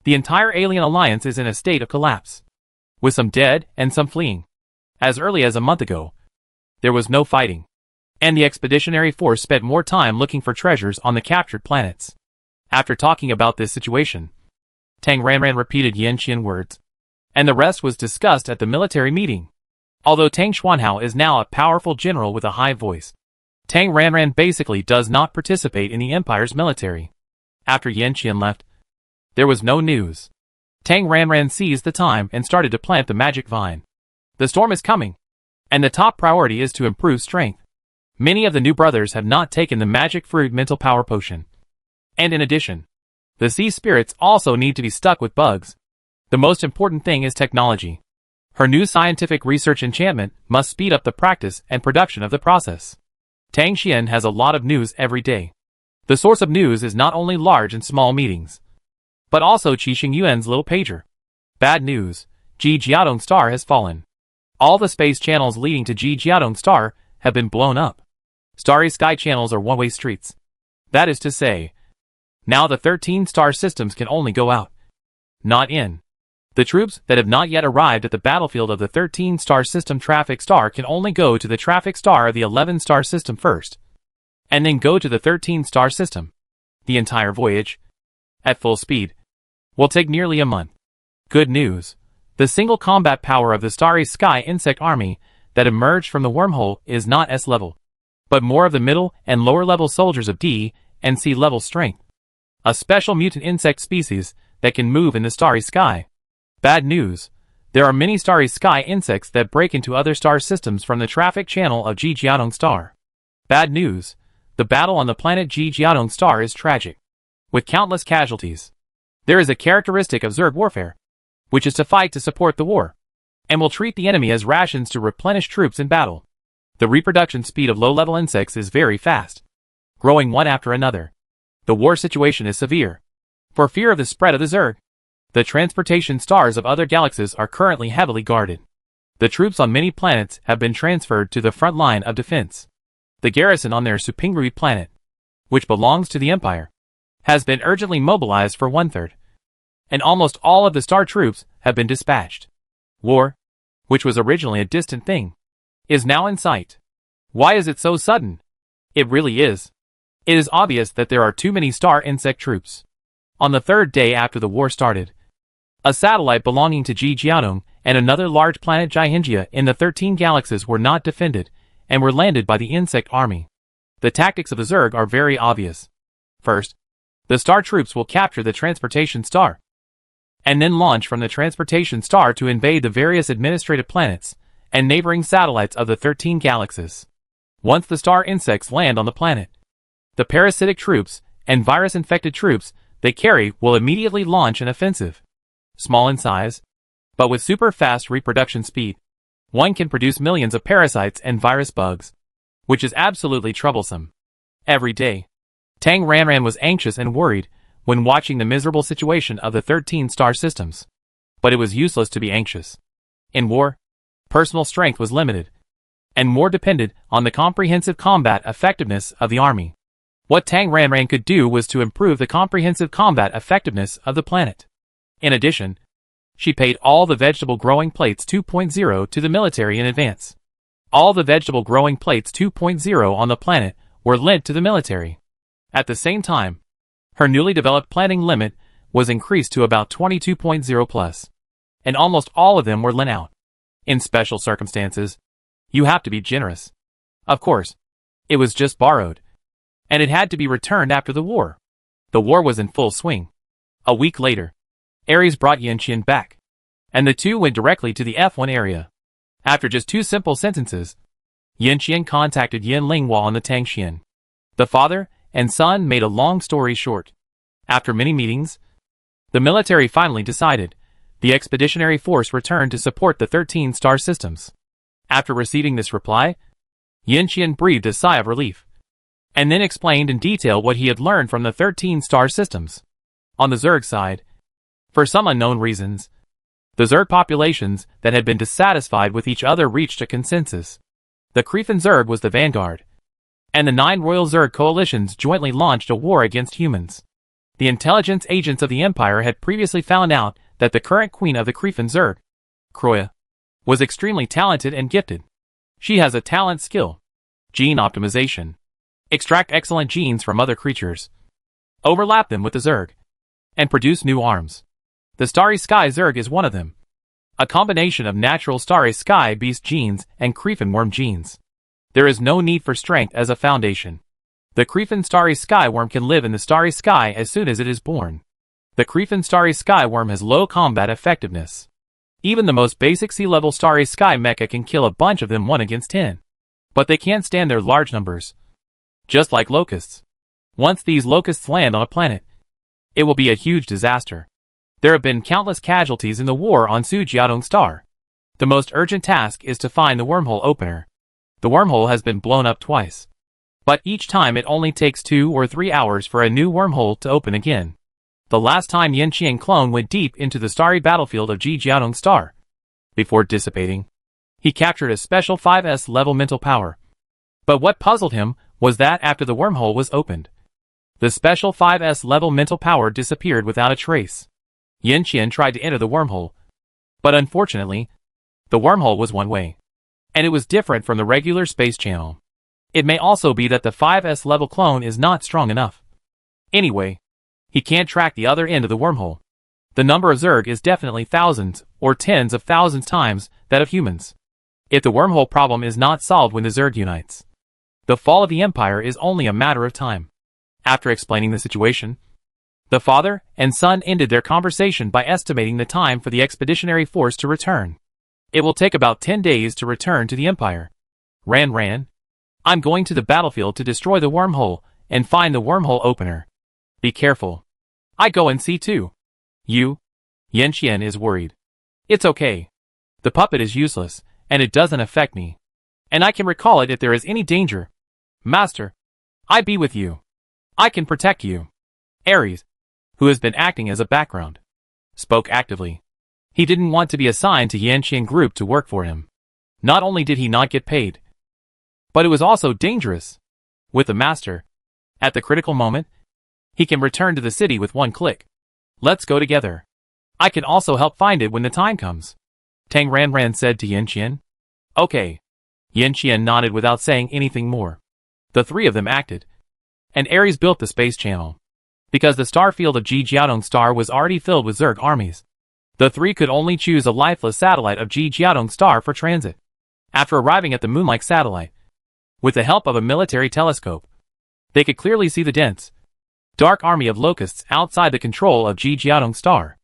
the entire Alien Alliance is in a state of collapse, with some dead and some fleeing. As early as a month ago, there was no fighting, and the expeditionary force spent more time looking for treasures on the captured planets. After talking about this situation, Tang Ranran repeated Yanqian words, and the rest was discussed at the military meeting. Although Tang Xuanhao is now a powerful general with a high voice, Tang Ranran basically does not participate in the Empire's military. After Yanqian left, there was no news. Tang Ranran seized the time and started to plant the magic vine. The storm is coming, and the top priority is to improve strength. Many of the new brothers have not taken the magic fruit mental power potion. And in addition, the sea spirits also need to be stuck with bugs. The most important thing is technology. Her new scientific research enchantment must speed up the practice and production of the process. Tang Xian has a lot of news every day. The source of news is not only large and small meetings, but also Qi Xingyuan's little pager. Bad news, Ji Jiadong Star has fallen. All the space channels leading to Ji Jiadong Star have been blown up. Starry sky channels are one-way streets. That is to say, now the 13 star systems can only go out, not in. The troops that have not yet arrived at the battlefield of the 13 star system traffic star can only go to the traffic star of the 11 star system first, and then go to the 13 star system. The entire voyage, at full speed, will take nearly a month. Good news. The single combat power of the Starry Sky insect army that emerged from the wormhole is not S level, but more of the middle and lower level soldiers of D and C level strength. A special mutant insect species that can move in the starry sky. Bad news. There are many starry sky insects that break into other star systems from the traffic channel of Ji Jiadong Star. Bad news. The battle on the planet Ji Jiadong Star is tragic, with countless casualties. There is a characteristic of Zerg warfare, which is to fight to support the war, and will treat the enemy as rations to replenish troops in battle. The reproduction speed of low-level insects is very fast, growing one after another. The war situation is severe. For fear of the spread of the Zerg, the transportation stars of other galaxies are currently heavily guarded. The troops on many planets have been transferred to the front line of defense. The garrison on their Supingui planet, which belongs to the Empire, has been urgently mobilized for 1/3. And almost all of the star troops have been dispatched. War, which was originally a distant thing, is now in sight. Why is it so sudden? It really is. It is obvious that there are too many star insect troops. On the third day after the war started, a satellite belonging to Ji Jiadong and another large planet Jihinjia in the 13 galaxies were not defended and were landed by the insect army. The tactics of the Zerg are very obvious. First, the star troops will capture the transportation star, and then launch from the transportation star to invade the various administrative planets and neighboring satellites of the 13 galaxies. Once the star insects land on the planet, the parasitic troops and virus-infected troops they carry will immediately launch an offensive. Small in size, but with super fast reproduction speed, one can produce millions of parasites and virus bugs, which is absolutely troublesome. Every day, Tang Ranran was anxious and worried when watching the miserable situation of the 13 star systems. But it was useless to be anxious. In war, personal strength was limited, and more depended on the comprehensive combat effectiveness of the army. What Tang Ranran could do was to improve the comprehensive combat effectiveness of the planet. In addition, she paid all the vegetable growing plates 2.0 to the military in advance. All the vegetable growing plates 2.0 on the planet were lent to the military. At the same time, her newly developed planting limit was increased to about 22.0 plus, and almost all of them were lent out. In special circumstances, you have to be generous. Of course, it was just borrowed, and it had to be returned after the war. The war was in full swing. A week later, Ares brought Yanqian back, and the two went directly to the F1 area. After just 2 simple sentences, Yanqian contacted Yin Linghua on the Tangxian. The father and son made a long story short. After many meetings, the military finally decided. The expeditionary force returned to support the 13 star systems. After receiving this reply, Yanqian breathed a sigh of relief, and then explained in detail what he had learned from the 13 star systems. On the Zerg side, for some unknown reasons, the Zerg populations that had been dissatisfied with each other reached a consensus. The Creefin Zerg was the vanguard, and the 9 Royal Zerg coalitions jointly launched a war against humans. The intelligence agents of the Empire had previously found out that the current queen of the Creefin Zerg, Kroya, was extremely talented and gifted. She has a talent skill, gene optimization. Extract excellent genes from other creatures, overlap them with the Zerg, and produce new arms. The Starry Sky Zerg is one of them. A combination of natural Starry Sky Beast genes and Creefin Worm genes. There is no need for strength as a foundation. The Creefin Starry Sky Worm can live in the Starry Sky as soon as it is born. The Creefin Starry Sky Worm has low combat effectiveness. Even the most basic sea-level Starry Sky mecha can kill a bunch of them 1 against 10. But they can't stand their large numbers. Just like locusts. Once these locusts land on a planet, it will be a huge disaster. There have been countless casualties in the war on Sujiadong Star. The most urgent task is to find the wormhole opener. The wormhole has been blown up twice. But each time it only takes 2 or 3 hours for a new wormhole to open again. The last time Yanqian clone went deep into the starry battlefield of Jijiaodong Star. Before dissipating, he captured a special 5S level mental power. But what puzzled him was that after the wormhole was opened, the special 5S level mental power disappeared without a trace. Yanqian tried to enter the wormhole, but unfortunately, the wormhole was one way, and it was different from the regular space channel. It may also be that the 5S level clone is not strong enough. Anyway, he can't track the other end of the wormhole. The number of Zerg is definitely thousands or tens of thousands times that of humans. If the wormhole problem is not solved when the Zerg unites, the fall of the Empire is only a matter of time. After explaining the situation, the father and son ended their conversation by estimating the time for the expeditionary force to return. It will take about 10 days to return to the Empire. Ran, I'm going to the battlefield to destroy the wormhole and find the wormhole opener. Be careful. I go and see too. You? Yanqian is worried. It's okay. The puppet is useless, and it doesn't affect me. And I can recall it if there is any danger. Master, I be with you. I can protect you. Ares, who has been acting as a background, spoke actively. He didn't want to be assigned to Yanqian Group to work for him. Not only did he not get paid, but it was also dangerous. With the master, at the critical moment, he can return to the city with one click. Let's go together. I can also help find it when the time comes. Tang Ranran said to Yanqian. Okay. Yanqian nodded without saying anything more. The three of them acted, and Ares built the space channel. Because the star field of Jijiaodong Star was already filled with Zerg armies, the three could only choose a lifeless satellite of Jijiaodong Star for transit. After arriving at the moon-like satellite, with the help of a military telescope, they could clearly see the dense, dark army of locusts outside the control of Jijiaodong Star.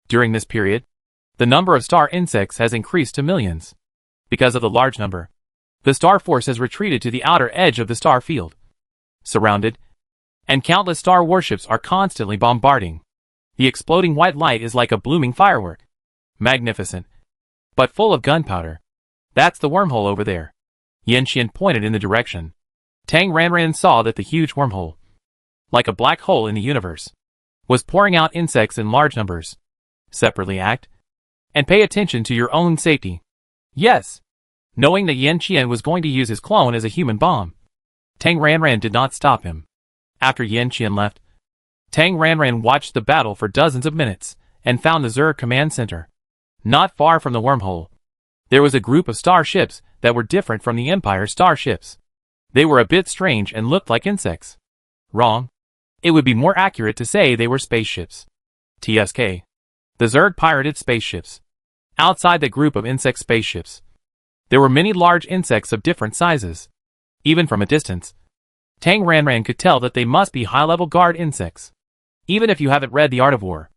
During this period, the number of star insects has increased to millions. Because of the large number, the star force has retreated to the outer edge of the star field. Surrounded, and countless star warships are constantly bombarding. The exploding white light is like a blooming firework. Magnificent, but full of gunpowder. That's the wormhole over there. Yanqian pointed in the direction. Tang Ranran saw that the huge wormhole, like a black hole in the universe, was pouring out insects in large numbers. Separately act, and pay attention to your own safety. Yes. Knowing that Yanqian was going to use his clone as a human bomb, Tang Ranran did not stop him. After Yanqian left, Tang Ranran watched the battle for dozens of minutes, and found the Zerg command center. Not far from the wormhole, there was a group of starships that were different from the Empire starships. They were a bit strange and looked like insects. Wrong. It would be more accurate to say they were spaceships. TSK. The Zerg pirated spaceships. Outside the group of insect spaceships, there were many large insects of different sizes. Even from a distance, Tang Ranran could tell that they must be high-level guard insects. Even if you haven't read The Art of War,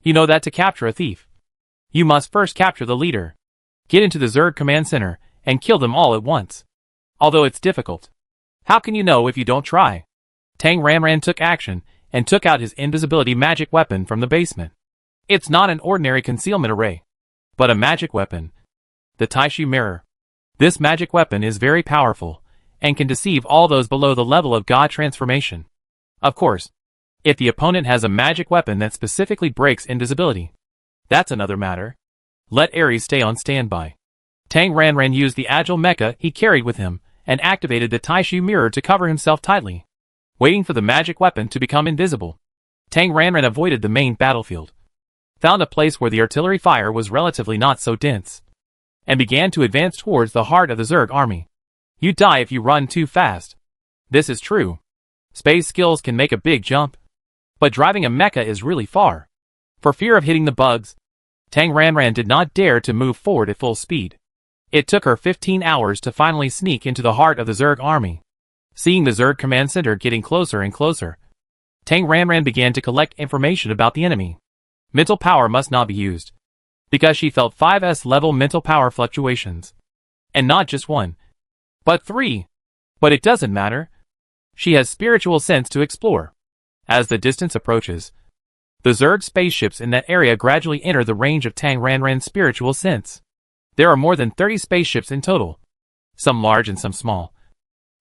you know that to capture a thief, you must first capture the leader, get into the Zerg command center, and kill them all at once. Although it's difficult, how can you know if you don't try? Tang Ranran took action, and took out his invisibility magic weapon from the basement. It's not an ordinary concealment array, but a magic weapon. The Taishu Mirror. This magic weapon is very powerful, and can deceive all those below the level of God transformation. Of course, if the opponent has a magic weapon that specifically breaks invisibility, that's another matter. Let Ares stay on standby. Tang Ranran used the agile mecha he carried with him, and activated the Taishu Mirror to cover himself tightly, waiting for the magic weapon to become invisible. Tang Ranran avoided the main battlefield, found a place where the artillery fire was relatively not so dense, and began to advance towards the heart of the Zerg army. You die if you run too fast. This is true. Space skills can make a big jump, but driving a mecha is really far. For fear of hitting the bugs, Tang Ranran did not dare to move forward at full speed. It took her 15 hours to finally sneak into the heart of the Zerg army. Seeing the Zerg command center getting closer and closer, Tang Ranran began to collect information about the enemy. Mental power must not be used, because she felt 5S level mental power fluctuations. And not just one, but 3. But it doesn't matter. She has spiritual sense to explore. As the distance approaches, The Zerg spaceships in that area gradually enter the range of Tang Ranran's spiritual sense. There are more than 30 spaceships in total, some large and some small.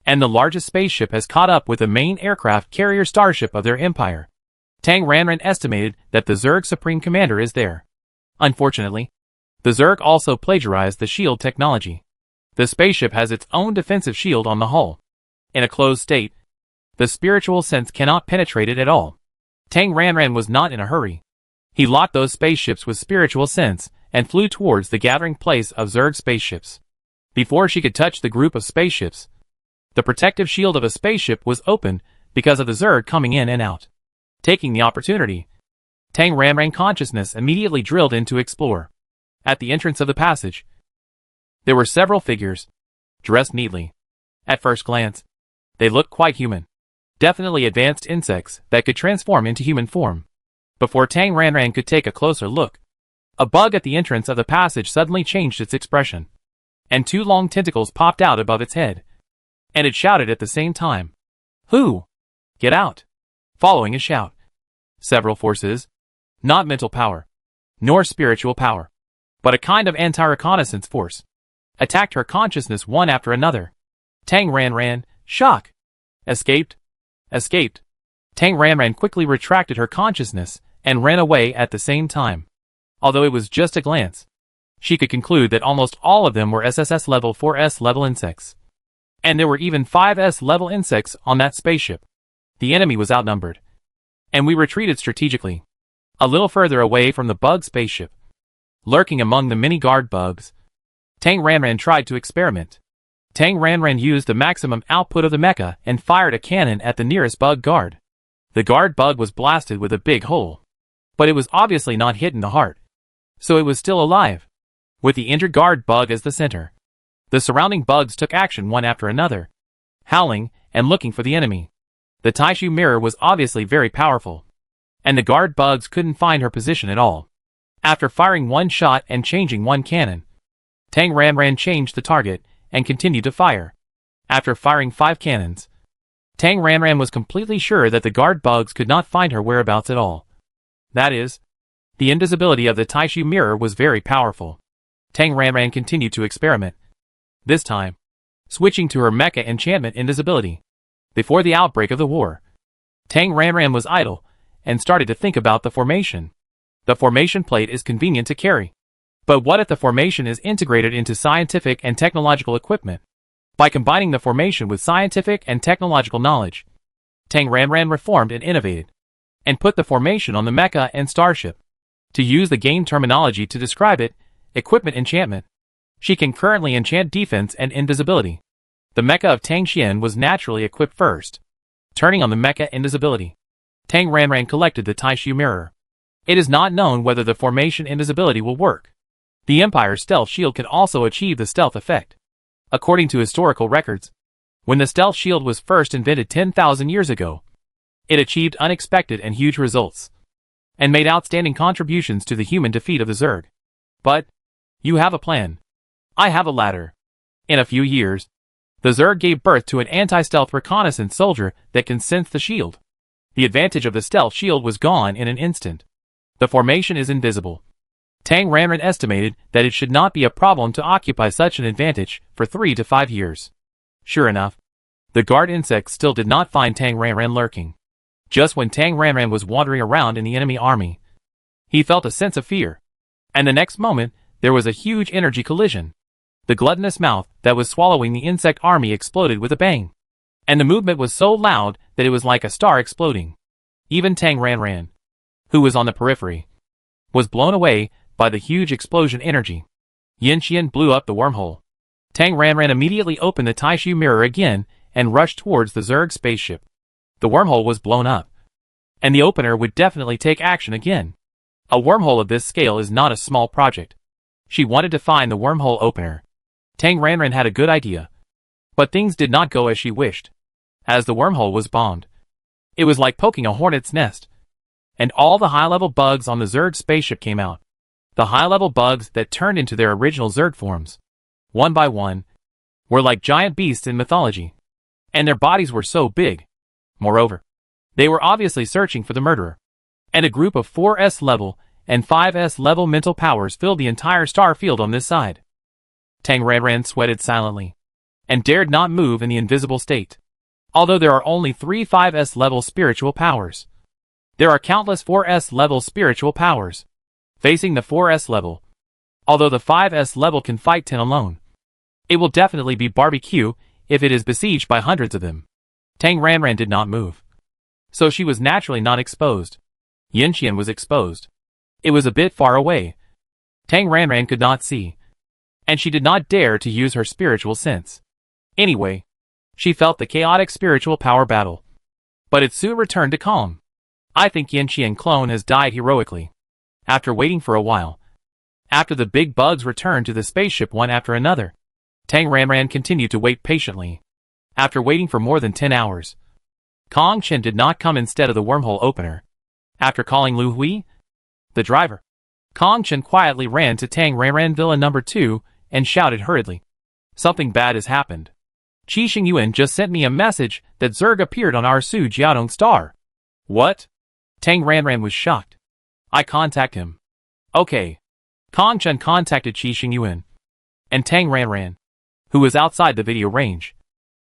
And the largest spaceship has caught up with the main aircraft carrier starship of their empire. Tang Ranran estimated that the Zerg Supreme Commander is there. Unfortunately, the Zerg also plagiarized the shield technology. The spaceship has its own defensive shield on the hull. In a closed state, the spiritual sense cannot penetrate it at all. Tang Ranran was not in a hurry. He locked those spaceships with spiritual sense and flew towards the gathering place of Zerg spaceships. Before she could touch the group of spaceships, the protective shield of a spaceship was opened because of the Zerg coming in and out. Taking the opportunity, Tang Ranran consciousness immediately drilled in to explore. At the entrance of the passage, there were several figures, dressed neatly. At first glance, they looked quite human. Definitely advanced insects that could transform into human form. Before Tang Ranran could take a closer look, a bug at the entrance of the passage suddenly changed its expression, and two long tentacles popped out above its head. And it shouted at the same time, "Who? Get out!" Following a shout, several forces, not mental power, nor spiritual power, but a kind of anti-reconnaissance force, attacked her consciousness one after another. Tang Ranran, shock, escaped. Tang Ranran quickly retracted her consciousness and ran away at the same time. Although it was just a glance, she could conclude that almost all of them were SSS level 4S level insects. And there were even 5S level insects on that spaceship. The enemy was outnumbered, and we retreated strategically, a little further away from the bug spaceship. Lurking among the many guard bugs, Tang Ranran tried to experiment. Tang Ranran used the maximum output of the mecha and fired a cannon at the nearest bug guard. The guard bug was blasted with a big hole, but it was obviously not hit in the heart, so it was still alive, with the injured guard bug as the center. The surrounding bugs took action one after another, howling and looking for the enemy. The Taishu mirror was obviously very powerful, and the guard bugs couldn't find her position at all. After firing one shot and changing one cannon, Tang Ranran changed the target and continued to fire. After firing 5 cannons, Tang Ranran was completely sure that the guard bugs could not find her whereabouts at all. That is, the invisibility of the Taishu mirror was very powerful. Tang Ranran continued to experiment, this time switching to her mecha enchantment invisibility. Before the outbreak of the war, Tang Ranran was idle and started to think about the formation. The formation plate is convenient to carry. But what if the formation is integrated into scientific and technological equipment? By combining the formation with scientific and technological knowledge, Tang Ranran reformed and innovated, and put the formation on the mecha and starship. To use the game terminology to describe it, equipment enchantment. She can currently enchant defense and invisibility. The mecha of Tang Xian was naturally equipped first. Turning on the mecha invisibility, Tang Ranran collected the Taishu mirror. It is not known whether the formation invisibility will work. The Empire's stealth shield can also achieve the stealth effect. According to historical records, when the stealth shield was first invented 10,000 years ago, it achieved unexpected and huge results, and made outstanding contributions to the human defeat of the Zerg. But, you have a plan. I have a ladder. In a few years, the Zerg gave birth to an anti-stealth reconnaissance soldier that can sense the shield. The advantage of the stealth shield was gone in an instant. The formation is invisible. Tang Ranran estimated that it should not be a problem to occupy such an advantage for 3 to 5 years. Sure enough, the guard insects still did not find Tang Ranran lurking. Just when Tang Ranran was wandering around in the enemy army, he felt a sense of fear. And the next moment, there was a huge energy collision. The gluttonous mouth that was swallowing the insect army exploded with a bang. And the movement was so loud that it was like a star exploding. Even Tang Ranran, who was on the periphery, was blown away by the huge explosion energy. Yanxian blew up the wormhole. Tang Ranran immediately opened the Taishu mirror again and rushed towards the Zerg spaceship. The wormhole was blown up, and the opener would definitely take action again. A wormhole of this scale is not a small project. She wanted to find the wormhole opener. Tang Ranran had a good idea, but things did not go as she wished. As the wormhole was bombed, it was like poking a hornet's nest, and all the high-level bugs on the Zerg spaceship came out. The high-level bugs that turned into their original Zerg forms, one by one, were like giant beasts in mythology, and their bodies were so big. Moreover, they were obviously searching for the murderer. and a group of 4S level and 5S level mental powers filled the entire star field on this side. Tang Ranran sweated silently, and dared not move in the invisible state. Although there are only 3 5S level spiritual powers, there are countless 4S level spiritual powers facing the 4S level. Although the 5S level can fight 10 alone, it will definitely be barbecue if it is besieged by hundreds of them. Tang Ranran did not move, so she was naturally not exposed. Yanqian was exposed. It was a bit far away. Tang Ranran could not see, and she did not dare to use her spiritual sense. Anyway, she felt the chaotic spiritual power battle, but it soon returned to calm. I think Yanqian clone has died heroically. After waiting for a while, after the big bugs returned to the spaceship one after another, Tang Ranran continued to wait patiently. After waiting for more than 10 hours, Kong Chen did not come instead of the wormhole opener. After calling Lu Hui, the driver, Kong Chen quietly ran to Tang Ranran Villa number 2 and shouted hurriedly, "Something bad has happened. Qi Xingyuan just sent me a message that Zerg appeared on our Su Jiaodong star." "What?" Tang Ranran was shocked. "I contact him." "Okay." Kong Chen contacted Qi Xingyuan, and Tang Ranran, who was outside the video range,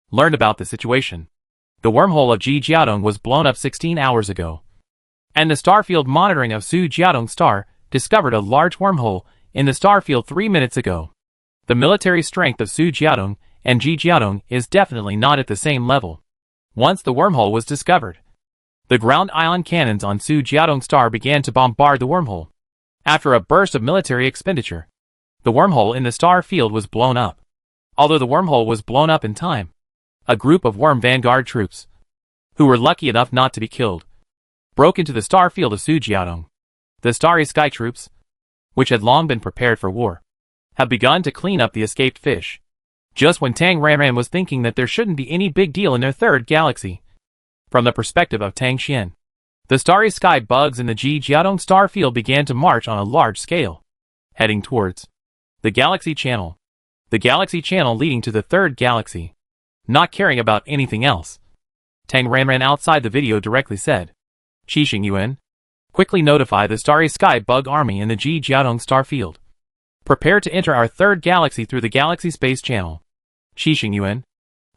learned about the situation. The wormhole of Ji Jiaodong was blown up 16 hours ago, and the starfield monitoring of Su Jiaodong star discovered a large wormhole in the starfield 3 minutes ago. The military strength of Su Jiaodong and Ji Jiaodong is definitely not at the same level. Once the wormhole was discovered, the ground ion cannons on Su Jiaodong star began to bombard the wormhole. After a burst of military expenditure, the wormhole in the star field was blown up. Although the wormhole was blown up in time, a group of worm vanguard troops, who were lucky enough not to be killed, broke into the star field of Su Jiaodong. The Starry Sky troops, which had long been prepared for war, have begun to clean up the escaped fish. Just when Tang Ranran was thinking that there shouldn't be any big deal in their third galaxy, from the perspective of Tang Xian, the Starry Sky bugs in the Ji Jiaodong star field began to march on a large scale, heading towards the Galaxy Channel. The Galaxy Channel leading to the third galaxy. Not caring about anything else, Tang Ranran outside the video directly said, "Qi Xingyuan, quickly notify the Starry Sky bug army in the Ji Jiaodong star field. Prepare to enter our third galaxy through the Galaxy Space Channel." Qi Xingyuan,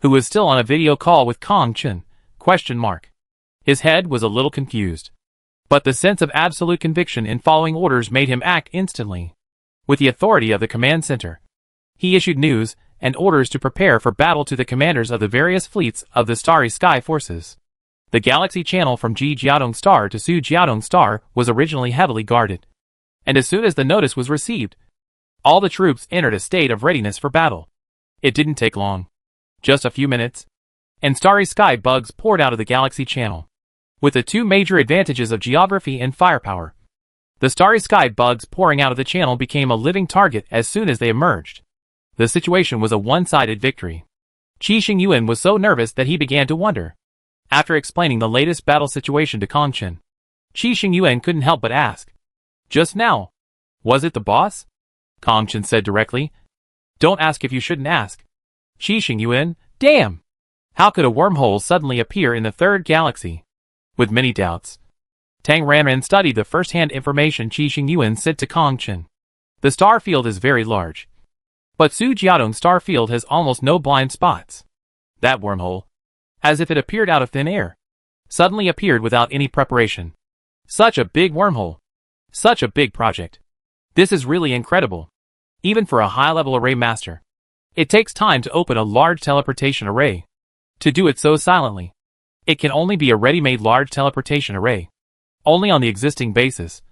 who was still on a video call with Kong Chen, ? His head was a little confused, but the sense of absolute conviction in following orders made him act instantly. With the authority of the command center, he issued news and orders to prepare for battle to the commanders of the various fleets of the Starry Sky forces. The Galaxy Channel from Ji Jiaodong star to Su Jiaodong star was originally heavily guarded, and as soon as the notice was received, all the troops entered a state of readiness for battle. It didn't take long, just a few minutes, and Starry Sky bugs poured out of the Galaxy Channel. With the two major advantages of geography and firepower, the Starry Sky bugs pouring out of the channel became a living target as soon as they emerged. The situation was a one-sided victory. Qi Xingyuan was so nervous that he began to wonder. After explaining the latest battle situation to Kong Chen, Qi Xingyuan couldn't help but ask, "Just now, was it the boss?" Kong Chen said directly, "Don't ask if you shouldn't ask." Qi Xingyuan, damn! How could a wormhole suddenly appear in the third galaxy? With many doubts, Tang Ranran studied the first-hand information Qi Xingyuan said to Kong Chen. The star field is very large, but Su Jiaodong star field has almost no blind spots. That wormhole, as if it appeared out of thin air, suddenly appeared without any preparation. Such a big wormhole. Such a big project. This is really incredible. Even for a high-level array master, it takes time to open a large teleportation array. To do it so silently, it can only be a ready-made large teleportation array. Only on the existing basis,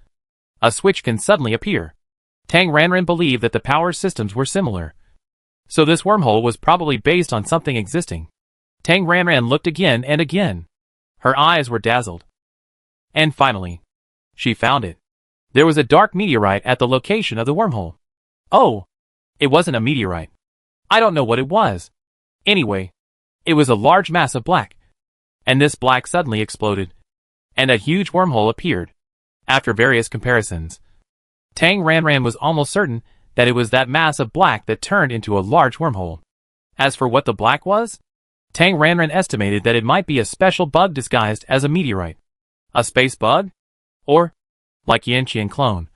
a switch can suddenly appear. Tang Ranran believed that the power systems were similar, so this wormhole was probably based on something existing. Tang Ranran looked again and again. Her eyes were dazzled. And finally, she found it. There was a dark meteorite at the location of the wormhole. Oh, it wasn't a meteorite. I don't know what it was. Anyway, it was a large mass of black. And this black suddenly exploded, and a huge wormhole appeared. After various comparisons, Tang Ranran was almost certain that it was that mass of black that turned into a large wormhole. As for what the black was, Tang Ranran estimated that it might be a special bug disguised as a meteorite. A space bug? Or, like Yanqian clone,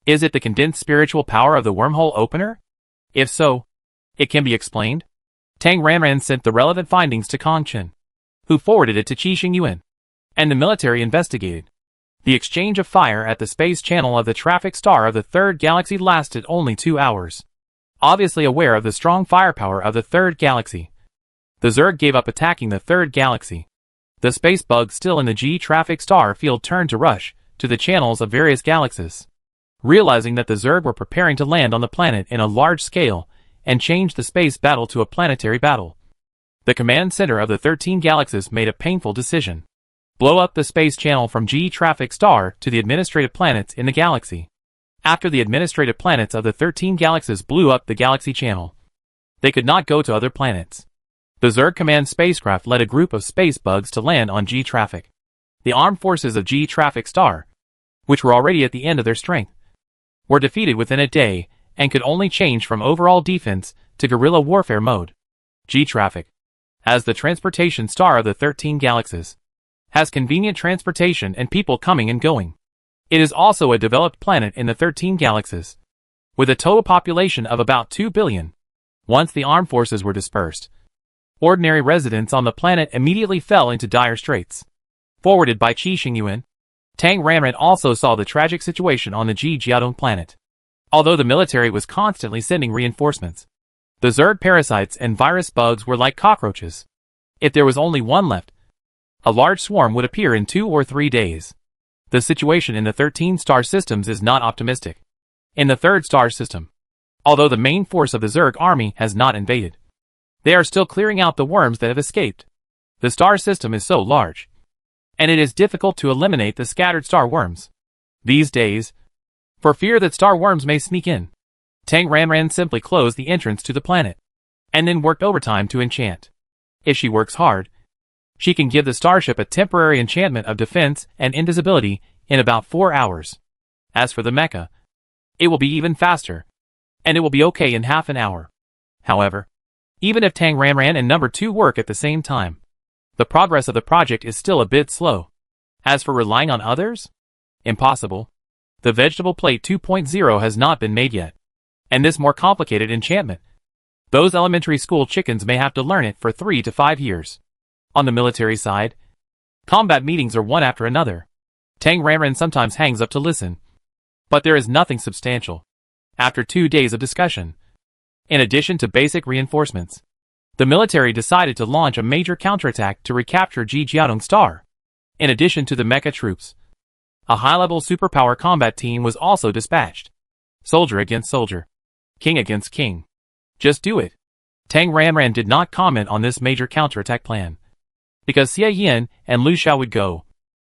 is it the condensed spiritual power of the wormhole opener? If so, it can be explained. Tang Ranran sent the relevant findings to Kong Chen, who forwarded it to Qi Xingyuan, and the military investigated. The exchange of fire at the space channel of the traffic star of the third galaxy lasted only 2 hours. Obviously aware of the strong firepower of the third galaxy, the Zerg gave up attacking the third galaxy. The space bugs still in the G traffic star field turned to rush to the channels of various galaxies, realizing that the Zerg were preparing to land on the planet in a large scale and change the space battle to a planetary battle. The command center of the 13 galaxies made a painful decision. Blow up the space channel from G traffic star to the administrative planets in the galaxy. After the administrative planets of the 13 galaxies blew up the galaxy channel, they could not go to other planets. The Zerg command spacecraft led a group of space bugs to land on G traffic. The armed forces of G traffic star, which were already at the end of their strength, were defeated within a day and could only change from overall defense to guerrilla warfare mode. G traffic, as the transportation star of the 13 galaxies, has convenient transportation and people coming and going. It is also a developed planet in the 13 galaxies, with a total population of about 2 billion. Once the armed forces were dispersed, ordinary residents on the planet immediately fell into dire straits. Forwarded by Qi Xingyuan, Tang Ranran also saw the tragic situation on the Ji Jiadong planet. Although the military was constantly sending reinforcements, the Zerg parasites and virus bugs were like cockroaches. If there was only one left, a large swarm would appear in 2 or 3 days. The situation in the 13 star systems is not optimistic. In the 3rd star system, although the main force of the Zerg army has not invaded, they are still clearing out the worms that have escaped. The star system is so large, and it is difficult to eliminate the scattered star worms. These days, for fear that star worms may sneak in, Tang Ranran simply closed the entrance to the planet, and then worked overtime to enchant. If she works hard, she can give the starship a temporary enchantment of defense and invisibility in about 4 hours. As for the mecha, it will be even faster, and it will be okay in half an hour. However, even if Tang Ranran and number 2 work at the same time, the progress of the project is still a bit slow. As for relying on others? Impossible. The vegetable plate 2.0 has not been made yet. And this more complicated enchantment, those elementary school chickens may have to learn it for 3 to 5 years. On the military side, combat meetings are one after another. Tang Ranran sometimes hangs up to listen, but there is nothing substantial. After 2 days of discussion, in addition to basic reinforcements, the military decided to launch a major counterattack to recapture Ji Jiadong Star. In addition to the mecha troops, a high-level superpower combat team was also dispatched. Soldier against soldier. King against king. Just do it. Tang Ranran did not comment on this major counterattack plan, because Xie Yin and Lu Xiao would go.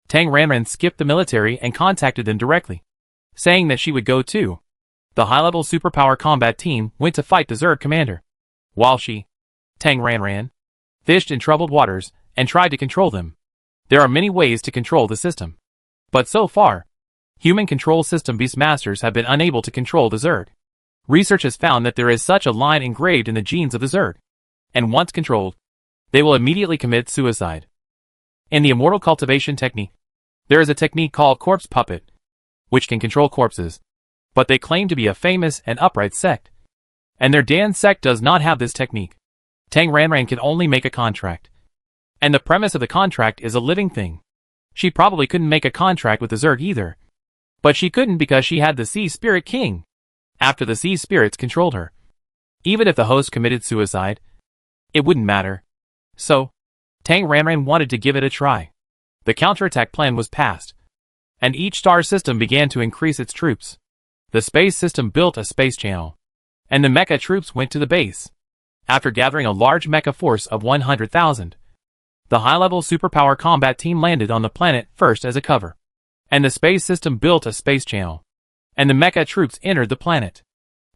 Tang Ranran skipped the military and contacted them directly, saying that she would go too. The high-level superpower combat team went to fight the Zerg commander, while she, Tang Ranran, fished in troubled waters and tried to control them. There are many ways to control the system, but so far, human control system beastmasters have been unable to control the Zerg. Research has found that there is such a line engraved in the genes of the Zerg, and once controlled, they will immediately commit suicide. In the immortal cultivation technique, there is a technique called corpse puppet, which can control corpses, but they claim to be a famous and upright sect, and their Dan sect does not have this technique. Tang Ranran can only make a contract, and the premise of the contract is a living thing. She probably couldn't make a contract with the Zerg either, but she couldn't because she had the Sea Spirit King. After the Sea Spirits controlled her, even if the host committed suicide, it wouldn't matter. So, Tang Ranran wanted to give it a try. The counterattack plan was passed, and each star system began to increase its troops. The space system built a space channel, and the mecha troops went to the base. After gathering a large mecha force of 100,000, the high-level superpower combat team landed on the planet first as a cover, and the space system built a space channel, and the mecha troops entered the planet.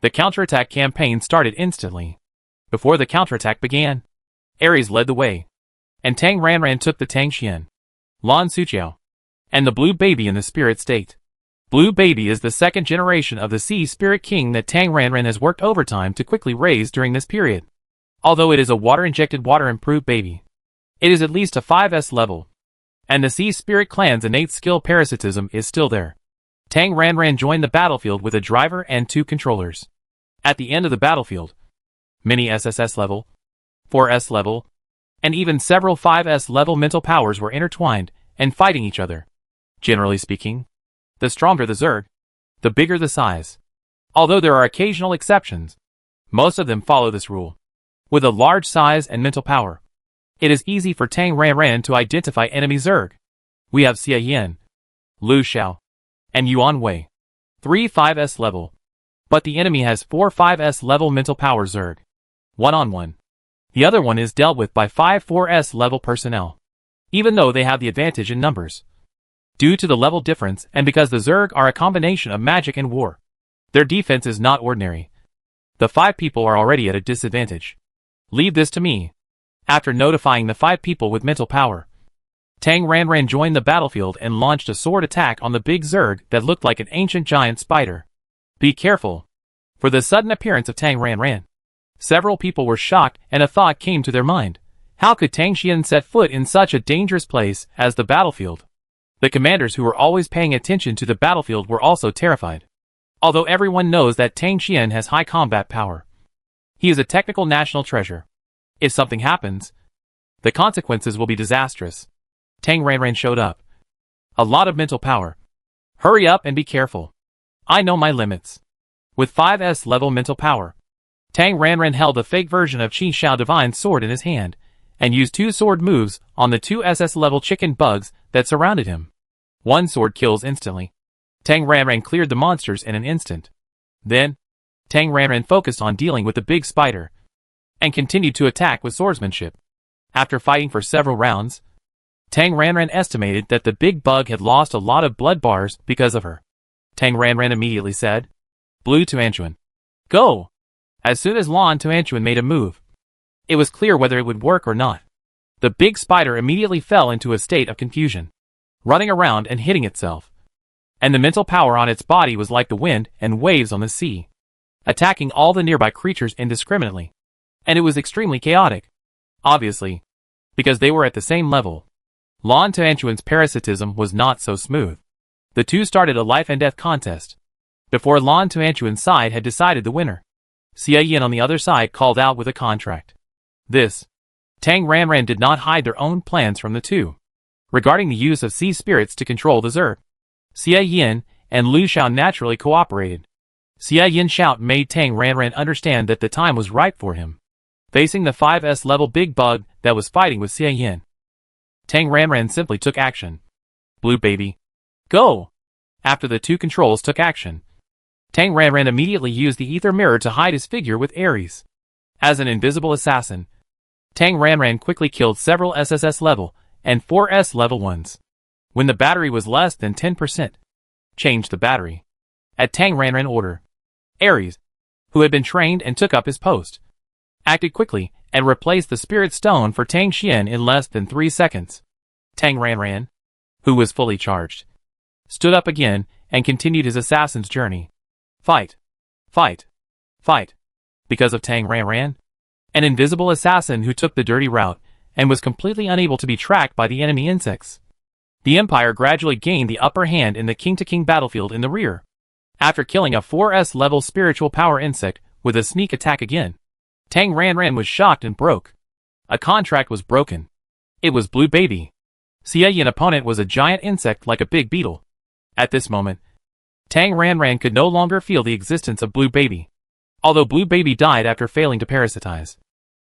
The counterattack campaign started instantly. Before the counterattack began, Ares led the way, and Tang Ranran took the Tang Xian, Lan Suqiao, and the Blue Baby in the spirit state. Blue Baby is the second generation of the Sea Spirit King that Tang Ranran has worked overtime to quickly raise during this period. Although it is a water-injected water-improved baby, it is at least a 5S level, And the Sea Spirit clan's innate skill parasitism is still there. Tang Ranran joined the battlefield with a driver and 2 controllers. At the end of the battlefield, many SSS level, 4S level, and even several 5S level mental powers were intertwined and fighting each other. Generally speaking, the stronger the Zerg, the bigger the size. Although there are occasional exceptions, most of them follow this rule. With a large size and mental power, it is easy for Tang Ranran to identify enemy Zerg. We have Xia Yin, Lu Xiao, and Yuan Wei, 3 5S level. But the enemy has 4 5S level mental power Zerg. One-on-one. The other one is dealt with by 5 4S level personnel. Even though they have the advantage in numbers. Due to the level difference and because the Zerg are a combination of magic and war, their defense is not ordinary. The 5 people are already at a disadvantage. Leave this to me. After notifying the 5 people with mental power, Tang Ranran joined the battlefield and launched a sword attack on the big Zerg that looked like an ancient giant spider. Be careful. For the sudden appearance of Tang Ranran, several people were shocked and a thought came to their mind. How could Tang Xian set foot in such a dangerous place as the battlefield? The commanders who were always paying attention to the battlefield were also terrified. Although everyone knows that Tang Xian has high combat power, he is a technical national treasure. If something happens, the consequences will be disastrous. Tang Ranran showed up. A lot of mental power. Hurry up and be careful. I know my limits. With 5S level mental power, Tang Ranran held a fake version of Qi Xiao Divine Sword in his hand, and used 2 sword moves on the 2 SS level chicken bugs that surrounded him. 1 sword kills instantly. Tang Ranran cleared the monsters in an instant. Then, Tang Ranran focused on dealing with the big spider, and continued to attack with swordsmanship. After fighting for several rounds, Tang Ranran estimated that the big bug had lost a lot of blood bars because of her. Tang Ranran immediately said, "Blue Tuanchuan, go!" As soon as Lan Tuanchuan made a move, it was clear whether it would work or not. The big spider immediately fell into a state of confusion, running around and hitting itself. And the mental power on its body was like the wind and waves on the sea, attacking all the nearby creatures indiscriminately. And it was extremely chaotic. Obviously, because they were at the same level. Lan Tuanchuan's parasitism was not so smooth. The two started a life and death contest. Before Lan Tuanchuan's side had decided the winner, Xia Yin on the other side called out with a contract. This, Tang Ranran did not hide their own plans from the two. Regarding the use of sea spirits to control the Zerg, Xia Yin and Lu Xiao naturally cooperated. Xia Yin's shout made Tang Ranran understand that the time was ripe for him. Facing the 5S level big bug that was fighting with Xia Yin, Tang Ranran simply took action. Blue baby, go! After the two controls took action, Tang Ranran immediately used the ether mirror to hide his figure with Ares. As an invisible assassin, Tang Ranran quickly killed several SSS level and 4S level ones. When the battery was less than 10%, change the battery. At Tang Ranran order, Ares, who had been trained and took up his post, acted quickly and replaced the spirit stone for Tang Xian in less than 3 seconds. Tang Ranran, who was fully charged, stood up again and continued his assassin's journey. Fight, fight, fight. Because of Tang Ranran, an invisible assassin who took the dirty route and was completely unable to be tracked by the enemy insects. The Empire gradually gained the upper hand in the king-to-king battlefield in the rear. After killing a 4S level spiritual power insect with a sneak attack again, Tang Ranran was shocked and broke. A contract was broken. It was Blue Baby. Xia Yin's opponent was a giant insect like a big beetle. At this moment, Tang Ranran could no longer feel the existence of Blue Baby. Although Blue Baby died after failing to parasitize,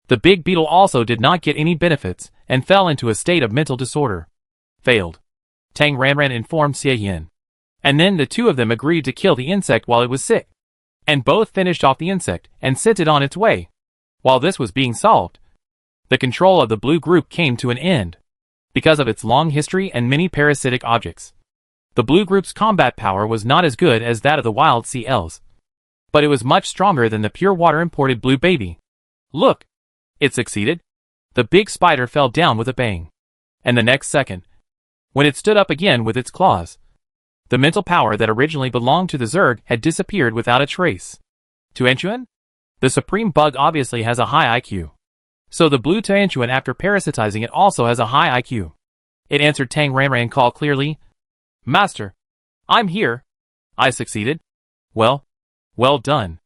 the big beetle also did not get any benefits and fell into a state of mental disorder. Failed. Tang Ranran informed Xia Yin. And then the two of them agreed to kill the insect while it was sick. And both finished off the insect and sent it on its way. While this was being solved, the control of the blue group came to an end. Because of its long history and many parasitic objects, the blue group's combat power was not as good as that of the wild sea elves. But it was much stronger than the pure water imported Blue Baby. Look! It succeeded. The big spider fell down with a bang. And the next second, when it stood up again with its claws, the mental power that originally belonged to the Zerg had disappeared without a trace. Tuanchuan? The supreme bug obviously has a high IQ. So the blue Tuanchuan after parasitizing it also has a high IQ. It answered Tang Ranran call clearly. Master, I'm here. I succeeded. Well done.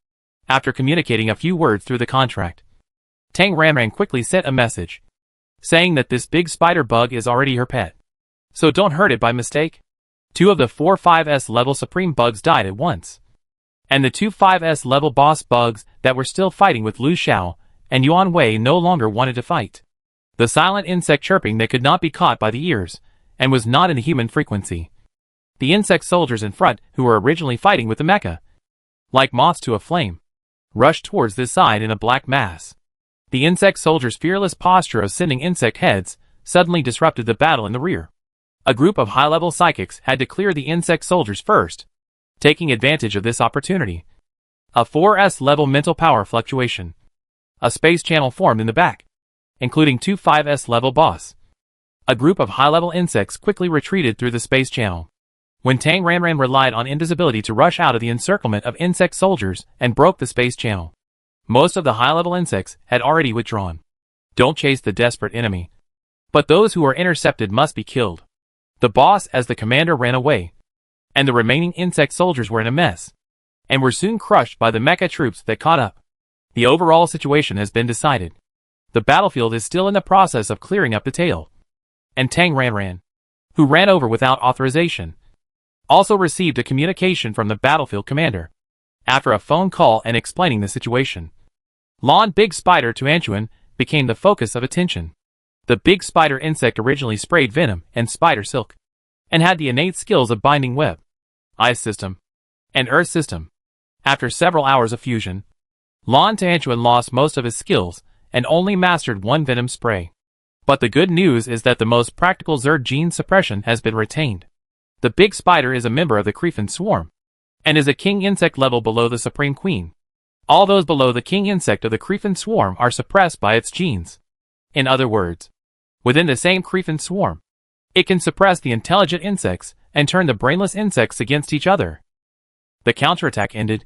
After communicating a few words through the contract, Tang Ranran quickly sent a message, saying that this big spider bug is already her pet. So don't hurt it by mistake. 2 of the 4 5S level supreme bugs died at once. And the 2 5S level boss bugs that were still fighting with Lu Xiao and Yuan Wei no longer wanted to fight. The silent insect chirping that could not be caught by the ears, and was not in the human frequency. The insect soldiers in front, who were originally fighting with the mecha, like moths to a flame, rushed towards this side in a black mass. The insect soldiers' fearless posture of sending insect heads suddenly disrupted the battle in the rear. A group of high-level psychics had to clear the insect soldiers first, taking advantage of this opportunity. A 4S level mental power fluctuation. A space channel formed in the back, including 2 5S level boss. A group of high-level insects quickly retreated through the space channel. When Tang Ranran relied on invisibility to rush out of the encirclement of insect soldiers and broke the space channel, most of the high-level insects had already withdrawn. Don't chase the desperate enemy, but those who are intercepted must be killed. The boss as the commander ran away, and the remaining insect soldiers were in a mess, and were soon crushed by the mecha troops that caught up. The overall situation has been decided. The battlefield is still in the process of clearing up the tail. And Tang Ranran, who ran over without authorization, also received a communication from the battlefield commander. After a phone call and explaining the situation, Lan Big Spider to Anchuan became the focus of attention. The big spider insect originally sprayed venom and spider silk, and had the innate skills of binding web, ice system, and earth system. After several hours of fusion, Lan Tanchuan lost most of his skills and only mastered 1 venom spray. But the good news is that the most practical Zerg gene suppression has been retained. The big spider is a member of the Creephin swarm, and is a king insect level below the Supreme Queen. All those below the king insect of the Creephin swarm are suppressed by its genes. In other words, within the same Creephin swarm, it can suppress the intelligent insects and turn the brainless insects against each other. The counterattack ended,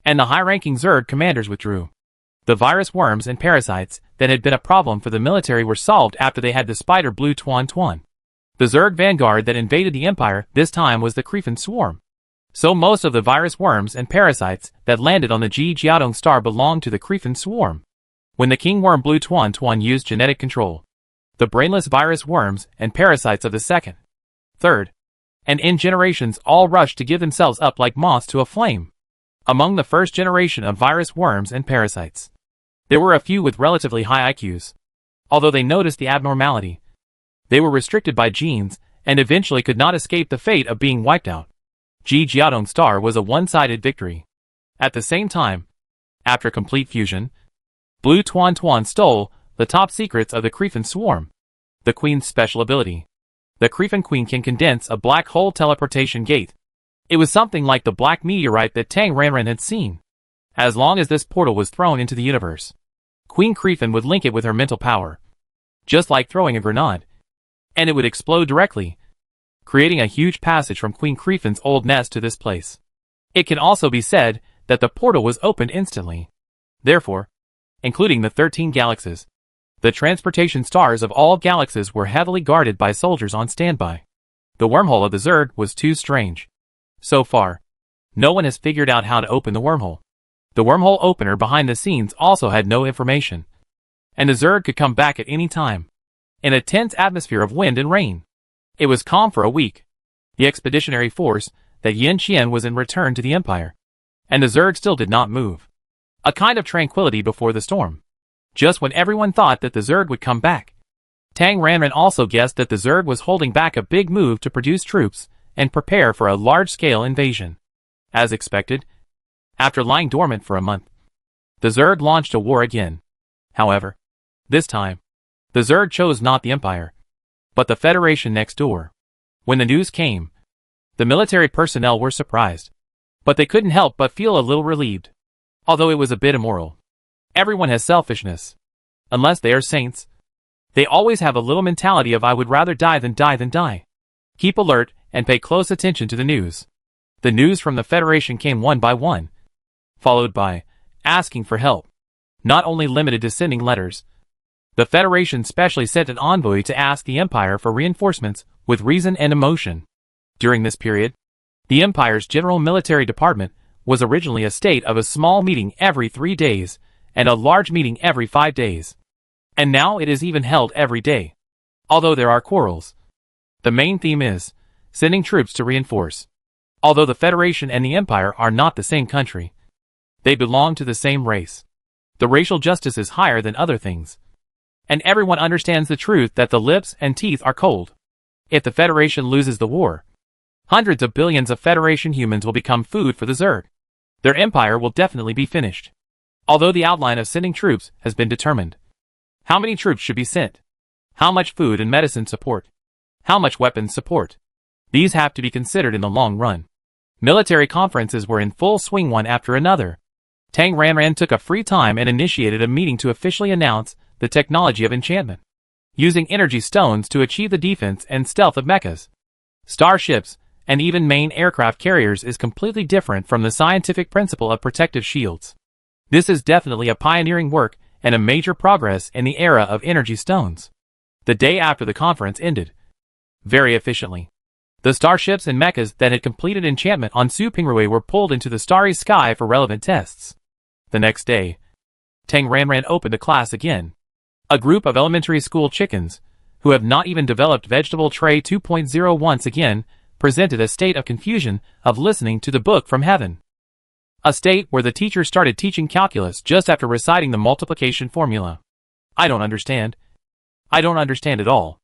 and the high-ranking Zerg commanders withdrew. The virus worms and parasites that had been a problem for the military were solved after they had the spider blue Tuan Tuan. The Zerg vanguard that invaded the Empire this time was the Creephin swarm. So most of the virus worms and parasites that landed on the Ji Jiaodong star belonged to the Creephin swarm. When the king worm blue Tuan Tuan used genetic control, the brainless virus worms and parasites of the second, third, and N generations all rushed to give themselves up like moths to a flame. Among the first generation of virus worms and parasites, there were a few with relatively high IQs. Although they noticed the abnormality, they were restricted by genes and eventually could not escape the fate of being wiped out. Ji Jiaodong star was a one-sided victory. At the same time, after complete fusion, Blue Tuan Tuan stole the top secrets of the Creephin swarm. The Queen's special ability. The Creephin Queen can condense a black hole teleportation gate. It was something like the black meteorite that Tang Ranran had seen. As long as this portal was thrown into the universe, Queen Creephin would link it with her mental power, just like throwing a grenade, and it would explode directly, creating a huge passage from Queen Creephin's old nest to this place. It can also be said that the portal was opened instantly. Therefore, including the 13 galaxies, the transportation stars of all galaxies were heavily guarded by soldiers on standby. The wormhole of the Zerg was too strange. So far, no one has figured out how to open the wormhole. The wormhole opener behind the scenes also had no information, and the Zerg could come back at any time. In a tense atmosphere of wind and rain, it was calm for a week. The expeditionary force that Yin Qian was in returned to the Empire, and the Zerg still did not move. A kind of tranquility before the storm. Just when everyone thought that the Zerg would come back, Tang Ranran also guessed that the Zerg was holding back a big move to produce troops and prepare for a large-scale invasion. As expected, after lying dormant for a month, the Zerg launched a war again. However, this time, the Zerg chose not the Empire, but the Federation next door. When the news came, the military personnel were surprised, but they couldn't help but feel a little relieved. Although it was a bit immoral. Everyone has selfishness. Unless they are saints, they always have a little mentality of I would rather die than die. Keep alert and pay close attention to the news. The news from the Federation came one by one, followed by asking for help. Not only limited to sending letters, The Federation specially sent an envoy to ask the Empire for reinforcements with reason and emotion. During this period, the Empire's General Military Department was originally a state of a small meeting every 3 days and a large meeting every 5 days. And now it is even held every day. Although there are quarrels, the main theme is sending troops to reinforce. Although the Federation and the Empire are not the same country, they belong to the same race. The racial justice is higher than other things. And everyone understands the truth that the lips and teeth are cold. If the Federation loses the war, hundreds of billions of Federation humans will become food for the Zerg. Their empire will definitely be finished. Although the outline of sending troops has been determined. How many troops should be sent? How much food and medicine support? How much weapons support? These have to be considered in the long run. Military conferences were in full swing one after another. Tang Ranran took a free time and initiated a meeting to officially announce the technology of enchantment, using energy stones to achieve the defense and stealth of mechas, starships, and even main aircraft carriers is completely different from the scientific principle of protective shields. This is definitely a pioneering work and a major progress in the era of energy stones. The day after the conference ended, very efficiently, the starships and mechas that had completed enchantment on Su Pingrui were pulled into the starry sky for relevant tests. The next day, Tang Ranran opened a class again. A group of elementary school chickens, who have not even developed Vegetable Tray 2.0 once again, presented a state of confusion of listening to the book from heaven. A state where the teacher started teaching calculus just after reciting the multiplication formula. I don't understand. I don't understand at all.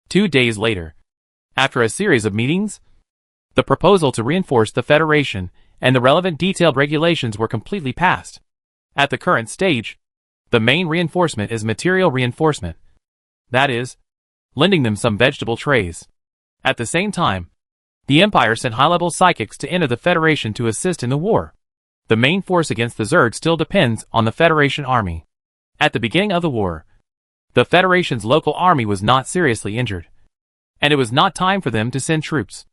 2 days later, after a series of meetings, the proposal to reinforce the Federation and the relevant detailed regulations were completely passed. At the current stage, the main reinforcement is material reinforcement. That is, lending them some vegetable trays. At the same time, the Empire sent high-level psychics to enter the Federation to assist in the war. The main force against the Zerg still depends on the Federation army. At the beginning of the war, the Federation's local army was not seriously injured, and it was not time for them to send troops.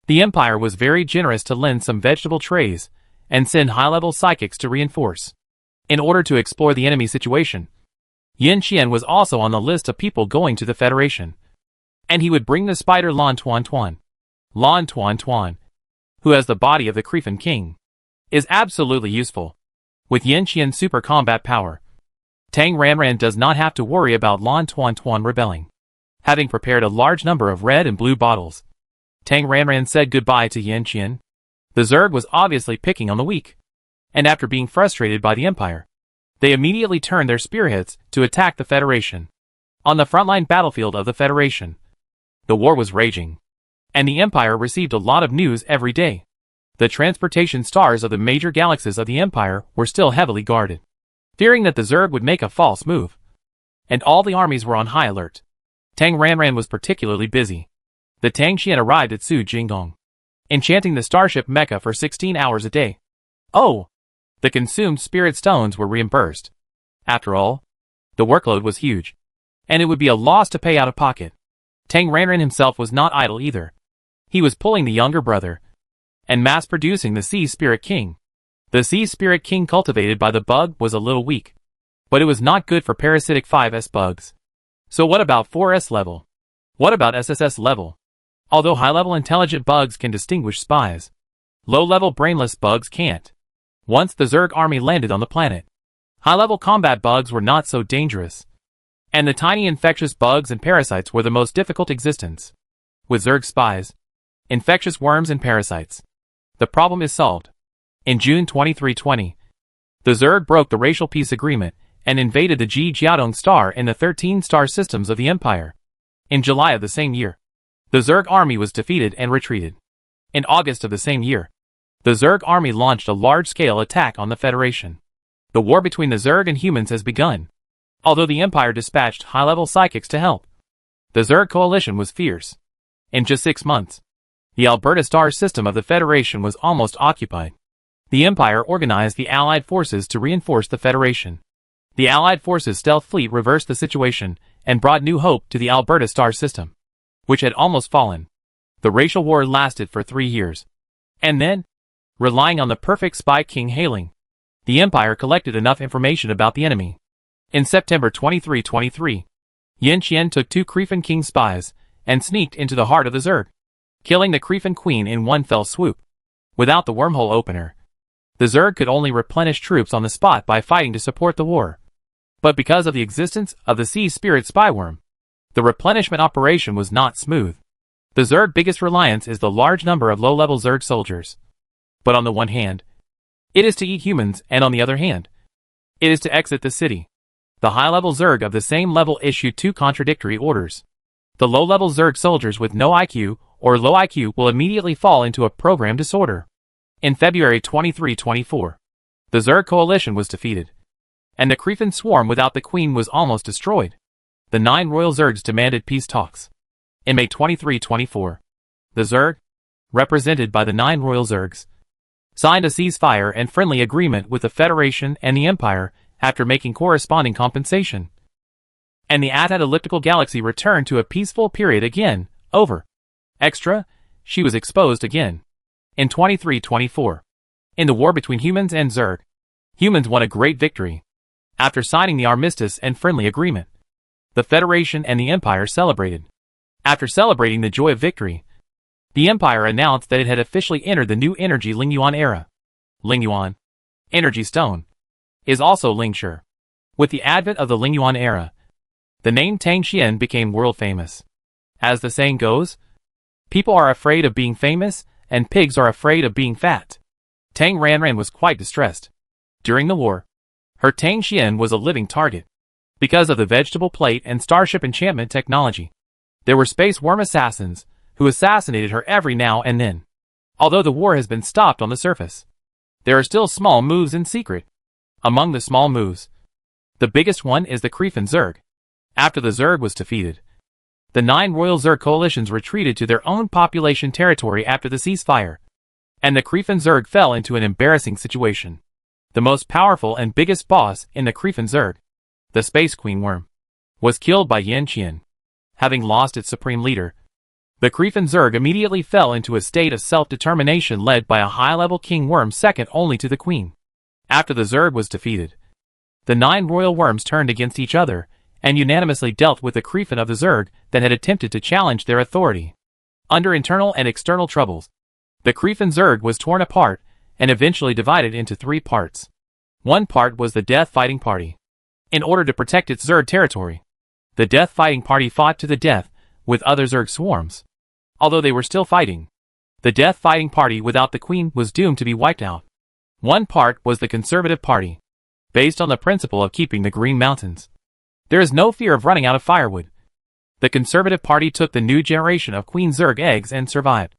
The Empire was very generous to lend some vegetable trays and send high-level psychics to reinforce. In order to explore the enemy situation, Yin Qian was also on the list of people going to the Federation. And he would bring the spider Lan Tuan Tuan. Lan Tuan Tuan, who has the body of the Creefan king, is absolutely useful. With Yin Qian's super combat power, Tang Ranran does not have to worry about Lan Tuan Tuan rebelling. Having prepared a large number of red and blue bottles, Tang Ranran said goodbye to Yin Qian. The Zerg was obviously picking on the weak. And after being frustrated by the Empire, they immediately turned their spearheads to attack the Federation. On the frontline battlefield of the Federation, the war was raging, and the Empire received a lot of news every day. The transportation stars of the major galaxies of the Empire were still heavily guarded, fearing that the Zerg would make a false move. And all the armies were on high alert. Tang Ranran was particularly busy. The Tang Qian arrived at Su Jingdong, enchanting the starship mecha for 16 hours a day. Oh! The consumed spirit stones were reimbursed. After all, the workload was huge, and it would be a loss to pay out of pocket. Tang Ranran himself was not idle either. He was pulling the younger brother and mass-producing the Sea Spirit King. The Sea Spirit King cultivated by the bug was a little weak, but it was not good for parasitic 5S bugs. So what about 4S level? What about SSS level? Although high-level intelligent bugs can distinguish spies, low-level brainless bugs can't. Once the Zerg army landed on the planet, high-level combat bugs were not so dangerous, and the tiny infectious bugs and parasites were the most difficult existence. With Zerg spies, infectious worms and parasites, the problem is solved. In June 2320, the Zerg broke the racial peace agreement and invaded the Ji Jiaodong star in the 13 star systems of the Empire. In July of the same year, the Zerg army was defeated and retreated. In August of the same year, the Zerg army launched a large-scale attack on the Federation. The war between the Zerg and humans has begun. Although the Empire dispatched high-level psychics to help, the Zerg coalition was fierce. In just 6 months, the Alberta star system of the Federation was almost occupied. The Empire organized the Allied forces to reinforce the Federation. The Allied forces' stealth fleet reversed the situation and brought new hope to the Alberta star system, which had almost fallen. The racial war lasted for 3 years. And then, relying on the perfect spy King Hailing, the Empire collected enough information about the enemy. In September 2323, Yin Qian took 2 Cretan king spies and sneaked into the heart of the Zerg, killing the Cretan queen in one fell swoop. Without the wormhole opener, the Zerg could only replenish troops on the spot by fighting to support the war. But because of the existence of the sea spirit spyworm, the replenishment operation was not smooth. The Zerg's biggest reliance is the large number of low-level Zerg soldiers. But on the one hand, it is to eat humans, and on the other hand, it is to exit the city. The high-level Zerg of the same level issued 2 contradictory orders. The low-level Zerg soldiers with no IQ or low IQ will immediately fall into a program disorder. In February 23-24, the Zerg coalition was defeated, and the Cretan swarm without the queen was almost destroyed. The 9 royal Zergs demanded peace talks. In May 23-24, the Zerg, represented by the 9 royal Zergs, signed a ceasefire and friendly agreement with the Federation and the Empire after making corresponding compensation. And the Atad elliptical galaxy returned to a peaceful period again. Over. Extra, she was exposed again. In 23-24, in the war between humans and Zerg, humans won a great victory. After signing the armistice and friendly agreement, the Federation and the Empire celebrated. After celebrating the joy of victory, the Empire announced that it had officially entered the new energy Lingyuan era. Lingyuan, energy stone, is also Lingshi. With the advent of the Lingyuan era, the name Tang Xian became world famous. As the saying goes, people are afraid of being famous, and pigs are afraid of being fat. Tang Ranran was quite distressed. During the war, her Tang Xian was a living target. Because of the vegetable plate and starship enchantment technology, there were space worm assassins who assassinated her every now and then. Although the war has been stopped on the surface, there are still small moves in secret. Among the small moves, the biggest one is the Cretan Zerg. After the Zerg was defeated, the 9 royal Zerg coalitions retreated to their own population territory after the ceasefire, and the Cretan Zerg fell into an embarrassing situation. The most powerful and biggest boss in the Cretan Zerg, the Space Queen Worm, was killed by Yin Qian. Having lost its supreme leader, the Cretan Zerg immediately fell into a state of self-determination led by a high-level King Worm second only to the Queen. After the Zerg was defeated, the 9 royal worms turned against each other and unanimously dealt with the Cretan of the Zerg that had attempted to challenge their authority. Under internal and external troubles, the Cretan Zerg was torn apart and eventually divided into 3 parts. One part was the Death Fighting Party. In order to protect its Zerg territory, the Death Fighting Party fought to the death with other Zerg swarms. Although they were still fighting, the Death Fighting Party without the Queen was doomed to be wiped out. One part was the Conservative Party, based on the principle of keeping the Green Mountains. There is no fear of running out of firewood. The Conservative Party took the new generation of Queen Zerg eggs and survived,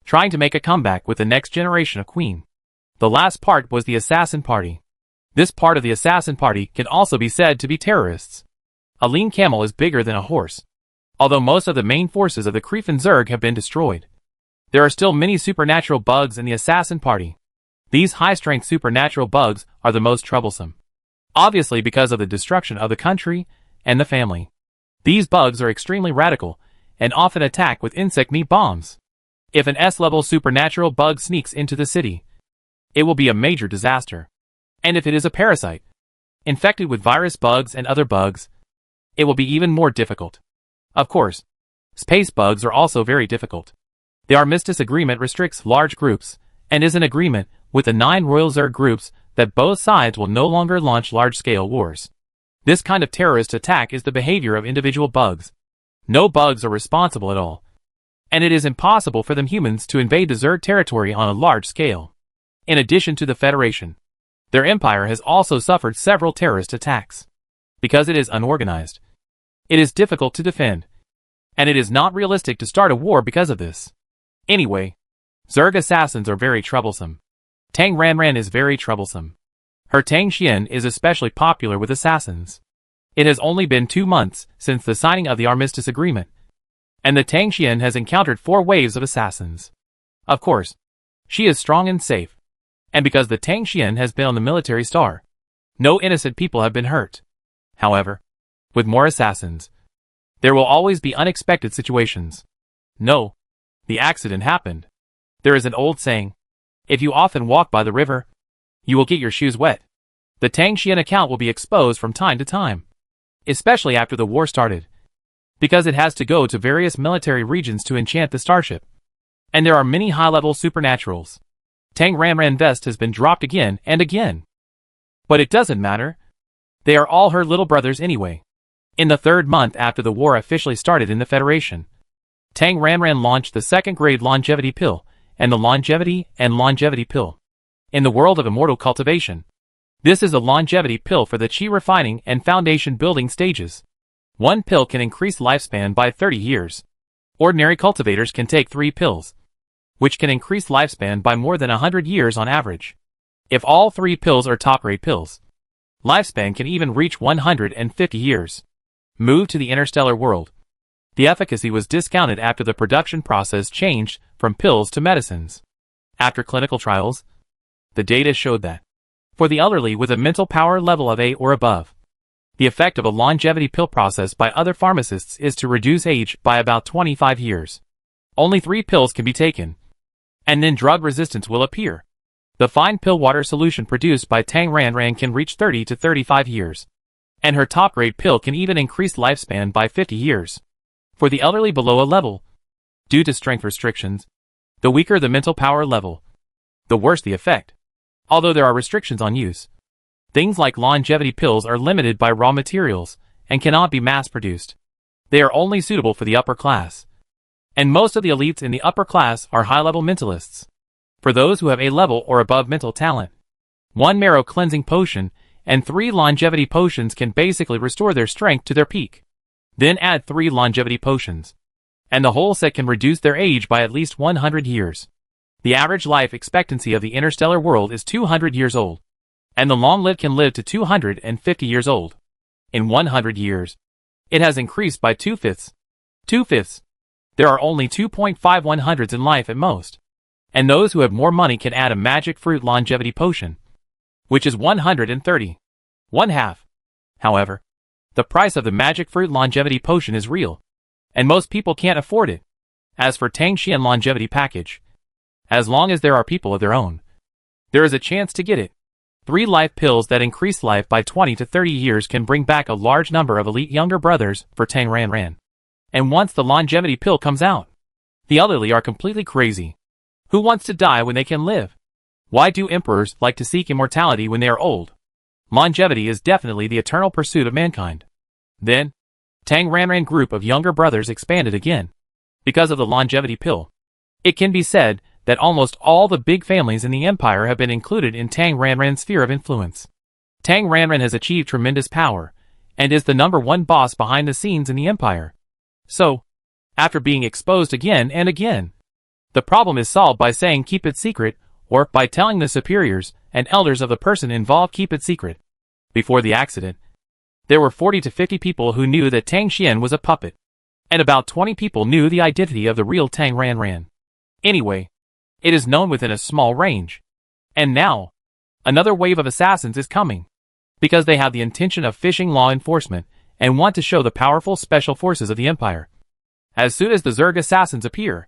trying to make a comeback with the next generation of Queen. The last part was the Assassin Party. This part of the Assassin Party can also be said to be terrorists. A lean camel is bigger than a horse. Although most of the main forces of the Cretan Zerg have been destroyed, there are still many supernatural bugs in the Assassin Party. These high-strength supernatural bugs are the most troublesome, obviously because of the destruction of the country and the family. These bugs are extremely radical and often attack with insect meat bombs. If an S-level supernatural bug sneaks into the city, it will be a major disaster. And if it is a parasite, infected with virus bugs and other bugs, it will be even more difficult. Of course, space bugs are also very difficult. The Armistice Agreement restricts large groups, and is an agreement with the 9 Royal Zerg groups that both sides will no longer launch large-scale wars. This kind of terrorist attack is the behavior of individual bugs. No bugs are responsible at all, and it is impossible for them humans to invade the Zerg territory on a large scale. In addition to the Federation, their empire has also suffered several terrorist attacks. Because it is unorganized, it is difficult to defend, and it is not realistic to start a war because of this. Anyway, Zerg assassins are very troublesome. Tang Ranran is very troublesome. Her Tang Xian is especially popular with assassins. It has only been 2 months since the signing of the Armistice Agreement, and the Tang Xian has encountered 4 waves of assassins. Of course, she is strong and safe, and because the Tang Xian has been on the military star, no innocent people have been hurt. However, with more assassins, there will always be unexpected situations. No, the accident happened. There is an old saying, if you often walk by the river, you will get your shoes wet. The Tang Xian account will be exposed from time to time, especially after the war started, because it has to go to various military regions to enchant the starship. And there are many high-level supernaturals. Tang Ranran vest has been dropped again and again. But it doesn't matter. They are all her little brothers anyway. In the 3rd month after the war officially started in the Federation, Tang Ranran launched the 2nd grade longevity pill, and the longevity pill. In the world of immortal cultivation, this is a longevity pill for the chi refining and foundation building stages. One pill can increase lifespan by 30 years. Ordinary cultivators can take 3 pills, which can increase lifespan by more than 100 years on average. If all 3 pills are top-grade pills, lifespan can even reach 150 years. Move to the interstellar world. The efficacy was discounted after the production process changed from pills to medicines. After clinical trials, the data showed that, for the elderly with a mental power level of 8 or above, the effect of a longevity pill process by other pharmacists is to reduce age by about 25 years. Only 3 pills can be taken, and then drug resistance will appear. The fine pill water solution produced by Tang Ranran can reach 30 to 35 years, and her top-grade pill can even increase lifespan by 50 years. For the elderly below a level, due to strength restrictions, the weaker the mental power level, the worse the effect. Although there are restrictions on use, things like longevity pills are limited by raw materials and cannot be mass-produced. They are only suitable for the upper class. And most of the elites in the upper class are high-level mentalists. For those who have a level or above mental talent, 1 marrow cleansing potion and 3 longevity potions can basically restore their strength to their peak. Then add 3 longevity potions, and the whole set can reduce their age by at least 100 years. The average life expectancy of the interstellar world is 200 years old, and the long-lived can live to 250 years old. In 100 years, it has increased by 2/5. 2/5. There are only 2.51 in life at most, and those who have more money can add a magic fruit longevity potion, which is 130. 1/2. However, the price of the magic fruit longevity potion is real, and most people can't afford it. As for Tang Xian longevity package, as long as there are people of their own, there is a chance to get it. 3 life pills that increase life by 20 to 30 years can bring back a large number of elite younger brothers for Tang Ranran. And once the longevity pill comes out, the elderly are completely crazy. Who wants to die when they can live? Why do emperors like to seek immortality when they are old? Longevity is definitely the eternal pursuit of mankind. Then, Tang Ranran group of younger brothers expanded again. Because of the longevity pill, it can be said that almost all the big families in the empire have been included in Tang Ranran's sphere of influence. Tang Ranran has achieved tremendous power, and is the #1 boss behind the scenes in the empire. So, after being exposed again and again, the problem is solved by saying keep it secret, or by telling the superiors and elders of the person involved keep it secret. Before the accident, there were 40 to 50 people who knew that Tang Xian was a puppet, and about 20 people knew the identity of the real Tang Ranran. Anyway, it is known within a small range. And now, another wave of assassins is coming, because they have the intention of fishing law enforcement and want to show the powerful special forces of the empire. As soon as the Zerg assassins appear,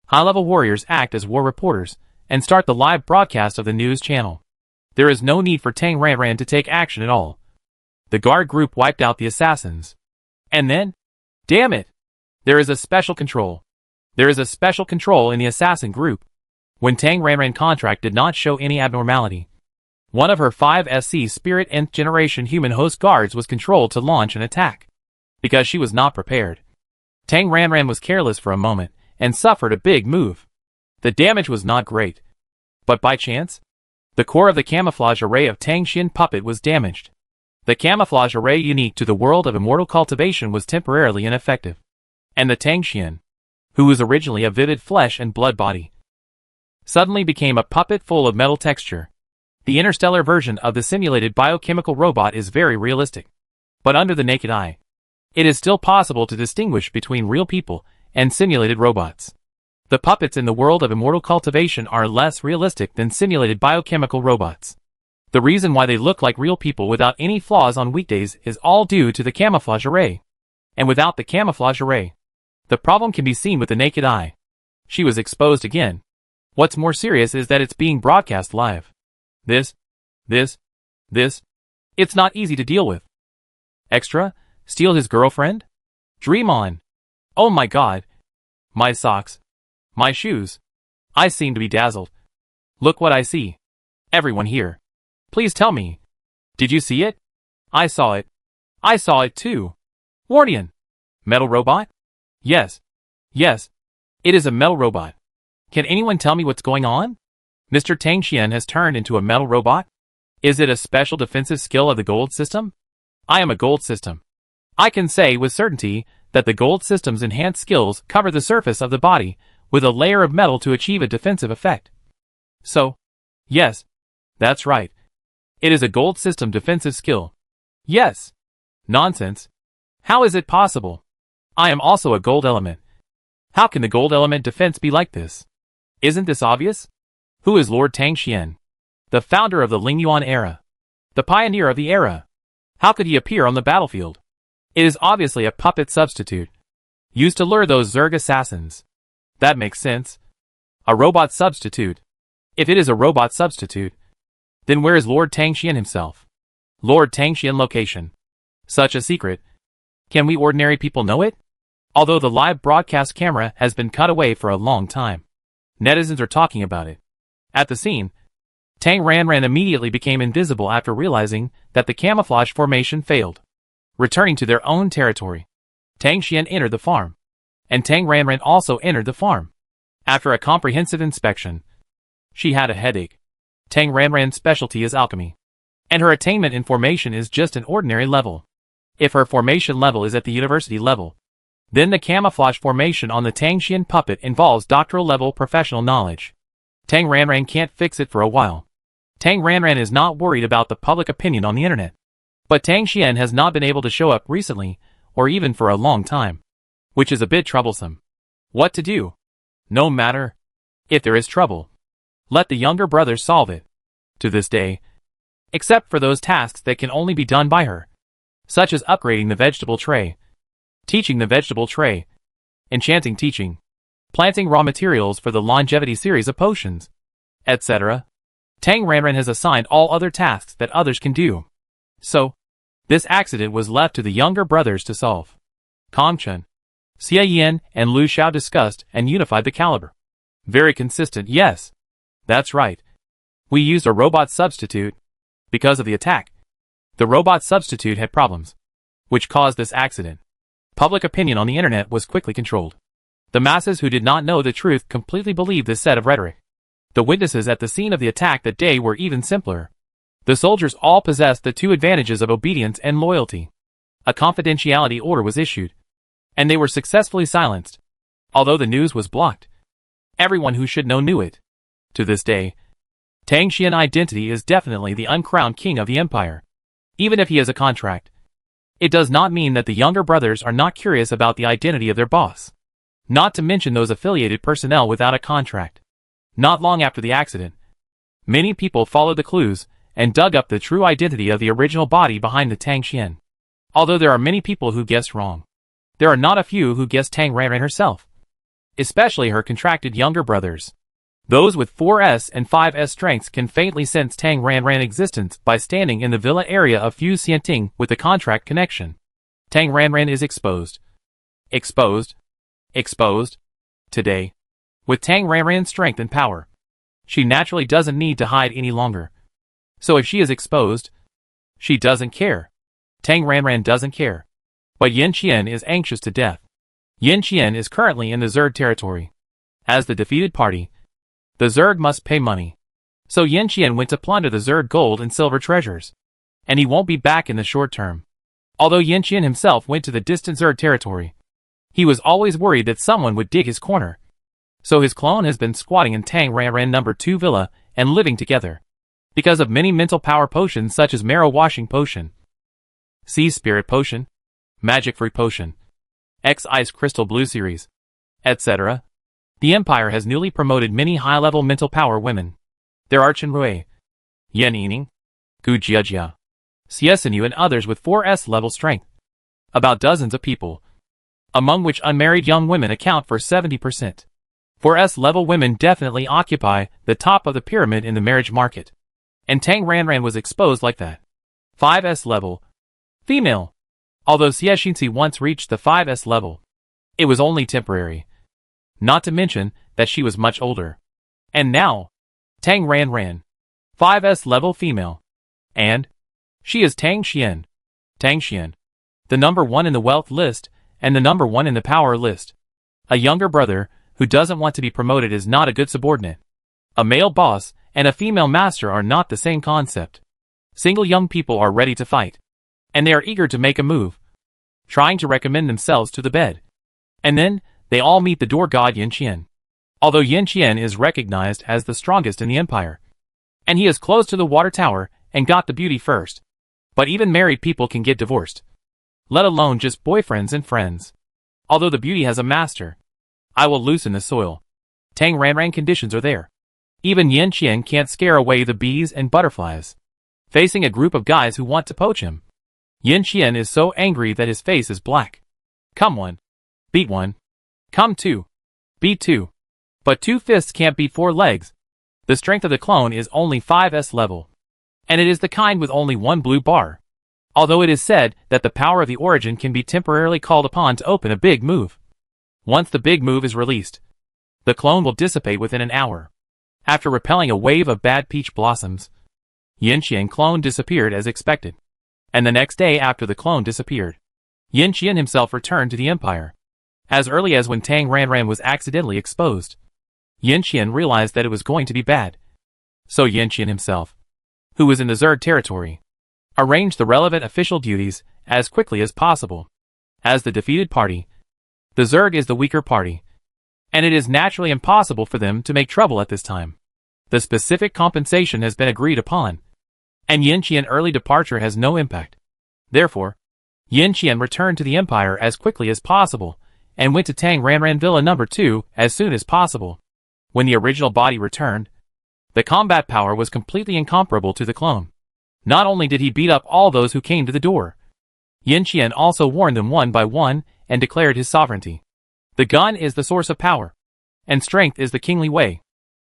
high-level warriors act as war reporters and start the live broadcast of the news channel. There is no need for Tang Ranran to take action at all. The guard group wiped out the assassins. And then, damn it, there is a special control. There is a special control in the assassin group. When Tang Ranran contract did not show any abnormality, one of her 5 SC Spirit Nth Generation human host guards was controlled to launch an attack. Because she was not prepared, Tang Ranran was careless for a moment and suffered a big move. The damage was not great, but by chance, the core of the camouflage array of Tang Xian puppet was damaged. The camouflage array unique to the world of immortal cultivation was temporarily ineffective, and the Tang Xian, who was originally a vivid flesh and blood body, suddenly became a puppet full of metal texture. The interstellar version of the simulated biochemical robot is very realistic, but under the naked eye, it is still possible to distinguish between real people and simulated robots. The puppets in the world of immortal cultivation are less realistic than simulated biochemical robots. The reason why they look like real people without any flaws on weekdays is all due to the camouflage array. And without the camouflage array, the problem can be seen with the naked eye. She was exposed again. What's more serious is that it's being broadcast live. This. It's not easy to deal with. Extra, steal his girlfriend? Dream on. Oh my god. My socks. My shoes. I seem to be dazzled. Look what I see. Everyone here. Please tell me. Did you see it? I saw it. I saw it too. Wardian. Metal robot? Yes. Yes. It is a metal robot. Can anyone tell me what's going on? Mr. Tang Xian has turned into a metal robot? Is it a special defensive skill of the gold system? I am a gold system. I can say with certainty that the gold system's enhanced skills cover the surface of the body with a layer of metal to achieve a defensive effect. So, yes, that's right. It is a gold system defensive skill. Yes. Nonsense. How is it possible? I am also a gold element. How can the gold element defense be like this? Isn't this obvious? Who is Lord Tang Xian? The founder of the Lingyuan era. The pioneer of the era. How could he appear on the battlefield? It is obviously a puppet substitute, used to lure those Zerg assassins. That makes sense. A robot substitute. If it is a robot substitute, then where is Lord Tang Xian himself? Lord Tang Xian location. Such a secret. Can we ordinary people know it? Although the live broadcast camera has been cut away for a long time. Netizens are talking about it. At the scene, Tang Ranran immediately became invisible after realizing that the camouflage formation failed. Returning to their own territory, Tang Xian entered the farm, and Tang Ranran also entered the farm. After a comprehensive inspection, she had a headache. Tang Ranran's specialty is alchemy, and her attainment in formation is just an ordinary level. If her formation level is at the university level, then the camouflage formation on the Tang Xian puppet involves doctoral level professional knowledge. Tang Ranran can't fix it for a while. Tang Ranran is not worried about the public opinion on the internet. But Tang Xian has not been able to show up recently, or even for a long time, which is a bit troublesome. What to do? No matter. If there is trouble, let the younger brothers solve it. To this day, except for those tasks that can only be done by her, such as upgrading the vegetable tray, teaching the vegetable tray, enchanting teaching, planting raw materials for the longevity series of potions, etc. Tang Ranran has assigned all other tasks that others can do. So, this accident was left to the younger brothers to solve. Kong Chen, Xie Yan, and Lu Xiao discussed and unified the caliber. Very consistent, yes. That's right. We used a robot substitute. Because of the attack, the robot substitute had problems, which caused this accident. Public opinion on the internet was quickly controlled. The masses who did not know the truth completely believed this set of rhetoric. The witnesses at the scene of the attack that day were even simpler. The soldiers all possessed the two advantages of obedience and loyalty. A confidentiality order was issued, and they were successfully silenced. Although the news was blocked, everyone who should know knew it. To this day, Tang Xian identity is definitely the uncrowned king of the empire. Even if he has a contract, it does not mean that the younger brothers are not curious about the identity of their boss. Not to mention those affiliated personnel without a contract. Not long after the accident, many people followed the clues and dug up the true identity of the original body behind the Tang Xian. Although there are many people who guessed wrong, there are not a few who guessed Tang Ranran herself, especially her contracted younger brothers. Those with 4S and 5S strengths can faintly sense Tang Ranran's existence by standing in the villa area of Fu Xianting with the contract connection. Tang Ranran is exposed. Exposed. Exposed. Today. With Tang Ranran's strength and power, she naturally doesn't need to hide any longer. So if she is exposed, she doesn't care. Tang Ranran doesn't care. But Yin Qian is anxious to death. Yin Qian is currently in the Zerg territory. As the defeated party, the Zerg must pay money. So Yin Qian went to plunder the Zerg gold and silver treasures. And he won't be back in the short term. Although Yin Qian himself went to the distant Zerg territory, he was always worried that someone would dig his corner. So his clone has been squatting in Tang Ranran No. 2 villa and living together. Because of many mental power potions such as Marrow Washing Potion, Sea Spirit Potion, Magic Fruit Potion, X Ice Crystal Blue Series, etc. The Empire has newly promoted many high-level mental power women. There are Chen Rui, Yan Yining, Gu Jiajia, Xiesinu and others with 4S level strength. About dozens of people, among which unmarried young women account for 70%. 4S level women definitely occupy the top of the pyramid in the marriage market. And Tang Ranran was exposed like that. 5S level female. Although Xie Xinxi once reached the 5S level, it was only temporary. Not to mention that she was much older. And now, Tang Ranran, 5S level female. And she is Tang Xian. Tang Xian, the number 1 in the wealth list and the number 1 in the power list. A younger brother who doesn't want to be promoted is not a good subordinate. A male boss and a female master are not the same concept. Single young people are ready to fight. And they are eager to make a move, trying to recommend themselves to the bed. And then, they all meet the door god Yin Qian. Although Yin Qian is recognized as the strongest in the empire. And he is close to the water tower and got the beauty first. But even married people can get divorced. Let alone just boyfriends and friends. Although the beauty has a master, I will loosen the soil. Tang Ranran conditions are there. Even Yin Qian can't scare away the bees and butterflies. Facing a group of guys who want to poach him. Yin Qian is so angry that his face is black. Come one. Beat one. Come two. Beat two. But 2 fists can't beat 4 legs. The strength of the clone is only 5S level. And it is the kind with only 1 blue bar. Although it is said that the power of the origin can be temporarily called upon to open a big move. Once the big move is released, the clone will dissipate within an hour. After repelling a wave of bad peach blossoms, Yin Qian clone disappeared as expected. And the next day after the clone disappeared, Yin Qian himself returned to the empire. As early as when Tang Ranran was accidentally exposed, Yin Qian realized that it was going to be bad. So Yin Qian himself, who was in the Zerg territory, arranged the relevant official duties as quickly as possible. As the defeated party, the Zerg is the weaker party, and it is naturally impossible for them to make trouble at this time. The specific compensation has been agreed upon, and Yin Qian's early departure has no impact. Therefore, Yin Qian returned to the empire as quickly as possible, and went to Tang Ranran Villa No. 2 as soon as possible. When the original body returned, the combat power was completely incomparable to the clone. Not only did he beat up all those who came to the door, Yin Qian also warned them one by one and declared his sovereignty. The gun is the source of power, and strength is the kingly way.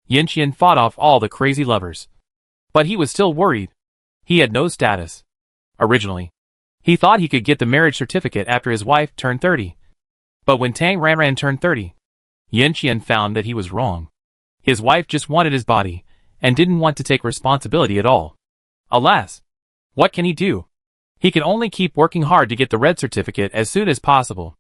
Yin Qian fought off all the crazy lovers. But he was still worried. He had no status. Originally, he thought he could get the marriage certificate after his wife turned 30. But when Tang Ranran turned 30, Yin Qian found that he was wrong. His wife just wanted his body, and didn't want to take responsibility at all. Alas, what can he do? He can only keep working hard to get the red certificate as soon as possible.